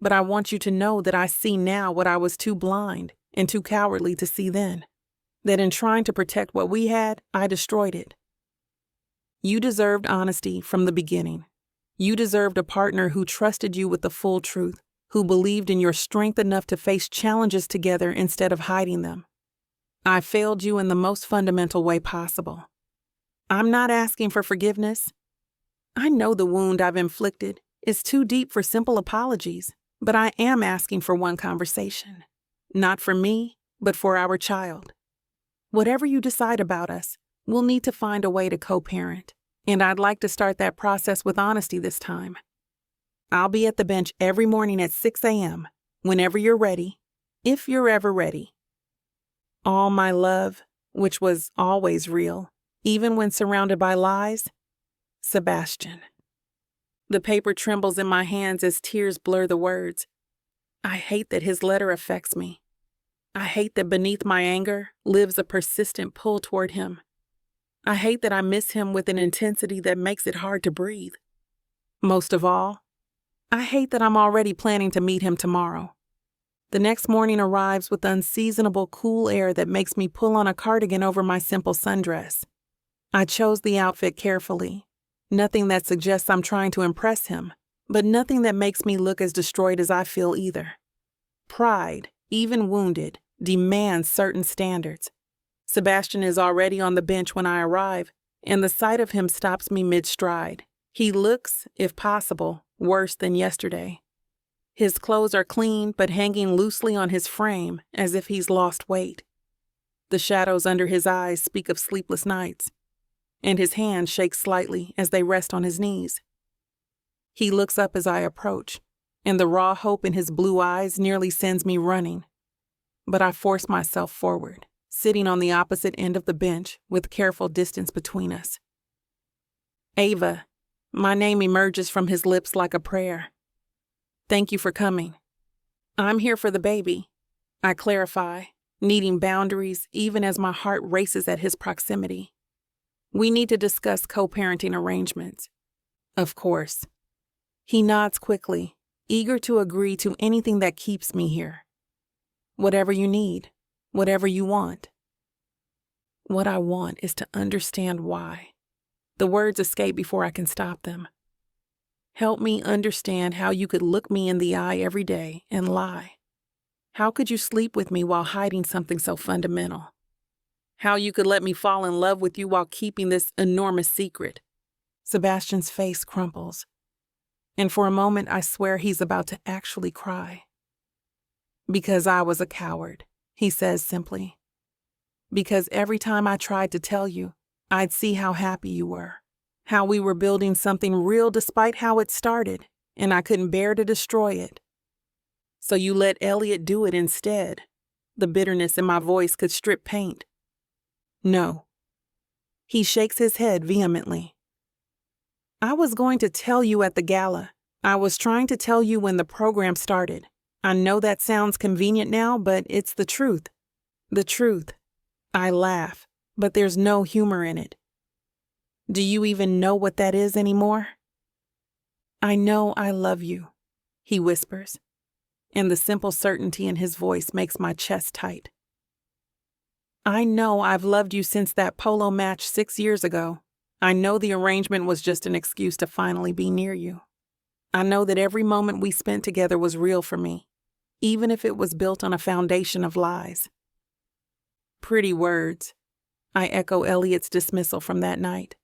But I want you to know that I see now what I was too blind and too cowardly to see then. That in trying to protect what we had, I destroyed it. You deserved honesty from the beginning. You deserved a partner who trusted you with the full truth, who believed in your strength enough to face challenges together instead of hiding them. I failed you in the most fundamental way possible. I'm not asking for forgiveness. I know the wound I've inflicted is too deep for simple apologies, but I am asking for one conversation. Not for me, but for our child. Whatever you decide about us, we'll need to find a way to co-parent, and I'd like to start that process with honesty this time. I'll be at the bench every morning at 6 a.m., whenever you're ready, if you're ever ready. All my love, which was always real, even when surrounded by lies, Sebastian. The paper trembles in my hands as tears blur the words. I hate that his letter affects me. I hate that beneath my anger lives a persistent pull toward him. I hate that I miss him with an intensity that makes it hard to breathe. Most of all, I hate that I'm already planning to meet him tomorrow. The next morning arrives with unseasonable cool air that makes me pull on a cardigan over my simple sundress. I chose the outfit carefully. Nothing that suggests I'm trying to impress him, but nothing that makes me look as destroyed as I feel either. Pride, even wounded, demands certain standards. Sebastian is already on the bench when I arrive, and the sight of him stops me mid-stride. He looks, if possible, worse than yesterday. His clothes are clean but hanging loosely on his frame as if he's lost weight. The shadows under his eyes speak of sleepless nights. and his hands shake slightly as they rest on his knees. He looks up as I approach, and the raw hope in his blue eyes nearly sends me running. But I force myself forward, sitting on the opposite end of the bench with careful distance between us. Ava, my name emerges from his lips like a prayer. Thank you for coming. I'm here for the baby, I clarify, needing boundaries even as my heart races at his proximity. We need to discuss co-parenting arrangements. Of course. He nods quickly, eager to agree to anything that keeps me here. Whatever you need, whatever you want. What I want is to understand why. The words escape before I can stop them. Help me understand how you could look me in the eye every day and lie. How could you sleep with me while hiding something so fundamental? How you could let me fall in love with you while keeping this enormous secret. Sebastian's face crumples, and for a moment I swear he's about to actually cry. Because I was a coward, he says simply. Because every time I tried to tell you, I'd see how happy you were, how we were building something real despite how it started, and I couldn't bear to destroy it. So you let Elliot do it instead. The bitterness in my voice could strip paint. No. He shakes his head vehemently. I was going to tell you at the gala. I was trying to tell you when the program started. I know that sounds convenient now, but it's the truth. The truth. I laugh, but there's no humor in it. Do you even know what that is anymore? I know I love you, he whispers, and the simple certainty in his voice makes my chest tight. I know I've loved you since that polo match 6 years ago. I know the arrangement was just an excuse to finally be near you. I know that every moment we spent together was real for me, even if it was built on a foundation of lies. Pretty words. I echo Elliot's dismissal from that night.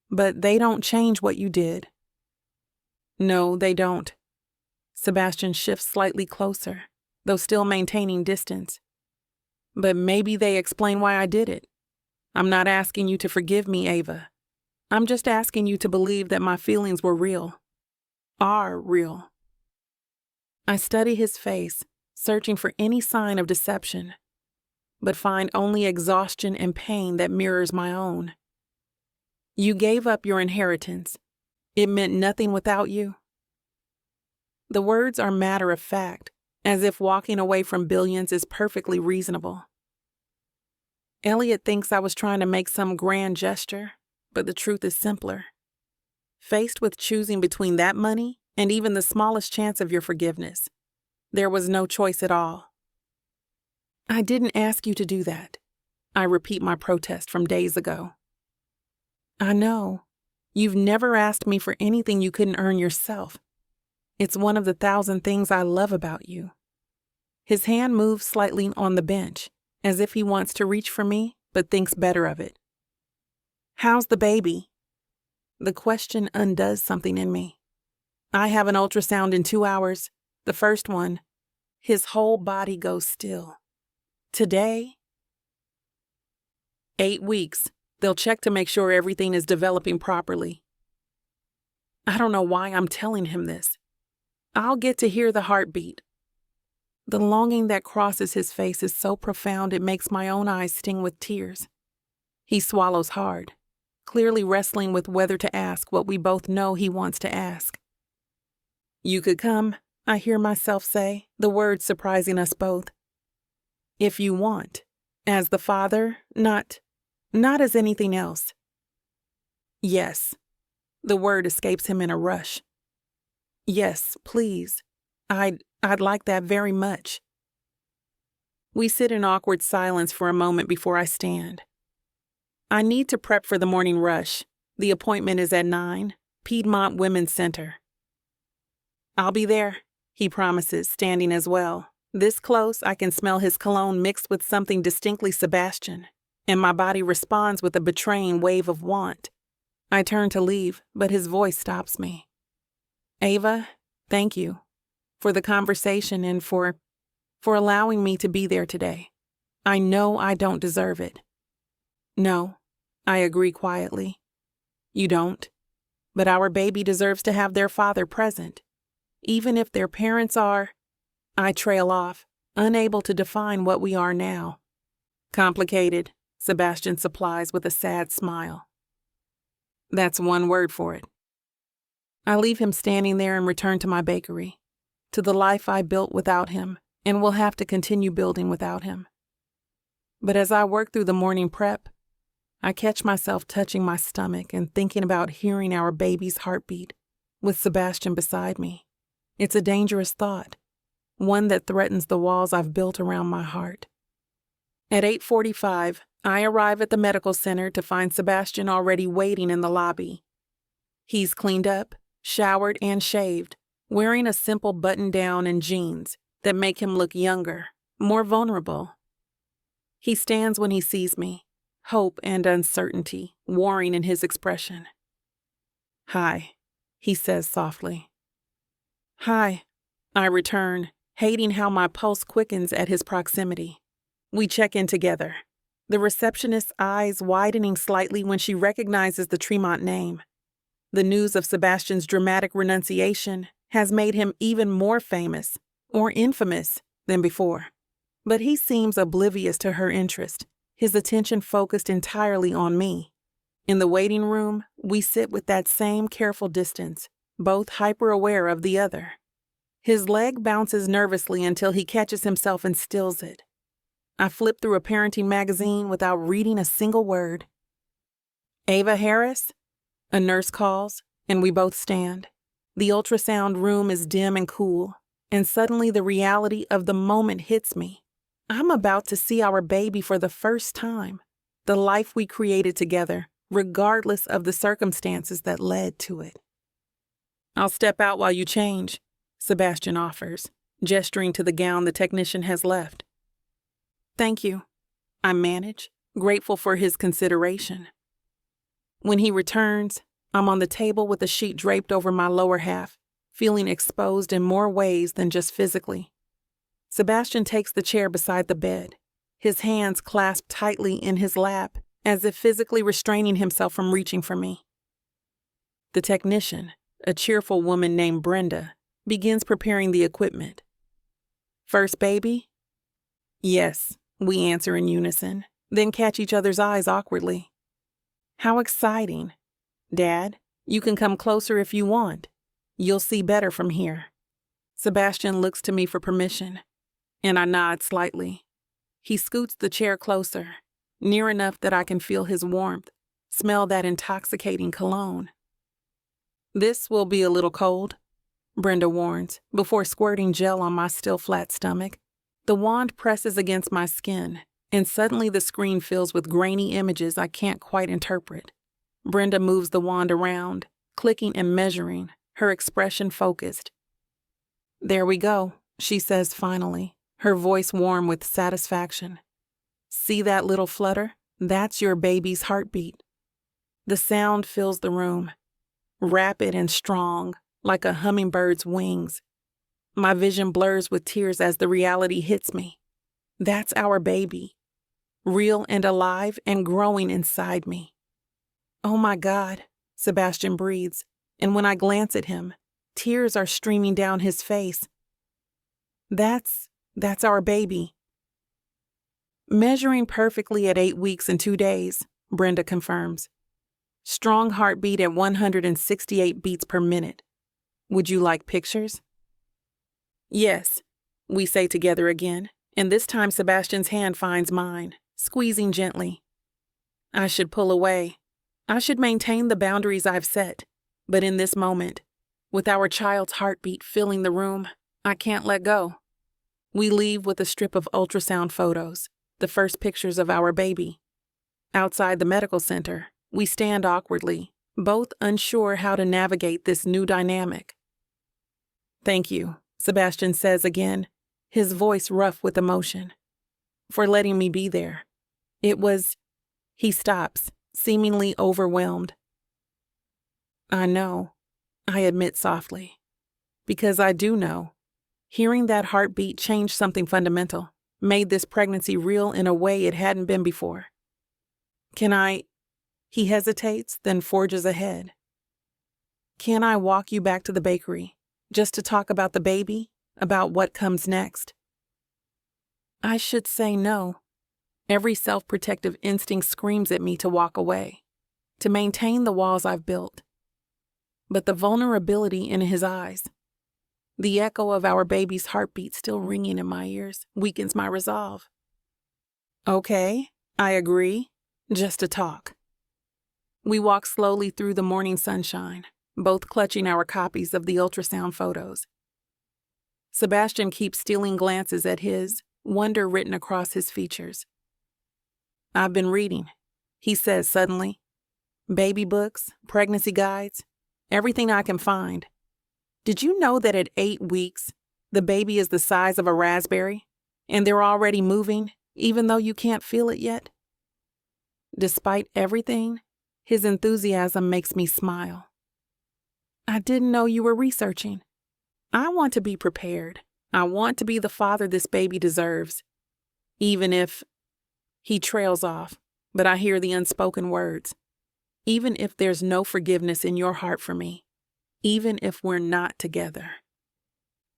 But they don't change what you did. No, they don't. Sebastian shifts slightly closer, though still maintaining distance. But maybe they explain why I did it. I'm not asking you to forgive me, Ava. I'm just asking you to believe that my feelings were real. Are real. I study his face, searching for any sign of deception, but find only exhaustion and pain that mirrors my own. You gave up your inheritance. It meant nothing without you. The words are matter of fact, as if walking away from billions is perfectly reasonable. Elliot thinks I was trying to make some grand gesture, but the truth is simpler. Faced with choosing between that money and even the smallest chance of your forgiveness, there was no choice at all. I didn't ask you to do that. I repeat my protest from days ago. I know. You've never asked me for anything you couldn't earn yourself. It's one of the 1,000 things I love about you. His hand moves slightly on the bench, as if he wants to reach for me, but thinks better of it. How's the baby? The question undoes something in me. I have an ultrasound in 2 hours, the first one. His whole body goes still. Today? 8 weeks. They'll check to make sure everything is developing properly. I don't know why I'm telling him this. I'll get to hear the heartbeat. The longing that crosses his face is so profound it makes my own eyes sting with tears. He swallows hard, clearly wrestling with whether to ask what we both know he wants to ask. You could come, I hear myself say, the words surprising us both. If you want. As the father, not as anything else. Yes. The word escapes him in a rush. Yes, please. I'd like that very much. We sit in awkward silence for a moment before I stand. I need to prep for the morning rush. The appointment is at 9, Piedmont Women's Center. I'll be there, he promises, standing as well. This close, I can smell his cologne mixed with something distinctly Sebastian, and my body responds with a betraying wave of want. I turn to leave, but his voice stops me. Ava, thank you for the conversation and for allowing me to be there today. I know I don't deserve it. No, I agree quietly. You don't. But our baby deserves to have their father present. Even if their parents are... I trail off, unable to define what we are now. Complicated, Sebastian supplies with a sad smile. That's one word for it. I leave him standing there and return to my bakery, to the life I built without him and will have to continue building without him. But as I work through the morning prep, I catch myself touching my stomach and thinking about hearing our baby's heartbeat with Sebastian beside me. It's a dangerous thought, one that threatens the walls I've built around my heart. At 8:45, I arrive at the medical center to find Sebastian already waiting in the lobby. He's cleaned up, showered, and shaved, wearing a simple button-down and jeans that make him look younger, more vulnerable. He stands when he sees me, hope and uncertainty warring in his expression. "Hi," he says softly. "Hi," I return, hating how my pulse quickens at his proximity. We check in together, the receptionist's eyes widening slightly when she recognizes the Tremont name. The news of Sebastian's dramatic renunciation has made him even more famous, or infamous, than before. But he seems oblivious to her interest, his attention focused entirely on me. In the waiting room, we sit with that same careful distance, both hyper-aware of the other. His leg bounces nervously until he catches himself and stills it. I flip through a parenting magazine without reading a single word. "Ava Harris?" A nurse calls, and we both stand. The ultrasound room is dim and cool, and suddenly the reality of the moment hits me. I'm about to see our baby for the first time, the life we created together, regardless of the circumstances that led to it. "I'll step out while you change," Sebastian offers, gesturing to the gown the technician has left. "Thank you," I manage, grateful for his consideration. When he returns, I'm on the table with a sheet draped over my lower half, feeling exposed in more ways than just physically. Sebastian takes the chair beside the bed, his hands clasped tightly in his lap, as if physically restraining himself from reaching for me. The technician, a cheerful woman named Brenda, begins preparing the equipment. "First baby?" "Yes," we answer in unison, then catch each other's eyes awkwardly. "How exciting. Dad, you can come closer if you want. You'll see better from here." Sebastian looks to me for permission, and I nod slightly. He scoots the chair closer, near enough that I can feel his warmth, smell that intoxicating cologne. "This will be a little cold," Brenda warns, before squirting gel on my still flat stomach. The wand presses against my skin, and suddenly the screen fills with grainy images I can't quite interpret. Brenda moves the wand around, clicking and measuring, her expression focused. "There we go," she says finally, her voice warm with satisfaction. "See that little flutter? That's your baby's heartbeat." The sound fills the room, rapid and strong, like a hummingbird's wings. My vision blurs with tears as the reality hits me. That's our baby, real and alive and growing inside me. "Oh my God," Sebastian breathes, and when I glance at him, tears are streaming down his face. That's our baby." "Measuring perfectly at 8 weeks and 2 days, Brenda confirms. "Strong heartbeat at 168 beats per minute. Would you like pictures?" "Yes," we say together again, and this time Sebastian's hand finds mine, squeezing gently. I should pull away. I should maintain the boundaries I've set, but in this moment, with our child's heartbeat filling the room, I can't let go. We leave with a strip of ultrasound photos, the first pictures of our baby. Outside the medical center, we stand awkwardly, both unsure how to navigate this new dynamic. "Thank you," Sebastian says again, his voice rough with emotion, "for letting me be there. It was..." He stops, seemingly overwhelmed. "I know," I admit softly, because I do know. Hearing that heartbeat changed something fundamental, made this pregnancy real in a way it hadn't been before. "Can I..." He hesitates, then forges ahead. Can I walk you back to the bakery, just to talk about the baby, about what comes next? I should say no. Every self-protective instinct screams at me to walk away, to maintain the walls I've built. But the vulnerability in his eyes, the echo of our baby's heartbeat still ringing in my ears, weakens my resolve. Okay, I agree, just to talk. We walk slowly through the morning sunshine, both clutching our copies of the ultrasound photos. Sebastian keeps stealing glances at his, wonder written across his features. I've been reading, he says suddenly. Baby books, pregnancy guides, everything I can find. Did you know that at 8 weeks, the baby is the size of a raspberry, and they're already moving, even though you can't feel it yet? Despite everything, his enthusiasm makes me smile. I didn't know you were researching. I want to be prepared. I want to be the father this baby deserves. Even if... He trails off, but I hear the unspoken words. Even if there's no forgiveness in your heart for me. Even if we're not together.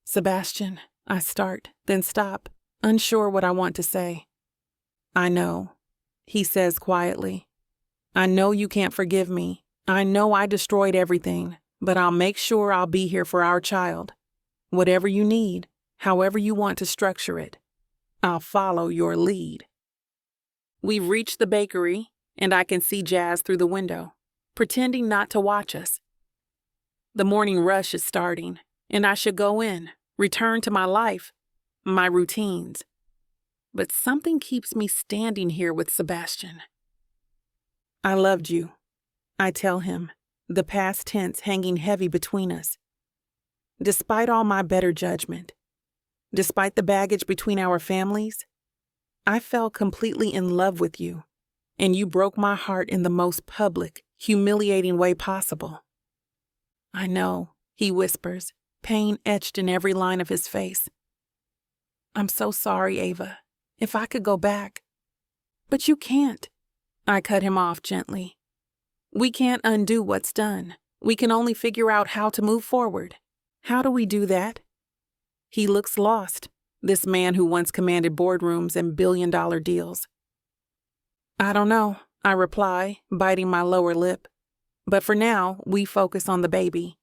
Sebastian, I start, then stop, unsure what I want to say. I know, he says quietly. I know you can't forgive me. I know I destroyed everything, but I'll make sure I'll be here for our child. Whatever you need, however you want to structure it, I'll follow your lead. We've reached the bakery, and I can see Jazz through the window, pretending not to watch us. The morning rush is starting, and I should go in, return to my life, my routines. But something keeps me standing here with Sebastian. I loved you, I tell him, the past tense hanging heavy between us. Despite all my better judgment, despite the baggage between our families, I fell completely in love with you, and you broke my heart in the most public, humiliating way possible. I know, he whispers, pain etched in every line of his face. I'm so sorry, Ava. If I could go back. But you can't. I cut him off gently. We can't undo what's done. We can only figure out how to move forward. How do we do that? He looks lost, this man who once commanded boardrooms and billion-dollar deals. I don't know, I reply, biting my lower lip. But for now, we focus on the baby.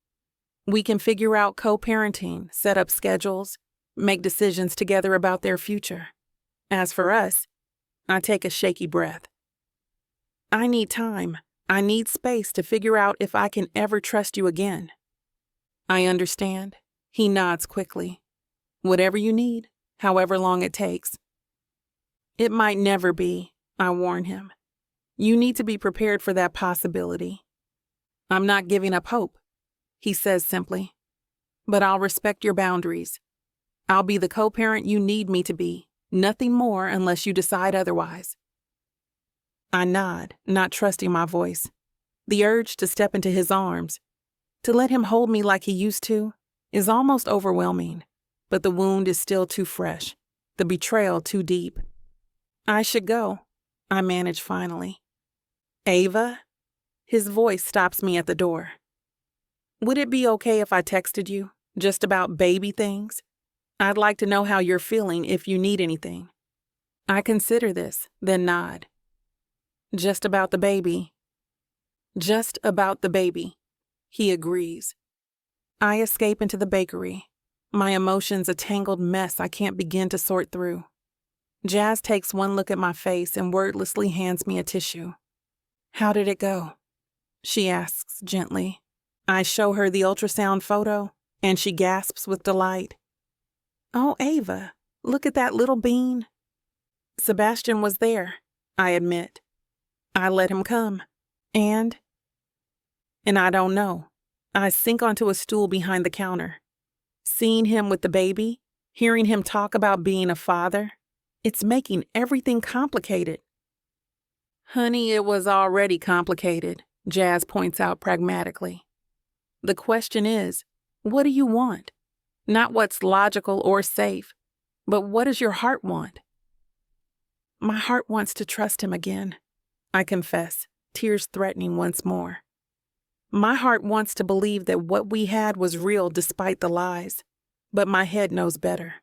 We can figure out co-parenting, set up schedules, make decisions together about their future. As for us, I take a shaky breath. I need time. I need space to figure out if I can ever trust you again. I understand. He nods quickly. Whatever you need, however long it takes. It might never be, I warn him. You need to be prepared for that possibility. I'm not giving up hope, he says simply. But I'll respect your boundaries. I'll be the co-parent you need me to be, nothing more unless you decide otherwise. I nod, not trusting my voice. The urge to step into his arms, to let him hold me like he used to, is almost overwhelming. But the wound is still too fresh, the betrayal too deep. I should go, I manage finally. Ava? His voice stops me at the door. Would it be okay if I texted you, just about baby things? I'd like to know how you're feeling if you need anything. I consider this, then nod. Just about the baby. Just about the baby, he agrees. I escape into the bakery. My emotions a tangled mess I can't begin to sort through. Jazz takes one look at my face and wordlessly hands me a tissue. How did it go? She asks gently. I show her the ultrasound photo, and she gasps with delight. Oh, Ava, look at that little bean. Sebastian was there, I admit. I let him come. And I don't know. I sink onto a stool behind the counter. Seeing him with the baby, hearing him talk about being a father, it's making everything complicated. Honey, it was already complicated, Jazz points out pragmatically. The question is, what do you want? Not what's logical or safe, but what does your heart want? My heart wants to trust him again, I confess, tears threatening once more. My heart wants to believe that what we had was real despite the lies, but my head knows better.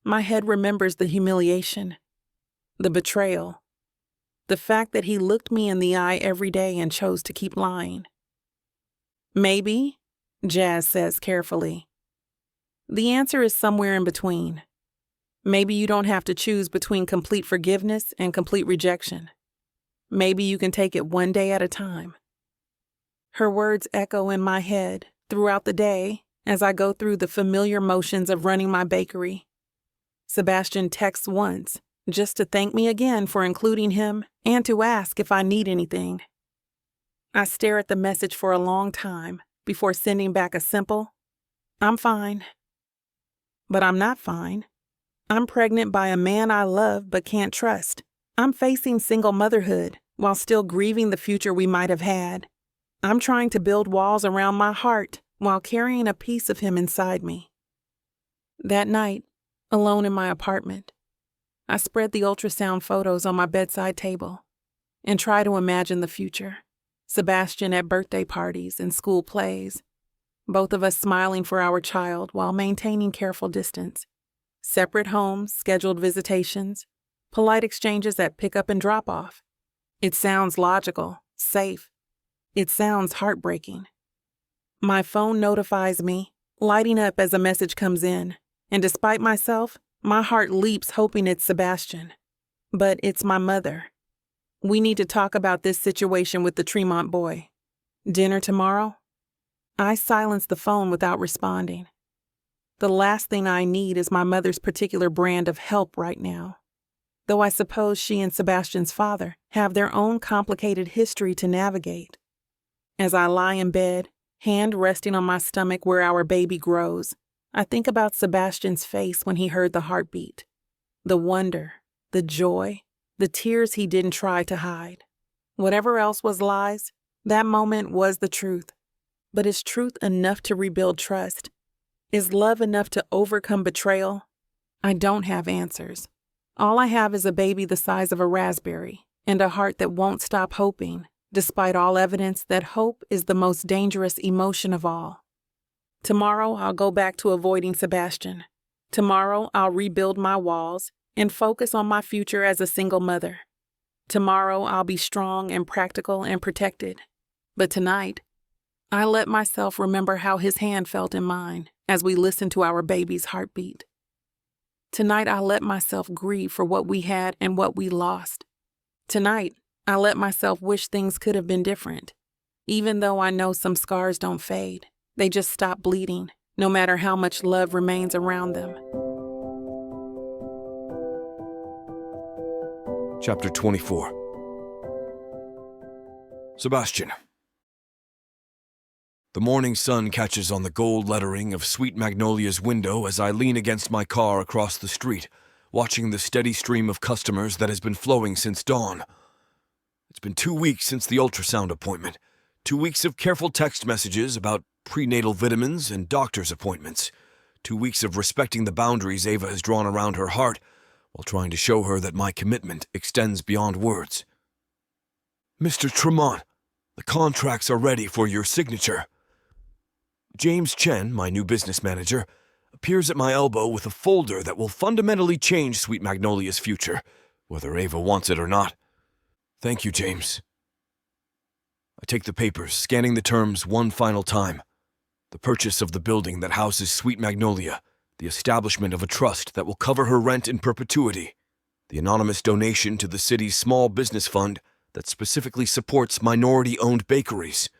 My head remembers the humiliation, the betrayal, the fact that he looked me in the eye every day and chose to keep lying. Maybe, Jazz says carefully. The answer is somewhere in between. Maybe you don't have to choose between complete forgiveness and complete rejection. Maybe you can take it one day at a time. Her words echo in my head throughout the day as I go through the familiar motions of running my bakery. Sebastian texts once, just to thank me again for including him and to ask if I need anything. I stare at the message for a long time before sending back a simple, "I'm fine." But I'm not fine. I'm pregnant by a man I love but can't trust. I'm facing single motherhood while still grieving the future we might have had. I'm trying to build walls around my heart while carrying a piece of him inside me. That night, alone in my apartment, I spread the ultrasound photos on my bedside table and try to imagine the future. Sebastian at birthday parties and school plays, both of us smiling for our child while maintaining careful distance. Separate homes, scheduled visitations, polite exchanges at pickup and drop-off. It sounds logical, safe. It sounds heartbreaking. My phone notifies me, lighting up as a message comes in, and despite myself, my heart leaps hoping it's Sebastian. But it's my mother. We need to talk about this situation with the Tremont boy. Dinner tomorrow? I silence the phone without responding. The last thing I need is my mother's particular brand of help right now. Though I suppose she and Sebastian's father have their own complicated history to navigate. As I lie in bed, hand resting on my stomach where our baby grows, I think about Sebastian's face when he heard the heartbeat. The wonder, the joy, the tears he didn't try to hide. Whatever else was lies, that moment was the truth. But is truth enough to rebuild trust? Is love enough to overcome betrayal? I don't have answers. All I have is a baby the size of a raspberry and a heart that won't stop hoping, despite all evidence that hope is the most dangerous emotion of all. Tomorrow I'll go back to avoiding Sebastian. Tomorrow I'll rebuild my walls and focus on my future as a single mother. Tomorrow I'll be strong and practical and protected. But tonight, I let myself remember how his hand felt in mine as we listened to our baby's heartbeat. Tonight, I let myself grieve for what we had and what we lost. Tonight, I let myself wish things could have been different. Even though I know some scars don't fade, they just stop bleeding, no matter how much love remains around them. Chapter 24. Sebastian. The morning sun catches on the gold lettering of Sweet Magnolia's window as I lean against my car across the street, watching the steady stream of customers that has been flowing since dawn. It's been 2 weeks since the ultrasound appointment, 2 weeks of careful text messages about prenatal vitamins and doctor's appointments, 2 weeks of respecting the boundaries Ava has drawn around her heart while trying to show her that my commitment extends beyond words. Mr. Tremont, the contracts are ready for your signature. James Chen, my new business manager, appears at my elbow with a folder that will fundamentally change Sweet Magnolia's future, whether Ava wants it or not. Thank you, James. I take the papers, scanning the terms one final time. The purchase of the building that houses Sweet Magnolia, the establishment of a trust that will cover her rent in perpetuity, the anonymous donation to the city's small business fund that specifically supports minority-owned bakeries.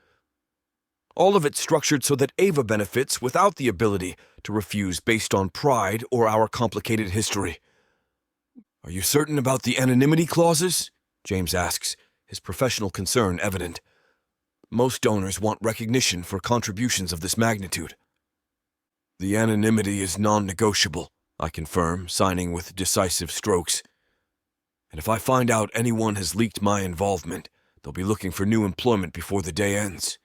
All of it structured so that Ava benefits without the ability to refuse based on pride or our complicated history. Are you certain about the anonymity clauses? James asks, his professional concern evident. Most donors want recognition for contributions of this magnitude. The anonymity is non-negotiable, I confirm, signing with decisive strokes. And if I find out anyone has leaked my involvement, they'll be looking for new employment before the day ends.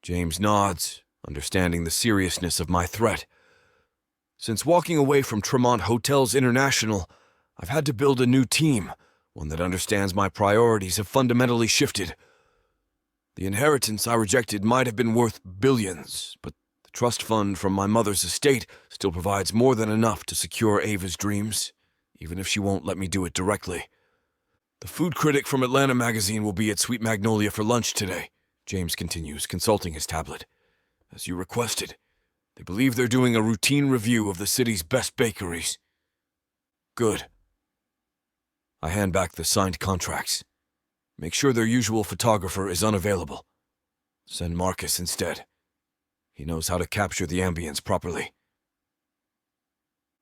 James nods, understanding the seriousness of my threat. Since walking away from Tremont Hotels International, I've had to build a new team, one that understands my priorities have fundamentally shifted. The inheritance I rejected might have been worth billions, but the trust fund from my mother's estate still provides more than enough to secure Ava's dreams, even if she won't let me do it directly. The food critic from Atlanta magazine will be at Sweet Magnolia for lunch today, James continues, consulting his tablet. As you requested, they believe they're doing a routine review of the city's best bakeries. Good. I hand back the signed contracts. Make sure their usual photographer is unavailable. Send Marcus instead. He knows how to capture the ambience properly.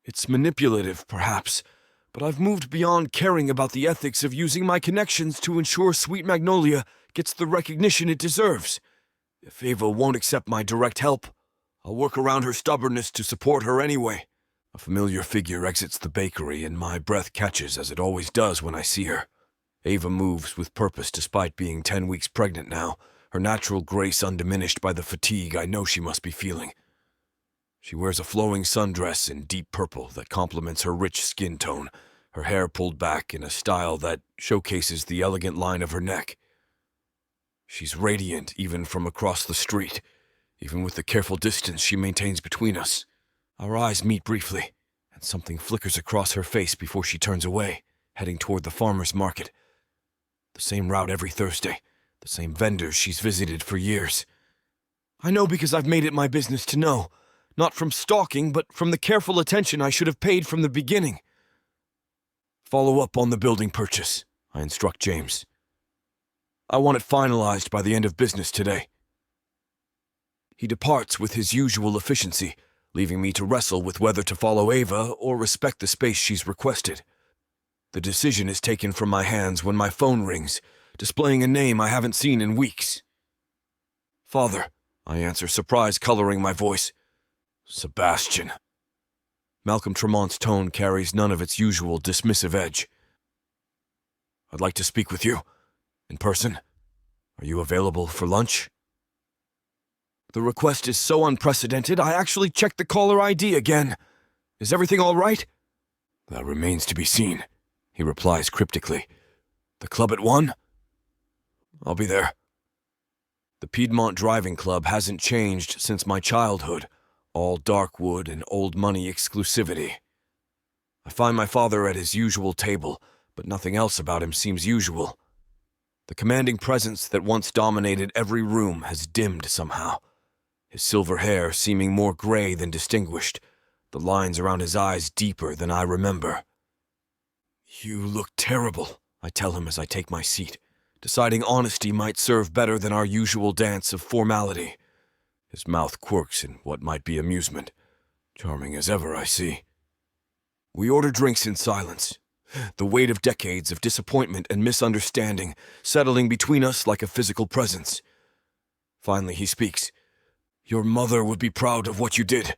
It's manipulative, perhaps, but I've moved beyond caring about the ethics of using my connections to ensure Sweet Magnolia gets the recognition it deserves. If Ava won't accept my direct help, I'll work around her stubbornness to support her anyway. A familiar figure exits the bakery, and my breath catches as it always does when I see her. Ava moves with purpose despite being 10 weeks pregnant now, her natural grace undiminished by the fatigue I know she must be feeling. She wears a flowing sundress in deep purple that complements her rich skin tone, her hair pulled back in a style that showcases the elegant line of her neck. She's radiant even from across the street, even with the careful distance she maintains between us. Our eyes meet briefly, and something flickers across her face before she turns away, heading toward the farmer's market. The same route every Thursday, the same vendors she's visited for years. I know because I've made it my business to know, not from stalking, but from the careful attention I should have paid from the beginning. Follow up on the building purchase, I instruct James. I want it finalized by the end of business today. He departs with his usual efficiency, leaving me to wrestle with whether to follow Ava or respect the space she's requested. The decision is taken from my hands when my phone rings, displaying a name I haven't seen in weeks. Father, I answer, surprise coloring my voice. Sebastian. Malcolm Tremont's tone carries none of its usual dismissive edge. I'd like to speak with you. In person. Are you available for lunch? The request is so unprecedented, I actually checked the caller ID again. Is everything all right? That remains to be seen, he replies cryptically. The club at 1? I'll be there. The Piedmont Driving Club hasn't changed since my childhood, all dark wood and old money exclusivity. I find my father at his usual table, but nothing else about him seems usual. The commanding presence that once dominated every room has dimmed somehow, his silver hair seeming more gray than distinguished, the lines around his eyes deeper than I remember. You look terrible, I tell him as I take my seat, deciding honesty might serve better than our usual dance of formality. His mouth quirks in what might be amusement. Charming as ever, I see. We order drinks in silence, the weight of decades of disappointment and misunderstanding settling between us like a physical presence. Finally, he speaks. Your mother would be proud of what you did.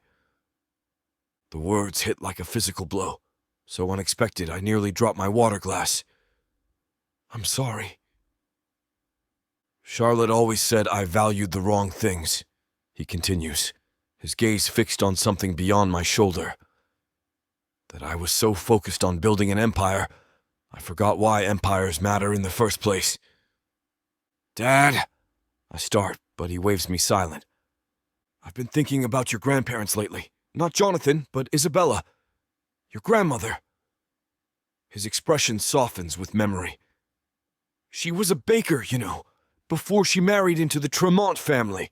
The words hit like a physical blow, so unexpected I nearly dropped my water glass. I'm sorry. Charlotte always said I valued the wrong things, he continues, his gaze fixed on something beyond my shoulder. That I was so focused on building an empire, I forgot why empires matter in the first place. Dad, I start, but he waves me silent. I've been thinking about your grandparents lately. Not Jonathan, but Isabella. Your grandmother. His expression softens with memory. She was a baker, you know, before she married into the Tremont family.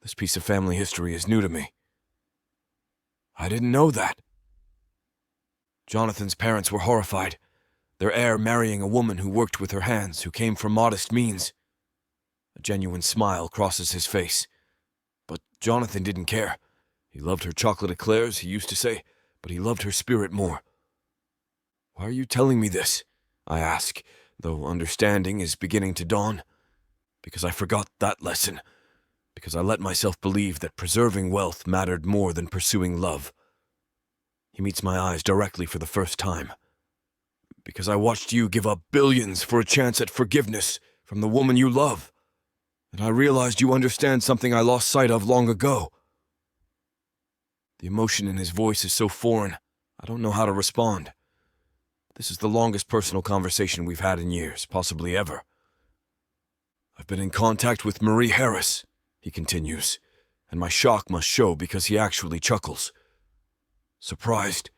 This piece of family history is new to me. I didn't know that. Jonathan's parents were horrified, their heir marrying a woman who worked with her hands, who came from modest means. A genuine smile crosses his face. But Jonathan didn't care. He loved her chocolate eclairs, he used to say, but he loved her spirit more. Why are you telling me this? I ask, though understanding is beginning to dawn. Because I forgot that lesson. Because I let myself believe that preserving wealth mattered more than pursuing love. He meets my eyes directly for the first time. Because I watched you give up billions for a chance at forgiveness from the woman you love. And I realized you understand something I lost sight of long ago. The emotion in his voice is so foreign, I don't know how to respond. This is the longest personal conversation we've had in years, possibly ever. I've been in contact with Marie Harris, he continues, and my shock must show because he actually chuckles. Surprised.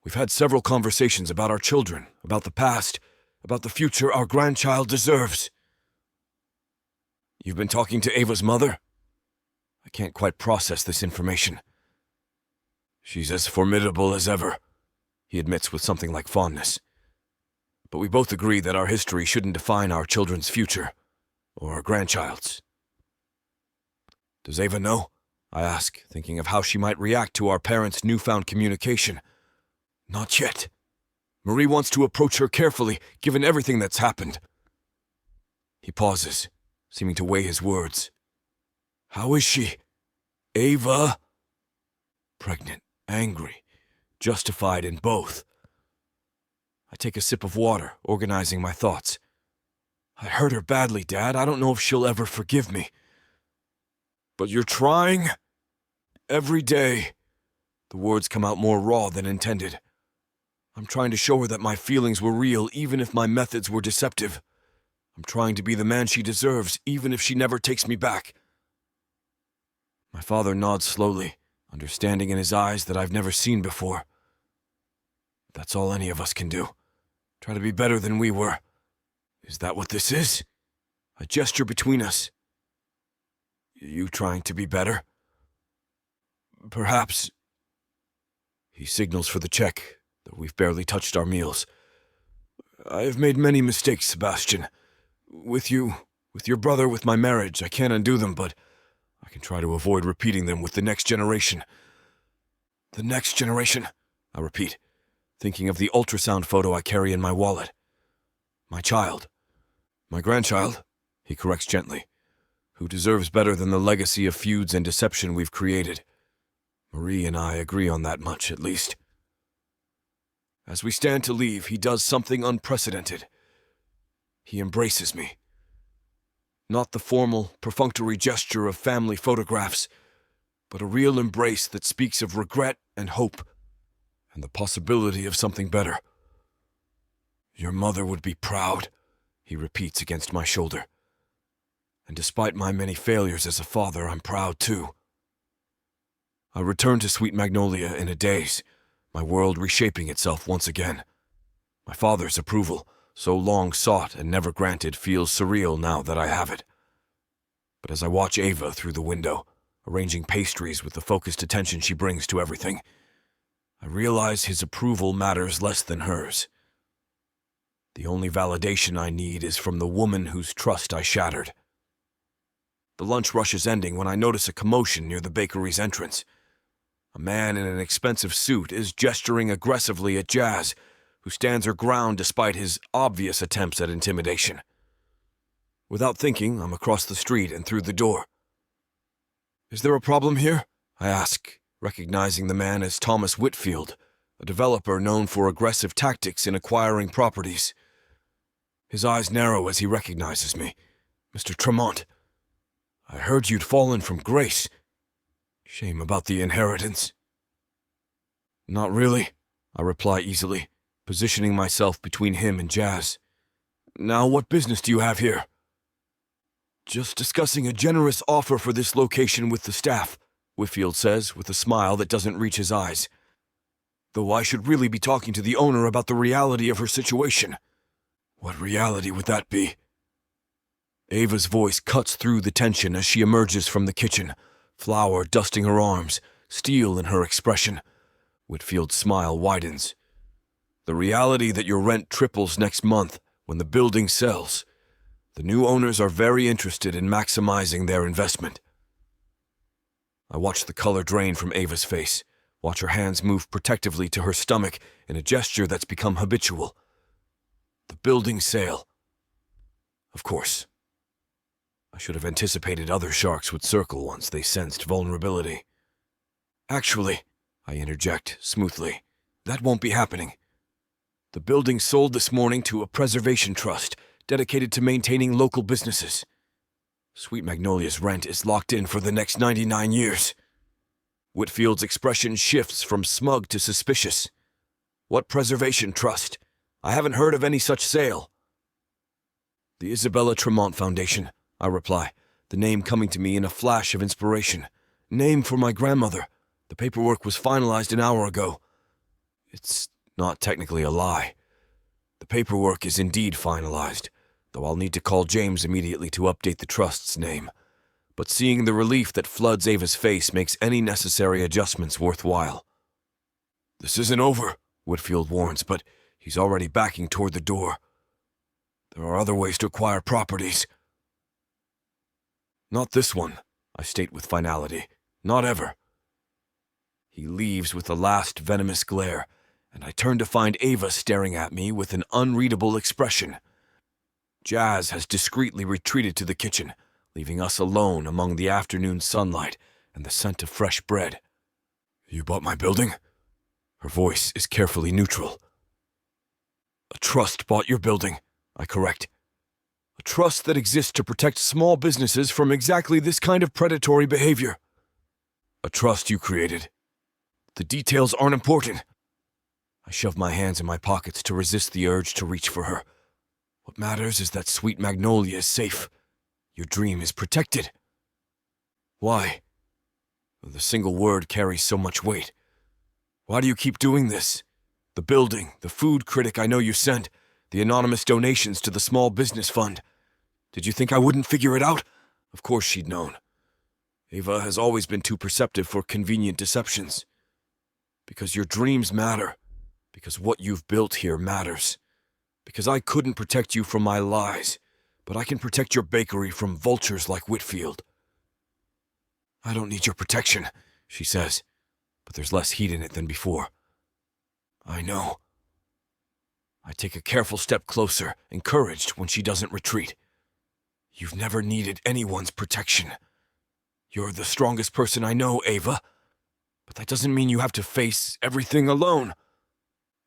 We've had several conversations about our children, about the past, about the future our grandchild deserves. You've been talking to Ava's mother? I can't quite process this information. She's as formidable as ever, he admits with something like fondness. But we both agree that our history shouldn't define our children's future, or our grandchild's. Does Ava know? I ask, thinking of how she might react to our parents' newfound communication. Not yet. Marie wants to approach her carefully, given everything that's happened. He pauses, seeming to weigh his words. How is she? Ava? Pregnant, angry, justified in both. I take a sip of water, organizing my thoughts. I hurt her badly, Dad. I don't know if she'll ever forgive me. But you're trying? Every day. The words come out more raw than intended. I'm trying to show her that my feelings were real, even if my methods were deceptive. I'm trying to be the man she deserves, even if she never takes me back. My father nods slowly, understanding in his eyes that I've never seen before. That's all any of us can do. Try to be better than we were. Is that what this is? A gesture between us. You trying to be better? Perhaps. He signals for the check, though we've barely touched our meals. I have made many mistakes, Sebastian. With you, with your brother, with my marriage, I can't undo them, but I can try to avoid repeating them with the next generation. The next generation, I repeat, thinking of the ultrasound photo I carry in my wallet. My child. My grandchild, he corrects gently, who deserves better than the legacy of feuds and deception we've created. Marie and I agree on that much, at least. As we stand to leave, he does something unprecedented. He embraces me. Not the formal, perfunctory gesture of family photographs, but a real embrace that speaks of regret and hope, and the possibility of something better. Your mother would be proud, he repeats against my shoulder. And despite my many failures as a father, I'm proud too. I return to Sweet Magnolia in a daze, my world reshaping itself once again. My father's approval, so long sought and never granted, feels surreal now that I have it. But as I watch Ava through the window, arranging pastries with the focused attention she brings to everything, I realize his approval matters less than hers. The only validation I need is from the woman whose trust I shattered. The lunch rush is ending when I notice a commotion near the bakery's entrance. A man in an expensive suit is gesturing aggressively at Jazz, who stands her ground despite his obvious attempts at intimidation. Without thinking, I'm across the street and through the door. Is there a problem here? I ask, recognizing the man as Thomas Whitfield, a developer known for aggressive tactics in acquiring properties. His eyes narrow as he recognizes me. Mr. Tremont. I heard you'd fallen from grace. Shame about the inheritance. Not really, I reply easily, positioning myself between him and Jazz. Now what business do you have here? Just discussing a generous offer for this location with the staff, Whitfield says with a smile that doesn't reach his eyes. Though I should really be talking to the owner about the reality of her situation. What reality would that be? Ava's voice cuts through the tension as she emerges from the kitchen, flour dusting her arms, steel in her expression. Whitfield's smile widens. The reality that your rent triples next month when the building sells. The new owners are very interested in maximizing their investment. I watch the color drain from Ava's face, watch her hands move protectively to her stomach in a gesture that's become habitual. The building sale. Of course. I should have anticipated other sharks would circle once they sensed vulnerability. Actually, I interject smoothly, that won't be happening. The building sold this morning to a preservation trust dedicated to maintaining local businesses. Sweet Magnolia's rent is locked in for the next 99 years. Whitfield's expression shifts from smug to suspicious. What preservation trust? I haven't heard of any such sale. The Isabella Tremont Foundation, I reply, the name coming to me in a flash of inspiration. Name for my grandmother. The paperwork was finalized an hour ago. It's not technically a lie. The paperwork is indeed finalized, though I'll need to call James immediately to update the trust's name. But seeing the relief that floods Ava's face makes any necessary adjustments worthwhile. This isn't over, Whitfield warns, but he's already backing toward the door. There are other ways to acquire properties. Not this one, I state with finality. Not ever. He leaves with a last venomous glare, and I turn to find Ava staring at me with an unreadable expression. Jazz has discreetly retreated to the kitchen, leaving us alone among the afternoon sunlight and the scent of fresh bread. You bought my building? Her voice is carefully neutral. A trust bought your building, I correct. A trust that exists to protect small businesses from exactly this kind of predatory behavior. A trust you created. The details aren't important. I shove my hands in my pockets to resist the urge to reach for her. What matters is that Sweet Magnolia is safe. Your dream is protected. Why? The single word carries so much weight. Why do you keep doing this? The building, the food critic I know you sent, the anonymous donations to the small business fund. Did you think I wouldn't figure it out? Of course she'd known. Ava has always been too perceptive for convenient deceptions. Because your dreams matter. Because what you've built here matters. Because I couldn't protect you from my lies, but I can protect your bakery from vultures like Whitfield. I don't need your protection, she says, but there's less heat in it than before. I know. I take a careful step closer, encouraged when she doesn't retreat. You've never needed anyone's protection. You're the strongest person I know, Ava, but that doesn't mean you have to face everything alone.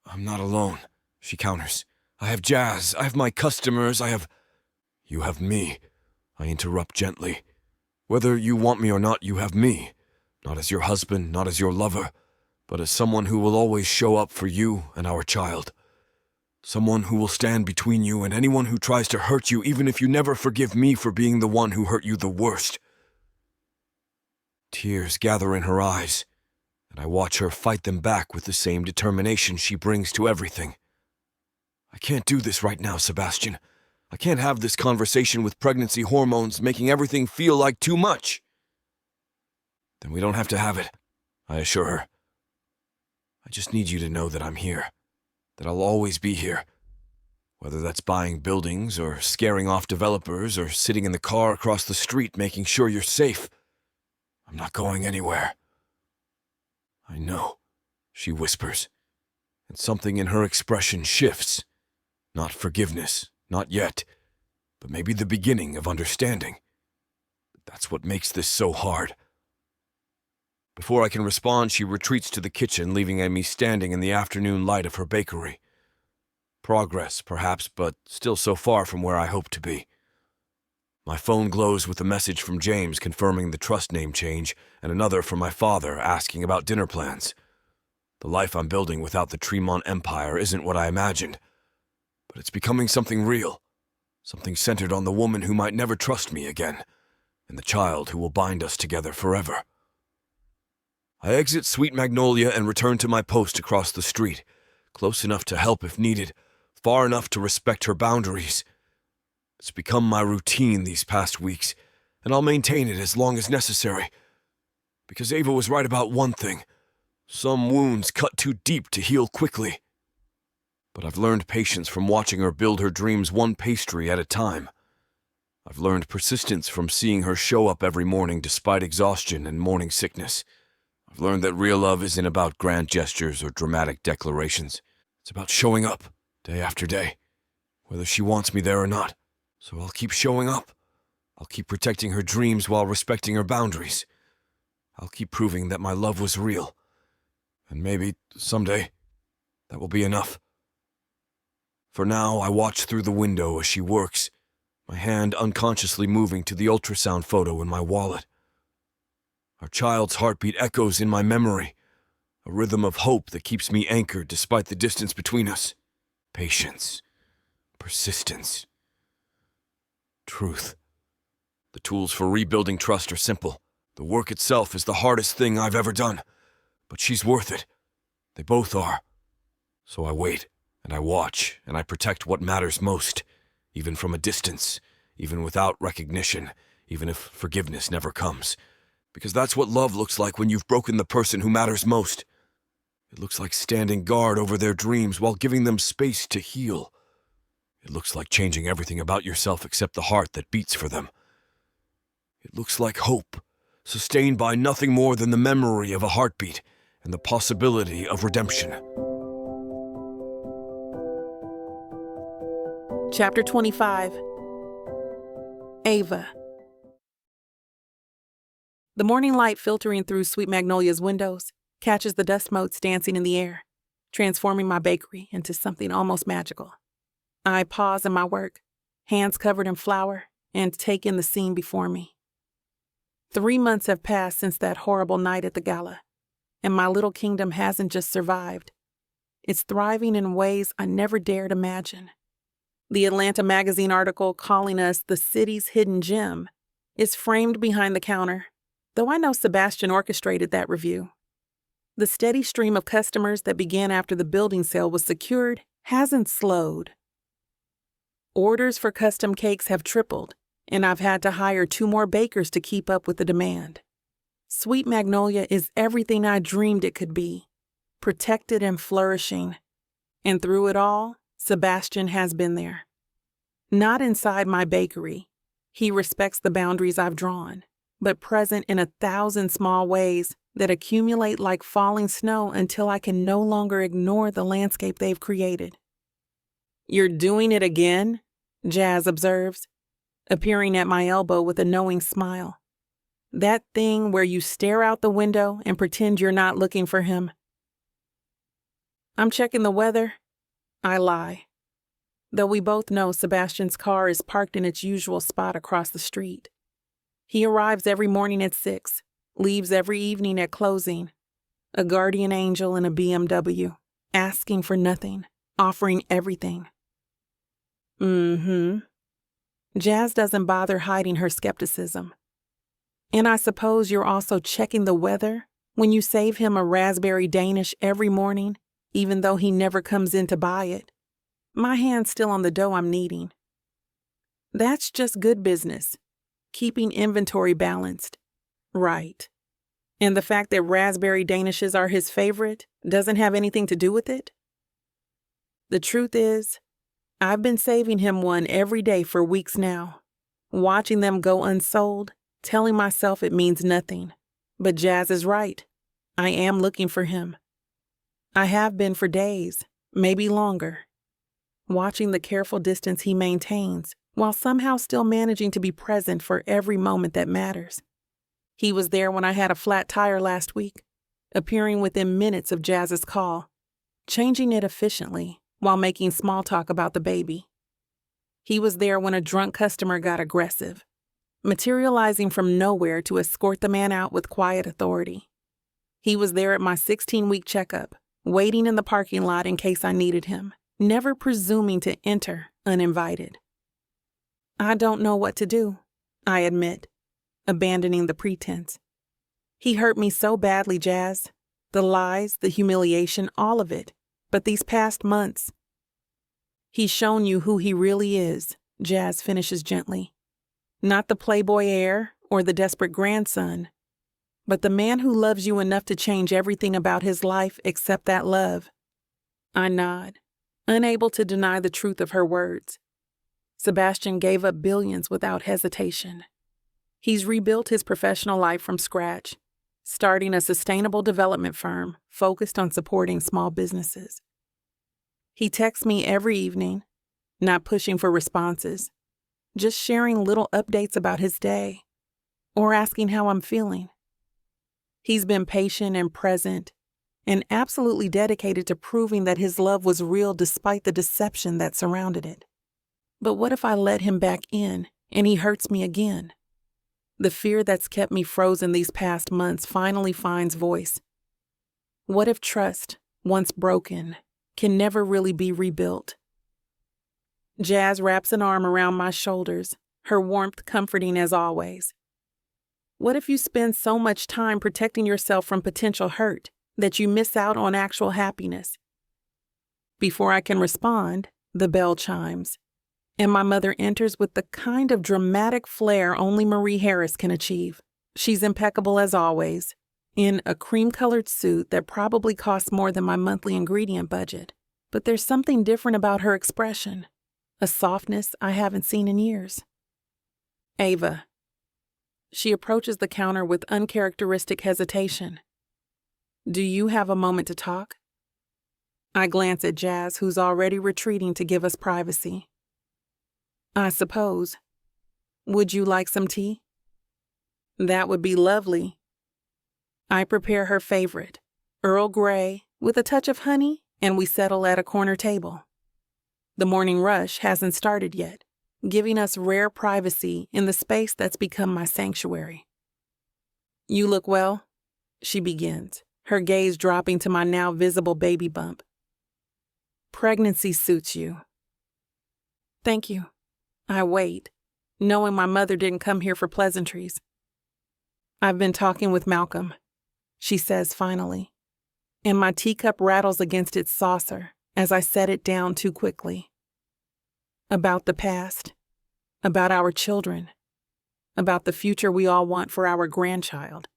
I'm not alone, she counters. I have Jazz, I have my customers, You have me, I interrupt gently. Whether you want me or not, you have me. Not as your husband, not as your lover, but as someone who will always show up for you and our child. Someone who will stand between you and anyone who tries to hurt you, even if you never forgive me for being the one who hurt you the worst. Tears gather in her eyes, and I watch her fight them back with the same determination she brings to everything. I can't do this right now, Sebastian. I can't have this conversation with pregnancy hormones making everything feel like too much. Then we don't have to have it, I assure her. I just need you to know that I'm here, that I'll always be here. Whether that's buying buildings or scaring off developers or sitting in the car across the street making sure you're safe. I'm not going anywhere. I know, she whispers, and something in her expression shifts. Not forgiveness, not yet, but maybe the beginning of understanding. That's what makes this so hard. Before I can respond, she retreats to the kitchen, leaving me standing in the afternoon light of her bakery. Progress, perhaps, but still so far from where I hope to be. My phone glows with a message from James confirming the trust name change, and another from my father asking about dinner plans. The life I'm building without the Tremont Empire isn't what I imagined, but it's becoming something real, something centered on the woman who might never trust me again, and the child who will bind us together forever. I exit Sweet Magnolia and return to my post across the street, close enough to help if needed, far enough to respect her boundaries. It's become my routine these past weeks, and I'll maintain it as long as necessary. Because Ava was right about one thing. Some wounds cut too deep to heal quickly. But I've learned patience from watching her build her dreams one pastry at a time. I've learned persistence from seeing her show up every morning despite exhaustion and morning sickness. I've learned that real love isn't about grand gestures or dramatic declarations. It's about showing up, day after day, whether she wants me there or not. So I'll keep showing up. I'll keep protecting her dreams while respecting her boundaries. I'll keep proving that my love was real. And maybe, someday, that will be enough. For now, I watch through the window as she works, my hand unconsciously moving to the ultrasound photo in my wallet. Our child's heartbeat echoes in my memory, a rhythm of hope that keeps me anchored despite the distance between us. patience, persistence, truth. The tools for rebuilding trust are simple. The work itself is the hardest thing I've ever done. But she's worth it. They both are. So I wait, and I watch, and I protect what matters most, even from a distance, even without recognition, even if forgiveness never comes. Because that's what love looks like when you've broken the person who matters most. It looks like standing guard over their dreams while giving them space to heal. It looks like changing everything about yourself except the heart that beats for them. It looks like hope, sustained by nothing more than the memory of a heartbeat and the possibility of redemption. Chapter 25. Ava. The morning light filtering through Sweet Magnolia's windows catches the dust motes dancing in the air, transforming my bakery into something almost magical. I pause in my work, hands covered in flour, and take in the scene before me. 3 months have passed since that horrible night at the gala, and my little kingdom hasn't just survived. It's thriving in ways I never dared imagine. The Atlanta magazine article calling us the city's hidden gem is framed behind the counter, though I know Sebastian orchestrated that review. The steady stream of customers that began after the building sale was secured hasn't slowed. Orders for custom cakes have tripled, and I've had to hire 2 more bakers to keep up with the demand. Sweet Magnolia is everything I dreamed it could be, protected and flourishing. And through it all, Sebastian has been there. Not inside my bakery. He respects the boundaries I've drawn, but present in 1,000 small ways that accumulate like falling snow until I can no longer ignore the landscape they've created. "You're doing it again?" Jazz observes, appearing at my elbow with a knowing smile. That thing where you stare out the window and pretend you're not looking for him. "I'm checking the weather." I lie, though we both know Sebastian's car is parked in its usual spot across the street. He arrives every morning at 6, leaves every evening at closing, a guardian angel in a BMW, asking for nothing, offering everything. Jazz doesn't bother hiding her skepticism. "And I suppose you're also checking the weather when you save him a raspberry Danish every morning, even though he never comes in to buy it." My hand's still on the dough I'm kneading. "That's just good business, keeping inventory balanced." "Right. And the fact that raspberry Danishes are his favorite doesn't have anything to do with it?" "The truth is, I've been saving him one every day for weeks now, watching them go unsold, telling myself it means nothing. But Jazz is right. I am looking for him. I have been for days, maybe longer, watching the careful distance he maintains while somehow still managing to be present for every moment that matters. He was there when I had a flat tire last week, appearing within minutes of Jazz's call, changing it efficiently while making small talk about the baby. He was there when a drunk customer got aggressive, materializing from nowhere to escort the man out with quiet authority. He was there at my 16-week checkup, waiting in the parking lot in case I needed him, never presuming to enter uninvited. I don't know what to do, I admit, abandoning the pretense. He hurt me so badly, Jazz. The lies, the humiliation, all of it. But these past months, he's shown you who he really is, Jazz finishes gently. Not the playboy heir or the desperate grandson, but the man who loves you enough to change everything about his life except that love. I nod, unable to deny the truth of her words. Sebastian gave up billions without hesitation. He's rebuilt his professional life from scratch, starting a sustainable development firm focused on supporting small businesses. He texts me every evening, not pushing for responses, just sharing little updates about his day or asking how I'm feeling. He's been patient and present and absolutely dedicated to proving that his love was real despite the deception that surrounded it. But what if I let him back in and he hurts me again? The fear that's kept me frozen these past months finally finds voice. What if trust, once broken, can never really be rebuilt, Jazz wraps an arm around my shoulders, her warmth comforting as always. What if you spend so much time protecting yourself from potential hurt that you miss out on actual happiness? Before I can respond, the bell chimes, and my mother enters with the kind of dramatic flair only Marie Harris can achieve. She's impeccable as always, in a cream-colored suit that probably costs more than my monthly ingredient budget. But there's something different about her expression, a softness I haven't seen in years. Ava. She approaches the counter with uncharacteristic hesitation. Do you have a moment to talk? I glance at Jazz, who's already retreating to give us privacy. I suppose. Would you like some tea? That would be lovely. I prepare her favorite, Earl Grey, with a touch of honey, and we settle at a corner table. The morning rush hasn't started yet, giving us rare privacy in the space that's become my sanctuary. You look well, she begins, her gaze dropping to my now visible baby bump. Pregnancy suits you. Thank you. I wait, knowing my mother didn't come here for pleasantries. I've been talking with Malcolm, she says finally, and my teacup rattles against its saucer as I set it down too quickly. About the past, about our children, about the future we all want for our grandchild.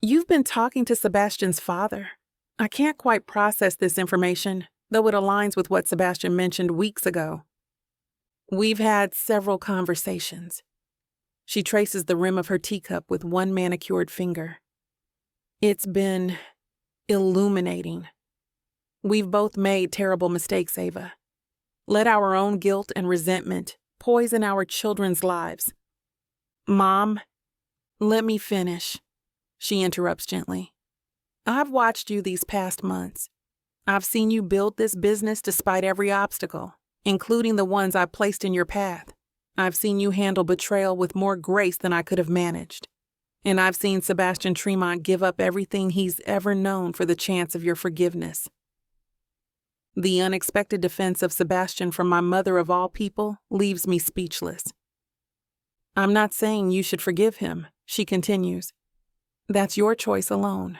You've been talking to Sebastian's father. I can't quite process this information, though it aligns with what Sebastian mentioned weeks ago. We've had several conversations. She traces the rim of her teacup with one manicured finger. It's been illuminating. We've both made terrible mistakes, Ava. Let our own guilt and resentment poison our children's lives. Mom, let me finish, she interrupts gently. I've watched you these past months. I've seen you build this business despite every obstacle, including the ones I placed in your path. I've seen you handle betrayal with more grace than I could have managed. And I've seen Sebastian Tremont give up everything he's ever known for the chance of your forgiveness. The unexpected defense of Sebastian from my mother of all people leaves me speechless. I'm not saying you should forgive him, she continues. That's your choice alone.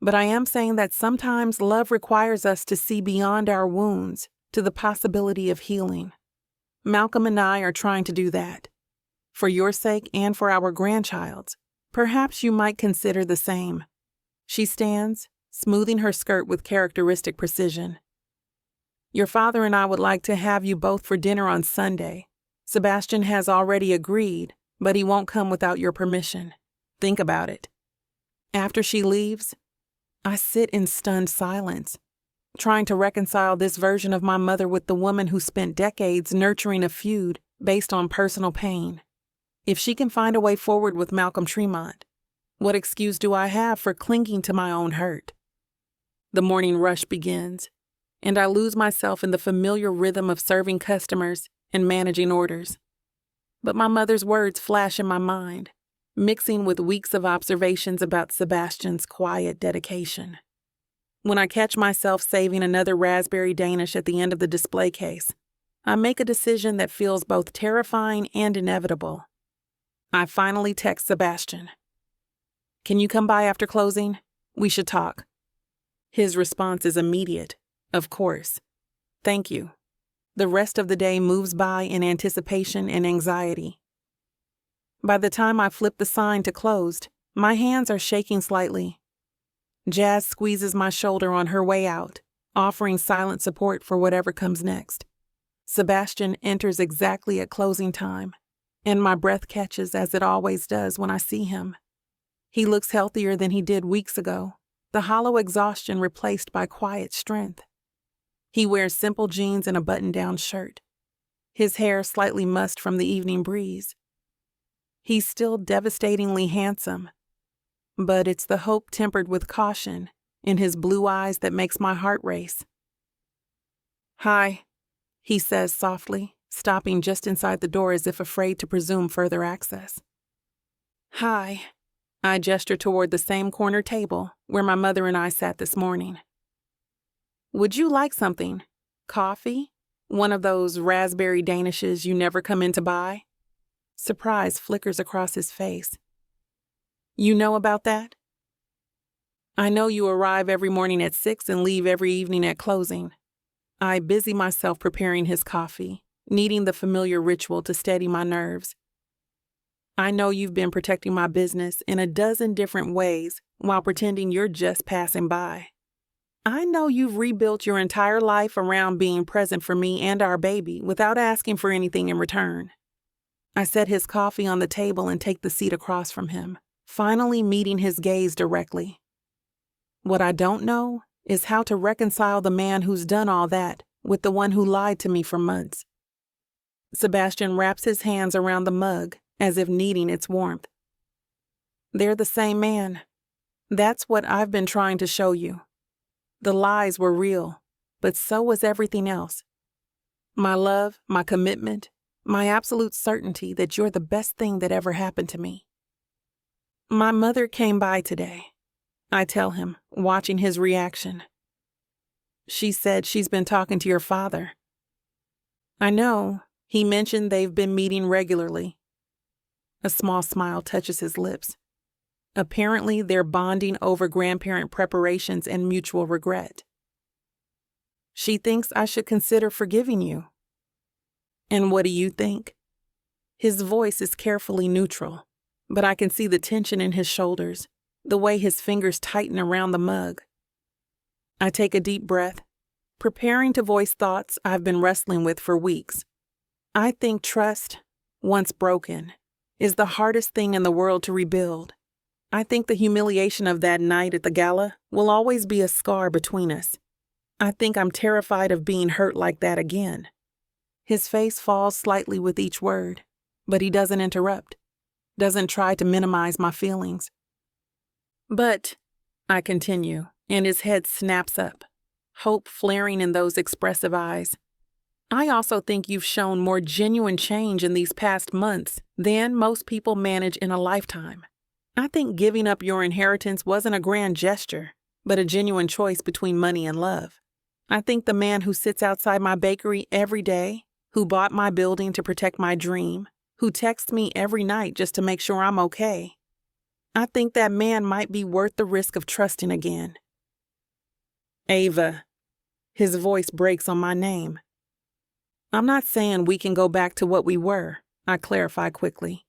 But I am saying that sometimes love requires us to see beyond our wounds to the possibility of healing. Malcolm and I are trying to do that. For your sake and for our grandchild's, perhaps you might consider the same. She stands, smoothing her skirt with characteristic precision. Your father and I would like to have you both for dinner on Sunday. Sebastian has already agreed, but he won't come without your permission. Think about it. After she leaves, I sit in stunned silence, trying to reconcile this version of my mother with the woman who spent decades nurturing a feud based on personal pain. If she can find a way forward with Malcolm Tremont, what excuse do I have for clinging to my own hurt? The morning rush begins, and I lose myself in the familiar rhythm of serving customers and managing orders. But my mother's words flash in my mind, mixing with weeks of observations about Sebastian's quiet dedication. When I catch myself saving another raspberry Danish at the end of the display case, I make a decision that feels both terrifying and inevitable. I finally text Sebastian. Can you come by after closing? We should talk. His response is immediate, of course. Thank you. The rest of the day moves by in anticipation and anxiety. By the time I flip the sign to closed, my hands are shaking slightly. Jazz squeezes my shoulder on her way out, offering silent support for whatever comes next. Sebastian enters exactly at closing time, and my breath catches as it always does when I see him. He looks healthier than he did weeks ago, the hollow exhaustion replaced by quiet strength. He wears simple jeans and a button-down shirt, his hair slightly mussed from the evening breeze. He's still devastatingly handsome, but it's the hope tempered with caution in his blue eyes that makes my heart race. Hi, he says softly, stopping just inside the door as if afraid to presume further access. Hi, I gesture toward the same corner table where my mother and I sat this morning. Would you like something? Coffee? One of those raspberry danishes you never come in to buy? Surprise flickers across his face. You know about that? I know you arrive every morning at 6 and leave every evening at closing. I busy myself preparing his coffee, needing the familiar ritual to steady my nerves. I know you've been protecting my business in a dozen different ways while pretending you're just passing by. I know you've rebuilt your entire life around being present for me and our baby without asking for anything in return. I set his coffee on the table and take the seat across from him, finally meeting his gaze directly. What I don't know is how to reconcile the man who's done all that with the one who lied to me for months. Sebastian wraps his hands around the mug as if needing its warmth. They're the same man. That's what I've been trying to show you. The lies were real, but so was everything else. My love, my commitment, my absolute certainty that you're the best thing that ever happened to me. My mother came by today, I tell him, watching his reaction. She said she's been talking to your father. I know. He mentioned they've been meeting regularly. A small smile touches his lips. Apparently, they're bonding over grandparent preparations and mutual regret. She thinks I should consider forgiving you. And what do you think? His voice is carefully neutral, but I can see the tension in his shoulders, the way his fingers tighten around the mug. I take a deep breath, preparing to voice thoughts I've been wrestling with for weeks. I think trust, once broken, is the hardest thing in the world to rebuild. I think the humiliation of that night at the gala will always be a scar between us. I think I'm terrified of being hurt like that again. His face falls slightly with each word, but he doesn't interrupt, doesn't try to minimize my feelings. But, I continue, and his head snaps up, hope flaring in those expressive eyes. I also think you've shown more genuine change in these past months than most people manage in a lifetime. I think giving up your inheritance wasn't a grand gesture, but a genuine choice between money and love. I think the man who sits outside my bakery every day, who bought my building to protect my dream, who texts me every night just to make sure I'm okay, I think that man might be worth the risk of trusting again. Ava. His voice breaks on my name. I'm not saying we can go back to what we were, I clarify quickly.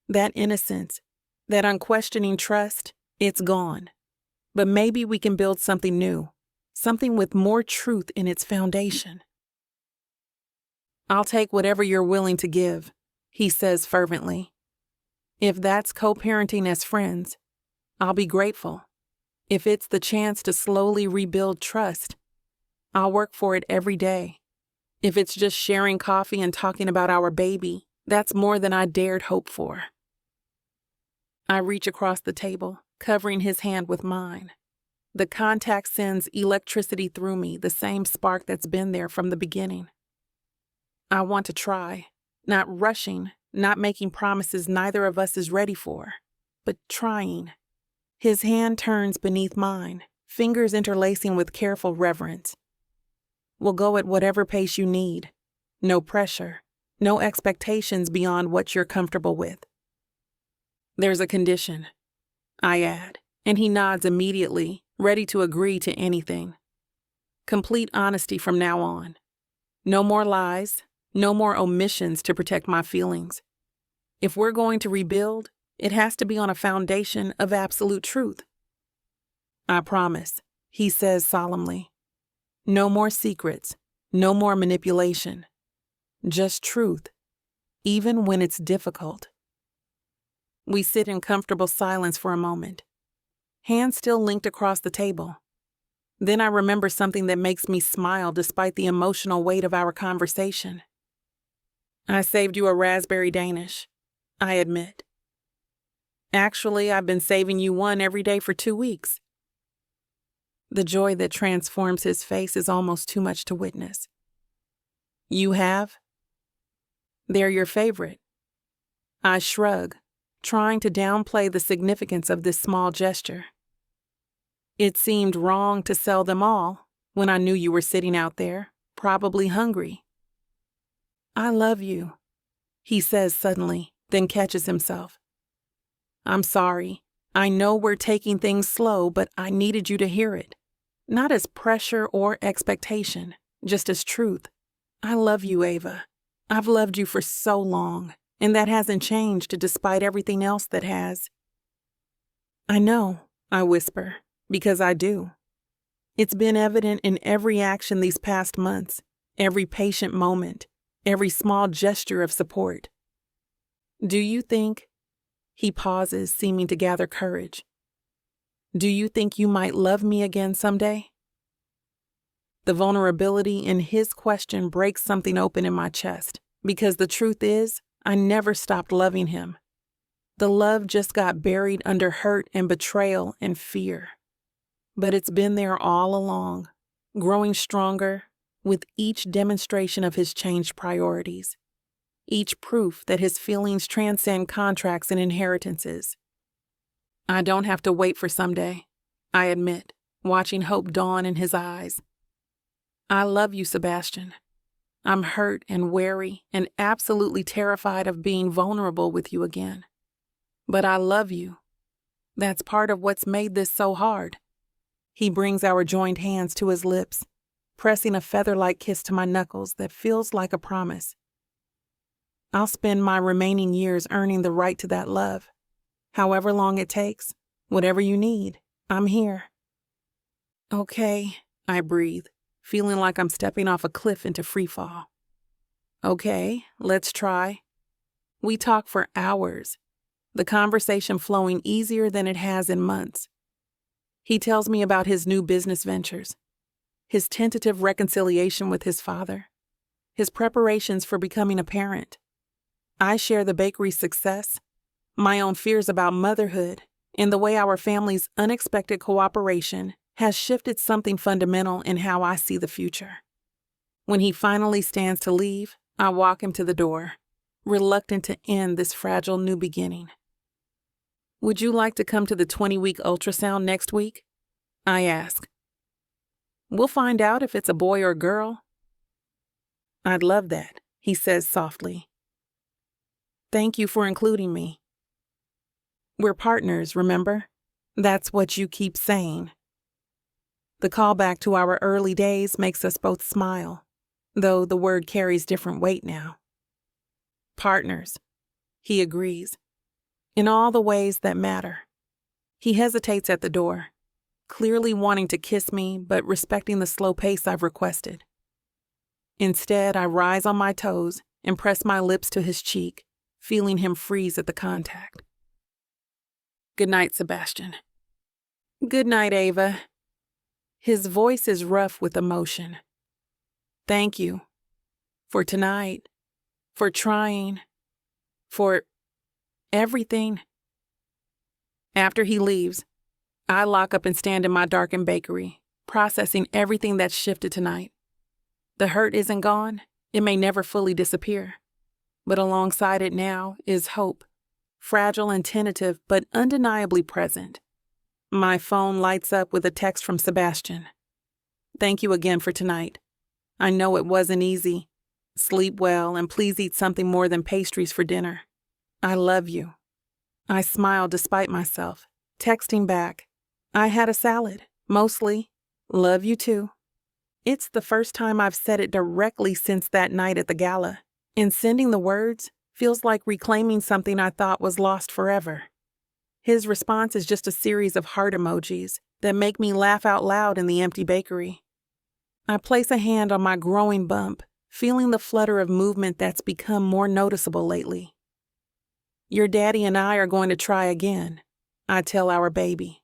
That innocence, that unquestioning trust, it's gone. But maybe we can build something new, something with more truth in its foundation. I'll take whatever you're willing to give, he says fervently. If that's co-parenting as friends, I'll be grateful. If it's the chance to slowly rebuild trust, I'll work for it every day. If it's just sharing coffee and talking about our baby, that's more than I dared hope for. I reach across the table, covering his hand with mine. The contact sends electricity through me, the same spark that's been there from the beginning. I want to try, not rushing, not making promises neither of us is ready for, but trying. His hand turns beneath mine, fingers interlacing with careful reverence. We'll go at whatever pace you need. No pressure, no expectations beyond what you're comfortable with. There's a condition, I add, and he nods immediately, ready to agree to anything. Complete honesty from now on. No more lies, no more omissions to protect my feelings. If we're going to rebuild, it has to be on a foundation of absolute truth. I promise, he says solemnly. No more secrets, no more manipulation. Just truth, even when it's difficult. We sit in comfortable silence for a moment, hands still linked across the table. Then I remember something that makes me smile despite the emotional weight of our conversation. I saved you a raspberry Danish, I admit. Actually, I've been saving you one every day for 2 weeks. The joy that transforms his face is almost too much to witness. You have? They're your favorite. I shrug, trying to downplay the significance of this small gesture. It seemed wrong to sell them all when I knew you were sitting out there, probably hungry. I love you, he says suddenly, then catches himself. I'm sorry. I know we're taking things slow, but I needed you to hear it. Not as pressure or expectation, just as truth. I love you, Ava. I've loved you for so long, and that hasn't changed despite everything else that has. I know, I whisper, because I do. It's been evident in every action these past months, every patient moment, every small gesture of support. Do you think? He pauses, seeming to gather courage. Do you think you might love me again someday? The vulnerability in his question breaks something open in my chest, because the truth is, I never stopped loving him. The love just got buried under hurt and betrayal and fear. But it's been there all along, growing stronger with each demonstration of his changed priorities, each proof that his feelings transcend contracts and inheritances. I don't have to wait for someday, I admit, watching hope dawn in his eyes. I love you, Sebastian. I'm hurt and wary and absolutely terrified of being vulnerable with you again. But I love you. That's part of what's made this so hard. He brings our joined hands to his lips, pressing a feather-like kiss to my knuckles that feels like a promise. I'll spend my remaining years earning the right to that love. However long it takes, whatever you need, I'm here. Okay, I breathe, feeling like I'm stepping off a cliff into freefall. Okay, let's try. We talk for hours, the conversation flowing easier than it has in months. He tells me about his new business ventures, his tentative reconciliation with his father, his preparations for becoming a parent. I share the bakery's success, my own fears about motherhood, and the way our family's unexpected cooperation has shifted something fundamental in how I see the future. When he finally stands to leave, I walk him to the door, reluctant to end this fragile new beginning. Would you like to come to the 20-week ultrasound next week? I ask. We'll find out if it's a boy or a girl. I'd love that, he says softly. Thank you for including me. We're partners, remember? That's what you keep saying. The callback to our early days makes us both smile, though the word carries different weight now. Partners, he agrees, in all the ways that matter. He hesitates at the door, clearly wanting to kiss me, but respecting the slow pace I've requested. Instead, I rise on my toes and press my lips to his cheek, feeling him freeze at the contact. Good night, Sebastian. Good night, Ava. His voice is rough with emotion. Thank you. For tonight. For trying. For everything. After he leaves, I lock up and stand in my darkened bakery, processing everything that's shifted tonight. The hurt isn't gone. It may never fully disappear. But alongside it now is hope, fragile and tentative, but undeniably present. My phone lights up with a text from Sebastian. Thank you again for tonight. I know it wasn't easy. Sleep well and please eat something more than pastries for dinner. I love you. I smile despite myself, texting back. I had a salad, mostly. Love you too. It's the first time I've said it directly since that night at the gala, and sending the words feels like reclaiming something I thought was lost forever. His response is just a series of heart emojis that make me laugh out loud in the empty bakery. I place a hand on my growing bump, feeling the flutter of movement that's become more noticeable lately. Your daddy and I are going to try again, I tell our baby.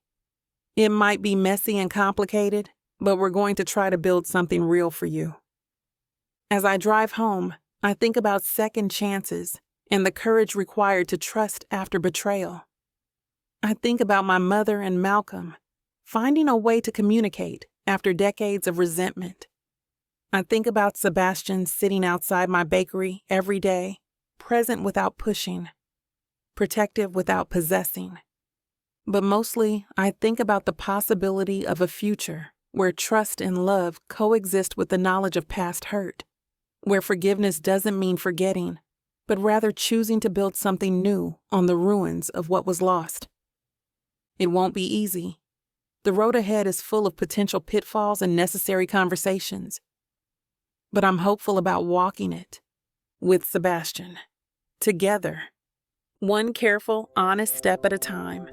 It might be messy and complicated, but we're going to try to build something real for you. As I drive home, I think about second chances and the courage required to trust after betrayal. I think about my mother and Malcolm, finding a way to communicate after decades of resentment. I think about Sebastian sitting outside my bakery every day, present without pushing, protective without possessing. But mostly, I think about the possibility of a future where trust and love coexist with the knowledge of past hurt, where forgiveness doesn't mean forgetting, but rather choosing to build something new on the ruins of what was lost. It won't be easy. The road ahead is full of potential pitfalls and necessary conversations. But I'm hopeful about walking it with Sebastian, together, one careful, honest step at a time.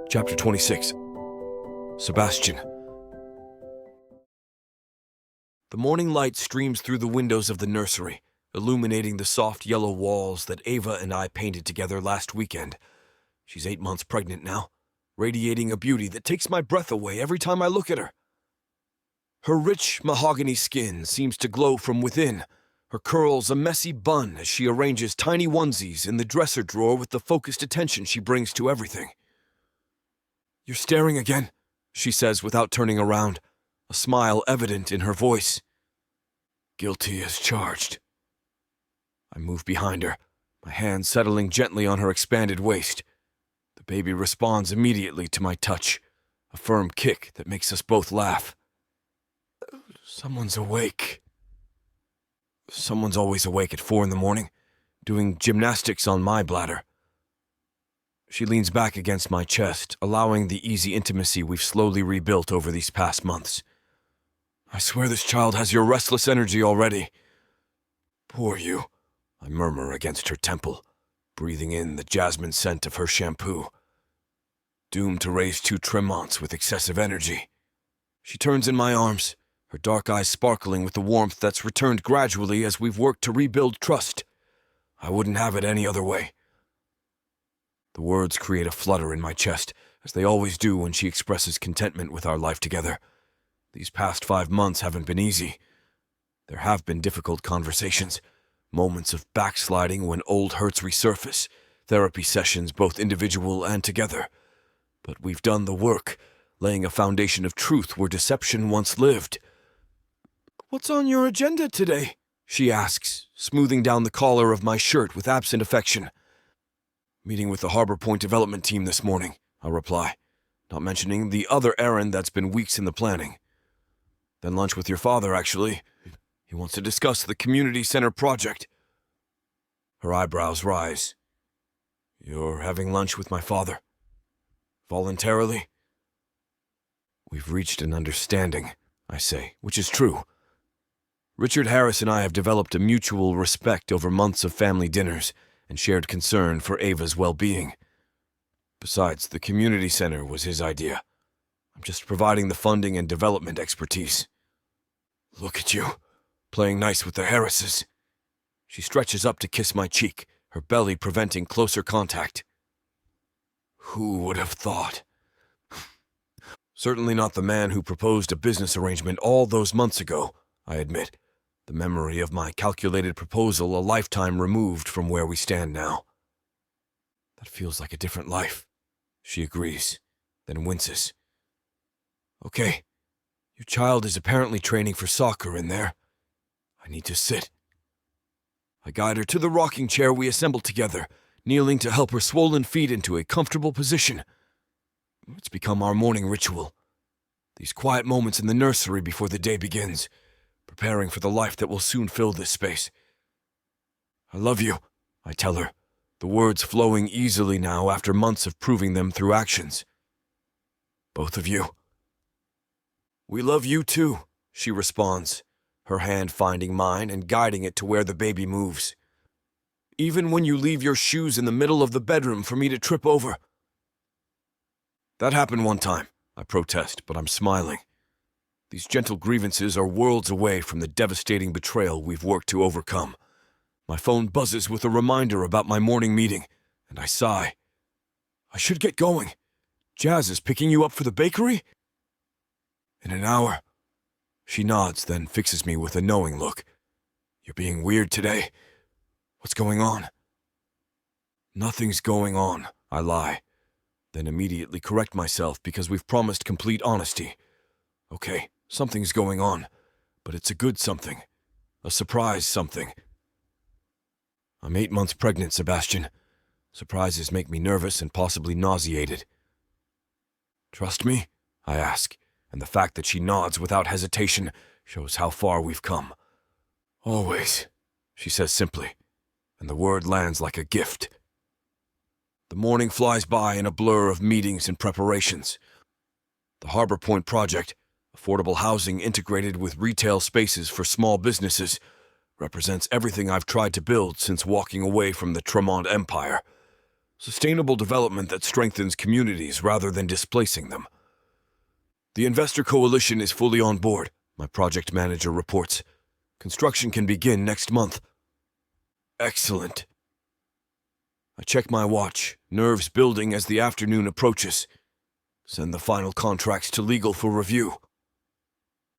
Chapter 26. Sebastian. The morning light streams through the windows of the nursery, illuminating the soft yellow walls that Ava and I painted together last weekend. She's 8 months pregnant now, radiating a beauty that takes my breath away every time I look at her. Her rich mahogany skin seems to glow from within, her curls a messy bun as she arranges tiny onesies in the dresser drawer with the focused attention she brings to everything. "You're staring again," she says without turning around, a smile evident in her voice. "Guilty as charged." I move behind her, my hand settling gently on her expanded waist. The baby responds immediately to my touch, a firm kick that makes us both laugh. Someone's awake. Someone's always awake at 4 a.m, doing gymnastics on my bladder. She leans back against my chest, allowing the easy intimacy we've slowly rebuilt over these past months. "I swear this child has your restless energy already." "Poor you," I murmur against her temple, breathing in the jasmine scent of her shampoo. Doomed to raise 2 Tremonts with excessive energy. She turns in my arms, her dark eyes sparkling with the warmth that's returned gradually as we've worked to rebuild trust. I wouldn't have it any other way. The words create a flutter in my chest, as they always do when she expresses contentment with our life together. These past 5 months haven't been easy. There have been difficult conversations, moments of backsliding when old hurts resurface, therapy sessions both individual and together. But we've done the work, laying a foundation of truth where deception once lived. "What's on your agenda today?" she asks, smoothing down the collar of my shirt with absent affection. "Meeting with the Harbor Point development team this morning," I reply, not mentioning the other errand that's been weeks in the planning. "Then lunch with your father, actually. He wants to discuss the community center project." Her eyebrows rise. "You're having lunch with my father? Voluntarily?" "We've reached an understanding," I say, which is true. Richard Harris and I have developed a mutual respect over months of family dinners and shared concern for Ava's well-being. Besides, the community center was his idea. I'm just providing the funding and development expertise. "Look at you, playing nice with the Harrises." She stretches up to kiss my cheek, her belly preventing closer contact. "Who would have thought?" "Certainly not the man who proposed a business arrangement all those months ago," I admit, the memory of my calculated proposal a lifetime removed from where we stand now. "That feels like a different life," she agrees, then winces. "Okay, your child is apparently training for soccer in there. I need to sit." I guide her to the rocking chair we assembled together, kneeling to help her swollen feet into a comfortable position. It's become our morning ritual. These quiet moments in the nursery before the day begins, preparing for the life that will soon fill this space. "I love you," I tell her, the words flowing easily now after months of proving them through actions. "Both of you." "We love you too," she responds, her hand finding mine and guiding it to where the baby moves. "Even when you leave your shoes in the middle of the bedroom for me to trip over." "That happened one time," I protest, but I'm smiling. These gentle grievances are worlds away from the devastating betrayal we've worked to overcome. My phone buzzes with a reminder about my morning meeting, and I sigh. "I should get going. Jazz is picking you up for the bakery?" "In an hour." She nods, then fixes me with a knowing look. "You're being weird today. What's going on?" "Nothing's going on," I lie, then immediately correct myself because we've promised complete honesty. "Okay, something's going on, but it's a good something. A surprise something." I'm 8 months pregnant, Sebastian. Surprises make me nervous and possibly nauseated. Trust me? I ask, and the fact that she nods without hesitation shows how far we've come. Always, she says simply, and the word lands like a gift. The morning flies by in a blur of meetings and preparations. The Harbor Point project, affordable housing integrated with retail spaces for small businesses, represents everything I've tried to build since walking away from the Tremont Empire. Sustainable development that strengthens communities rather than displacing them. The investor coalition is fully on board, my project manager reports. Construction can begin next month. Excellent. I check my watch, nerves building as the afternoon approaches. Send the final contracts to legal for review.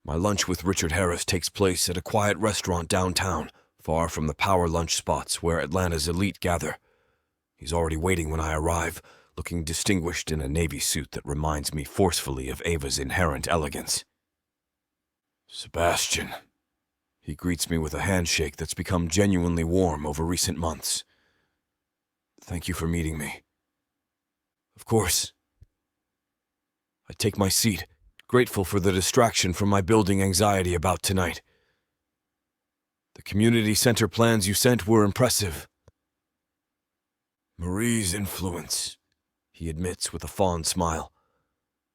My lunch with Richard Harris takes place at a quiet restaurant downtown, far from the power lunch spots where Atlanta's elite gather. He's already waiting when I arrive, looking distinguished in a navy suit that reminds me forcefully of Ava's inherent elegance. Sebastian. He greets me with a handshake that's become genuinely warm over recent months. Thank you for meeting me. Of course. I take my seat, grateful for the distraction from my building anxiety about tonight. The community center plans you sent were impressive. Marie's influence, he admits with a fond smile.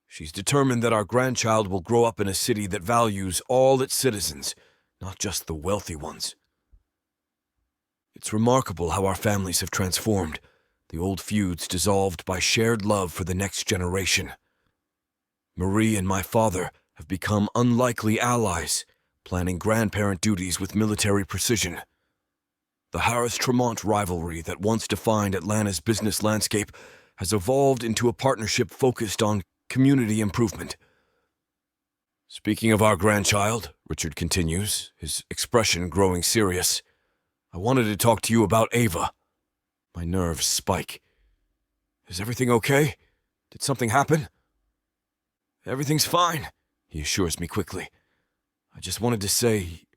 She's determined that our grandchild will grow up in a city that values all its citizens, not just the wealthy ones. It's remarkable how our families have transformed, the old feuds dissolved by shared love for the next generation. Marie and my father have become unlikely allies, planning grandparent duties with military precision. The Harris-Tremont rivalry that once defined Atlanta's business landscape has evolved into a partnership focused on community improvement. Speaking of our grandchild, Richard continues, his expression growing serious, I wanted to talk to you about Ava. My nerves spike. Is everything okay? Did something happen? Everything's fine, he assures me quickly. I just wanted to say...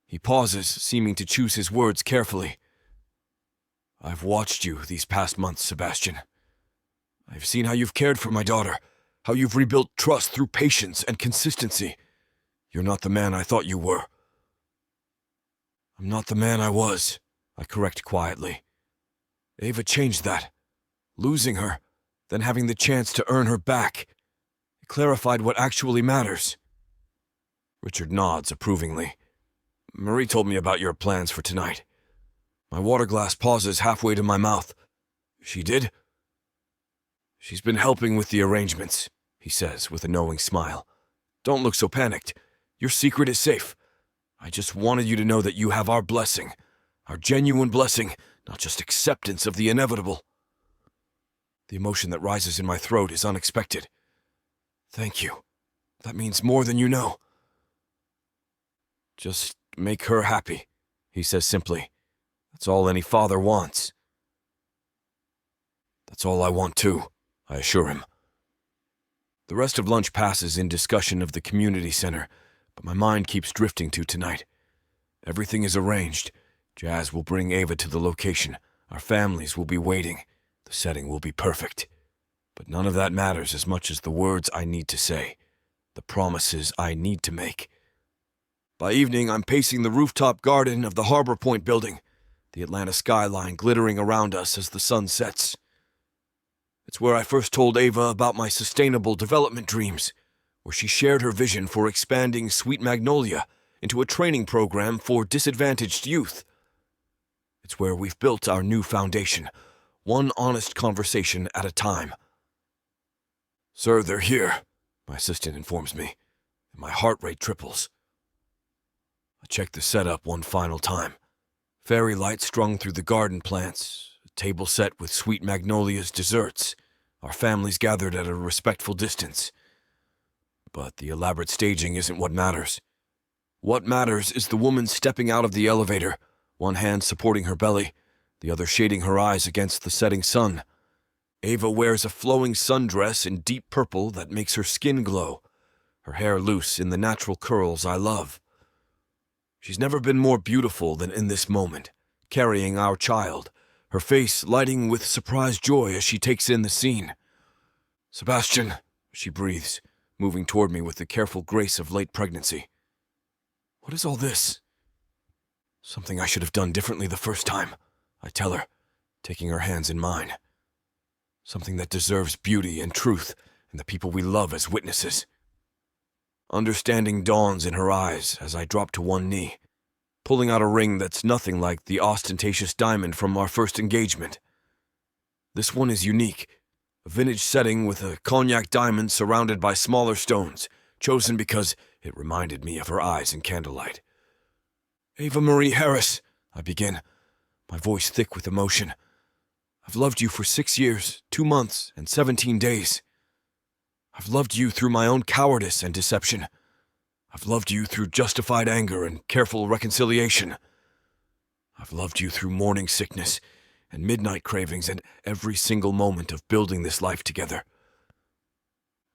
He pauses, seeming to choose his words carefully. I've watched you these past months, Sebastian. I've seen how you've cared for my daughter, how you've rebuilt trust through patience and consistency. You're not the man I thought you were. I'm not the man I was, I correct quietly. Ava changed that. Losing her, then having the chance to earn her back. It clarified what actually matters. Richard nods approvingly. Marie told me about your plans for tonight. My water glass pauses halfway to my mouth. She did? She's been helping with the arrangements, he says with a knowing smile. Don't look so panicked. Your secret is safe. I just wanted you to know that you have our blessing. Our genuine blessing, not just acceptance of the inevitable. The emotion that rises in my throat is unexpected. Thank you. That means more than you know. Just make her happy, he says simply. That's all any father wants. That's all I want too, I assure him. The rest of lunch passes in discussion of the community center, but my mind keeps drifting to tonight. Everything is arranged. Jazz will bring Ava to the location. Our families will be waiting. The setting will be perfect. But none of that matters as much as the words I need to say, the promises I need to make. By evening, I'm pacing the rooftop garden of the Harbor Point building, the Atlanta skyline glittering around us as the sun sets. It's where I first told Ava about my sustainable development dreams, where she shared her vision for expanding Sweet Magnolia into a training program for disadvantaged youth. It's where we've built our new foundation, one honest conversation at a time. Sir, they're here, my assistant informs me, and my heart rate triples. I check the setup one final time. Fairy lights strung through the garden plants, a table set with Sweet Magnolia's desserts, our families gathered at a respectful distance. But the elaborate staging isn't what matters. What matters is the woman stepping out of the elevator, one hand supporting her belly, the other shading her eyes against the setting sun. Ava wears a flowing sundress in deep purple that makes her skin glow, her hair loose in the natural curls I love. She's never been more beautiful than in this moment, carrying our child, her face lighting with surprised joy as she takes in the scene. Sebastian, she breathes, moving toward me with the careful grace of late pregnancy. What is all this? Something I should have done differently the first time, I tell her, taking her hands in mine. Something that deserves beauty and truth and the people we love as witnesses. Understanding dawns in her eyes as I drop to one knee, pulling out a ring that's nothing like the ostentatious diamond from our first engagement. This one is unique, a vintage setting with a cognac diamond surrounded by smaller stones, chosen because it reminded me of her eyes in candlelight. Ava Marie Harris, I begin, my voice thick with emotion. I've loved you for 6 years, 2 months, and 17 days. I've loved you through my own cowardice and deception. I've loved you through justified anger and careful reconciliation. I've loved you through morning sickness and midnight cravings and every single moment of building this life together.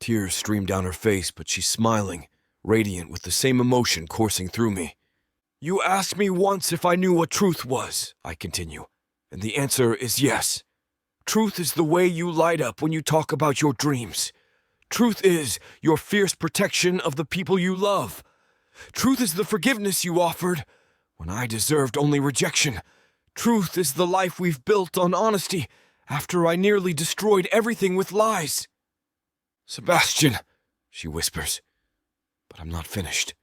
Tears stream down her face, but she's smiling, radiant with the same emotion coursing through me. You asked me once if I knew what truth was, I continue, and the answer is yes. Truth is the way you light up when you talk about your dreams. Truth is your fierce protection of the people you love. Truth is the forgiveness you offered when I deserved only rejection. Truth is the life we've built on honesty after I nearly destroyed everything with lies. Sebastian, she whispers, but I'm not finished.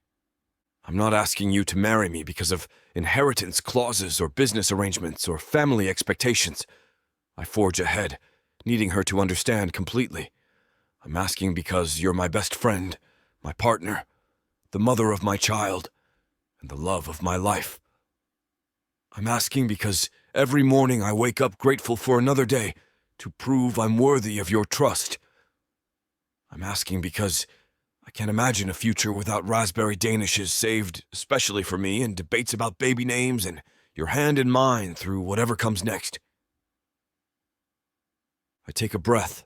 I'm not asking you to marry me because of inheritance clauses or business arrangements or family expectations. I forge ahead, needing her to understand completely. I'm asking because you're my best friend, my partner, the mother of my child, and the love of my life. I'm asking because every morning I wake up grateful for another day to prove I'm worthy of your trust. I'm asking because I can't imagine a future without raspberry danishes saved especially for me and debates about baby names and your hand in mine through whatever comes next. I take a breath,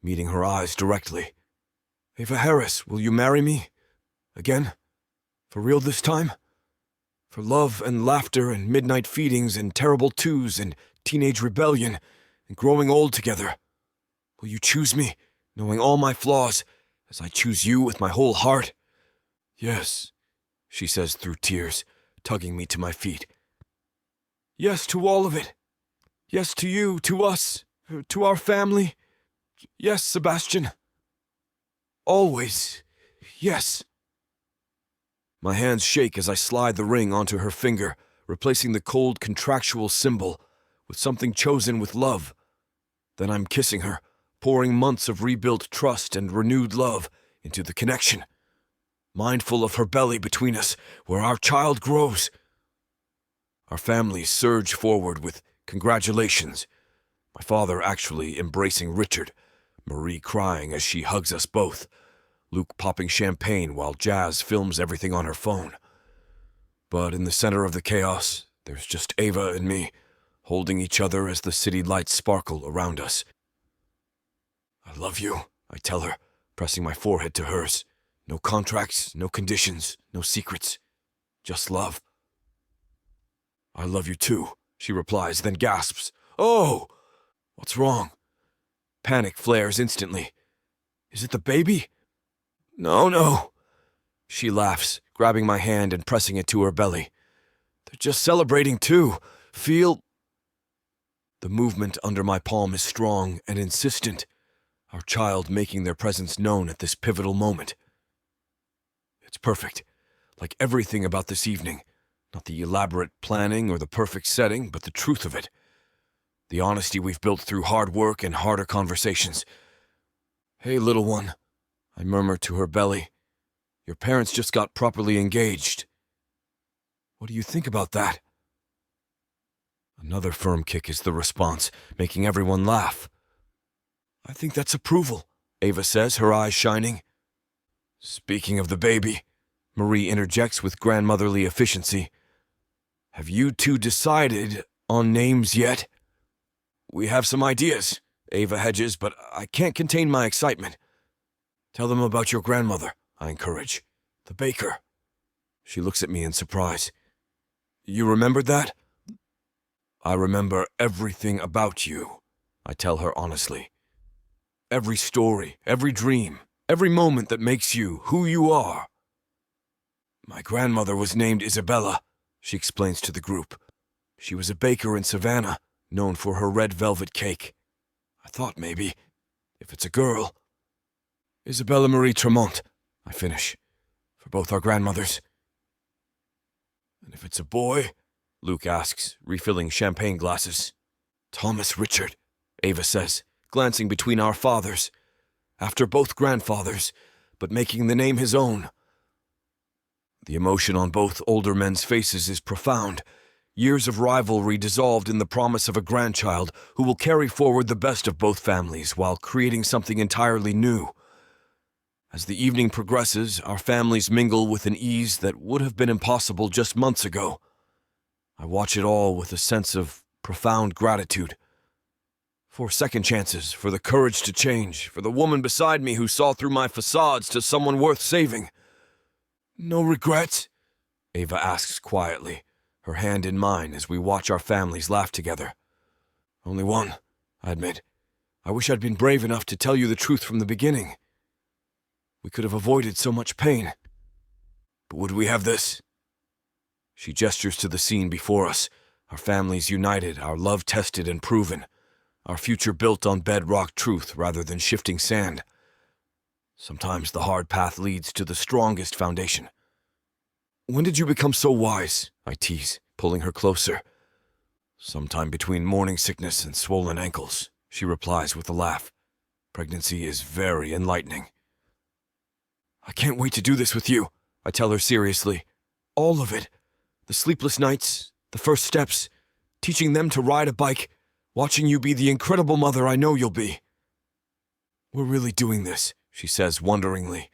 meeting her eyes directly. Ava Harris, will you marry me? Again? For real this time? For love and laughter and midnight feedings and terrible twos and teenage rebellion and growing old together. Will you choose me, knowing all my flaws, as I choose you with my whole heart? Yes, she says through tears, tugging me to my feet. Yes to all of it. Yes to you, to us, to our family. Yes, Sebastian. Always, yes. My hands shake as I slide the ring onto her finger, replacing the cold contractual symbol with something chosen with love. Then I'm kissing her, pouring months of rebuilt trust and renewed love into the connection, mindful of her belly between us where our child grows. Our families surge forward with congratulations, my father actually embracing Richard, Marie crying as she hugs us both, Luke popping champagne while Jazz films everything on her phone. But in the center of the chaos, there's just Ava and me, holding each other as the city lights sparkle around us. I love you, I tell her, pressing my forehead to hers. No contracts, no conditions, no secrets. Just love. I love you too, she replies, then gasps. Oh! What's wrong? Panic flares instantly. Is it the baby? No. She laughs, grabbing my hand and pressing it to her belly. They're just celebrating too. Feel... The movement under my palm is strong and insistent, our child making their presence known at this pivotal moment. It's perfect, like everything about this evening. Not the elaborate planning or the perfect setting, but the truth of it. The honesty we've built through hard work and harder conversations. Hey, little one, I murmur to her belly. Your parents just got properly engaged. What do you think about that? Another firm kick is the response, making everyone laugh. I think that's approval, Ava says, her eyes shining. Speaking of the baby, Marie interjects with grandmotherly efficiency. Have you two decided on names yet? We have some ideas, Ava hedges, but I can't contain my excitement. Tell them about your grandmother, I encourage. The baker. She looks at me in surprise. You remembered that? I remember everything about you, I tell her honestly. Every story, every dream, Every moment that makes you who you are. My grandmother was named Isabella, she explains to the group. She was a baker in Savannah, known for her red velvet cake. I thought maybe, if it's a girl. Isabella Marie Tremont, I finish, for both our grandmothers. And if it's a boy, Luke asks, refilling champagne glasses. Thomas Richard, Ava says, glancing between our fathers, after both grandfathers, but making the name his own. The emotion on both older men's faces is profound. Years of rivalry dissolved in the promise of a grandchild who will carry forward the best of both families while creating something entirely new. As the evening progresses, our families mingle with an ease that would have been impossible just months ago. I watch it all with a sense of profound gratitude. For second chances, for the courage to change, for the woman beside me who saw through my facades to someone worth saving. No regrets? Ava asks quietly, her hand in mine as we watch our families laugh together. Only one, I admit. I wish I'd been brave enough to tell you the truth from the beginning. We could have avoided so much pain. But would we have this? She gestures to the scene before us, our families united, our love tested and proven, our future built on bedrock truth rather than shifting sand. Sometimes the hard path leads to the strongest foundation. When did you become so wise? I tease, pulling her closer. Sometime between morning sickness and swollen ankles, she replies with a laugh. Pregnancy is very enlightening. I can't wait to do this with you, I tell her seriously. All of it. The sleepless nights, the first steps, teaching them to ride a bike, watching you be the incredible mother I know you'll be. We're really doing this, she says wonderingly.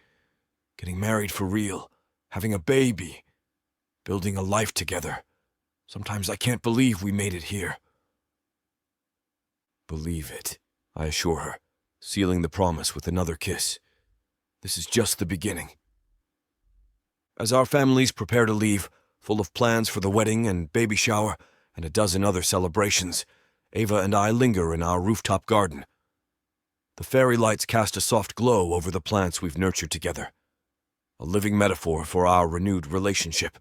Getting married for real, having a baby, building a life together. Sometimes I can't believe we made it here. Believe it, I assure her, sealing the promise with another kiss. This is just the beginning. As our families prepare to leave, full of plans for the wedding and baby shower and a dozen other celebrations, Ava and I linger in our rooftop garden. The fairy lights cast a soft glow over the plants we've nurtured together, a living metaphor for our renewed relationship.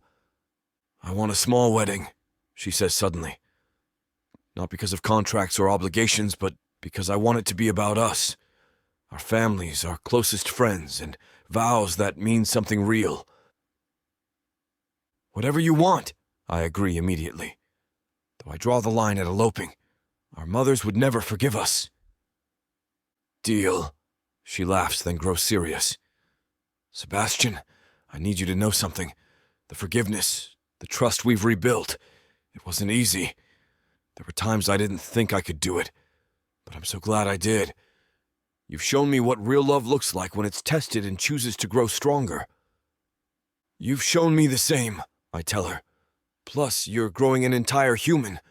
I want a small wedding, she says suddenly. Not because of contracts or obligations, but because I want it to be about us. Our families, our closest friends, and vows that mean something real. Whatever you want, I agree immediately. Though I draw the line at eloping. Our mothers would never forgive us. Deal. She laughs, then grows serious. Sebastian, I need you to know something. The forgiveness, the trust we've rebuilt. It wasn't easy. There were times I didn't think I could do it, but I'm so glad I did. You've shown me what real love looks like when it's tested and chooses to grow stronger. You've shown me the same, I tell her. Plus, you're growing an entire human.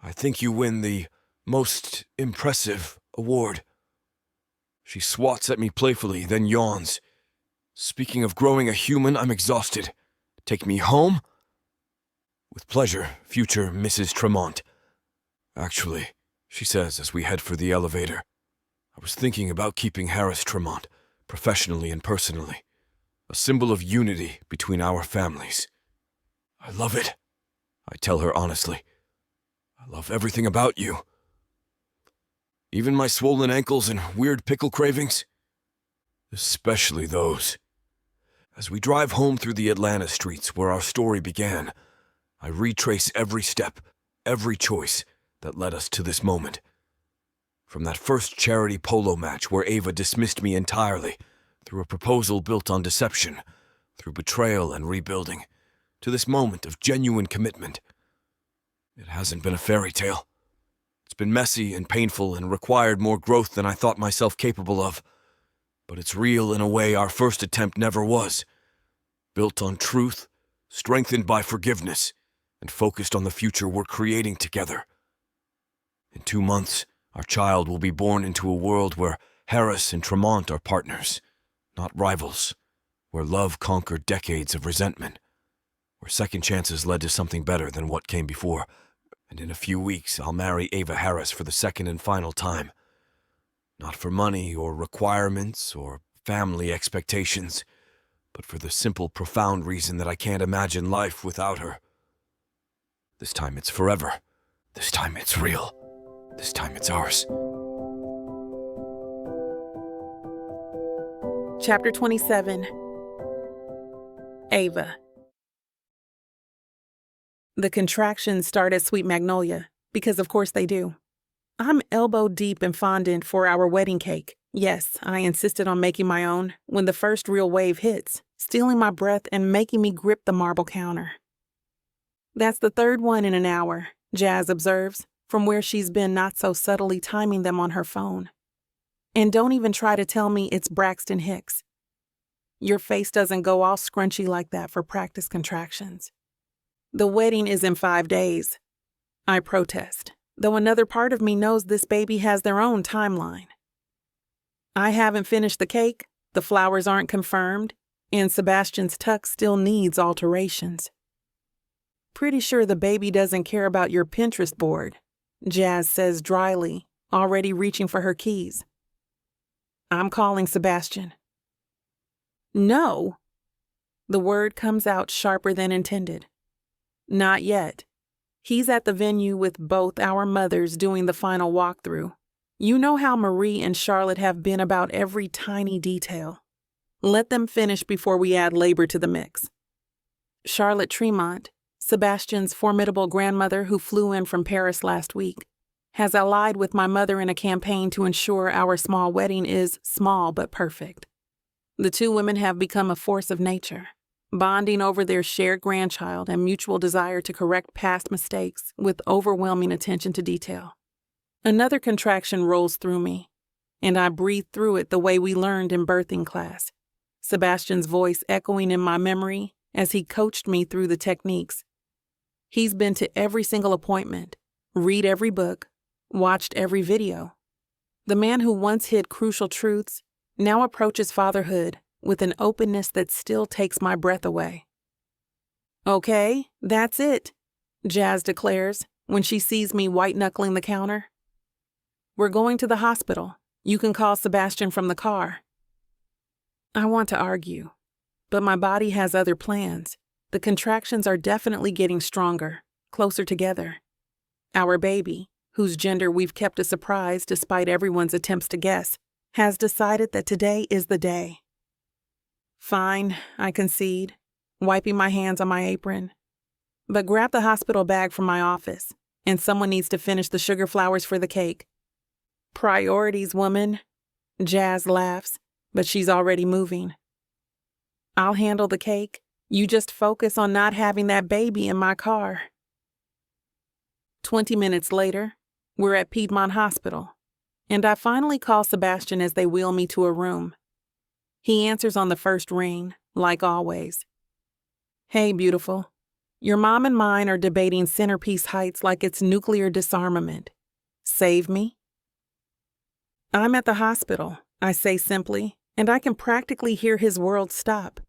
I think you win the most impressive award. She swats at me playfully, then yawns. Speaking of growing a human, I'm exhausted. Take me home? With pleasure, future Mrs. Tremont. Actually, she says as we head for the elevator, I was thinking about keeping Harris Tremont, professionally and personally. A symbol of unity between our families. I love it, I tell her honestly. I love everything about you. Even my swollen ankles and weird pickle cravings. Especially those. As we drive home through the Atlanta streets where our story began, I retrace every step, every choice that led us to this moment. From that first charity polo match where Ava dismissed me entirely, through a proposal built on deception, through betrayal and rebuilding, to this moment of genuine commitment. It hasn't been a fairy tale. It's been messy and painful and required more growth than I thought myself capable of. But it's real in a way our first attempt never was. Built on truth, strengthened by forgiveness, and focused on the future we're creating together. In 2 months, our child will be born into a world where Harris and Tremont are partners, not rivals, where love conquered decades of resentment, where second chances led to something better than what came before, and in a few weeks I'll marry Ava Harris for the second and final time. Not for money or requirements or family expectations, but for the simple, profound reason that I can't imagine life without her. This time it's forever. This time it's real. This time it's ours. Chapter 27. Ava. The contractions start at Sweet Magnolia, because of course they do. I'm elbow deep in fondant for our wedding cake. Yes, I insisted on making my own when the first real wave hits, stealing my breath and making me grip the marble counter. That's the third one in an hour, Jazz observes, from where she's been not so subtly timing them on her phone. And don't even try to tell me it's Braxton Hicks. Your face doesn't go all scrunchy like that for practice contractions. The wedding is in 5 days. I protest, though another part of me knows this baby has their own timeline. I haven't finished the cake, the flowers aren't confirmed, and Sebastian's tux still needs alterations. Pretty sure the baby doesn't care about your Pinterest board, Jazz says dryly, already reaching for her keys. I'm calling Sebastian. No. The word comes out sharper than intended. Not yet. He's at the venue with both our mothers doing the final walkthrough. You know how Marie and Charlotte have been about every tiny detail. Let them finish before we add labor to the mix. Charlotte Tremont, Sebastian's formidable grandmother who flew in from Paris last week, has allied with my mother in a campaign to ensure our small wedding is small but perfect. The two women have become a force of nature, bonding over their shared grandchild and mutual desire to correct past mistakes with overwhelming attention to detail. Another contraction rolls through me, and I breathe through it the way we learned in birthing class, Sebastian's voice echoing in my memory as he coached me through the techniques. He's been to every single appointment, read every book, watched every video. The man who once hid crucial truths now approaches fatherhood with an openness that still takes my breath away. Okay, that's it, Jazz declares when she sees me white-knuckling the counter. We're going to the hospital. You can call Sebastian from the car. I want to argue, but my body has other plans. The contractions are definitely getting stronger, closer together. Our baby, whose gender we've kept a surprise despite everyone's attempts to guess, has decided that today is the day. Fine, I concede, wiping my hands on my apron. But grab the hospital bag from my office, and someone needs to finish the sugar flowers for the cake. Priorities, woman. Jazz laughs, but she's already moving. I'll handle the cake. You just focus on not having that baby in my car. 20 minutes later, we're at Piedmont Hospital, and I finally call Sebastian as they wheel me to a room. He answers on the first ring, like always. Hey, beautiful. Your mom and mine are debating Centerpiece Heights like it's nuclear disarmament. Save me? I'm at the hospital, I say simply, and I can practically hear his world stop.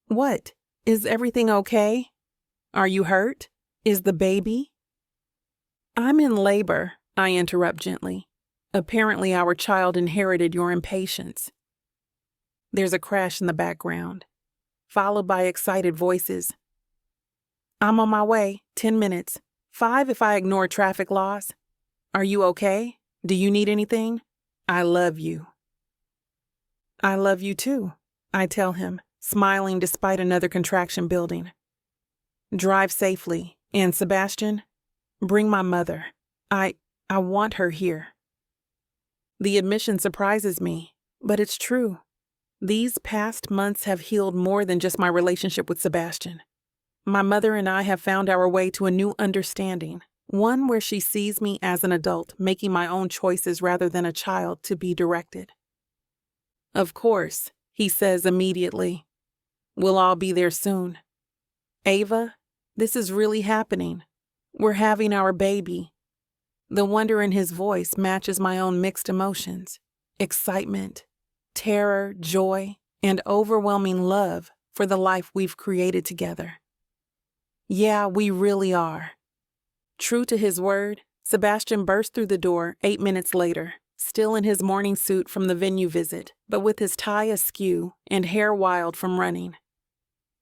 What? Is everything okay? Are you hurt? Is the baby? I'm in labor, I interrupt gently. Apparently our child inherited your impatience. There's a crash in the background, followed by excited voices. I'm on my way, 10 minutes, 5 if I ignore traffic laws. Are you okay? Do you need anything? I love you. I love you too, I tell him, smiling despite another contraction building. Drive safely, and Sebastian, bring my mother. I want her here. The admission surprises me, but it's true. These past months have healed more than just my relationship with Sebastian. My mother and I have found our way to a new understanding, one where she sees me as an adult making my own choices rather than a child to be directed. Of course, he says immediately. We'll all be there soon. Ava, this is really happening. We're having our baby. The wonder in his voice matches my own mixed emotions. Excitement, terror, joy, and overwhelming love for the life we've created together. Yeah, we really are. True to his word, Sebastian burst through the door 8 minutes later, still in his morning suit from the venue visit, but with his tie askew and hair wild from running.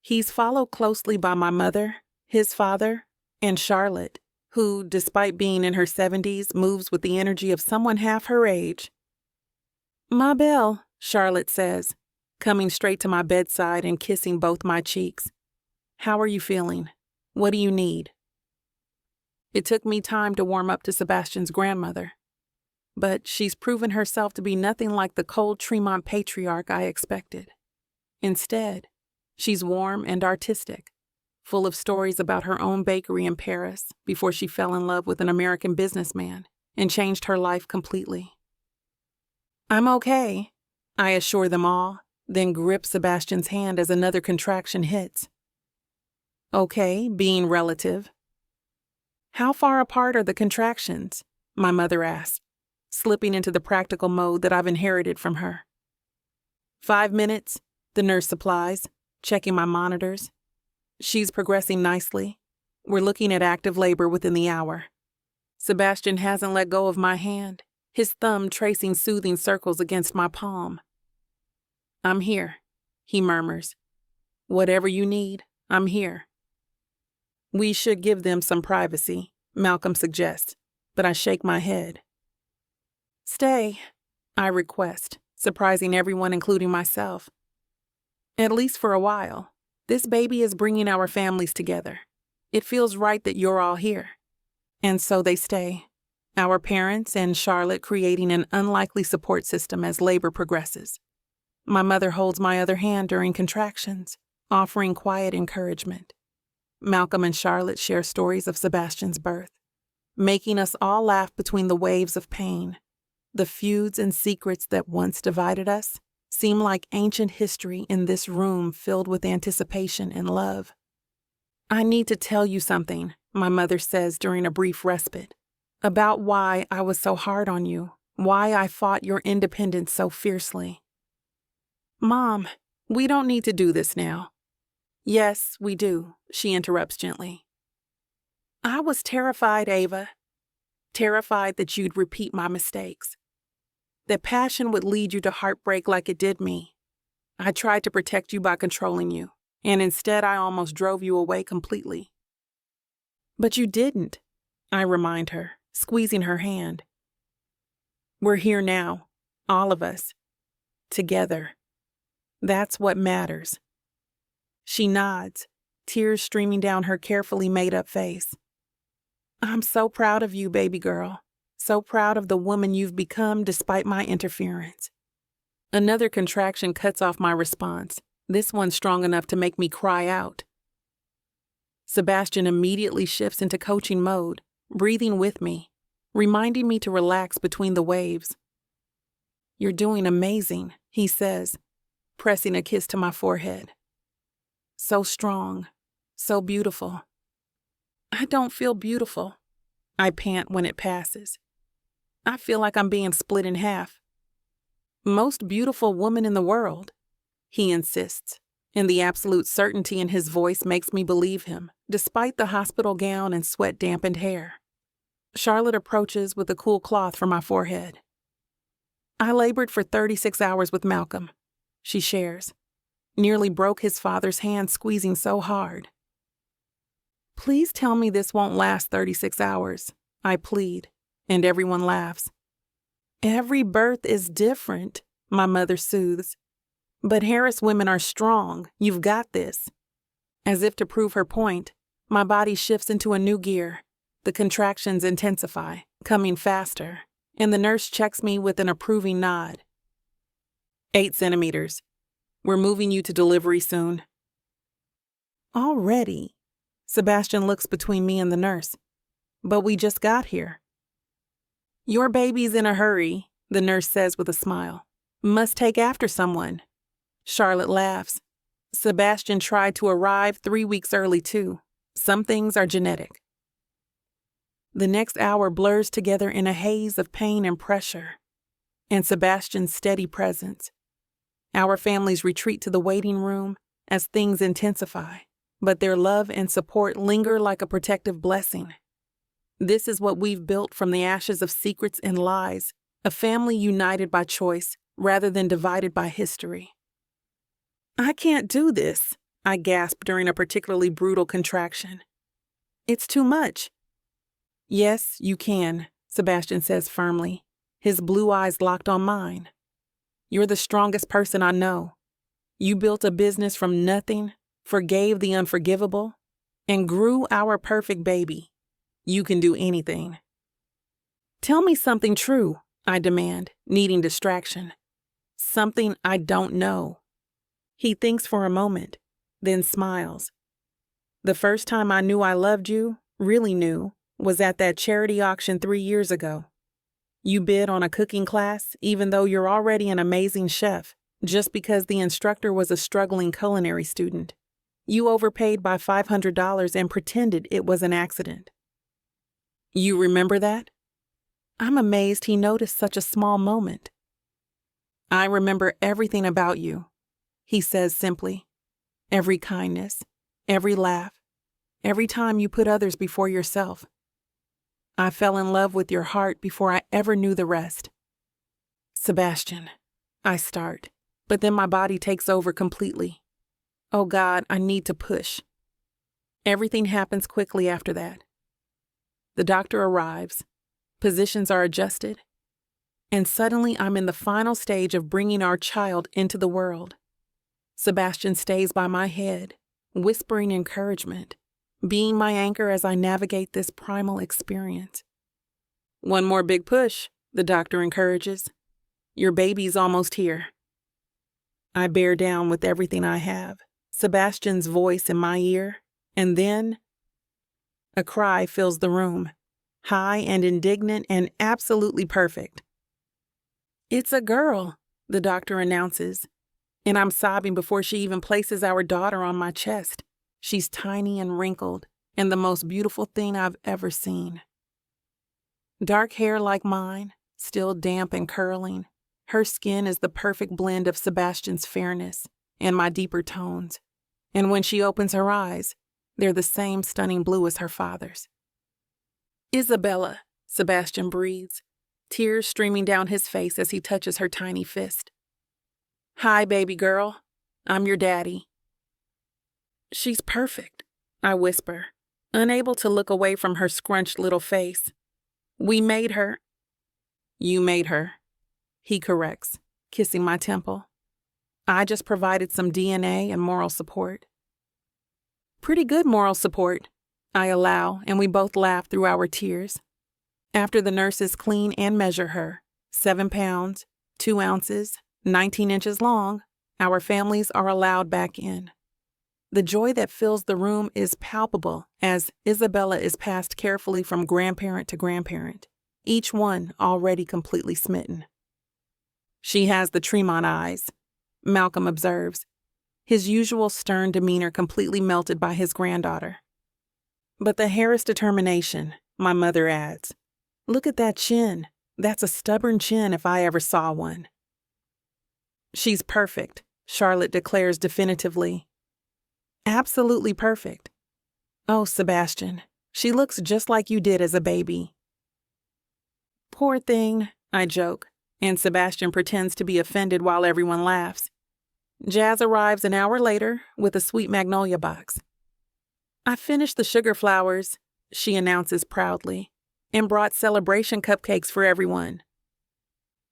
He's followed closely by my mother, his father, and Charlotte, who, despite being in her 70s, moves with the energy of someone half her age. "Ma belle," Charlotte says, coming straight to my bedside and kissing both my cheeks. "How are you feeling? What do you need?" It took me time to warm up to Sebastian's grandmother, but she's proven herself to be nothing like the cold Tremont patriarch I expected. Instead, she's warm and artistic, full of stories about her own bakery in Paris before she fell in love with an American businessman and changed her life completely. "I'm okay," I assure them all, then grip Sebastian's hand as another contraction hits. Okay, being relative. "How far apart are the contractions?" my mother asked, slipping into the practical mode that I've inherited from her. 5 minutes, the nurse supplies, checking my monitors. She's progressing nicely. We're looking at active labor within the hour. Sebastian hasn't let go of my hand, his thumb tracing soothing circles against my palm. "I'm here," he murmurs. "Whatever you need, I'm here." "We should give them some privacy," Malcolm suggests, but I shake my head. "Stay," I request, surprising everyone, including myself. "At least for a while. This baby is bringing our families together. It feels right that you're all here." And so they stay, our parents and Charlotte creating an unlikely support system as labor progresses. My mother holds my other hand during contractions, offering quiet encouragement. Malcolm and Charlotte share stories of Sebastian's birth, making us all laugh between the waves of pain. The feuds and secrets that once divided us seem like ancient history in this room filled with anticipation and love. "I need to tell you something," my mother says during a brief respite, "about why I was so hard on you, why I fought your independence so fiercely." "Mom, we don't need to do this now." "Yes, we do," she interrupts gently. "I was terrified, Ava. Terrified that you'd repeat my mistakes. That passion would lead you to heartbreak like it did me. I tried to protect you by controlling you, and instead I almost drove you away completely." "But you didn't," I remind her, squeezing her hand. "We're here now, all of us, together. That's what matters." She nods, tears streaming down her carefully made-up face. "I'm so proud of you, baby girl. So proud of the woman you've become despite my interference." Another contraction cuts off my response, this one strong enough to make me cry out. Sebastian immediately shifts into coaching mode, breathing with me, reminding me to relax between the waves. "You're doing amazing," he says, pressing a kiss to my forehead. "So strong, so beautiful." "I don't feel beautiful," I pant when it passes. "I feel like I'm being split in half." "Most beautiful woman in the world," he insists, and the absolute certainty in his voice makes me believe him, despite the hospital gown and sweat-dampened hair. Charlotte approaches with a cool cloth for my forehead. "I labored for 36 hours with Malcolm," she shares. "Nearly broke his father's hand squeezing so hard." "Please tell me this won't last 36 hours, I plead, and everyone laughs. "Every birth is different," my mother soothes. "But Harris women are strong. You've got this." As if to prove her point, my body shifts into a new gear. The contractions intensify, coming faster, and the nurse checks me with an approving nod. 8 centimeters. We're moving you to delivery soon." "Already?" Sebastian looks between me and the nurse. "But we just got here." "Your baby's in a hurry," the nurse says with a smile. "Must take after someone." Charlotte laughs. "Sebastian tried to arrive 3 weeks early too. Some things are genetic." The next hour blurs together in a haze of pain and pressure, and Sebastian's steady presence. Our families retreat to the waiting room as things intensify, but their love and support linger like a protective blessing. This is what we've built from the ashes of secrets and lies, a family united by choice rather than divided by history. I can't do this, I gasped during a particularly brutal contraction. It's too much. Yes, you can, Sebastian says firmly, his blue eyes locked on mine. You're the strongest person I know. You built a business from nothing, forgave the unforgivable, and grew our perfect baby. You can do anything. Tell me something true, I demand, needing distraction. Something I don't know. He thinks for a moment, then smiles. The first time I knew I loved you, really knew, was at that charity auction 3 years ago. You bid on a cooking class, even though you're already an amazing chef, just because the instructor was a struggling culinary student. You overpaid by $500 and pretended it was an accident. You remember that? I'm amazed he noticed such a small moment. I remember everything about you, he says simply. Every kindness, every laugh, every time you put others before yourself. I fell in love with your heart before I ever knew the rest. Sebastian, I start, but then my body takes over completely. Oh God, I need to push. Everything happens quickly after that. The doctor arrives, positions are adjusted, and suddenly I'm in the final stage of bringing our child into the world. Sebastian stays by my head, whispering encouragement, being my anchor as I navigate this primal experience. One more big push, the doctor encourages. Your baby's almost here. I bear down with everything I have, Sebastian's voice in my ear, and then a cry fills the room, high and indignant and absolutely perfect. It's a girl, the doctor announces, and I'm sobbing before she even places our daughter on my chest. She's tiny and wrinkled, and the most beautiful thing I've ever seen. Dark hair like mine, still damp and curling. Her skin is the perfect blend of Sebastian's fairness and my deeper tones. And when she opens her eyes, they're the same stunning blue as her father's. Isabella, Sebastian breathes, tears streaming down his face as he touches her tiny fist. Hi, baby girl. I'm your daddy. She's perfect, I whisper, unable to look away from her scrunched little face. We made her. You made her, he corrects, kissing my temple. I just provided some DNA and moral support. Pretty good moral support, I allow, and we both laugh through our tears. After the nurses clean and measure her, 7 pounds, 2 ounces, 19 inches long, our families are allowed back in. The joy that fills the room is palpable as Isabella is passed carefully from grandparent to grandparent, each one already completely smitten. She has the Tremont eyes, Malcolm observes, his usual stern demeanor completely melted by his granddaughter. But the Harris determination, my mother adds. Look at that chin. That's a stubborn chin if I ever saw one. She's perfect, Charlotte declares definitively. Absolutely perfect. Oh, Sebastian, she looks just like you did as a baby. Poor thing, I joke, and Sebastian pretends to be offended while everyone laughs. Jazz arrives an hour later with a sweet magnolia box. I finished the sugar flowers, she announces proudly, and brought celebration cupcakes for everyone.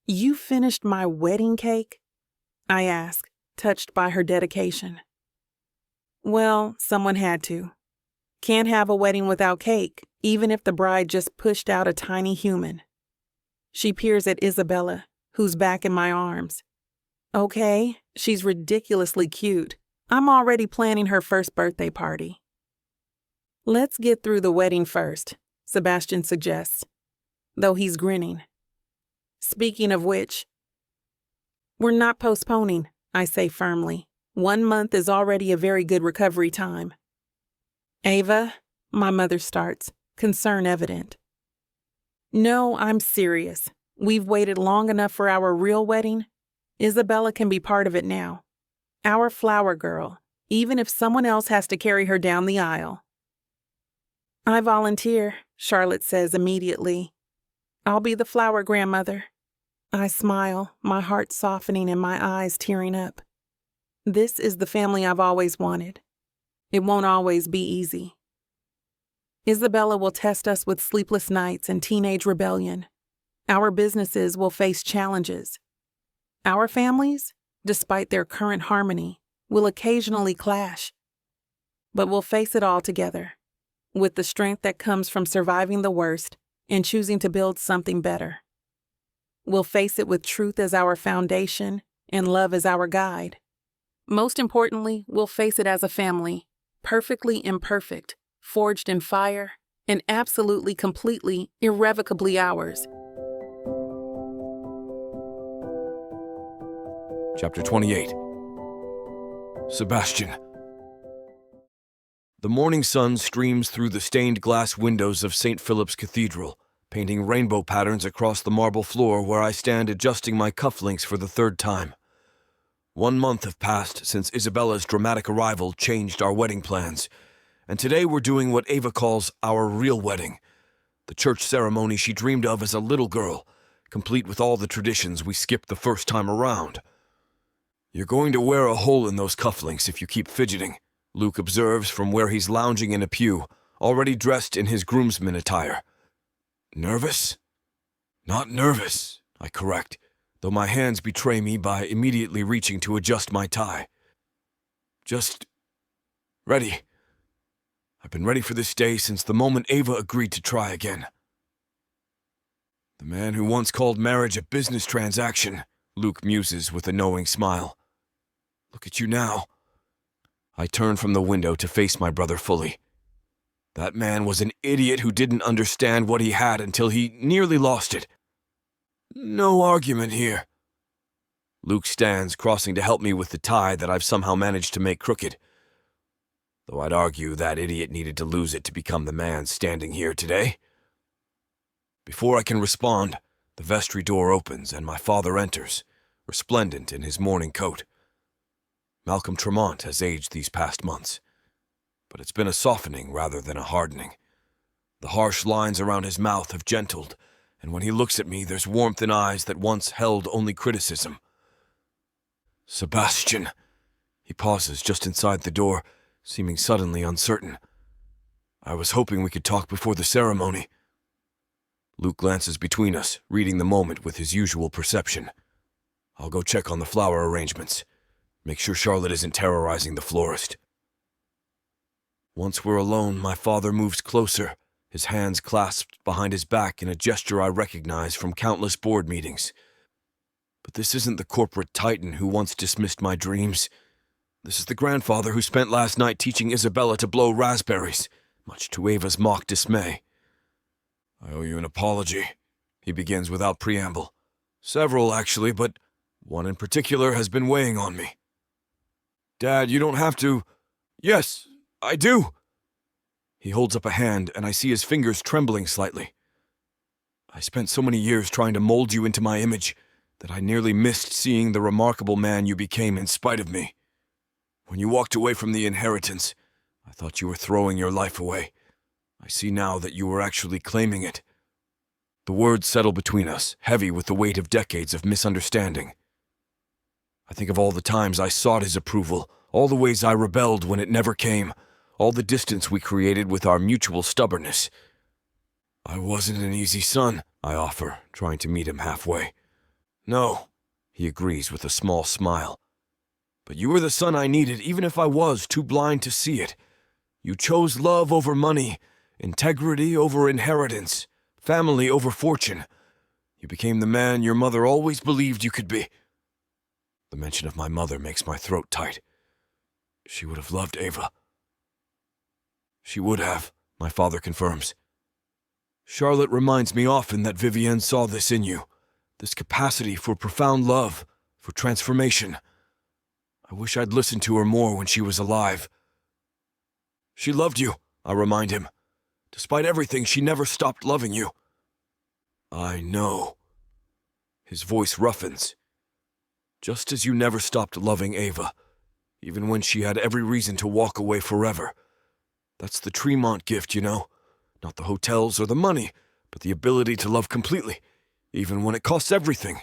You finished my wedding cake? I ask, touched by her dedication. Well, someone had to. Can't have a wedding without cake, even if the bride just pushed out a tiny human. She peers at Isabella, who's back in my arms. Okay, she's ridiculously cute. I'm already planning her first birthday party. Let's get through the wedding first, Sebastian suggests, though he's grinning. Speaking of which, we're not postponing, I say firmly. 1 month is already a very good recovery time. Ava, my mother starts, concern evident. No, I'm serious. We've waited long enough for our real wedding. Isabella can be part of it now. Our flower girl, even if someone else has to carry her down the aisle. I volunteer, Charlotte says immediately. I'll be the flower grandmother. I smile, my heart softening and my eyes tearing up. This is the family I've always wanted. It won't always be easy. Isabella will test us with sleepless nights and teenage rebellion. Our businesses will face challenges. Our families, despite their current harmony, will occasionally clash. But we'll face it all together, with the strength that comes from surviving the worst and choosing to build something better. We'll face it with truth as our foundation and love as our guide. Most importantly, we'll face it as a family, perfectly imperfect, forged in fire, and absolutely, completely, irrevocably ours. Chapter 28. Sebastian. The morning sun streams through the stained glass windows of St. Philip's Cathedral, painting rainbow patterns across the marble floor where I stand adjusting my cufflinks for the third time. 1 month have passed since Isabella's dramatic arrival changed our wedding plans, and today we're doing what Ava calls our real wedding, the church ceremony she dreamed of as a little girl, complete with all the traditions we skipped the first time around. "You're going to wear a hole in those cufflinks if you keep fidgeting," Luke observes from where he's lounging in a pew, already dressed in his groomsman attire. "Nervous?" "Not nervous," I correct, though my hands betray me by immediately reaching to adjust my tie. "Just ready. I've been ready for this day since the moment Ava agreed to try again." "The man who once called marriage a business transaction," Luke muses with a knowing smile. "Look at you now." I turn from the window to face my brother fully. That man was an idiot who didn't understand what he had until he nearly lost it. "No argument here." Luke stands, crossing to help me with the tie that I've somehow managed to make crooked. Though I'd argue that idiot needed to lose it to become the man standing here today. Before I can respond, the vestry door opens and my father enters, resplendent in his morning coat. Malcolm Tremont has aged these past months, but it's been a softening rather than a hardening. The harsh lines around his mouth have gentled, and when he looks at me, there's warmth in eyes that once held only criticism. "Sebastian." He pauses just inside the door, seeming suddenly uncertain. "I was hoping we could talk before the ceremony." Luke glances between us, reading the moment with his usual perception. "I'll go check on the flower arrangements. Make sure Charlotte isn't terrorizing the florist." Once we're alone, my father moves closer, his hands clasped behind his back in a gesture I recognize from countless board meetings. But this isn't the corporate titan who once dismissed my dreams. This is the grandfather who spent last night teaching Isabella to blow raspberries, much to Ava's mock dismay. "I owe you an apology," he begins without preamble. "Several, actually, but one in particular has been weighing on me." "Dad, you don't have to—" "Yes, I do." He holds up a hand, and I see his fingers trembling slightly. "I spent so many years trying to mold you into my image that I nearly missed seeing the remarkable man you became in spite of me. When you walked away from the inheritance, I thought you were throwing your life away. I see now that you were actually claiming it." The words settle between us, heavy with the weight of decades of misunderstanding. I think of all the times I sought his approval, all the ways I rebelled when it never came, all the distance we created with our mutual stubbornness. "I wasn't an easy son," I offer, trying to meet him halfway. "No," he agrees with a small smile. "But you were the son I needed, even if I was too blind to see it. You chose love over money, integrity over inheritance, family over fortune. You became the man your mother always believed you could be." The mention of my mother makes my throat tight. "She would have loved Ava." "She would have," my father confirms. "Charlotte reminds me often that Vivienne saw this in you, this capacity for profound love, for transformation. I wish I'd listened to her more when she was alive." "She loved you," I remind him. "Despite everything, she never stopped loving you." "I know." His voice roughens. "Just as you never stopped loving Ava, even when she had every reason to walk away forever. That's the Tremont gift, you know. Not the hotels or the money, but the ability to love completely, even when it costs everything.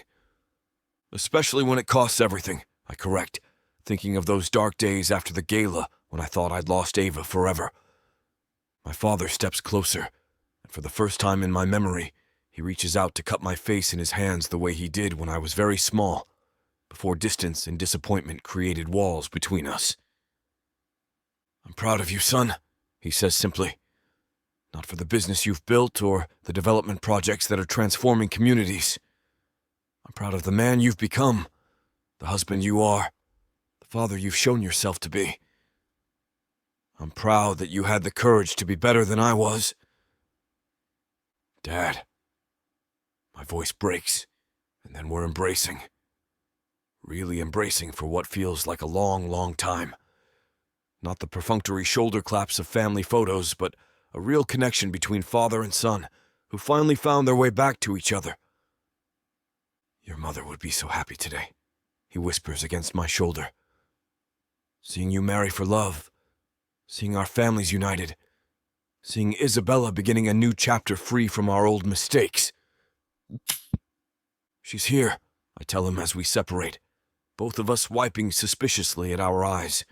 Especially when it costs everything, I correct, thinking of those dark days after the gala when I thought I'd lost Ava forever. My father steps closer, and for the first time in my memory, he reaches out to cup my face in his hands the way he did when I was very small, before distance and disappointment created walls between us. "I'm proud of you, son," he says simply. "Not for the business you've built or the development projects that are transforming communities. I'm proud of the man you've become, the husband you are, the father you've shown yourself to be. I'm proud that you had the courage to be better than I was." "Dad." My voice breaks, and then we're embracing. Really embracing for what feels like a long, long time. Not the perfunctory shoulder claps of family photos, but a real connection between father and son, who finally found their way back to each other. "Your mother would be so happy today," he whispers against my shoulder. "Seeing you marry for love, seeing our families united, seeing Isabella beginning a new chapter free from our old mistakes." "She's here," I tell him as we separate, both of us wiping suspiciously at our eyes.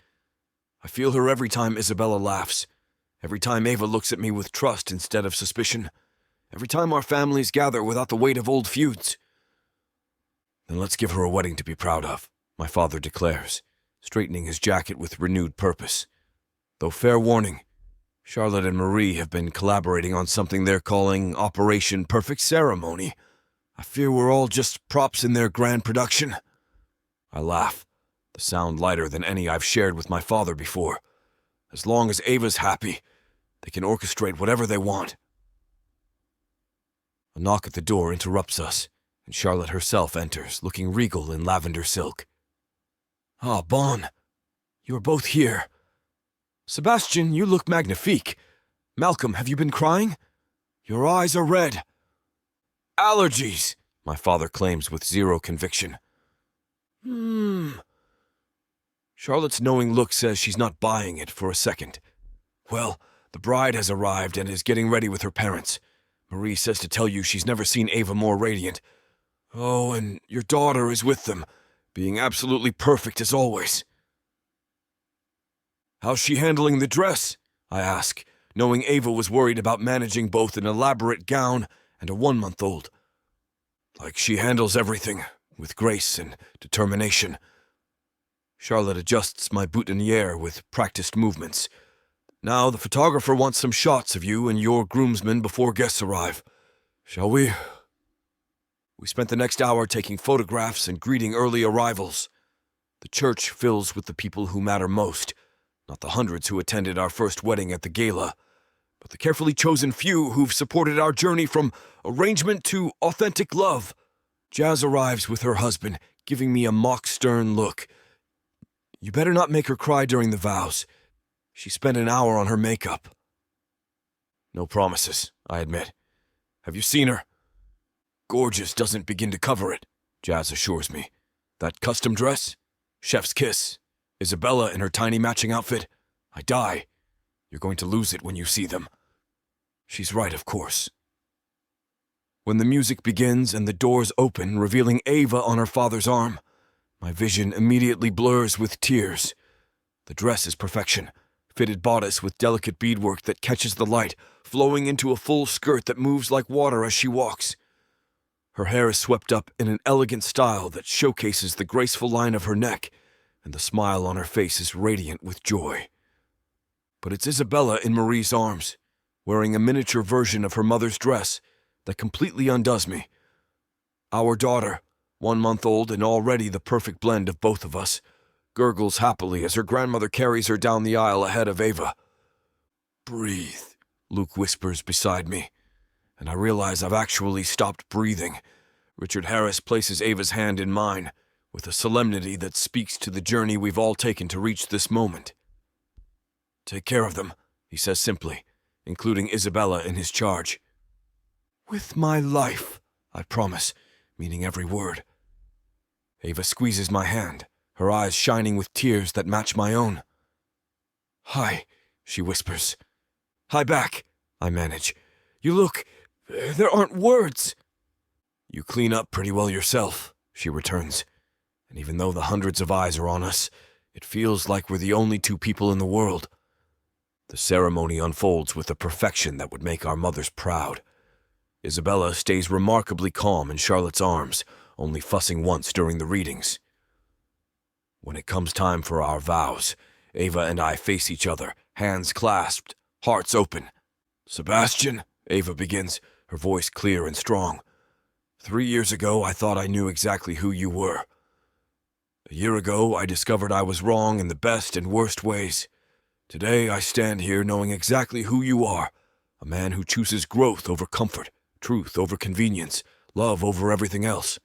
I feel her every time Isabella laughs, every time Ava looks at me with trust instead of suspicion, every time our families gather without the weight of old feuds. "Then let's give her a wedding to be proud of," my father declares, straightening his jacket with renewed purpose. Though fair warning, Charlotte and Marie have been collaborating on something they're calling Operation Perfect Ceremony. I fear we're all just props in their grand production. I laugh, the sound lighter than any I've shared with my father before. As long as Ava's happy, they can orchestrate whatever they want. A knock at the door interrupts us, and Charlotte herself enters, looking regal in lavender silk. "Ah, Bon, you are both here. Sebastian, you look magnifique. Malcolm, have you been crying? Your eyes are red." "Allergies," my father claims with zero conviction. Charlotte's knowing look says she's not buying it for a second. "Well, the bride has arrived and is getting ready with her parents. Marie says to tell you she's never seen Ava more radiant. Oh, and your daughter is with them, being absolutely perfect as always." "How's she handling the dress?" I ask, knowing Ava was worried about managing both an elaborate gown and a 1-month-old. "Like she handles everything, with grace and determination." Charlotte adjusts my boutonniere with practiced movements. "Now the photographer wants some shots of you and your groomsmen before guests arrive. Shall we?" We spent the next hour taking photographs and greeting early arrivals. The church fills with the people who matter most, not the hundreds who attended our first wedding at the gala, but the carefully chosen few who've supported our journey from arrangement to authentic love. Jazz arrives with her husband, giving me a mock-stern look. "You better not make her cry during the vows. She spent an hour on her makeup." "No promises," I admit. "Have you seen her?" "Gorgeous doesn't begin to cover it," Jazz assures me. "That custom dress? Chef's kiss. Isabella in her tiny matching outfit. I die. You're going to lose it when you see them." She's right, of course. When the music begins and the doors open, revealing Ava on her father's arm, my vision immediately blurs with tears. The dress is perfection, fitted bodice with delicate beadwork that catches the light, flowing into a full skirt that moves like water as she walks. Her hair is swept up in an elegant style that showcases the graceful line of her neck, and the smile on her face is radiant with joy. But it's Isabella in Marie's arms, wearing a miniature version of her mother's dress that completely undoes me. Our daughter, 1 month old and already the perfect blend of both of us, gurgles happily as her grandmother carries her down the aisle ahead of Ava. "Breathe," Luke whispers beside me, and I realize I've actually stopped breathing. Richard Harris places Ava's hand in mine, with a solemnity that speaks to the journey we've all taken to reach this moment. "Take care of them," he says simply, including Isabella in his charge. "With my life," I promise, meaning every word. Ava squeezes my hand, her eyes shining with tears that match my own. "Hi," she whispers. "Hi back," I manage. "You look... there aren't words." "You clean up pretty well yourself," she returns, And even though the hundreds of eyes are on us, it feels like we're the only two people in the world. The ceremony unfolds with a perfection that would make our mothers proud. Isabella stays remarkably calm in Charlotte's arms, only fussing once during the readings. When it comes time for our vows, Ava and I face each other, hands clasped, hearts open. "Sebastian," Ava begins, her voice clear and strong. "3 years ago, I thought I knew exactly who you were. A year ago, I discovered I was wrong in the best and worst ways. Today, I stand here knowing exactly who you are, a man who chooses growth over comfort, truth over convenience, love over everything else.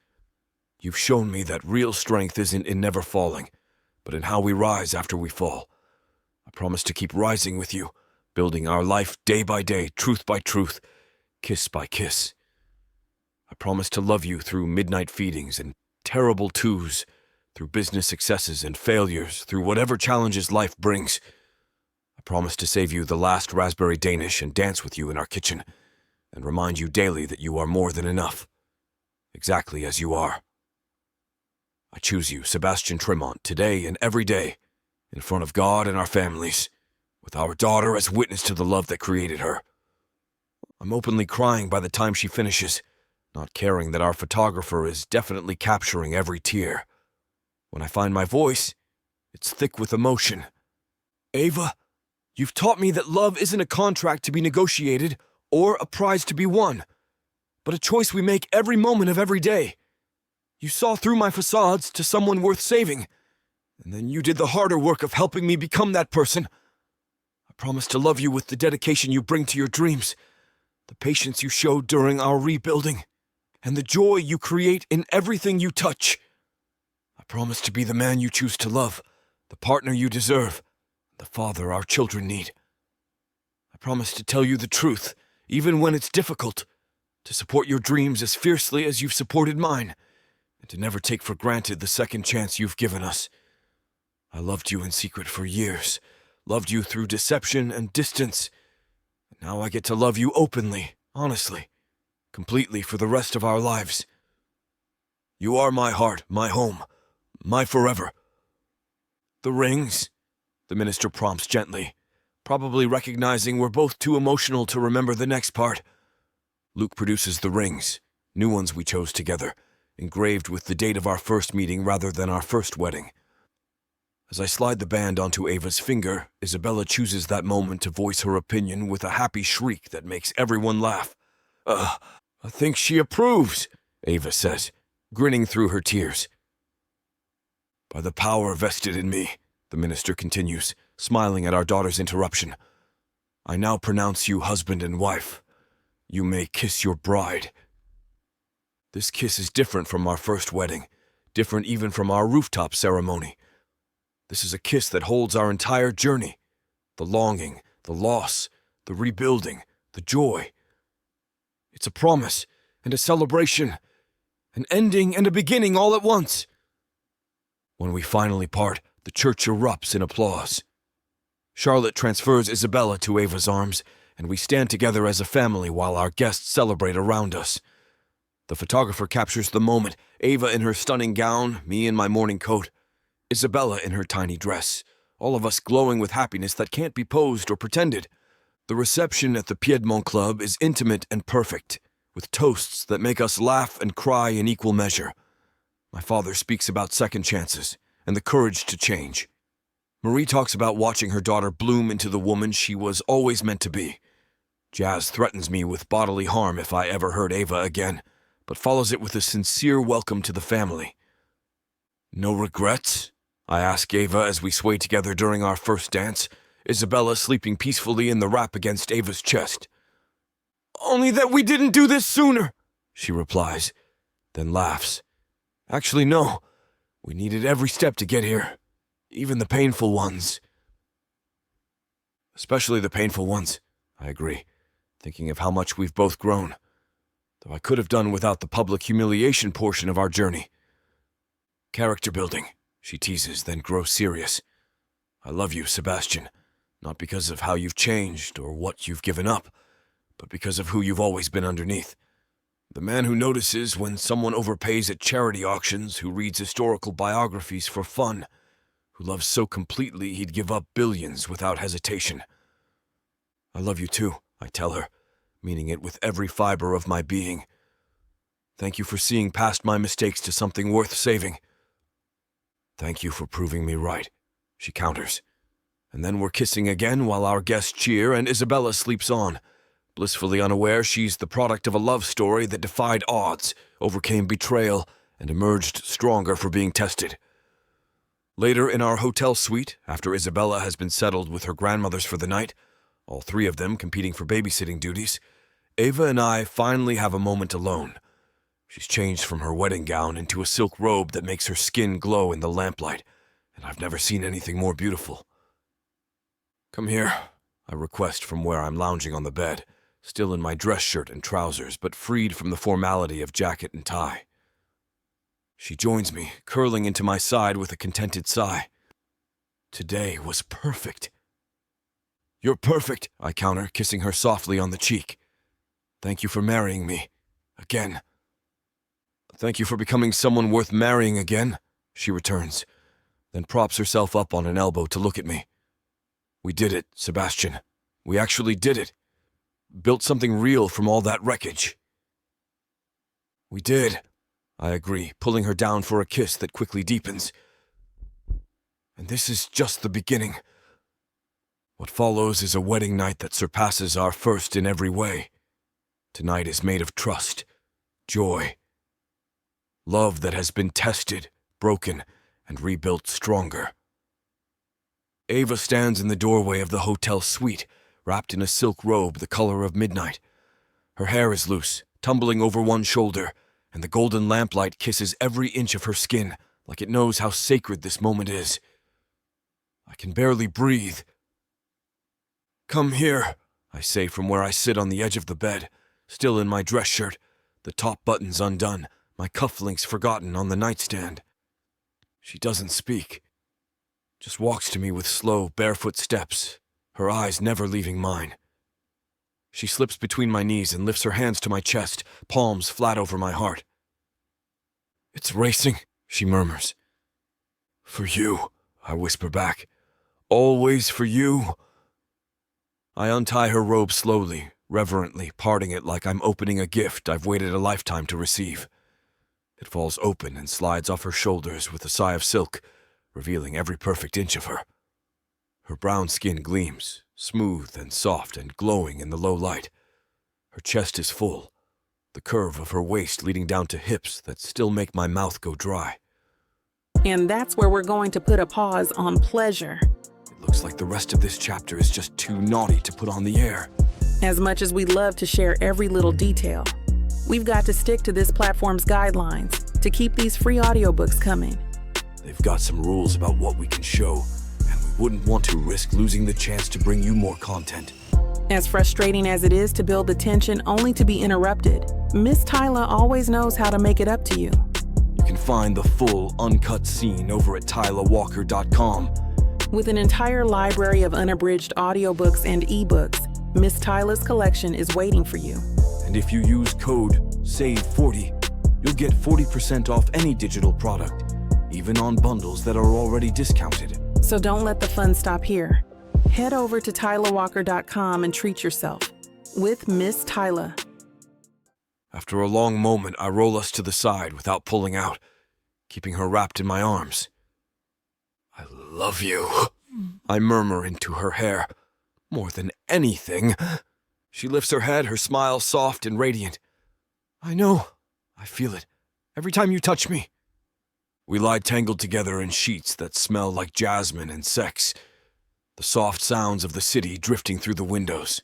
You've shown me that real strength isn't in never falling, but in how we rise after we fall. I promise to keep rising with you, building our life day by day, truth by truth, kiss by kiss. I promise to love you through midnight feedings and terrible twos, through business successes and failures, through whatever challenges life brings. I promise to save you the last raspberry Danish and dance with you in our kitchen, and remind you daily that you are more than enough, exactly as you are. I choose you, Sebastian Tremont, today and every day, in front of God and our families, with our daughter as witness to the love that created her. I'm openly crying by the time she finishes, not caring that our photographer is definitely capturing every tear. When I find my voice, it's thick with emotion. Ava, you've taught me that love isn't a contract to be negotiated or a prize to be won, but a choice we make every moment of every day. You saw through my facades to someone worth saving, and then you did the harder work of helping me become that person. I promise to love you with the dedication you bring to your dreams, the patience you showed during our rebuilding, and the joy you create in everything you touch. I promise to be the man you choose to love, the partner you deserve, the father our children need. I promise to tell you the truth, even when it's difficult, to support your dreams as fiercely as you've supported mine, and to never take for granted the second chance you've given us. I loved you in secret for years, loved you through deception and distance, and now I get to love you openly, honestly, completely for the rest of our lives. You are my heart, my home, my forever. The rings, the minister prompts gently, probably recognizing we're both too emotional to remember the next part. Luke produces the rings, new ones we chose together, engraved with the date of our first meeting rather than our first wedding. As I slide the band onto Ava's finger, Isabella chooses that moment to voice her opinion with a happy shriek that makes everyone laugh. I think she approves," Ava says, grinning through her tears. "By the power vested in me," the minister continues, smiling at our daughter's interruption, "I now pronounce you husband and wife. You may kiss your bride." This kiss is different from our first wedding, different even from our rooftop ceremony. This is a kiss that holds our entire journey, the longing, the loss, the rebuilding, the joy. It's a promise and a celebration, an ending and a beginning all at once. When we finally part, the church erupts in applause. Charlotte transfers Isabella to Ava's arms, and we stand together as a family while our guests celebrate around us. The photographer captures the moment, Ava in her stunning gown, me in my morning coat, Isabella in her tiny dress, all of us glowing with happiness that can't be posed or pretended. The reception at the Piedmont Club is intimate and perfect, with toasts that make us laugh and cry in equal measure. My father speaks about second chances and the courage to change. Marie talks about watching her daughter bloom into the woman she was always meant to be. Jazz threatens me with bodily harm if I ever hurt Ava again, but follows it with a sincere welcome to the family. "No regrets?" I ask Ava as we sway together during our first dance, Isabella sleeping peacefully in the wrap against Ava's chest. "Only that we didn't do this sooner," she replies, then laughs. "Actually, no. We needed every step to get here, even the painful ones." "Especially the painful ones," I agree, thinking of how much we've both grown, though I could have done without the public humiliation portion of our journey. "Character building," she teases, then grows serious. "I love you, Sebastian, not because of how you've changed or what you've given up, but because of who you've always been underneath. The man who notices when someone overpays at charity auctions, who reads historical biographies for fun, who loves so completely he'd give up billions without hesitation. I love you too, I tell her, meaning it with every fiber of my being. Thank you for seeing past my mistakes to something worth saving. Thank you for proving me right, she counters. And then we're kissing again while our guests cheer and Isabella sleeps on, blissfully unaware she's the product of a love story that defied odds, overcame betrayal, and emerged stronger for being tested. Later in our hotel suite, after Isabella has been settled with her grandmothers for the night, all three of them competing for babysitting duties, Ava and I finally have a moment alone. She's changed from her wedding gown into a silk robe that makes her skin glow in the lamplight, and I've never seen anything more beautiful. Come here, I request from where I'm lounging on the bed, still in my dress shirt and trousers, but freed from the formality of jacket and tie. She joins me, curling into my side with a contented sigh. Today was perfect. You're perfect, I counter, kissing her softly on the cheek. Thank you for marrying me. Again. Thank you for becoming someone worth marrying again, she returns, then props herself up on an elbow to look at me. We did it, Sebastian. We actually did it. Built something real from all that wreckage. We did, I agree, pulling her down for a kiss that quickly deepens. And this is just the beginning. What follows is a wedding night that surpasses our first in every way. Tonight is made of trust, joy, love that has been tested, broken, and rebuilt stronger. Ava stands in the doorway of the hotel suite, wrapped in a silk robe the color of midnight. Her hair is loose, tumbling over one shoulder, and the golden lamplight kisses every inch of her skin like it knows how sacred this moment is. I can barely breathe. Come here, I say from where I sit on the edge of the bed, still in my dress shirt, the top buttons undone, my cufflinks forgotten on the nightstand. She doesn't speak, just walks to me with slow, barefoot steps, her eyes never leaving mine. She slips between my knees and lifts her hands to my chest, palms flat over my heart. It's racing, she murmurs. For you, I whisper back. Always for you. I untie her robe slowly, reverently, parting it like I'm opening a gift I've waited a lifetime to receive. It falls open and slides off her shoulders with a sigh of silk, revealing every perfect inch of her. Her brown skin gleams, smooth and soft and glowing in the low light. Her chest is full, the curve of her waist leading down to hips that still make my mouth go dry. And that's where we're going to put a pause on pleasure. It looks like the rest of this chapter is just too naughty to put on the air. As much as we'd love to share every little detail, we've got to stick to this platform's guidelines to keep these free audiobooks coming. They've got some rules about what we can show, and we wouldn't want to risk losing the chance to bring you more content. As frustrating as it is to build the tension only to be interrupted, Miss Tyla always knows how to make it up to you. You can find the full, uncut scene over at TylaWalker.com. With an entire library of unabridged audiobooks and ebooks, Miss Tyla's collection is waiting for you. And if you use code SAVE40, you'll get 40% off any digital product, even on bundles that are already discounted. So don't let the fun stop here. Head over to TylaWalker.com and treat yourself with Miss Tyla. After a long moment, I roll us to the side without pulling out, keeping her wrapped in my arms. I love you, I murmur into her hair. More than anything. She lifts her head, her smile soft and radiant. I know. I feel it. Every time you touch me. We lie tangled together in sheets that smell like jasmine and sex. The soft sounds of the city drifting through the windows.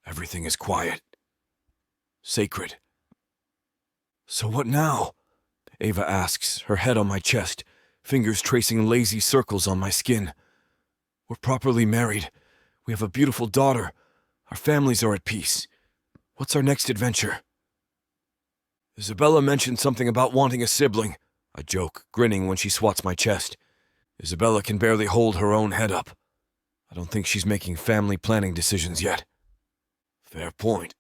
Everything is quiet. Sacred. So what now? Ava asks, her head on my chest, fingers tracing lazy circles on my skin. We're properly married. We have a beautiful daughter. Our families are at peace. What's our next adventure? Isabella mentioned something about wanting a sibling, I joke, grinning when she swats my chest. Isabella can barely hold her own head up. I don't think she's making family planning decisions yet. Fair point.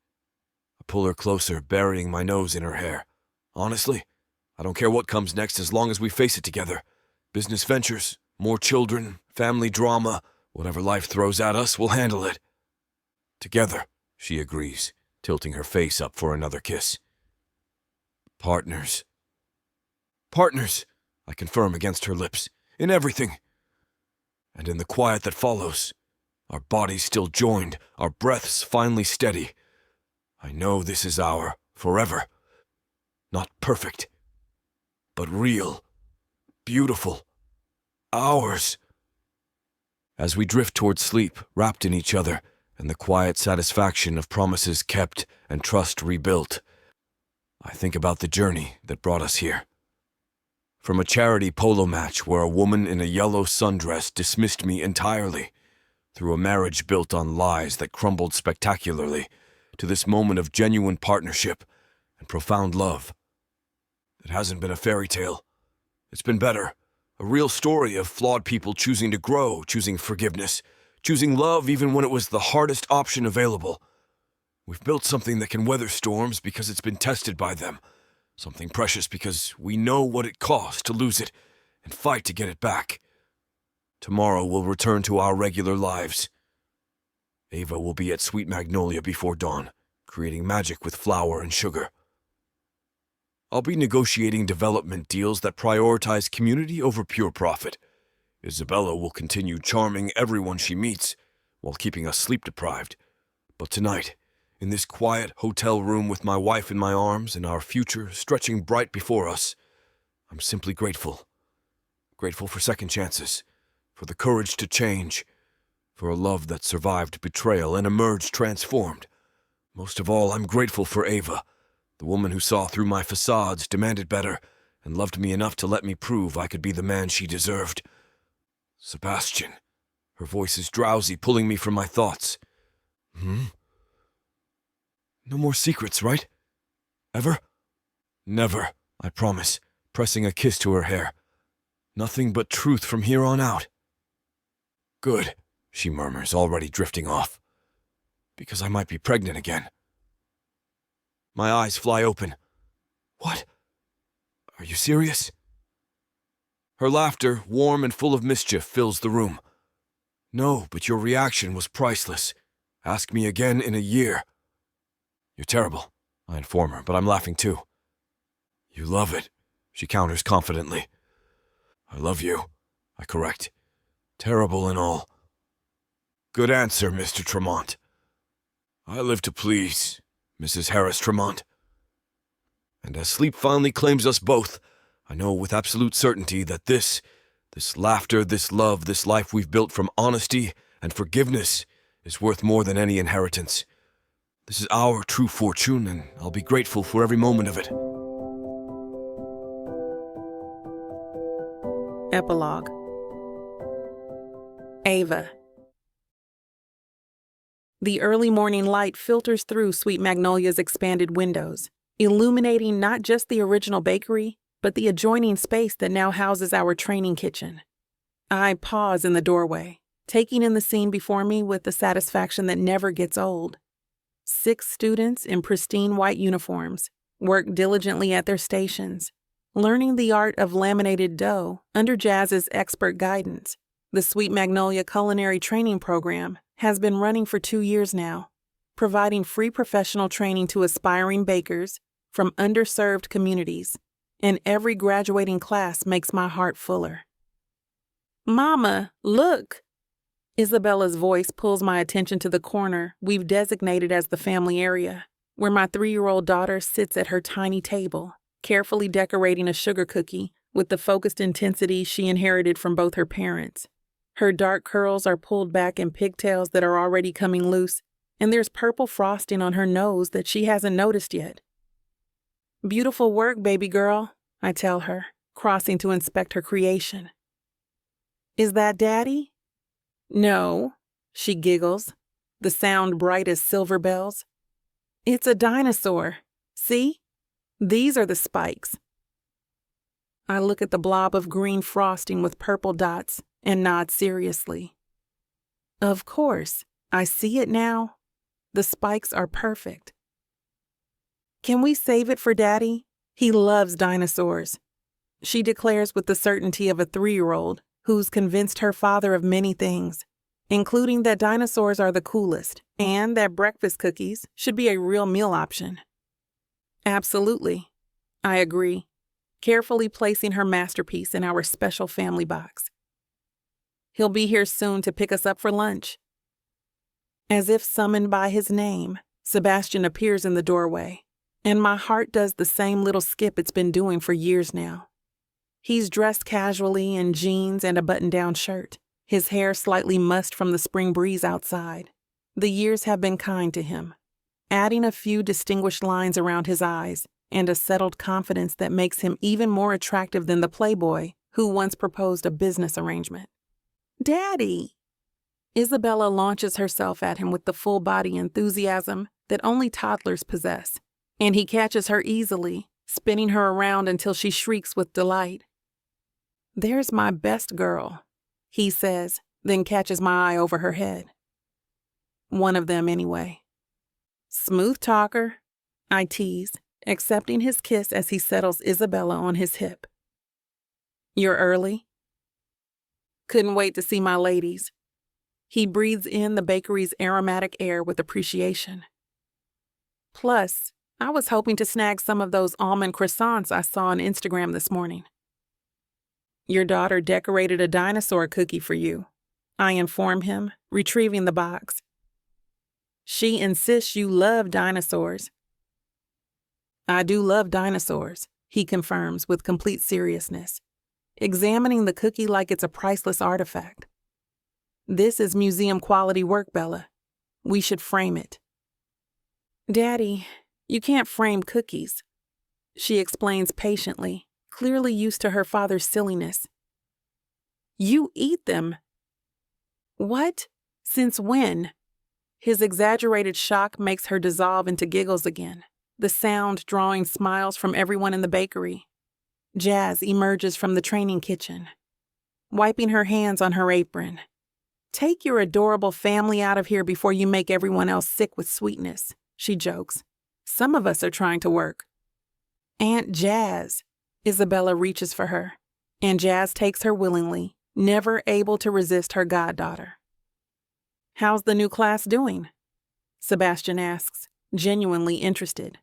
I pull her closer, burying my nose in her hair. Honestly, I don't care what comes next as long as we face it together. Business ventures, more children, family drama, whatever life throws at us, we'll handle it. Together, she agrees, tilting her face up for another kiss. Partners. Partners, I confirm against her lips, in everything. And in the quiet that follows, our bodies still joined, our breaths finally steady. I know this is our forever. Not perfect, but real, beautiful, ours. As we drift towards sleep, wrapped in each other, and the quiet satisfaction of promises kept and trust rebuilt, I think about the journey that brought us here. From a charity polo match where a woman in a yellow sundress dismissed me entirely, through a marriage built on lies that crumbled spectacularly, to this moment of genuine partnership and profound love. It hasn't been a fairy tale. It's been better. A real story of flawed people choosing to grow, choosing forgiveness, choosing love even when it was the hardest option available. We've built something that can weather storms because it's been tested by them. Something precious because we know what it costs to lose it and fight to get it back. Tomorrow we'll return to our regular lives. Ava will be at Sweet Magnolia before dawn, creating magic with flour and sugar. I'll be negotiating development deals that prioritize community over pure profit. Isabella will continue charming everyone she meets while keeping us sleep-deprived. But tonight, in this quiet hotel room with my wife in my arms and our future stretching bright before us, I'm simply grateful. Grateful for second chances, for the courage to change, for a love that survived betrayal and emerged transformed. Most of all, I'm grateful for Ava, the woman who saw through my facades, demanded better, and loved me enough to let me prove I could be the man she deserved. Sebastian. Her voice is drowsy, pulling me from my thoughts. No more secrets, right? Ever? Never, I promise, pressing a kiss to her hair. Nothing but truth from here on out. Good, she murmurs, already drifting off. Because I might be pregnant again. My eyes fly open. What? Are you serious? Her laughter, warm and full of mischief, fills the room. No, but your reaction was priceless. Ask me again in a year. You're terrible, I inform her, but I'm laughing too. You love it, she counters confidently. I love you, I correct. Terrible and all. Good answer, Mr. Tremont. I live to please, Mrs. Harris Tremont. And as sleep finally claims us both, I know with absolute certainty that this laughter, this love, this life we've built from honesty and forgiveness is worth more than any inheritance. This is our true fortune, and I'll be grateful for every moment of it. Epilogue. Ava. The early morning light filters through Sweet Magnolia's expanded windows, illuminating not just the original bakery, but the adjoining space that now houses our training kitchen. I pause in the doorway, taking in the scene before me with the satisfaction that never gets old. 6 students in pristine white uniforms work diligently at their stations, learning the art of laminated dough under Jazz's expert guidance. The Sweet Magnolia Culinary Training Program has been running for 2 years now, providing free professional training to aspiring bakers from underserved communities, and every graduating class makes my heart fuller. Mama, look! Isabella's voice pulls my attention to the corner we've designated as the family area, where my 3-year-old daughter sits at her tiny table, carefully decorating a sugar cookie with the focused intensity she inherited from both her parents. Her dark curls are pulled back in pigtails that are already coming loose, and there's purple frosting on her nose that she hasn't noticed yet. Beautiful work, baby girl, I tell her, crossing to inspect her creation. Is that Daddy? No, she giggles, the sound bright as silver bells. It's a dinosaur. See? These are the spikes. I look at the blob of green frosting with purple dots and nod seriously. Of course, I see it now. The spikes are perfect. Can we save it for Daddy? He loves dinosaurs, she declares with the certainty of a 3-year-old who's convinced her father of many things, including that dinosaurs are the coolest and that breakfast cookies should be a real meal option. Absolutely, I agree, carefully placing her masterpiece in our special family box. He'll be here soon to pick us up for lunch. As if summoned by his name, Sebastian appears in the doorway, and my heart does the same little skip it's been doing for years now. He's dressed casually in jeans and a button-down shirt, his hair slightly mussed from the spring breeze outside. The years have been kind to him, adding a few distinguished lines around his eyes and a settled confidence that makes him even more attractive than the playboy who once proposed a business arrangement. Daddy! Isabella launches herself at him with the full-body enthusiasm that only toddlers possess, and he catches her easily, spinning her around until she shrieks with delight. There's my best girl, he says, then catches my eye over her head. One of them, anyway. Smooth talker, I tease, accepting his kiss as he settles Isabella on his hip. You're early? Couldn't wait to see my ladies. He breathes in the bakery's aromatic air with appreciation. Plus, I was hoping to snag some of those almond croissants I saw on Instagram this morning. Your daughter decorated a dinosaur cookie for you, I inform him, retrieving the box. She insists you love dinosaurs. I do love dinosaurs, he confirms with complete seriousness, examining the cookie like it's a priceless artifact. This is museum-quality work, Bella. We should frame it. Daddy, you can't frame cookies, she explains patiently, clearly used to her father's silliness. You eat them. What? Since when? His exaggerated shock makes her dissolve into giggles again, the sound drawing smiles from everyone in the bakery. Jazz emerges from the training kitchen, wiping her hands on her apron. Take your adorable family out of here before you make everyone else sick with sweetness, she jokes. Some of us are trying to work. Aunt Jazz. Isabella reaches for her, and Jazz takes her willingly, never able to resist her goddaughter. How's the new class doing? Sebastian asks, genuinely interested.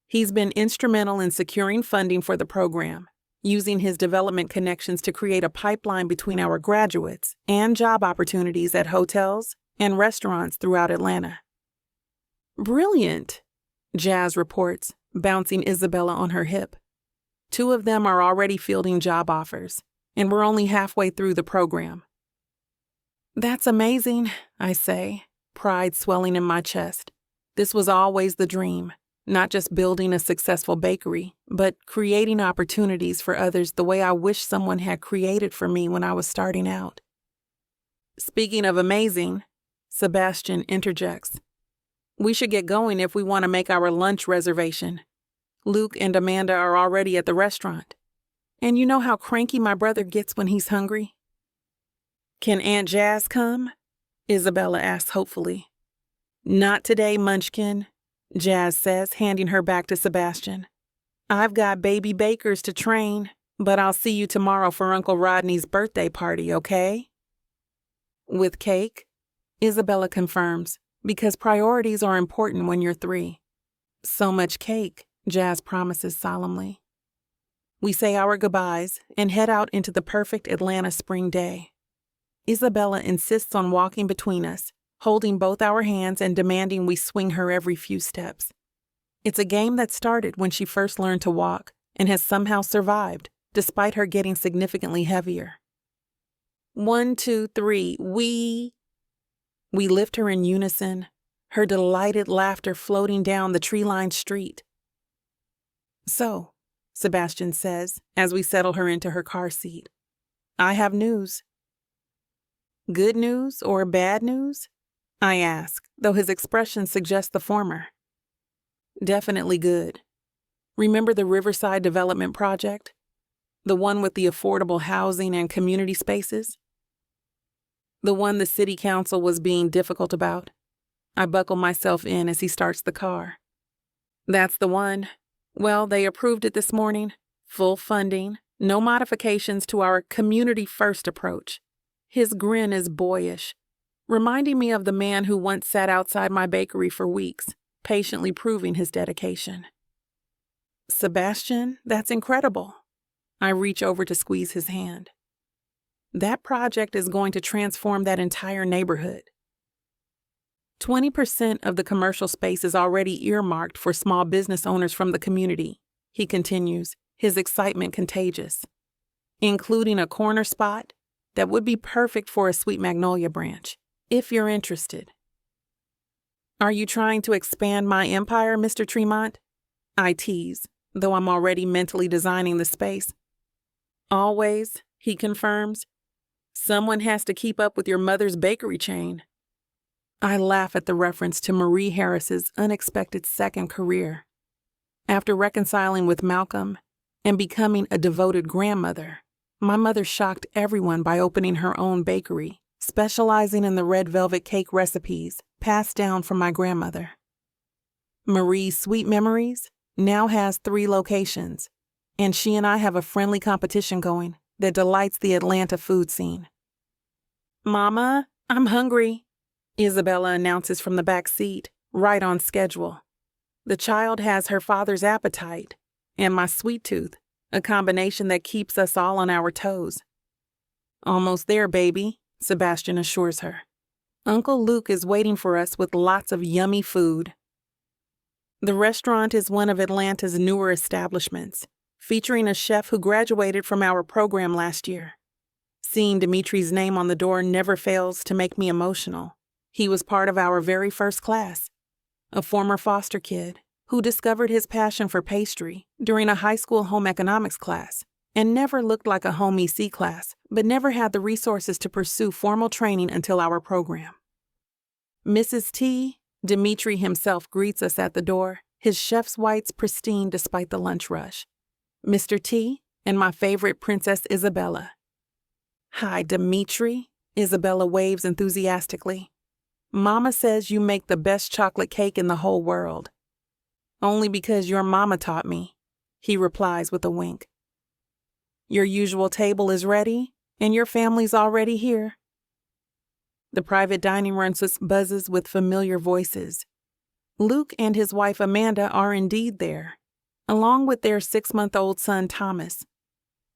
He's been instrumental in securing funding for the program, using his development connections to create a pipeline between our graduates and job opportunities at hotels and restaurants throughout Atlanta. Brilliant, Jazz reports, bouncing Isabella on her hip. 2 of them are already fielding job offers, and we're only halfway through the program. That's amazing, I say, pride swelling in my chest. This was always the dream, not just building a successful bakery, but creating opportunities for others the way I wish someone had created for me when I was starting out. Speaking of amazing, Sebastian interjects. We should get going if we want to make our lunch reservation. Luke and Amanda are already at the restaurant. And you know how cranky my brother gets when he's hungry? Can Aunt Jazz come? Isabella asks hopefully. Not today, Munchkin, Jazz says, handing her back to Sebastian. I've got baby bakers to train, but I'll see you tomorrow for Uncle Rodney's birthday party, okay? With cake? Isabella confirms, because priorities are important when you're 3. So much cake, Jazz promises solemnly. We say our goodbyes and head out into the perfect Atlanta spring day. Isabella insists on walking between us, holding both our hands and demanding we swing her every few steps. It's a game that started when she first learned to walk and has somehow survived, despite her getting significantly heavier. 1, 2, 3, we lift her in unison, her delighted laughter floating down the tree-lined street. So, Sebastian says, as we settle her into her car seat, I have news. Good news or bad news? I ask, though his expression suggests the former. Definitely good. Remember the Riverside Development Project? The one with the affordable housing and community spaces? The one the city council was being difficult about? I buckle myself in as he starts the car. That's the one. Well, they approved it this morning. Full funding, no modifications to our community-first approach. His grin is boyish, reminding me of the man who once sat outside my bakery for weeks, patiently proving his dedication. Sebastian, that's incredible. I reach over to squeeze his hand. That project is going to transform that entire neighborhood. 20% of the commercial space is already earmarked for small business owners from the community, he continues, his excitement contagious, including a corner spot that would be perfect for a sweet magnolia branch, if you're interested. Are you trying to expand my empire, Mr. Tremont? I tease, though I'm already mentally designing the space. Always, he confirms. Someone has to keep up with your mother's bakery chain. I laugh at the reference to Marie Harris's unexpected second career. After reconciling with Malcolm and becoming a devoted grandmother, my mother shocked everyone by opening her own bakery, specializing in the red velvet cake recipes passed down from my grandmother. Marie's Sweet Memories now has 3 locations, and she and I have a friendly competition going that delights the Atlanta food scene. Mama, I'm hungry, Isabella announces from the back seat, right on schedule. The child has her father's appetite and my sweet tooth, a combination that keeps us all on our toes. Almost there, baby, Sebastian assures her. Uncle Luke is waiting for us with lots of yummy food. The restaurant is one of Atlanta's newer establishments, featuring a chef who graduated from our program last year. Seeing Dimitri's name on the door never fails to make me emotional. He was part of our very first class, a former foster kid who discovered his passion for pastry during a high school home economics class and never looked like a home EC class, but never had the resources to pursue formal training until our program. Mrs. T, Dimitri himself greets us at the door, his chef's whites pristine despite the lunch rush. Mr. T and my favorite Princess Isabella. Hi, Dimitri, Isabella waves enthusiastically. Mama says you make the best chocolate cake in the whole world. Only because your mama taught me, he replies with a wink. Your usual table is ready, and your family's already here. The private dining room buzzes with familiar voices. Luke and his wife Amanda are indeed there, along with their 6-month-old son Thomas.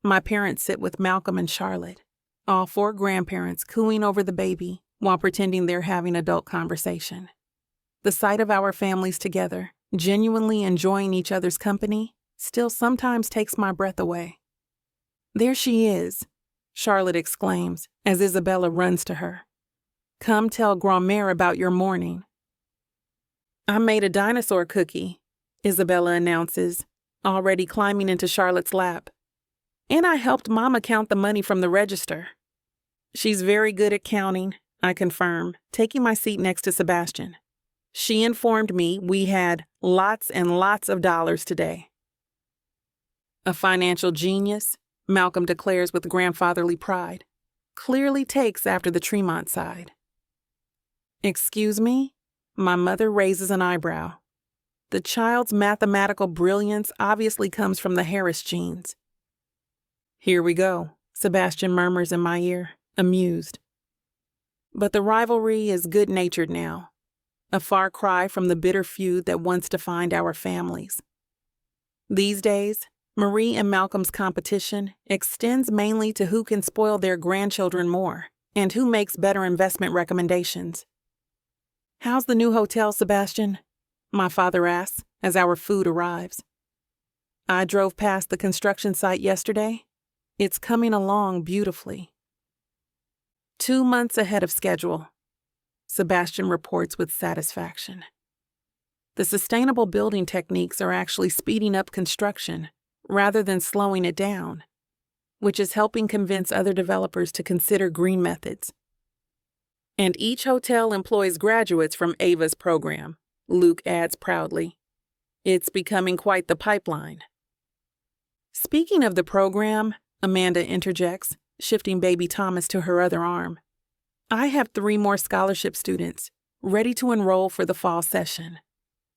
My parents sit with Malcolm and Charlotte, all 4 grandparents cooing over the baby while pretending they're having adult conversation. The sight of our families together, genuinely enjoying each other's company, still sometimes takes my breath away. There she is, Charlotte exclaims as Isabella runs to her. Come tell Grand-mère about your morning. I made a dinosaur cookie, Isabella announces, already climbing into Charlotte's lap. And I helped Mama count the money from the register. She's very good at counting, I confirm, taking my seat next to Sebastian. She informed me we had lots and lots of dollars today. A financial genius, Malcolm declares with grandfatherly pride, clearly takes after the Tremont side. Excuse me? My mother raises an eyebrow. The child's mathematical brilliance obviously comes from the Harris genes. Here we go, Sebastian murmurs in my ear, amused. But the rivalry is good-natured now, a far cry from the bitter feud that once defined our families. These days, Marie and Malcolm's competition extends mainly to who can spoil their grandchildren more and who makes better investment recommendations. How's the new hotel, Sebastian? My father asks as our food arrives. I drove past the construction site yesterday. It's coming along beautifully. 2 months ahead of schedule, Sebastian reports with satisfaction. The sustainable building techniques are actually speeding up construction rather than slowing it down, which is helping convince other developers to consider green methods. And each hotel employs graduates from Ava's program, Luke adds proudly. It's becoming quite the pipeline. Speaking of the program, Amanda interjects, shifting baby Thomas to her other arm. I have 3 more scholarship students ready to enroll for the fall session.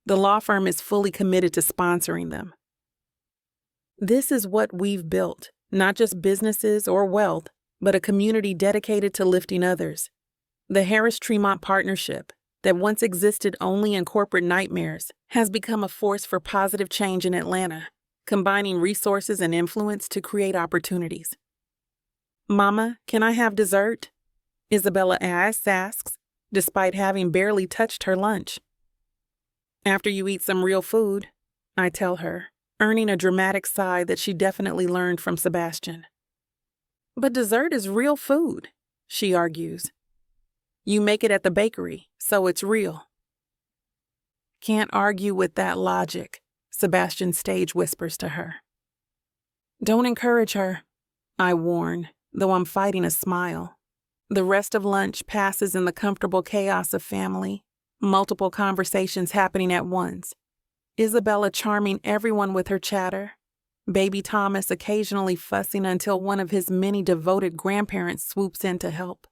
The law firm is fully committed to sponsoring them. This is what we've built, not just businesses or wealth, but a community dedicated to lifting others. The Harris-Tremont Partnership, that once existed only in corporate nightmares, has become a force for positive change in Atlanta, combining resources and influence to create opportunities. "Mama, can I have dessert?" Isabella asks, despite having barely touched her lunch. "After you eat some real food," I tell her, earning a dramatic sigh that she definitely learned from Sebastian. "But dessert is real food," she argues. "You make it at the bakery, so it's real." "Can't argue with that logic," Sebastian stage whispers to her. "Don't encourage her," I warn, though I'm fighting a smile. The rest of lunch passes in the comfortable chaos of family, multiple conversations happening at once. Isabella charming everyone with her chatter, baby Thomas occasionally fussing until one of his many devoted grandparents swoops in to help.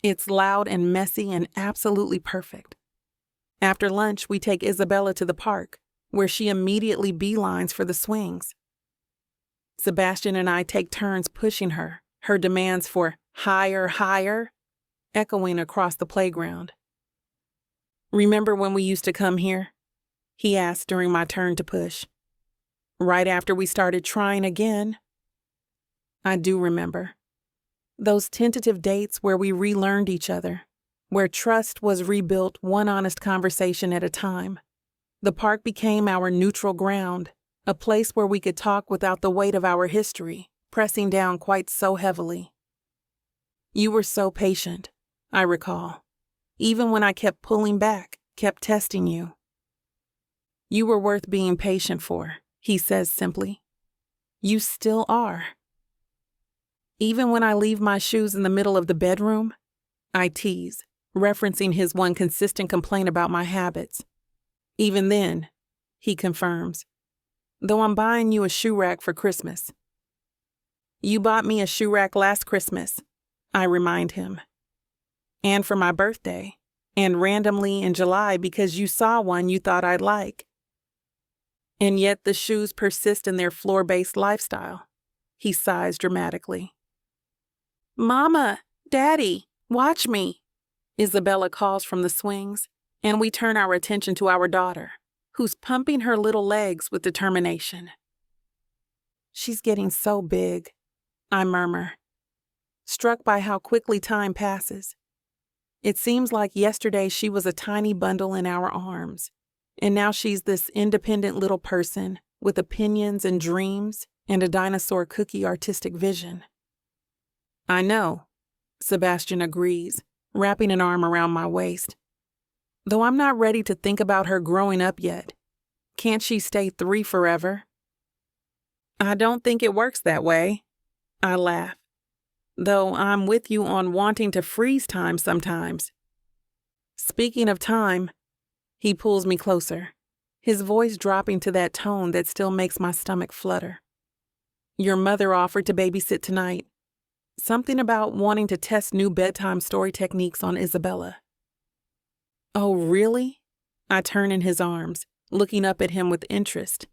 It's loud and messy and absolutely perfect. After lunch, we take Isabella to the park, where she immediately beelines for the swings. Sebastian and I take turns pushing her, her demands for higher, higher, echoing across the playground. "Remember when we used to come here?" he asked during my turn to push. "Right after we started trying again." I do remember. Those tentative dates where we relearned each other, where trust was rebuilt one honest conversation at a time. The park became our neutral ground, a place where we could talk without the weight of our history pressing down quite so heavily. You were so patient, I recall, even when I kept pulling back, kept testing you. "You were worth being patient for," he says simply. "You still are." "Even when I leave my shoes in the middle of the bedroom?" I tease, referencing his one consistent complaint about my habits. "Even then," he confirms, "though I'm buying you a shoe rack for Christmas." "You bought me a shoe rack last Christmas," I remind him. "And for my birthday, and randomly in July because you saw one you thought I'd like." And yet the shoes persist in their floor-based lifestyle. He sighs dramatically. "Mama, Daddy, watch me," Isabella calls from the swings, and we turn our attention to our daughter, who's pumping her little legs with determination. "She's getting so big," I murmur, struck by how quickly time passes. It seems like yesterday she was a tiny bundle in our arms, and now she's this independent little person with opinions and dreams and a dinosaur cookie artistic vision. "I know," Sebastian agrees, wrapping an arm around my waist. "Though I'm not ready to think about her growing up yet. Can't she stay 3 forever?" "I don't think it works that way," I laugh, though I'm with you on wanting to freeze time sometimes. "Speaking of time," he pulls me closer, his voice dropping to that tone that still makes my stomach flutter. "Your mother offered to babysit tonight. Something about wanting to test new bedtime story techniques on Isabella." "Oh, really?" I turn in his arms, looking up at him with interest.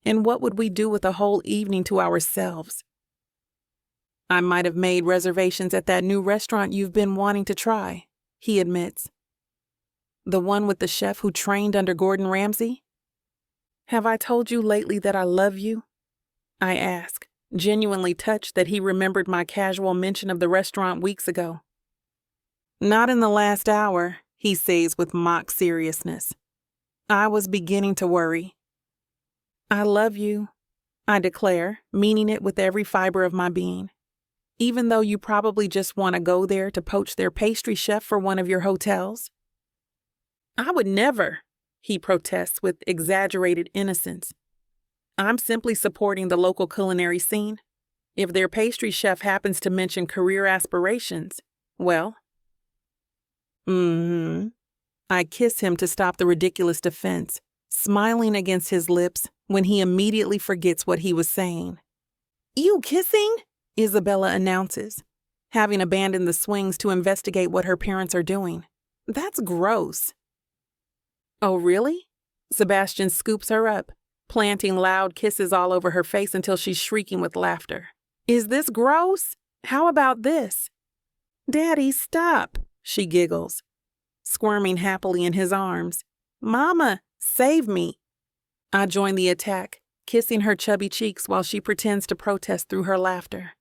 "And what would we do with a whole evening to ourselves?" "I might have made reservations at that new restaurant you've been wanting to try," he admits. "The one with the chef who trained under Gordon Ramsay?" "Have I told you lately that I love you?" I ask, genuinely touched that he remembered my casual mention of the restaurant weeks ago. "Not in the last hour," he says with mock seriousness. I was beginning to worry. "I love you," I declare, meaning it with every fiber of my being. "Even though you probably just want to go there to poach their pastry chef for one of your hotels." "I would never," he protests with exaggerated innocence. "I'm simply supporting the local culinary scene. If their pastry chef happens to mention career aspirations, well." I kiss him to stop the ridiculous defense, smiling against his lips when he immediately forgets what he was saying. "You kissing?" Isabella announces, having abandoned the swings to investigate what her parents are doing. "That's gross." "Oh, really?" Sebastian scoops her up, planting loud kisses all over her face until she's shrieking with laughter. Is this gross? How about this? Daddy, stop, she giggles, squirming happily in his arms. Mama, save me. I join the attack, kissing her chubby cheeks while she pretends to protest through her laughter.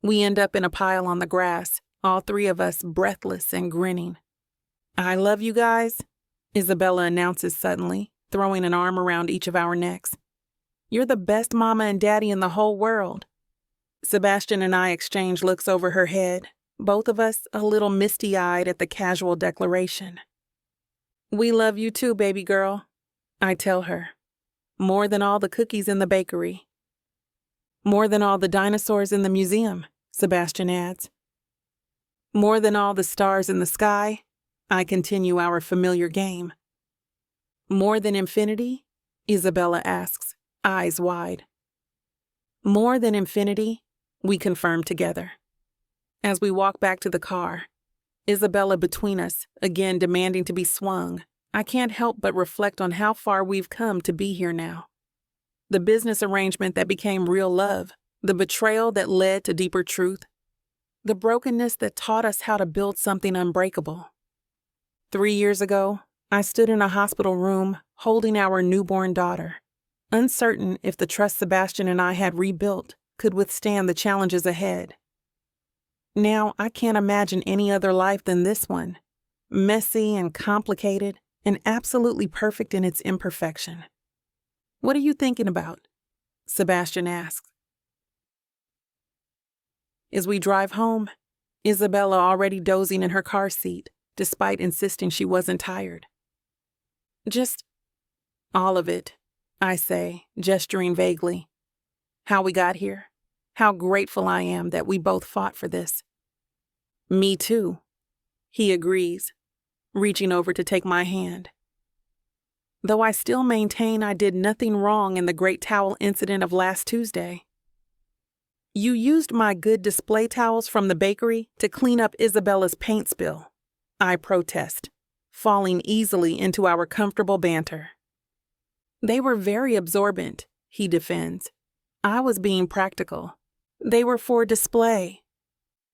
We end up in a pile on the grass, all three of us breathless and grinning. I love you guys, Isabella announces suddenly, throwing an arm around each of our necks. You're the best mama and daddy in the whole world. Sebastian and I exchange looks over her head, both of us a little misty-eyed at the casual declaration. We love you too, baby girl, I tell her. More than all the cookies in the bakery. More than all the dinosaurs in the museum, Sebastian adds. More than all the stars in the sky, I continue our familiar game. More than infinity? Isabella asks, eyes wide. More than infinity, we confirm together. As we walk back to the car, Isabella between us, again demanding to be swung, I can't help but reflect on how far we've come to be here now. The business arrangement that became real love, the betrayal that led to deeper truth, the brokenness that taught us how to build something unbreakable. 3 years ago, I stood in a hospital room holding our newborn daughter, uncertain if the trust Sebastian and I had rebuilt could withstand the challenges ahead. Now I can't imagine any other life than this one, messy and complicated and absolutely perfect in its imperfection. What are you thinking about? Sebastian asks. As we drive home, Isabella already dozing in her car seat, despite insisting she wasn't tired. Just all of it, I say, gesturing vaguely. How we got here, how grateful I am that we both fought for this. Me too, he agrees, reaching over to take my hand. Though I still maintain I did nothing wrong in the great towel incident of last Tuesday. You used my good display towels from the bakery to clean up Isabella's paint spill, I protest, falling easily into our comfortable banter. They were very absorbent, he defends. I was being practical. They were for display.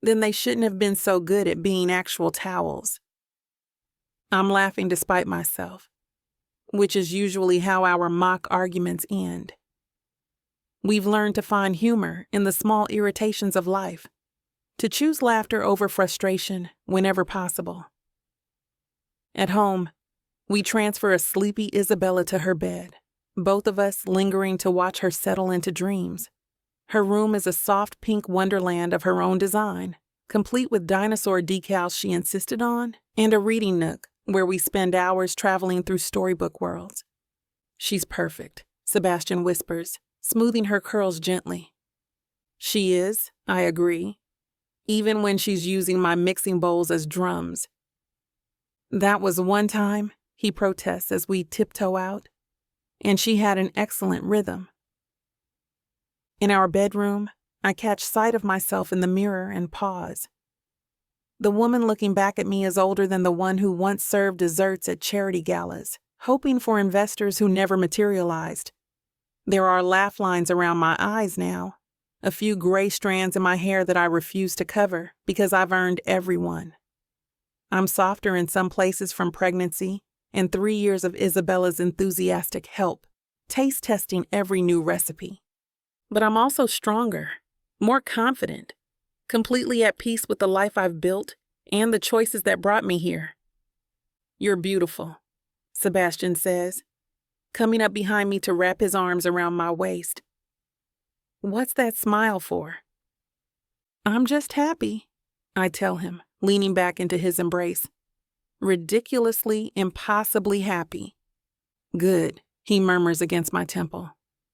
Then they shouldn't have been so good at being actual towels. I'm laughing despite myself, which is usually how our mock arguments end. We've learned to find humor in the small irritations of life, to choose laughter over frustration whenever possible. At home, we transfer a sleepy Isabella to her bed, both of us lingering to watch her settle into dreams. Her room is a soft pink wonderland of her own design, complete with dinosaur decals she insisted on, and a reading nook where we spend hours traveling through storybook worlds. She's perfect, Sebastian whispers, smoothing her curls gently. She is, I agree, even when she's using my mixing bowls as drums. That was one time, he protests as we tiptoe out, and she had an excellent rhythm. In our bedroom, I catch sight of myself in the mirror and pause. The woman looking back at me is older than the one who once served desserts at charity galas, hoping for investors who never materialized. There are laugh lines around my eyes now, a few gray strands in my hair that I refuse to cover because I've earned every one. I'm softer in some places from pregnancy and 3 years of Isabella's enthusiastic help, taste testing every new recipe. But I'm also stronger, more confident, completely at peace with the life I've built and the choices that brought me here. You're beautiful, Sebastian says, coming up behind me to wrap his arms around my waist. What's that smile for? I'm just happy, I tell him, leaning back into his embrace. Ridiculously, impossibly happy. Good, he murmurs against my temple.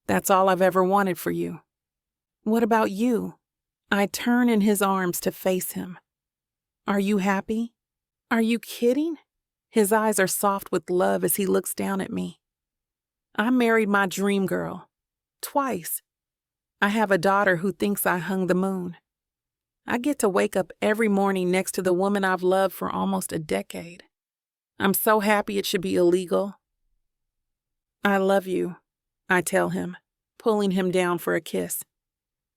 That's all I've ever wanted for you. What about you? I turn in his arms to face him. Are you happy? Are you kidding? His eyes are soft with love as he looks down at me. I married my dream girl. Twice. I have a daughter who thinks I hung the moon. I get to wake up every morning next to the woman I've loved for almost a decade. I'm so happy it should be illegal. I love you, I tell him, pulling him down for a kiss.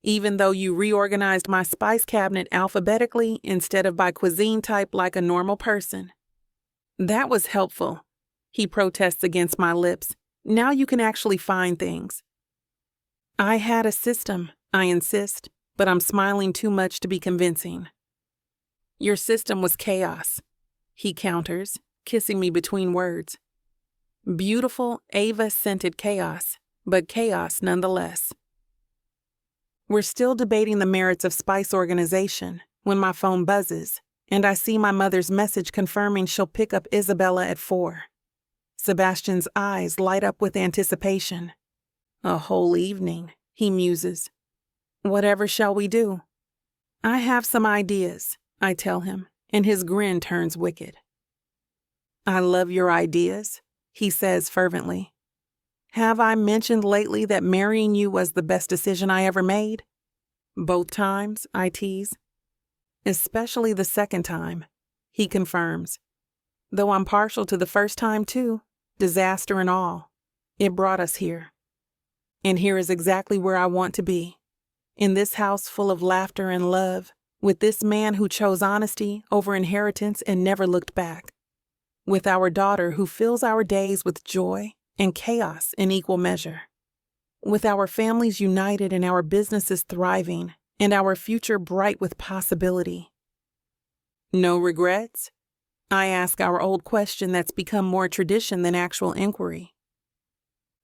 Even though you reorganized my spice cabinet alphabetically instead of by cuisine type like a normal person. That was helpful, he protests against my lips. Now you can actually find things. I had a system, I insist, but I'm smiling too much to be convincing. Your system was chaos, he counters, kissing me between words. Beautiful, Ava-scented chaos, but chaos nonetheless. We're still debating the merits of spice organization when my phone buzzes, and I see my mother's message confirming she'll pick up Isabella at 4. Sebastian's eyes light up with anticipation. A whole evening, he muses. Whatever shall we do? I have some ideas, I tell him, and his grin turns wicked. I love your ideas, he says fervently. Have I mentioned lately that marrying you was the best decision I ever made? Both times, I tease. Especially the second time, he confirms. Though I'm partial to the first time too, disaster and all. It brought us here. And here is exactly where I want to be. In this house full of laughter and love, with this man who chose honesty over inheritance and never looked back. With our daughter who fills our days with joy and chaos in equal measure. With our families united and our businesses thriving, and our future bright with possibility. No regrets? I ask our old question that's become more tradition than actual inquiry.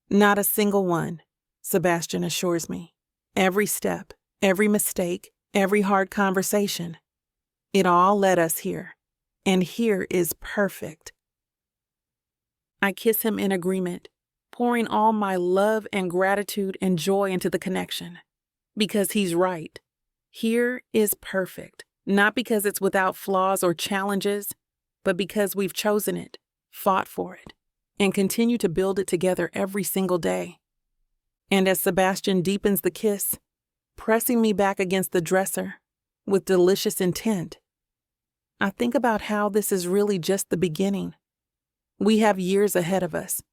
Not a single one, Sebastian assures me. Every step, every mistake, every hard conversation. It all led us here, and here is perfect. I kiss him in agreement, pouring all my love and gratitude and joy into the connection. Because he's right. Here is perfect, not because it's without flaws or challenges, but because we've chosen it, fought for it, and continue to build it together every single day. And as Sebastian deepens the kiss, pressing me back against the dresser with delicious intent, I think about how this is really just the beginning. We have years ahead of us,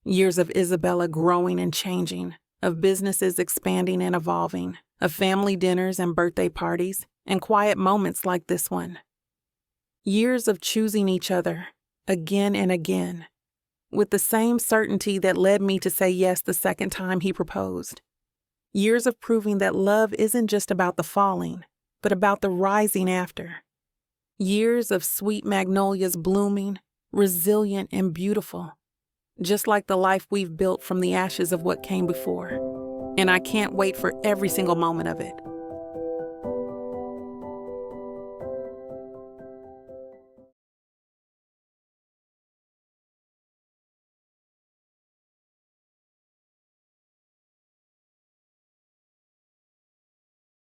years of Isabella growing and changing, of businesses expanding and evolving, of family dinners and birthday parties, and quiet moments like this one. Years of choosing each other, again and again, with the same certainty that led me to say yes the second time he proposed. Years of proving that love isn't just about the falling, but about the rising after. Years of sweet magnolias blooming, resilient and beautiful, just like the life we've built from the ashes of what came before. And I can't wait for every single moment of it.